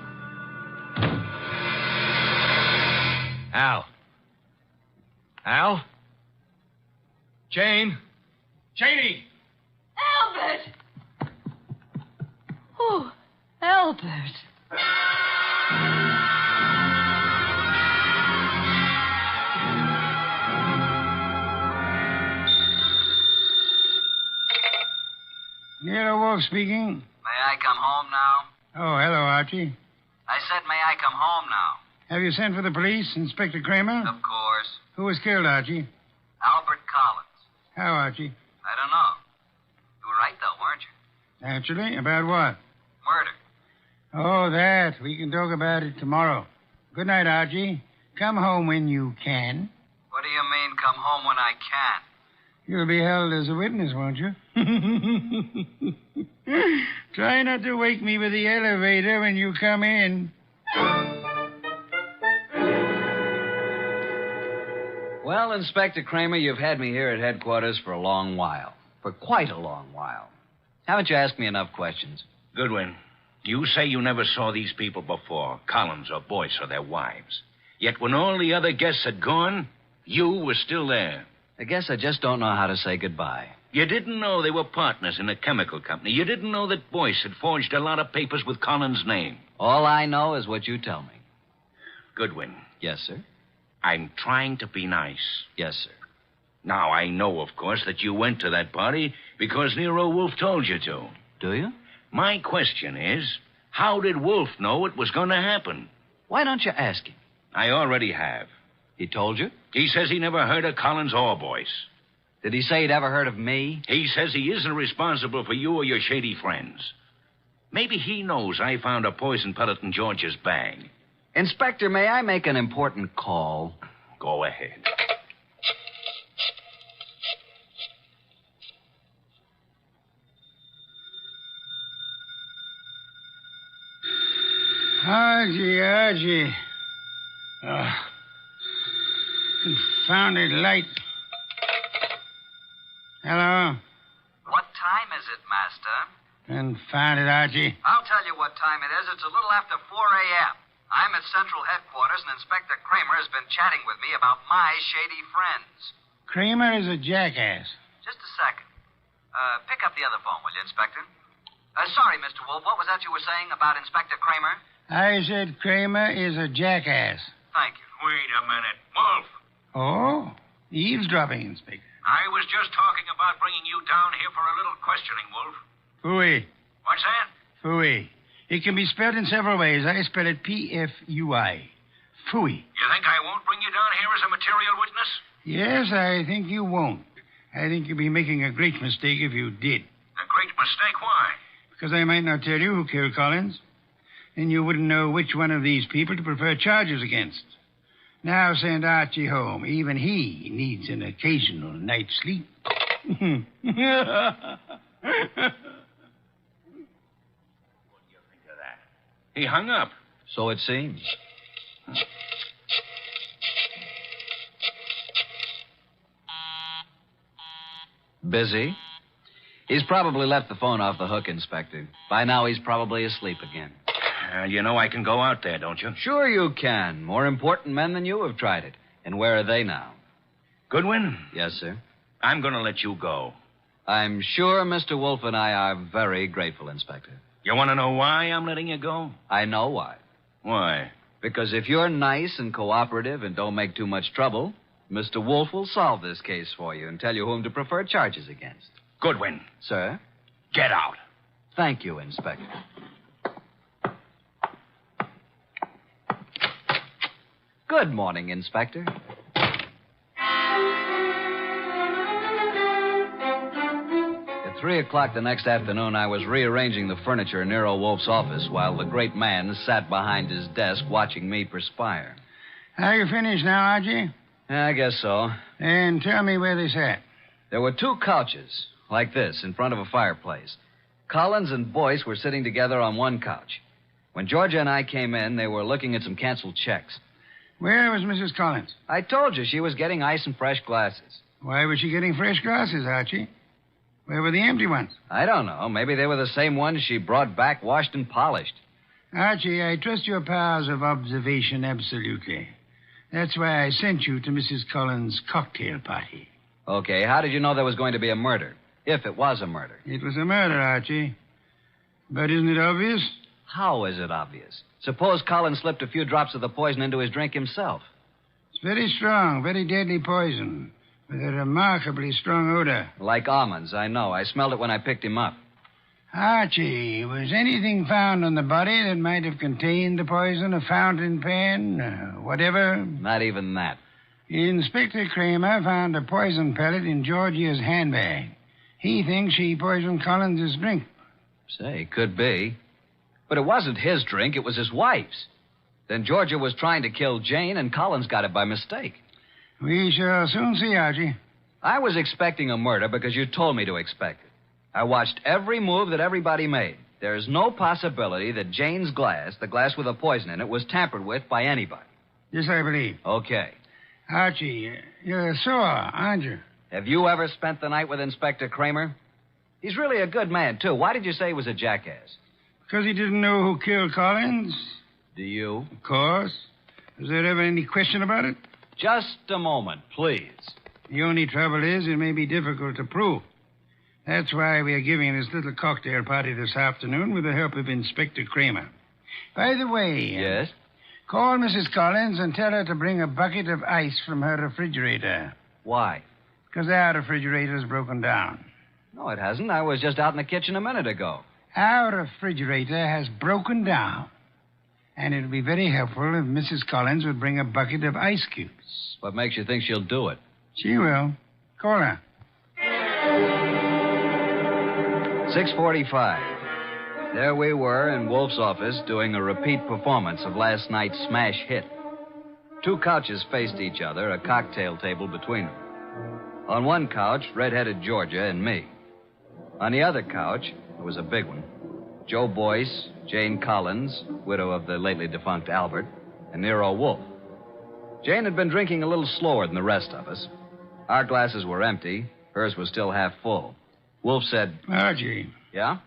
Al? Jane? Janey! Albert! Oh, Albert. Nero Wolfe speaking. May I come home now? Oh, hello, Archie. I said, may I come home now? Have you sent for the police, Inspector Kramer? Of course. Who was killed, Archie? Albert Collins. How, Archie? I don't know. You were right, though, weren't you? Naturally. About what? Murder. Oh, that. We can talk about it tomorrow. Good night, Archie. Come home when you can. What do you mean, come home when I can? You'll be held as a witness, won't you? Try not to wake me with the elevator when you come in. Well, Inspector Kramer, you've had me here at headquarters for a long while. For quite a long while. Haven't you asked me enough questions? Goodwin, you say you never saw these people before, Collins or Boyce or their wives. Yet when all the other guests had gone, you were still there. I guess I just don't know how to say goodbye. You didn't know they were partners in a chemical company. You didn't know that Boyce had forged a lot of papers with Collins' name. All I know is what you tell me. Goodwin. Yes, sir? I'm trying to be nice. Yes, sir. Now, I know, of course, that you went to that party because Nero Wolfe told you to. Do you? My question is, how did Wolfe know it was going to happen? Why don't you ask him? I already have. He told you? He says he never heard of Collins or Boyce. Did he say he'd ever heard of me? He says he isn't responsible for you or your shady friends. Maybe he knows I found a poison pellet in George's bag. Inspector, may I make an important call? Go ahead. Archie. Confounded light. Hello? What time is it, Master? Confounded, Archie. I'll tell you what time it is. It's a little after 4 a.m. I'm at Central Headquarters, and Inspector Kramer has been chatting with me about my shady friends. Kramer is a jackass. Just a second. Pick up the other phone, will you, Inspector? Sorry, Mr. Wolfe. What was that you were saying about Inspector Kramer? I said Kramer is a jackass. Thank you. Wait a minute. Wolf, Oh? Eavesdropping, Inspector. I was just talking about bringing you down here for a little questioning, Wolf. Fooey. What's that? Fooey. It can be spelled in several ways. I spell it P-F-U-I. Fooey. You think I won't bring you down here as a material witness? Yes, I think you won't. I think you'd be making a great mistake if you did. A great mistake? Why? Because I might not tell you who killed Collins. Then you wouldn't know which one of these people to prefer charges against. Now send Archie home. Even he needs an occasional night's sleep. He hung up. So it seems. Busy? He's probably left the phone off the hook, Inspector. By now, he's probably asleep again. You know I can go out there, don't you? Sure you can. More important men than you have tried it. And where are they now? Goodwin? Yes, sir. I'm going to let you go. I'm sure Mr. Wolfe and I are very grateful, Inspector. You want to know why I'm letting you go? I know why. Why? Because if you're nice and cooperative and don't make too much trouble, Mr. Wolfe will solve this case for you and tell you whom to prefer charges against. Goodwin. Sir? Get out. Thank you, Inspector. Good morning, Inspector. At 3 o'clock the next afternoon, I was rearranging the furniture in Nero Wolfe's office while the great man sat behind his desk watching me perspire. Are you finished now, Archie? I guess so. And tell me where they sat. There were 2 couches, like this, in front of a fireplace. Collins and Boyce were sitting together on one couch. When Georgia and I came in, they were looking at some canceled checks. Where was Mrs. Collins? I told you she was getting ice and fresh glasses. Why was she getting fresh glasses, Archie? Where were the empty ones? I don't know. Maybe they were the same ones she brought back, washed and polished. Archie, I trust your powers of observation absolutely. That's why I sent you to Mrs. Collins' cocktail party. Okay, how did you know there was going to be a murder? If it was a murder. It was a murder, Archie. But isn't it obvious? How is it obvious? Suppose Collins slipped a few drops of the poison into his drink himself. It's very strong, very deadly poison, with a remarkably strong odor. Like almonds, I know. I smelled it when I picked him up. Archie, was anything found on the body that might have contained the poison? A fountain pen, whatever? Not even that. Inspector Kramer found a poison pellet in Georgia's handbag. He thinks she poisoned Collins' drink. Say, could be. But it wasn't his drink, it was his wife's. Then Georgia was trying to kill Jane, and Collins got it by mistake. We shall soon see, Archie. I was expecting a murder because you told me to expect it. I watched every move that everybody made. There's no possibility that Jane's glass, the glass with the poison in it, was tampered with by anybody. Yes, I believe. Okay. Archie, you're sore, aren't you? Have you ever spent the night with Inspector Kramer? He's really a good man, too. Why did you say he was a jackass? Because he didn't know who killed Collins. Do you? Of course. Was there ever any question about it? Just a moment, please. The only trouble is it may be difficult to prove. That's why we are giving this little cocktail party this afternoon with the help of Inspector Kramer. By the way... Yes? Call Mrs. Collins and tell her to bring a bucket of ice from her refrigerator. Why? Because our refrigerator's broken down. No, it hasn't. I was just out in the kitchen a minute ago. Our refrigerator has broken down. And it would be very helpful if Mrs. Collins would bring a bucket of ice cubes. What makes you think she'll do it? She will. Call her. 6:45. There we were in Wolfe's office doing a repeat performance of last night's smash hit. 2 couches faced each other, a cocktail table between them. On one couch, red-headed Georgia and me. On the other couch, it was a big one, Joe Boyce, Jane Collins, widow of the lately defunct Albert, and Nero Wolfe. Jane had been drinking a little slower than the rest of us. Our glasses were empty. Hers was still half full. Wolfe said... Archie. Yeah?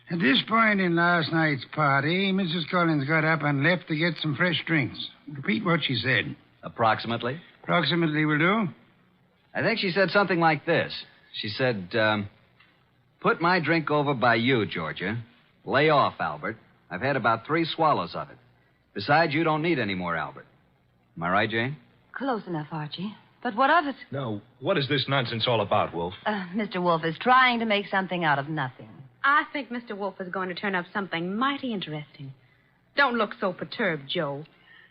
At this point in last night's party, Mrs. Collins got up and left to get some fresh drinks. Repeat what she said. Approximately? Approximately will do. I think she said something like this. She said, put my drink over by you, Georgia. Lay off, Albert. I've had about 3 swallows of it. Besides, you don't need any more, Albert. Am I right, Jane? Close enough, Archie. But what of it? Now, what is this nonsense all about, Wolf? Mr. Wolfe is trying to make something out of nothing. I think Mr. Wolfe is going to turn up something mighty interesting. Don't look so perturbed, Joe.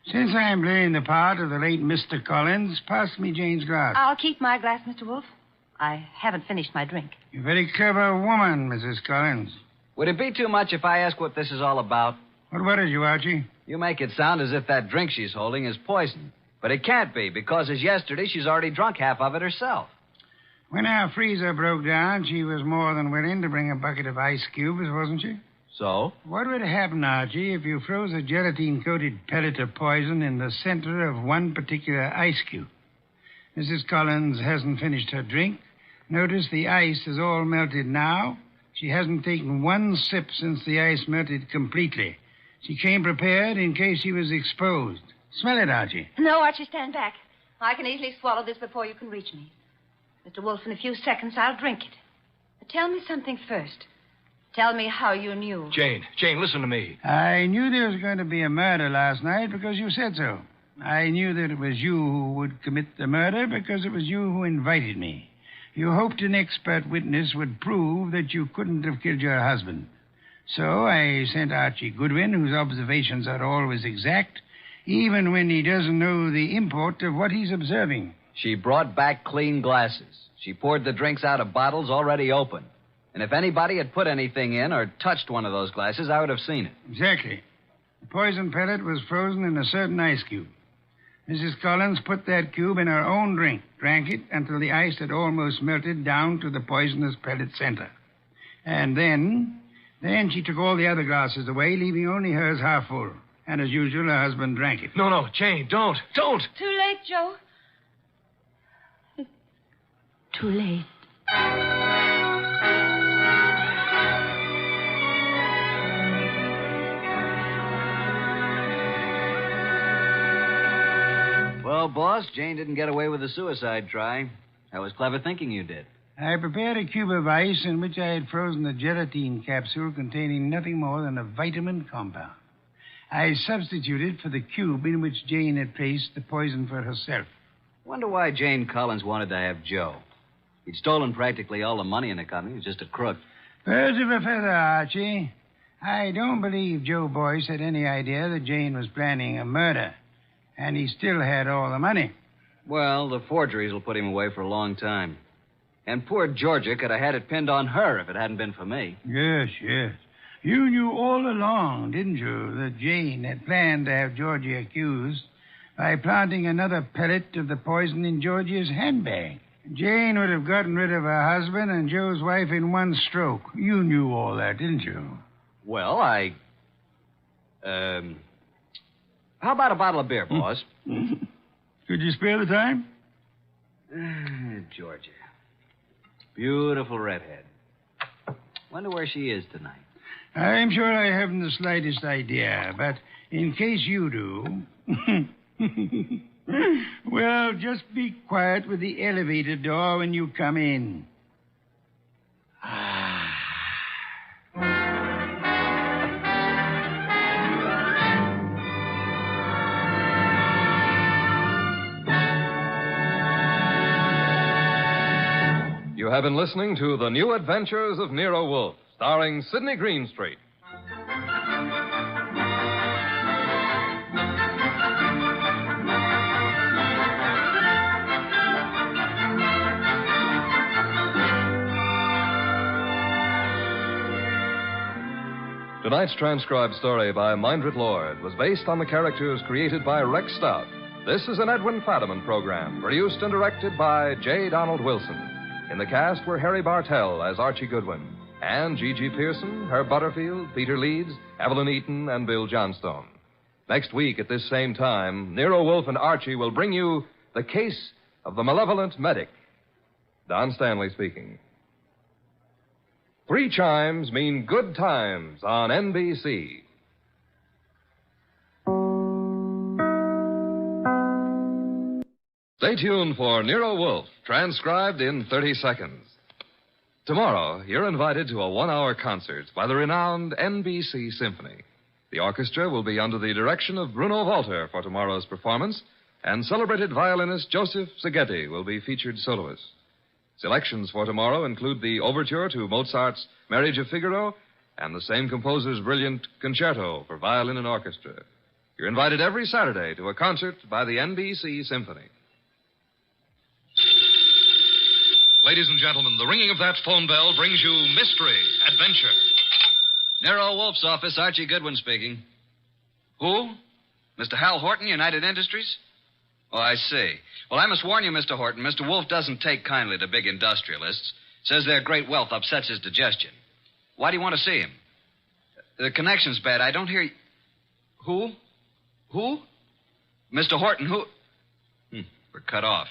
Since I'm playing the part of the late Mr. Collins, pass me Jane's glass. I'll keep my glass, Mr. Wolfe. I haven't finished my drink. You're a very clever woman, Mrs. Collins. Would it be too much if I ask what this is all about? What worries you, Archie? You make it sound as if that drink she's holding is poison. But it can't be, because as yesterday, she's already drunk half of it herself. When our freezer broke down, she was more than willing to bring a bucket of ice cubes, wasn't she? So? What would happen, Archie, if you froze a gelatine-coated pellet of poison in the center of one particular ice cube? Mrs. Collins hasn't finished her drink. Notice the ice is all melted now. She hasn't taken one sip since the ice melted completely. She came prepared in case she was exposed. Smell it, Archie. No, Archie, stand back. I can easily swallow this before you can reach me. Mr. Wolfe, in a few seconds, I'll drink it. But tell me something first. Tell me how you knew. Jane, listen to me. I knew there was going to be a murder last night because you said so. I knew that it was you who would commit the murder because it was you who invited me. You hoped an expert witness would prove that you couldn't have killed your husband. So I sent Archie Goodwin, whose observations are always exact, even when he doesn't know the import of what he's observing. She brought back clean glasses. She poured the drinks out of bottles already open. And if anybody had put anything in or touched one of those glasses, I would have seen it. Exactly. The poison pellet was frozen in a certain ice cube. Mrs. Collins put that cube in her own drink, drank it until the ice had almost melted down to the poisonous pellet center. And then she took all the other glasses away, leaving only hers half full. And as usual, her husband drank it. No, Jane, don't. Too late, Joe. Too late. Well, boss, Jane didn't get away with a suicide try. That was clever thinking you did. I prepared a cube of ice in which I had frozen a gelatine capsule containing nothing more than a vitamin compound. I substituted for the cube in which Jane had placed the poison for herself. Wonder why Jane Collins wanted to have Joe. He'd stolen practically all the money in the company. He was just a crook. Birds of a feather, Archie. I don't believe Joe Boyce had any idea that Jane was planning a murder. And he still had all the money. Well, the forgeries will put him away for a long time. And poor Georgia could have had it pinned on her if it hadn't been for me. Yes. You knew all along, didn't you, that Jane had planned to have Georgia accused by planting another pellet of the poison in Georgia's handbag. Jane would have gotten rid of her husband and Joe's wife in one stroke. You knew all that, didn't you? Well, how about a bottle of beer, boss? Could you spare the time? Georgia. Beautiful redhead. Wonder where she is tonight. I'm sure I haven't the slightest idea, but in case you do... Well, just be quiet with the elevator door when you come in. You have been listening to The New Adventures of Nero Wolfe, starring Sidney Greenstreet. Tonight's transcribed story by Mindred Lord was based on the characters created by Rex Stout. This is an Edwin Fadiman program, produced and directed by J. Donald Wilson. In the cast were Harry Bartell as Archie Goodwin, and G.G. Pearson, Herb Butterfield, Peter Leeds, Evelyn Eaton, and Bill Johnstone. Next week at this same time, Nero Wolfe and Archie will bring you The Case of the Malevolent Medic. Don Stanley speaking. 3 chimes mean good times on NBC. Stay tuned for Nero Wolfe, transcribed in 30 seconds. Tomorrow, you're invited to a 1-hour concert by the renowned NBC Symphony. The orchestra will be under the direction of Bruno Walter for tomorrow's performance, and celebrated violinist Joseph Szigeti will be featured soloist. Selections for tomorrow include the overture to Mozart's Marriage of Figaro and the same composer's brilliant concerto for violin and orchestra. You're invited every Saturday to a concert by the NBC Symphony. Ladies and gentlemen, the ringing of that phone bell brings you mystery, adventure. Nero Wolfe's office, Archie Goodwin speaking. Who? Mr. Hal Horton, United Industries? Oh, I see. Well, I must warn you, Mr. Horton, Mr. Wolfe doesn't take kindly to big industrialists. Says their great wealth upsets his digestion. Why do you want to see him? The connection's bad. I don't hear you. Who? Who? Mr. Horton, who? We're cut off.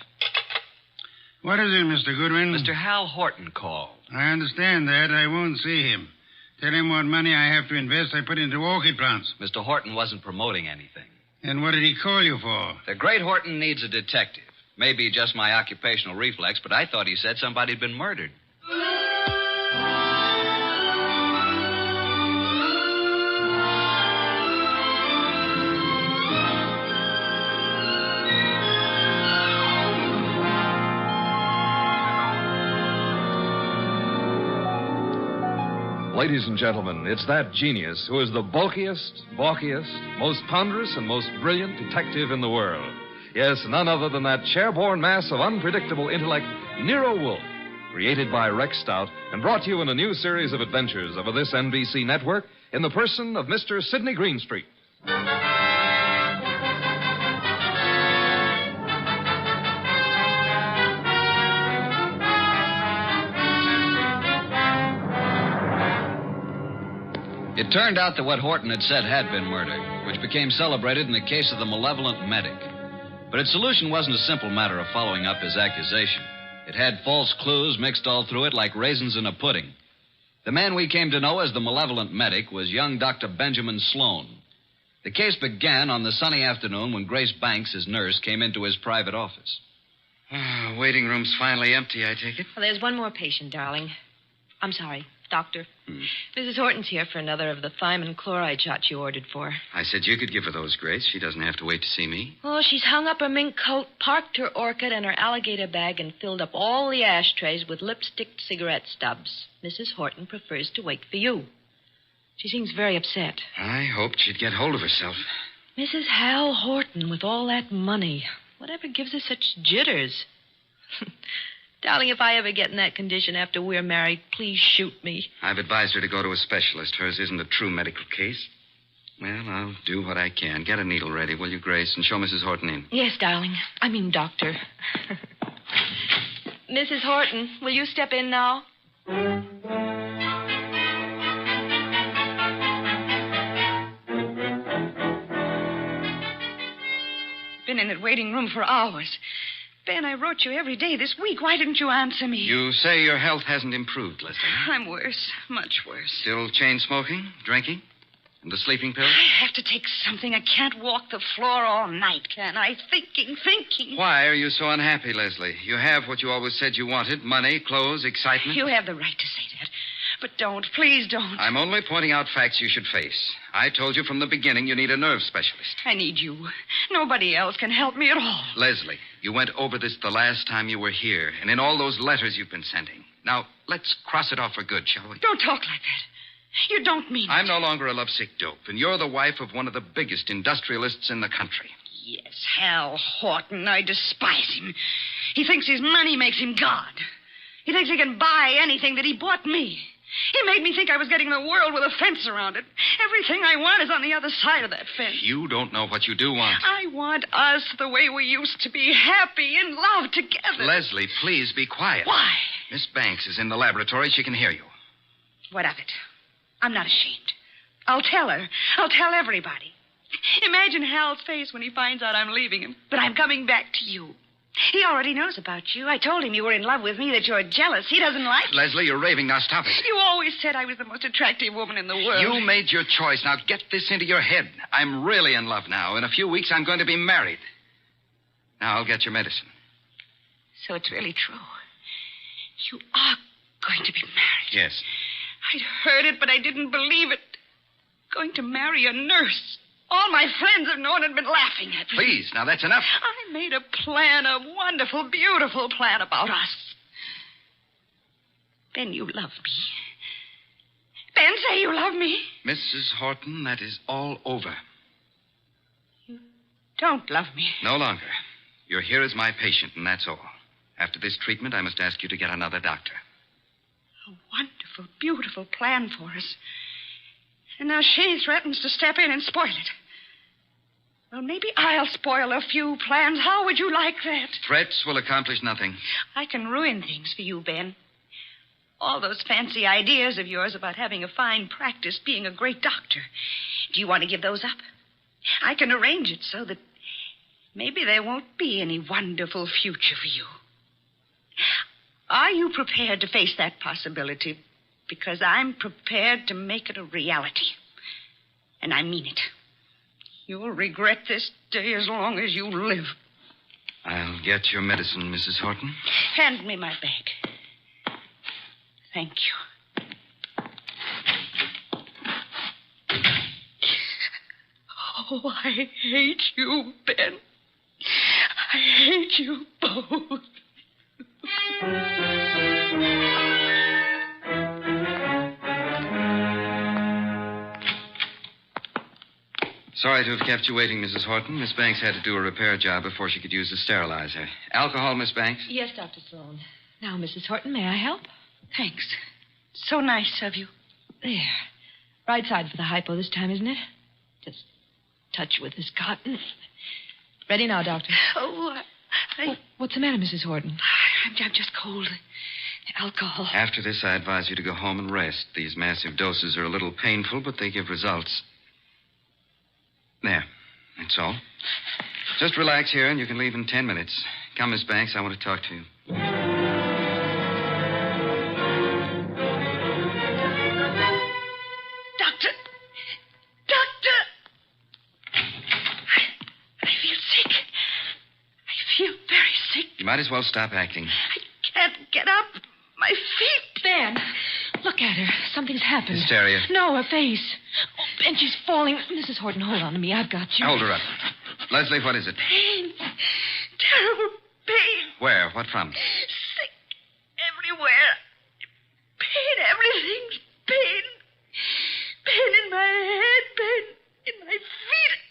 What is it, Mr. Goodwin? Mr. Hal Horton called. I understand that. I won't see him. Tell him what money I have to invest I put into orchid plants. Mr. Horton wasn't promoting anything. And what did he call you for? The great Horton needs a detective. Maybe just my occupational reflex, but I thought he said somebody'd been murdered. Ladies and gentlemen, it's that genius who is the bulkiest, balkiest, most ponderous, and most brilliant detective in the world. Yes, none other than that chairborne mass of unpredictable intellect, Nero Wolfe, created by Rex Stout and brought to you in a new series of adventures over this NBC network in the person of Mr. Sidney Greenstreet. It turned out that what Horton had said had been murder, which became celebrated in the case of the malevolent medic. But its solution wasn't a simple matter of following up his accusation. It had false clues mixed all through it like raisins in a pudding. The man we came to know as the malevolent medic was young Dr. Benjamin Sloan. The case began on the sunny afternoon when Grace Banks, his nurse, came into his private office. Waiting room's finally empty, I take it? Well, there's one more patient, darling. I'm sorry, doctor. Mrs. Horton's here for another of the thiamine chloride shots you ordered for. I said you could give her those, Grace. She doesn't have to wait to see me. Oh, she's hung up her mink coat, parked her orchid and her alligator bag, and filled up all the ashtrays with lipstick cigarette stubs. Mrs. Horton prefers to wait for you. She seems very upset. I hoped she'd get hold of herself. Mrs. Hal Horton with all that money. Whatever gives her such jitters? Darling, if I ever get in that condition after we're married, please shoot me. I've advised her to go to a specialist. Hers isn't a true medical case. Well, I'll do what I can. Get a needle ready, will you, Grace, and show Mrs. Horton in. Yes, darling. I mean, doctor. Mrs. Horton, will you step in now? Been in that waiting room for hours. Ben, I wrote you every day this week. Why didn't you answer me? You say your health hasn't improved, Leslie. I'm worse. Much worse. Still chain smoking, drinking, and the sleeping pills? I have to take something. I can't walk the floor all night, can I? Thinking. Why are you so unhappy, Leslie? You have what you always said you wanted. Money, clothes, excitement. You have the right to say that. But don't. Please don't. I'm only pointing out facts you should face. I told you from the beginning you need a nerve specialist. I need you. Nobody else can help me at all. Leslie, you went over this the last time you were here, and in all those letters you've been sending. Now, let's cross it off for good, shall we? Don't talk like that. You don't mean it. I'm no longer a lovesick dope, and you're the wife of one of the biggest industrialists in the country. Yes, Hal Horton. I despise him. He thinks his money makes him God. He thinks he can buy anything that he bought me. He made me think I was getting the world with a fence around it. Everything I want is on the other side of that fence. You don't know what you do want. I want us the way we used to be, happy in love together. Leslie, please be quiet. Why? Miss Banks is in the laboratory. She can hear you. What of it? I'm not ashamed. I'll tell her. I'll tell everybody. Imagine Hal's face when he finds out I'm leaving him, but I'm coming back to you. He already knows about you. I told him you were in love with me, that you're jealous. He doesn't like it. Leslie, you're raving. Now stop it. You always said I was the most attractive woman in the world. You made your choice. Now get this into your head. I'm really in love now. In a few weeks, I'm going to be married. Now I'll get your medicine. So it's really true. You are going to be married. Yes. I'd heard it, but I didn't believe it. going to marry a nurse. All my friends have known and been laughing at me. Please, now that's enough. I made a plan, a wonderful, beautiful plan about us. Ben, you love me. Ben, say you love me. Mrs. Horton, that is all over. Don't love me. No longer. You're here as my patient, and that's all. After this treatment, I must ask you to get another doctor. A wonderful, beautiful plan for us. And now she threatens to step in and spoil it. Well, maybe I'll spoil a few plans. How would you like that? Threats will accomplish nothing. I can ruin things for you, Ben. All those fancy ideas of yours about having a fine practice, being a great doctor. Do you want to give those up? I can arrange it so that maybe there won't be any wonderful future for you. Are you prepared to face that possibility? Because I'm prepared to make it a reality. And I mean it. You'll regret this day as long as you live. I'll get your medicine, Mrs. Horton. Hand me my bag. Thank you. Oh, I hate you, Ben. I hate you both. Sorry to have kept you waiting, Mrs. Horton. Miss Banks had to do a repair job before she could use the sterilizer. Alcohol, Miss Banks? Yes, Dr. Sloan. Now, Mrs. Horton, may I help? Thanks. So nice of you. There. Right side for the hypo this time, isn't it? Just touch with this cotton. Ready now, Doctor. Oh, what's the matter, Mrs. Horton? I'm just cold. Alcohol. After this, I advise you to go home and rest. These massive doses are a little painful, but they give results. There. That's all. Just relax here, and you can leave in 10 minutes. Come, Miss Banks. I want to talk to you. Doctor! I feel sick. I feel very sick. You might as well stop acting. I can't get up. My feet. Ben, look at her. Something's happened. Hysteria. No, her face. Oh, Ben, she's falling. Mrs. Horton, hold on to me. I've got you. Hold her up. Leslie, what is it? Pain. Terrible pain. Where? What from? Sick everywhere. Pain, everything's pain. Pain in my head, pain in my feet.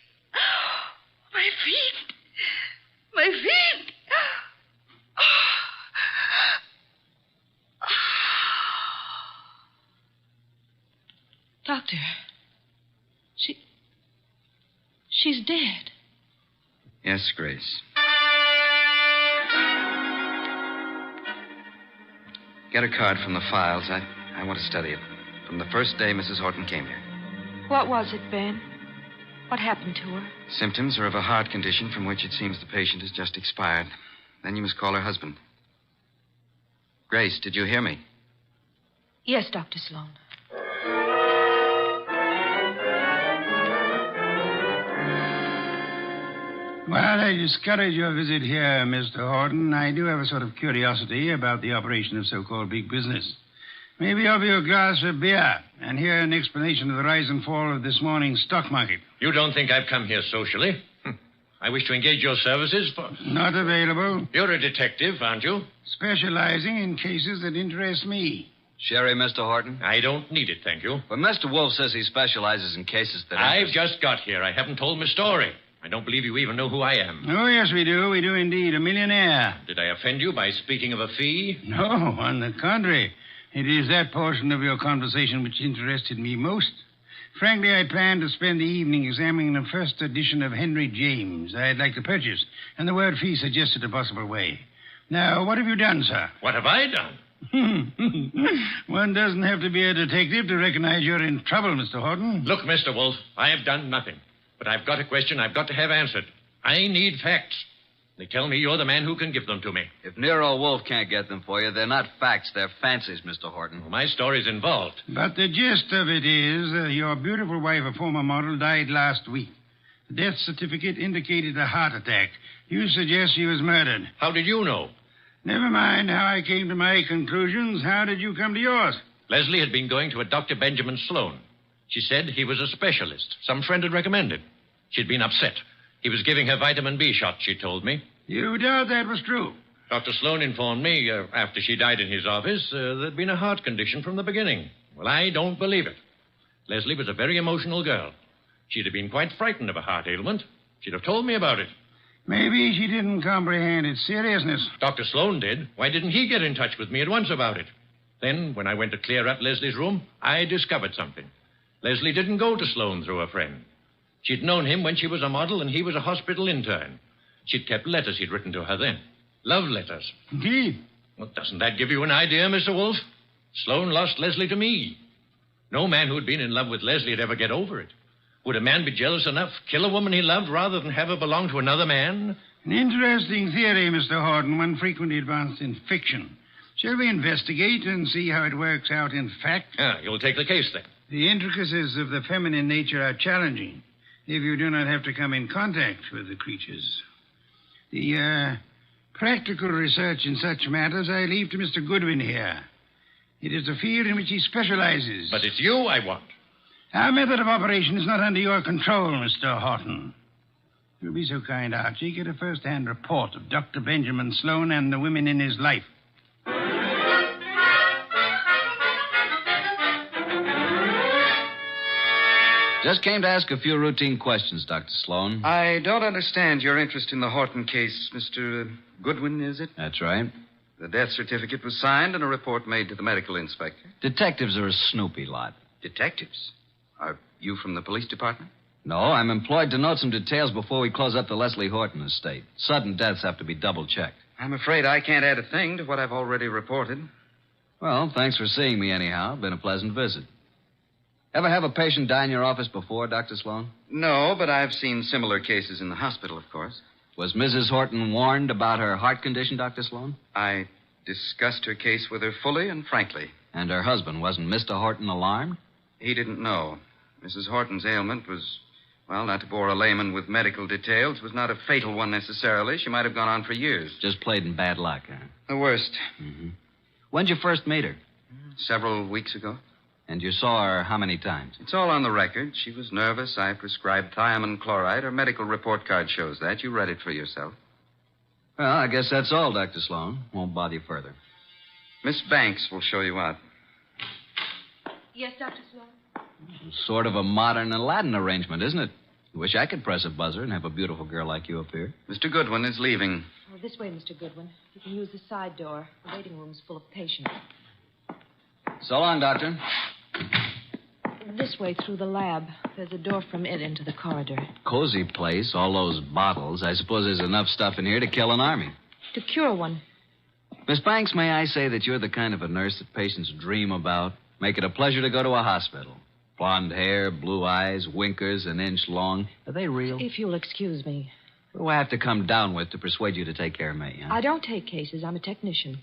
My feet. My feet. Doctor, she's dead. Yes, Grace. Get a card from the files. I want to study it. From the first day Mrs. Horton came here. What was it, Ben? What happened to her? Symptoms are of a heart condition from which it seems the patient has just expired. Then you must call her husband. Grace, did you hear me? Yes, Dr. Sloan. Well, I discourage your visit here, Mr. Horton. I do have a sort of curiosity about the operation of so-called big business. Maybe I'll be a glass of beer and hear an explanation of the rise and fall of this morning's stock market. You don't think I've come here socially? I wish to engage your services for... Not available. You're a detective, aren't you? Specializing in cases that interest me. Sherry, Mr. Horton? I don't need it, thank you. But Mr. Wolfe says he specializes in cases that I've just got here. I haven't told my story. I don't believe you even know who I am. Oh, yes, we do. We do indeed. A millionaire. Did I offend you by speaking of a fee? No, on the contrary. It is that portion of your conversation which interested me most. Frankly, I plan to spend the evening examining the first edition of Henry James I'd like to purchase, and the word fee suggested a possible way. Now, what have you done, sir? What have I done? One doesn't have to be a detective to recognize you're in trouble, Mr. Horton. Look, Mr. Wolfe, I have done nothing. But I've got a question I've got to have answered. I need facts. They tell me you're the man who can give them to me. If Nero Wolfe can't get them for you, they're not facts, they're fancies, Mr. Horton. Well, my story's involved. But the gist of it is your beautiful wife, a former model, died last week. The death certificate indicated a heart attack. You suggest she was murdered. How did you know? Never mind how I came to my conclusions. How did you come to yours? Leslie had been going to a Dr. Benjamin Sloan. She said he was a specialist. Some friend had recommended. She'd been upset. He was giving her vitamin B shots, she told me. You doubt that was true? Dr. Sloan informed me, after she died in his office, there'd been a heart condition from the beginning. Well, I don't believe it. Leslie was a very emotional girl. She'd have been quite frightened of a heart ailment. She'd have told me about it. Maybe she didn't comprehend its seriousness. Dr. Sloan did. Why didn't he get in touch with me at once about it? Then, when I went to clear up Leslie's room, I discovered something. Leslie didn't go to Sloan through a friend. She'd known him when she was a model and he was a hospital intern. She'd kept letters he'd written to her then. Love letters. Indeed. Well, doesn't that give you an idea, Mr. Wolfe? Sloan lost Leslie to me. No man who'd been in love with Leslie would ever get over it. Would a man be jealous enough, kill a woman he loved, rather than have her belong to another man? An interesting theory, Mr. Horton, one frequently advanced in fiction. Shall we investigate and see how it works out in fact? You'll take the case, then. The intricacies of the feminine nature are challenging if you do not have to come in contact with the creatures. The practical research in such matters I leave to Mr. Goodwin here. It is a field in which he specializes. But it's you I want. Our method of operation is not under your control, Mr. Horton. If you'll be so kind, Archie, get a first-hand report of Dr. Benjamin Sloan and the women in his life. Just came to ask a few routine questions, Dr. Sloan. I don't understand your interest in the Horton case, Mr. Goodwin, is it? That's right. The death certificate was signed and a report made to the medical inspector. Detectives are a snoopy lot. Detectives? Are you from the police department? No, I'm employed to note some details before we close up the Leslie Horton estate. Sudden deaths have to be double-checked. I'm afraid I can't add a thing to what I've already reported. Well, thanks for seeing me anyhow. Been a pleasant visit. Ever have a patient die in your office before, Dr. Sloan? No, but I've seen similar cases in the hospital, of course. Was Mrs. Horton warned about her heart condition, Dr. Sloan? I discussed her case with her fully and frankly. And her husband, wasn't Mr. Horton alarmed? He didn't know. Mrs. Horton's ailment was, well, not to bore a layman with medical details, was not a fatal one necessarily. She might have gone on for years. Just played in bad luck, huh? The worst. Mm-hmm. When'd you first meet her? Several weeks ago. And you saw her how many times? It's all on the record. She was nervous. I prescribed thiamine chloride. Her medical report card shows that. You read it for yourself. Well, I guess that's all, Dr. Sloan. Won't bother you further. Miss Banks will show you out. Yes, Dr. Sloan? Sort of a modern Aladdin arrangement, isn't it? Wish I could press a buzzer and have a beautiful girl like you appear. Mr. Goodwin is leaving. Oh, this way, Mr. Goodwin. You can use the side door. The waiting room's full of patients. So long, Doctor. This way through the lab. There's a door from it into the corridor. Cozy place, all those bottles. I suppose there's enough stuff in here to kill an army. To cure one. Miss Banks, may I say that you're the kind of a nurse that patients dream about? Make it a pleasure to go to a hospital. Blonde hair, blue eyes, winkers an inch long. Are they real? If you'll excuse me. What do I have to come down with to persuade you to take care of me, huh? I don't take cases. I'm a technician.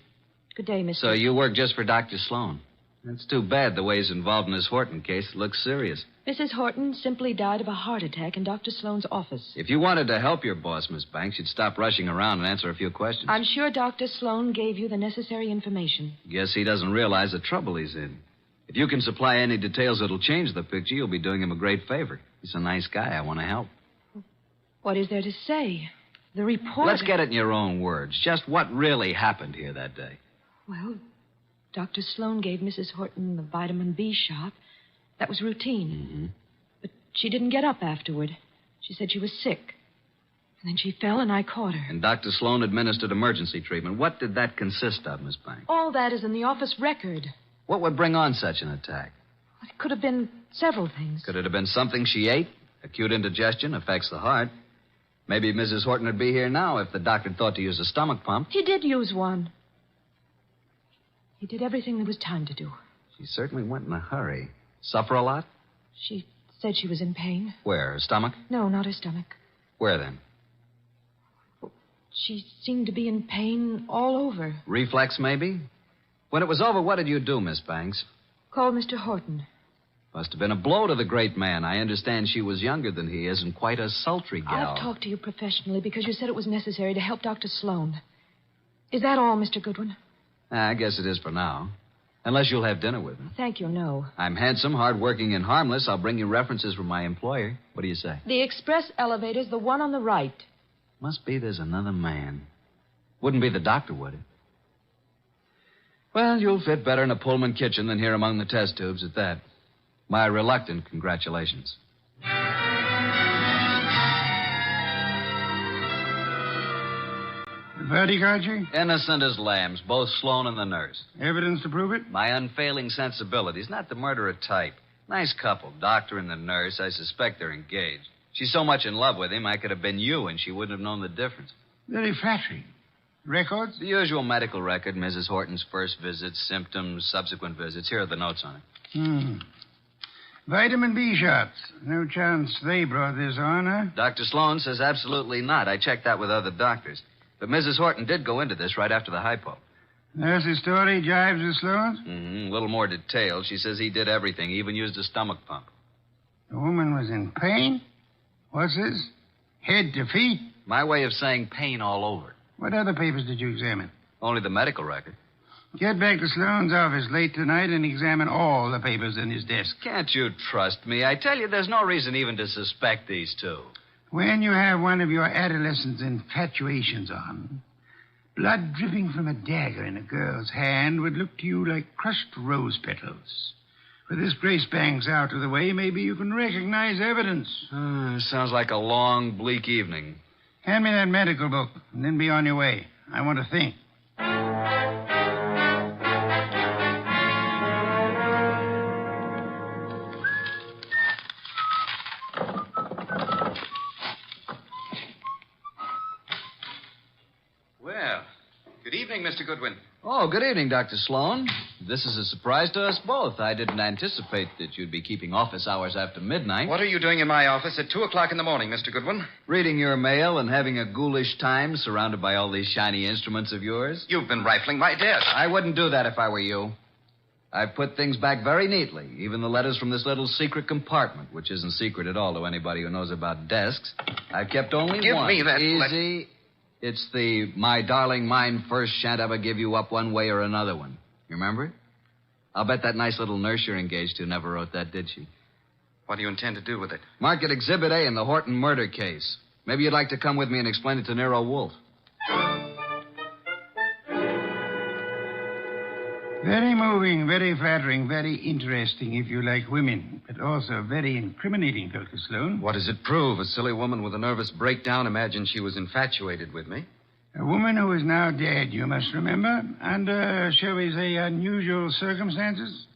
Good day, Mr. So you work just for Dr. Sloan? That's too bad the way he's involved in this Horton case. It looks serious. Mrs. Horton simply died of a heart attack in Dr. Sloan's office. If you wanted to help your boss, Miss Banks, you'd stop rushing around and answer a few questions. I'm sure Dr. Sloan gave you the necessary information. Guess he doesn't realize the trouble he's in. If you can supply any details that'll change the picture, you'll be doing him a great favor. He's a nice guy. I want to help. What is there to say? The report... Let's get it in your own words. Just what really happened here that day. Well, Dr. Sloan gave Mrs. Horton the vitamin B shot. That was routine. Mm-hmm. But she didn't get up afterward. She said she was sick. And then she fell and I caught her. And Dr. Sloan administered emergency treatment. What did that consist of, Miss Banks? All that is in the office record. What would bring on such an attack? It could have been several things. Could it have been something she ate? Acute indigestion affects the heart. Maybe Mrs. Horton would be here now if the doctor thought to use a stomach pump. He did use one. He did everything there was time to do. She certainly went in a hurry. Suffer a lot? She said she was in pain. Where? Her stomach? No, not her stomach. Where then? She seemed to be in pain all over. Reflex, maybe? When it was over, what did you do, Miss Banks? Called Mr. Horton. Must have been a blow to the great man. I understand she was younger than he is and quite a sultry gal. I've talked to you professionally because you said it was necessary to help Dr. Sloan. Is that all, Mr. Goodwin? I guess it is for now. Unless you'll have dinner with me. Thank you, no. I'm handsome, hardworking, and harmless. I'll bring you references from my employer. What do you say? The express elevator's the one on the right. Must be there's another man. Wouldn't be the doctor, would it? Well, you'll fit better in a Pullman kitchen than here among the test tubes at that. My reluctant congratulations. The verdict, Archie? Innocent as lambs, both Sloan and the nurse. Evidence to prove it? My unfailing sensibilities, not the murderer type. Nice couple, doctor and the nurse. I suspect they're engaged. She's so much in love with him, I could have been you, and she wouldn't have known the difference. Very flattering. Records? The usual medical record, Mrs. Horton's first visits, symptoms, subsequent visits. Here are the notes on it. Vitamin B shots. No chance they brought this on, huh? Dr. Sloan says absolutely not. I checked that with other doctors. But Mrs. Horton did go into this right after the hypo. Nurse's story jives with Sloan's? A little more detailed. She says he did everything. He even used a stomach pump. The woman was in pain? What's this? Head to feet? My way of saying pain all over. What other papers did you examine? Only the medical record. Get back to Sloan's office late tonight and examine all the papers in his desk. Can't you trust me? I tell you, there's no reason even to suspect these two. When you have one of your adolescent's infatuations on, blood dripping from a dagger in a girl's hand would look to you like crushed rose petals. With this Grace Banks out of the way, maybe you can recognize evidence. Sounds like a long, bleak evening. Hand me that medical book, and then be on your way. I want to think. Well, good evening, Mr. Goodwin. Oh, good evening, Dr. Sloan. This is a surprise to us both. I didn't anticipate that you'd be keeping office hours after midnight. What are you doing in my office at 2 o'clock in the morning, Mr. Goodwin? Reading your mail and having a ghoulish time surrounded by all these shiny instruments of yours. You've been rifling my desk. I wouldn't do that if I were you. I've put things back very neatly, even the letters from this little secret compartment, which isn't secret at all to anybody who knows about desks. I've kept only Give one. me that Easy. It's the "My darling, mine first, shan't ever give you up one way or another" one. You remember it? I'll bet that nice little nurse you're engaged to never wrote that, did she? What do you intend to do with it? Mark it Exhibit A in the Horton murder case. Maybe you'd like to come with me and explain it to Nero Wolfe. Very moving, very flattering, very interesting if you like women, but also very incriminating, Dr. Sloan. What does it prove? A silly woman with a nervous breakdown imagined she was infatuated with me. A woman who is now dead, you must remember, under, shall we say, unusual circumstances.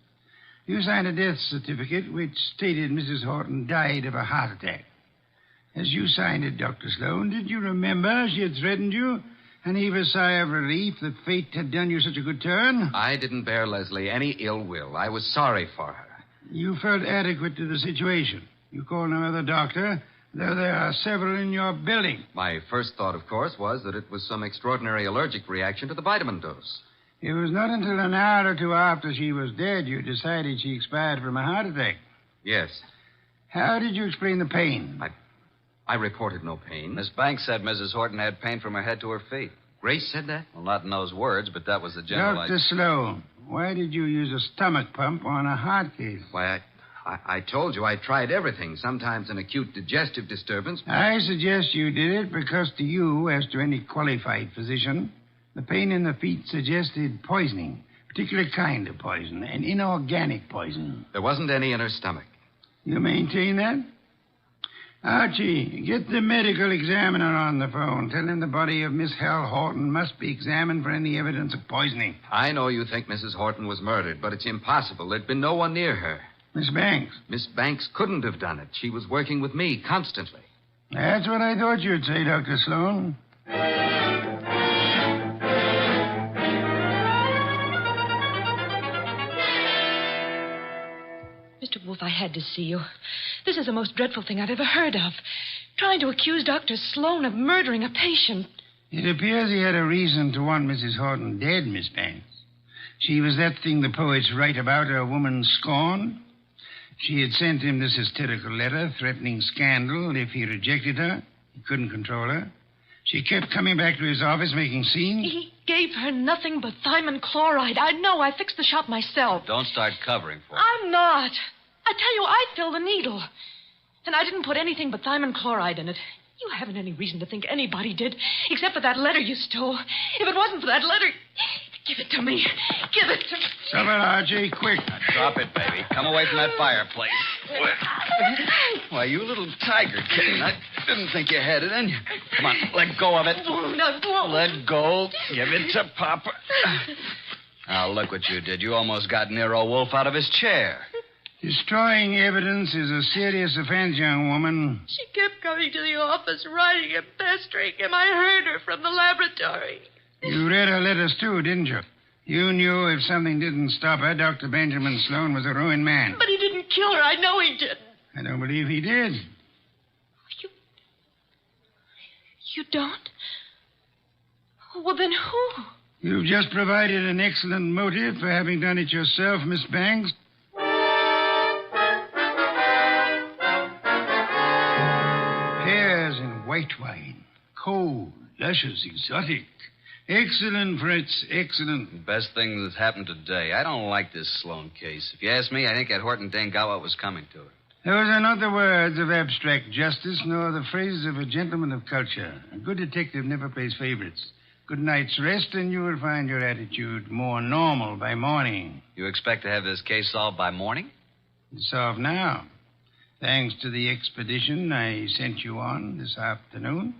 You signed a death certificate which stated Mrs. Horton died of a heart attack. As you signed it, Dr. Sloan, did you remember she had threatened you and heave a sigh of relief that fate had done you such a good turn? I didn't bear Leslie any ill will. I was sorry for her. You felt adequate to the situation. You called no other doctor, though there are several in your building. My first thought, of course, was that it was some extraordinary allergic reaction to the vitamin dose. It was not until an hour or two after she was dead you decided she expired from a heart attack. Yes. How did you explain the pain? I reported no pain. Miss Banks said Mrs. Horton had pain from her head to her feet. Grace said that? Well, not in those words, but that was the general Dr. Sloan, why did you use a stomach pump on a heart case? Why, I told you I tried everything. Sometimes an acute digestive disturbance. I suggest you did it because to you, as to any qualified physician, the pain in the feet suggested poisoning, a particular kind of poison, an inorganic poison. There wasn't any in her stomach. You maintain that? Archie, get the medical examiner on the phone. Tell him the body of Miss Hal Horton must be examined for any evidence of poisoning. I know you think Mrs. Horton was murdered, but it's impossible. There'd been no one near her. Miss Banks? Miss Banks couldn't have done it. She was working with me constantly. That's what I thought you'd say, Dr. Sloan. Mr. Wolfe, I had to see you. This is the most dreadful thing I've ever heard of. Trying to accuse Dr. Sloan of murdering a patient. It appears he had a reason to want Mrs. Horton dead, Miss Banks. She was that thing the poets write about, a woman scorned. She had sent him this hysterical letter threatening scandal if he rejected her. He couldn't control her. She kept coming back to his office making scenes? He gave her nothing but thiamine chloride. I know. I fixed the shop myself. Don't start covering for it. I'm not. I tell you, I filled the needle. And I didn't put anything but thiamine chloride in it. You haven't any reason to think anybody did, except for that letter you stole. If it wasn't for that letter, give it to me. Give it to me. Stop it, Archie, quick. Now, drop it, baby. Come away from that fireplace. Why, you little tiger kitten. I didn't think you had it in you. Come on, let go of it. Let go. Give it to Papa. Now, look what you did. You almost got Nero Wolfe out of his chair. Destroying evidence is a serious offense, young woman. She kept coming to the office, writing and pestering him. I heard her from the laboratory. You read her letters, too, didn't you? You knew if something didn't stop her, Dr. Benjamin Sloan was a ruined man. But he didn't kill her. I know he didn't. I don't believe he did. You don't? Well, then who? You've just provided an excellent motive for having done it yourself, Miss Banks. Pears and white wine. Cold, luscious, exotic. Excellent, Fritz, excellent. Best thing that's happened today. I don't like this Sloan case. If you ask me, I think that Horton dame got what was coming to her. Those are not the words of abstract justice, nor the phrases of a gentleman of culture. A good detective never plays favorites. Good night's rest, and you will find your attitude more normal by morning. You expect to have this case solved by morning? It's solved now. Thanks to the expedition I sent you on this afternoon.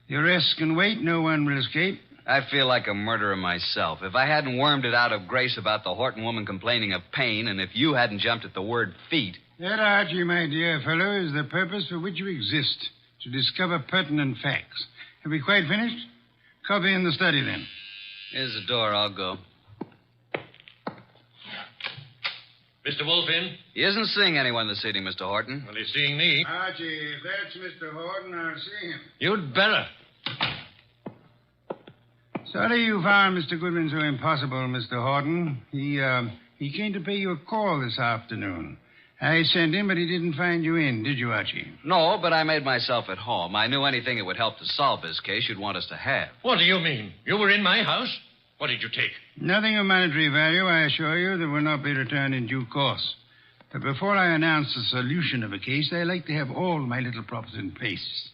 The arrests can wait. No one will escape. I feel like a murderer myself. If I hadn't wormed it out of Grace about the Horton woman complaining of pain, and if you hadn't jumped at the word feet... That, Archie, my dear fellow, is the purpose for which you exist, to discover pertinent facts. Have we quite finished? Copy in the study, then. Here's the door. I'll go. Mr. Wolfe in? He isn't seeing anyone this evening, Mr. Horton. Well, he's seeing me. Archie, if that's Mr. Horton, I'll see him. You'd better. Sorry you found Mr. Goodwin so impossible, Mr. Horton. He came to pay you a call this afternoon. I sent him, but he didn't find you in, did you, Archie? No, but I made myself at home. I knew anything that would help to solve this case you'd want us to have. What do you mean? You were in my house? What did you take? Nothing of monetary value, I assure you, that will not be returned in due course. But before I announce the solution of a case, I like to have all my little props in place.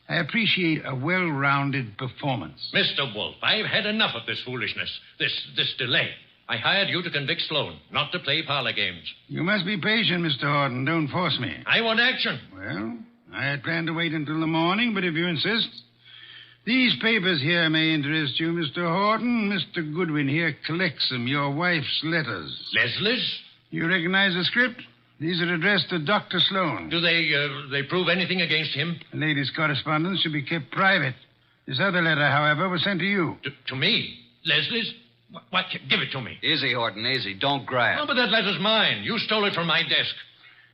I appreciate a well-rounded performance. Mr. Wolfe, I've had enough of this foolishness, this delay. I hired you to convict Sloan, not to play parlor games. You must be patient, Mr. Horton. Don't force me. I want action. Well, I had planned to wait until the morning, but if you insist... These papers here may interest you, Mr. Horton. Mr. Goodwin here collects them, your wife's letters. Leslie's? You recognize the script? These are addressed to Dr. Sloan. Do they prove anything against him? The lady's correspondence should be kept private. This other letter, however, was sent to you. To me? Leslie's? What? Give it to me. Easy, Horton, easy. Don't grab. No, but that letter's mine. You stole it from my desk.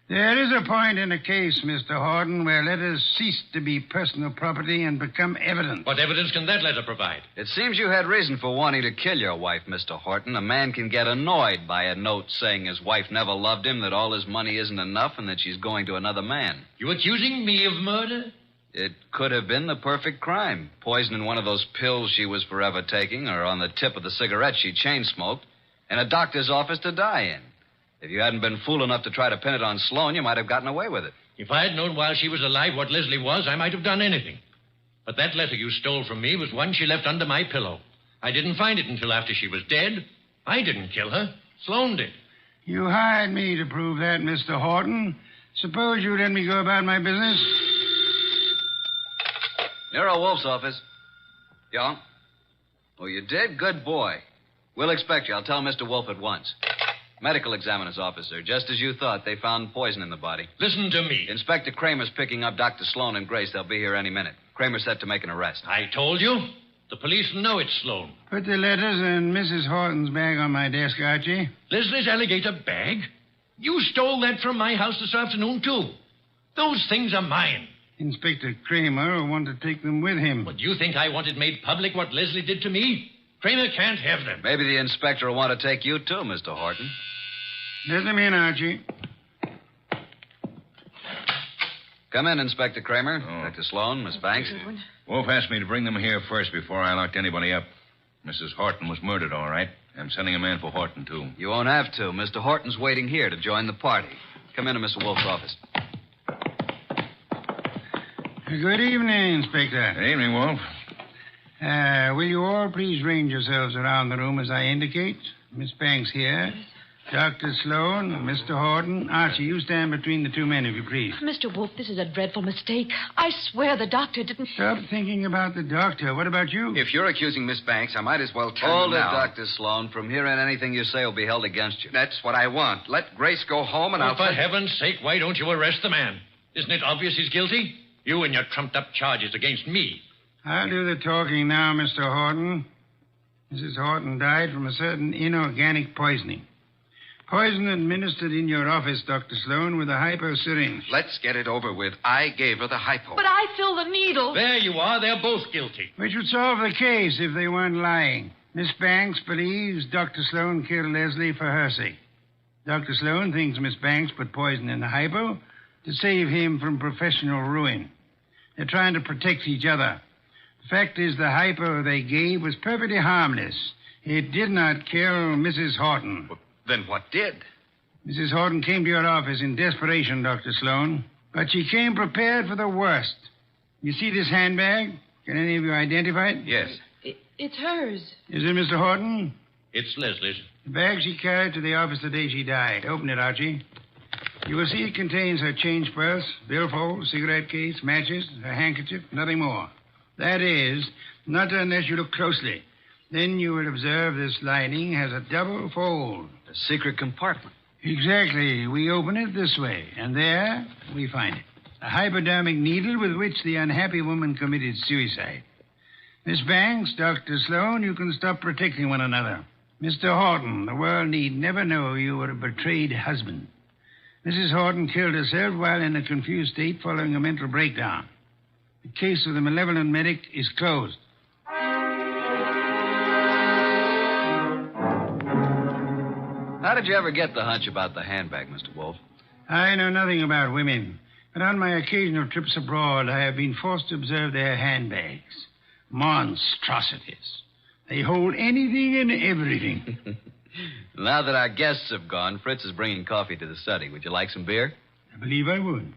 There is a point in a case, Mr. Horton, where letters cease to be personal property and become evidence. What evidence can that letter provide? It seems you had reason for wanting to kill your wife, Mr. Horton. A man can get annoyed by a note saying his wife never loved him, that all his money isn't enough, and that she's going to another man. You accusing me of murder? It could have been the perfect crime. Poison in one of those pills she was forever taking, or on the tip of the cigarette she chain-smoked, in a doctor's office to die in. If you hadn't been fool enough to try to pin it on Sloan, you might have gotten away with it. If I had known while she was alive what Leslie was, I might have done anything. But that letter you stole from me was one she left under my pillow. I didn't find it until after she was dead. I didn't kill her. Sloan did. You hired me to prove that, Mr. Horton. Suppose you let me go about my business. Nero Wolfe's office. Yeah? Oh, you did? Good boy. We'll expect you. I'll tell Mr. Wolfe at once. Medical examiner's officer. Just as you thought, they found poison in the body. Listen to me. Inspector Kramer's picking up Dr. Sloan and Grace. They'll be here any minute. Kramer's set to make an arrest. I told you. The police know it's Sloan. Put the letters in Mrs. Horton's bag on my desk, Archie. Leslie's alligator bag? You stole that from my house this afternoon, too. Those things are mine. Inspector Kramer will want to take them with him. What, do you think I wanted made public what Leslie did to me? Kramer can't have them. Maybe the inspector will want to take you, too, Mr. Horton. Let them in, Archie. Come in, Inspector Kramer. Dr. Sloan, Miss Banks. Wolf asked me to bring them here first before I locked anybody up. Mrs. Horton was murdered, all right. I'm sending a man for Horton, too. You won't have to. Mr. Horton's waiting here to join the party. Come into Mr. Wolf's office. Good evening, Inspector. Good evening, Wolf. Will you all please range yourselves around the room as I indicate? Miss Banks here. Dr. Sloan, Mr. Horton. Archie, you stand between the two men, if you please. Mr. Wolfe, this is a dreadful mistake. I swear the doctor didn't... Stop thinking about the doctor. What about you? If you're accusing Miss Banks, I might as well tell Hold you it, now. Dr. Sloan. From here on, anything you say will be held against you. That's what I want. Let Grace go home and Well, I'll... for heaven's sake, why don't you arrest the man? Isn't it obvious he's guilty? You and your trumped-up charges against me. I'll do the talking now, Mr. Horton. Mrs. Horton died from a certain inorganic poisoning. Poison administered in your office, Dr. Sloan, with a hypo syringe. Let's get it over with. I gave her the hypo. But I filled the needle. There you are. They're both guilty. Which would solve the case if they weren't lying. Miss Banks believes Dr. Sloan killed Leslie for her sake. Dr. Sloan thinks Miss Banks put poison in the hypo to save him from professional ruin. They're trying to protect each other. The fact is, the hypo they gave was perfectly harmless. It did not kill Mrs. Horton. Then what did? Mrs. Horton came to your office in desperation, Dr. Sloan. But she came prepared for the worst. You see this handbag? Can any of you identify it? Yes. It's hers. Is it Mr. Horton? It's Leslie's. The bag she carried to the office the day she died. Open it, Archie. You will see it contains her change purse, billfold, cigarette case, matches, her handkerchief, nothing more. That is, not unless you look closely. Then you will observe this lining has a double fold. A secret compartment. Exactly. We open it this way, and there we find it. A hypodermic needle with which the unhappy woman committed suicide. Miss Banks, Dr. Sloan, you can stop protecting one another. Mr. Horton, the world need never know you were a betrayed husband. Mrs. Horton killed herself while in a confused state following a mental breakdown. The case of the malevolent medic is closed. How did you ever get the hunch about the handbag, Mr. Wolfe? I know nothing about women, but on my occasional trips abroad, I have been forced to observe their handbags. Monstrosities. They hold anything and everything. Now that our guests have gone, Fritz is bringing coffee to the study. Would you like some beer? I believe I would.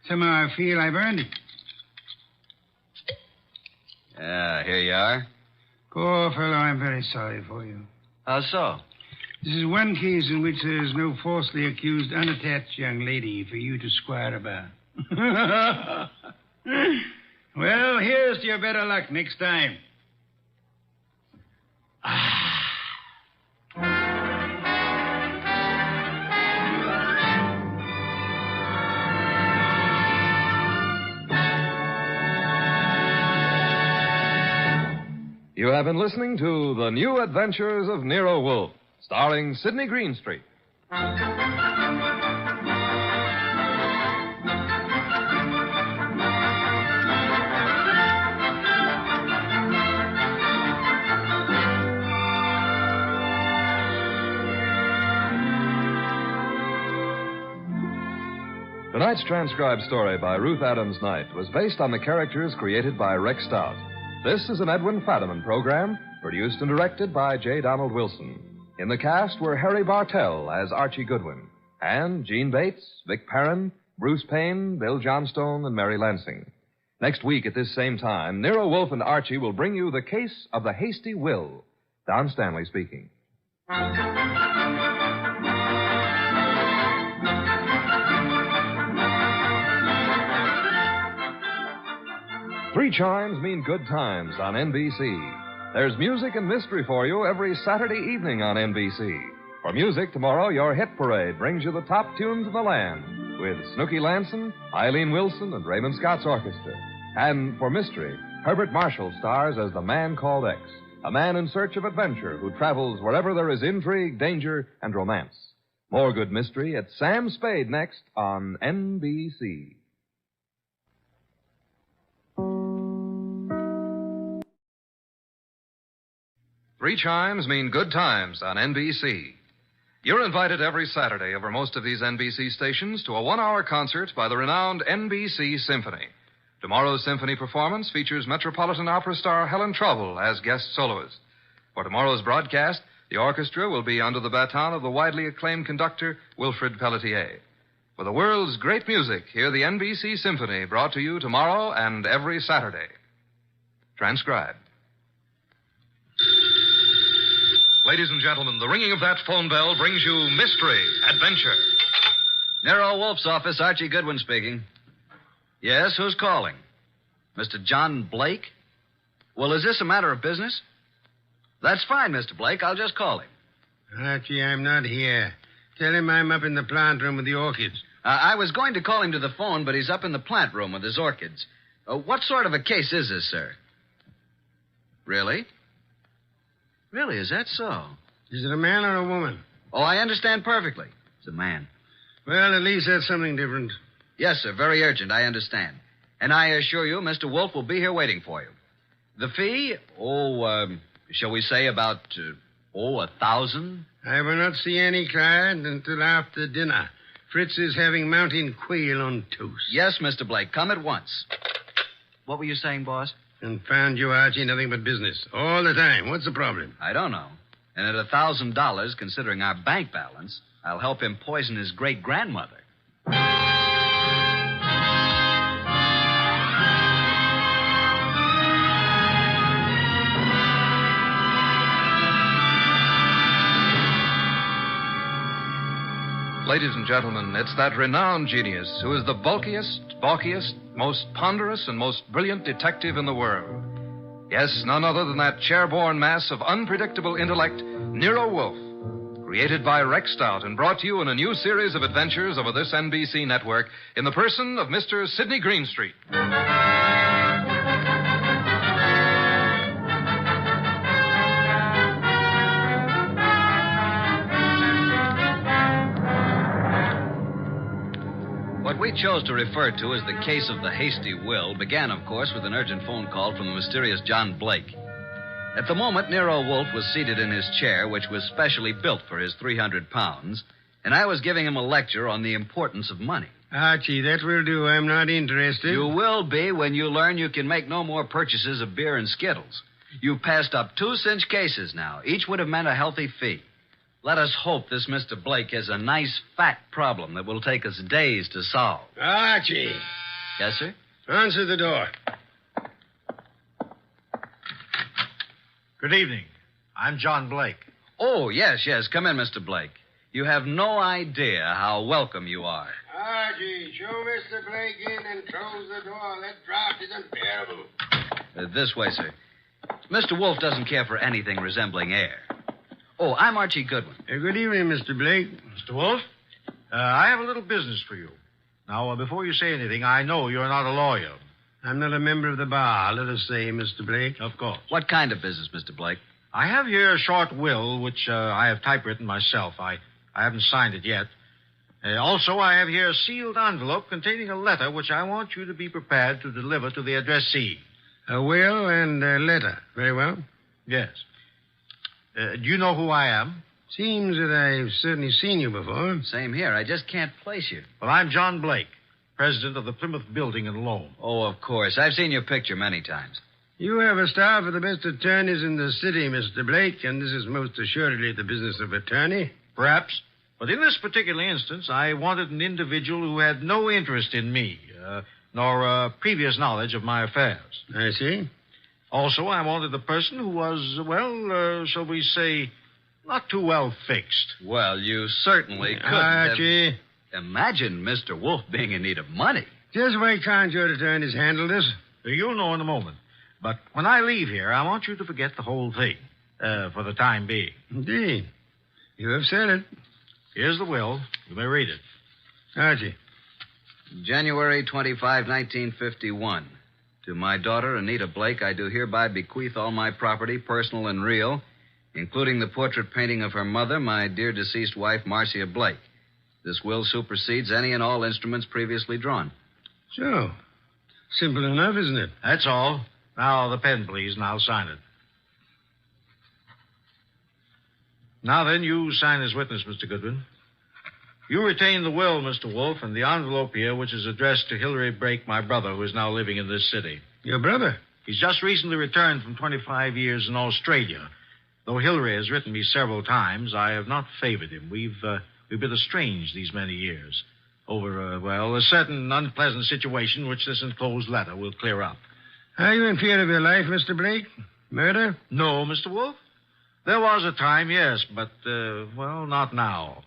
Somehow I feel I've earned it. Here you are. Poor fellow, I'm very sorry for you. How so? This is one case in which there is no falsely accused, unattached young lady for you to squire about. Well, here's to your better luck next time. You have been listening to The New Adventures of Nero Wolfe, starring Sidney Greenstreet. Tonight's transcribed story by Ruth Adams Knight was based on the characters created by Rex Stout. This is an Edwin Fadiman program, produced and directed by J. Donald Wilson. In the cast were Harry Bartell as Archie Goodwin, and Gene Bates, Vic Perrin, Bruce Payne, Bill Johnstone, and Mary Lansing. Next week at this same time, Nero Wolfe and Archie will bring you The Case of the Hasty Will. Don Stanley speaking. Three chimes mean good times on NBC. There's music and mystery for you every Saturday evening on NBC. For music, tomorrow, your hit parade brings you the top tunes in the land with Snooky Lanson, Eileen Wilson, and Raymond Scott's orchestra. And for mystery, Herbert Marshall stars as the Man Called X, a man in search of adventure who travels wherever there is intrigue, danger, and romance. More good mystery at Sam Spade next on NBC. Three chimes mean good times on NBC. You're invited every Saturday over most of these NBC stations to a 1-hour concert by the renowned NBC Symphony. Tomorrow's symphony performance features Metropolitan Opera star Helen Trouble as guest soloist. For tomorrow's broadcast, the orchestra will be under the baton of the widely acclaimed conductor Wilfrid Pelletier. For the world's great music, hear the NBC Symphony brought to you tomorrow and every Saturday. Transcribed. Ladies and gentlemen, the ringing of that phone bell brings you mystery, adventure. Nero Wolfe's office, Archie Goodwin speaking. Yes, who's calling? Mr. John Blake? Well, is this a matter of business? That's fine, Mr. Blake. I'll just call him. Archie, I'm not here. Tell him I'm up in the plant room with the orchids. I was going to call him to the phone, but he's up in the plant room with his orchids. What sort of a case is this, sir? Really? Really, is that so? Is it a man or a woman? Oh, I understand perfectly. It's a man. Well, at least that's something different. Yes, sir. Very urgent, I understand. And I assure you, Mr. Wolfe will be here waiting for you. The fee? Shall we say about, $1,000? I will not see any client until after dinner. Fritz is having mountain quail on toast. Yes, Mr. Blake. Come at once. What were you saying, boss? Confound you, Archie. Nothing but business. All the time. What's the problem? I don't know. And at $1,000, considering our bank balance, I'll help him poison his great-grandmother. Ladies and gentlemen, it's that renowned genius who is the bulkiest, balkiest, most ponderous, and most brilliant detective in the world. Yes, none other than that chair-borne mass of unpredictable intellect, Nero Wolfe, created by Rex Stout and brought to you in a new series of adventures over this NBC network in the person of Mr. Sidney Greenstreet. What we chose to refer to as the case of the hasty will began, of course, with an urgent phone call from the mysterious John Blake. At the moment, Nero Wolfe was seated in his chair, which was specially built for his 300 pounds, and I was giving him a lecture on the importance of money. Archie, that will do. I'm not interested. You will be when you learn you can make no more purchases of beer and Skittles. You've passed up 2 cinch cases now. Each would have meant a healthy fee. Let us hope this Mr. Blake has a nice, fat problem that will take us days to solve. Archie. Yes, sir? Answer the door. Good evening. I'm John Blake. Oh, yes. Come in, Mr. Blake. You have no idea how welcome you are. Archie, show Mr. Blake in and close the door. That draft is unbearable. This way, sir. Mr. Wolfe doesn't care for anything resembling air. Oh, I'm Archie Goodwin. Good evening, Mr. Blake. Mr. Wolfe, I have a little business for you. Now, before you say anything, I know you're not a lawyer. I'm not a member of the bar, let us say, Mr. Blake. Of course. What kind of business, Mr. Blake? I have here a short will, which I have typewritten myself. I haven't signed it yet. Also, I have here a sealed envelope containing a letter which I want you to be prepared to deliver to the addressee. A will and a letter. Very well. Yes. Do you know who I am? Seems that I've certainly seen you before. Same here. I just can't place you. Well, I'm John Blake, president of the Plymouth Building and Loan. Oh, of course. I've seen your picture many times. You have a staff of the best attorneys in the city, Mr. Blake, and this is most assuredly the business of attorney. Perhaps. But in this particular instance, I wanted an individual who had no interest in me, nor previous knowledge of my affairs. I see. Also, I wanted a person who was, shall we say, not too well fixed. Well, you certainly could Archie. Imagine Mr. Wolfe being in need of money. Just why can't your attorneys handle this? You'll know in a moment. But when I leave here, I want you to forget the whole thing, for the time being. Indeed. You have said it. Here's the will. You may read it. Archie. January 25, 1951. To my daughter, Anita Blake, I do hereby bequeath all my property, personal and real, including the portrait painting of her mother, my dear deceased wife, Marcia Blake. This will supersedes any and all instruments previously drawn. So, simple enough, isn't it? That's all. Now, the pen, please, and I'll sign it. Now then, you sign as witness, Mr. Goodwin. You retain the will, Mr. Wolfe, and the envelope here, which is addressed to Hilary Blake, my brother, who is now living in this city. Your brother? He's just recently returned from 25 years in Australia. Though Hilary has written me several times, I have not favored him. We've been estranged these many years over, a certain unpleasant situation which this enclosed letter will clear up. Are you in fear of your life, Mr. Blake? Murder? No, Mr. Wolfe. There was a time, yes, but, not now.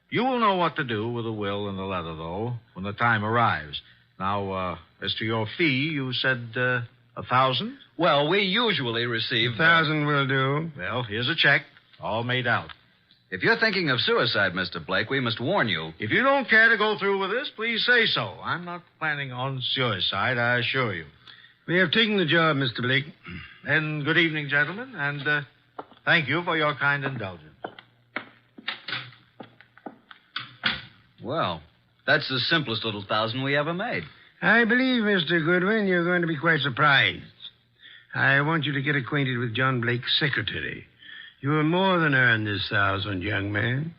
You will know what to do with the will and the letter, though, when the time arrives. Now, as to your fee, you said, 1,000? Well, we usually receive... 1,000 will do. Well, here's a check, all made out. If you're thinking of suicide, Mr. Blake, we must warn you. If you don't care to go through with this, please say so. I'm not planning on suicide, I assure you. We have taken the job, Mr. Blake. And good evening, gentlemen, and thank you for your kind indulgence. Well, that's the simplest little 1,000 we ever made. I believe, Mr. Goodwin, you're going to be quite surprised. I want you to get acquainted with John Blake's secretary. You will more than earn this 1,000, young man.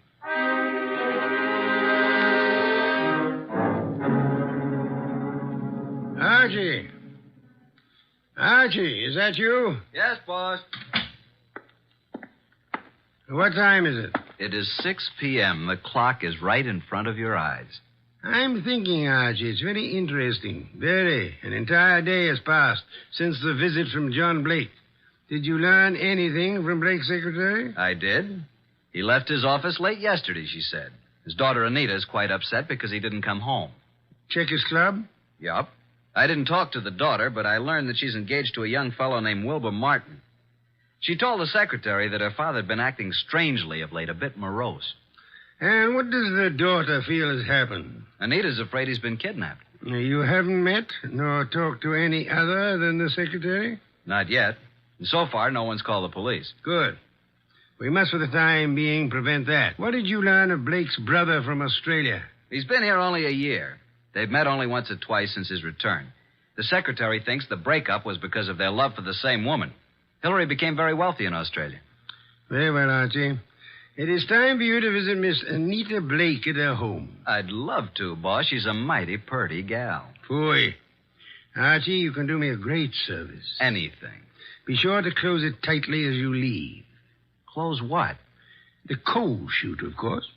Archie. Archie, is that you? Yes, boss. What time is it? It is 6 p.m. The clock is right in front of your eyes. I'm thinking, Archie, it's very interesting. Very. An entire day has passed since the visit from John Blake. Did you learn anything from Blake's secretary? I did. He left his office late yesterday, she said. His daughter Anita is quite upset because he didn't come home. Check his club? Yup. I didn't talk to the daughter, but I learned that she's engaged to a young fellow named Wilbur Martin. She told the secretary that her father had been acting strangely of late, a bit morose. And what does the daughter feel has happened? Anita's afraid he's been kidnapped. You haven't met nor talked to any other than the secretary? Not yet. And so far, no one's called the police. Good. We must, for the time being, prevent that. What did you learn of Blake's brother from Australia? He's been here only a year. They've met only once or twice since his return. The secretary thinks the breakup was because of their love for the same woman. Hilary became very wealthy in Australia. Very well, Archie. It is time for you to visit Miss Anita Blake at her home. I'd love to, boss. She's a mighty purty gal. Phooey. Archie, you can do me a great service. Anything. Be sure to close it tightly as you leave. Close what? The coal chute, of course.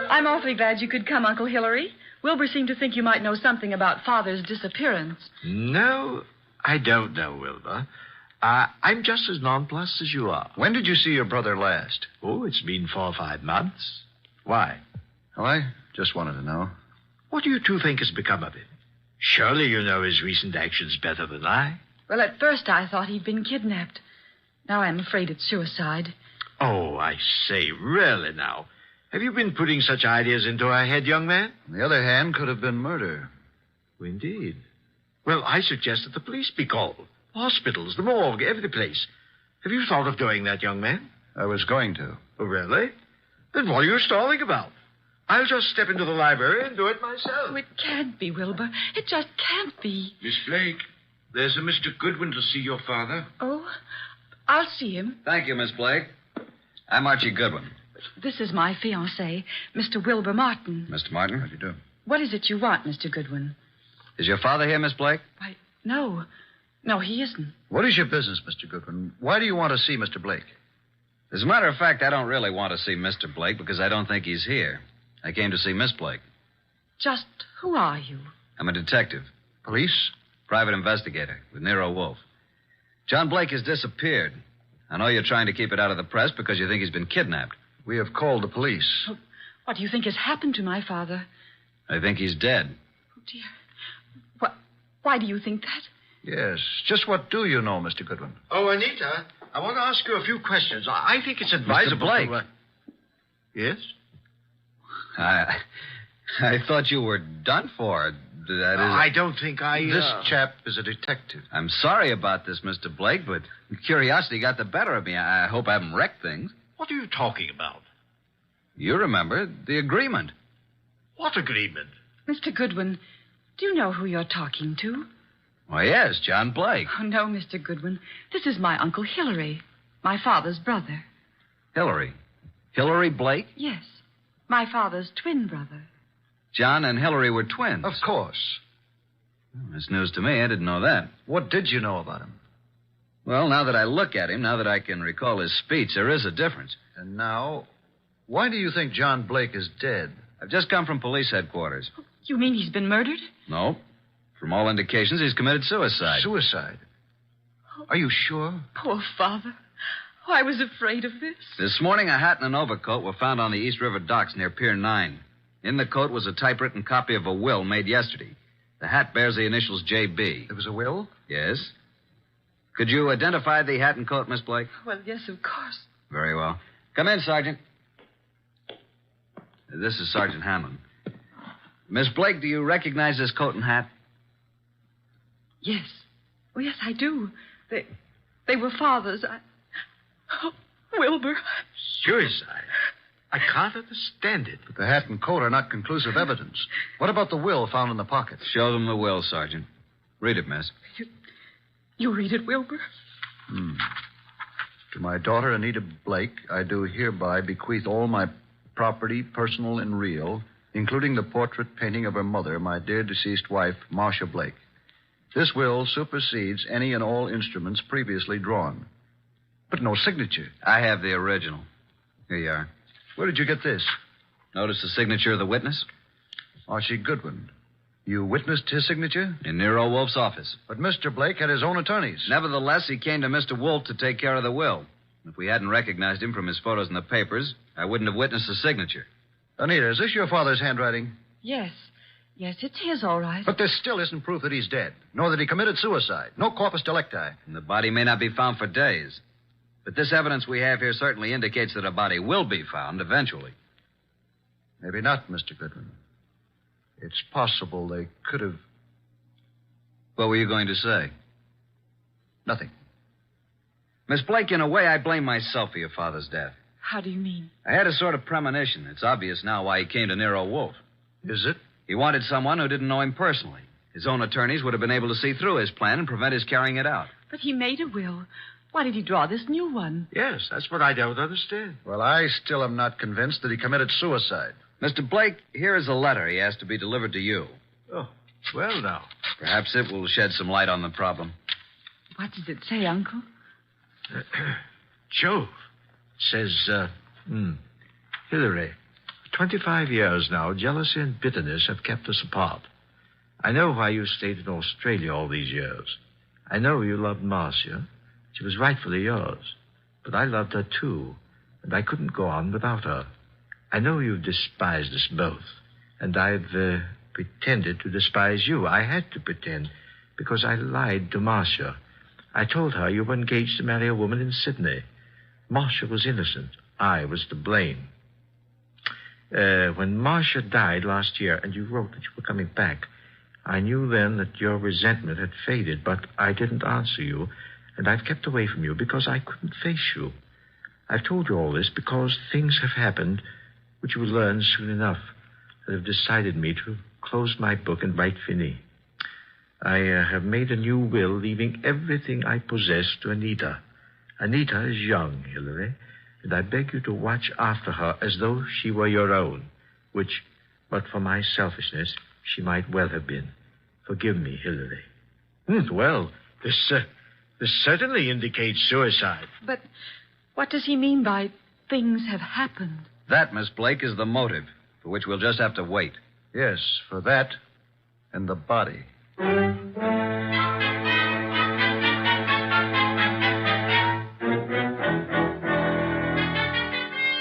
I'm awfully glad you could come, Uncle Hilary. Wilbur seemed to think you might know something about Father's disappearance. No, I don't know, Wilbur. I'm just as nonplussed as you are. When did you see your brother last? Oh, it's been 4 or 5 months. Why? Oh, I just wanted to know. What do you two think has become of him? Surely you know his recent actions better than I. Well, at first I thought he'd been kidnapped. Now I'm afraid it's suicide. Oh, I say, really now. Have you been putting such ideas into our head, young man? On the other hand, could have been murder. Oh, indeed. Well, I suggest that the police be called. Hospitals, the morgue, every place. Have you thought of doing that, young man? I was going to. Oh, really? Then what are you stalling about? I'll just step into the library and do it myself. Oh, it can't be, Wilbur. It just can't be. Miss Blake, there's a Mr. Goodwin to see your father. Oh, I'll see him. Thank you, Miss Blake. I'm Archie Goodwin. This is my fiancé, Mr. Wilbur Martin. Mr. Martin? How do you do? What is it you want, Mr. Goodwin? Is your father here, Miss Blake? Why, no. No, he isn't. What is your business, Mr. Goodwin? Why do you want to see Mr. Blake? As a matter of fact, I don't really want to see Mr. Blake because I don't think he's here. I came to see Miss Blake. Just who are you? I'm a detective. Police? Private investigator with Nero Wolfe. John Blake has disappeared. I know you're trying to keep it out of the press because you think he's been kidnapped. We have called the police. Oh, what do you think has happened to my father? I think he's dead. Oh, dear. Why do you think that? Yes. Just what do you know, Mr. Goodwin? Oh, Anita, I want to ask you a few questions. I think it's advisable Mr. Blake. to... Yes? I thought you were done for. That is... I don't think I... This chap is a detective. I'm sorry about this, Mr. Blake, but curiosity got the better of me. I hope I haven't wrecked things. What are you talking about? You remember the agreement. What agreement? Mr. Goodwin, do you know who you're talking to? Why, yes, John Blake. Oh, no, Mr. Goodwin. This is my Uncle Hilary, my father's brother. Hillary. Hillary Blake? Yes, my father's twin brother. John and Hillary were twins. Of course. That's news to me. I didn't know that. What did you know about him? Well, now that I look at him, now that I can recall his speech, there is a difference. And now, why do you think John Blake is dead? I've just come from police headquarters. You mean he's been murdered? No. From all indications, he's committed suicide. Suicide? Are you sure? Poor father. Oh, I was afraid of this. This morning, a hat and an overcoat were found on the East River docks near Pier 9. In the coat was a typewritten copy of a will made yesterday. The hat bears the initials J.B. There was a will? Yes. Could you identify the hat and coat, Miss Blake? Well, yes, of course. Very well. Come in, Sergeant. This is Sergeant Hanlon. Miss Blake, do you recognize this coat and hat? Yes. Oh, yes, I do. They were father's. Oh, Wilbur. Suicide? I can't understand it. But the hat and coat are not conclusive evidence. What about the will found in the pocket? Show them the will, Sergeant. Read it, miss. You read it, Wilbur? To my daughter, Anita Blake, I do hereby bequeath all my property, personal and real, including the portrait painting of her mother, my dear deceased wife, Marcia Blake. This will supersedes any and all instruments previously drawn. But no signature. I have the original. Here you are. Where did you get this? Notice the signature of the witness? Archie Goodwin. You witnessed his signature? In Nero Wolfe's office. But Mr. Blake had his own attorneys. Nevertheless, he came to Mr. Wolfe to take care of the will. If we hadn't recognized him from his photos in the papers, I wouldn't have witnessed the signature. Anita, is this your father's handwriting? Yes. Yes, it's his, all right. But this still isn't proof that he's dead, nor that he committed suicide. No corpus delicti. And the body may not be found for days. But this evidence we have here certainly indicates that a body will be found eventually. Maybe not, Mr. Goodwin. It's possible they could have... What were you going to say? Nothing. Miss Blake, in a way, I blame myself for your father's death. How do you mean? I had a sort of premonition. It's obvious now why he came to Nero Wolfe. Is it? He wanted someone who didn't know him personally. His own attorneys would have been able to see through his plan and prevent his carrying it out. But he made a will. Why did he draw this new one? Yes, that's what I don't understand. Well, I still am not convinced that he committed suicide. Mr. Blake, here is a letter he asked to be delivered to you. Oh, well, now. Perhaps it will shed some light on the problem. What does it say, Uncle? Jove. It says, Hillary, 25 years now, jealousy and bitterness have kept us apart. I know why you stayed in Australia all these years. I know you loved Marcia. She was rightfully yours. But I loved her, too, and I couldn't go on without her. I know you've despised us both, and I've pretended to despise you. I had to pretend, because I lied to Marcia. I told her you were engaged to marry a woman in Sydney. Marcia was innocent. I was to blame. When Marcia died last year, and you wrote that you were coming back, I knew then that your resentment had faded, but I didn't answer you, and I've kept away from you because I couldn't face you. I've told you all this because things have happened which you will learn soon enough that have decided me to close my book and write fini. I have made a new will, leaving everything I possess to Anita. Anita is young, Hillary, and I beg you to watch after her as though she were your own, which, but for my selfishness, she might well have been. Forgive me, Hillary. Well, this certainly indicates suicide. But what does he mean by things have happened? That, Miss Blake, is the motive, for which we'll just have to wait. Yes, for that and the body.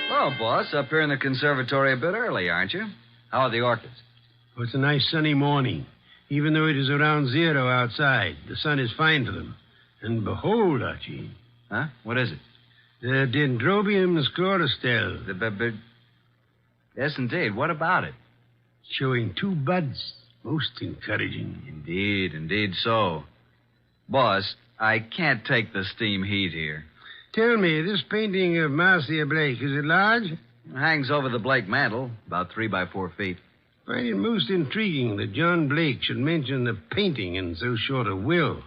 Well, boss, up here in the conservatory a bit early, aren't you? How are the orchids? Oh, it's a nice sunny morning. Even though it is around 0 outside, the sun is fine for them. And behold, Archie. Huh? What is it? The Dendrobium sclerostel. Yes, indeed. What about it? Showing 2 buds. Most encouraging. Indeed so. Boss, I can't take the steam heat here. Tell me, this painting of Marcia Blake, is it large? It hangs over the Blake mantel, about 3 by 4 feet. Find it most intriguing that John Blake should mention the painting in so short a will.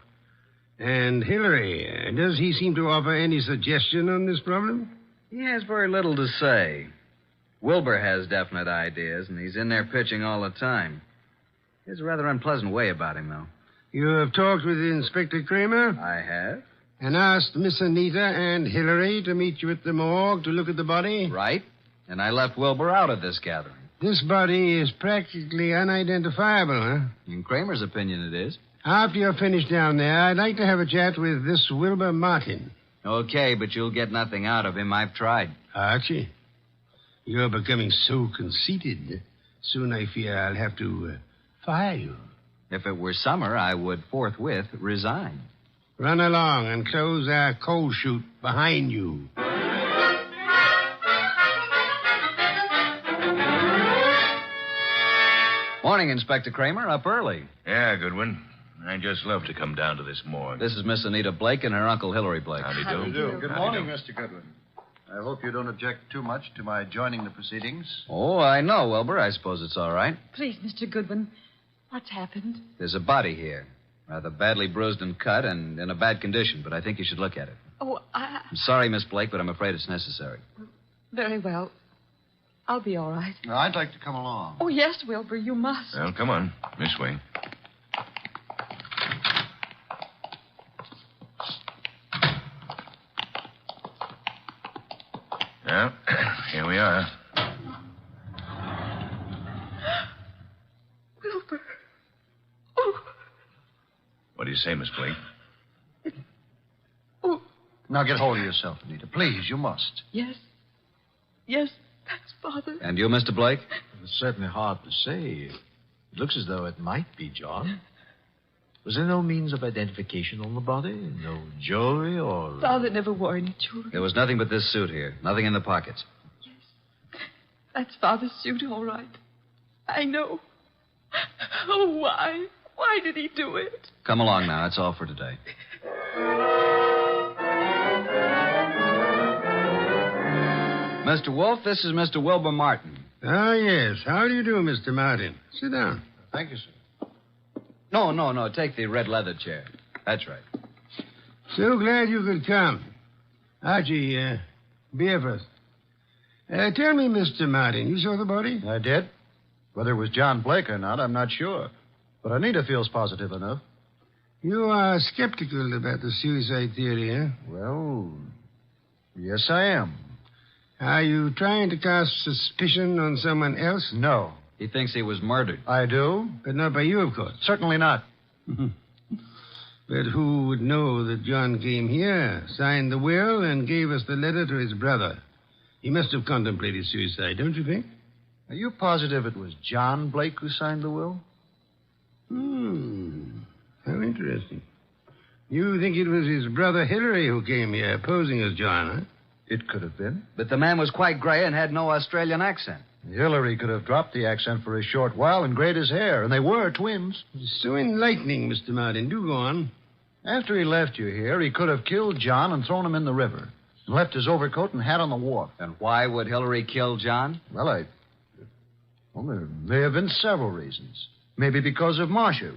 And Hillary, does he seem to offer any suggestion on this problem? He has very little to say. Wilbur has definite ideas, and he's in there pitching all the time. He has a rather unpleasant way about him, though. You have talked with Inspector Kramer? I have. And asked Miss Anita and Hillary to meet you at the morgue to look at the body? Right. And I left Wilbur out of this gathering. This body is practically unidentifiable, huh? In Kramer's opinion, it is. After you're finished down there, I'd like to have a chat with this Wilbur Martin. Okay, but you'll get nothing out of him. I've tried. Archie, you're becoming so conceited. Soon I fear I'll have to fire you. If it were summer, I would forthwith resign. Run along and close our coal chute behind you. Morning, Inspector Kramer. Up early. Yeah, Goodwin. I just love to come down to this morgue. This is Miss Anita Blake and her Uncle Hillary Blake. Howdy do. Good morning, Mr. Goodwin. I hope you don't object too much to my joining the proceedings. Oh, I know, Wilbur. I suppose it's all right. Please, Mr. Goodwin, what's happened? There's a body here. Rather badly bruised and cut and in a bad condition, but I think you should look at it. Oh, I'm sorry, Miss Blake, but I'm afraid it's necessary. Very well. I'll be all right. Now, I'd like to come along. Oh, yes, Wilbur, you must. Well, come on. This way. Well, here we are. Wilbur. Oh. What do you say, Miss Blake? Oh. Now get hold of yourself, Anita. Please, you must. Yes. Yes, that's Father. And you, Mr. Blake? It's certainly hard to say. It looks as though it might be John. Was there no means of identification on the body? No jewelry or... Father never wore any jewelry. There was nothing but this suit here. Nothing in the pockets. That's Father's suit, all right. I know. Oh, why? Why did he do it? Come along now. That's all for today. Mr. Wolfe, this is Mr. Wilbur Martin. Ah, yes. How do you do, Mr. Martin? Sit down. Thank you, sir. No. Take the red leather chair. That's right. So glad you could come. Archie, beer first. Tell me, Mr. Martin, you saw the body? I did. Whether it was John Blake or not, I'm not sure. But Anita feels positive enough. You are skeptical about the suicide theory, huh? Well, yes, I am. Are you trying to cast suspicion on someone else? No. He thinks he was murdered. I do? But not by you, of course. Certainly not. But who would know that John came here, signed the will, and gave us the letter to his brother? He must have contemplated suicide, don't you think? Are you positive it was John Blake who signed the will? How interesting. You think it was his brother Hillary who came here, posing as John, huh? It could have been. But the man was quite gray and had no Australian accent. Hillary could have dropped the accent for a short while and grayed his hair, and they were twins. It's so enlightening, Mr. Martin. Do go on. After he left you here, he could have killed John and thrown him in the river, and left his overcoat and hat on the wharf. And why would Hillary kill John? Well, there may have been several reasons. Maybe because of Marcia.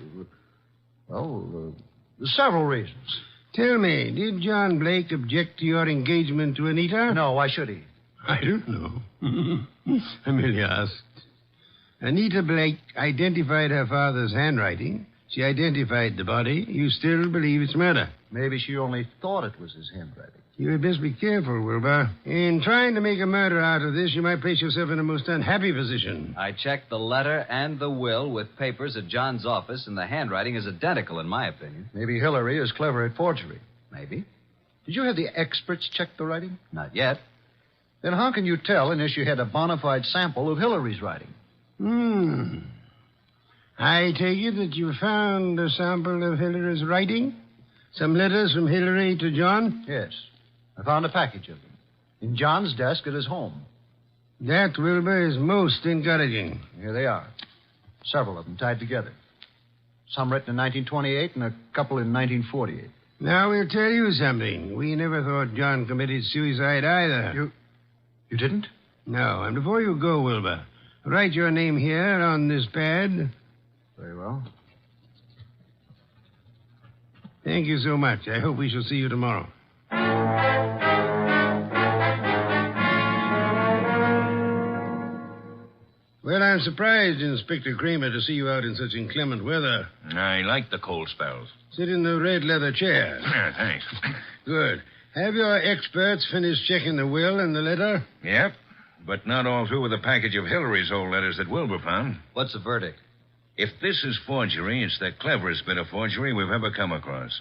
Well, several reasons. Tell me, did John Blake object to your engagement to Anita? No, why should he? I don't know. I merely asked. Anita Blake identified her father's handwriting. She identified the body. You still believe it's murder? Maybe she only thought it was his handwriting. You had best be careful, Wilbur. In trying to make a murder out of this, you might place yourself in a most unhappy position. I checked the letter and the will with papers at John's office, and the handwriting is identical, in my opinion. Maybe Hillary is clever at forgery. Maybe. Did you have the experts check the writing? Not yet. Then how can you tell unless you had a bona fide sample of Hillary's writing? I take it that you found a sample of Hillary's writing? Some letters from Hillary to John? Yes. I found a package of them in John's desk at his home. That, Wilbur, is most encouraging. Here they are. Several of them tied together. Some written in 1928 and a couple in 1948. Now, we'll tell you something. We never thought John committed suicide either. You didn't? No. And before you go, Wilbur, Write your name here on this pad. Very well. Thank you so much. I hope we shall see you tomorrow. Well, I'm surprised, Inspector Kramer, to see you out in such inclement weather. I like the cold spells. Sit in the red leather chair. Yeah, thanks. Good. Have your experts finished checking the will and the letter? Yep, but not all through with a package of Hillary's old letters that Wilbur found. What's the verdict? If this is forgery, it's the cleverest bit of forgery we've ever come across.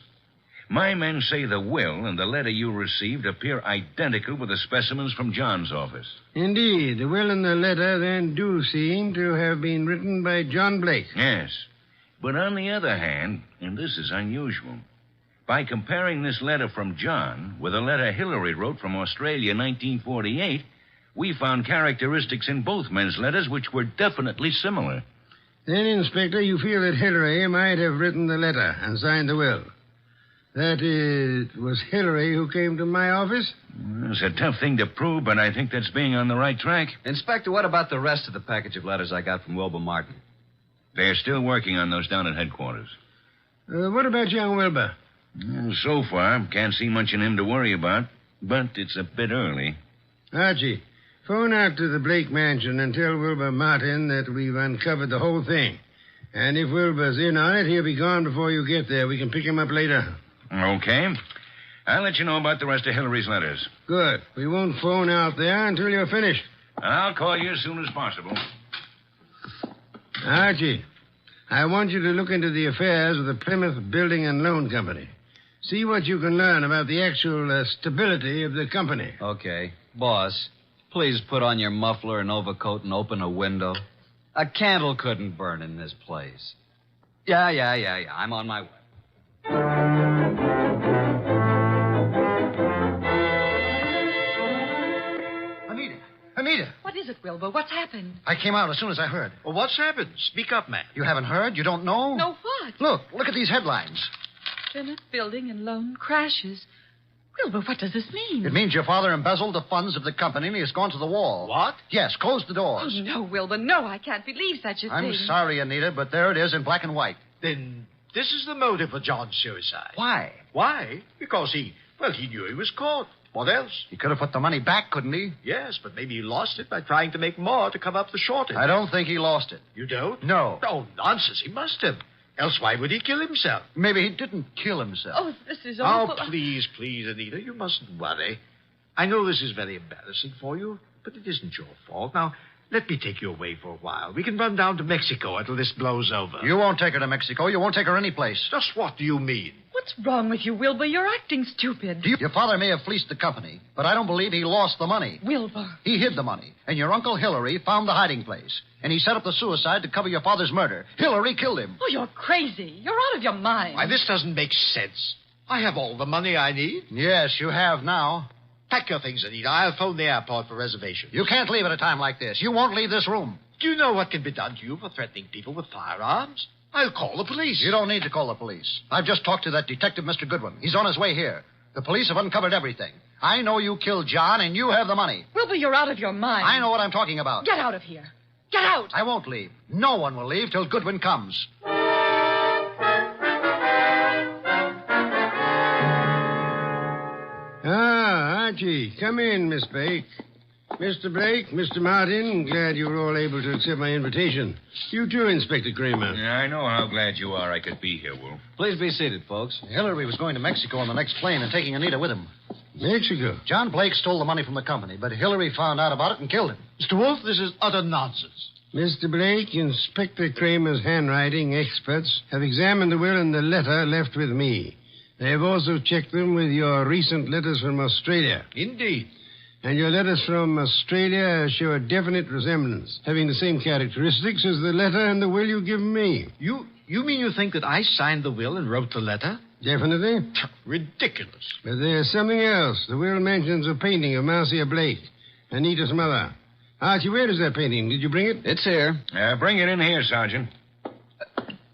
My men say the will and the letter you received appear identical with the specimens from John's office. Indeed. The will and the letter then do seem to have been written by John Blake. Yes. But on the other hand, and this is unusual, by comparing this letter from John with a letter Hillary wrote from Australia in 1948, we found characteristics in both men's letters which were definitely similar. Then, Inspector, you feel that Hillary might have written the letter and signed the will. That it was Hillary who came to my office? It's a tough thing to prove, but I think that's being on the right track. Inspector, what about the rest of the package of letters I got from Wilbur Martin? They're still working on those down at headquarters. What about young Wilbur? So far, can't see much in him to worry about, but it's a bit early. Archie, phone out to the Blake mansion and tell Wilbur Martin that we've uncovered the whole thing. And if Wilbur's in on it, he'll be gone before you get there. We can pick him up later. Okay. I'll let you know about the rest of Hillary's letters. Good. We won't phone out there until you're finished. I'll call you as soon as possible. Archie, I want you to look into the affairs of the Plymouth Building and Loan Company. See what you can learn about the actual stability of the company. Okay. Boss, please put on your muffler and overcoat and open a window. A candle couldn't burn in this place. Yeah. I'm on my way. Anita. What is it, Wilbur? What's happened? I came out as soon as I heard. Well, what's happened? Speak up, man. You haven't heard? You don't know? No, what? Look at these headlines. Plymouth Building and Loan crashes. Wilbur, what does this mean? It means your father embezzled the funds of the company and he has gone to the wall. What? Yes, close the doors. Oh, no, Wilbur, no, I can't believe such a thing. I'm sorry, Anita, but there it is in black and white. Then this is the motive for John's suicide. Why? Why? Because he knew he was caught. What else? He could have put the money back, couldn't he? Yes, but maybe he lost it by trying to make more to cover up the shortage. I don't think he lost it. You don't? No. Oh, nonsense. He must have. Else why would he kill himself? Maybe he didn't kill himself. Oh, this is awful. Oh, please, Anita, you mustn't worry. I know this is very embarrassing for you, but it isn't your fault. Now, let me take you away for a while. We can run down to Mexico until this blows over. You won't take her to Mexico. You won't take her any place. Just what do you mean? What's wrong with you, Wilbur? You're acting stupid. Your father may have fleeced the company, but I don't believe he lost the money. Wilbur. He hid the money, and your Uncle Hillary found the hiding place. And he set up the suicide to cover your father's murder. Hillary killed him. Oh, you're crazy. You're out of your mind. Why, this doesn't make sense. I have all the money I need. Yes, you have now. Pack your things, Anita. I'll phone the airport for reservations. You can't leave at a time like this. You won't leave this room. Do you know what can be done to you for threatening people with firearms? I'll call the police. You don't need to call the police. I've just talked to that detective, Mr. Goodwin. He's on his way here. The police have uncovered everything. I know you killed John, and you have the money. Wilbur, you're out of your mind. I know what I'm talking about. Get out of here. Get out. I won't leave. No one will leave till Goodwin comes. Archie, come in, Miss Blake. Mr. Blake, Mr. Martin, glad you were all able to accept my invitation. You too, Inspector Kramer. Yeah, I know how glad you are I could be here, Wolf. Please be seated, folks. Hillary was going to Mexico on the next plane and taking Anita with him. Mexico? John Blake stole the money from the company, but Hillary found out about it and killed him. Mr. Wolfe, this is utter nonsense. Mr. Blake, Inspector Kramer's handwriting experts have examined the will and the letter left with me. They have also checked them with your recent letters from Australia. Indeed. And your letters from Australia show a definite resemblance, having the same characteristics as the letter and the will you've given me. You mean you think that I signed the will and wrote the letter? Definitely. Ridiculous. But there's something else. The will mentions a painting of Marcia Blake, Anita's mother. Archie, where is that painting? Did you bring it? It's here. Bring it in here, Sergeant.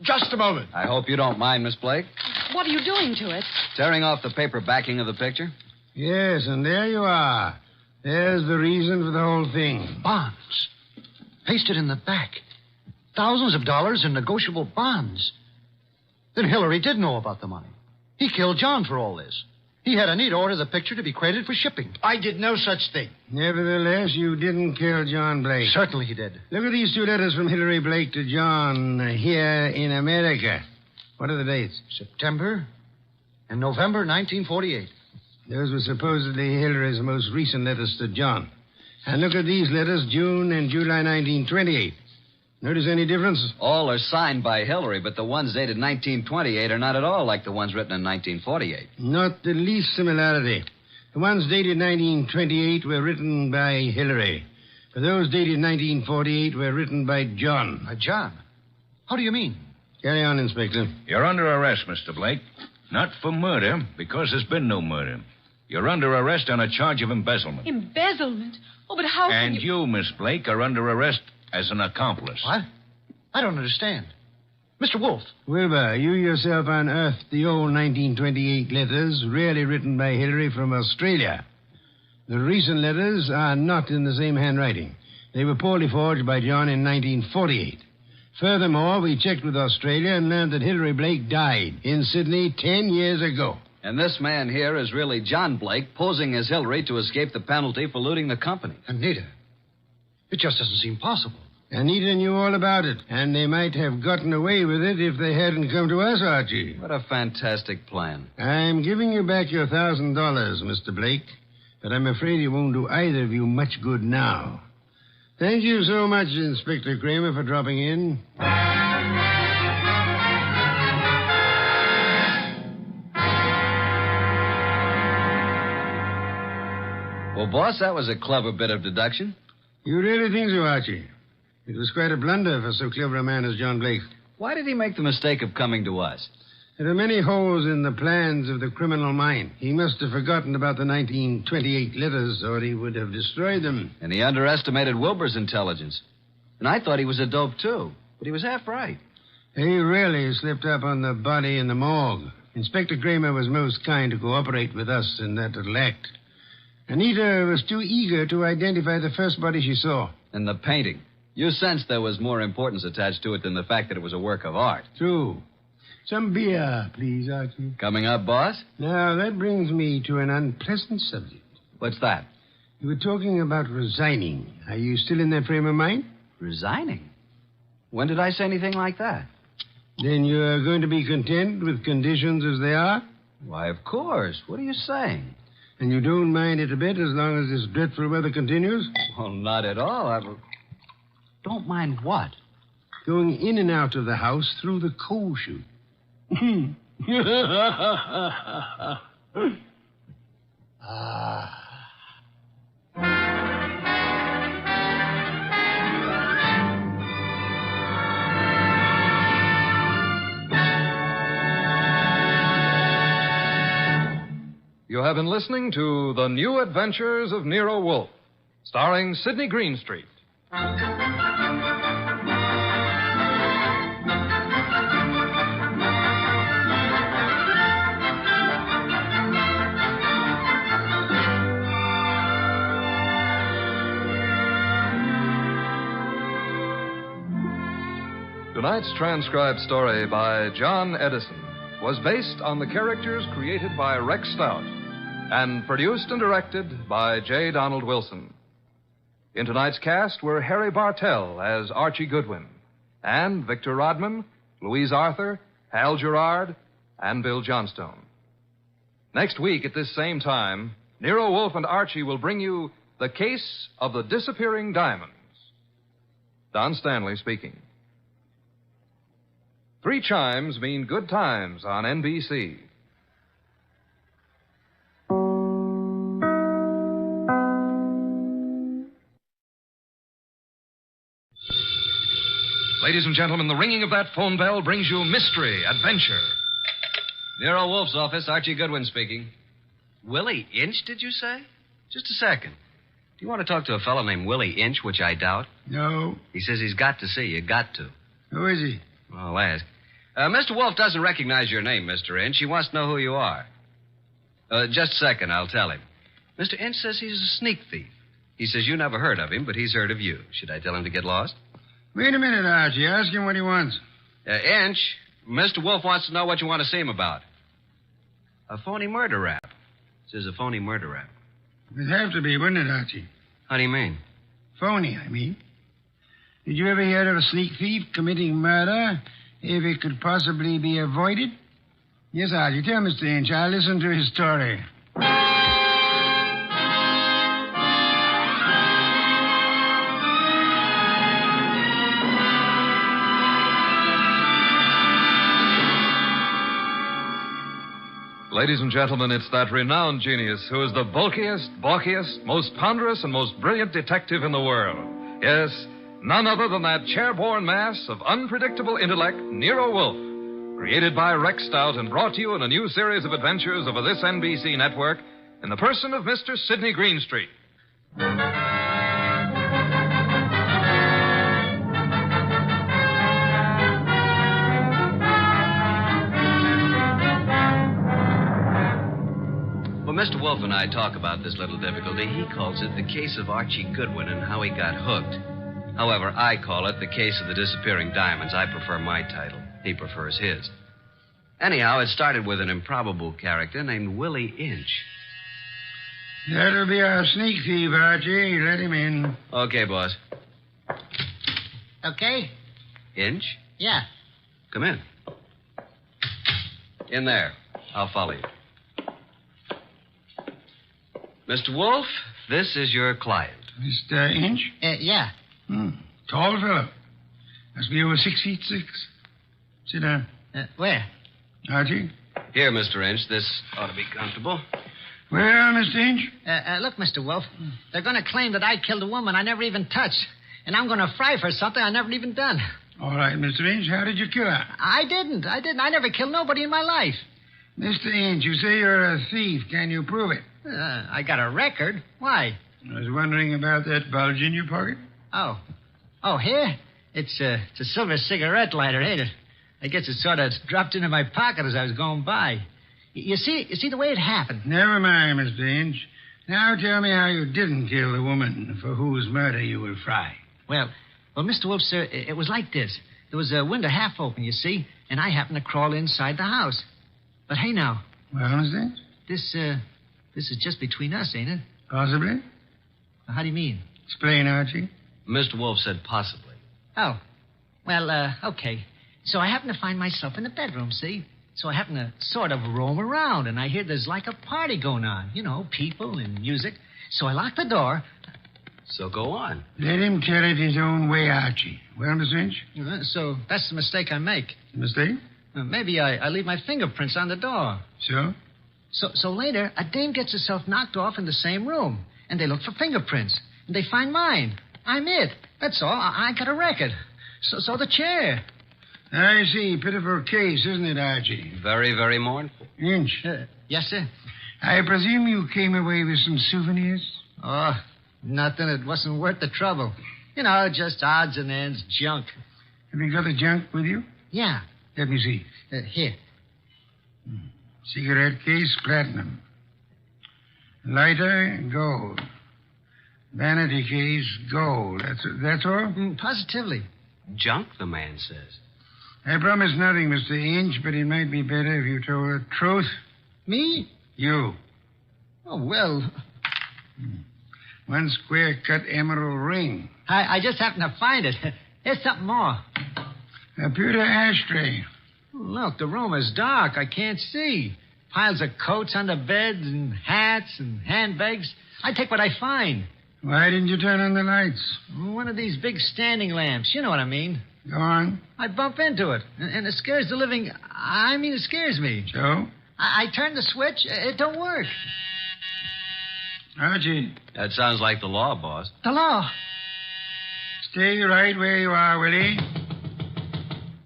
Just a moment. I hope you don't mind, Miss Blake. What are you doing to it? Tearing off the paper backing of the picture. Yes, and there you are. There's the reason for the whole thing. Bonds. Pasted in the back. Thousands of dollars in negotiable bonds. Then Hillary did know about the money. He killed John for all this. He had Anita order the picture to be credited for shipping. I did no such thing. Nevertheless, you didn't kill John Blake. Certainly he did. Look at these 2 letters from Hillary Blake to John here in America. What are the dates? September and November 1948. Those were supposedly Hillary's most recent letters to John. And look at these letters, June and July 1928. Notice any difference? All are signed by Hillary, but the ones dated 1928 are not at all like the ones written in 1948. Not the least similarity. The ones dated 1928 were written by Hillary. But those dated 1948 were written by John. By John? How do you mean? Carry on, Inspector. You're under arrest, Mr. Blake. Not for murder, because there's been no murder. You're under arrest on a charge of embezzlement. Embezzlement? Oh, but how can And you, Miss Blake, are under arrest as an accomplice. What? I don't understand. Mr. Wolfe. Wilbur, you yourself unearthed the old 1928 letters, really written by Hillary from Australia. The recent letters are not in the same handwriting. They were poorly forged by John in 1948. Furthermore, we checked with Australia and learned that Hillary Blake died in Sydney 10 years ago. And this man here is really John Blake, posing as Hillary to escape the penalty for looting the company. Anita. It just doesn't seem possible. Anita knew all about it, and they might have gotten away with it if they hadn't come to us, Archie. What a fantastic plan. I'm giving you back your $1,000, Mr. Blake, but I'm afraid it won't do either of you much good now. Thank you so much, Inspector Kramer, for dropping in. Well, boss, that was a clever bit of deduction. You really think so, Archie? It was quite a blunder for so clever a man as John Blake. Why did he make the mistake of coming to us? There are many holes in the plans of the criminal mind. He must have forgotten about the 1928 letters, or he would have destroyed them. And he underestimated Wilbur's intelligence. And I thought he was a dope, too. But he was half right. He really slipped up on the body in the morgue. Inspector Kramer was most kind to cooperate with us in that little act. Anita was too eager to identify the first body she saw. And the painting. You sensed there was more importance attached to it than the fact that it was a work of art. True. Some beer, please, Archie. Coming up, boss? Now, that brings me to an unpleasant subject. What's that? You were talking about resigning. Are you still in that frame of mind? Resigning? When did I say anything like that? Then you're going to be content with conditions as they are? Why, of course. What are you saying? And you don't mind it a bit as long as this dreadful weather continues? Well, not at all. Don't mind what? Going in and out of the house through the coal chute. You have been listening to The New Adventures of Nero Wolfe, starring Sidney Greenstreet. Tonight's transcribed story by John Edison was based on the characters created by Rex Stout and produced and directed by J. Donald Wilson. In tonight's cast were Harry Bartell as Archie Goodwin, and Victor Rodman, Louise Arthur, Hal Gerard, and Bill Johnstone. Next week at this same time, Nero Wolfe and Archie will bring you The Case of the Disappearing Diamonds. Don Stanley speaking. 3 chimes mean good times on NBC. Ladies and gentlemen, the ringing of that phone bell brings you mystery, adventure. Nero Wolfe's office, Archie Goodwin speaking. Willie Inch, did you say? Just a second. Do you want to talk to a fellow named Willie Inch, which I doubt? No. He says he's got to see you. Got to. Who is he? I'll ask. Mr. Wolfe doesn't recognize your name, Mr. Inch. He wants to know who you are. Just a second, I'll tell him. Mr. Inch says he's a sneak thief. He says you never heard of him, but he's heard of you. Should I tell him to get lost? Wait a minute, Archie. Ask him what he wants. Inch, Mr. Wolfe wants to know what you want to see him about. A phony murder rap. Says a phony murder rap. It'd have to be, wouldn't it, Archie? How do you mean? Phony, I mean. Did you ever hear of a sneak thief committing murder if it could possibly be avoided? Yes, Archie. Tell Mr. Inch. I'll listen to his story. Ladies and gentlemen, it's that renowned genius who is the bulkiest, balkiest, most ponderous, and most brilliant detective in the world. Yes, none other than that chairborne mass of unpredictable intellect, Nero Wolfe. Created by Rex Stout and brought to you in a new series of adventures over this NBC network in the person of Mr. Sidney Greenstreet. When Mr. Wolfe and I talk about this little difficulty, he calls it the case of Archie Goodwin and how he got hooked. However, I call it the case of the disappearing diamonds. I prefer my title. He prefers his. Anyhow, it started with an improbable character named Willie Inch. That'll be our sneak thief, Archie. Let him in. Okay, boss. Okay? Inch? Yeah. Come in. In there. I'll follow you. Mr. Wolfe, this is your client. Mr. Inch? Yeah. Tall fellow. Must be over 6'6". Sit down. Where? Archie? Here, Mr. Inch. This ought to be comfortable. Well, Mr. Inch? Look, Mr. Wolfe, they're going to claim that I killed a woman I never even touched. And I'm going to fry for something I never even done. All right, Mr. Inch. How did you kill her? I didn't. I never killed nobody in my life. Mr. Inch, you say you're a thief. Can you prove it? I got a record. Why? I was wondering about that bulge in your pocket. Oh. Oh, here? It's a silver cigarette lighter, ain't it? I guess it sort of dropped into my pocket as I was going by. You see the way it happened? Never mind, Mr. Inch. Now tell me how you didn't kill the woman for whose murder you will fry. Well, Mr. Wolfe, sir, it was like this. There was a window half open, you see, and I happened to crawl inside the house. But hey, now. Well, Mr. Inch? This is just between us, ain't it? Possibly. How do you mean? Explain, Archie. Mr. Wolfe said possibly. Oh. Well, okay. So I happen to find myself in the bedroom, see? So I happen to sort of roam around, and I hear there's like a party going on. You know, people and music. So I lock the door. So go on. Let him tell it his own way, Archie. Well, Mr. Inch? So that's the mistake I make. Mistake? Maybe I leave my fingerprints on the door. So? So later, a dame gets herself knocked off in the same room, and they look for fingerprints, and they find mine. I'm it. That's all. I got a record. So the chair. I see. Pitiful case, isn't it, Archie? Very, very mournful. Inch. Yes, sir. I presume you came away with some souvenirs? Oh, nothing. It wasn't worth the trouble. You know, just odds and ends, junk. Have you got the junk with you? Yeah. Let me see. Here. Cigarette case, platinum. Lighter, gold. Vanity case, gold. That's all? Positively. Junk, the man says. I promise nothing, Mr. Inch, but it might be better if you told the truth. Me? You. Oh, well. One square-cut emerald ring. I just happened to find it. Here's something more. A pewter ashtray. Look, the room is dark. I can't see. Piles of coats under beds and hats and handbags. I take what I find. Why didn't you turn on the lights? One of these big standing lamps. You know what I mean. Go on. I bump into it, and it scares the living... it scares me. So? I turn the switch. It don't work. Archie. That sounds like the law, boss. The law? Stay right where you are, Willie.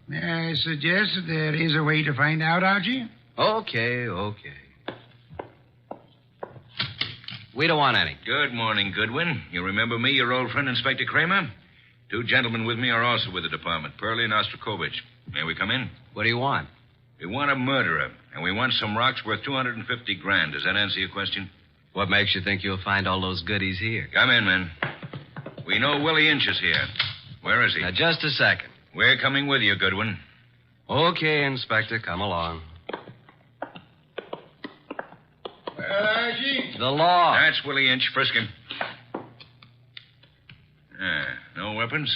May I suggest that there is a way to find out, Archie? Okay. We don't want any. Good morning, Goodwin. You remember me, your old friend, Inspector Kramer? 2 gentlemen with me are also with the department, Pearlie and Ostrakovich. May we come in? What do you want? We want a murderer, and we want some rocks worth $250,000. Does that answer your question? What makes you think you'll find all those goodies here? Come in, men. We know Willie Inch is here. Where is he? Now, just a second. We're coming with you, Goodwin. Okay, Inspector, come along. Archie? The law. That's Willie Inch. Frisk him. No weapons?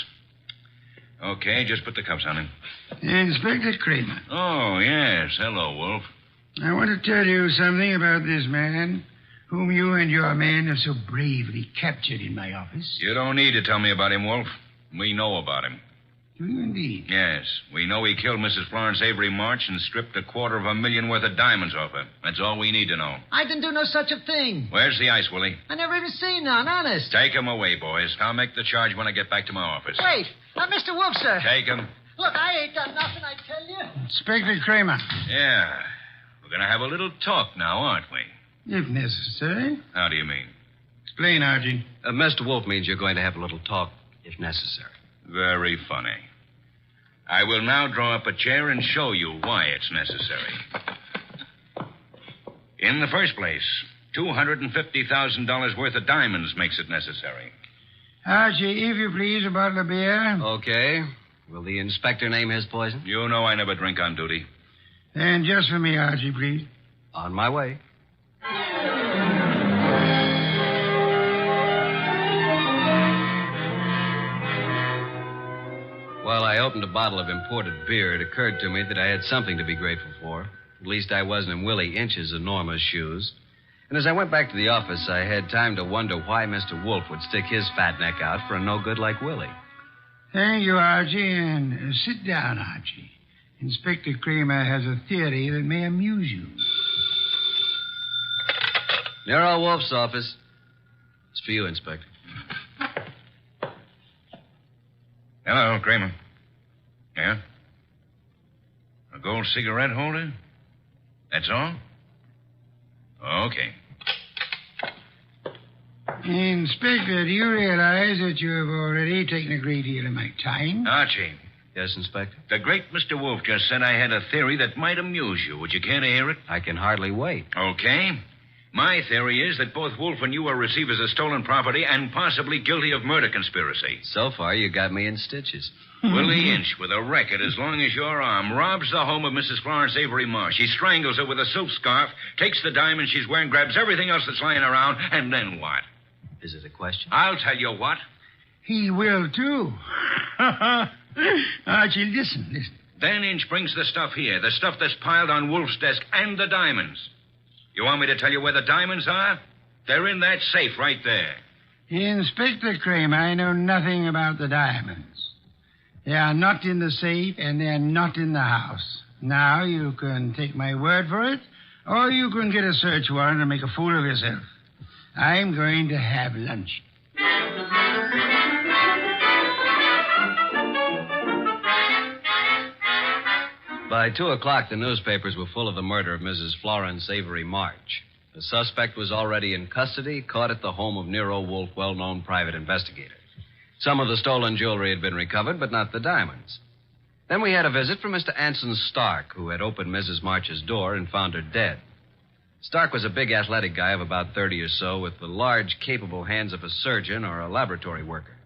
Okay, just put the cuffs on him. Inspector Kramer. Oh, yes. Hello, Wolf. I want to tell you something about this man whom you and your men have so bravely captured in my office. You don't need to tell me about him, Wolf. We know about him. Do you indeed? Yes. We know he killed Mrs. Florence Avery March and stripped $250,000 worth of diamonds off her. That's all we need to know. I didn't do no such a thing. Where's the ice, Willie? I never even seen none, honest. Take him away, boys. I'll make the charge when I get back to my office. Wait. Mr. Wolf, sir. Take him. Look, I ain't done nothing, I tell you. Inspector Kramer. Yeah. We're going to have a little talk now, aren't we? If necessary. How do you mean? Explain, Archie. Mr. Wolf means you're going to have a little talk, if necessary. Very funny. I will now draw up a chair and show you why it's necessary. In the first place, $250,000 worth of diamonds makes it necessary. Archie, if you please, a bottle of beer. Okay. Will the inspector name his poison? You know I never drink on duty. And just for me, Archie, please. On my way. While I opened a bottle of imported beer, it occurred to me that I had something to be grateful for. At least I wasn't in Willie Inch's enormous shoes. And as I went back to the office, I had time to wonder why Mr. Wolfe would stick his fat neck out for a no-good like Willie. Thank you, Archie, and sit down, Archie. Inspector Kramer has a theory that may amuse you. Nero Wolfe's office. It's for you, Inspector. Hello, Kramer. Yeah? A gold cigarette holder? That's all? Okay. Inspector, do you realize that you have already taken a great deal of my time? Archie. Yes, Inspector? The great Mr. Wolfe just said I had a theory that might amuse you. Would you care to hear it? I can hardly wait. Okay. My theory is that both Wolfe and you are receivers of stolen property and possibly guilty of murder conspiracy. So far, you got me in stitches. Willie Inch, with a record as long as your arm, robs the home of Mrs. Florence Avery Marsh. He strangles her with a silk scarf, takes the diamond she's wearing, grabs everything else that's lying around, and then what? Is it a question? I'll tell you what. He will, too. Archie, listen. Then Inch brings the stuff here, the stuff that's piled on Wolfe's desk, and the diamonds. You want me to tell you where the diamonds are? They're in that safe right there. Inspector Kramer, I know nothing about the diamonds. They are not in the safe, and they're not in the house. Now, you can take my word for it, or you can get a search warrant and make a fool of yourself. I'm going to have lunch. By 2 o'clock, the newspapers were full of the murder of Mrs. Florence Avery March. The suspect was already in custody, caught at the home of Nero Wolfe, well-known private investigator. Some of the stolen jewelry had been recovered, but not the diamonds. Then we had a visit from Mr. Anson Stark, who had opened Mrs. March's door and found her dead. Stark was a big athletic guy of about 30 or so, with the large, capable hands of a surgeon or a laboratory worker.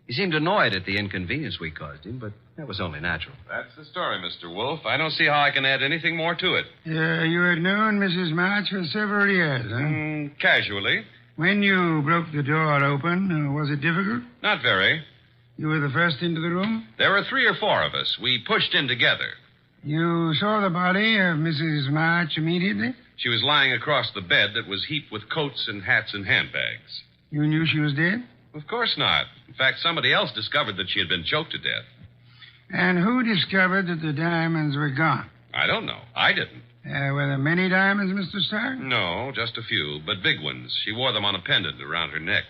He seemed annoyed at the inconvenience we caused him, but that was only natural. That's the story, Mr. Wolfe. I don't see how I can add anything more to it. You had known Mrs. March for several years, huh? Casually. When you broke the door open, was it difficult? Not very. You were the first into the room? There were 3 or 4 of us. We pushed in together. You saw the body of Mrs. March immediately? She was lying across the bed that was heaped with coats and hats and handbags. You knew she was dead? Of course not. In fact, somebody else discovered that she had been choked to death. And who discovered that the diamonds were gone? I don't know. I didn't. Were there many diamonds, Mr. Stark? No, just a few, but big ones. She wore them on a pendant around her neck.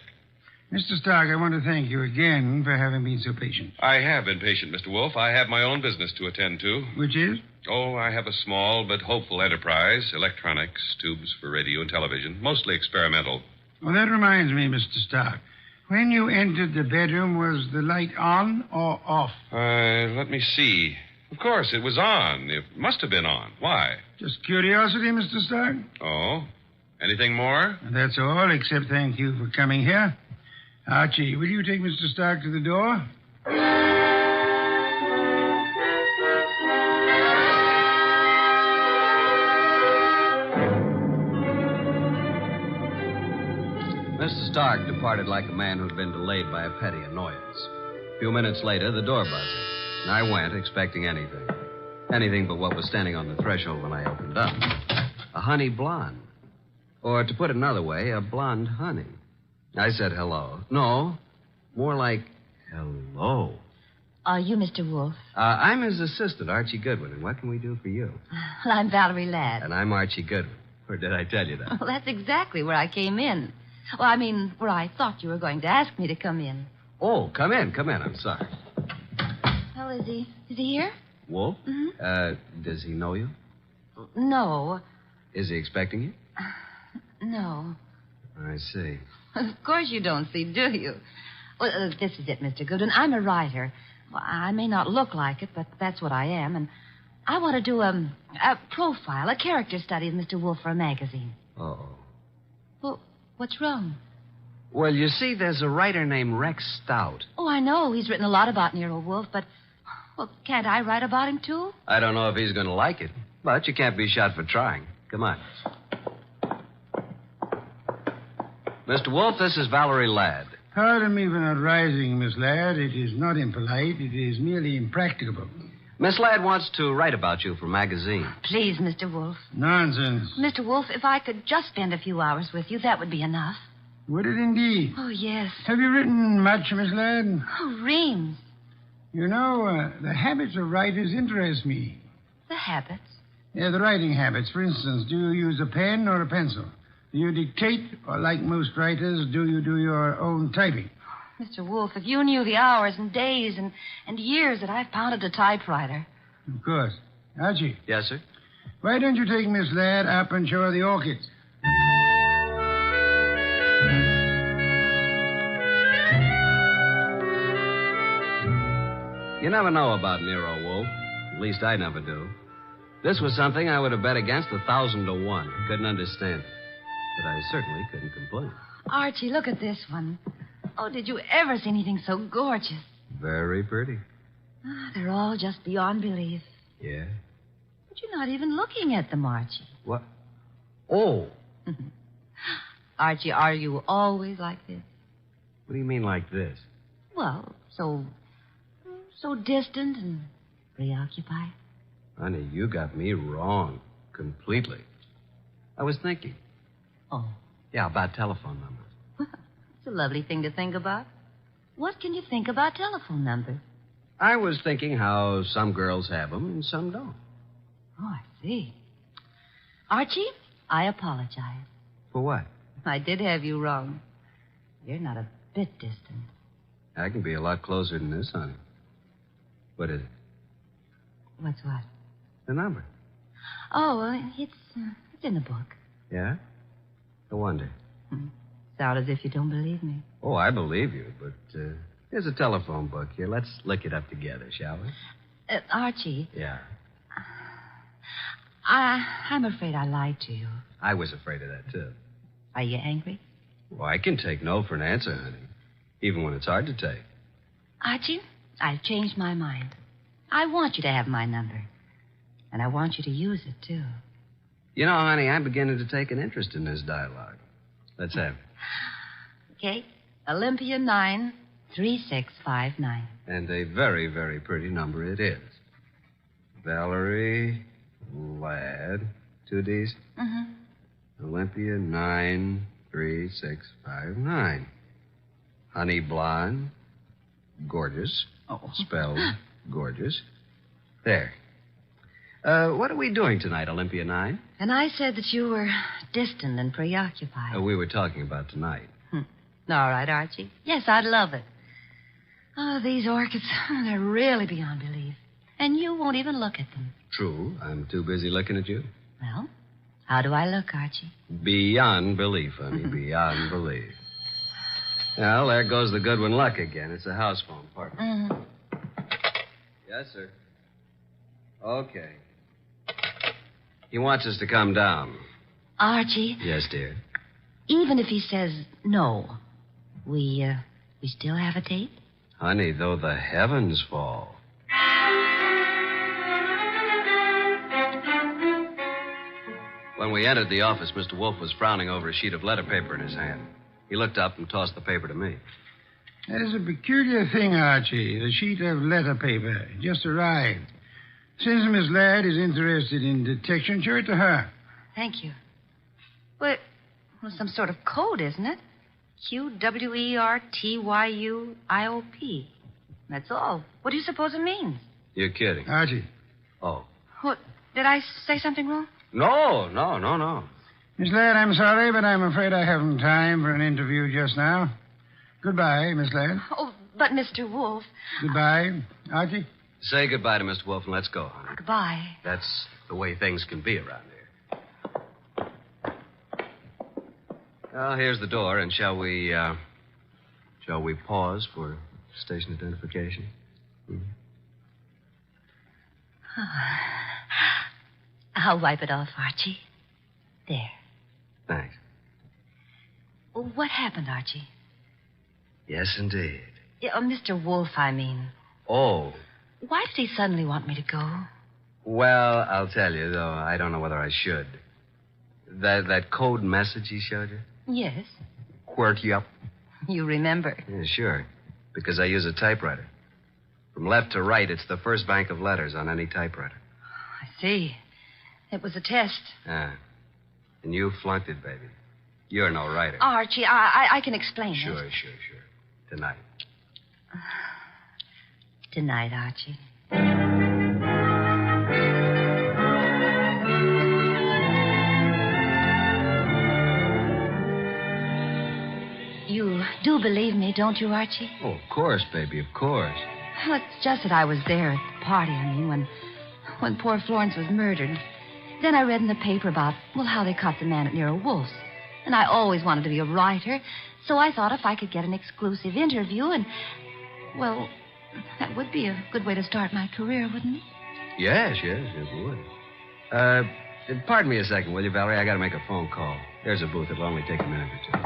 Mr. Stark, I want to thank you again for having been so patient. I have been patient, Mr. Wolfe. I have my own business to attend to. Which is? Oh, I have a small but hopeful enterprise. Electronics, tubes for radio and television, mostly experimental. Well, that reminds me, Mr. Stark. When you entered the bedroom, was the light on or off? Let me see. Of course, it was on. It must have been on. Why? Just curiosity, Mr. Stark. Oh? Anything more? That's all, except thank you for coming here. Archie, will you take Mr. Stark to the door? Mr. Stark departed like a man who'd been delayed by a petty annoyance. A few minutes later, the door buzzed, and I went expecting anything. Anything but what was standing on the threshold when I opened up. A honey blonde. Or, to put it another way, a blonde honey. I said hello. No, more like hello. Are you Mr. Wolfe? I'm his assistant, Archie Goodwin, and what can we do for you? Well, I'm Valerie Ladd. And I'm Archie Goodwin. Or did I tell you that? Well, that's exactly where I came in. Well, I mean, where I thought you were going to ask me to come in. Oh, come in. I'm sorry. Well, is he here? Wolf? Mm-hmm. Does he know you? No. Is he expecting you? No. I see. Of course you don't see, do you? Well, this is it, Mr. Goodwin. I'm a writer. Well, I may not look like it, but that's what I am. And I want to do a profile, a character study of Mr. Wolfe for a magazine. Uh-oh. Well, what's wrong? Well, you see, there's a writer named Rex Stout. Oh, I know. He's written a lot about Nero Wolfe, but... Well, can't I write about him, too? I don't know if he's going to like it, but you can't be shot for trying. Come on. Mr. Wolfe, this is Valerie Ladd. Pardon me for not rising, Miss Ladd. It is not impolite. It is merely impracticable. Miss Ladd wants to write about you for a magazine. Please, Mr. Wolfe. Nonsense. Mr. Wolfe, if I could just spend a few hours with you, that would be enough. Would it indeed? Oh, yes. Have you written much, Miss Ladd? Oh, reams. You know, the habits of writers interest me. The habits? Yeah, the writing habits. For instance, do you use a pen or a pencil? Do you dictate, or like most writers, do you do your own typing? Mr. Wolfe, if you knew the hours and days and years that I've pounded a typewriter. Of course. Archie. Yes, sir? Why don't you take Miss Ladd up and show her the orchids? You never know about Nero Wolfe. At least I never do. This was something I would have bet against 1,000 to 1. Couldn't understand it. But I certainly couldn't complain. Archie, look at this one. Oh, did you ever see anything so gorgeous? Very pretty. They're all just beyond belief. Yeah? But you're not even looking at them, Archie. What? Oh. Archie, are you always like this? What do you mean like this? Well, so distant and preoccupied. Honey, you got me wrong. Completely. I was thinking. Oh. Yeah, about telephone numbers. It's a lovely thing to think about. What can you think about telephone numbers? I was thinking how some girls have them and some don't. Oh, I see. Archie, I apologize. For what? I did have you wrong. You're not a bit distant. I can be a lot closer than this, honey. What is it? What's what? The number. Oh, well, it's in the book. Yeah? No wonder. Sound as if you don't believe me. Oh, I believe you, but here's a telephone book here. Let's look it up together, shall we? Archie. Yeah. I'm afraid I lied to you. I was afraid of that, too. Are you angry? Well, I can take no for an answer, honey. Even when it's hard to take. Archie, I've changed my mind. I want you to have my number. And I want you to use it, too. You know, honey, I'm beginning to take an interest in this dialogue. Let's have it. Okay. Olympia 9, 3659. And a very, very pretty number it is. Valerie Ladd, 2 Ds. Mm-hmm. Olympia 9, 3659. Honey blonde, gorgeous. Oh. Spelled gorgeous. There. What are we doing tonight, Olympia 9? And I said that you were distant and preoccupied. We were talking about tonight. All right, Archie. Yes, I'd love it. Oh, these orchids, they're really beyond belief. And you won't even look at them. True. I'm too busy looking at you. Well, how do I look, Archie? Beyond belief, honey. Beyond belief. Well, there goes the Goodwin luck again. It's a house phone, partner. Mm-hmm. Yes, sir. Okay. He wants us to come down. Archie, Yes, dear. even if he says no, we still have a date? Honey, though the heavens fall. When we entered the office, Mr. Wolfe was frowning over a sheet of letter paper in his hand. He looked up and tossed the paper to me. That is a peculiar thing, Archie. The sheet of letter paper. It just arrived. Since Miss Ladd is interested in detection, show it to her. Thank you. Well, some sort of code, isn't it? QWERTYUIOP. That's all. What do you suppose it means? You're kidding. Archie. Oh. What? Did I say something wrong? No. Miss Ladd, I'm sorry, but I'm afraid I haven't time for an interview just now. Goodbye, Miss Ladd. Oh, but Mr. Wolfe. Goodbye, Archie. Say goodbye to Mr. Wolfe and let's go, honey. Goodbye. That's the way things can be around here. Well, here's the door, and shall we pause for station identification? I'll wipe it off, Archie. There. Thanks. What happened, Archie? Yes, indeed. Mr. Wolfe, I mean. Oh. Why did he suddenly want me to go? Well, I'll tell you, though I don't know whether I should. That code message he showed you? Yes. Quirt you up? You remember. Yeah, sure. Because I use a typewriter. From left to right, it's the first bank of letters on any typewriter. I see. It was a test. Ah. And you flunked it, baby. You're no writer. Archie, I can explain Sure. it. Tonight. Tonight, Archie. You do believe me, don't you, Archie? Oh, of course, baby, of course. Well, it's just that I was there at the party, when poor Florence was murdered. Then I read in the paper about, how they caught the man at Nero Wolfe's. And I always wanted to be a writer, so I thought if I could get an exclusive interview that would be a good way to start my career, wouldn't it? Yes, it would. Pardon me a second, will you, Valerie? I got to make a phone call. There's a booth. It'll only take a minute or two.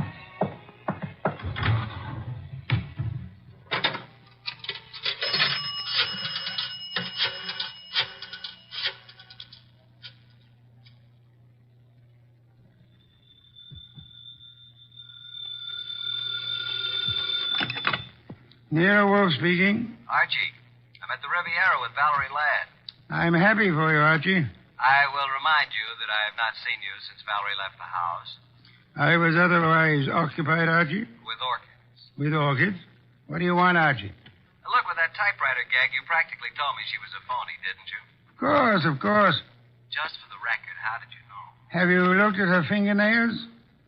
Nero Wolfe speaking. Archie, I'm at the Riviera with Valerie Ladd. I'm happy for you, Archie. I will remind you that I have not seen you since Valerie left the house. I was otherwise occupied, Archie. With orchids. With orchids? What do you want, Archie? Now, look, with that typewriter gag, you practically told me she was a phony, didn't you? Of course. Just for the record, how did you know? Have you looked at her fingernails?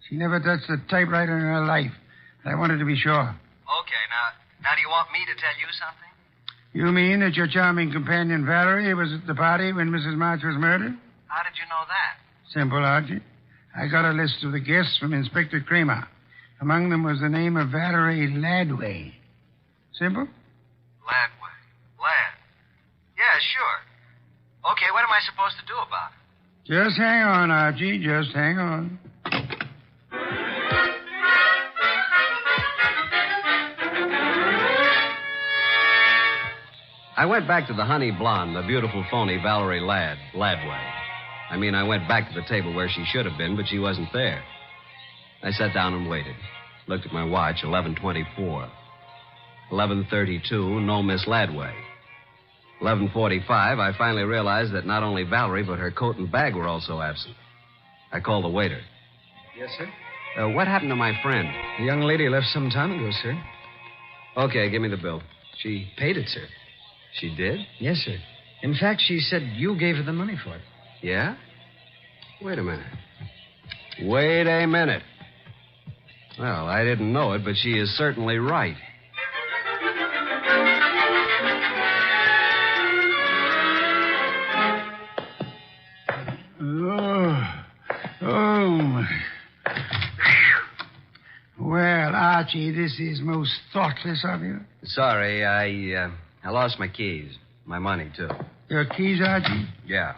She never touched a typewriter in her life. I wanted to be sure. Okay, now do you want me to tell you something? You mean that your charming companion Valerie was at the party when Mrs. March was murdered? How did you know that? Simple, Archie. I got a list of the guests from Inspector Kramer. Among them was the name of Valerie Ladway. Simple? Ladway. Ladd. Yeah, sure. Okay, what am I supposed to do about it? Just hang on, Archie. Just hang on. I went back to the honey blonde, the beautiful phony Valerie Ladway. I went back to the table where she should have been, but she wasn't there. I sat down and waited. Looked at my watch, 11:24. 11:32, no Miss Ladway. 11:45, I finally realized that not only Valerie, but her coat and bag were also absent. I called the waiter. Yes, sir? What happened to my friend? The young lady left some time ago, sir. Okay, give me the bill. She paid it, sir. She did? Yes, sir. In fact, she said you gave her the money for it. Yeah? Wait a minute. Wait a minute. Well, I didn't know it, but she is certainly right. Oh, my. Well, Archie, this is most thoughtless of you. Sorry, I lost my keys. My money, too. Your keys, Archie? Yeah.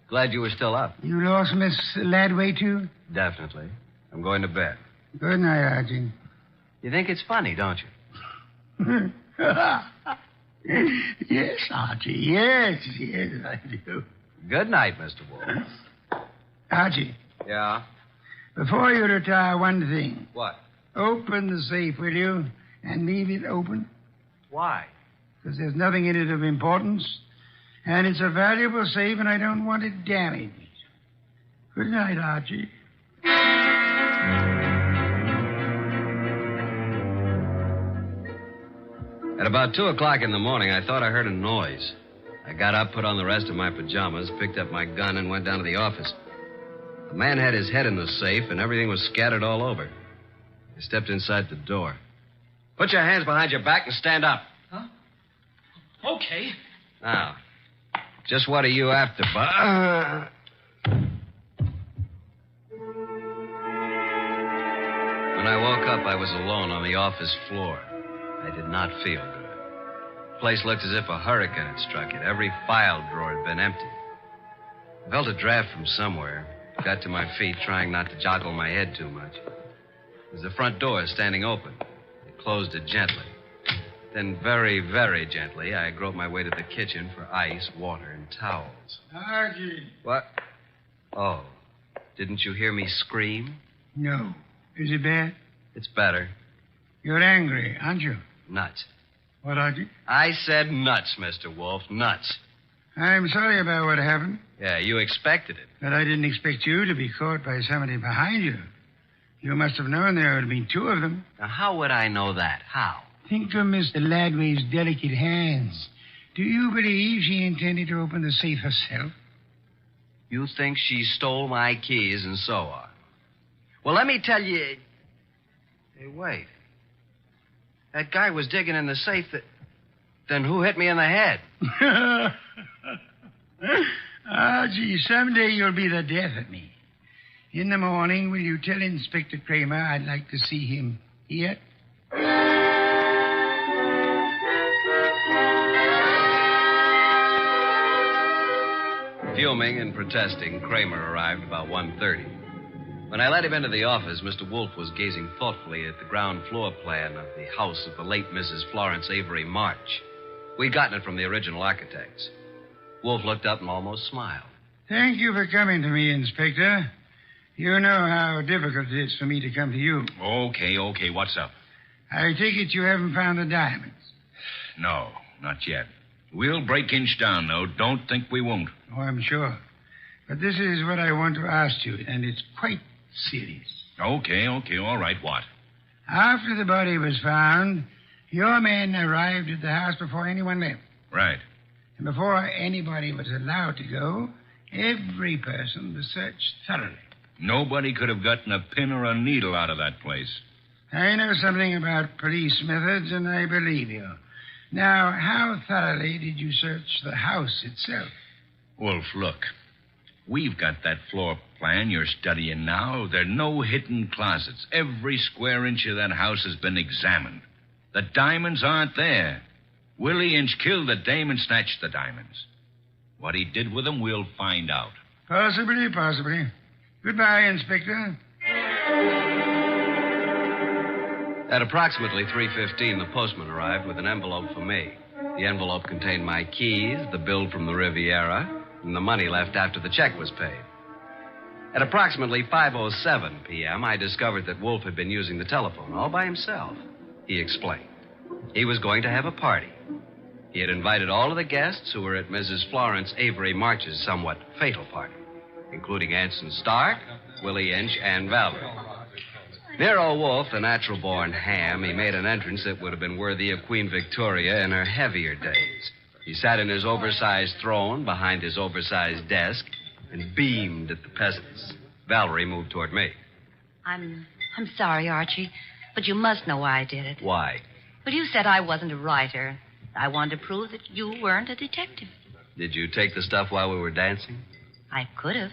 Glad you were still up. You lost Miss Ladway, too? Definitely. I'm going to bed. Good night, Archie. You think it's funny, don't you? Yes, Archie. Yes, I do. Good night, Mr. Wolfe. Archie, Yeah? before you retire, one thing. What? Open the safe, will you? And leave it open. Why? Because there's nothing in it of importance. And it's a valuable safe, and I don't want it damaged. Good night, Archie. At about 2 o'clock in the morning, I thought I heard a noise. I got up, put on the rest of my pajamas, picked up my gun, and went down to the office. The man had his head in the safe, and everything was scattered all over. I stepped inside the door. Put your hands behind your back and stand up. Huh? Okay. Now, just what are you after, Bud? When I woke up, I was alone on the office floor. I did not feel good. The place looked as if a hurricane had struck it. Every file drawer had been emptied. I felt a draft from somewhere. Got to my feet, trying not to joggle my head too much. There was the front door standing open. I closed it gently. Then very, very gently, I groped my way to the kitchen for ice, water, and towels. Archie. What? Oh, didn't you hear me scream? No. Is it bad? It's better. You're angry, aren't you? Nuts. What, Archie? I said nuts, Mr. Wolfe. Nuts. I'm sorry about what happened. Yeah, you expected it. But I didn't expect you to be caught by somebody behind you. You must have known there would have been two of them. Now, how would I know that? How? Think of Mr. Ladway's delicate hands. Do you believe she intended to open the safe herself? You think she stole my keys and so on? Well, let me tell you... Hey, wait. That guy was digging in the safe that... Then who hit me in the head? Gee, someday you'll be the death of me. In the morning, will you tell Inspector Kramer I'd like to see him here? Fuming and protesting, Kramer arrived about 1:30. When I let him into the office, Mr. Wolfe was gazing thoughtfully at the ground floor plan of the house of the late Mrs. Florence Avery March. We'd gotten it from the original architects. Wolfe looked up and almost smiled. Thank you for coming to me, Inspector. You know how difficult it is for me to come to you. Okay. What's up? I take it you haven't found the diamonds. No, not yet. We'll break inch down, though. Don't think we won't. Oh, I'm sure. But this is what I want to ask you, and it's quite serious. Okay. All right, what? After the body was found, your men arrived at the house before anyone left. Right. And before anybody was allowed to go, every person was searched thoroughly. Nobody could have gotten a pin or a needle out of that place. I know something about police methods, and I believe you. Now, how thoroughly did you search the house itself? Wolf, look. We've got that floor plan you're studying now. There are no hidden closets. Every square inch of that house has been examined. The diamonds aren't there. Willie Inch killed the dame and snatched the diamonds. What he did with them, we'll find out. Possibly. Goodbye, Inspector. At approximately 3:15, the postman arrived with an envelope for me. The envelope contained my keys, the bill from the Riviera, and the money left after the check was paid. At approximately 5:07 p.m., I discovered that Wolfe had been using the telephone all by himself. He explained. He was going to have a party. He had invited all of the guests who were at Mrs. Florence Avery March's somewhat fatal party, including Anson Stark, Willie Inch, and Valerie. Nero Wolfe, the natural-born ham, he made an entrance that would have been worthy of Queen Victoria in her heavier days. He sat in his oversized throne behind his oversized desk and beamed at the peasants. Valerie moved toward me. I'm sorry, Archie, but you must know why I did it. Why? Well, you said I wasn't a writer. I wanted to prove that you weren't a detective. Did you take the stuff while we were dancing? I could have,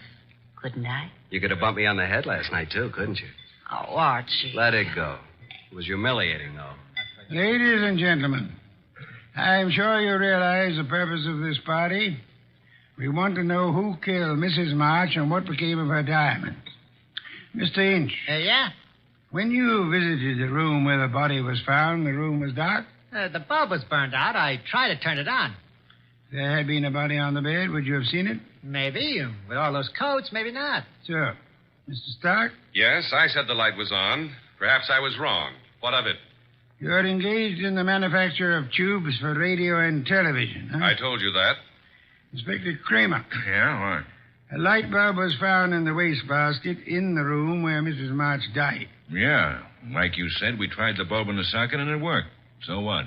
couldn't I? You could have bumped me on the head last night, too, couldn't you? Oh, Archie. Let it go. It was humiliating, though. Ladies and gentlemen, I'm sure you realize the purpose of this party. We want to know who killed Mrs. March and what became of her diamonds. Mr. Inch. Yeah? When you visited the room where the body was found, the room was dark? The bulb was burned out. I tried to turn it on. If there had been a body on the bed, would you have seen it? Maybe. With all those coats, maybe not. Sure. Mr. Stark? Yes, I said the light was on. Perhaps I was wrong. What of it? You're engaged in the manufacture of tubes for radio and television, huh? I told you that. Inspector Kramer. Yeah, what? A light bulb was found in the wastebasket in the room where Mrs. March died. Yeah. Like you said, we tried the bulb in the socket and it worked. So what?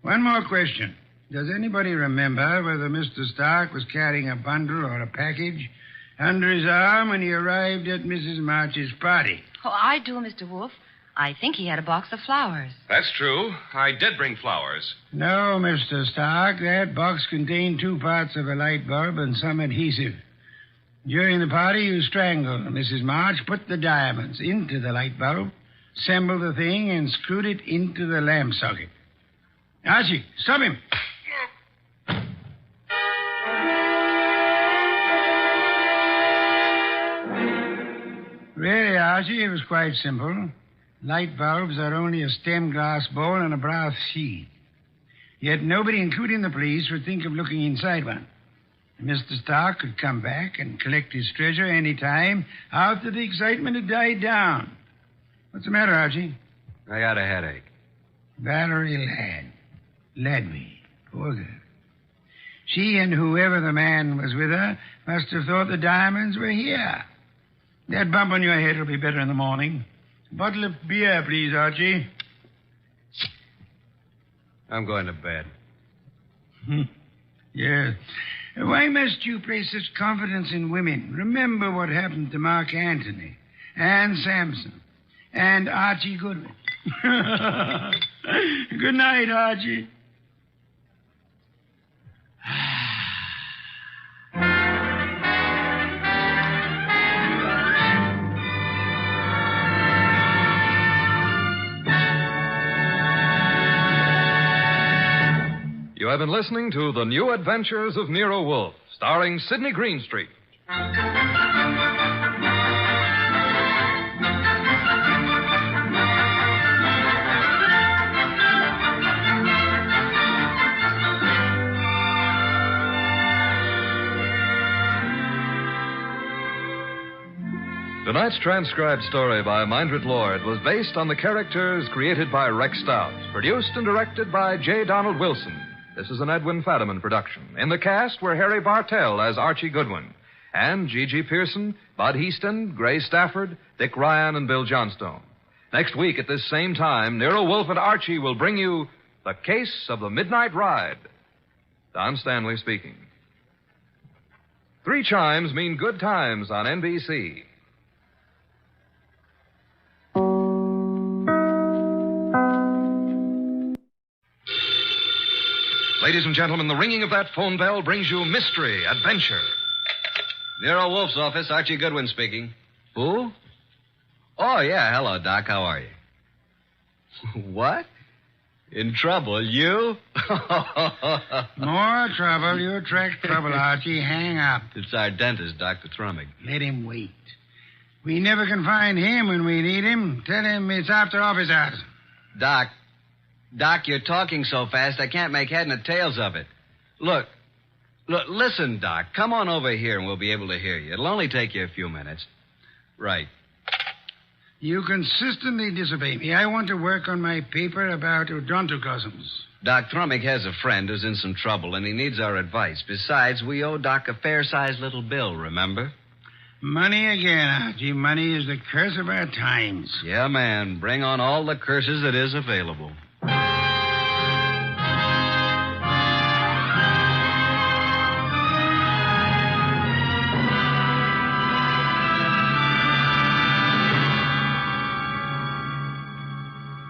One more question. Does anybody remember whether Mr. Stark was carrying a bundle or a package under his arm when he arrived at Mrs. March's party? Oh, I do, Mr. Wolfe. I think he had a box of flowers. That's true. I did bring flowers. No, Mr. Stark. That box contained 2 parts of a light bulb and some adhesive. During the party, you strangled Mrs. March, put the diamonds into the light bulb, assembled the thing, and screwed it into the lamp socket. Archie, stop him. Really, Archie, it was quite simple. Light bulbs are only a stem glass bowl and a brass sheet. Yet nobody, including the police, would think of looking inside one. Mr. Stark could come back and collect his treasure any time after the excitement had died down. What's the matter, Archie? I got a headache. Valerie Ladby. Poor girl. She and whoever the man was with her must have thought the diamonds were here. That bump on your head will be better in the morning. A bottle of beer, please, Archie. I'm going to bed. Yes. Why must you place such confidence in women? Remember what happened to Mark Antony and Samson and Archie Goodwin. Good night, Archie. You have been listening to The New Adventures of Nero Wolfe, starring Sidney Greenstreet. Tonight's transcribed story by Mindred Lord was based on the characters created by Rex Stout, produced and directed by J. Donald Wilson. This is an Edwin Fadiman production. In the cast were Harry Bartell as Archie Goodwin, and G.G. Pearson, Bud Heaston, Gray Stafford, Dick Ryan, and Bill Johnstone. Next week at this same time, Nero Wolfe and Archie will bring you The Case of the Midnight Ride. Don Stanley speaking. 3 chimes mean good times on NBC. Ladies and gentlemen, the ringing of that phone bell brings you mystery, adventure. Nero Wolfe's office, Archie Goodwin speaking. Who? Oh, yeah. Hello, Doc. How are you? What? In trouble? You? More trouble. You attract trouble, Archie. Hang up. It's our dentist, Dr. Thrumming. Let him wait. We never can find him when we need him. Tell him it's after office hours. Doc, you're talking so fast I can't make head and tails of it. Look, listen, Doc. Come on over here and we'll be able to hear you. It'll only take you a few minutes. Right. You consistently disobey me. I want to work on my paper about odontocosms. Doc Thrumming has a friend who's in some trouble, and he needs our advice. Besides, we owe Doc a fair-sized little bill, remember? Money again, Archie. Money is the curse of our times. Yeah, man. Bring on all the curses that is available.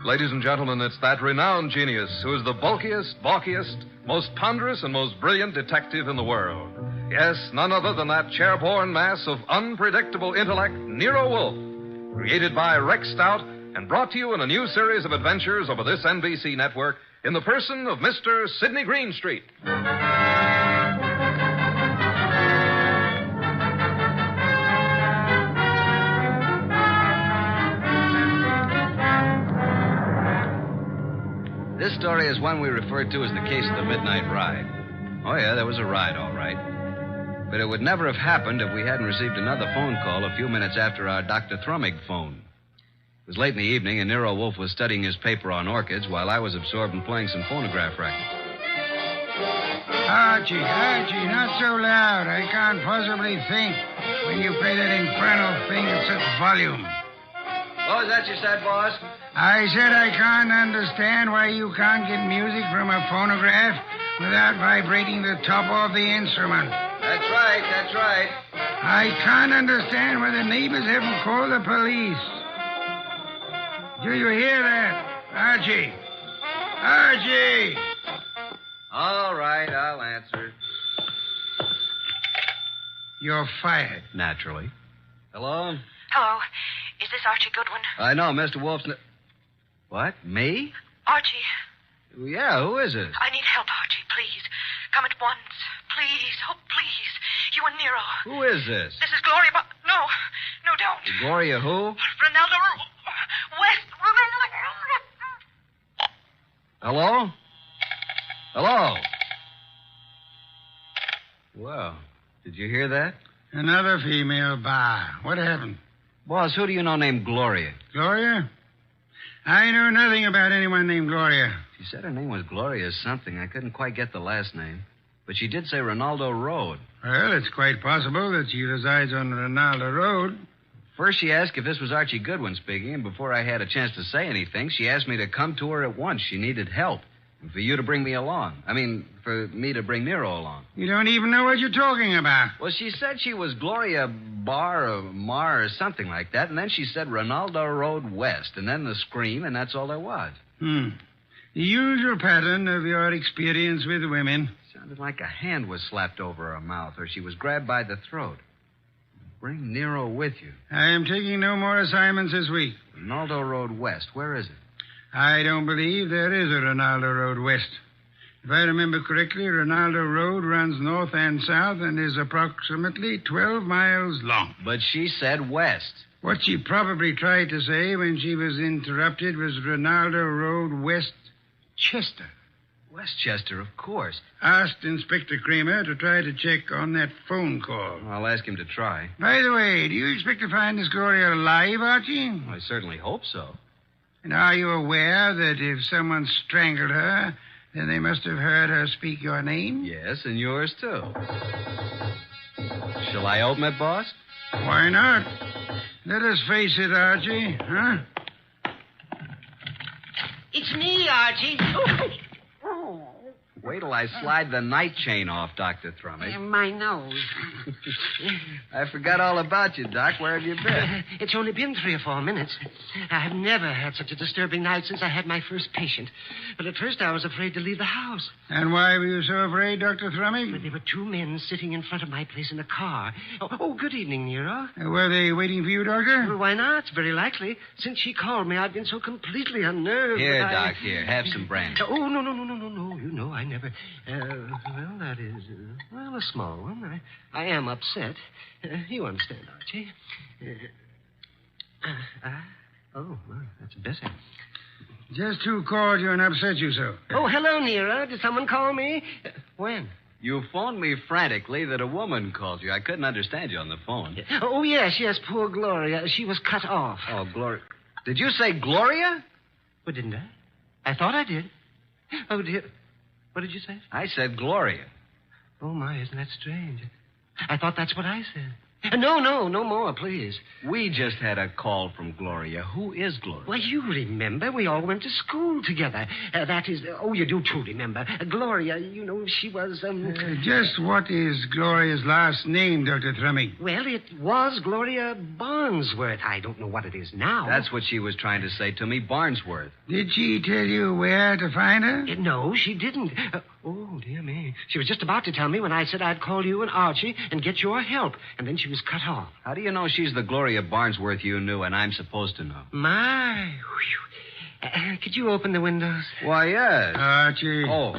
Ladies and gentlemen, it's that renowned genius who is the bulkiest, balkiest, most ponderous, and most brilliant detective in the world. Yes, none other than that chair-borne mass of unpredictable intellect, Nero Wolfe, created by Rex Stout and brought to you in a new series of adventures over this NBC network in the person of Mr. Sidney Greenstreet. This story is one we refer to as the case of the midnight ride. Oh, yeah, there was a ride, all right. But it would never have happened if we hadn't received another phone call a few minutes after our Dr. Thrummig phoned. It was late in the evening, and Nero Wolfe was studying his paper on orchids while I was absorbed in playing some phonograph records. Archie, not so loud. I can't possibly think when you play that infernal thing at such volume. What was that you said, boss? I said I can't understand why you can't get music from a phonograph without vibrating the top of the instrument. That's right. I can't understand why the neighbors haven't called the police. Do you hear that, Archie? Archie! All right, I'll answer. You're fired. Naturally. Hello? Hello. Is this Archie Goodwin? I know, Mr. Wolf's... What? Me? Archie. Yeah, who is it? I need help, Archie, please. Come at once. Please. Oh, please. You and Nero. Who is this? This is Gloria... No, don't. Gloria who? Ronaldo West. Hello? Hello? Well, did you hear that? Another female bar. What happened? Boss, who do you know named Gloria? Gloria? I know nothing about anyone named Gloria. She said her name was Gloria something. I couldn't quite get the last name. But she did say Ronaldo Road. Well, it's quite possible that she resides on Ronaldo Road. First, she asked if this was Archie Goodwin speaking, and before I had a chance to say anything, she asked me to come to her at once. She needed help. And for you to bring me along. I mean, for me to bring Nero along. You don't even know what you're talking about. Well, she said she was Gloria Bar or Mar or something like that, and then she said Ronaldo Road West, and then the scream, and that's all there was. The usual pattern of your experience with women. Sounded like a hand was slapped over her mouth, or she was grabbed by the throat. Bring Nero with you. I am taking no more assignments this week. Ronaldo Road West, where is it? I don't believe there is a Ronaldo Road West. If I remember correctly, Ronaldo Road runs north and south and is approximately 12 miles long. But she said west. What she probably tried to say when she was interrupted was Ronaldo Road West Chester. Westchester, of course. Asked Inspector Kramer to try to check on that phone call. I'll ask him to try. By the way, do you expect to find this Gloria alive, Archie? Well, I certainly hope so. And are you aware that if someone strangled her, then they must have heard her speak your name? Yes, and yours, too. Shall I open it, boss? Why not? Let us face it, Archie, huh? It's me, Archie. Wait till I slide the night chain off, Dr. Thrummig. My nose. I forgot all about you, Doc. Where have you been? It's only been 3 or 4 minutes. I have never had such a disturbing night since I had my first patient. But at first I was afraid to leave the house. And why were you so afraid, Dr. Thrummig? But there were 2 men sitting in front of my place in a car. Oh, good evening, Nero. Were they waiting for you, Doctor? Well, why not? Very likely. Since she called me, I've been so completely unnerved. Here, Doc, here. Have some brandy. Oh, no. You know, I never... well, that is, a small one. I am upset. You understand, Archie. Well, that's better. Just who called you and upset you so? Oh, hello, Nero. Did someone call me? When? You phoned me frantically that a woman called you. I couldn't understand you on the phone. Oh, yes, poor Gloria. She was cut off. Oh, Gloria. Did you say Gloria? Well, didn't I? I thought I did. Oh, dear. What did you say? I said Gloria. Oh, my, isn't that strange? I thought that's what I said. No more, please. We just had a call from Gloria. Who is Gloria? Well, you remember. We all went to school together. That is... you do too remember. Gloria, you know, she was... Just what is Gloria's last name, Dr. Thrummig? Well, it was Gloria Barnsworth. I don't know what it is now. That's what she was trying to say to me, Barnsworth. Did she tell you where to find her? No, she didn't. Oh, dear me. She was just about to tell me when I said I'd call you and Archie and get your help. And then she was cut off. How do you know she's the Gloria Barnsworth you knew and I'm supposed to know? My. Could you open the windows? Why, yes. Archie. Oh,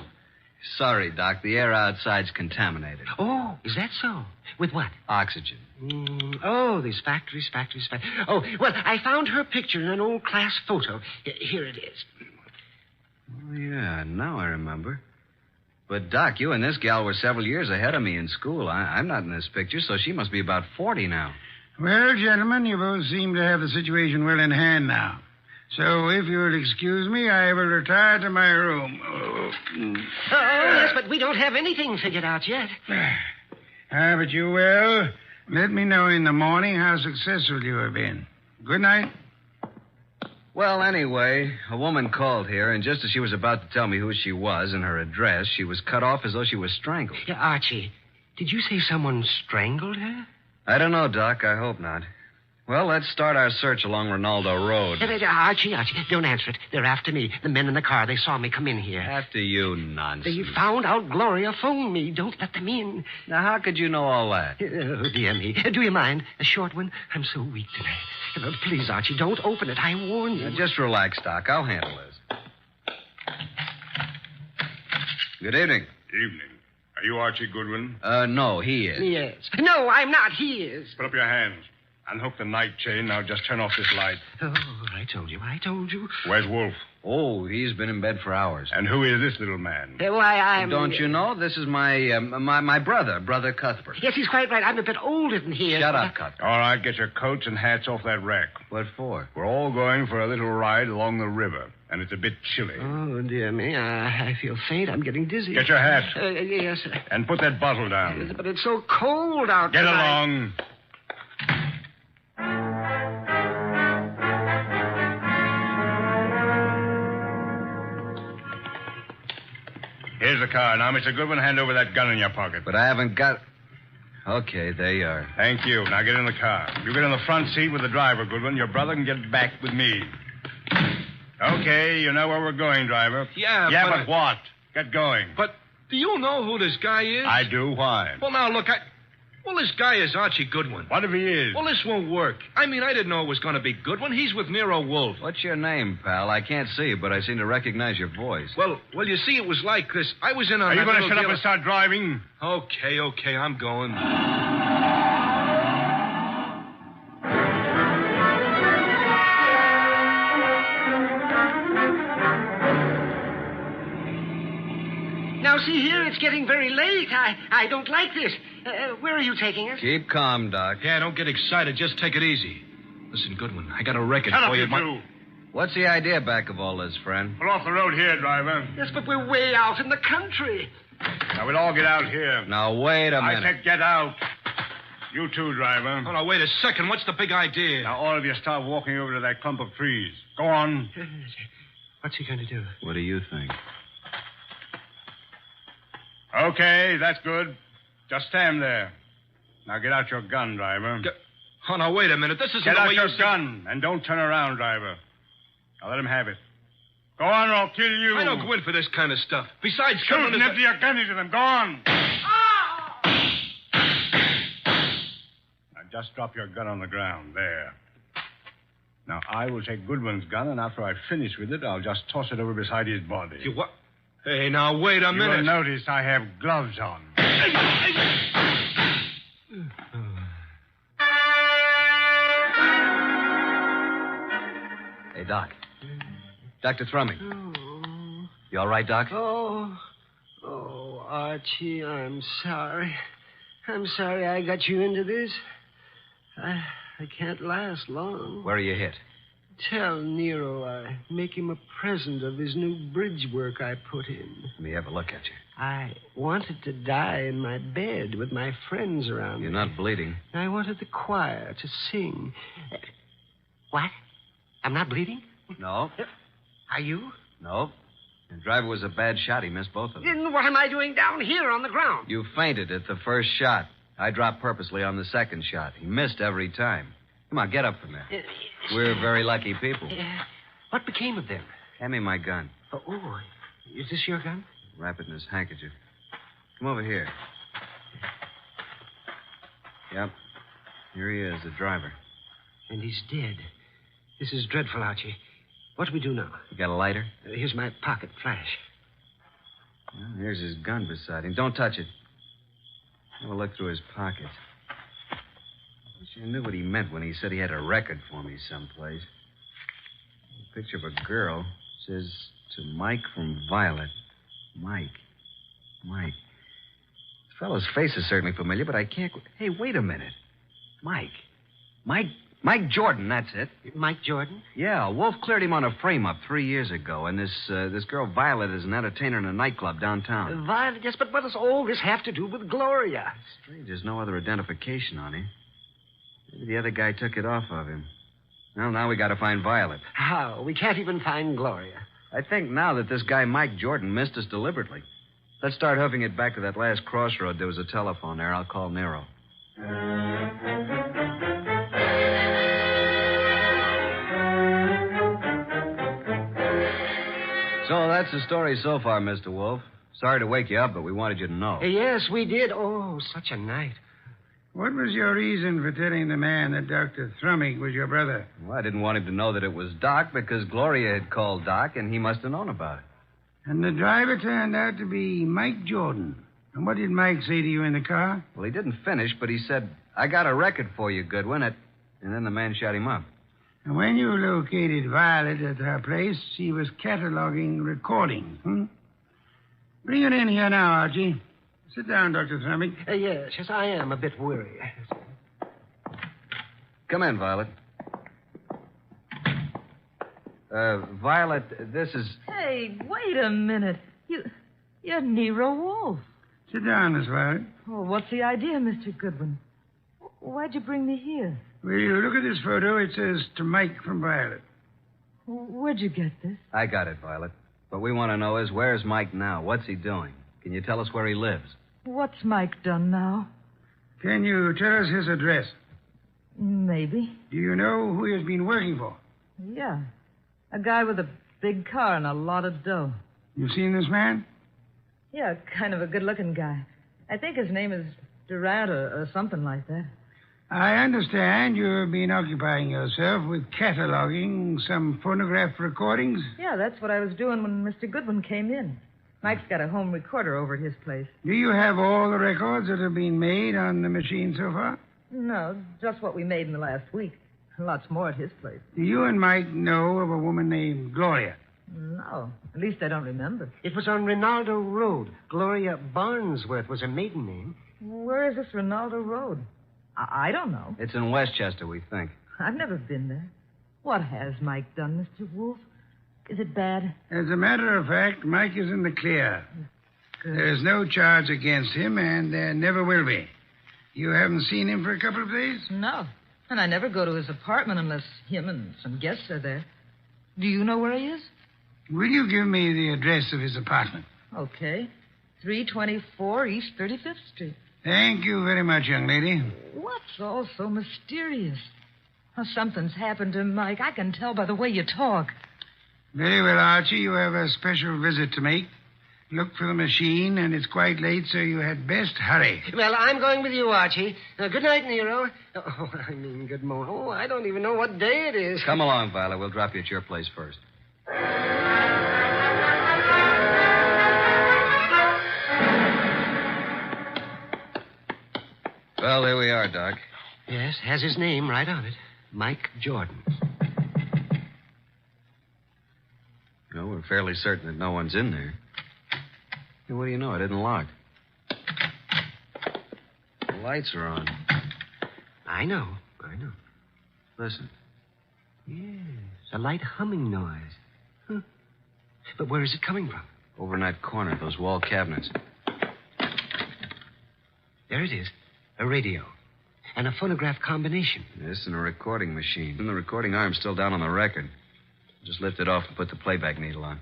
sorry, Doc. The air outside's contaminated. Oh, is that so? With what? Oxygen. These factories. Oh, well, I found her picture in an old class photo. Here it is. Oh, yeah, now I remember. But, Doc, you and this gal were several years ahead of me in school. I'm not in this picture, so she must be about 40 now. Well, gentlemen, you both seem to have the situation well in hand now. So, if you'll excuse me, I will retire to my room. Oh, yes, but we don't have anything figured out yet. But you will. Let me know in the morning how successful you have been. Good night. Well, anyway, a woman called here, and just as she was about to tell me who she was and her address, she was cut off as though she was strangled. Yeah, Archie, did you say someone strangled her? I don't know, Doc. I hope not. Well, let's start our search along Ronaldo Road. Archie, don't answer it. They're after me. The men in the car, they saw me come in here. After you, nonsense. They found out Gloria phoned me. Don't let them in. Now, how could you know all that? Oh, dear me. Do you mind? A short one? I'm so weak tonight. Please, Archie, don't open it. I warn you. Now, just relax, Doc. I'll handle this. Good evening. Evening. Are you Archie Goodwin? No, he is. Yes. No, I'm not. He is. Put up your hands. Unhook the night chain. Now just turn off this light. Oh, I told you. Where's Wolf? Oh, he's been in bed for hours. And who is this little man? Why, I'm... Don't you know? This is my brother Cuthbert. Yes, he's quite right. I'm a bit older than he is. Shut up, Cuthbert. All right, get your coats and hats off that rack. What for? We're all going for a little ride along the river, and it's a bit chilly. Oh, dear me. I feel faint. I'm getting dizzy. Get your hat. Yes, sir. And put that bottle down. Yes, but it's so cold out Get tonight. along. Here's the car. Now, Mr. Goodwin, hand over that gun in your pocket. But I haven't got... Okay, there you are. Thank you. Now get in the car. You get in the front seat with the driver, Goodwin. Your brother can get back with me. Okay, you know where we're going, driver. Yeah, but what? Get going. But do you know who this guy is? I do. Why? Well, now, look, Well, this guy is Archie Goodwin. What if he is? Well, this won't work. I mean, I didn't know it was going to be Goodwin. He's with Nero Wolfe. What's your name, pal? I can't see you, but I seem to recognize your voice. Well, you see, it was like this. I was in on... Are you going to shut up and start driving? Okay, I'm going. Now, see here, it's getting very late. I don't like this. Where are you taking us? Keep calm, Doc. Yeah, don't get excited. Just take it easy. Listen, Goodwin, I got a record for you. What's the idea back of all this, friend? Pull off the road here, driver. Yes, but we're way out in the country. Now, we'll all get out here. Now, wait a minute. I said get out. You too, driver. Oh, now, wait a second. What's the big idea? Now, all of you start walking over to that clump of trees. Go on. What's he going to do? What do you think? Okay, that's good. Just stand there. Now get out your gun, driver. Oh, now, wait a minute. This isn't Get the out way your you... gun, and don't turn around, driver. Now let him have it. Go on, or I'll kill you. I don't go in for this kind of stuff. Besides, shoot and empty your gun into them. Go on. Now just drop your gun on the ground. There. Now, I will take Goodwin's gun, and after I finish with it, I'll just toss it over beside his body. You what? Hey, now, wait a minute. You'll notice I have gloves on. Hey, Doc. Dr. Thrumming. You all right, Doc? Oh, Archie, I'm sorry. I'm sorry I got you into this. I can't last long. Where are you hit? Tell Nero I make him a present of his new bridge work I put in. Let me have a look at you. I wanted to die in my bed with my friends around You're me. not bleeding. I wanted the choir to sing. What? I'm not bleeding? No. Are you? No. The driver was a bad shot. He missed both of them. Then what am I doing down here on the ground? You fainted at the first shot. I dropped purposely on the second shot. He missed every time. Come on, get up from there. We're very lucky people. What became of them? Hand me my gun. Oh, is this your gun? Wrap it in his handkerchief. Come over here. Yep. Here he is, the driver. And he's dead. This is dreadful, Archie. What do we do now? You got a lighter? Here's my pocket flash. Well, here's his gun beside him. Don't touch it. Have a look through his pockets. I wish I knew what he meant when he said he had a record for me someplace. A picture of a girl. Says to Mike from Violet. Mike. This fellow's face is certainly familiar, but I can't... Hey, wait a minute. Mike Jordan, that's it. Mike Jordan? Yeah, Wolf cleared him on a frame-up 3 years ago, and this girl Violet is an entertainer in a nightclub downtown. Violet, yes, but what does all this have to do with Gloria? Strange, there's no other identification on him. Maybe the other guy took it off of him. Well, now we got to find Violet. How? We can't even find Gloria. I think now that this guy Mike Jordan missed us deliberately. Let's start hoofing it back to that last crossroad. There was a telephone there. I'll call Nero. So that's the story so far, Mr. Wolfe. Sorry to wake you up, but we wanted you to know. Yes, we did. Oh, such a night. What was your reason for telling the man that Dr. Thrumming was your brother? Well, I didn't want him to know that it was Doc because Gloria had called Doc, and he must have known about it. And the driver turned out to be Mike Jordan. And what did Mike say to you in the car? Well, he didn't finish, but he said, I got a record for you, Goodwin. And then the man shut him up. And when you located Violet at her place, she was cataloging recordings, Bring her in here now, Archie. Sit down, Dr. Thrumming. Yes, I am a bit weary. Come in, Violet. Violet, this is... Hey, wait a minute. You're Nero Wolfe. Sit down, Miss Violet. Oh, what's the idea, Mr. Goodwin? Why'd you bring me here? Will you look at this photo? It says to Mike from Violet. Where'd you get this? I got it, Violet. What we want to know is, where's Mike now? What's he doing? Can you tell us where he lives? What's Mike done now? Can you tell us his address? Maybe. Do you know who he has been working for? Yeah. A guy with a big car and a lot of dough. You seen this man? Yeah, kind of a good-looking guy. I think his name is Durant or something like that. I understand you've been occupying yourself with cataloging some phonograph recordings. Yeah, that's what I was doing when Mr. Goodwin came in. Mike's got a home recorder over at his place. Do you have all the records that have been made on the machine so far? No, just what we made in the last week. Lots more at his place. Do you and Mike know of a woman named Gloria? No, at least I don't remember. It was on Rinaldo Road. Gloria Barnsworth was her maiden name. Where is this Rinaldo Road? I don't know. It's in Westchester, we think. I've never been there. What has Mike done, Mr. Wolfe? Is it bad? As a matter of fact, Mike is in the clear. Good. There's no charge against him, and there never will be. You haven't seen him for a couple of days? No. And I never go to his apartment unless him and some guests are there. Do you know where he is? Will you give me the address of his apartment? Okay. 324 East 35th Street. Thank you very much, young lady. What's all so mysterious? Oh, something's happened to Mike. I can tell by the way you talk. Very well, Archie. You have a special visit to make. Look for the machine, and it's quite late, so you had best hurry. Well, I'm going with you, Archie. Good night, Nero. Good morning. Oh, I don't even know what day it is. Come along, Violet. We'll drop you at your place first. Well, there we are, Doc. Yes, has his name right on it. Mike Jordan. No, we're fairly certain that no one's in there. Hey, what do you know? It isn't locked. The lights are on. I know. Listen. Yes, a light humming noise. Huh. But where is it coming from? Over in that corner, those wall cabinets. There it is. A radio. And a phonograph combination. Yes, and a recording machine. And the recording arm's still down on the record. Just lift it off and put the playback needle on.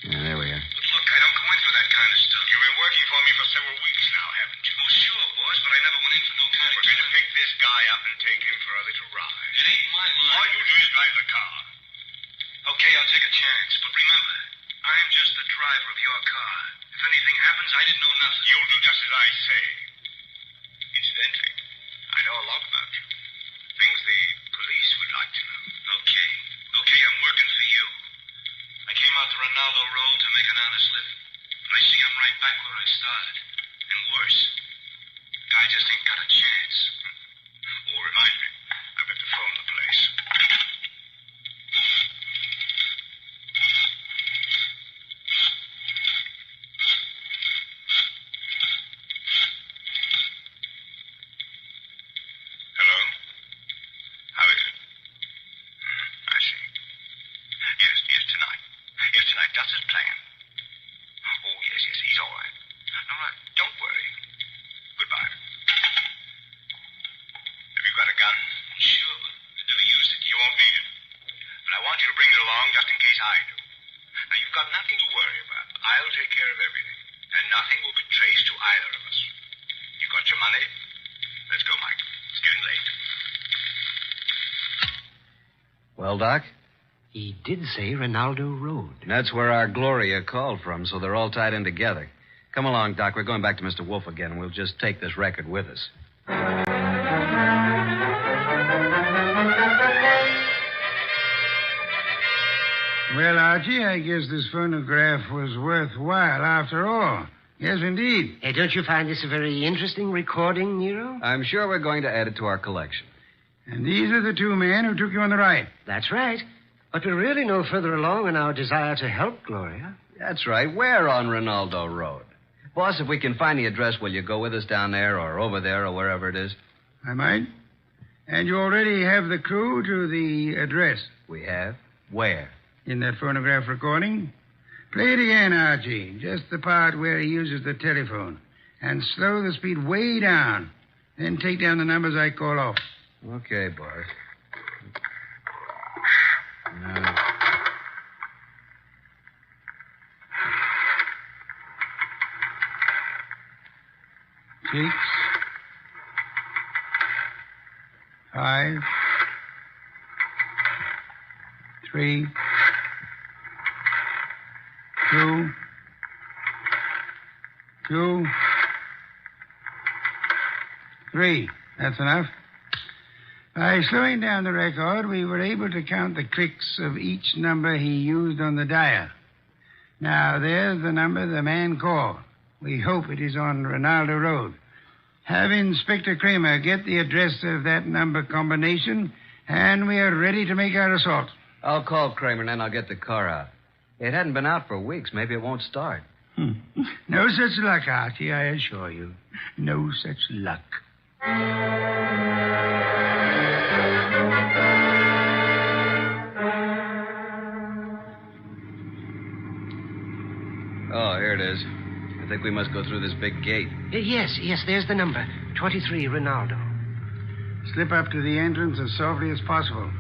Yeah, there we are. Look, I don't go in for that kind of stuff. You've been working for me for several weeks now, haven't you? Well, sure, boss, but I never went in for no kind of... We're going to pick this guy up and take him for a little ride. It ain't my line. All you do is drive the car. Okay, I'll take a chance, but remember, I'm just the driver of your car. If anything happens, I didn't know nothing. You'll do just as I say. Incidentally, I know a lot about you. Things the police would like to know. Okay, I'm working for you. I came out to Rinaldo Road to make an honest living. But I see I'm right back where I started. And worse. The guy just ain't got a chance. Oh, remind me. I better phone the place. just as planned. Oh, yes, he's all right. No, don't worry. Goodbye. Have you got a gun? Sure, but I never used it. You won't need it. But I want you to bring it along just in case I do. Now, you've got nothing to worry about. I'll take care of everything. And nothing will be traced to either of us. You got your money? Let's go, Mike. It's getting late. Well, Doc? He did say Ronaldo Road. That's where our Gloria called from, so they're all tied in together. Come along, Doc. We're going back to Mr. Wolfe again, and we'll just take this record with us. Well, Archie, I guess this phonograph was worthwhile after all. Yes, indeed. Don't you find this a very interesting recording, Nero? I'm sure we're going to add it to our collection. And these are the two men who took you on the ride. That's right. But we're really no further along in our desire to help Gloria. That's right. We're on Ronaldo Road. Boss, if we can find the address, will you go with us down there or over there or wherever it is? I might. And you already have the clue to the address. We have? Where? In that phonograph recording. Play it again, Archie. Just the part where he uses the telephone. And slow the speed way down. Then take down the numbers I call off. Okay, boss. Now... 6, 5, 3, 2, 2, 3. That's enough. By slowing down the record, we were able to count the clicks of each number he used on the dial. Now, there's the number the man called. We hope it is on Ronaldo Road. Have Inspector Kramer get the address of that number combination, and we are ready to make our assault. I'll call Kramer, and then I'll get the car out. It hadn't been out for weeks. Maybe it won't start. No such luck, Archie, I assure you. No such luck. Oh, here it is. I think we must go through this big gate. Yes, there's the number. 23 Ronaldo. Slip up to the entrance as softly as possible.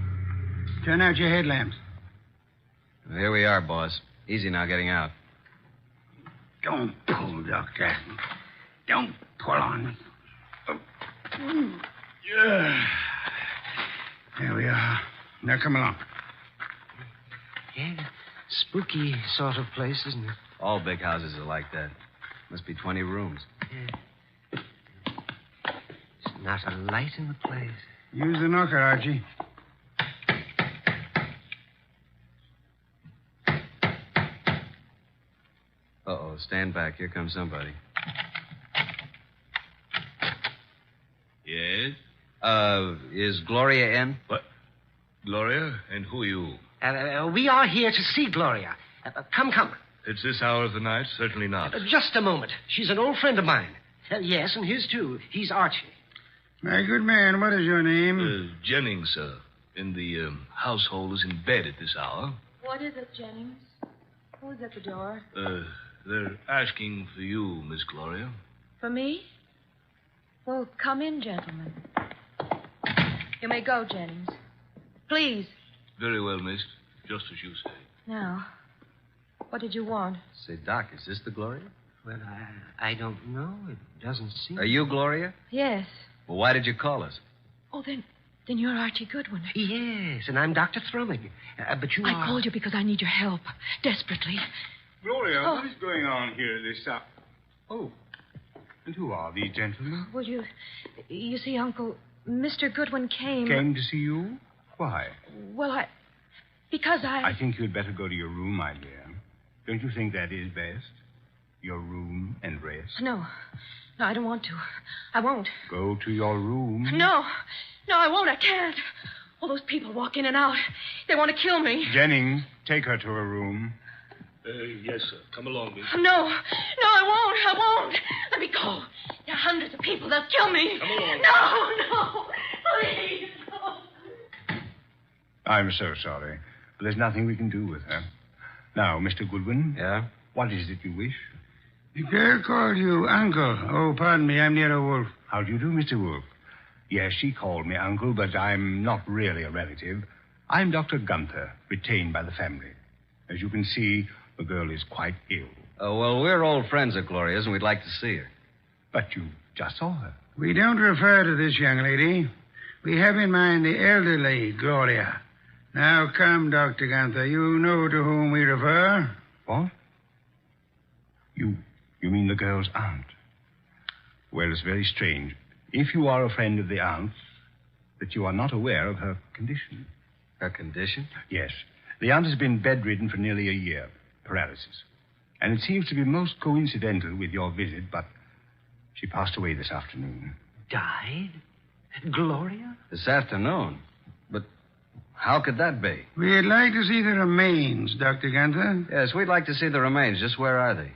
Turn out your headlamps. Well, here we are, boss. Easy now getting out. Don't pull, Doctor. Don't pull on me. Yeah. There we are. Now come along. Yeah, spooky sort of place, isn't it? All big houses are like that. Must be 20 rooms. Yeah. There's not a light in the place. Use the knocker, Archie. Uh-oh, stand back. Here comes somebody. Yes? Is Gloria in? What? Gloria? And who are you? We are here to see Gloria. Come. It's this hour of the night? Certainly not. Just a moment. She's an old friend of mine. Yes, and his, too. He's Archie. My good man, what is your name? Jennings, sir. And the household is in bed at this hour. What is it, Jennings? Who's at the door? They're asking for you, Miss Gloria. For me? Well, come in, gentlemen. You may go, Jennings. Please. Very well, miss. Just as you say. Now, what did you want? Say, Doc, is this the Gloria? Well, I don't know. It doesn't seem... Are you Gloria? Yes. Well, why did you call us? Oh, then you're Archie Goodwin. Yes, and I'm Dr. Thrumming. But you I called you because I need your help. Desperately. Gloria, what is going on here at this hour? Oh, and who are these gentlemen? Well, you see, Uncle, Mr. Goodwin came... Came to see you? Why? Well, because I think you'd better go to your room, my dear. Don't you think that is best? Your room and rest? No, I don't want to. I won't. Go to your room. No, I won't. I can't. All those people walk in and out. They want to kill me. Jennings, take her to her room. Yes, sir. Come along, miss. No, I won't. Let me go. There are hundreds of people. They'll kill me. Come along. No, please. No. I'm so sorry, but there's nothing we can do with her. Now, Mr. Goodwin. Yeah? What is it you wish? The girl called you Uncle. Oh, pardon me. I'm Nero Wolfe. How do you do, Mr. Wolfe? Yes, she called me Uncle, but I'm not really a relative. I'm Dr. Gunther, retained by the family. As you can see, the girl is quite ill. Well, we're old friends of Gloria's, and we'd like to see her. But you just saw her. We don't refer to this young lady. We have in mind the elderly Gloria. Now, come, Dr. Gunther. You know to whom we refer. What? You mean the girl's aunt? Well, it's very strange. If you are a friend of the aunt's, that you are not aware of her condition. Her condition? Yes. The aunt has been bedridden for nearly a year. Paralysis. And it seems to be most coincidental with your visit, but she passed away this afternoon. Died? Gloria? This afternoon? But how could that be? We'd like to see the remains, Dr. Gunther. Yes, we'd like to see the remains. Just where are they?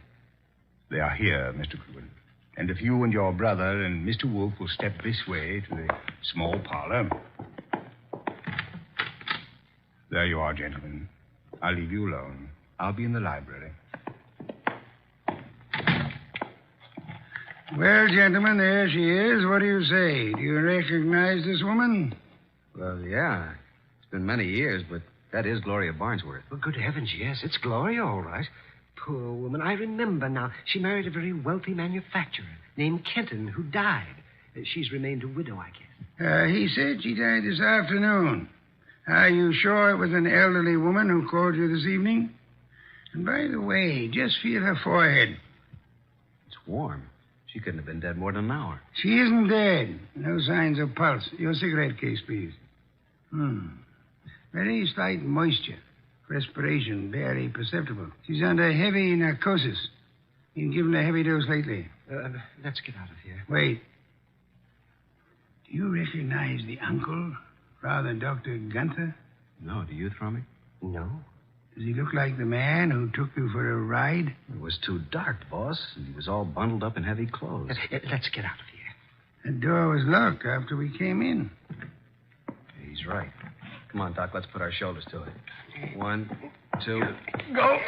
They are here, Mr. Goodwin. And if you and your brother and Mr. Wolfe will step this way to the small parlor. There you are, gentlemen. I'll leave you alone. I'll be in the library. Well, gentlemen, there she is. What do you say? Do you recognize this woman? Well, yeah. It's been many years, but that is Gloria Barnsworth. Well, good heavens, yes. It's Gloria, all right. Poor woman. I remember now. She married a very wealthy manufacturer named Kenton, who died. She's remained a widow, I guess. He said she died this afternoon. Are you sure it was an elderly woman who called you this evening? And by the way, just feel her forehead. It's warm. She couldn't have been dead more than an hour. She isn't dead. No signs of pulse. Your cigarette case, please. Very slight moisture. Respiration barely perceptible. She's under heavy narcosis. Been given a heavy dose lately. Let's get out of here. Wait. Do you recognize the uncle, Father Dr. Gunther? No, do you, Thrummy? No. Does he look like the man who took you for a ride? It was too dark, boss, and he was all bundled up in heavy clothes. Let's get out of here. The door was locked after we came in. He's right. Come on, Doc, let's put our shoulders to it. 1, 2. Go!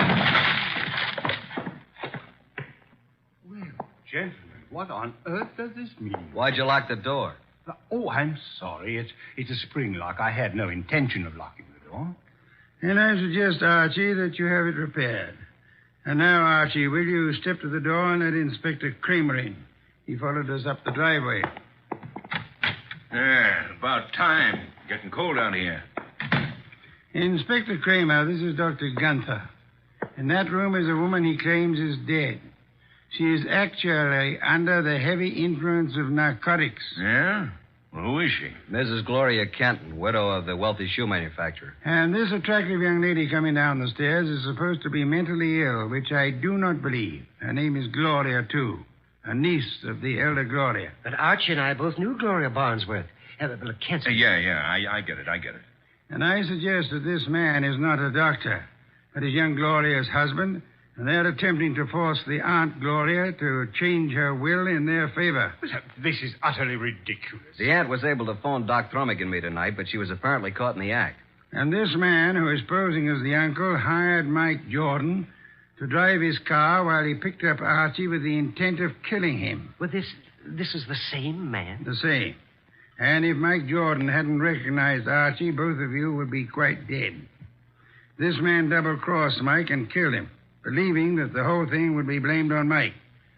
Well, gentlemen, what on earth does this mean? Why'd you lock the door? Oh, I'm sorry. It's a spring lock. I had no intention of locking the door. And I suggest, Archie, that you have it repaired. And now, Archie, will you step to the door and let Inspector Kramer in? He followed us up the driveway. Yeah, about time. Getting cold out here. Inspector Kramer, this is Dr. Gunther. In that room is a woman he claims is dead. She is actually under the heavy influence of narcotics. Yeah? Well, who is she? Mrs. Gloria Kenton, widow of the wealthy shoe manufacturer. And this attractive young lady coming down the stairs is supposed to be mentally ill, which I do not believe. Her name is Gloria, too. A niece of the elder Gloria. But Archie and I both knew Gloria Barnsworth. Cancer. Yeah, I get it. And I suggest that this man is not a doctor, but is young Gloria's husband, and they're attempting to force the Aunt Gloria to change her will in their favor. This is utterly ridiculous. The aunt was able to phone Doc Thrummig and me tonight, but she was apparently caught in the act. And this man, who is posing as the uncle, hired Mike Jordan to drive his car while he picked up Archie with the intent of killing him. Well, this is the same man? The same. And if Mike Jordan hadn't recognized Archie, both of you would be quite dead. This man double-crossed Mike and killed him, believing that the whole thing would be blamed on Mike.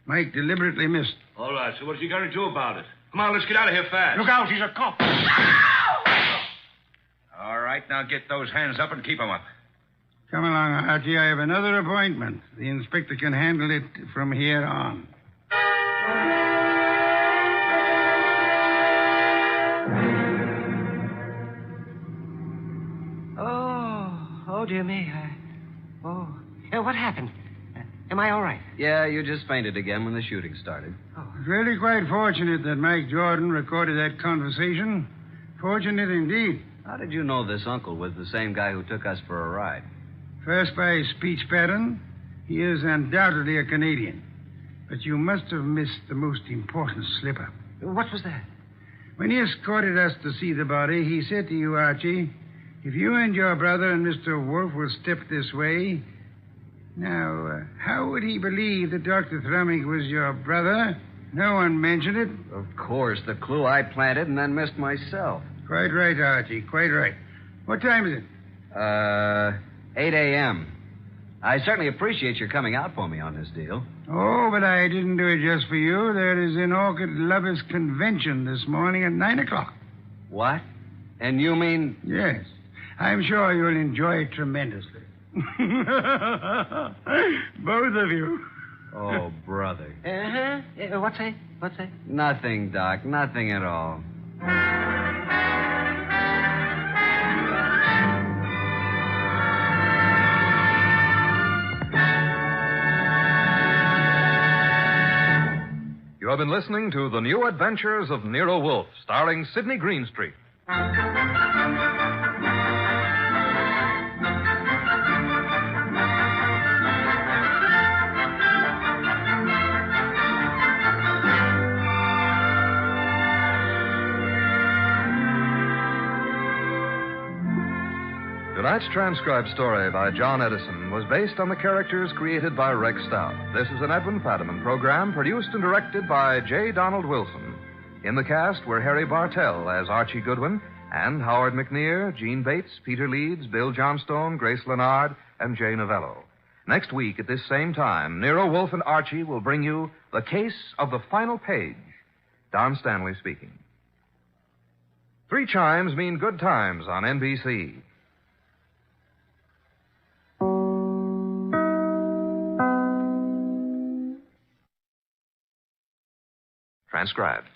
Mike deliberately missed. All right, so what's he going to do about it? Come on, let's get out of here fast. Look out, he's a cop. All right, now get those hands up and keep them up. Come along, Archie. I have another appointment. The inspector can handle it from here on. Oh, dear me. What happened? Am I all right? Yeah, you just fainted again when the shooting started. It's really quite fortunate that Mike Jordan recorded that conversation. Fortunate indeed. How did you know this uncle was the same guy who took us for a ride? First, by his speech pattern, he is undoubtedly a Canadian. But you must have missed the most important slip-up. What was that? When he escorted us to see the body, he said to you, Archie, if you and your brother and Mr. Wolfe will step this way, Now, how would he believe that Dr. Thrumming was your brother? No one mentioned it. Of course, the clue I planted and then missed myself. Quite right, Archie, quite right. What time is it? 8 a.m. I certainly appreciate your coming out for me on this deal. Oh, but I didn't do it just for you. There is an Orchid Lovers Convention this morning at 9 o'clock. What? And you mean... Yes. I'm sure you'll enjoy it tremendously. Both of you. Oh, brother. What's that? What's that? Nothing, Doc. Nothing at all. You have been listening to The New Adventures of Nero Wolfe, starring Sidney Greenstreet. Tonight's transcribed story by John Edison was based on the characters created by Rex Stout. This is an Edwin Fadiman program produced and directed by J. Donald Wilson. In the cast were Harry Bartell as Archie Goodwin and Howard McNear, Gene Bates, Peter Leeds, Bill Johnstone, Grace Leonard, and Jay Novello. Next week at this same time, Nero Wolfe and Archie will bring you The Case of the Final Page. Don Stanley speaking. 3 chimes mean good times on NBC. Transcribed.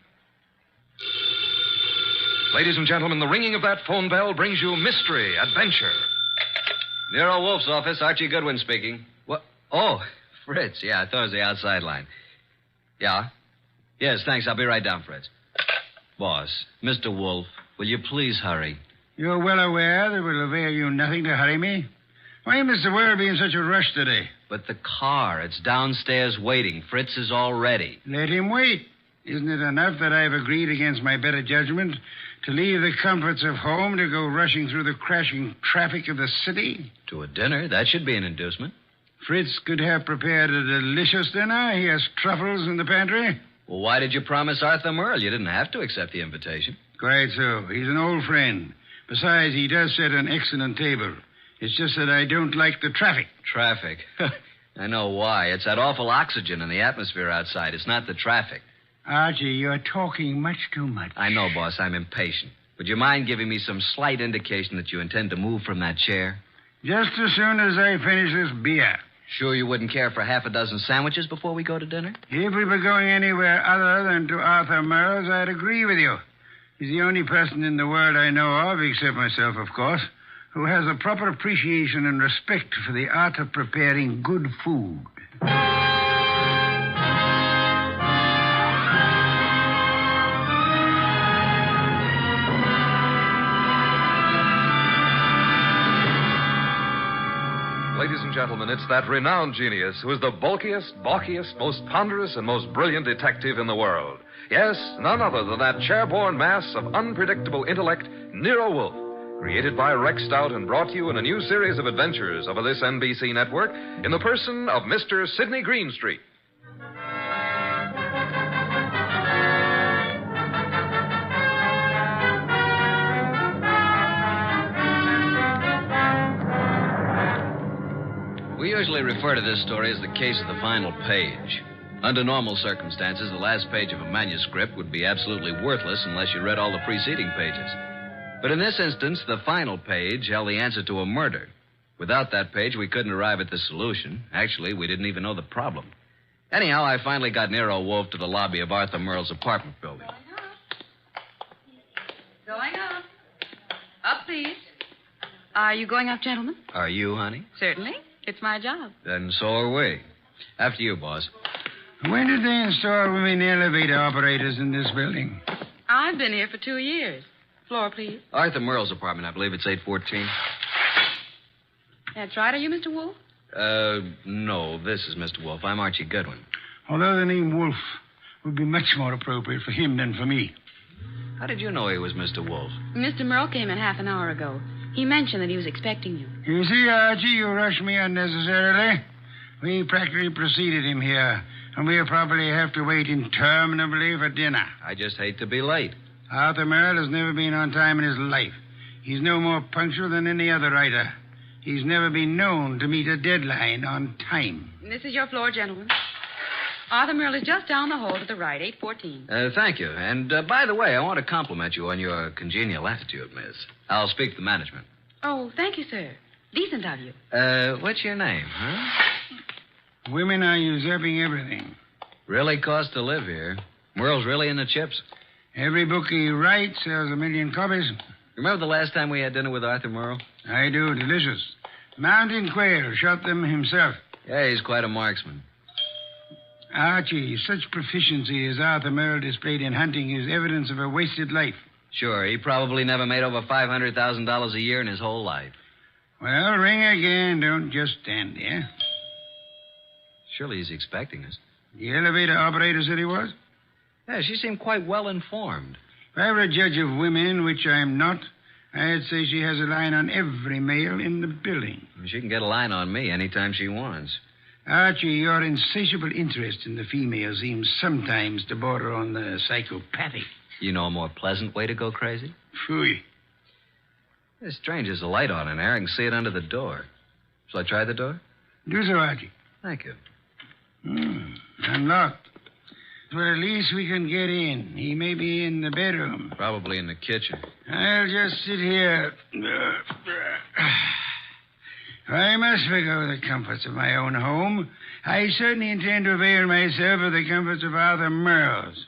Ladies and gentlemen, the ringing of that phone bell brings you mystery, adventure. Nero Wolfe's office, Archie Goodwin speaking. What? Oh, Fritz. Yeah, I thought it was the outside line. Yeah? Yes, thanks. I'll be right down, Fritz. Boss, Mr. Wolfe, will you please hurry? You're well aware that it will avail you nothing to hurry me. Why, Mr. Ware, be in such a rush today? But the car, it's downstairs waiting. Fritz is all ready. Let him wait. Isn't it enough that I've agreed against my better judgment to leave the comforts of home to go rushing through the crashing traffic of the city? To a dinner? That should be an inducement. Fritz could have prepared a delicious dinner. He has truffles in the pantry. Well, why did you promise Arthur Merle? You didn't have to accept the invitation. Quite so. He's an old friend. Besides, he does set an excellent table. It's just that I don't like the traffic. Traffic? I know why. It's that awful oxygen in the atmosphere outside. It's not the traffic. Archie, you're talking much too much. I know, boss. I'm impatient. Would you mind giving me some slight indication that you intend to move from that chair? Just as soon as I finish this beer. Sure you wouldn't care for half a dozen sandwiches before we go to dinner? If we were going anywhere other than to Arthur Merle's, I'd agree with you. He's the only person in the world I know of, except myself, of course, who has a proper appreciation and respect for the art of preparing good food. Ladies and gentlemen, it's that renowned genius who is the bulkiest, balkiest, most ponderous, and most brilliant detective in the world. Yes, none other than that chair-borne mass of unpredictable intellect, Nero Wolfe, created by Rex Stout and brought to you in a new series of adventures over this NBC network in the person of Mr. Sidney Greenstreet. We usually refer to this story as the case of the final page. Under normal circumstances, the last page of a manuscript would be absolutely worthless unless you read all the preceding pages. But in this instance, the final page held the answer to a murder. Without that page, we couldn't arrive at the solution. Actually, we didn't even know the problem. Anyhow, I finally got Nero Wolfe to the lobby of Arthur Merle's apartment building. Going up. Up, please. Are you going up, gentlemen? Are you, honey? Certainly. It's my job. Then so are we. After you, boss. When did they install women elevator operators in this building? I've been here for 2 years. Floor, please. Arthur Merle's apartment, I believe it's 814. That's right. Are you Mr. Wolfe? No, this is Mr. Wolfe. I'm Archie Goodwin. Although the name Wolfe would be much more appropriate for him than for me. How did you know he was Mr. Wolfe? Mr. Merle came in half an hour ago. He mentioned that he was expecting you. You see, Archie, you rush me unnecessarily. We practically preceded him here, and we'll probably have to wait interminably for dinner. I just hate to be late. Arthur Merle has never been on time in his life. He's no more punctual than any other writer. He's never been known to meet a deadline on time. This is your floor, gentlemen. Arthur Merle is just down the hall to the right, 814. Thank you. And by the way, I want to compliment you on your congenial attitude, miss. I'll speak to the management. Oh, thank you, sir. Decent of you. What's your name, huh? Women are usurping everything. Really costs to live here. Merle's really in the chips. Every book he writes sells 1 million copies. Remember the last time we had dinner with Arthur Merle? I do. Delicious. Mountain quail. Shot them himself. Yeah, he's quite a marksman. Archie, such proficiency as Arthur Merle displayed in hunting is evidence of a wasted life. Sure, he probably never made over $500,000 a year in his whole life. Well, ring again. Don't just stand there. Surely he's expecting us. The elevator operator said he was? Yeah, she seemed quite well informed. If I were a judge of women, which I'm not, I'd say she has a line on every male in the building. She can get a line on me anytime she wants. Archie, your insatiable interest in the female seems sometimes to border on the psychopathic. You know a more pleasant way to go crazy? Phooey. It's strange, there's a light on in there. I can see it under the door. Shall I try the door? Do so, Archie. Thank you. Unlocked. Well, at least we can get in. He may be in the bedroom. Probably in the kitchen. I'll just sit here. I must forgo the comforts of my own home. I certainly intend to avail myself of the comforts of Arthur Merle's.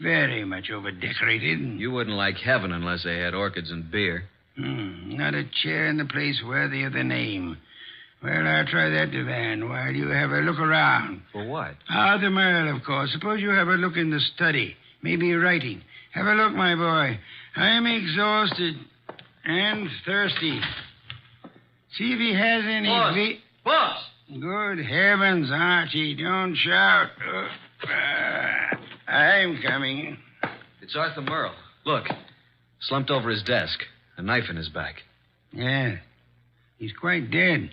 Very much overdecorated. You wouldn't like heaven unless they had orchids and beer. Not a chair in the place worthy of the name. Well, I'll try that divan while you have a look around. For what? Arthur Merle, of course. Suppose you have a look in the study. Maybe writing. Have a look, my boy. I'm exhausted and thirsty. See if he has any... Boss! Good heavens, Archie, don't shout. I'm coming. It's Arthur Merle. Look, slumped over his desk, a knife in his back. Yeah, he's quite dead.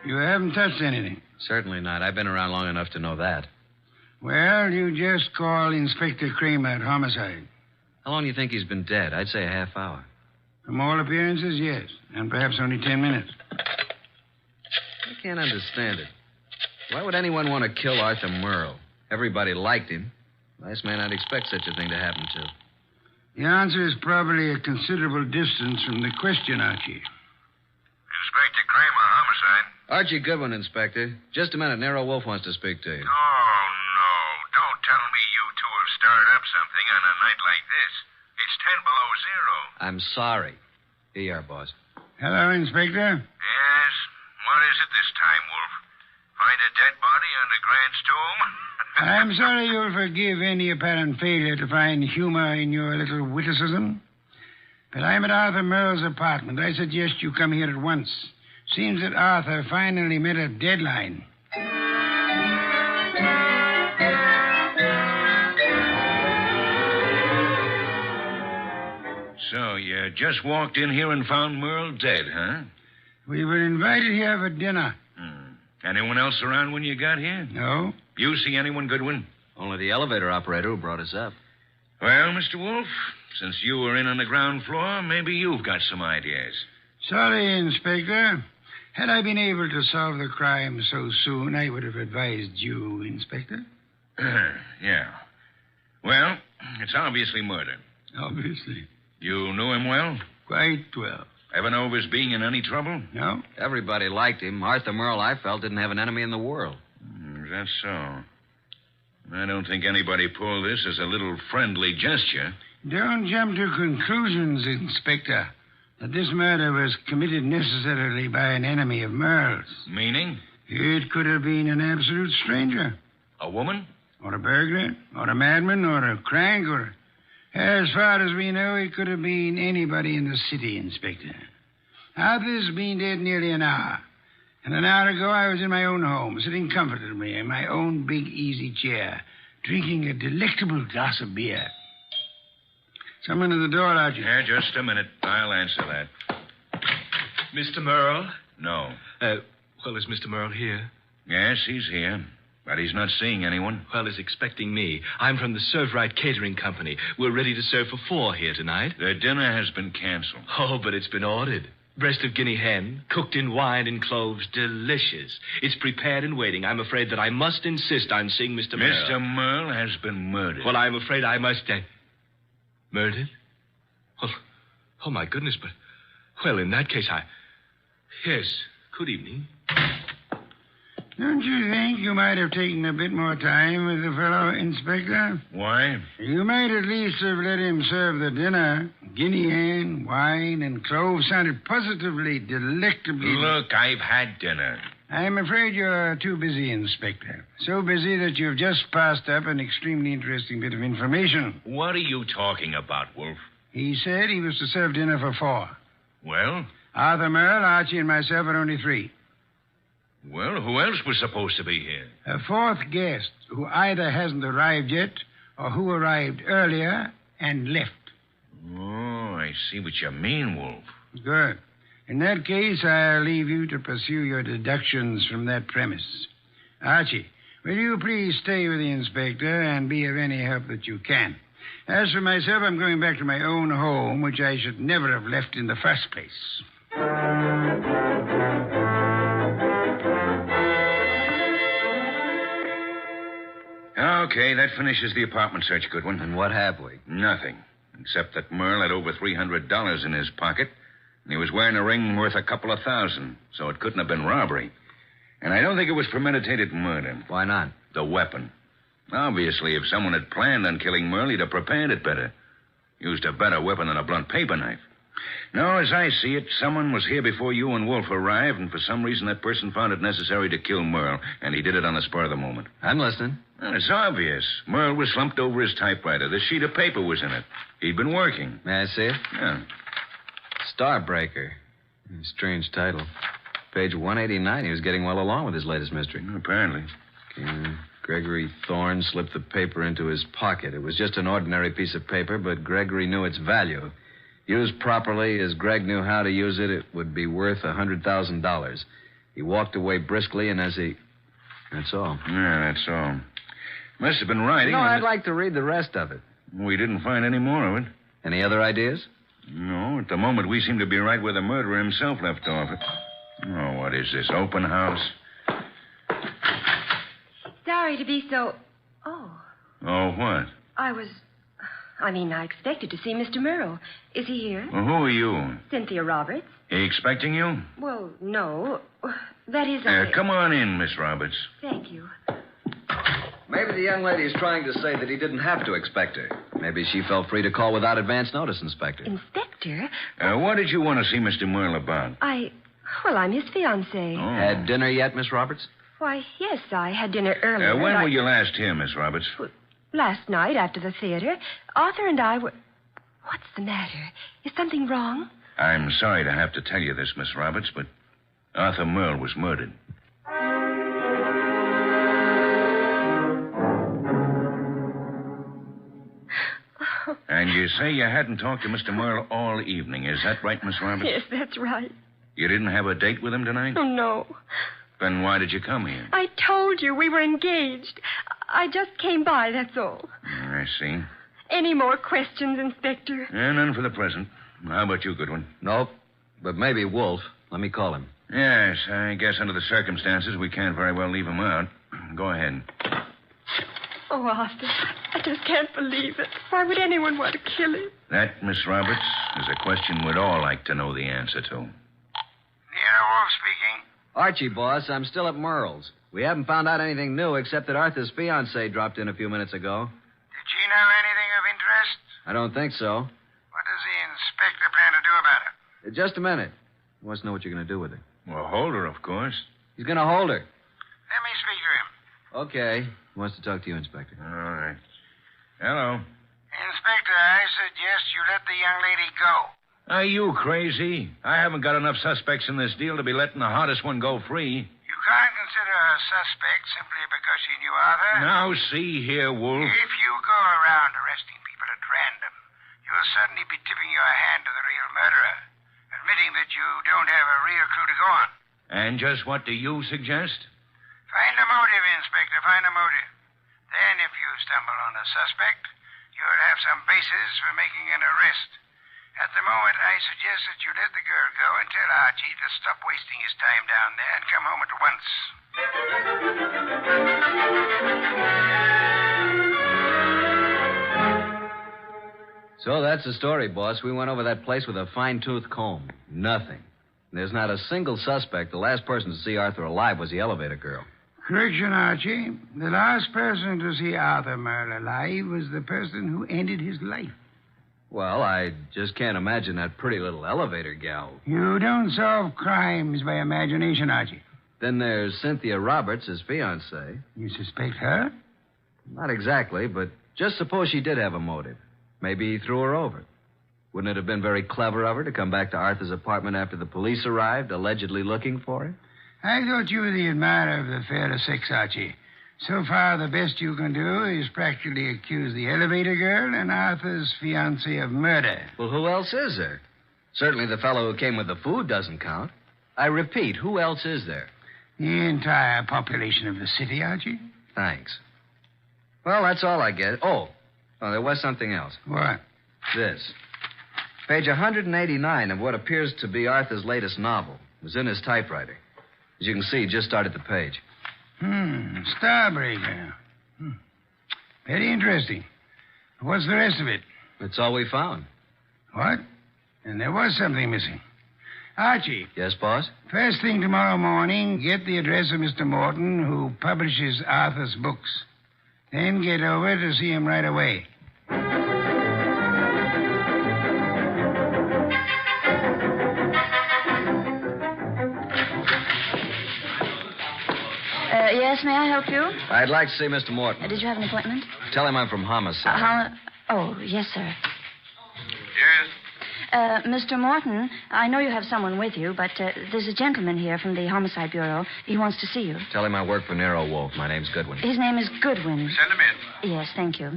You haven't touched anything? Certainly not. I've been around long enough to know that. Well, you just call Inspector Kramer at homicide. How long do you think he's been dead? I'd say a half hour. From all appearances, yes. And perhaps only 10 minutes. I can't understand it. Why would anyone want to kill Arthur Merle? Everybody liked him. Last man I'd expect such a thing to happen to. The answer is probably a considerable distance from the question, Archie. Inspector Kramer, homicide. Archie Goodwin, Inspector. Just a minute. Nero Wolfe wants to speak to you. Oh, no. Don't tell me you two have started up something on a night like this. It's 10 below zero. I'm sorry. Here you are, boss. Hello, Inspector. Yes? What is it this time, Wolf? Find a dead body under Grant's tomb? I'm sorry you'll forgive any apparent failure to find humor in your little witticism. But I'm at Arthur Merle's apartment. I suggest you come here at once. Seems that Arthur finally met a deadline. So you just walked in here and found Merle dead, huh? We were invited here for dinner. Anyone else around when you got here? No. You see anyone, Goodwin? Only the elevator operator who brought us up. Well, Mr. Wolfe, since you were in on the ground floor, maybe you've got some ideas. Sorry, Inspector. Had I been able to solve the crime so soon, I would have advised you, Inspector. Yeah. Well, it's obviously murder. Obviously. You knew him well? Quite well. Ever know of his being in any trouble? No. Everybody liked him. Arthur Merle, I felt, didn't have an enemy in the world. Is that so? I don't think anybody pulled this as a little friendly gesture. Don't jump to conclusions, Inspector, that this murder was committed necessarily by an enemy of Merle's. Meaning? It could have been an absolute stranger. A woman? Or a burglar, or a madman, or a crank, or... As far as we know, it could have been anybody in the city, Inspector. Arthur's been dead nearly an hour. And an hour ago, I was in my own home, sitting comfortably in my own big, easy chair, drinking a delectable glass of beer. Someone at the door, Archie. Yeah, just a minute. I'll answer that. Mr. Merle? No. Well, is Mr. Merle here? Yes, he's here. But he's not seeing anyone. Well, he's expecting me. I'm from the Serve Right Catering Company. We're ready to serve for 4 here tonight. The dinner has been canceled. Oh, but it's been ordered. Breast of guinea hen, cooked in wine and cloves, delicious. It's prepared and waiting. I'm afraid that I must insist on seeing Mr. Merle. Mr. Merle has been murdered. Well, I'm afraid I must... Murdered? Oh, my goodness, but... Well, in that case, Yes, good evening. Don't you think you might have taken a bit more time with the fellow, Inspector? Why? You might at least have let him serve the dinner. Guinea hen, wine, and cloves sounded positively delectably... Look, I've had dinner. I'm afraid you're too busy, Inspector. So busy that you've just passed up an extremely interesting bit of information. What are you talking about, Wolf? He said he was to serve dinner for 4. Well? Arthur Merle, Archie, and myself are only 3. Well, who else was supposed to be here? A 4th guest who either hasn't arrived yet or who arrived earlier and left. Oh, I see what you mean, Wolf. Good. In that case, I'll leave you to pursue your deductions from that premise. Archie, will you please stay with the inspector and be of any help that you can? As for myself, I'm going back to my own home, which I should never have left in the first place. Okay, that finishes the apartment search, Goodwin. And what have we? Nothing. Except that Merle had over $300 in his pocket, and he was wearing a ring worth a couple of $1,000, so it couldn't have been robbery. And I don't think it was premeditated murder. Why not? The weapon. Obviously, if someone had planned on killing Merle, he'd have prepared it better. Used a better weapon than a blunt paper knife. No, as I see it, someone was here before you and Wolf arrived, and for some reason that person found it necessary to kill Merle, and he did it on the spur of the moment. I'm listening. Well, it's obvious. Merle was slumped over his typewriter. The sheet of paper was in it. He'd been working. May I see it? Yeah. Starbreaker. Strange title. Page 189. He was getting well along with his latest mystery. Apparently. Gregory Thorne slipped the paper into his pocket. It was just an ordinary piece of paper, but Gregory knew its value. Used properly, as Greg knew how to use it, it would be worth $100,000. He walked away briskly, and as he... That's all. Yeah, that's all. Must have been writing. I'd like to read the rest of it. We didn't find any more of it. Any other ideas? No, at the moment we seem to be right where the murderer himself left off. Oh, what is this, open house? Sorry to be so... Oh, what? I expected to see Mr. Merle. Is he here? Well, who are you? Cynthia Roberts. He expecting you? Well, no. That is... Come on in, Miss Roberts. Thank you. Maybe the young lady is trying to say that he didn't have to expect her. Maybe she felt free to call without advance notice, Inspector. Inspector? What did you want to see Mr. Merle about? I'm his fiancée. Oh. Had dinner yet, Miss Roberts? Why, yes, I had dinner earlier. When were you last here, Miss Roberts? Last night, after the theater. Arthur and I were... What's the matter? Is something wrong? I'm sorry to have to tell you this, Miss Roberts, but Arthur Merle was murdered. And you say you hadn't talked to Mr. Merle all evening. Is that right, Miss Roberts? Yes, that's right. You didn't have a date with him tonight? Oh, no. Then why did you come here? I told you we were engaged. I just came by, that's all. I see. Any more questions, Inspector? None for the present. How about you, Goodwin? Nope. But maybe Wolf. Let me call him. Yes, I guess under the circumstances, we can't very well leave him out. Go ahead. Oh, Arthur, I just can't believe it. Why would anyone want to kill him? That, Miss Roberts, is a question we'd all like to know the answer to. Nero Wolfe speaking. Archie, boss, I'm still at Merle's. We haven't found out anything new except that Arthur's fiancée dropped in a few minutes ago. Did she know anything of interest? I don't think so. What does the inspector plan to do about her? Just a minute. He wants to know what you're going to do with her. Well, hold her, of course. He's going to hold her. Let me speak to him. Okay. He wants to talk to you, Inspector. All right. Hello. Inspector, I suggest you let the young lady go. Are you crazy? I haven't got enough suspects in this deal to be letting the hottest one go free. You can't consider her a suspect simply because she knew Arthur. Now, see here, Wolf. If you go around arresting people at random, you'll Go on. And just what do you suggest? Find a motive, Inspector. Find a motive. Then, if you stumble on a suspect, you'll have some basis for making an arrest. At the moment, I suggest that you let the girl go and tell Archie to stop wasting his time down there and come home at once. So that's the story, boss. We went over that place with a fine-tooth comb. Nothing. There's not a single suspect. The last person to see Arthur alive was the elevator girl. Correction, Archie. The last person to see Arthur Merle alive was the person who ended his life. Well, I just can't imagine that pretty little elevator gal. You don't solve crimes by imagination, Archie. Then there's Cynthia Roberts, his fiancée. You suspect her? Not exactly, but just suppose she did have a motive. Maybe he threw her over. Wouldn't it have been very clever of her to come back to Arthur's apartment after the police arrived, allegedly looking for him? I thought you were the admirer of the fairer sex, Archie. So far, the best you can do is practically accuse the elevator girl and Arthur's fiancée of murder. Well, who else is there? Certainly the fellow who came with the food doesn't count. I repeat, who else is there? The entire population of the city, Archie. Thanks. Well, that's all I get. Oh, there was something else. What? This. Page 189 of what appears to be Arthur's latest novel was in his typewriter. As you can see, just started the page. Starbreaker. Very interesting. What's the rest of it? That's all we found. What? And there was something missing. Archie. Yes, boss? First thing tomorrow morning, get the address of Mr. Morton, who publishes Arthur's books. Then get over to see him right away. Yes, may I help you? I'd like to see Mr. Morton. Did you have an appointment? Tell him I'm from Homicide. Oh, yes, sir. Yes? Mr. Morton, I know you have someone with you, but there's a gentleman here from the Homicide Bureau. He wants to see you. Tell him I work for Nero Wolfe. My name's Goodwin. His name is Goodwin. Send him in. Yes, thank you.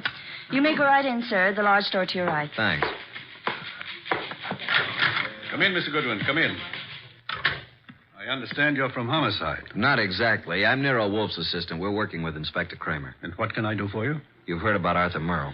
You may go right in, sir. The large door to your right. Thanks. Come in, Mr. Goodwin. Come in. I understand you're from Homicide. Not exactly. I'm Nero Wolfe's assistant. We're working with Inspector Kramer. And what can I do for you? You've heard about Arthur Merle.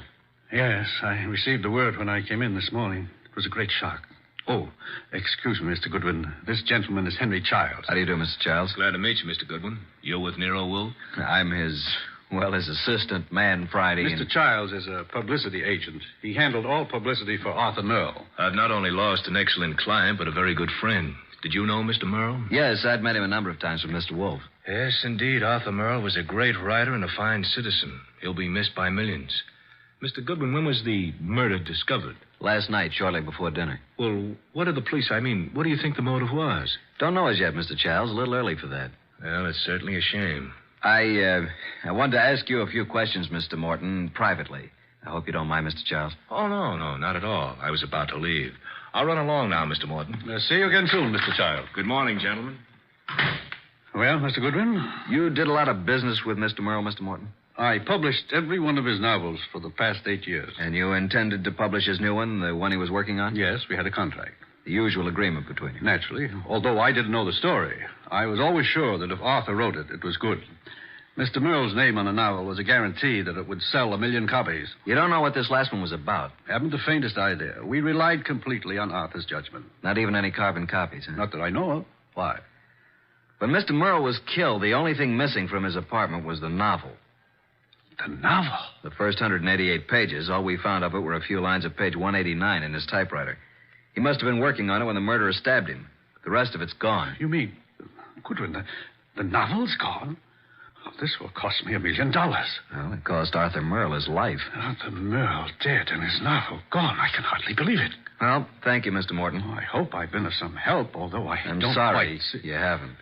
Yes, I received the word when I came in this morning. It was a great shock. Oh, excuse me, Mr. Goodwin. This gentleman is Henry Childs. How do you do, Mr. Childs? Glad to meet you, Mr. Goodwin. You're with Nero Wolfe? I'm his assistant, man Friday. Mr. Childs is a publicity agent. He handled all publicity for Arthur Merle. I've not only lost an excellent client, but a very good friend. Did you know Mr. Merle? Yes, I'd met him a number of times with Mr. Wolfe. Yes, indeed. Arthur Merle was a great writer and a fine citizen. He'll be missed by millions. Mr. Goodwin, when was the murder discovered? Last night, shortly before dinner. Well, what did the police... what do you think the motive was? Don't know as yet, Mr. Childs. A little early for that. Well, it's certainly a shame. I wanted to ask you a few questions, Mr. Morton, privately. I hope you don't mind, Mr. Childs. Oh, no, not at all. I was about to leave. I'll run along now, Mr. Morton. See you again soon, Mr. Childs. Good morning, gentlemen. Well, Mr. Goodwin? You did a lot of business with Mr. Merle, Mr. Morton? I published every one of his novels for the past 8 years. And you intended to publish his new one, the one he was working on? Yes, we had a contract. The usual agreement between you. Naturally. Although I didn't know the story, I was always sure that if Arthur wrote it, it was good. Mr. Merle's name on a novel was a guarantee that it would sell 1 million copies. You don't know what this last one was about? Haven't the faintest idea. We relied completely on Arthur's judgment. Not even any carbon copies, huh? Not that I know of. Why? When Mr. Merle was killed, the only thing missing from his apartment was the novel. The novel? The first 188 pages, all we found of it were a few lines of page 189 in his typewriter. He must have been working on it when the murderer stabbed him. The rest of it's gone. You mean, Goodwin, the novel's gone? Oh, this will cost me $1 million. Well, it cost Arthur Merle his life. Arthur Merle dead and his novel gone. I can hardly believe it. Well, thank you, Mr. Morton. Oh, I hope I've been of some help, although I'm don't sorry quite see. You haven't.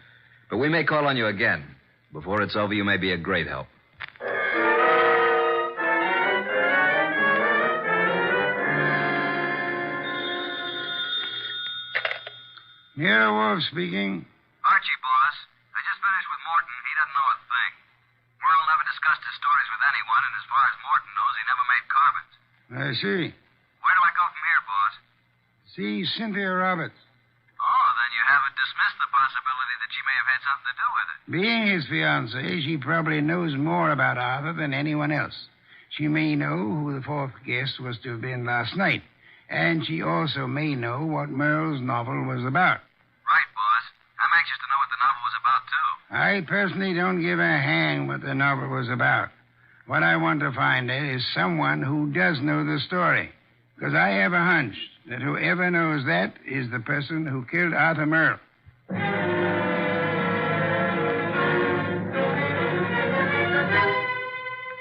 But we may call on you again. Before it's over, you may be a great help. Nero Wolfe speaking. Archie, boss. I just finished with Morton. He doesn't know a thing. Merle never discussed his stories with anyone, and as far as Morton knows, he never made carbons. I see. Where do I go from here, boss? See Cynthia Roberts. Oh, then you haven't dismissed the possibility Being his fiancée, she probably knows more about Arthur than anyone else. She may know who the fourth guest was to have been last night, and she also may know what Merle's novel was about. Right, boss. I'm anxious to know what the novel was about, too. I personally don't give a hang what the novel was about. What I want to find is someone who does know the story, because I have a hunch that whoever knows that is the person who killed Arthur Merle.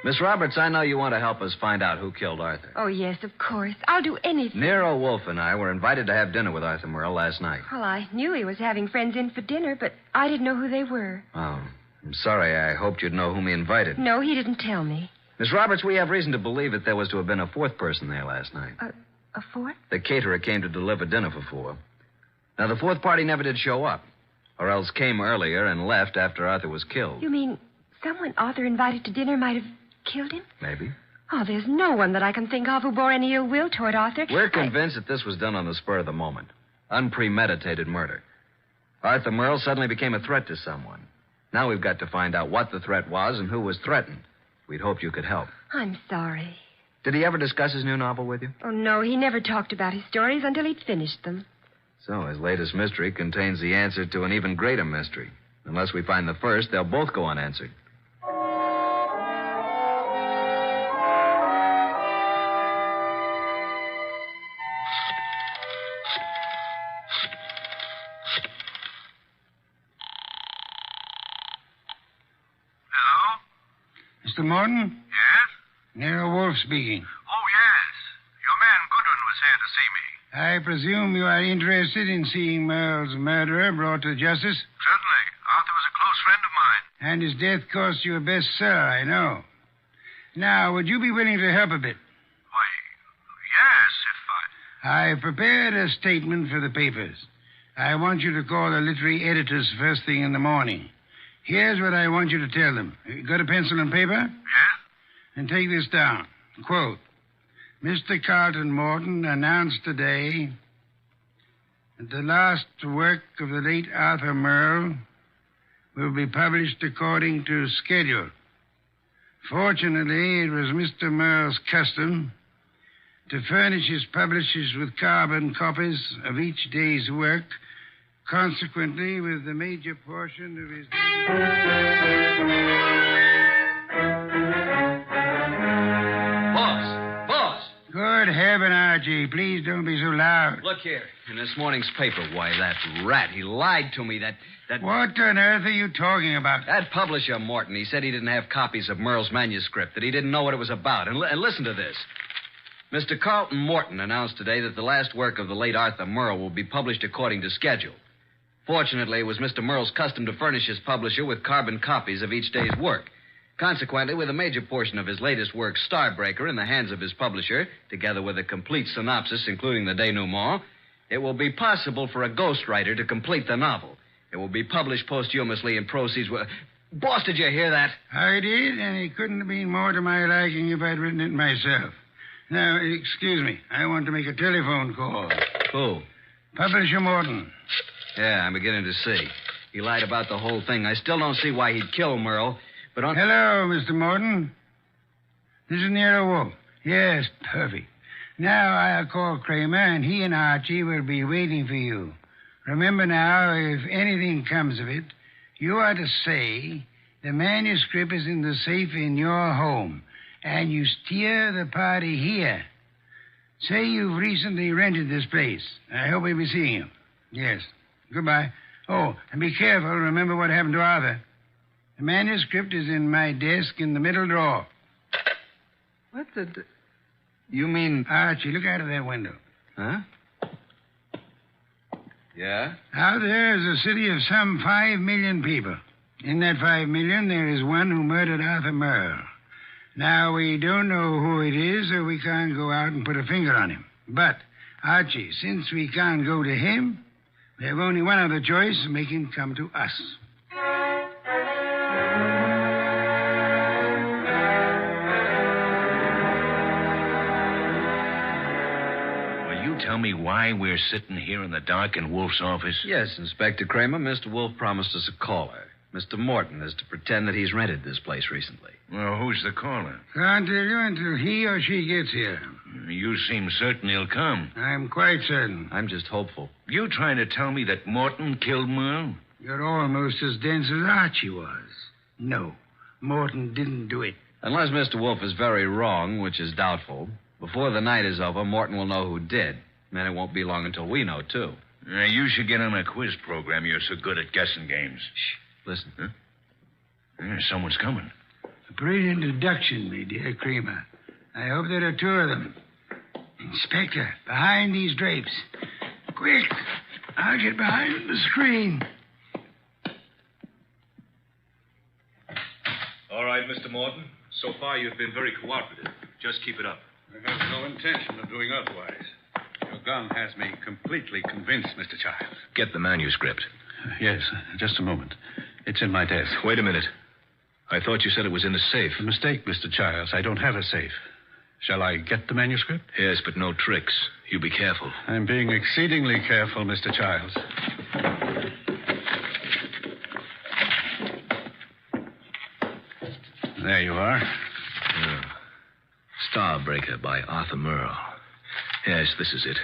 Miss Roberts, I know you want to help us find out who killed Arthur. Oh, yes, of course. I'll do anything. Nero Wolfe and I were invited to have dinner with Arthur Merle last night. Well, I knew he was having friends in for dinner, but I didn't know who they were. Oh, I'm sorry. I hoped you'd know whom he invited. No, he didn't tell me. Miss Roberts, we have reason to believe that there was to have been a fourth person there last night. A fourth? The caterer came to deliver dinner for 4. Now, the fourth party never did show up, or else came earlier and left after Arthur was killed. You mean someone Arthur invited to dinner might have killed him? Maybe. Oh, there's no one that I can think of who bore any ill will toward Arthur. We're convinced that this was done on the spur of the moment. Unpremeditated murder. Arthur Merle suddenly became a threat to someone. Now we've got to find out what the threat was and who was threatened. We'd hoped you could help. I'm sorry. Did he ever discuss his new novel with you? Oh, no, he never talked about his stories until he'd finished them. So his latest mystery contains the answer to an even greater mystery. Unless we find the first, they'll both go unanswered. Mr. Morton? Yes? Nero Wolfe speaking. Oh, yes. Your man Goodwin was here to see me. I presume you are interested in seeing Merle's murderer brought to justice? Certainly. Arthur was a close friend of mine. And his death cost you a bestseller, I know. Now, would you be willing to help a bit? Why, yes, if I've prepared a statement for the papers. I want you to call the literary editors first thing in the morning. Here's what I want you to tell them. You got a pencil and paper? Yes. And take this down. Quote, Mr. Carlton Morton announced today that the last work of the late Arthur Merle will be published according to schedule. Fortunately, it was Mr. Merle's custom to furnish his publishers with carbon copies of each day's work. Consequently, with the major portion of his... Boss! Good heaven, Archie. Please don't be so loud. Look here. In this morning's paper, why, that rat, he lied to me. That... What on earth are you talking about? That publisher, Morton, he said he didn't have copies of Merle's manuscript, that he didn't know what it was about. And listen to this. Mr. Carlton Morton announced today that the last work of the late Arthur Merle will be published according to schedule. Fortunately, it was Mr. Merle's custom to furnish his publisher with carbon copies of each day's work. Consequently, with a major portion of his latest work, Starbreaker, in the hands of his publisher, together with a complete synopsis, including the denouement, it will be possible for a ghostwriter to complete the novel. It will be published posthumously and proceeds with... Boss, did you hear that? I did, and it couldn't have been more to my liking if I'd written it myself. Now, excuse me. I want to make a telephone call. Who? Publisher Morton. Yeah, I'm beginning to see. He lied about the whole thing. I still don't see why he'd kill Merle, but on... Hello, Mr. Morton. This is Nero Wolfe. Yes, perfect. Now I'll call Kramer, and he and Archie will be waiting for you. Remember now, if anything comes of it, you are to say the manuscript is in the safe in your home, and you steer the party here. Say you've recently rented this place. I hope we'll be seeing you. Yes. Goodbye. Oh, and be careful. Remember what happened to Arthur. The manuscript is in my desk in the middle drawer. What the... You mean... Archie, look out of that window. Huh? Yeah? Out there is a city of some 5 million people. In that 5 million, there is one who murdered Arthur Merle. Now, we don't know who it is, so we can't go out and put a finger on him. But, Archie, since we can't go to him, we have only one other choice: make him come to us. Will you tell me why we're sitting here in the dark in Wolfe's office? Yes, Inspector Kramer. Mr. Wolfe promised us a caller. Mr. Morton is to pretend that he's rented this place recently. Well, who's the caller? Can't tell you until he or she gets here. You seem certain he'll come. I'm quite certain. I'm just hopeful. You trying to tell me that Morton killed Merle? You're almost as dense as Archie was. No, Morton didn't do it. Unless Mr. Wolfe is very wrong, which is doubtful, before the night is over, Morton will know who did. And it won't be long until we know, too. You should get on a quiz program. You're so good at guessing games. Shh. Listen. Huh? Someone's coming. A great introduction, my dear Creamer. I hope there are two of them. Inspector, behind these drapes. Quick! I'll get behind the screen. All right, Mr. Morton. So far, you've been very cooperative. Just keep it up. I have no intention of doing otherwise. Your gun has me completely convinced, Mr. Childs. Get the manuscript. Yes, just a moment. It's in my desk. Wait a minute. I thought you said it was in a safe. A mistake, Mr. Childs. I don't have a safe. Shall I get the manuscript? Yes, but no tricks. You be careful. I'm being exceedingly careful, Mr. Childs. There you are. Starbreaker by Arthur Merle. Yes, this is it.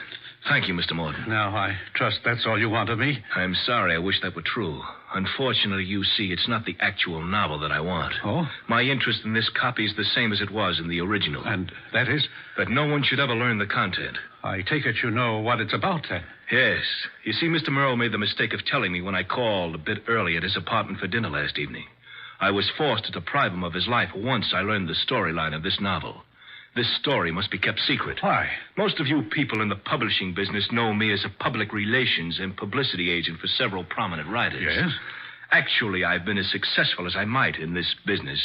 Thank you, Mr. Morton. Now, I trust that's all you want of me. I'm sorry. I wish that were true. Unfortunately, you see, it's not the actual novel that I want. Oh? My interest in this copy is the same as it was in the original. And that is? That no one should ever learn the content. I take it you know what it's about, then. Yes. You see, Mr. Merle made the mistake of telling me when I called a bit early at his apartment for dinner last evening. I was forced to deprive him of his life once I learned the storyline of this novel. This story must be kept secret. Why? Most of you people in the publishing business know me as a public relations and publicity agent for several prominent writers. Yes? Actually, I've been as successful as I might in this business.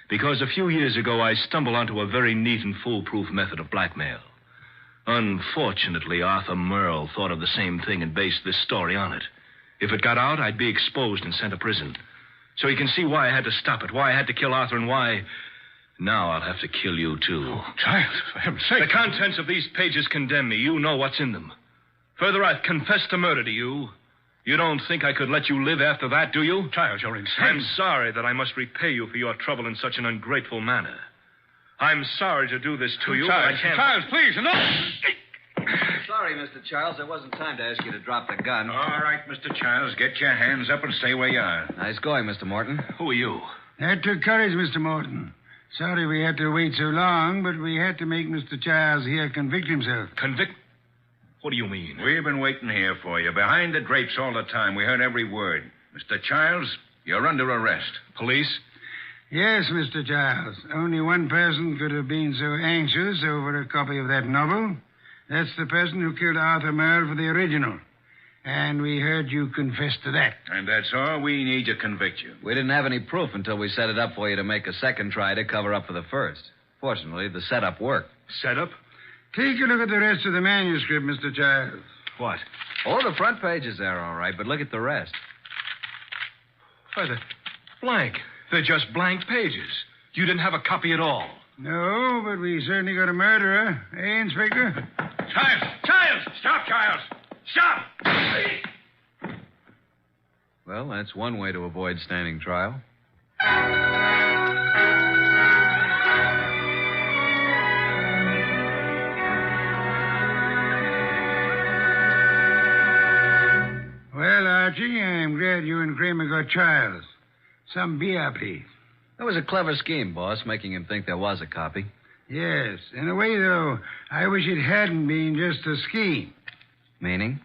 Because a few years ago, I stumbled onto a very neat and foolproof method of blackmail. Unfortunately, Arthur Merle thought of the same thing and based this story on it. If it got out, I'd be exposed and sent to prison. So you can see why I had to stop it, why I had to kill Arthur, and why... Now I'll have to kill you, too. Oh, child, for heaven's sake. The contents of these pages condemn me. You know what's in them. Further, I've confessed to murder to you. You don't think I could let you live after that, do you? Child, you're insane. I'm sorry that I must repay you for your trouble in such an ungrateful manner. I'm sorry to do this to you, Child, but I can't... Child, please, enough! Sorry, Mr. Childs. There wasn't time to ask you to drop the gun. All right, Mr. Childs, get your hands up and stay where you are. Nice going, Mr. Morton. Who are you? That took courage, Mr. Morton. Sorry we had to wait so long, but we had to make Mr. Childs here convict himself. Convict? What do you mean? We've been waiting here for you, behind the drapes all the time. We heard every word. Mr. Childs, you're under arrest. Police? Yes, Mr. Childs. Only one person could have been so anxious over a copy of that novel. That's the person who killed Arthur Merle for the original. And we heard you confess to that. And that's all we need to convict you. We didn't have any proof until we set it up for you to make a second try to cover up for the first. Fortunately, the setup worked. Setup? Take a look at the rest of the manuscript, Mr. Childs. What? Oh, the front page is there, all right, but look at the rest. Why, they're blank. They're just blank pages. You didn't have a copy at all. No, but we certainly got a murderer. Eh, Inspector? Childs! Stop, Childs! Stop! Well, that's one way to avoid standing trial. Well, Archie, I'm glad you and Kramer got Childs. Some beer, please. That was a clever scheme, boss, making him think there was a copy. Yes. In a way, though, I wish it hadn't been just a scheme. Meaning?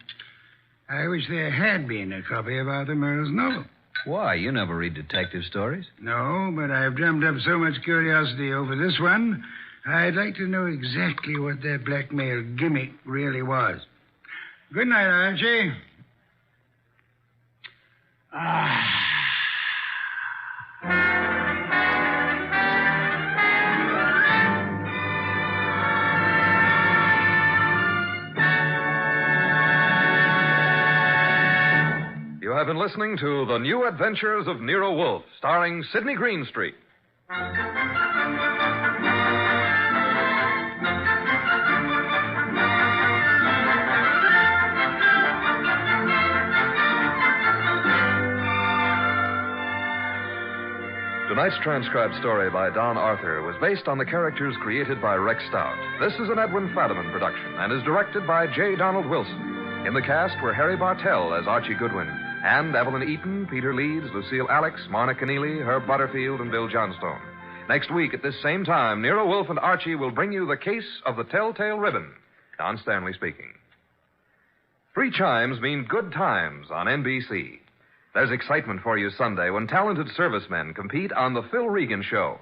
I wish there had been a copy of Arthur Merle's novel. Why? You never read detective stories. No, but I've drummed up so much curiosity over this one, I'd like to know exactly what that blackmail gimmick really was. Good night, Archie. You have been listening to The New Adventures of Nero Wolfe, starring Sidney Greenstreet. Tonight's transcribed story by Don Arthur was based on the characters created by Rex Stout. This is an Edwin Fadiman production and is directed by J. Donald Wilson. In the cast were Harry Bartell as Archie Goodwin, and Evelyn Eaton, Peter Leeds, Lucille Alex, Marna Keneally, Herb Butterfield, and Bill Johnstone. Next week at this same time, Nero Wolfe and Archie will bring you The Case of the Telltale Ribbon. Don Stanley speaking. 3 chimes mean good times on NBC. There's excitement for you Sunday when talented servicemen compete on The Phil Regan Show.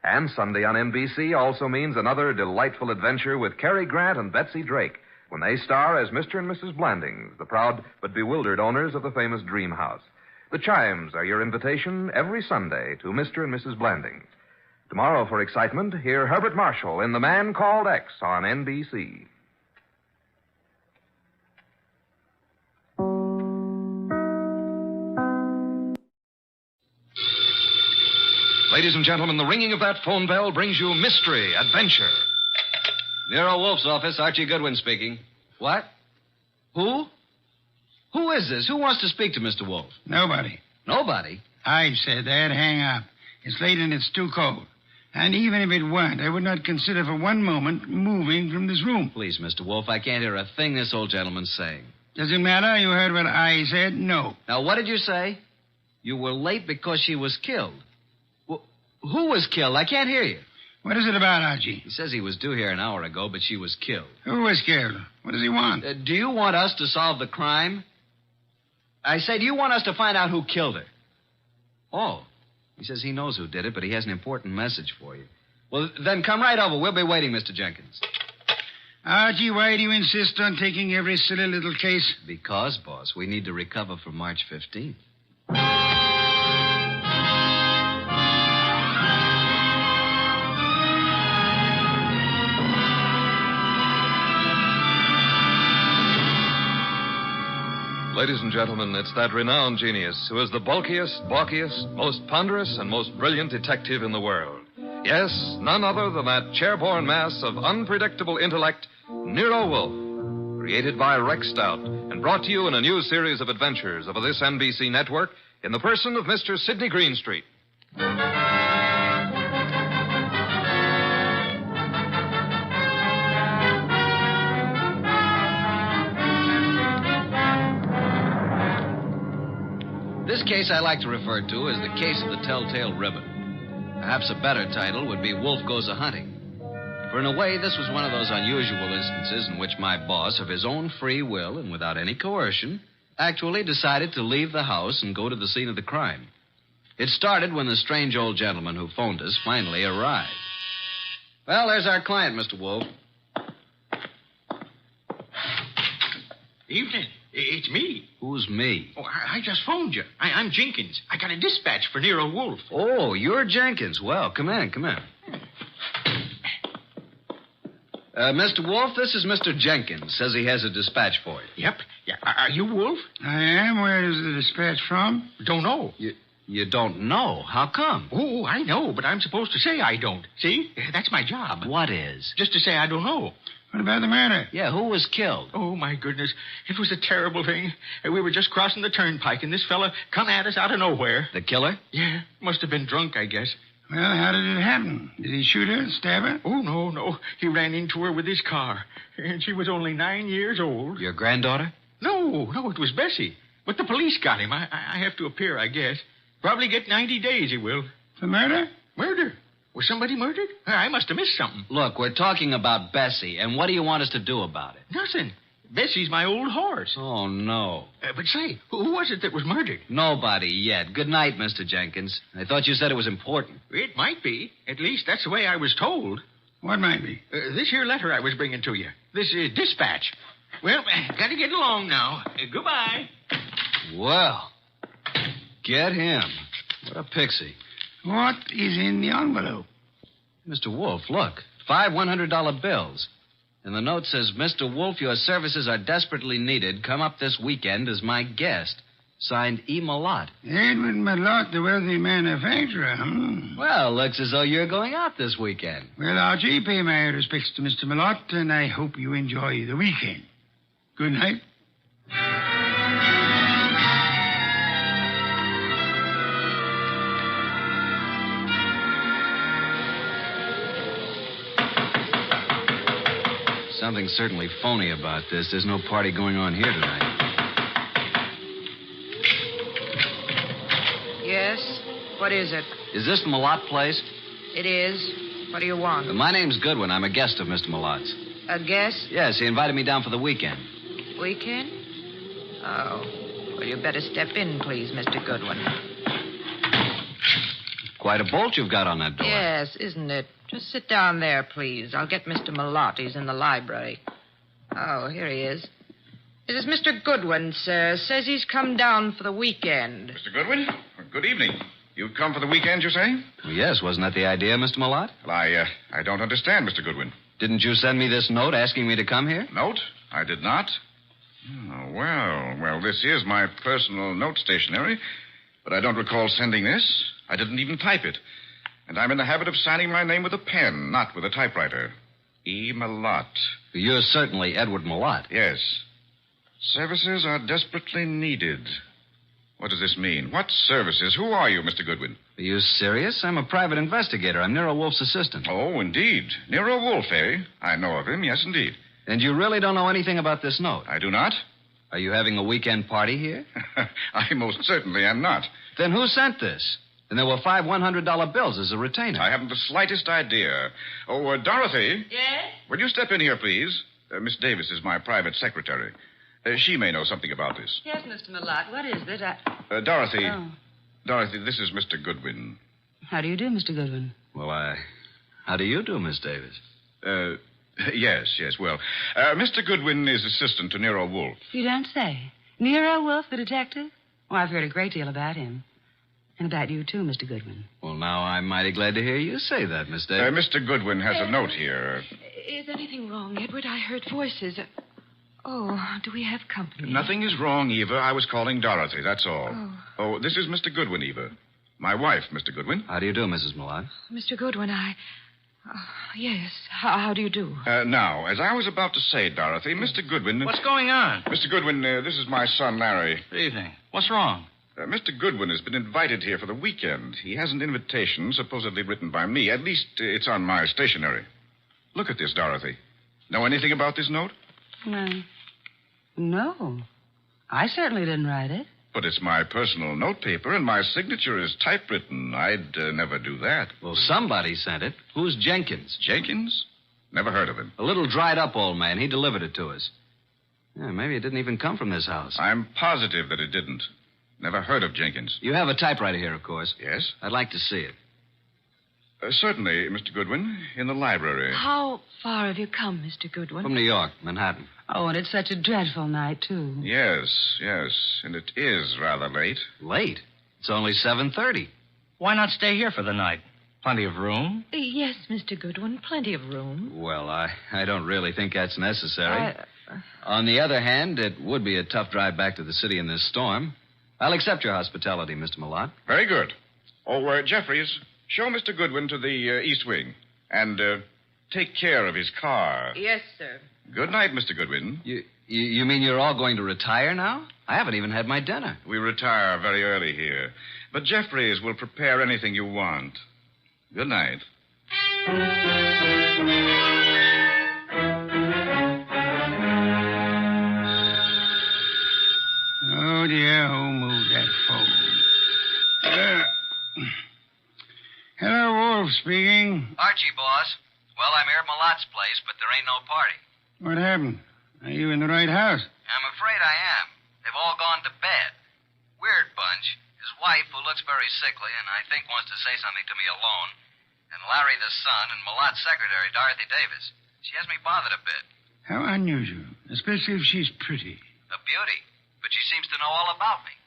And Sunday on NBC also means another delightful adventure with Cary Grant and Betsy Drake when they star as Mr. and Mrs. Blandings, the proud but bewildered owners of the famous Dream House. The chimes are your invitation every Sunday to Mr. and Mrs. Blandings. Tomorrow for excitement, hear Herbert Marshall in The Man Called X on NBC. Ladies and gentlemen, the ringing of that phone bell brings you mystery, adventure. Nero Wolfe's office, Archie Goodwin speaking. What? Who? Who is this? Who wants to speak to Mr. Wolfe? Nobody. Nobody? I've said that. Hang up. It's late and it's too cold. And even if it weren't, I would not consider for one moment moving from this room. Please, Mr. Wolfe, I can't hear a thing this old gentleman's saying. Does it matter? You heard what I said? No. Now, what did you say? You were late because she was killed. Who was killed? I can't hear you. What is it about, Archie? He says he was due here an hour ago, but she was killed. Who was killed? What does he want? Do you want us to solve the crime? I say, do you want us to find out who killed her? Oh. He says he knows who did it, but he has an important message for you. Well, then come right over. We'll be waiting, Mr. Jenkins. Archie, why do you insist on taking every silly little case? Because, boss, we need to recover for March 15th. Ladies and gentlemen, it's that renowned genius who is the bulkiest, balkiest, most ponderous, and most brilliant detective in the world. Yes, none other than that chairborne mass of unpredictable intellect, Nero Wolfe, created by Rex Stout and brought to you in a new series of adventures over this NBC network in the person of Mr. Sidney Greenstreet. This case I like to refer to as the case of the Telltale Ribbon. Perhaps a better title would be Wolfe Goes A-Hunting. For in a way, this was one of those unusual instances in which my boss, of his own free will and without any coercion, actually decided to leave the house and go to the scene of the crime. It started when the strange old gentleman who phoned us finally arrived. Well, there's our client, Mr. Wolfe. Evening. It's me. Who's me? Oh, I just phoned you. I'm Jenkins. I got a dispatch for Nero Wolfe. Oh, you're Jenkins. Well, come in. Mr. Wolfe, this is Mr. Jenkins. Says he has a dispatch for you. Yep. Yeah. Are you Wolfe? I am. Where is the dispatch from? Don't know. You don't know? How come? Oh, I know, but I'm supposed to say I don't. See? That's my job. What is? Just to say I don't know. What about the murder? Yeah, who was killed? Oh, my goodness. It was a terrible thing. We were just crossing the turnpike, and this fella come at us out of nowhere. The killer? Yeah. Must have been drunk, I guess. Well, how did it happen? Did he shoot her, stab her? Oh, no. He ran into her with his car. And she was only 9 years old. Your granddaughter? No, it was Bessie. But the police got him. I have to appear, I guess. Probably get 90 days, he will. For murder? Murder? Was somebody murdered? I must have missed something. Look, we're talking about Bessie, and what do you want us to do about it? Nothing. Bessie's my old horse. Oh, no. But say, who was it that was murdered? Nobody yet. Good night, Mr. Jenkins. I thought you said it was important. It might be. At least that's the way I was told. What might be? This here letter I was bringing to you. This dispatch. Well, gotta get along now. Goodbye. Well, get him. What a pixie. What is in the envelope? Mr. Wolfe, look. 5 $100 bills. And the note says, Mr. Wolfe, your services are desperately needed. Come up this weekend as my guest. Signed E. Malott. Edward Malott, the wealthy manufacturer, Well, looks as though you're going out this weekend. Well, Archie, pay my respects to Mr. Malott, and I hope you enjoy the weekend. Good night. Something's certainly phony about this. There's no party going on here tonight. Yes? What is it? Is this the Malott place? It is. What do you want? My name's Goodwin. I'm a guest of Mr. Malott's. A guest? Yes, he invited me down for the weekend. Weekend? Oh. Well, you better step in, please, Mr. Goodwin. Quite a bolt you've got on that door. Yes, isn't it? Just sit down there, please. I'll get Mr. Malott. He's in the library. Oh, here he is. It is Mr. Goodwin, sir. Says he's come down for the weekend. Mr. Goodwin, good evening. You've come for the weekend, you say? Well, yes, wasn't that the idea, Mr. Malott? Well, I don't understand, Mr. Goodwin. Didn't you send me this note asking me to come here? Note? I did not. Oh, well, this is my personal note stationery, but I don't recall sending this. I didn't even type it. And I'm in the habit of signing my name with a pen, not with a typewriter. E. Malott. You're certainly Edward Malott. Yes. Services are desperately needed. What does this mean? What services? Who are you, Mr. Goodwin? Are you serious? I'm a private investigator. I'm Nero Wolfe's assistant. Oh, indeed. Nero Wolfe, eh? I know of him, yes, indeed. And you really don't know anything about this note? I do not. Are you having a weekend party here? I most certainly am not. Then who sent this? And there were 5 $100 bills as a retainer. I haven't the slightest idea. Oh, Dorothy. Yes? Will you step in here, please? Miss Davis is my private secretary. She may know something about this. Yes, Mr. Malott. What is it? Dorothy. Oh. Dorothy, this is Mr. Goodwin. How do you do, Mr. Goodwin? Well, how do you do, Miss Davis? Yes. Well, Mr. Goodwin is assistant to Nero Wolfe. You don't say. Nero Wolfe, the detective? Oh, I've heard a great deal about him. And about you, too, Mr. Goodwin. Well, now I'm mighty glad to hear you say that, Miss Davis. Mr. Goodwin has a note here. Is anything wrong, Edward? I heard voices. Oh, do we have company? Nothing is wrong, Eva. I was calling Dorothy, that's all. Oh, this is Mr. Goodwin, Eva. My wife, Mr. Goodwin. How do you do, Mrs. Malott? Mr. Goodwin, yes. How do you do? Now, as I was about to say, Dorothy, Mr. Goodwin... What's going on? Mr. Goodwin, this is my son, Larry. Good evening. What's wrong? Mr. Goodwin has been invited here for the weekend. He has an invitation supposedly written by me. At least it's on my stationery. Look at this, Dorothy. Know anything about this note? No. I certainly didn't write it. But it's my personal notepaper, and my signature is typewritten. I'd never do that. Well, somebody sent it. Who's Jenkins? Jenkins? Never heard of him. A little dried-up old man. He delivered it to us. Yeah, maybe it didn't even come from this house. I'm positive that it didn't. Never heard of Jenkins. You have a typewriter here, of course. Yes? I'd like to see it. Certainly, Mr. Goodwin, in the library. How far have you come, Mr. Goodwin? From New York, Manhattan. Oh, and it's such a dreadful night, too. Yes. And it is rather late. Late? It's only 7:30. Why not stay here for the night? Plenty of room? Yes, Mr. Goodwin, plenty of room. Well, I don't really think that's necessary. On the other hand, it would be a tough drive back to the city in this storm. I'll accept your hospitality, Mr. Malott. Very good. Oh, Jeffries, show Mr. Goodwin to the East Wing. And take care of his car. Yes, sir. Good night, Mr. Goodwin. You mean you're all going to retire now? I haven't even had my dinner. We retire very early here. But Jeffries will prepare anything you want. Good night. Oh, dear, who moved that phone? Hello, Wolf speaking. Archie, boss. Well, I'm here at Malott's place, but there ain't no party. What happened? Are you in the right house? I'm afraid I am. They've all gone to bed. Weird bunch. His wife, who looks very sickly and I think wants to say something to me alone, and Larry the son, and Malott's secretary, Dorothy Davis. She has me bothered a bit. How unusual, especially if she's pretty. A beauty. But she seems to know all about me.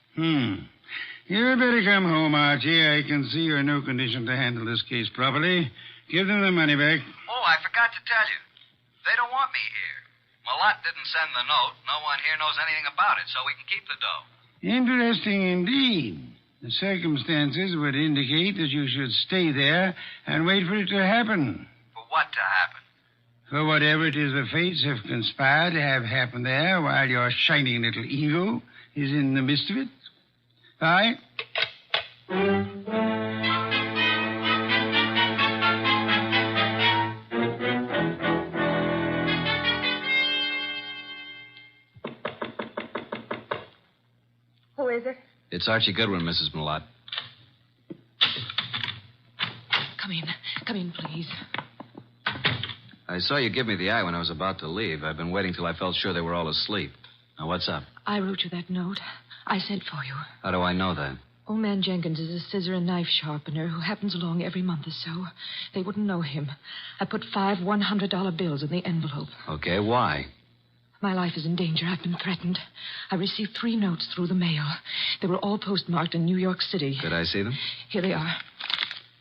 You'd better come home, Archie. I can see you're in no condition to handle this case properly. Give them the money back. Oh, I forgot to tell you. They don't want me here. Malott didn't send the note. No one here knows anything about it, so we can keep the dough. Interesting indeed. The circumstances would indicate that you should stay there and wait for it to happen. For what to happen? For whatever it is the fates have conspired to have happen there while your shining little ego is in the midst of it. Bye. is it? It's Archie Goodwin, Mrs. Malott. Come in. Come in, please. I saw you give me the eye when I was about to leave. I've been waiting till I felt sure they were all asleep. Now, what's up? I wrote you that note. I sent for you. How do I know that? Old man Jenkins is a scissor and knife sharpener who happens along every month or so. They wouldn't know him. I put 5 $100 bills in the envelope. Okay, why? My life is in danger. I've been threatened. I received 3 notes through the mail. They were all postmarked in New York City. Could I see them? Here they are.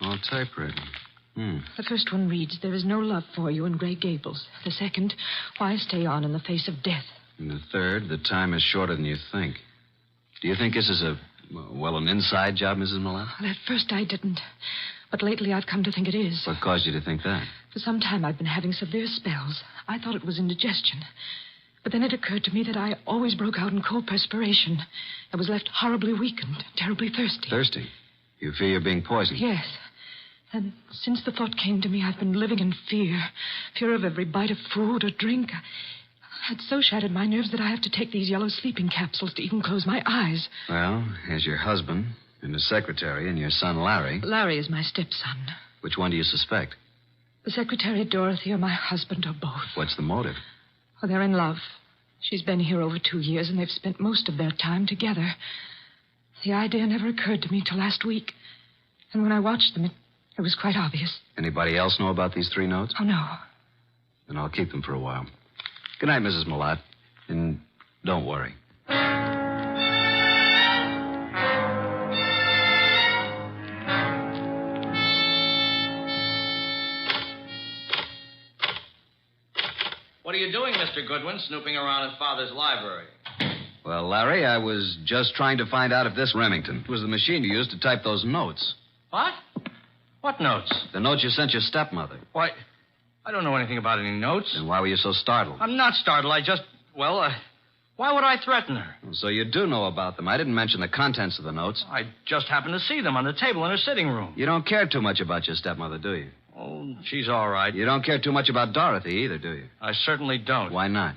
All typewritten. The first one reads, "There is no love for you in Grey Gables." The second, "Why stay on in the face of death?" And the third, "The time is shorter than you think." Do you think this is an inside job, Mrs. Malott? Well, at first I didn't. But lately I've come to think it is. What caused you to think that? For some time I've been having severe spells. I thought it was indigestion. But then it occurred to me that I always broke out in cold perspiration. I was left horribly weak and terribly thirsty. Thirsty? You fear you're being poisoned? Yes. And since the thought came to me, I've been living in fear. Fear of every bite of food or drink. It's so shattered my nerves that I have to take these yellow sleeping capsules to even close my eyes. Well, as your husband and his secretary and your son Larry... Larry is my stepson. Which one do you suspect? The secretary, Dorothy, or my husband, or both. What's the motive? Oh, they're in love. She's been here over 2 years, and they've spent most of their time together. The idea never occurred to me till last week. And when I watched them, it was quite obvious. Anybody else know about these 3 notes? Oh, no. Then I'll keep them for a while. Good night, Mrs. Malott. And don't worry. What are you doing, Mr. Goodwin, snooping around in Father's library? Well, Larry, I was just trying to find out if this Remington was the machine you used to type those notes. What? What notes? The notes you sent your stepmother. Why, I don't know anything about any notes. Then why were you so startled? I'm not startled. Why would I threaten her? So you do know about them. I didn't mention the contents of the notes. I just happened to see them on the table in her sitting room. You don't care too much about your stepmother, do you? Oh, she's all right. You don't care too much about Dorothy either, do you? I certainly don't. Why not?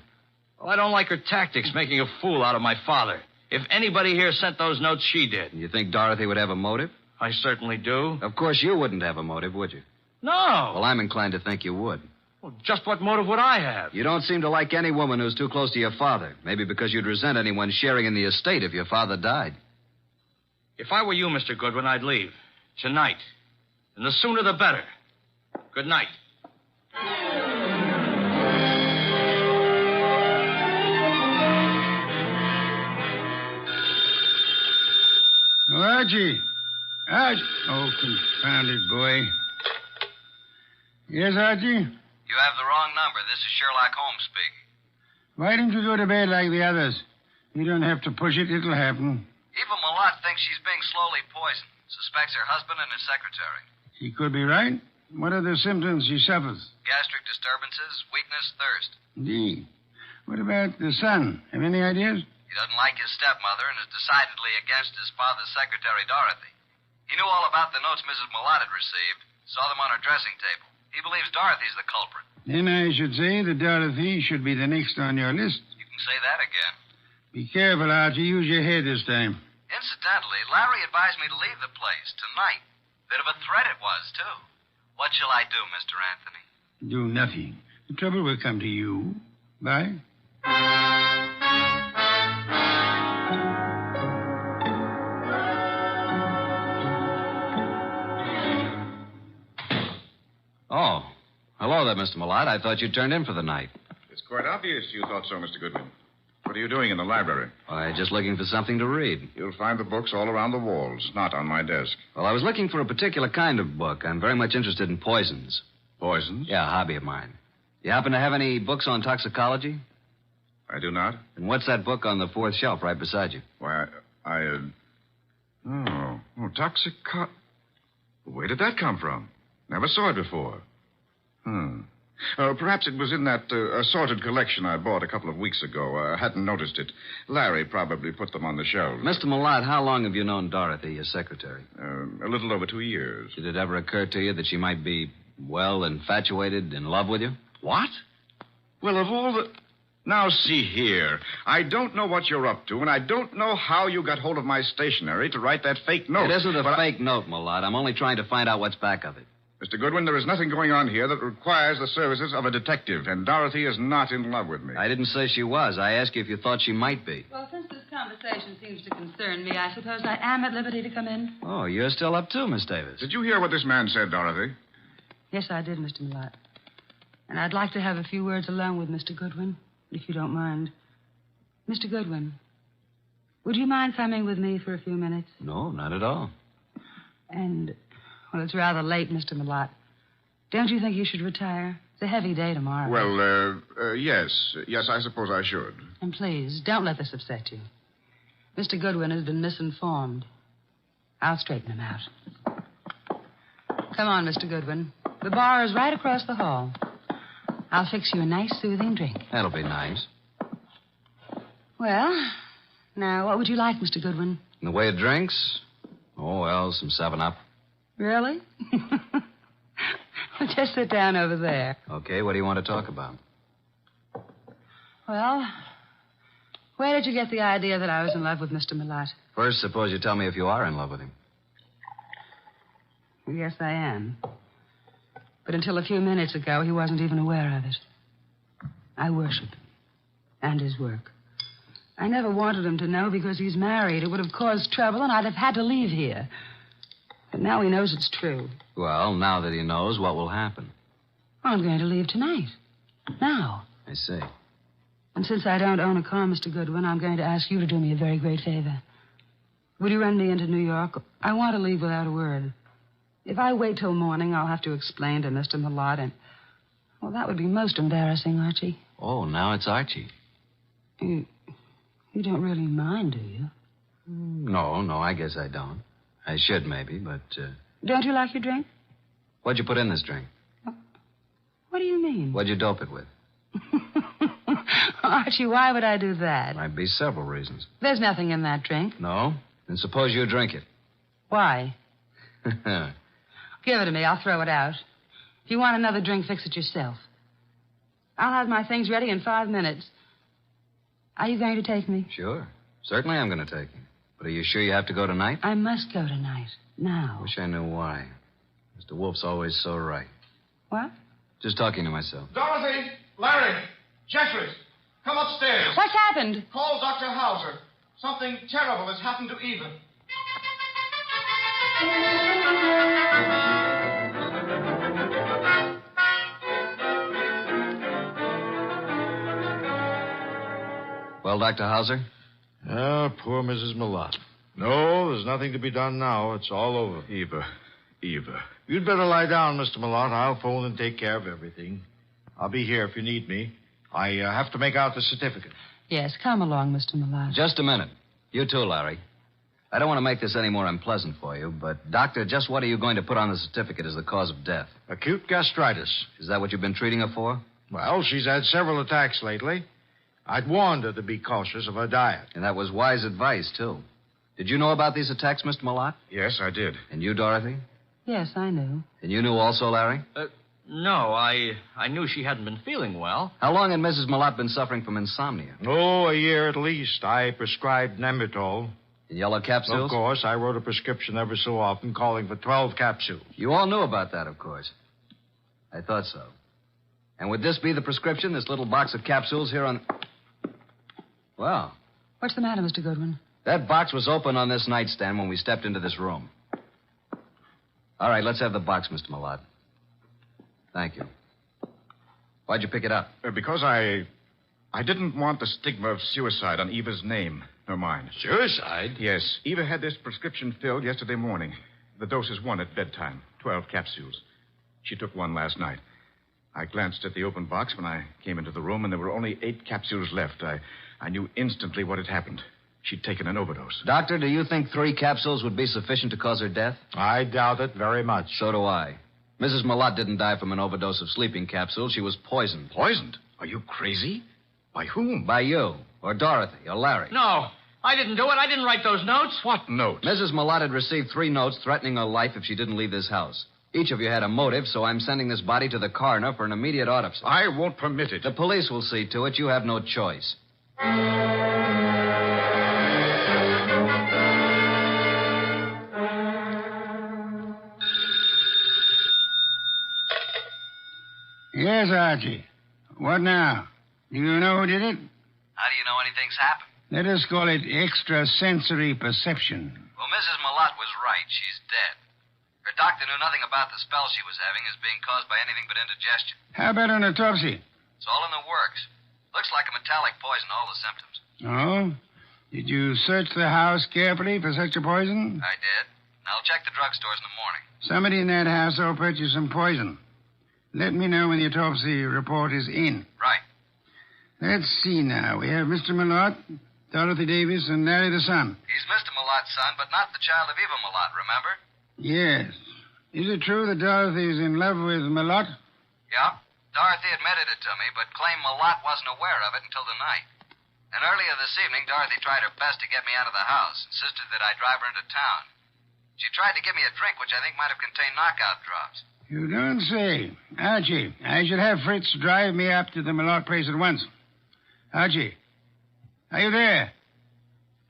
Well, I don't like her tactics, making a fool out of my father. If anybody here sent those notes, she did. You think Dorothy would have a motive? I certainly do. Of course you wouldn't have a motive, would you? No. Well, I'm inclined to think you would. Well, just what motive would I have? You don't seem to like any woman who's too close to your father. Maybe because you'd resent anyone sharing in the estate if your father died. If I were you, Mr. Goodwin, I'd leave. Tonight. And the sooner the better. Good night. Oh, Archie. Archie. Oh, confounded boy. Yes, Archie? You have the wrong number. This is Sherlock Holmes speaking. Why don't you go to bed like the others? You don't have to push it. It'll happen. Eva Malott thinks she's being slowly poisoned. Suspects her husband and his secretary. She could be right. What are the symptoms she suffers? Gastric disturbances, weakness, thirst. Indeed. What about the son? Have any ideas? He doesn't like his stepmother and is decidedly against his father's secretary, Dorothy. He knew all about the notes Mrs. Malott had received, saw them on her dressing table. He believes Dorothy's the culprit. Then I should say that Dorothy should be the next on your list. You can say that again. Be careful, Archie. Use your head this time. Incidentally, Larry advised me to leave the place tonight. Bit of a threat it was, too. What shall I do, Mr. Anthony? Do nothing. The trouble will come to you. Bye. Oh. Hello there, Mr. Malott. I thought you turned in for the night. It's quite obvious you thought so, Mr. Goodwin. What are you doing in the library? Why, just looking for something to read. You'll find the books all around the walls, not on my desk. Well, I was looking for a particular kind of book. I'm very much interested in poisons. Poisons? Yeah, a hobby of mine. You happen to have any books on toxicology? I do not. And what's that book on the 4th shelf right beside you? Why, toxico... Where did that come from? Never saw it before. Perhaps it was in that assorted collection I bought a couple of weeks ago. I hadn't noticed it. Larry probably put them on the shelves. Mr. Malott, how long have you known Dorothy, your secretary? A little over 2 years. Did it ever occur to you that she might be, infatuated, in love with you? What? Well, of all the... Now, see here. I don't know what you're up to, and I don't know how you got hold of my stationery to write that fake note. It isn't a fake note, Mulat. I'm only trying to find out what's back of it. Mr. Goodwin, there is nothing going on here that requires the services of a detective, and Dorothy is not in love with me. I didn't say she was. I asked you if you thought she might be. Well, since this conversation seems to concern me, I suppose I am at liberty to come in. Oh, you're still up too, Miss Davis. Did you hear what this man said, Dorothy? Yes, I did, Mr. Mulat. And I'd like to have a few words alone with Mr. Goodwin, if you don't mind. Mr. Goodwin, would you mind coming with me for a few minutes? No, not at all. And, well, it's rather late, Mr. Mulat. Don't you think you should retire? It's a heavy day tomorrow. Well, yes. Yes, I suppose I should. And please, don't let this upset you. Mr. Goodwin has been misinformed. I'll straighten him out. Come on, Mr. Goodwin. The bar is right across the hall. I'll fix you a nice, soothing drink. That'll be nice. Well, now, what would you like, Mr. Goodwin? In the way of drinks? Oh, well, some 7-Up. Really? Well, just sit down over there. Okay, what do you want to talk about? Well, where did you get the idea that I was in love with Mr. Mulat? First, suppose you tell me if you are in love with him. Yes, I am. But until a few minutes ago, he wasn't even aware of it. I worship him and his work. I never wanted him to know because he's married. It would have caused trouble, and I'd have had to leave here. But now he knows it's true. Well, now that he knows, what will happen? I'm going to leave tonight. Now. I see. And since I don't own a car, Mr. Goodwin, I'm going to ask you to do me a very great favor. Would you run me into New York? I want to leave without a word. If I wait till morning, I'll have to explain to Mr. Mulat, and... well, that would be most embarrassing, Archie. Oh, now it's Archie. You don't really mind, do you? No, I guess I don't. I should, maybe, but... Don't you like your drink? What'd you put in this drink? What do you mean? What'd you dope it with? Archie, why would I do that? Might be several reasons. There's nothing in that drink. No? Then suppose you drink it. Why? Give it to me. I'll throw it out. If you want another drink, fix it yourself. I'll have my things ready in 5 minutes. Are you going to take me? Sure. Certainly I'm going to take you. But are you sure you have to go tonight? I must go tonight. Now. Wish I knew why. Mr. Wolfe's always so right. What? Just talking to myself. Dorothy! Larry! Jeffries! Come upstairs. What's happened? Call Dr. Hauser. Something terrible has happened to Eva. Well, Dr. Hauser? Ah, poor Mrs. Mulat. No, there's nothing to be done now. It's all over. Eva. You'd better lie down, Mr. Mulat. I'll phone and take care of everything. I'll be here if you need me. I have to make out the certificate. Yes, come along, Mr. Mulat. Just a minute. You too, Larry. I don't want to make this any more unpleasant for you, but, Doctor, just what are you going to put on the certificate as the cause of death? Acute gastritis. Is that what you've been treating her for? Well, she's had several attacks lately. I'd warned her to be cautious of her diet. And that was wise advice, too. Did you know about these attacks, Mr. Mulat? Yes, I did. And you, Dorothy? Yes, I knew. And you knew also, Larry? No, I knew she hadn't been feeling well. How long had Mrs. Mulat been suffering from insomnia? Oh, a year at least. I prescribed Nemitol. In yellow capsules? Of course. I wrote a prescription every so often calling for 12 capsules. You all knew about that, of course. I thought so. And would this be the prescription, this little box of capsules here on... Well. What's the matter, Mr. Goodwin? That box was open on this nightstand when we stepped into this room. All right, let's have the box, Mr. Mulat. Thank you. Why'd you pick it up? Because I didn't want the stigma of suicide on Eva's name, nor mine. Suicide? Yes. Eva had this prescription filled yesterday morning. The dose is 1 at bedtime, 12 capsules. She took 1 last night. I glanced at the open box when I came into the room, and there were only 8 capsules left. I knew instantly what had happened. She'd taken an overdose. Doctor, do you think 3 capsules would be sufficient to cause her death? I doubt it very much. So do I. Mrs. Mulat didn't die from an overdose of sleeping capsules. She was poisoned. Poisoned? Are you crazy? By whom? By you, or Dorothy, or Larry. No, I didn't do it. I didn't write those notes. What notes? Mrs. Mulat had received 3 notes threatening her life if she didn't leave this house. Each of you had a motive, so I'm sending this body to the coroner for an immediate autopsy. I won't permit it. The police will see to it. You have no choice. Yes, Archie. What now? Do you know who did it? How do you know anything's happened? Let us call it extrasensory perception. Well, Mrs. Malott was right. She's dead. Her doctor knew nothing about the spell she was having as being caused by anything but indigestion. How about an autopsy? It's all in the works. Looks like a metallic poison, all the symptoms. Oh? Did you search the house carefully for such a poison? I did. And I'll check the drugstores in the morning. Somebody in that household purchased some poison. Let me know when the autopsy report is in. Right. Let's see now. We have Mr. Malott, Dorothy Davis, and Larry the son. He's Mr. Malott's son, but not the child of Eva Malott, remember? Yes. Is it true that Dorothy is in love with Malott? Yeah. Dorothy admitted it to me, but claimed Malott wasn't aware of it until tonight. And earlier this evening, Dorothy tried her best to get me out of the house, insisted that I drive her into town. She tried to give me a drink, which I think might have contained knockout drops. You don't say. Archie, I should have Fritz drive me up to the Malott place at once. Archie, are you there?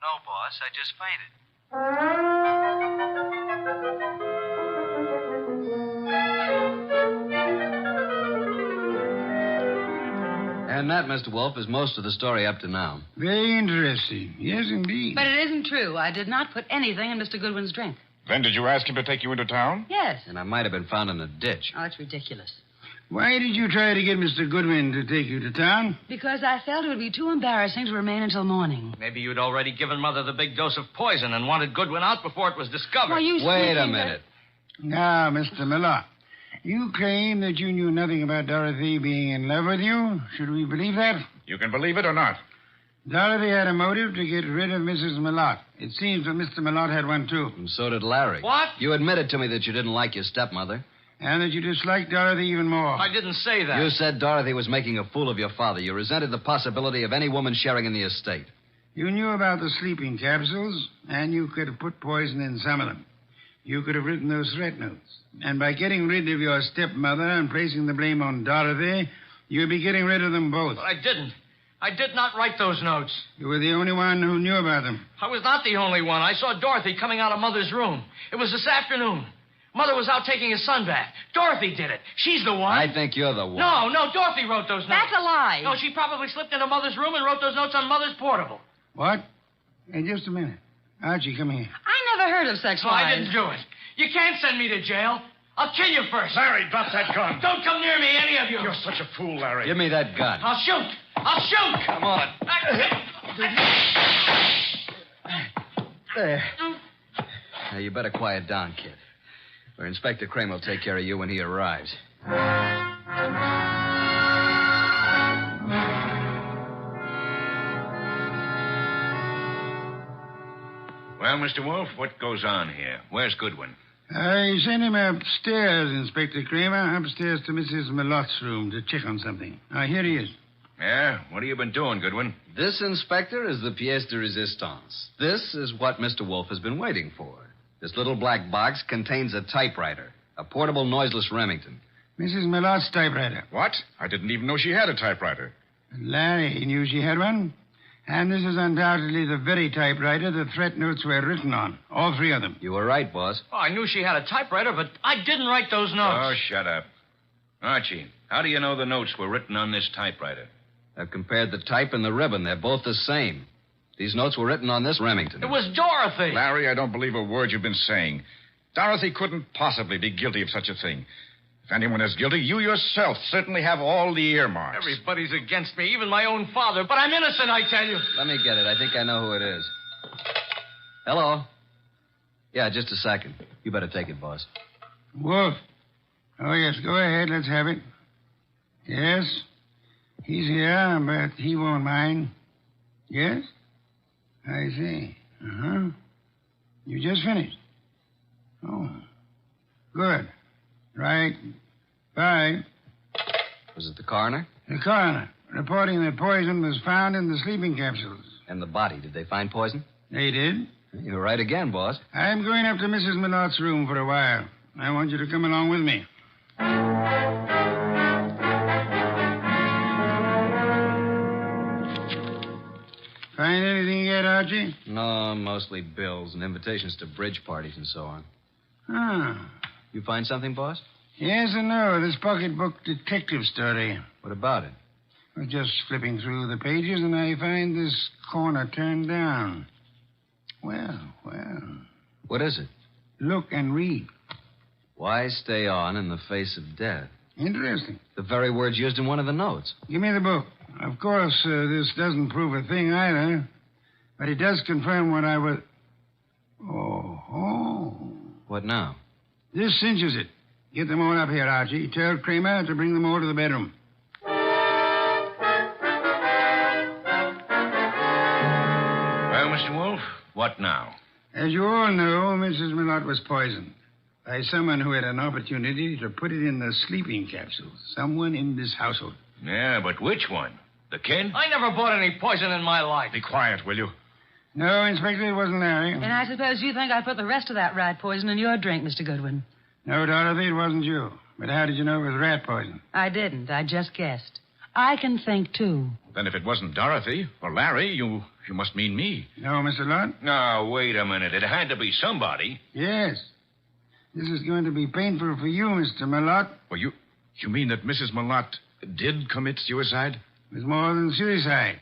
No, boss. I just fainted. And that, Mr. Wolfe, is most of the story up to now. Very interesting. Yes, indeed. But it isn't true. I did not put anything in Mr. Goodwin's drink. Then did you ask him to take you into town? Yes. And I might have been found in a ditch. Oh, it's ridiculous. Why did you try to get Mr. Goodwin to take you to town? Because I felt it would be too embarrassing to remain until morning. Maybe you'd already given Mother the big dose of poison and wanted Goodwin out before it was discovered. Well, you Wait a minute. Now, Mr. Malott, you claim that you knew nothing about Dorothy being in love with you. Should we believe that? You can believe it or not. Dorothy had a motive to get rid of Mrs. Malott. It seems that Mr. Malott had one, too. And so did Larry. What? You admitted to me that you didn't like your stepmother. And that you disliked Dorothy even more. I didn't say that. You said Dorothy was making a fool of your father. You resented the possibility of any woman sharing in the estate. You knew about the sleeping capsules, and you could have put poison in some of them. You could have written those threat notes. And by getting rid of your stepmother and placing the blame on Dorothy, you'd be getting rid of them both. But I didn't. I did not write those notes. You were the only one who knew about them. I was not the only one. I saw Dorothy coming out of Mother's room. It was this afternoon. Mother was out taking a sunbath. Dorothy did it. She's the one. I think you're the one. No, Dorothy wrote those notes. That's a lie. No, she probably slipped into Mother's room and wrote those notes on Mother's portable. What? Hey, just a minute. Archie, come here. I never heard of such No, lies. I didn't do it. You can't send me to jail. I'll kill you first. Larry, drop that gun. Don't come near me, any of you. You're such a fool, Larry. Give me that gun. I'll shoot. I'll shoot. Come on. There. Now, you better quiet down, kid. Or Inspector Kramer will take care of you when he arrives. Well, Mr. Wolfe, what goes on here? Where's Goodwin? I sent him upstairs, Inspector Kramer, upstairs to Mrs. Malott's room to check on something. Here he is. Yeah? What have you been doing, Goodwin? This, Inspector, is the pièce de résistance. This is what Mr. Wolfe has been waiting for. This little black box contains a typewriter, a portable noiseless Remington. Mrs. Malott's typewriter. What? I didn't even know she had a typewriter. Larry knew she had one. And this is undoubtedly the very typewriter the threat notes were written on. All three of them. You were right, boss. Oh, I knew she had a typewriter, but I didn't write those notes. Oh, shut up. Archie, how do you know the notes were written on this typewriter? I've compared the type and the ribbon. They're both the same. These notes were written on this Remington. It was Dorothy. Larry, I don't believe a word you've been saying. Dorothy couldn't possibly be guilty of such a thing. If anyone is guilty, you yourself certainly have all the earmarks. Everybody's against me, even my own father. But I'm innocent, I tell you. Let me get it. I think I know who it is. Hello? Yeah, just a second. You better take it, boss. Wolf. Oh, yes, go ahead. Let's have it. Yes? He's here, but he won't mind. Yes? I see. Uh-huh. You just finished? Oh. Good. Right. Bye. Was it the coroner? The coroner, reporting that poison was found in the sleeping capsules. And the body. Did they find poison? They did. You're right again, boss. I'm going up to Mrs. Malott's room for a while. I want you to come along with me. Find anything yet, Archie? No, mostly bills and invitations to bridge parties and so on. Ah. You find something, boss? Yes and no. This pocketbook detective story. What about it? I was just flipping through the pages, and I find this corner turned down. Well. What is it? Look and read. Why stay on in the face of death? Interesting. The very words used in one of the notes. Give me the book. Of course, this doesn't prove a thing either, but it does confirm what I was... Oh. What now? This cinches it. Get them all up here, Archie. Tell Kramer to bring them all to the bedroom. Well, Mr. Wolfe, what now? As you all know, Mrs. Millot was poisoned by someone who had an opportunity to put it in the sleeping capsule. Someone in this household. Yeah, but which one? The kid? I never bought any poison in my life. Be quiet, will you? No, Inspector, it wasn't Larry. And I suppose you think I put the rest of that rat poison in your drink, Mr. Goodwin. No, Dorothy, it wasn't you. But how did you know it was rat poison? I didn't. I just guessed. I can think, too. Then if it wasn't Dorothy or Larry, you must mean me. No, Mr. Lott? No, wait a minute. It had to be somebody. Yes. This is going to be painful for you, Mr. Millot. Well, you mean that Mrs. Millot did commit suicide? It was more than suicide.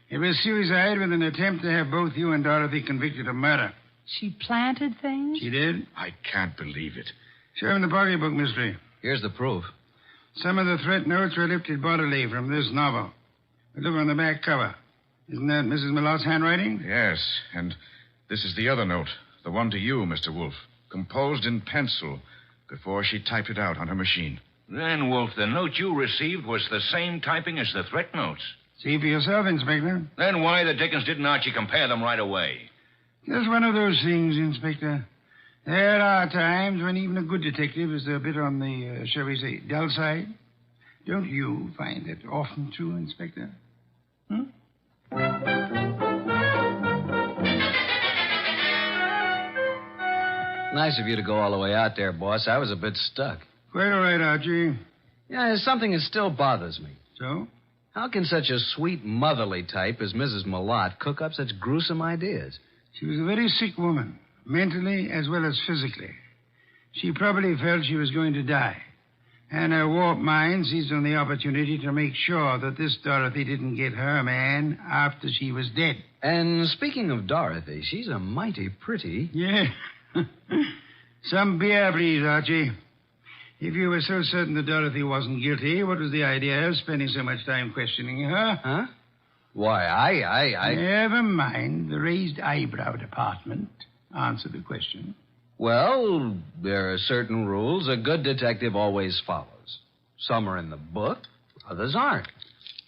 It was suicide with an attempt to have both you and Dorothy convicted of murder. She planted things? She did? I can't believe it. Show him the pocketbook, mystery. Here's the proof. Some of the threat notes were lifted bodily from this novel. But look on the back cover. Isn't that Mrs. Millot's handwriting? Yes, and this is the other note. The one to you, Mr. Wolfe. Composed in pencil before she typed it out on her machine. Then, Wolfe, the note you received was the same typing as the threat notes. See for yourself, Inspector. Then why the dickens didn't Archie compare them right away? Just one of those things, Inspector. There are times when even a good detective is a bit on the, shall we say, dull side. Don't you find it often true, Inspector? Nice of you to go all the way out there, boss. I was a bit stuck. Quite all right, Archie. Yeah, there's something that still bothers me. So? How can such a sweet, motherly type as Mrs. Millot cook up such gruesome ideas? She was a very sick woman, mentally as well as physically. She probably felt she was going to die. And her warped mind seized on the opportunity to make sure that this Dorothy didn't get her man after she was dead. And speaking of Dorothy, she's a mighty pretty... Yeah. Some beer, please, Archie. If you were so certain that Dorothy wasn't guilty, what was the idea of spending so much time questioning her? Huh? Why, I... Never mind the raised eyebrow department. Answer the question. Well, there are certain rules a good detective always follows. Some are in the book, others aren't.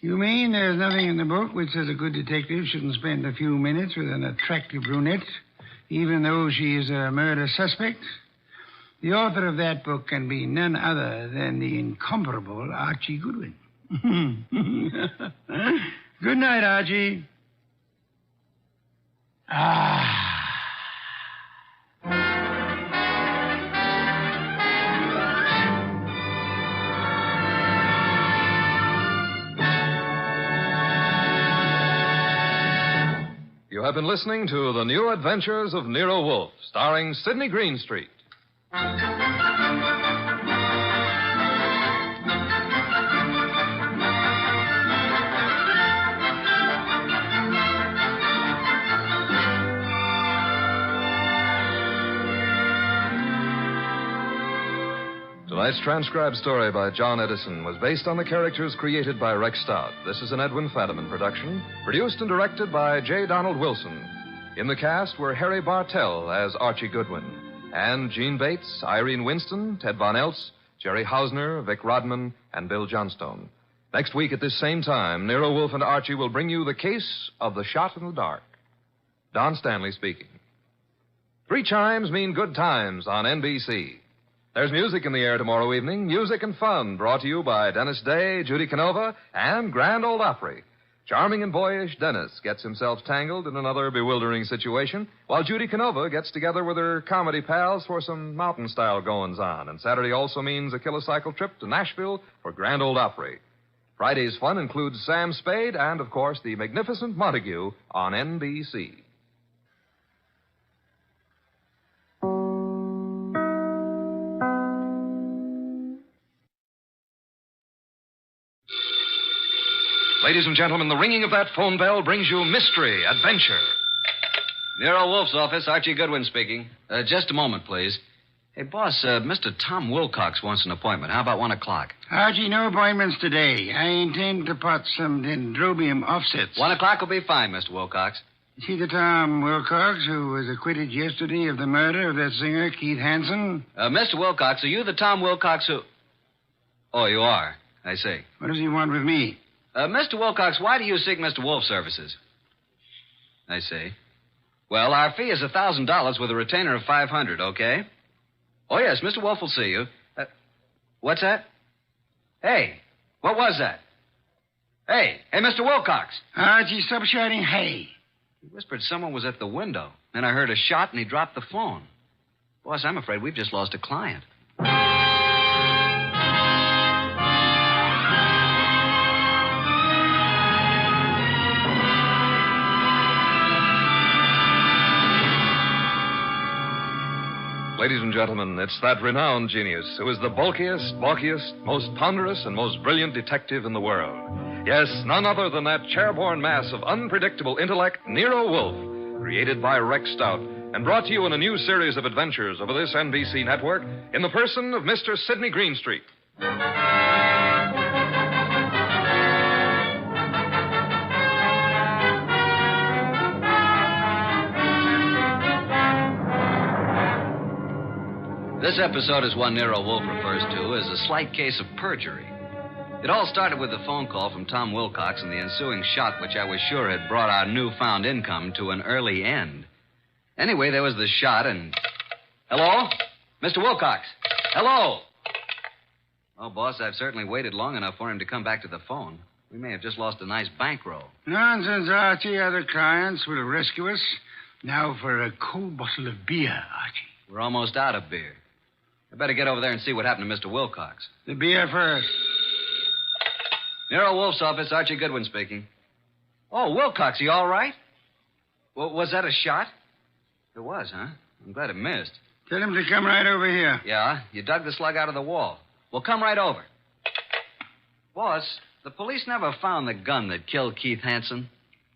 You mean there's nothing in the book which says a good detective shouldn't spend a few minutes with an attractive brunette, even though she is a murder suspect? The author of that book can be none other than the incomparable Archie Goodwin. Good night, Archie. You have been listening to The New Adventures of Nero Wolfe, starring Sidney Greenstreet. Tonight's transcribed story by John Edison was based on the characters created by Rex Stout. This is an Edwin Fadiman production, produced and directed by J. Donald Wilson. In the cast were Harry Bartell as Archie Goodwin, and Gene Bates, Irene Winston, Ted Von Eltz, Jerry Hausner, Vic Rodman, and Bill Johnstone. Next week at this same time, Nero Wolfe and Archie will bring you the case of the shot in the dark. Don Stanley speaking. 3 chimes mean good times on NBC. There's music in the air tomorrow evening, music and fun brought to you by Dennis Day, Judy Canova, and Grand Ole Opry. Charming and boyish Dennis gets himself tangled in another bewildering situation, while Judy Canova gets together with her comedy pals for some mountain-style goings-on. And Saturday also means a kilocycle trip to Nashville for Grand Ole Opry. Friday's fun includes Sam Spade and, of course, the magnificent Montague on NBC. Ladies and gentlemen, the ringing of that phone bell brings you mystery, adventure. Nero Wolfe's office, Archie Goodwin speaking. Just a moment, please. Hey, boss, Mr. Tom Wilcox wants an appointment. How about 1 o'clock? Archie, no appointments today. I intend to pot some dendrobium offsets. 1 o'clock will be fine, Mr. Wilcox. See the Tom Wilcox who was acquitted yesterday of the murder of that singer, Keith Hansen? Mr. Wilcox, are you the Tom Wilcox who... Oh, you are. I see. What does he want with me? Mr. Wilcox, why do you seek Mr. Wolfe's services? I see. Well, our fee is $1,000 with a retainer of $500, okay? Oh, yes, Mr. Wolfe will see you. What's that? Hey, what was that? Hey, Mr. Wilcox. Archie, stop shouting, hey. He whispered someone was at the window. Then I heard a shot and he dropped the phone. Boss, I'm afraid we've just lost a client. Ladies and gentlemen, it's that renowned genius who is the bulkiest, most ponderous, and most brilliant detective in the world. Yes, none other than that chairborne mass of unpredictable intellect, Nero Wolfe, created by Rex Stout, and brought to you in a new series of adventures over this NBC network in the person of Mr. Sidney Greenstreet. This episode is one Nero Wolfe refers to as a slight case of perjury. It all started with a phone call from Tom Wilcox and the ensuing shot, which I was sure had brought our newfound income to an early end. Anyway, there was the shot and... Hello? Mr. Wilcox? Hello? Oh, boss, I've certainly waited long enough for him to come back to the phone. We may have just lost a nice bankroll. Nonsense, Archie. Other clients will rescue us. Now for a cold bottle of beer, Archie. We're almost out of beer. I better get over there and see what happened to Mr. Wilcox. The beer first. Nero Wolfe's office, Archie Goodwin speaking. Oh, Wilcox, you all right? Well, was that a shot? It was, huh? I'm glad it missed. Tell him to come right over here. Yeah? You dug the slug out of the wall. Well, come right over. Boss, the police never found the gun that killed Keith Hansen.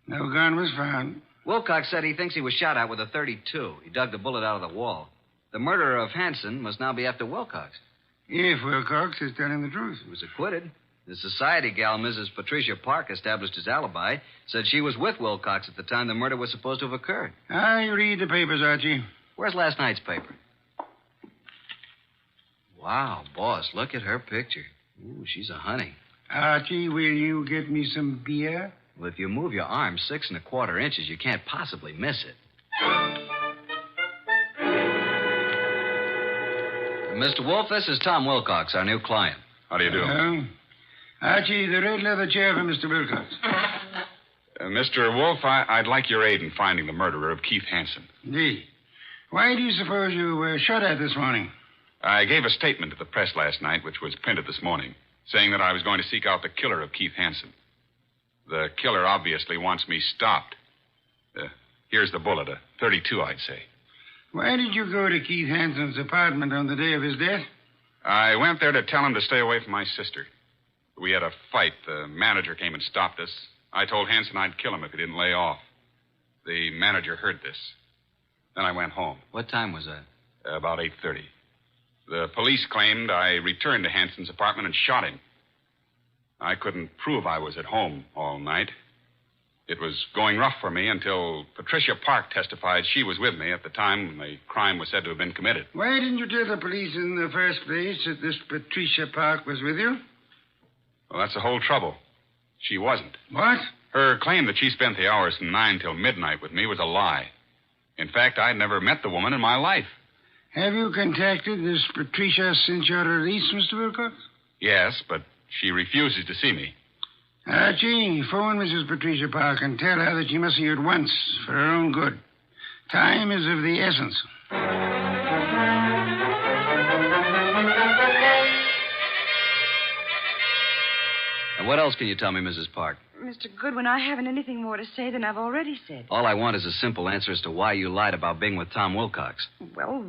No gun was found. Wilcox said he thinks he was shot at with a .32. He dug the bullet out of the wall. The murderer of Hansen must now be after Wilcox. If Wilcox is telling the truth. He was acquitted. The society gal, Mrs. Patricia Park, established his alibi, said she was with Wilcox at the time the murder was supposed to have occurred. I read the papers, Archie. Where's last night's paper? Wow, boss, look at her picture. Ooh, she's a honey. Archie, will you get me some beer? Well, if you move your arm 6 1/4 inches, you can't possibly miss it. Mr. Wolfe, this is Tom Wilcox, our new client. How do you do? Archie, the red leather chair for Mr. Wilcox. Mr. Wolfe, I'd like your aid in finding the murderer of Keith Hansen. Indeed. Why do you suppose you were shot at this morning? I gave a statement to the press last night, which was printed this morning, saying that I was going to seek out the killer of Keith Hansen. The killer obviously wants me stopped. Here's the bullet, a .32, I'd say. Why did you go to Keith Hansen's apartment on the day of his death? I went there to tell him to stay away from my sister. We had a fight. The manager came and stopped us. I told Hansen I'd kill him if he didn't lay off. The manager heard this. Then I went home. What time was that? About 8:30. The police claimed I returned to Hansen's apartment and shot him. I couldn't prove I was at home all night. It was going rough for me until Patricia Park testified she was with me at the time the crime was said to have been committed. Why didn't you tell the police in the first place that this Patricia Park was with you? Well, that's the whole trouble. She wasn't. What? Her claim that she spent the hours from 9 till midnight with me was a lie. In fact, I'd never met the woman in my life. Have you contacted this Patricia since your release, Mr. Wilcox? Yes, but she refuses to see me. Archie, phone Mrs. Patricia Park and tell her that she must see you at once for her own good. Time is of the essence. And what else can you tell me, Mrs. Park? Mr. Goodwin, I haven't anything more to say than I've already said. All I want is a simple answer as to why you lied about being with Tom Wilcox. Well,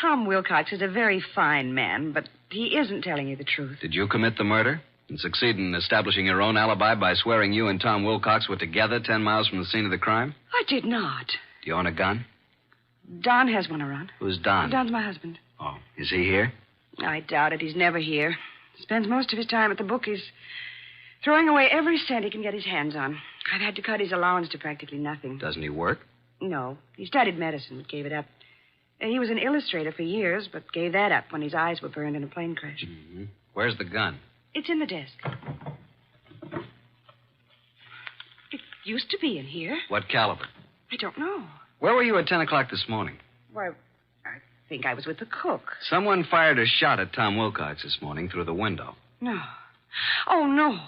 Tom Wilcox is a very fine man, but he isn't telling you the truth. Did you commit the murder and succeed in establishing your own alibi by swearing you and Tom Wilcox were together 10 miles from the scene of the crime? I did not. Do you own a gun? Don has one around. Who's Don? Don's my husband. Oh, is he here? I doubt it. He's never here. Spends most of his time at the bookies, throwing away every cent he can get his hands on. I've had to cut his allowance to practically nothing. Doesn't he work? No. He studied medicine, but gave it up. He was an illustrator for years, but gave that up when his eyes were burned in a plane crash. Mm-hmm. Where's the gun? It's in the desk. It used to be in here. What caliber? I don't know. Where were you at 10 o'clock this morning? Why, I think I was with the cook. Someone fired a shot at Tom Wilcox this morning through the window. No. Oh, no.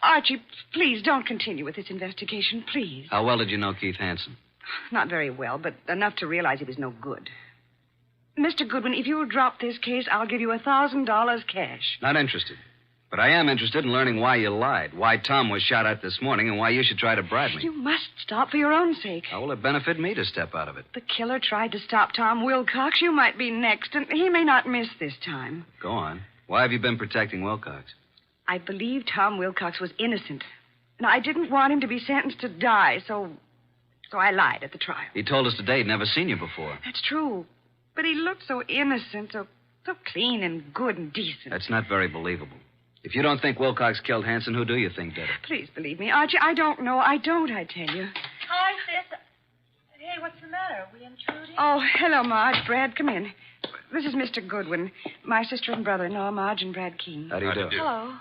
Archie, please don't continue with this investigation, please. How well did you know Keith Hansen? Not very well, but enough to realize he was no good. Mr. Goodwin, if you'll drop this case, I'll give you $1,000 cash. Not interested. But I am interested in learning why you lied, why Tom was shot at this morning, and why you should try to bribe me. You must stop for your own sake. How will it benefit me to step out of it? The killer tried to stop Tom Wilcox. You might be next, and he may not miss this time. Go on. Why have you been protecting Wilcox? I believed Tom Wilcox was innocent, and I didn't want him to be sentenced to die, so I lied at the trial. He told us today he'd never seen you before. That's true. But he looked so innocent, so clean and good and decent. That's not very believable. If you don't think Wilcox killed Hansen, who do you think did it? Please believe me, Archie. I don't know. I tell you. Hi, sis. Hey, what's the matter? Are we intruding? Oh, hello, Marge. Brad, come in. This is Mr. Goodwin, my sister and brother-in-law, Marge and Brad King. How do you do? Hello.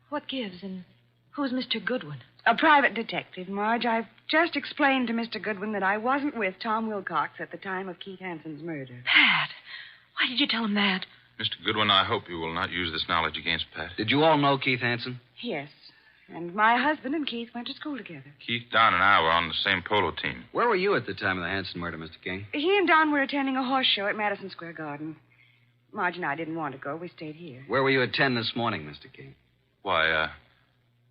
What gives, and who's Mr. Goodwin? A private detective, Marge. I've just explained to Mr. Goodwin that I wasn't with Tom Wilcox at the time of Keith Hansen's murder. Pat, why did you tell him that? Mr. Goodwin, I hope you will not use this knowledge against Pat. Did you all know Keith Hansen? Yes. And my husband and Keith went to school together. Keith, Don, and I were on the same polo team. Where were you at the time of the Hansen murder, Mr. King? He and Don were attending a horse show at Madison Square Garden. Marge and I didn't want to go. We stayed here. Where were you at 10 this morning, Mr. King? Why,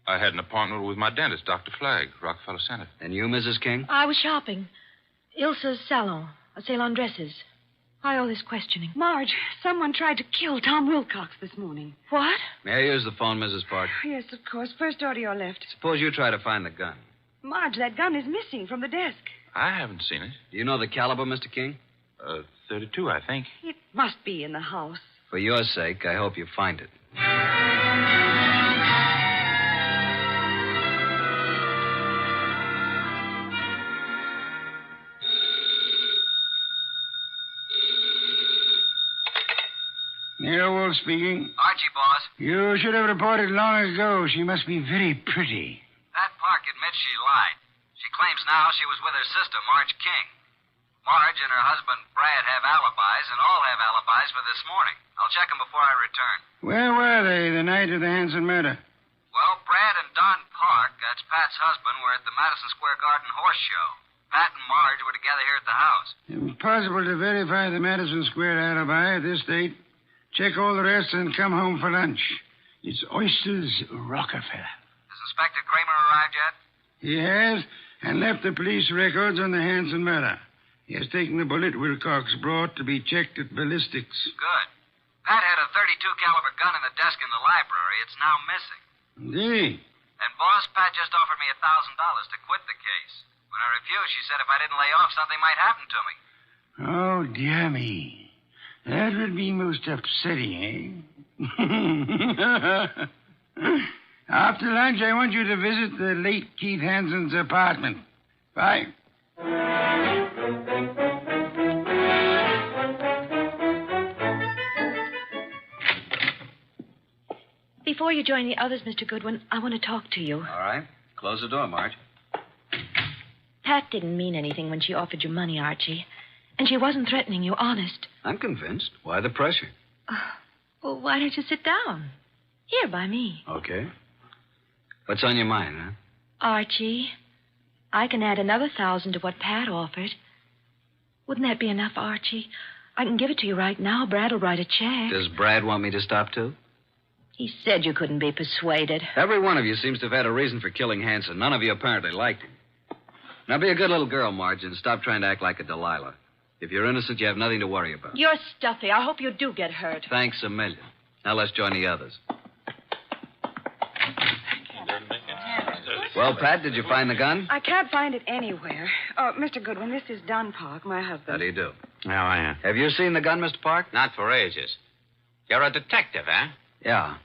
I had an appointment with my dentist, Dr. Flagg, Rockefeller Center. And you, Mrs. King? I was shopping. Ilsa's salon, a sale on dresses. Why all this questioning? Marge, someone tried to kill Tom Wilcox this morning. What? May I use the phone, Mrs. Park? Yes, of course. First door to your left. Suppose you try to find the gun. Marge, that gun is missing from the desk. I haven't seen it. Do you know the caliber, Mr. King? 32, I think. It must be in the house. For your sake, I hope you find it. Nero Wolfe speaking. Archie, boss. You should have reported long ago. She must be very pretty. Pat Park admits she lied. She claims now she was with her sister, Marge King. Marge and her husband, Brad, have alibis, and all have alibis for this morning. I'll check them before I return. Where were they the night of the Hansen murder? Well, Brad and Don Park, that's Pat's husband, were at the Madison Square Garden horse show. Pat and Marge were together here at the house. Impossible to verify the Madison Square alibi at this date. Check all the rest and come home for lunch. It's Oysters Rockefeller. Has Inspector Kramer arrived yet? He has, and left the police records on the Hansen murder. He has taken the bullet Wilcox brought to be checked at ballistics. Good. Pat had a .32 caliber gun in the desk in the library. It's now missing. Indeed. And, boss, Pat just offered me $1,000 to quit the case. When I refused, she said if I didn't lay off, something might happen to me. Oh, dear me. That would be most upsetting, eh? After lunch, I want you to visit the late Keith Hansen's apartment. Bye. Before you join the others, Mr. Goodwin, I want to talk to you. All right. Close the door, Marge. Pat didn't mean anything when she offered you money, Archie. And she wasn't threatening you, honest. I'm convinced. Why the pressure? Well, why don't you sit down? Here, by me. Okay. What's on your mind, huh? Archie, I can add another 1,000 to what Pat offered. Wouldn't that be enough, Archie? I can give it to you right now. Brad will write a check. Does Brad want me to stop, too? He said you couldn't be persuaded. Every one of you seems to have had a reason for killing Hanson. None of you apparently liked him. Now, be a good little girl, Marge, and stop trying to act like a Delilah. If you're innocent, you have nothing to worry about. You're stuffy. I hope you do get hurt. Thanks a million. Now, let's join the others. Well, Pat, did you find the gun? I can't find it anywhere. Oh, Mr. Goodwin, this is Don Park, my husband. How do you do? How are you? Have you seen the gun, Mr. Park? Not for ages. You're a detective, eh? Yeah.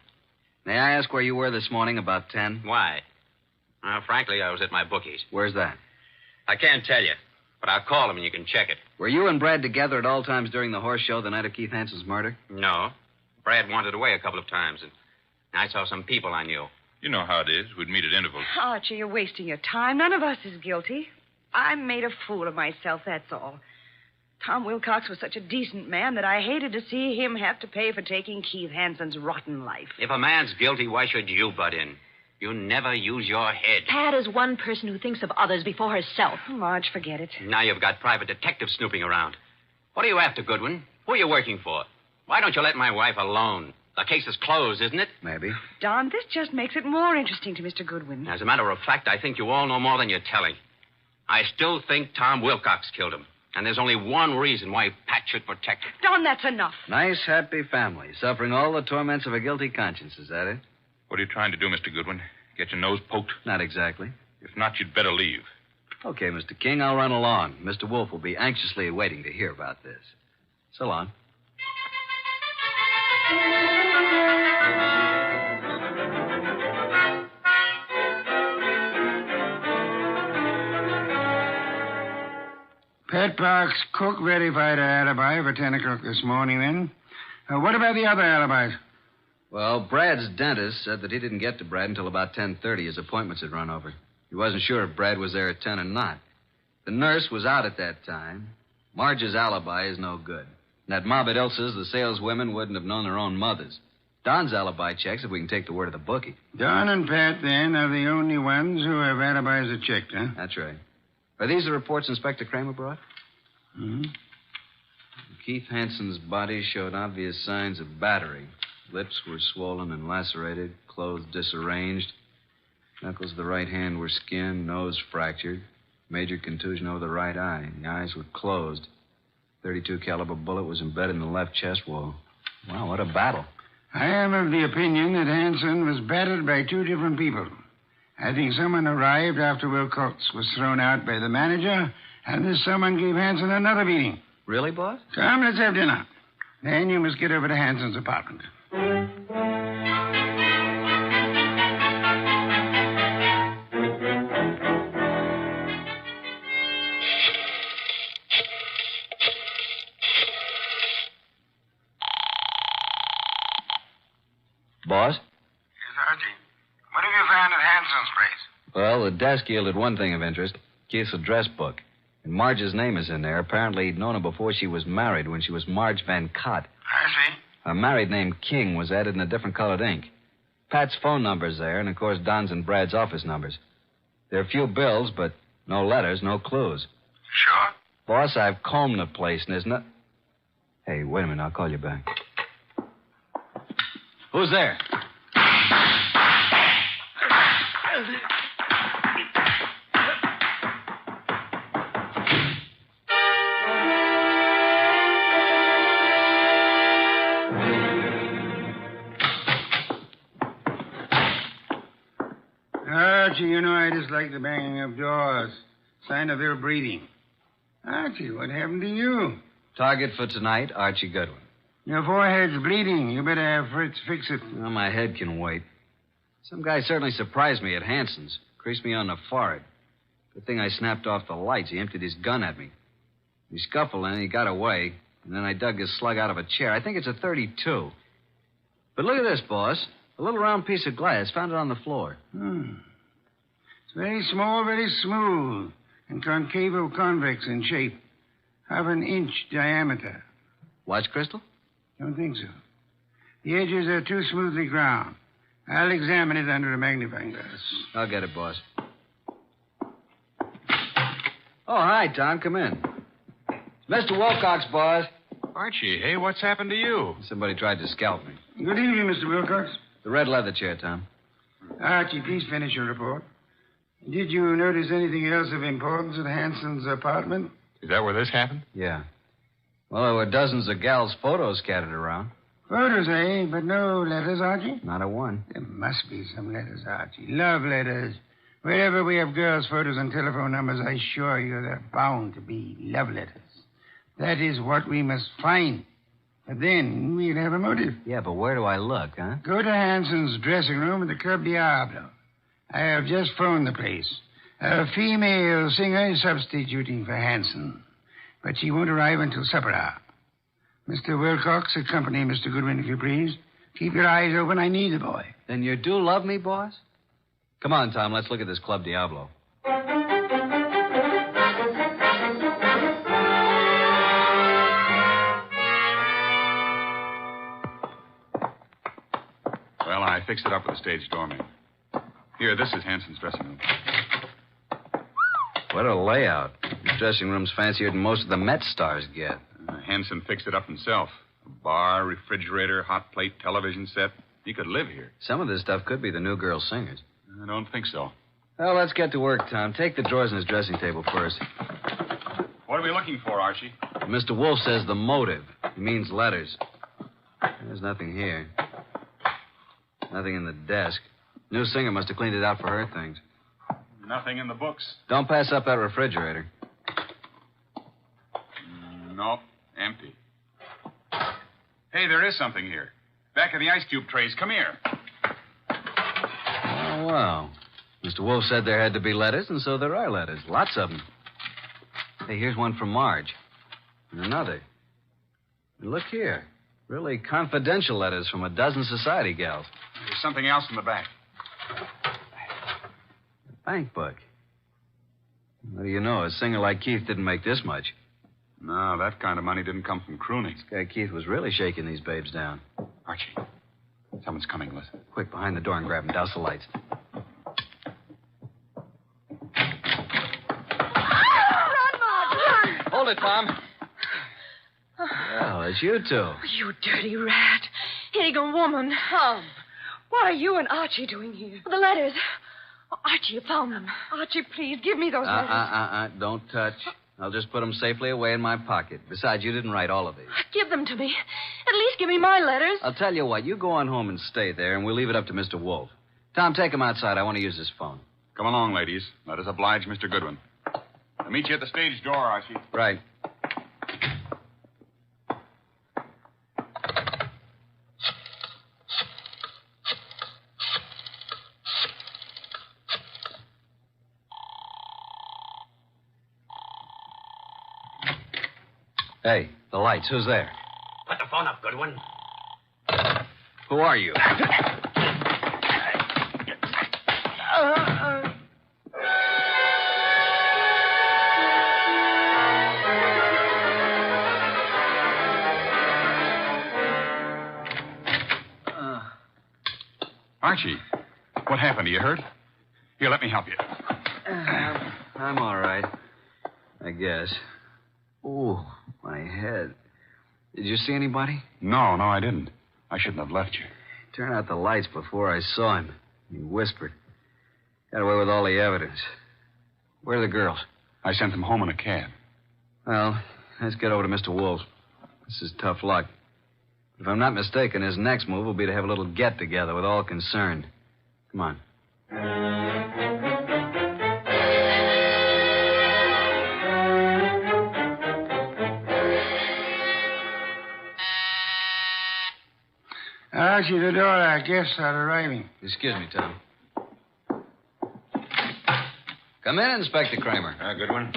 May I ask where you were this morning about 10? Why? Well, frankly, I was at my bookies. Where's that? I can't tell you, but I'll call them and you can check it. Were you and Brad together at all times during the horse show the night of Keith Hanson's murder? No. Brad wandered away a couple of times, and I saw some people I knew. You know how it is. We'd meet at intervals. Archie, you're wasting your time. None of us is guilty. I made a fool of myself, that's all. Tom Wilcox was such a decent man that I hated to see him have to pay for taking Keith Hanson's rotten life. If a man's guilty, why should you butt in? You never use your head. Pat is one person who thinks of others before herself. Marge, forget it. Now you've got private detectives snooping around. What are you after, Goodwin? Who are you working for? Why don't you let my wife alone? The case is closed, isn't it? Maybe. Don, this just makes it more interesting to Mr. Goodwin. As a matter of fact, I think you all know more than you're telling. I still think Tom Wilcox killed him. And there's only one reason why Pat should protect him. Don, that's enough. Nice, happy family, suffering all the torments of a guilty conscience. Is that it? What are you trying to do, Mr. Goodwin? Get your nose poked? Not exactly. If not, you'd better leave. Okay, Mr. King, I'll run along. Mr. Wolfe will be anxiously waiting to hear about this. So long. Pat Park's cook verified her alibi for 10 o'clock this morning, then. What about the other alibis? Well, Brad's dentist said that he didn't get to Brad until about 10:30. His appointments had run over. He wasn't sure if Brad was there at 10 or not. The nurse was out at that time. Marge's alibi is no good. And at mob at Ilsa's, the saleswomen wouldn't have known their own mothers. Don's alibi checks if we can take the word of the bookie. Don and Pat, then, are the only ones who have alibis that checked, huh? That's right. Are these the reports Inspector Kramer brought? Hmm? Keith Hanson's body showed obvious signs of battery. Lips were swollen and lacerated, clothes disarranged. Knuckles of the right hand were skinned, nose fractured. Major contusion over the right eye. The eyes were closed. .32 caliber bullet was embedded in the left chest wall. Wow, what a battle. I am of the opinion that Hanson was battered by two different people. I think someone arrived after Wilcox was thrown out by the manager, and this someone gave Hanson another beating. Really, boss? Come, let's have dinner. Then you must get over to Hanson's apartment. Boss? Yes, Archie? What have you found at Hanson's place? Well, the desk yielded one thing of interest. Keith's address book. And Marge's name is in there. Apparently, he'd known her before she was married, when she was Marge Van Cott. I see. Her married name, King, was added in a different colored ink. Pat's phone number's there, and, of course, Don's and Brad's office numbers. There are a few bills, but no letters, no clues. Sure? Boss, I've combed the place, and there's no... Hey, wait a minute. I'll call you back. Who's there? Archie, you know I dislike the banging of doors. Sign of ill breeding. Archie, what happened to you? Target for tonight, Archie Goodwin. Your forehead's bleeding. You better have Fritz fix it. Well, my head can wait. Some guy certainly surprised me at Hanson's. Creased me on the forehead. Good thing I snapped off the lights. He emptied his gun at me. We scuffled and he got away. And then I dug his slug out of a chair. I think it's a .32. But look at this, boss. A little round piece of glass. Found it on the floor. It's very small, very smooth, and concavo-convex in shape. Half an inch diameter. Watch crystal? Don't think so. The edges are too smoothly ground. I'll examine it under a magnifying glass. I'll get it, boss. Oh, hi, Tom. Come in. Mr. Wilcox, boss. Archie, hey, what's happened to you? Somebody tried to scalp me. Good evening, Mr. Wilcox. The red leather chair, Tom. Archie, please finish your report. Did you notice anything else of importance at Hanson's apartment? Is that where this happened? Yeah. Well, there were dozens of gals' photos scattered around. Photos, eh? But no letters, Archie? Not a one. There must be some letters, Archie. Love letters. Wherever we have girls' photos and telephone numbers, I assure you there are bound to be love letters. That is what we must find. But then we'll have a motive. Yeah, but where do I look, huh? Go to Hanson's dressing room at the Club Diablo. I have just phoned the place. A female singer is substituting for Hanson, but she won't arrive until supper hour. Mr. Wilcox, accompany Mr. Goodwin, if you please. Keep your eyes open. I need the boy. Then you do love me, boss? Come on, Tom. Let's look at this Club Diablo. Well, I fixed it up with the stage doorman. Here, this is Hanson's dressing room. What a layout. This dressing room's fancier than most of the Met stars get. Hanson fixed it up himself. A bar, refrigerator, hot plate, television set. He could live here. Some of this stuff could be the new girl singers. I don't think so. Well, let's get to work, Tom. Take the drawers in his dressing table first. What are we looking for, Archie? Mr. Wolfe says the motive. He means letters. There's nothing here. Nothing in the desk. New singer must have cleaned it out for her things. Nothing in the books. Don't pass up that refrigerator. Nope, empty. Hey, there is something here. Back of the ice cube trays. Come here. Oh, wow. Mr. Wolfe said there had to be letters, and so there are letters. Lots of them. Hey, here's one from Marge. And another. And look here. Really confidential letters from a dozen society gals. There's something else in the back. Bank book. What do you know? A singer like Keith didn't make this much. No, that kind of money didn't come from crooning. This guy Keith was really shaking these babes down. Archie, someone's coming. Listen. Quick, behind the door and grab him. Douse the lights. Run, Marge, run! Hold it, Tom. Well, it's you two. You dirty rat. Higgin woman. What are you and Archie doing here? The letters. Oh, Archie, you found them. Archie, please, give me those letters. Don't touch. I'll just put them safely away in my pocket. Besides, you didn't write all of these. Give them to me. At least give me my letters. I'll tell you what. You go on home and stay there, and we'll leave it up to Mr. Wolfe. Tom, take him outside. I want to use his phone. Come along, ladies. Let us oblige Mr. Goodwin. I'll meet you at the stage door, Archie. Right. Hey, the lights. Who's there? Put the phone up, Goodwin. Who are you? Archie, what happened? Are you hurt? Here, let me help you. I'm all right. I guess. Ooh, my head. Did you see anybody? No, I didn't. I shouldn't have left you. Turn out the lights before I saw him. He whispered. Got away with all the evidence. Where are the girls? I sent them home in a cab. Well, let's get over to Mr. Wolfe. This is tough luck. If I'm not mistaken, his next move will be to have a little get-together with all concerned. Come on. Archie, the door, our guests are arriving. Excuse me, Tom. Come in, Inspector Kramer. Good one.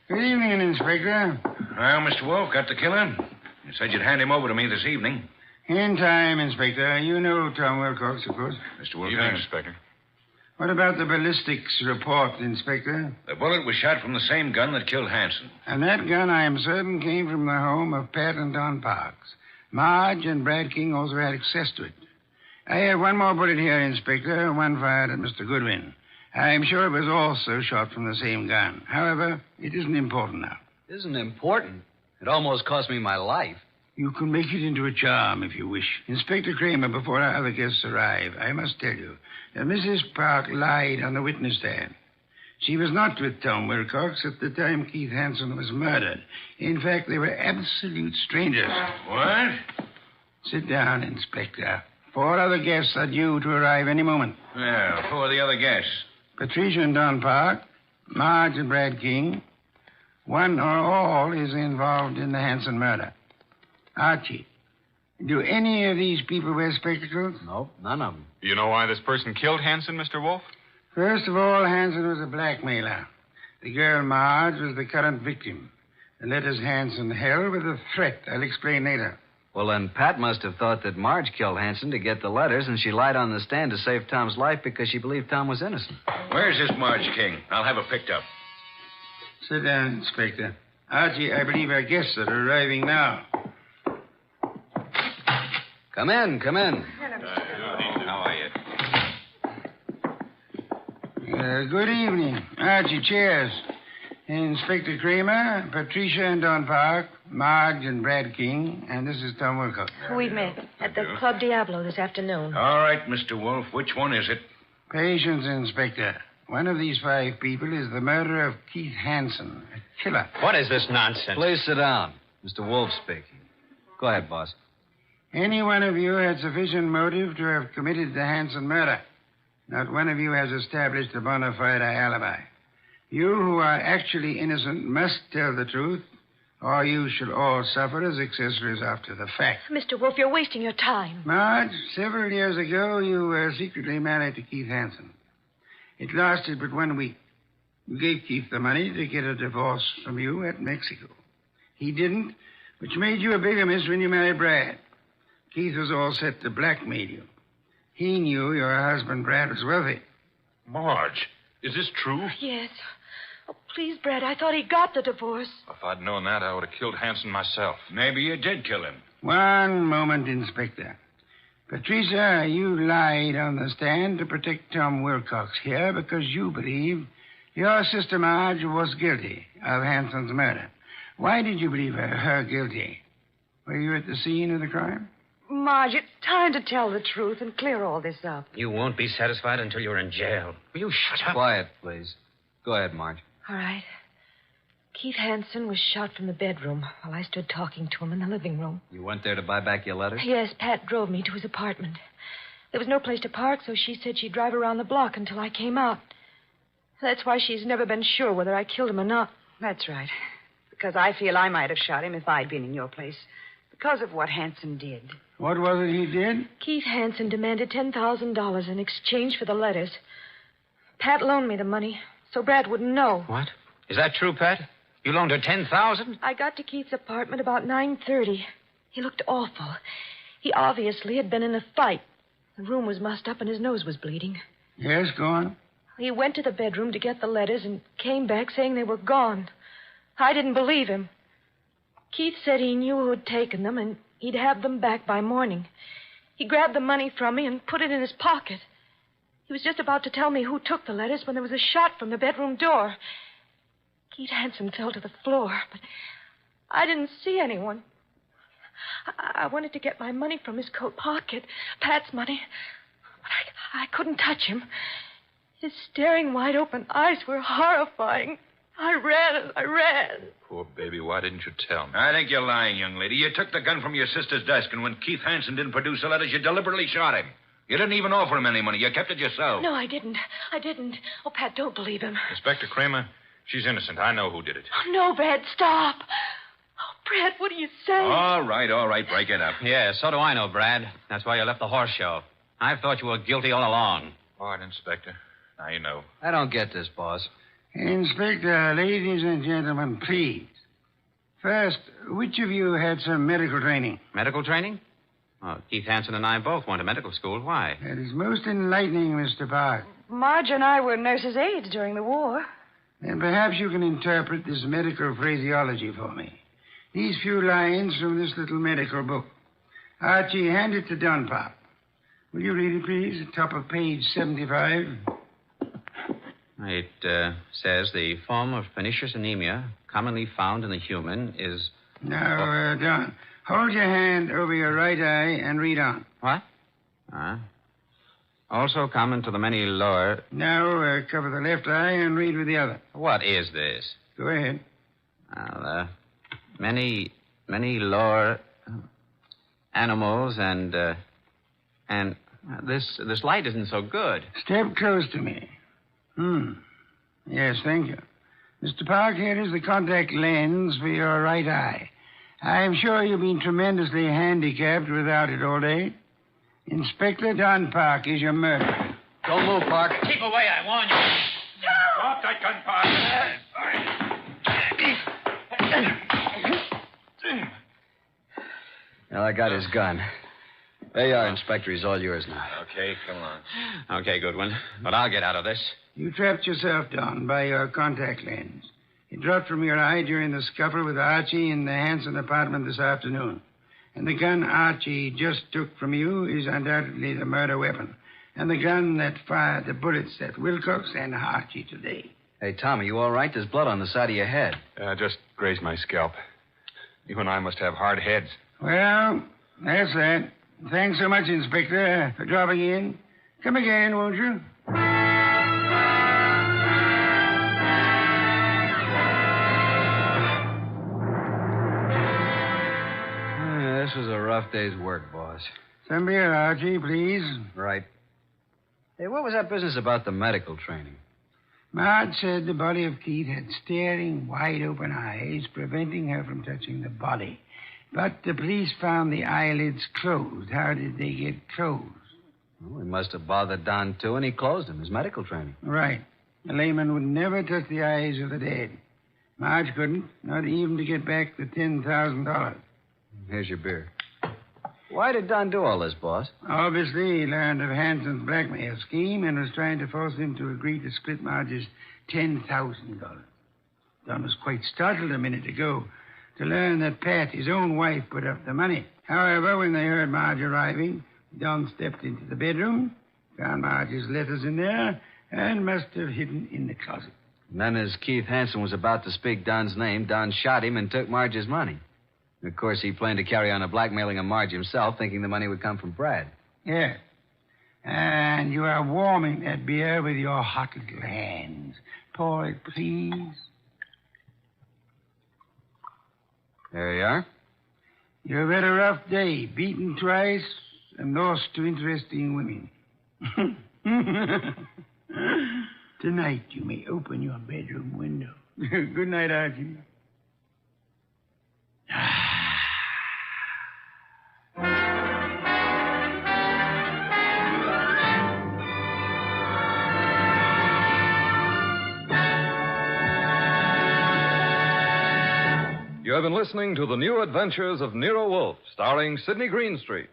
Good evening, Inspector. Well, Mr. Wolfe, got the killer? You said you'd hand him over to me this evening. In time, Inspector. You know Tom Wilcox, of course. Mr. Wilcox. Evening, Inspector. What about the ballistics report, Inspector? The bullet was shot from the same gun that killed Hanson. And that gun, I am certain, came from the home of Pat and Don Parks. Marge and Brad King also had access to it. I have one more bullet here, Inspector, one fired at Mr. Goodwin. I'm sure it was also shot from the same gun. However, it isn't important now. Isn't important? It almost cost me my life. You can make it into a charm if you wish. Inspector Kramer, before our other guests arrive, I must tell you that Mrs. Park lied on the witness stand. She was not with Tom Wilcox at the time Keith Hansen was murdered. In fact, they were absolute strangers. What? Sit down, Inspector. 4 other guests are due to arrive any moment. Well, who are the other guests? Patricia and Don Park, Marge and Brad King. One or all is involved in the Hansen murder. Archie, do any of these people wear spectacles? Nope, none of them. You know why this person killed Hansen, Mr. Wolfe? First of all, Hansen was a blackmailer. The girl Marge was the current victim. The letters Hansen held were the threat. I'll explain later. Well, then Pat must have thought that Marge killed Hansen to get the letters, and she lied on the stand to save Tom's life because she believed Tom was innocent. Where's this Marge King? I'll have her picked up. Sit down, Inspector. Archie, I believe our guests are arriving now. Come in, come in. How are you? Good evening. Archie, cheers. Inspector Kramer, Patricia and Don Park, Marge and Brad King, and this is Tom Wilcox. We met at the Club Diablo this afternoon. All right, Mr. Wolfe. Which one is it? Patience, Inspector. One of these 5 people is the murderer of Keith Hansen, a killer. What is this nonsense? Please sit down. Mr. Wolfe speaking. Go ahead, boss. Any one of you had sufficient motive to have committed the Hansen murder. Not one of you has established a bona fide alibi. You who are actually innocent must tell the truth, or you shall all suffer as accessories after the fact. Mr. Wolfe, you're wasting your time. Marge, several years ago, you were secretly married to Keith Hansen. It lasted but 1 week. You gave Keith the money to get a divorce from you at Mexico. He didn't, which made you a bigamist when you married Brad. Keith was all set to blackmail you. He knew your husband, Brad, was wealthy. Marge, is this true? Yes. Oh, please, Brad, I thought he got the divorce. If I'd known that, I would have killed Hansen myself. Maybe you did kill him. One moment, Inspector. Patricia, you lied on the stand to protect Tom Wilcox here because you believed your sister Marge was guilty of Hansen's murder. Why did you believe her guilty? Were you at the scene of the crime? Marge, it's time to tell the truth and clear all this up. You won't be satisfied until you're in jail. Will you shut up? Quiet, please. Go ahead, Marge. All right. Keith Hansen was shot from the bedroom while I stood talking to him in the living room. You went there to buy back your letters? Yes, Pat drove me to his apartment. There was no place to park, so she said she'd drive around the block until I came out. That's why she's never been sure whether I killed him or not. That's right. Because I feel I might have shot him if I'd been in your place. Because of what Hansen did. What was it he did? Keith Hansen demanded $10,000 in exchange for the letters. Pat loaned me the money, so Brad wouldn't know. What? Is that true, Pat? You loaned her $10,000? I got to Keith's apartment about 9:30. He looked awful. He obviously had been in a fight. The room was mussed up and his nose was bleeding. Yes, go on. He went to the bedroom to get the letters and came back saying they were gone. I didn't believe him. Keith said he knew who had taken them and he'd have them back by morning. He grabbed the money from me and put it in his pocket. He was just about to tell me who took the letters when there was a shot from the bedroom door. Keith Hansen fell to the floor, but I didn't see anyone. I wanted to get my money from his coat pocket, Pat's money, but I couldn't touch him. His staring, wide-open eyes were horrifying. I ran. Poor baby, why didn't you tell me? I think you're lying, young lady. You took the gun from your sister's desk, and when Keith Hansen didn't produce the letters, you deliberately shot him. You didn't even offer him any money. You kept it yourself. No, I didn't. Oh, Pat, don't believe him. Inspector Kramer, she's innocent. I know who did it. Oh, no, Brad, stop. Oh, Brad, what do you say? All right. Break it up. Yeah, so do I know, Brad. That's why you left the horse show. I thought you were guilty all along. All right, Inspector. Now you know. I don't get this, boss. Inspector, ladies and gentlemen, please. First, which of you had some medical training? Medical training? Oh, Keith Hansen and I both went to medical school. Why? That is most enlightening, Mr. Park. Marge and I were nurses' aides during the war. Then perhaps you can interpret this medical phraseology for me. These few lines from this little medical book. Archie, hand it to Don Pop. Will you read it, please? Top of page 75. It says the form of pernicious anemia commonly found in the human is... Now, Don, hold your hand over your right eye and read on. What? Also common to the many lower... Now, cover the left eye and read with the other. What is this? Go ahead. Well, many lower animals and this light isn't so good. Step close to me. Yes, thank you. Mr. Park, here is the contact lens for your right eye. I'm sure you've been tremendously handicapped without it all day. Inspector Don Park is your murderer. Don't move, Park. Keep away, I warn you. Drop that gun, Park. Well, I got his gun. There you are, Inspector. He's all yours now. Okay, come on. Okay, Goodwin. But I'll get out of this. You trapped yourself, Don, by your contact lens. It dropped from your eye during the scuffle with Archie in the Hanson apartment this afternoon. And the gun Archie just took from you is undoubtedly the murder weapon. And the gun that fired the bullets at Wilcox and Archie today. Hey, Tom, are you all right? There's blood on the side of your head. Just grazed my scalp. You and I must have hard heads. Well, that's that. Thanks so much, Inspector, for dropping in. Come again, won't you? This was a rough day's work, boss. Some beer, Archie, please. Right. Hey, what was that business about the medical training? Maud said the body of Keith had staring, wide-open eyes, preventing her from touching the body. But the police found the eyelids closed. How did they get closed? Well, we must have bothered Don, too, and he closed them. His medical training. Right. A layman would never touch the eyes of the dead. Marge couldn't, not even to get back the $10,000. Here's your beer. Why did Don do all this, boss? Obviously, he learned of Hanson's blackmail scheme and was trying to force him to agree to split Marge's $10,000. Don was quite startled a minute ago to learn that Pat, his own wife, put up the money. However, when they heard Marge arriving, Don stepped into the bedroom, found Marge's letters in there, and must have hidden in the closet. And then as Keith Hanson was about to speak Don's name, Don shot him and took Marge's money. Of course, he planned to carry on the blackmailing of Marge himself, thinking the money would come from Brad. Yeah. And you are warming that beer with your hot little hands. Pour it, please. There you are. You've had a rough day, beaten twice and lost to interesting women. Tonight you may open your bedroom window. Good night, Archie. You have been listening to The New Adventures of Nero Wolfe, starring Sidney Greenstreet.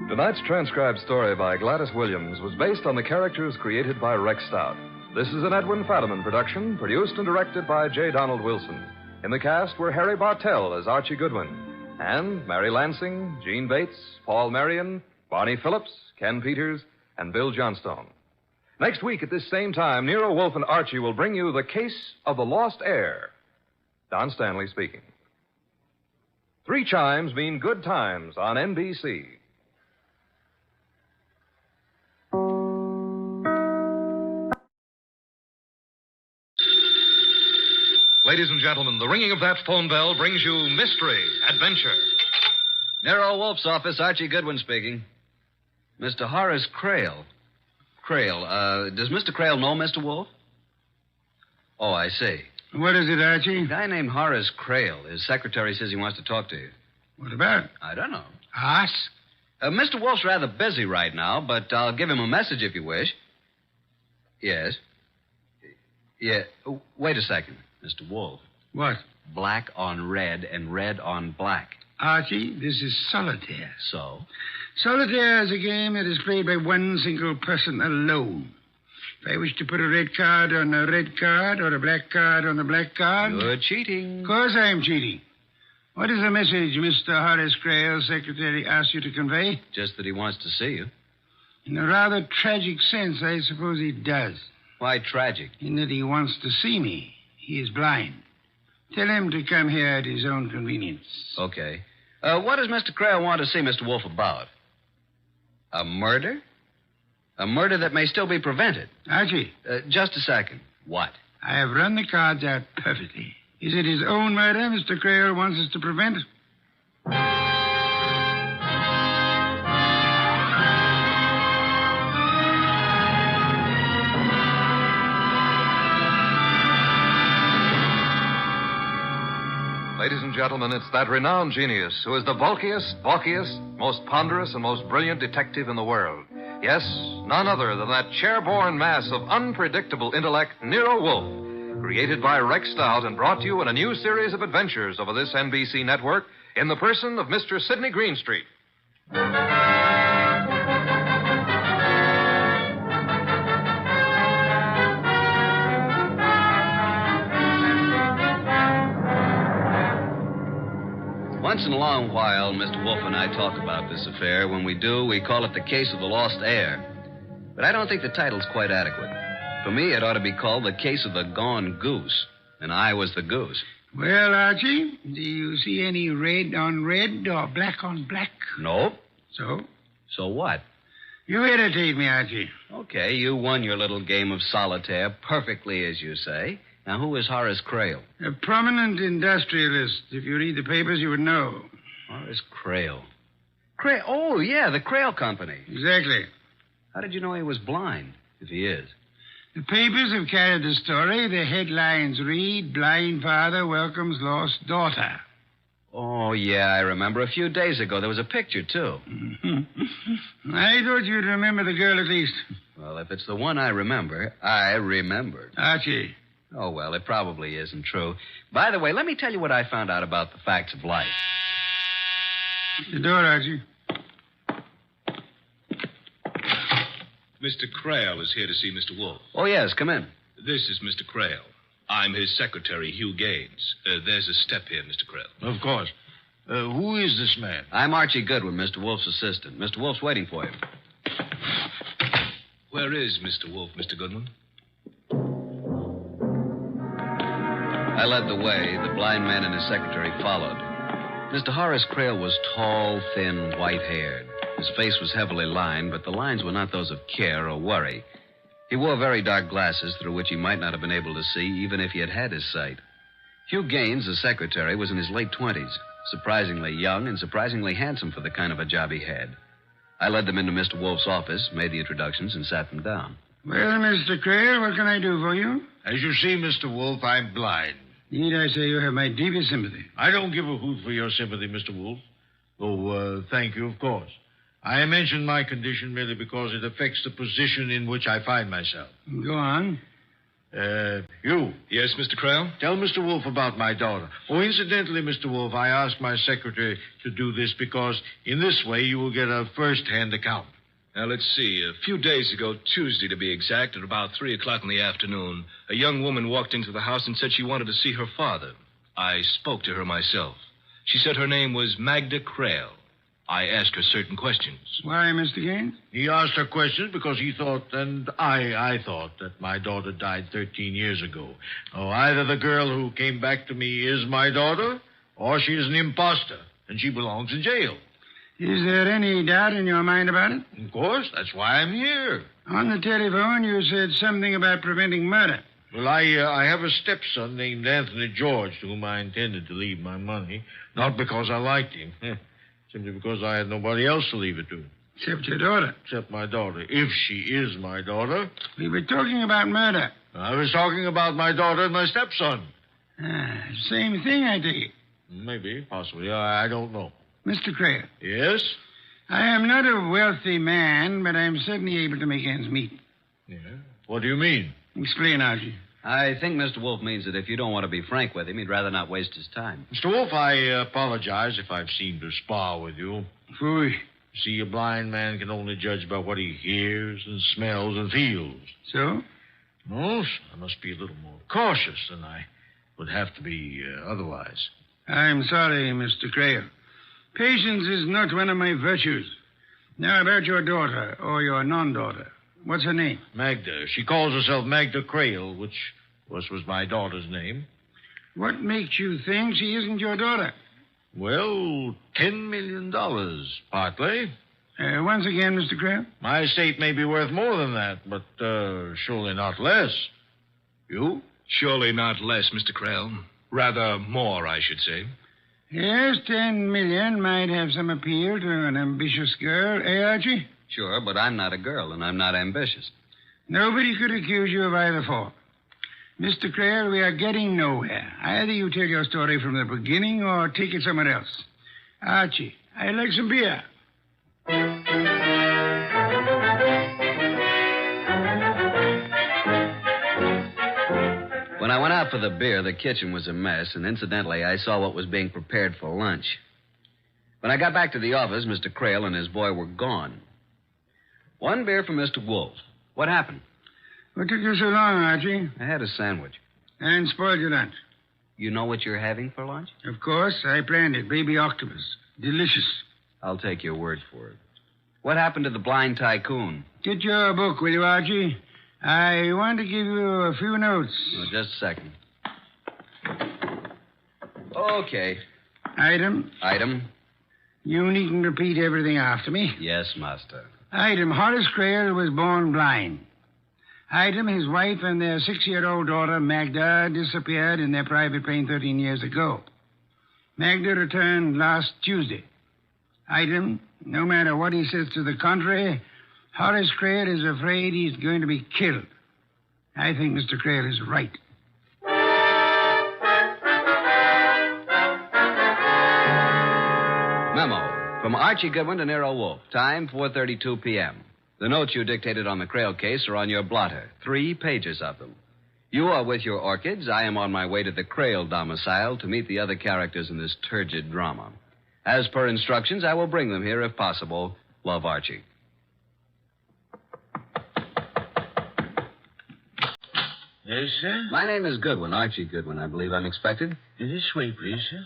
Tonight's transcribed story by Gladys Williams was based on the characters created by Rex Stout. This is an Edwin Fadiman production, produced and directed by J. Donald Wilson. In the cast were Harry Bartell as Archie Goodwin, and Mary Lansing, Gene Bates, Paul Marion, Barney Phillips, Ken Peters, and Bill Johnstone. Next week at this same time, Nero Wolfe and Archie will bring you The Case of the Lost Heir. Don Stanley speaking. 3 chimes mean good times on NBC. Ladies and gentlemen, the ringing of that phone bell brings you mystery, adventure. Nero Wolfe's office, Archie Goodwin speaking. Mr. Horace Crale. Does Mr. Crale know Mr. Wolfe? Oh, I see. What is it, Archie? A guy named Horace Crale. His secretary says he wants to talk to you. What about? I don't know. Us? Mr. Wolfe's rather busy right now, but I'll give him a message if you wish. Yes. Yeah. Wait a second, Mr. Wolfe. What? Black on red and red on black. Archie, this is solitaire. So? Solitaire is a game that is played by one single person alone. If I wish to put a red card on a red card or a black card on a black card... You're cheating. Of course I'm cheating. What is the message Mr. Horace Crail, secretary, asked you to convey? Just that he wants to see you. In a rather tragic sense, I suppose he does. Why tragic? In that he wants to see me. He is blind. Tell him to come here at his own convenience. Okay. What does Mr. Crail want to see Mr. Wolfe about? A murder? A murder that may still be prevented. Archie. Just a second. What? I have run the cards out perfectly. Is it his own murder Mr. Crail wants us to prevent? Ladies and gentlemen, it's that renowned genius who is the bulkiest, most ponderous, and most brilliant detective in the world. Yes, none other than that chair-borne mass of unpredictable intellect, Nero Wolfe, created by Rex Stout and brought to you in a new series of adventures over this NBC network in the person of Mr. Sidney Greenstreet. Once in a long while, Mr. Wolfe and I talk about this affair. When we do, we call it the case of the lost heir. But I don't think the title's quite adequate. For me, it ought to be called the case of the gone goose. And I was the goose. Well, Archie, do you see any red on red or black on black? Nope. So? So what? You irritate me, Archie. Okay, you won your little game of solitaire perfectly, as you say. Now, who is Horace Crail? A prominent industrialist. If you read the papers, you would know. Horace Crail. Crail? Oh, yeah, the Crail Company. Exactly. How did you know he was blind, if he is? The papers have carried the story. The headlines read, Blind Father Welcomes Lost Daughter. Oh, yeah, I remember. A few days ago, there was a picture, too. I thought you'd remember the girl at least. Well, if it's the one I remember, I remembered. Archie. Oh, well, it probably isn't true. By the way, let me tell you what I found out about the facts of life. The door, Archie. Mr. Crail is here to see Mr. Wolfe. Oh, yes, come in. This is Mr. Crail. I'm his secretary, Hugh Gaines. There's a step here, Mr. Crail. Of course. Who is this man? I'm Archie Goodwin, Mr. Wolfe's assistant. Mr. Wolfe's waiting for you. Where is Mr. Wolfe, Mr. Goodwin? I led the way. The blind man and his secretary followed. Mr. Horace Crail was tall, thin, white-haired. His face was heavily lined, but the lines were not those of care or worry. He wore very dark glasses through which he might not have been able to see even if he had had his sight. Hugh Gaines, the secretary, was in his late 20s, surprisingly young and surprisingly handsome for the kind of a job he had. I led them into Mr. Wolfe's office, made the introductions, and sat them down. Well, Mr. Crail, what can I do for you? As you see, Mr. Wolfe, I'm blind. Need I say you have my deepest sympathy? I don't give a hoot for your sympathy, Mr. Wolfe. Oh, thank you, of course. I mention my condition merely because it affects the position in which I find myself. Go on. You. Yes, Mr. Crail? Tell Mr. Wolfe about my daughter. Oh, incidentally, Mr. Wolfe, I asked my secretary to do this because in this way you will get a first-hand account. Now, let's see. A few days ago, Tuesday to be exact, at about 3 o'clock in the afternoon, a young woman walked into the house and said she wanted to see her father. I spoke to her myself. She said her name was Magda Crail. I asked her certain questions. Why, Mr. Gaines? He asked her questions because he thought, and I thought, that my daughter died 13 years ago. Oh, either the girl who came back to me is my daughter, or she is an imposter, and she belongs in jail. Is there any doubt in your mind about it? Of course. That's why I'm here. On the telephone, you said something about preventing murder. Well, I have a stepson named Anthony George to whom I intended to leave my money. Not because I liked him. Simply because I had nobody else to leave it to. Except your daughter. Except my daughter. If she is my daughter. We were talking about murder. I was talking about my daughter and my stepson. Same thing, I take it. Maybe, possibly. I don't know. Mr. Crail. Yes? I am not a wealthy man, but I'm certainly able to make ends meet. Yeah? What do you mean? Explain, Archie. I think Mr. Wolfe means that if you don't want to be frank with him, he'd rather not waste his time. Mr. Wolfe, I apologize if I've seemed to spar with you. Phooey. See, a blind man can only judge by what he hears and smells and feels. So? No, I must be a little more cautious than I would have to be otherwise. I'm sorry, Mr. Crale. Patience is not one of my virtues. Now, about your daughter, or your non-daughter. What's her name? Magda. She calls herself Magda Crale, which was my daughter's name. What makes you think she isn't your daughter? Well, $10 million, partly. Once again, Mr. Crale? My estate may be worth more than that, but surely not less. You? Surely not less, Mr. Krell. Rather more, I should say. Yes, $10 million might have some appeal to an ambitious girl, Archie? Sure, but I'm not a girl, and I'm not ambitious. Nobody could accuse you of either form. Mr. Crale, we are getting nowhere. Either you tell your story from the beginning or take it somewhere else. Archie, I'd like some beer. When I went out for the beer, the kitchen was a mess, and incidentally, I saw what was being prepared for lunch. When I got back to the office, Mr. Crale and his boy were gone. One beer for Mr. Wolfe. What happened? What took you so long, Archie? I had a sandwich. And spoiled your lunch. You know what you're having for lunch? Of course. I planned it. Baby octopus. Delicious. I'll take your word for it. What happened to the blind tycoon? Get your book, will you, Archie? I want to give you a few notes. Oh, just a second. Okay. Item. You needn't repeat everything after me. Yes, master. Item, Horace Crale was born blind. Item, his wife and their 6-year-old daughter, Magda, disappeared in their private plane 13 years ago. Magda returned last Tuesday. Item, no matter what he says to the contrary, Horace Crale is afraid he's going to be killed. I think Mr. Crale is right. Memo. From Archie Goodwin to Nero Wolfe. Time, 4:32 p.m. The notes you dictated on the Crale case are on your blotter. 3 pages of them. You are with your orchids. I am on my way to the Crale domicile to meet the other characters in this turgid drama. As per instructions, I will bring them here if possible. Love, Archie. Yes, sir? My name is Goodwin, Archie Goodwin. I believe I'm expected. This way, please, sir.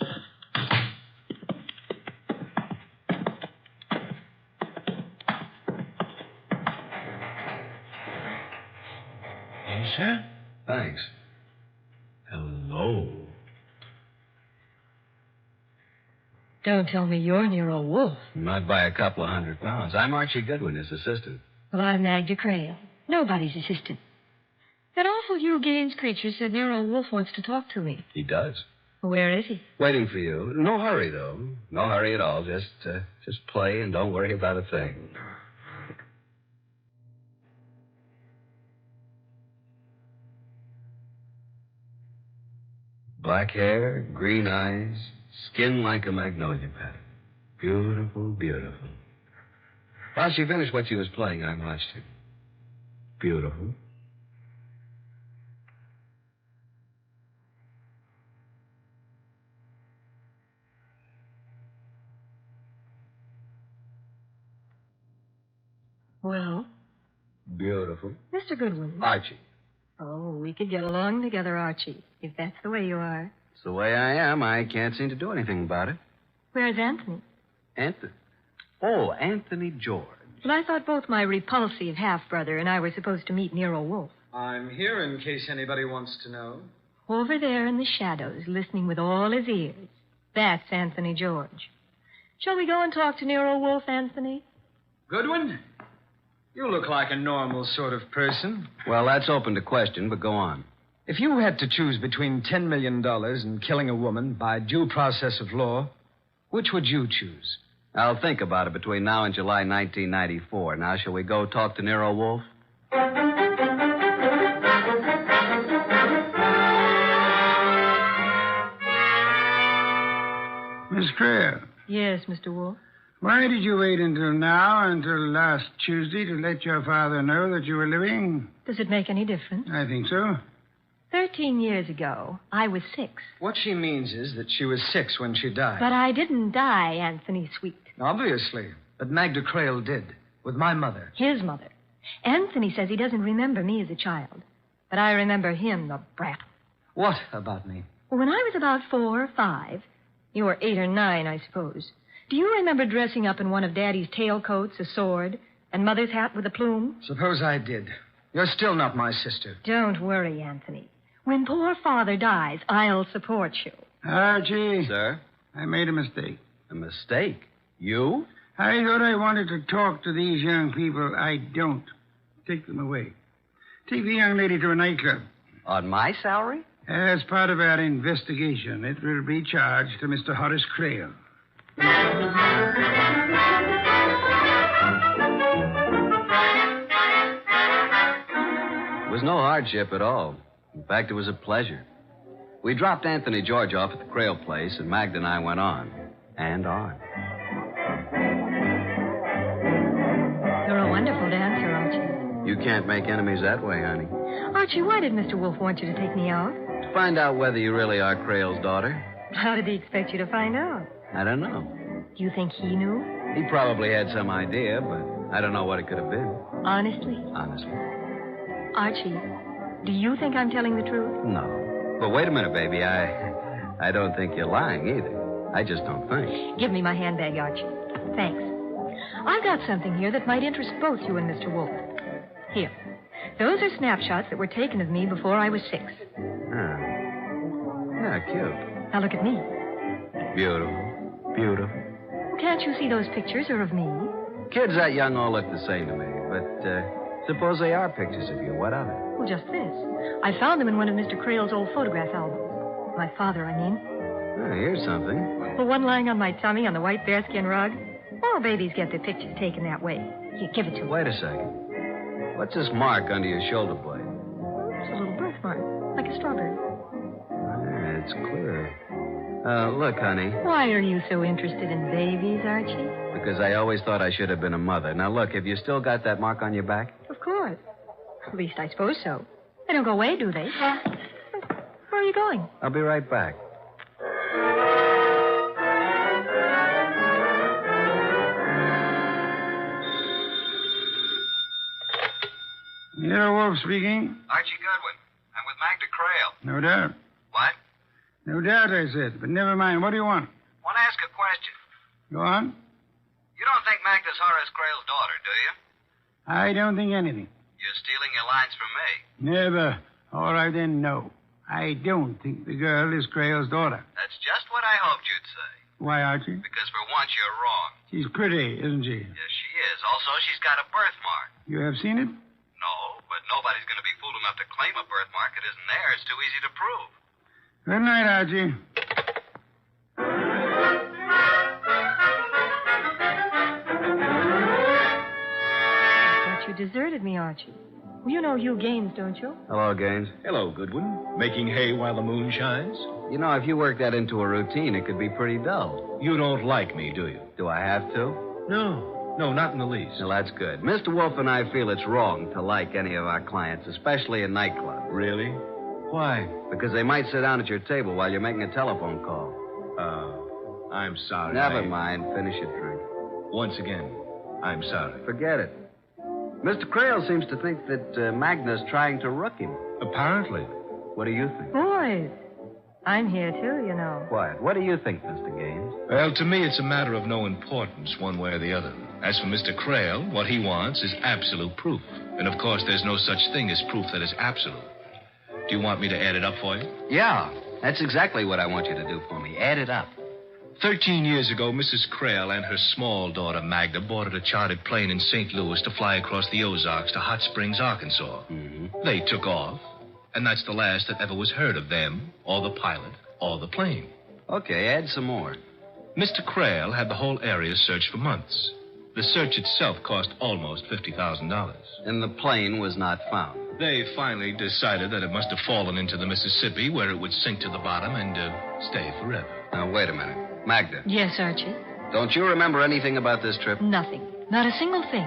Yes, sir? Thanks. Hello. Don't tell me you're Nero Wolfe. Not by a couple of £100. I'm Archie Goodwin, his assistant. Well, I'm Magda Crale. Nobody's assistant. That awful Hugh Gaines creature said Nero Wolfe wants to talk to me. He does. Where is he? Waiting for you. No hurry, though. No hurry at all. Just play and don't worry about a thing. Black hair, green eyes, skin like a magnolia pet. Beautiful, beautiful. While she finished what she was playing, I watched her. Beautiful. Well? Beautiful. Mr. Goodwin. Archie. Oh, we could get along together, Archie, if that's the way you are. It's the way I am. I can't seem to do anything about it. Where's Anthony? Anthony? Oh, Anthony George. Well, I thought both my repulsive half-brother and I were supposed to meet Nero Wolfe. I'm here in case anybody wants to know. Over there in the shadows, listening with all his ears. That's Anthony George. Shall we go and talk to Nero Wolfe, Anthony? Goodwin? You look like a normal sort of person. Well, that's open to question, but go on. If you had to choose between $10 million and killing a woman by due process of law, which would you choose? I'll think about it between now and July 1994. Now, shall we go talk to Nero Wolfe? Miss Crale. Yes, Mr. Wolfe. Why did you wait until last Tuesday to let your father know that you were living? Does it make any difference? I think so. 13 years ago, I was 6. What she means is that she was 6 when she died. But I didn't die, Anthony Sweet. Obviously. But Magda Crale did. With my mother. His mother. Anthony says he doesn't remember me as a child. But I remember him, the brat. What about me? When I was about 4 or 5, you were 8 or 9, I suppose. Do you remember dressing up in one of Daddy's tailcoats, a sword, and Mother's hat with a plume? Suppose I did. You're still not my sister. Don't worry, Anthony. When poor Father dies, I'll support you. Archie. Sir? I made a mistake. A mistake? You? I thought I wanted to talk to these young people. I don't. Take them away. Take the young lady to a nightclub. On my salary? As part of our investigation, it will be charged to Mr. Horace Crale. It was no hardship at all. In fact, it was a pleasure. We dropped Anthony George off at the Crale place, and Magda and I went on. And on. You're a wonderful dancer, Archie. You can't make enemies that way, honey. Archie, why did Mr. Wolfe want you to take me out? To find out whether you really are Crale's daughter. How did he expect you to find out? I don't know. Do you think he knew? He probably had some idea, but I don't know what it could have been. Honestly? Honestly. Archie, do you think I'm telling the truth? No. But wait a minute, baby. I don't think you're lying either. I just don't think. Give me my handbag, Archie. Thanks. I've got something here that might interest both you and Mr. Wolfe. Here. Those are snapshots that were taken of me before I was 6. Ah. Yeah, cute. Now look at me. Beautiful. Beautiful. Can't you see those pictures are of me? Kids that young all look the same to me, but suppose they are pictures of you. What of it? Well, just this. I found them in one of Mr. Crale's old photograph albums. My father, I mean. Oh, here's something. The one lying on my tummy on the white bearskin rug. All babies get their pictures taken that way. Here, give it to me. Wait a second. What's this mark under your shoulder blade? It's a little birthmark, like a strawberry. Ah, it's clear. Look, honey. Why are you so interested in babies, Archie? Because I always thought I should have been a mother. Now, look, have you still got that mark on your back? Of course. At least I suppose so. They don't go away, do they? Where are you going? I'll be right back. Nero Wolfe speaking. Archie Goodwin. I'm with Magda Crale. No doubt. What? No doubt, I said. But never mind. What do you want? Want to ask a question. Go on. You don't think Magda's Horace Crale's daughter, do you? I don't think anything. You're stealing your lines from me. Never. All right, then, no. I don't think the girl is Crale's daughter. That's just what I hoped you'd say. Why, Archie? Because for once you're wrong. She's pretty, isn't she? Yes, she is. Also, she's got a birthmark. You have seen it? No, but nobody's going to be fool enough to claim a birthmark that isn't there. It's too easy to prove. Good night, Archie. But you deserted me, Archie. Well, you know Hugh Gaines, don't you? Hello, Gaines. Hello, Goodwin. Making hay while the moon shines? You know, if you work that into a routine, it could be pretty dull. You don't like me, do you? Do I have to? No, not in the least. Well, that's good. Mr. Wolfe and I feel it's wrong to like any of our clients, especially in nightclubs. Really? Why? Because they might sit down at your table while you're making a telephone call. I'm sorry. Never mind. Finish your drink. Once again, I'm sorry. Forget it. Mr. Crale seems to think that Magda's trying to rook him. Apparently. What do you think? Boys, I'm here, too, you know. Quiet. What do you think, Mr. Gaines? Well, to me, it's a matter of no importance one way or the other. As for Mr. Crale, what he wants is absolute proof. And, of course, there's no such thing as proof that is absolute. Do you want me to add it up for you? Yeah, that's exactly what I want you to do for me. Add it up. 13 years ago, Mrs. Crale and her small daughter, Magda, boarded a chartered plane in St. Louis to fly across the Ozarks to Hot Springs, Arkansas. Mm-hmm. They took off, and that's the last that ever was heard of them, or the pilot, or the plane. Okay, add some more. Mr. Crale had the whole area searched for months. The search itself cost almost $50,000. And the plane was not found. They finally decided that it must have fallen into the Mississippi, where it would sink to the bottom and stay forever. Now, wait a minute. Magda. Yes, Archie? Don't you remember anything about this trip? Nothing. Not a single thing.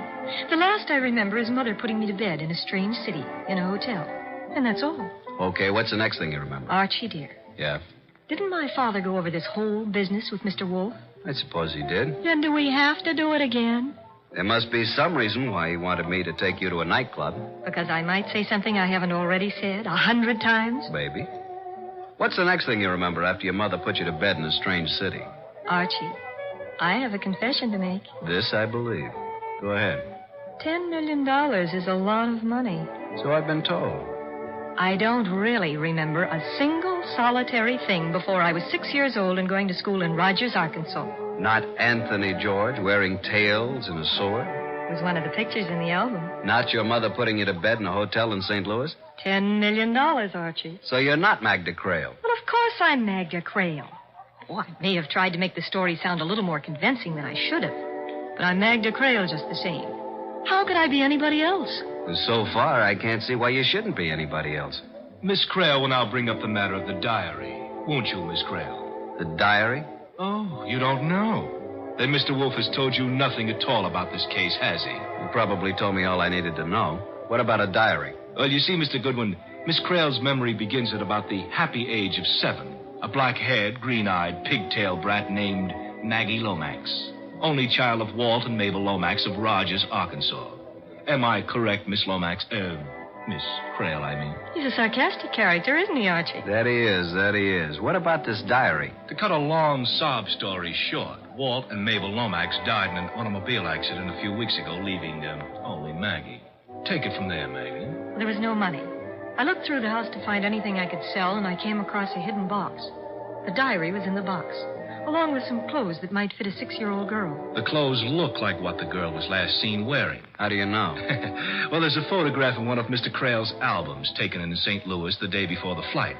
The last I remember is Mother putting me to bed in a strange city, in a hotel. And that's all. Okay, what's the next thing you remember? Archie, dear, Yeah, didn't my father go over this whole business with Mr. Wolfe? I suppose he did. Then do we have to do it again? There must be some reason why he wanted me to take you to a nightclub. Because I might say something I haven't already said 100 times? Maybe. What's the next thing you remember after your mother put you to bed in a strange city? Archie, I have a confession to make. This I believe. Go ahead. $10 million is a lot of money. So I've been told. I don't really remember a single solitary thing before I was 6 years old and going to school in Rogers, Arkansas. Not Anthony George wearing tails and a sword? It was one of the pictures in the album. Not your mother putting you to bed in a hotel in St. Louis? $10 million, Archie. So you're not Magda Creel. Well, of course I'm Magda Creel. Oh, I may have tried to make the story sound a little more convincing than I should have. But I'm Magda Creel just the same. How could I be anybody else? So far, I can't see why you shouldn't be anybody else. Miss Creel will now bring up the matter of the diary. Won't you, Miss Creel? The diary? Oh, you don't know. Then Mr. Wolfe has told you nothing at all about this case, has he? He probably told me all I needed to know. What about a diary? Well, you see, Mr. Goodwin, Miss Creel's memory begins at about the happy age of 7. A black-haired, green-eyed, pigtail brat named Maggie Lomax. Only child of Walt and Mabel Lomax of Rogers, Arkansas. Am I correct, Miss Lomax? Miss Creel, I mean. He's a sarcastic character, isn't he, Archie? That he is. What about this diary? To cut a long sob story short, Walt and Mabel Lomax died in an automobile accident a few weeks ago, leaving only Maggie. Take it from there, Maggie. There was no money. I looked through the house to find anything I could sell, and I came across a hidden box. The diary was in the box, along with some clothes that might fit a 6-year-old girl. The clothes look like what the girl was last seen wearing. How do you know? Well, there's a photograph in one of Mr. Creel's albums taken in St. Louis the day before the flight.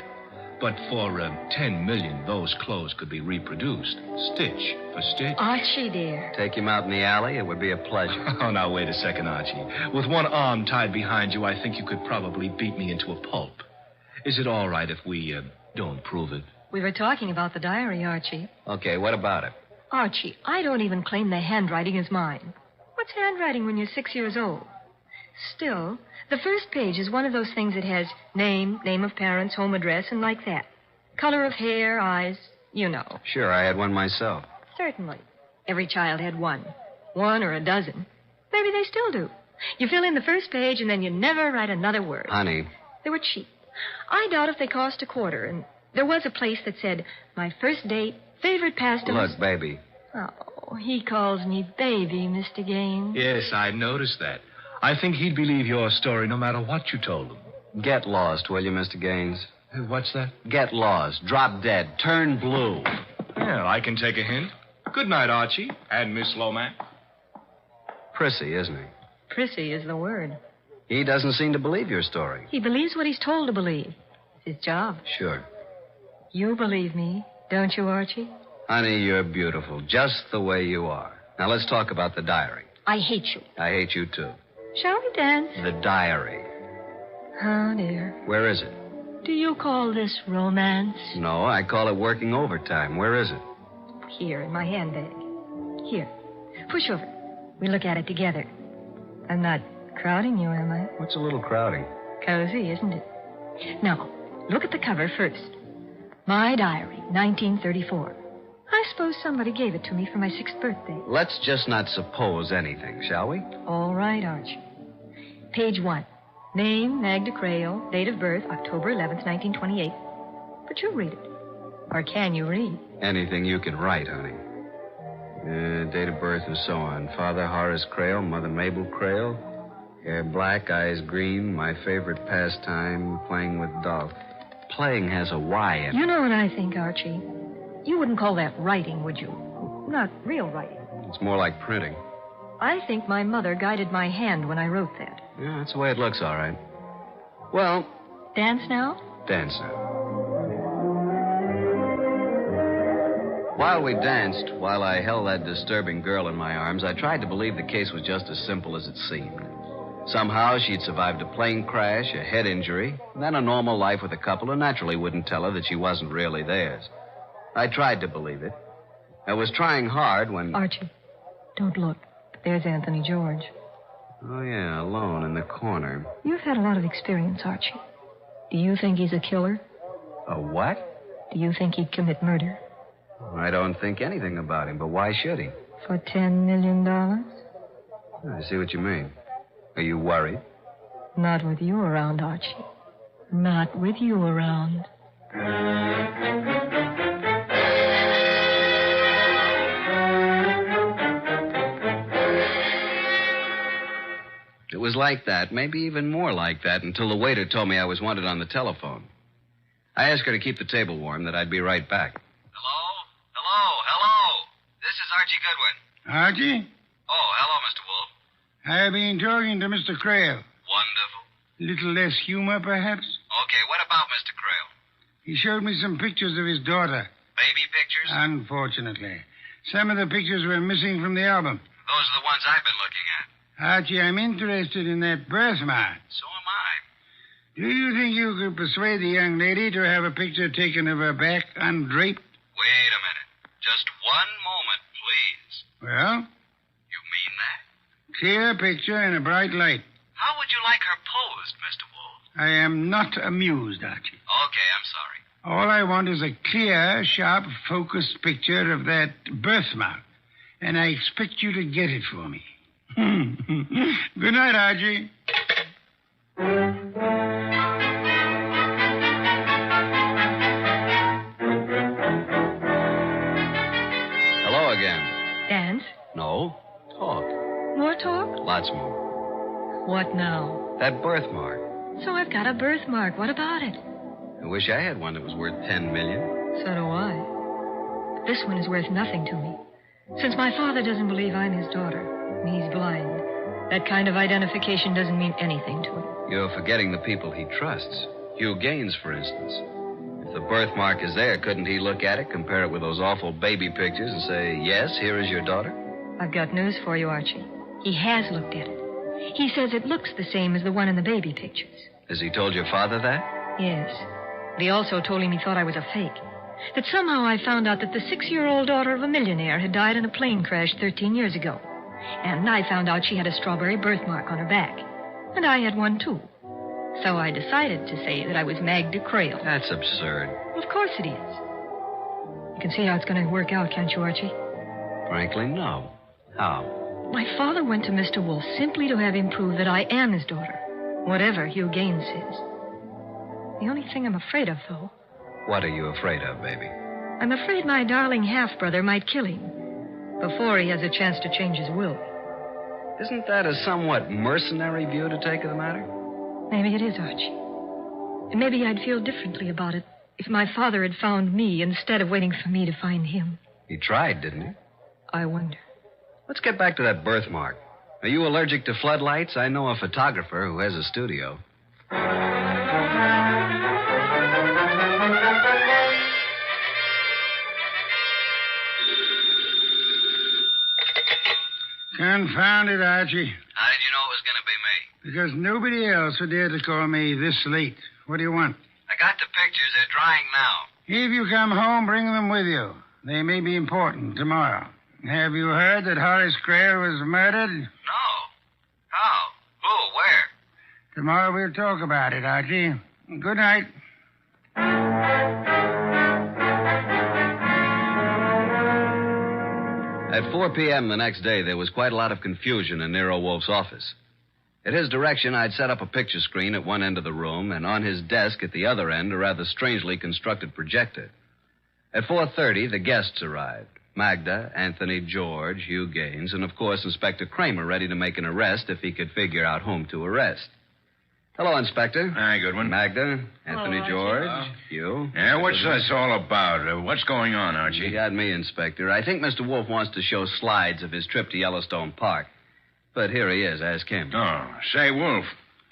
But for $10 million, those clothes could be reproduced, stitch for stitch. Archie, dear. Take him out in the alley? It would be a pleasure. Oh, now, wait a second, Archie. With one arm tied behind you, I think you could probably beat me into a pulp. Is it all right if we don't prove it? We were talking about the diary, Archie. Okay, what about it? Archie, I don't even claim the handwriting is mine. What's handwriting when you're 6 years old? Still, the first page is one of those things that has name of parents, home address, and like that. Color of hair, eyes, you know. Sure, I had one myself. Certainly. Every child had one. One or a dozen. Maybe they still do. You fill in the first page, and then you never write another word. Honey. They were cheap. I doubt if they cost a quarter, and there was a place that said, my first date, favorite pastime. Look, baby. Oh, he calls me baby, Mr. Gaines. Yes, I noticed that. I think he'd believe your story no matter what you told him. Get lost, will you, Mr. Gaines? What's that? Get lost. Drop dead. Turn blue. Well, I can take a hint. Good night, Archie. And Miss Lomax. Prissy, isn't he? Prissy is the word. He doesn't seem to believe your story. He believes what he's told to believe. It's his job. Sure. You believe me, don't you, Archie? Honey, you're beautiful, just the way you are. Now, let's talk about the diary. I hate you. I hate you, too. Shall we dance? The diary. Oh, dear. Where is it? Do you call this romance? No, I call it working overtime. Where is it? Here, in my handbag. Here. Push over. We look at it together. I'm not crowding you, am I? What's a little crowding? Cozy, isn't it? Now, look at the cover first. My diary, 1934. I suppose somebody gave it to me for my 6th birthday. Let's just not suppose anything, shall we? All right, Archie. Page 1. Name, Magda Creel. Date of birth, October 11th, 1928. But you read it. Or can you read? Anything you can write, honey. Date of birth and so on. Father Horace Creel, Mother Mabel Creel. Hair black, eyes green. My favorite pastime, playing with dolls. Playing has a Y in it. You know what I think, Archie? You wouldn't call that writing, would you? Not real writing. It's more like printing. I think my mother guided my hand when I wrote that. Yeah, that's the way it looks, all right. Well... Dance now? Dance now. While we danced, while I held that disturbing girl in my arms, I tried to believe the case was just as simple as it seemed. Somehow she'd survived a plane crash, a head injury, and then a normal life with a couple who naturally wouldn't tell her that she wasn't really theirs. I tried to believe it. I was trying hard when... Archie, don't look. There's Anthony George. Oh, yeah, alone in the corner. You've had a lot of experience, Archie. Do you think he's a killer? A what? Do you think he'd commit murder? I don't think anything about him, but why should he? For $10 million? I see what you mean. Are you worried? Not with you around, Archie. Not with you around. It was like that, maybe even more like that, until the waiter told me I was wanted on the telephone. I asked her to keep the table warm, that I'd be right back. Hello. This is Archie Goodwin. Archie? Oh, hello, Mr. Wolfe. I've been talking to Mr. Creel. Wonderful. Little less humor, perhaps? Okay, what about Mr. Creel? He showed me some pictures of his daughter. Baby pictures? Unfortunately. Some of the pictures were missing from the album. Those are the ones I've been looking at. Archie, I'm interested in that birthmark. So am I. Do you think you could persuade the young lady to have a picture taken of her back undraped? Wait a minute. Just one moment, please. Well? You mean that? Clear picture in a bright light. How would you like her posed, Mr. Wolfe? I am not amused, Archie. Okay, I'm sorry. All I want is a clear, sharp, focused picture of that birthmark. And I expect you to get it for me. Good night, Archie. Hello again. Dance? No. Talk. More talk? Lots more. What now? That birthmark. So I've got a birthmark. What about it? I wish I had one that was worth $10 million. So do I. But this one is worth nothing to me. Since my father doesn't believe I'm his daughter, and he's blind, that kind of identification doesn't mean anything to him. You're forgetting the people he trusts. Hugh Gaines, for instance. If the birthmark is there, couldn't he look at it, compare it with those awful baby pictures, and say, yes, here is your daughter? I've got news for you, Archie. He has looked at it. He says it looks the same as the one in the baby pictures. Has he told your father that? Yes. But he also told him he thought I was a fake. That somehow I found out that the 6-year-old daughter of a millionaire had died in a plane crash 13 years ago. And I found out she had a strawberry birthmark on her back. And I had one, too. So I decided to say that I was Magda Creel. That's absurd. Of course it is. You can see how it's going to work out, can't you, Archie? Frankly, no. How? My father went to Mr. Wolfe simply to have him prove that I am his daughter, whatever Hugh Gaines says. The only thing I'm afraid of, though... What are you afraid of, baby? I'm afraid my darling half-brother might kill him before he has a chance to change his will. Isn't that a somewhat mercenary view to take of the matter? Maybe it is, Archie. And maybe I'd feel differently about it if my father had found me instead of waiting for me to find him. He tried, didn't he? I wonder. Let's get back to that birthmark. Are you allergic to floodlights? I know a photographer who has a studio. Confound it, Archie. How did you know it was going to be me? Because nobody else would dare to call me this late. What do you want? I got the pictures. They're drying now. If you come home, bring them with you. They may be important tomorrow. Have you heard that Horace Creel was murdered? No. How? Who? Where? Tomorrow we'll talk about it, Archie. Good night. At 4 p.m. the next day, there was quite a lot of confusion in Nero Wolfe's office. At his direction, I'd set up a picture screen at one end of the room, and on his desk at the other end, a rather strangely constructed projector. At 4:30, the guests arrived. Magda, Anthony, George, Hugh Gaines, and, of course, Inspector Kramer, ready to make an arrest if he could figure out whom to arrest. Hello, Inspector. Hi, Goodwin. Magda, Anthony, Hello, George, Archie. Hugh. Yeah, what's this all about? What's going on, Archie? You got me, Inspector. I think Mr. Wolfe wants to show slides of his trip to Yellowstone Park. But here he is. Ask him. Oh, say, Wolfe,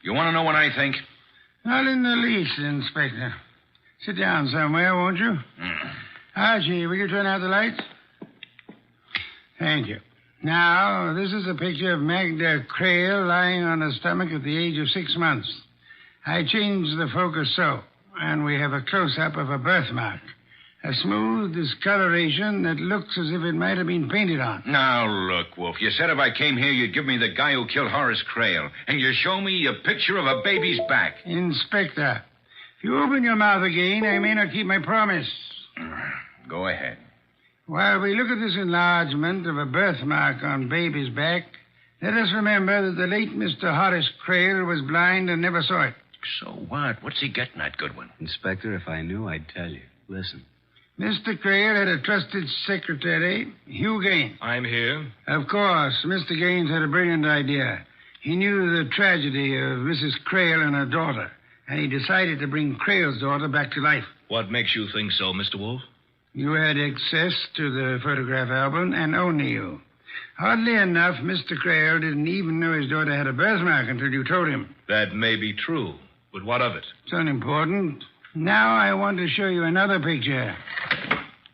you want to know what I think? Not in the least, Inspector. Sit down somewhere, won't you? Archie, will you turn out the lights? Thank you. Now, this is a picture of Magda Creel lying on her stomach at the age of 6 months. I changed the focus so, and we have a close-up of a birthmark. A smooth discoloration that looks as if it might have been painted on. Now, look, Wolf, you said if I came here, you'd give me the guy who killed Horace Creel, and you show me a picture of a baby's back. Inspector, If you open your mouth again, I may not keep my promise. Go ahead. While we look at this enlargement of a birthmark on baby's back, let us remember that the late Mr. Horace Crail was blind and never saw it. So what? What's he getting at, Goodwin? Inspector, if I knew, I'd tell you. Listen. Mr. Crail had a trusted secretary, Hugh Gaines. I'm here. Of course, Mr. Gaines had a brilliant idea. He knew the tragedy of Mrs. Crail and her daughter, and he decided to bring Crail's daughter back to life. What makes you think so, Mr. Wolfe? You had access to the photograph album, and only you. Oddly enough, Mr. Crail didn't even know his daughter had a birthmark until you told him. That may be true, but what of it? It's unimportant. Now I want to show you another picture.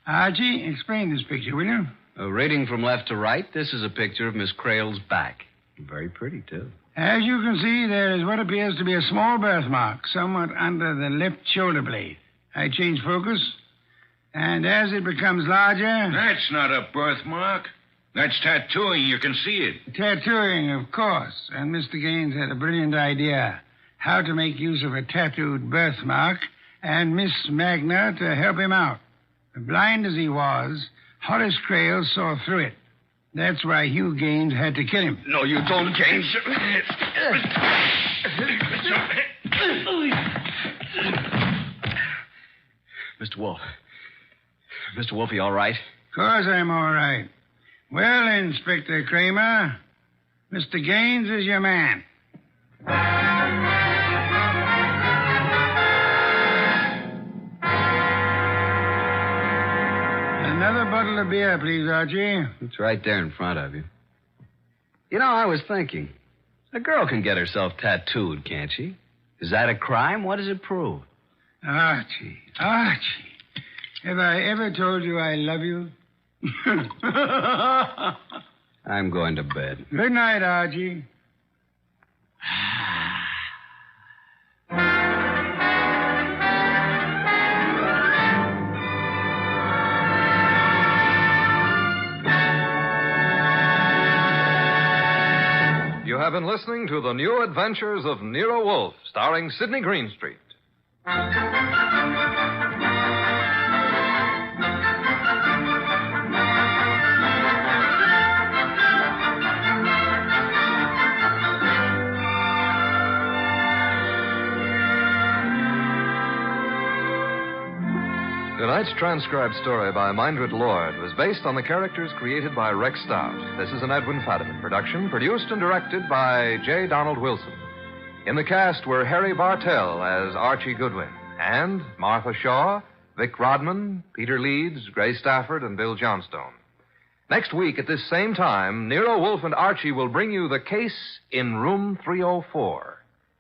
Archie, explain this picture, will you? Reading from left to right, this is a picture of Miss Crail's back. Very pretty, too. As you can see, there is what appears to be a small birthmark somewhat under the left shoulder blade. I change focus, and as it becomes larger... That's not a birthmark. That's tattooing. You can see it. Tattooing, of course. And Mr. Gaines had a brilliant idea. How to make use of a tattooed birthmark and Miss Magna to help him out. Blind as he was, Horace Crail saw through it. That's why Hugh Gaines had to kill him. No, you don't, Gaines. Mr. Wolfe. Mr. Wolfe, you all right? Of course I'm all right. Well, Inspector Kramer, Mr. Gaines is your man. Another bottle of beer, please, Archie. It's right there in front of you. You know, I was thinking. A girl can get herself tattooed, can't she? Is that a crime? What does it prove? Archie. Have I ever told you I love you? I'm going to bed. Good night, Archie. You have been listening to The New Adventures of Nero Wolfe, starring Sidney Greenstreet. Tonight's transcribed story by Mindred Lord was based on the characters created by Rex Stout. This is an Edwin Fadiman production, produced and directed by J. Donald Wilson. In the cast were Harry Bartell as Archie Goodwin, and Martha Shaw, Vic Rodman, Peter Leeds, Gray Stafford, and Bill Johnstone. Next week at this same time, Nero Wolfe and Archie will bring you the case in Room 304.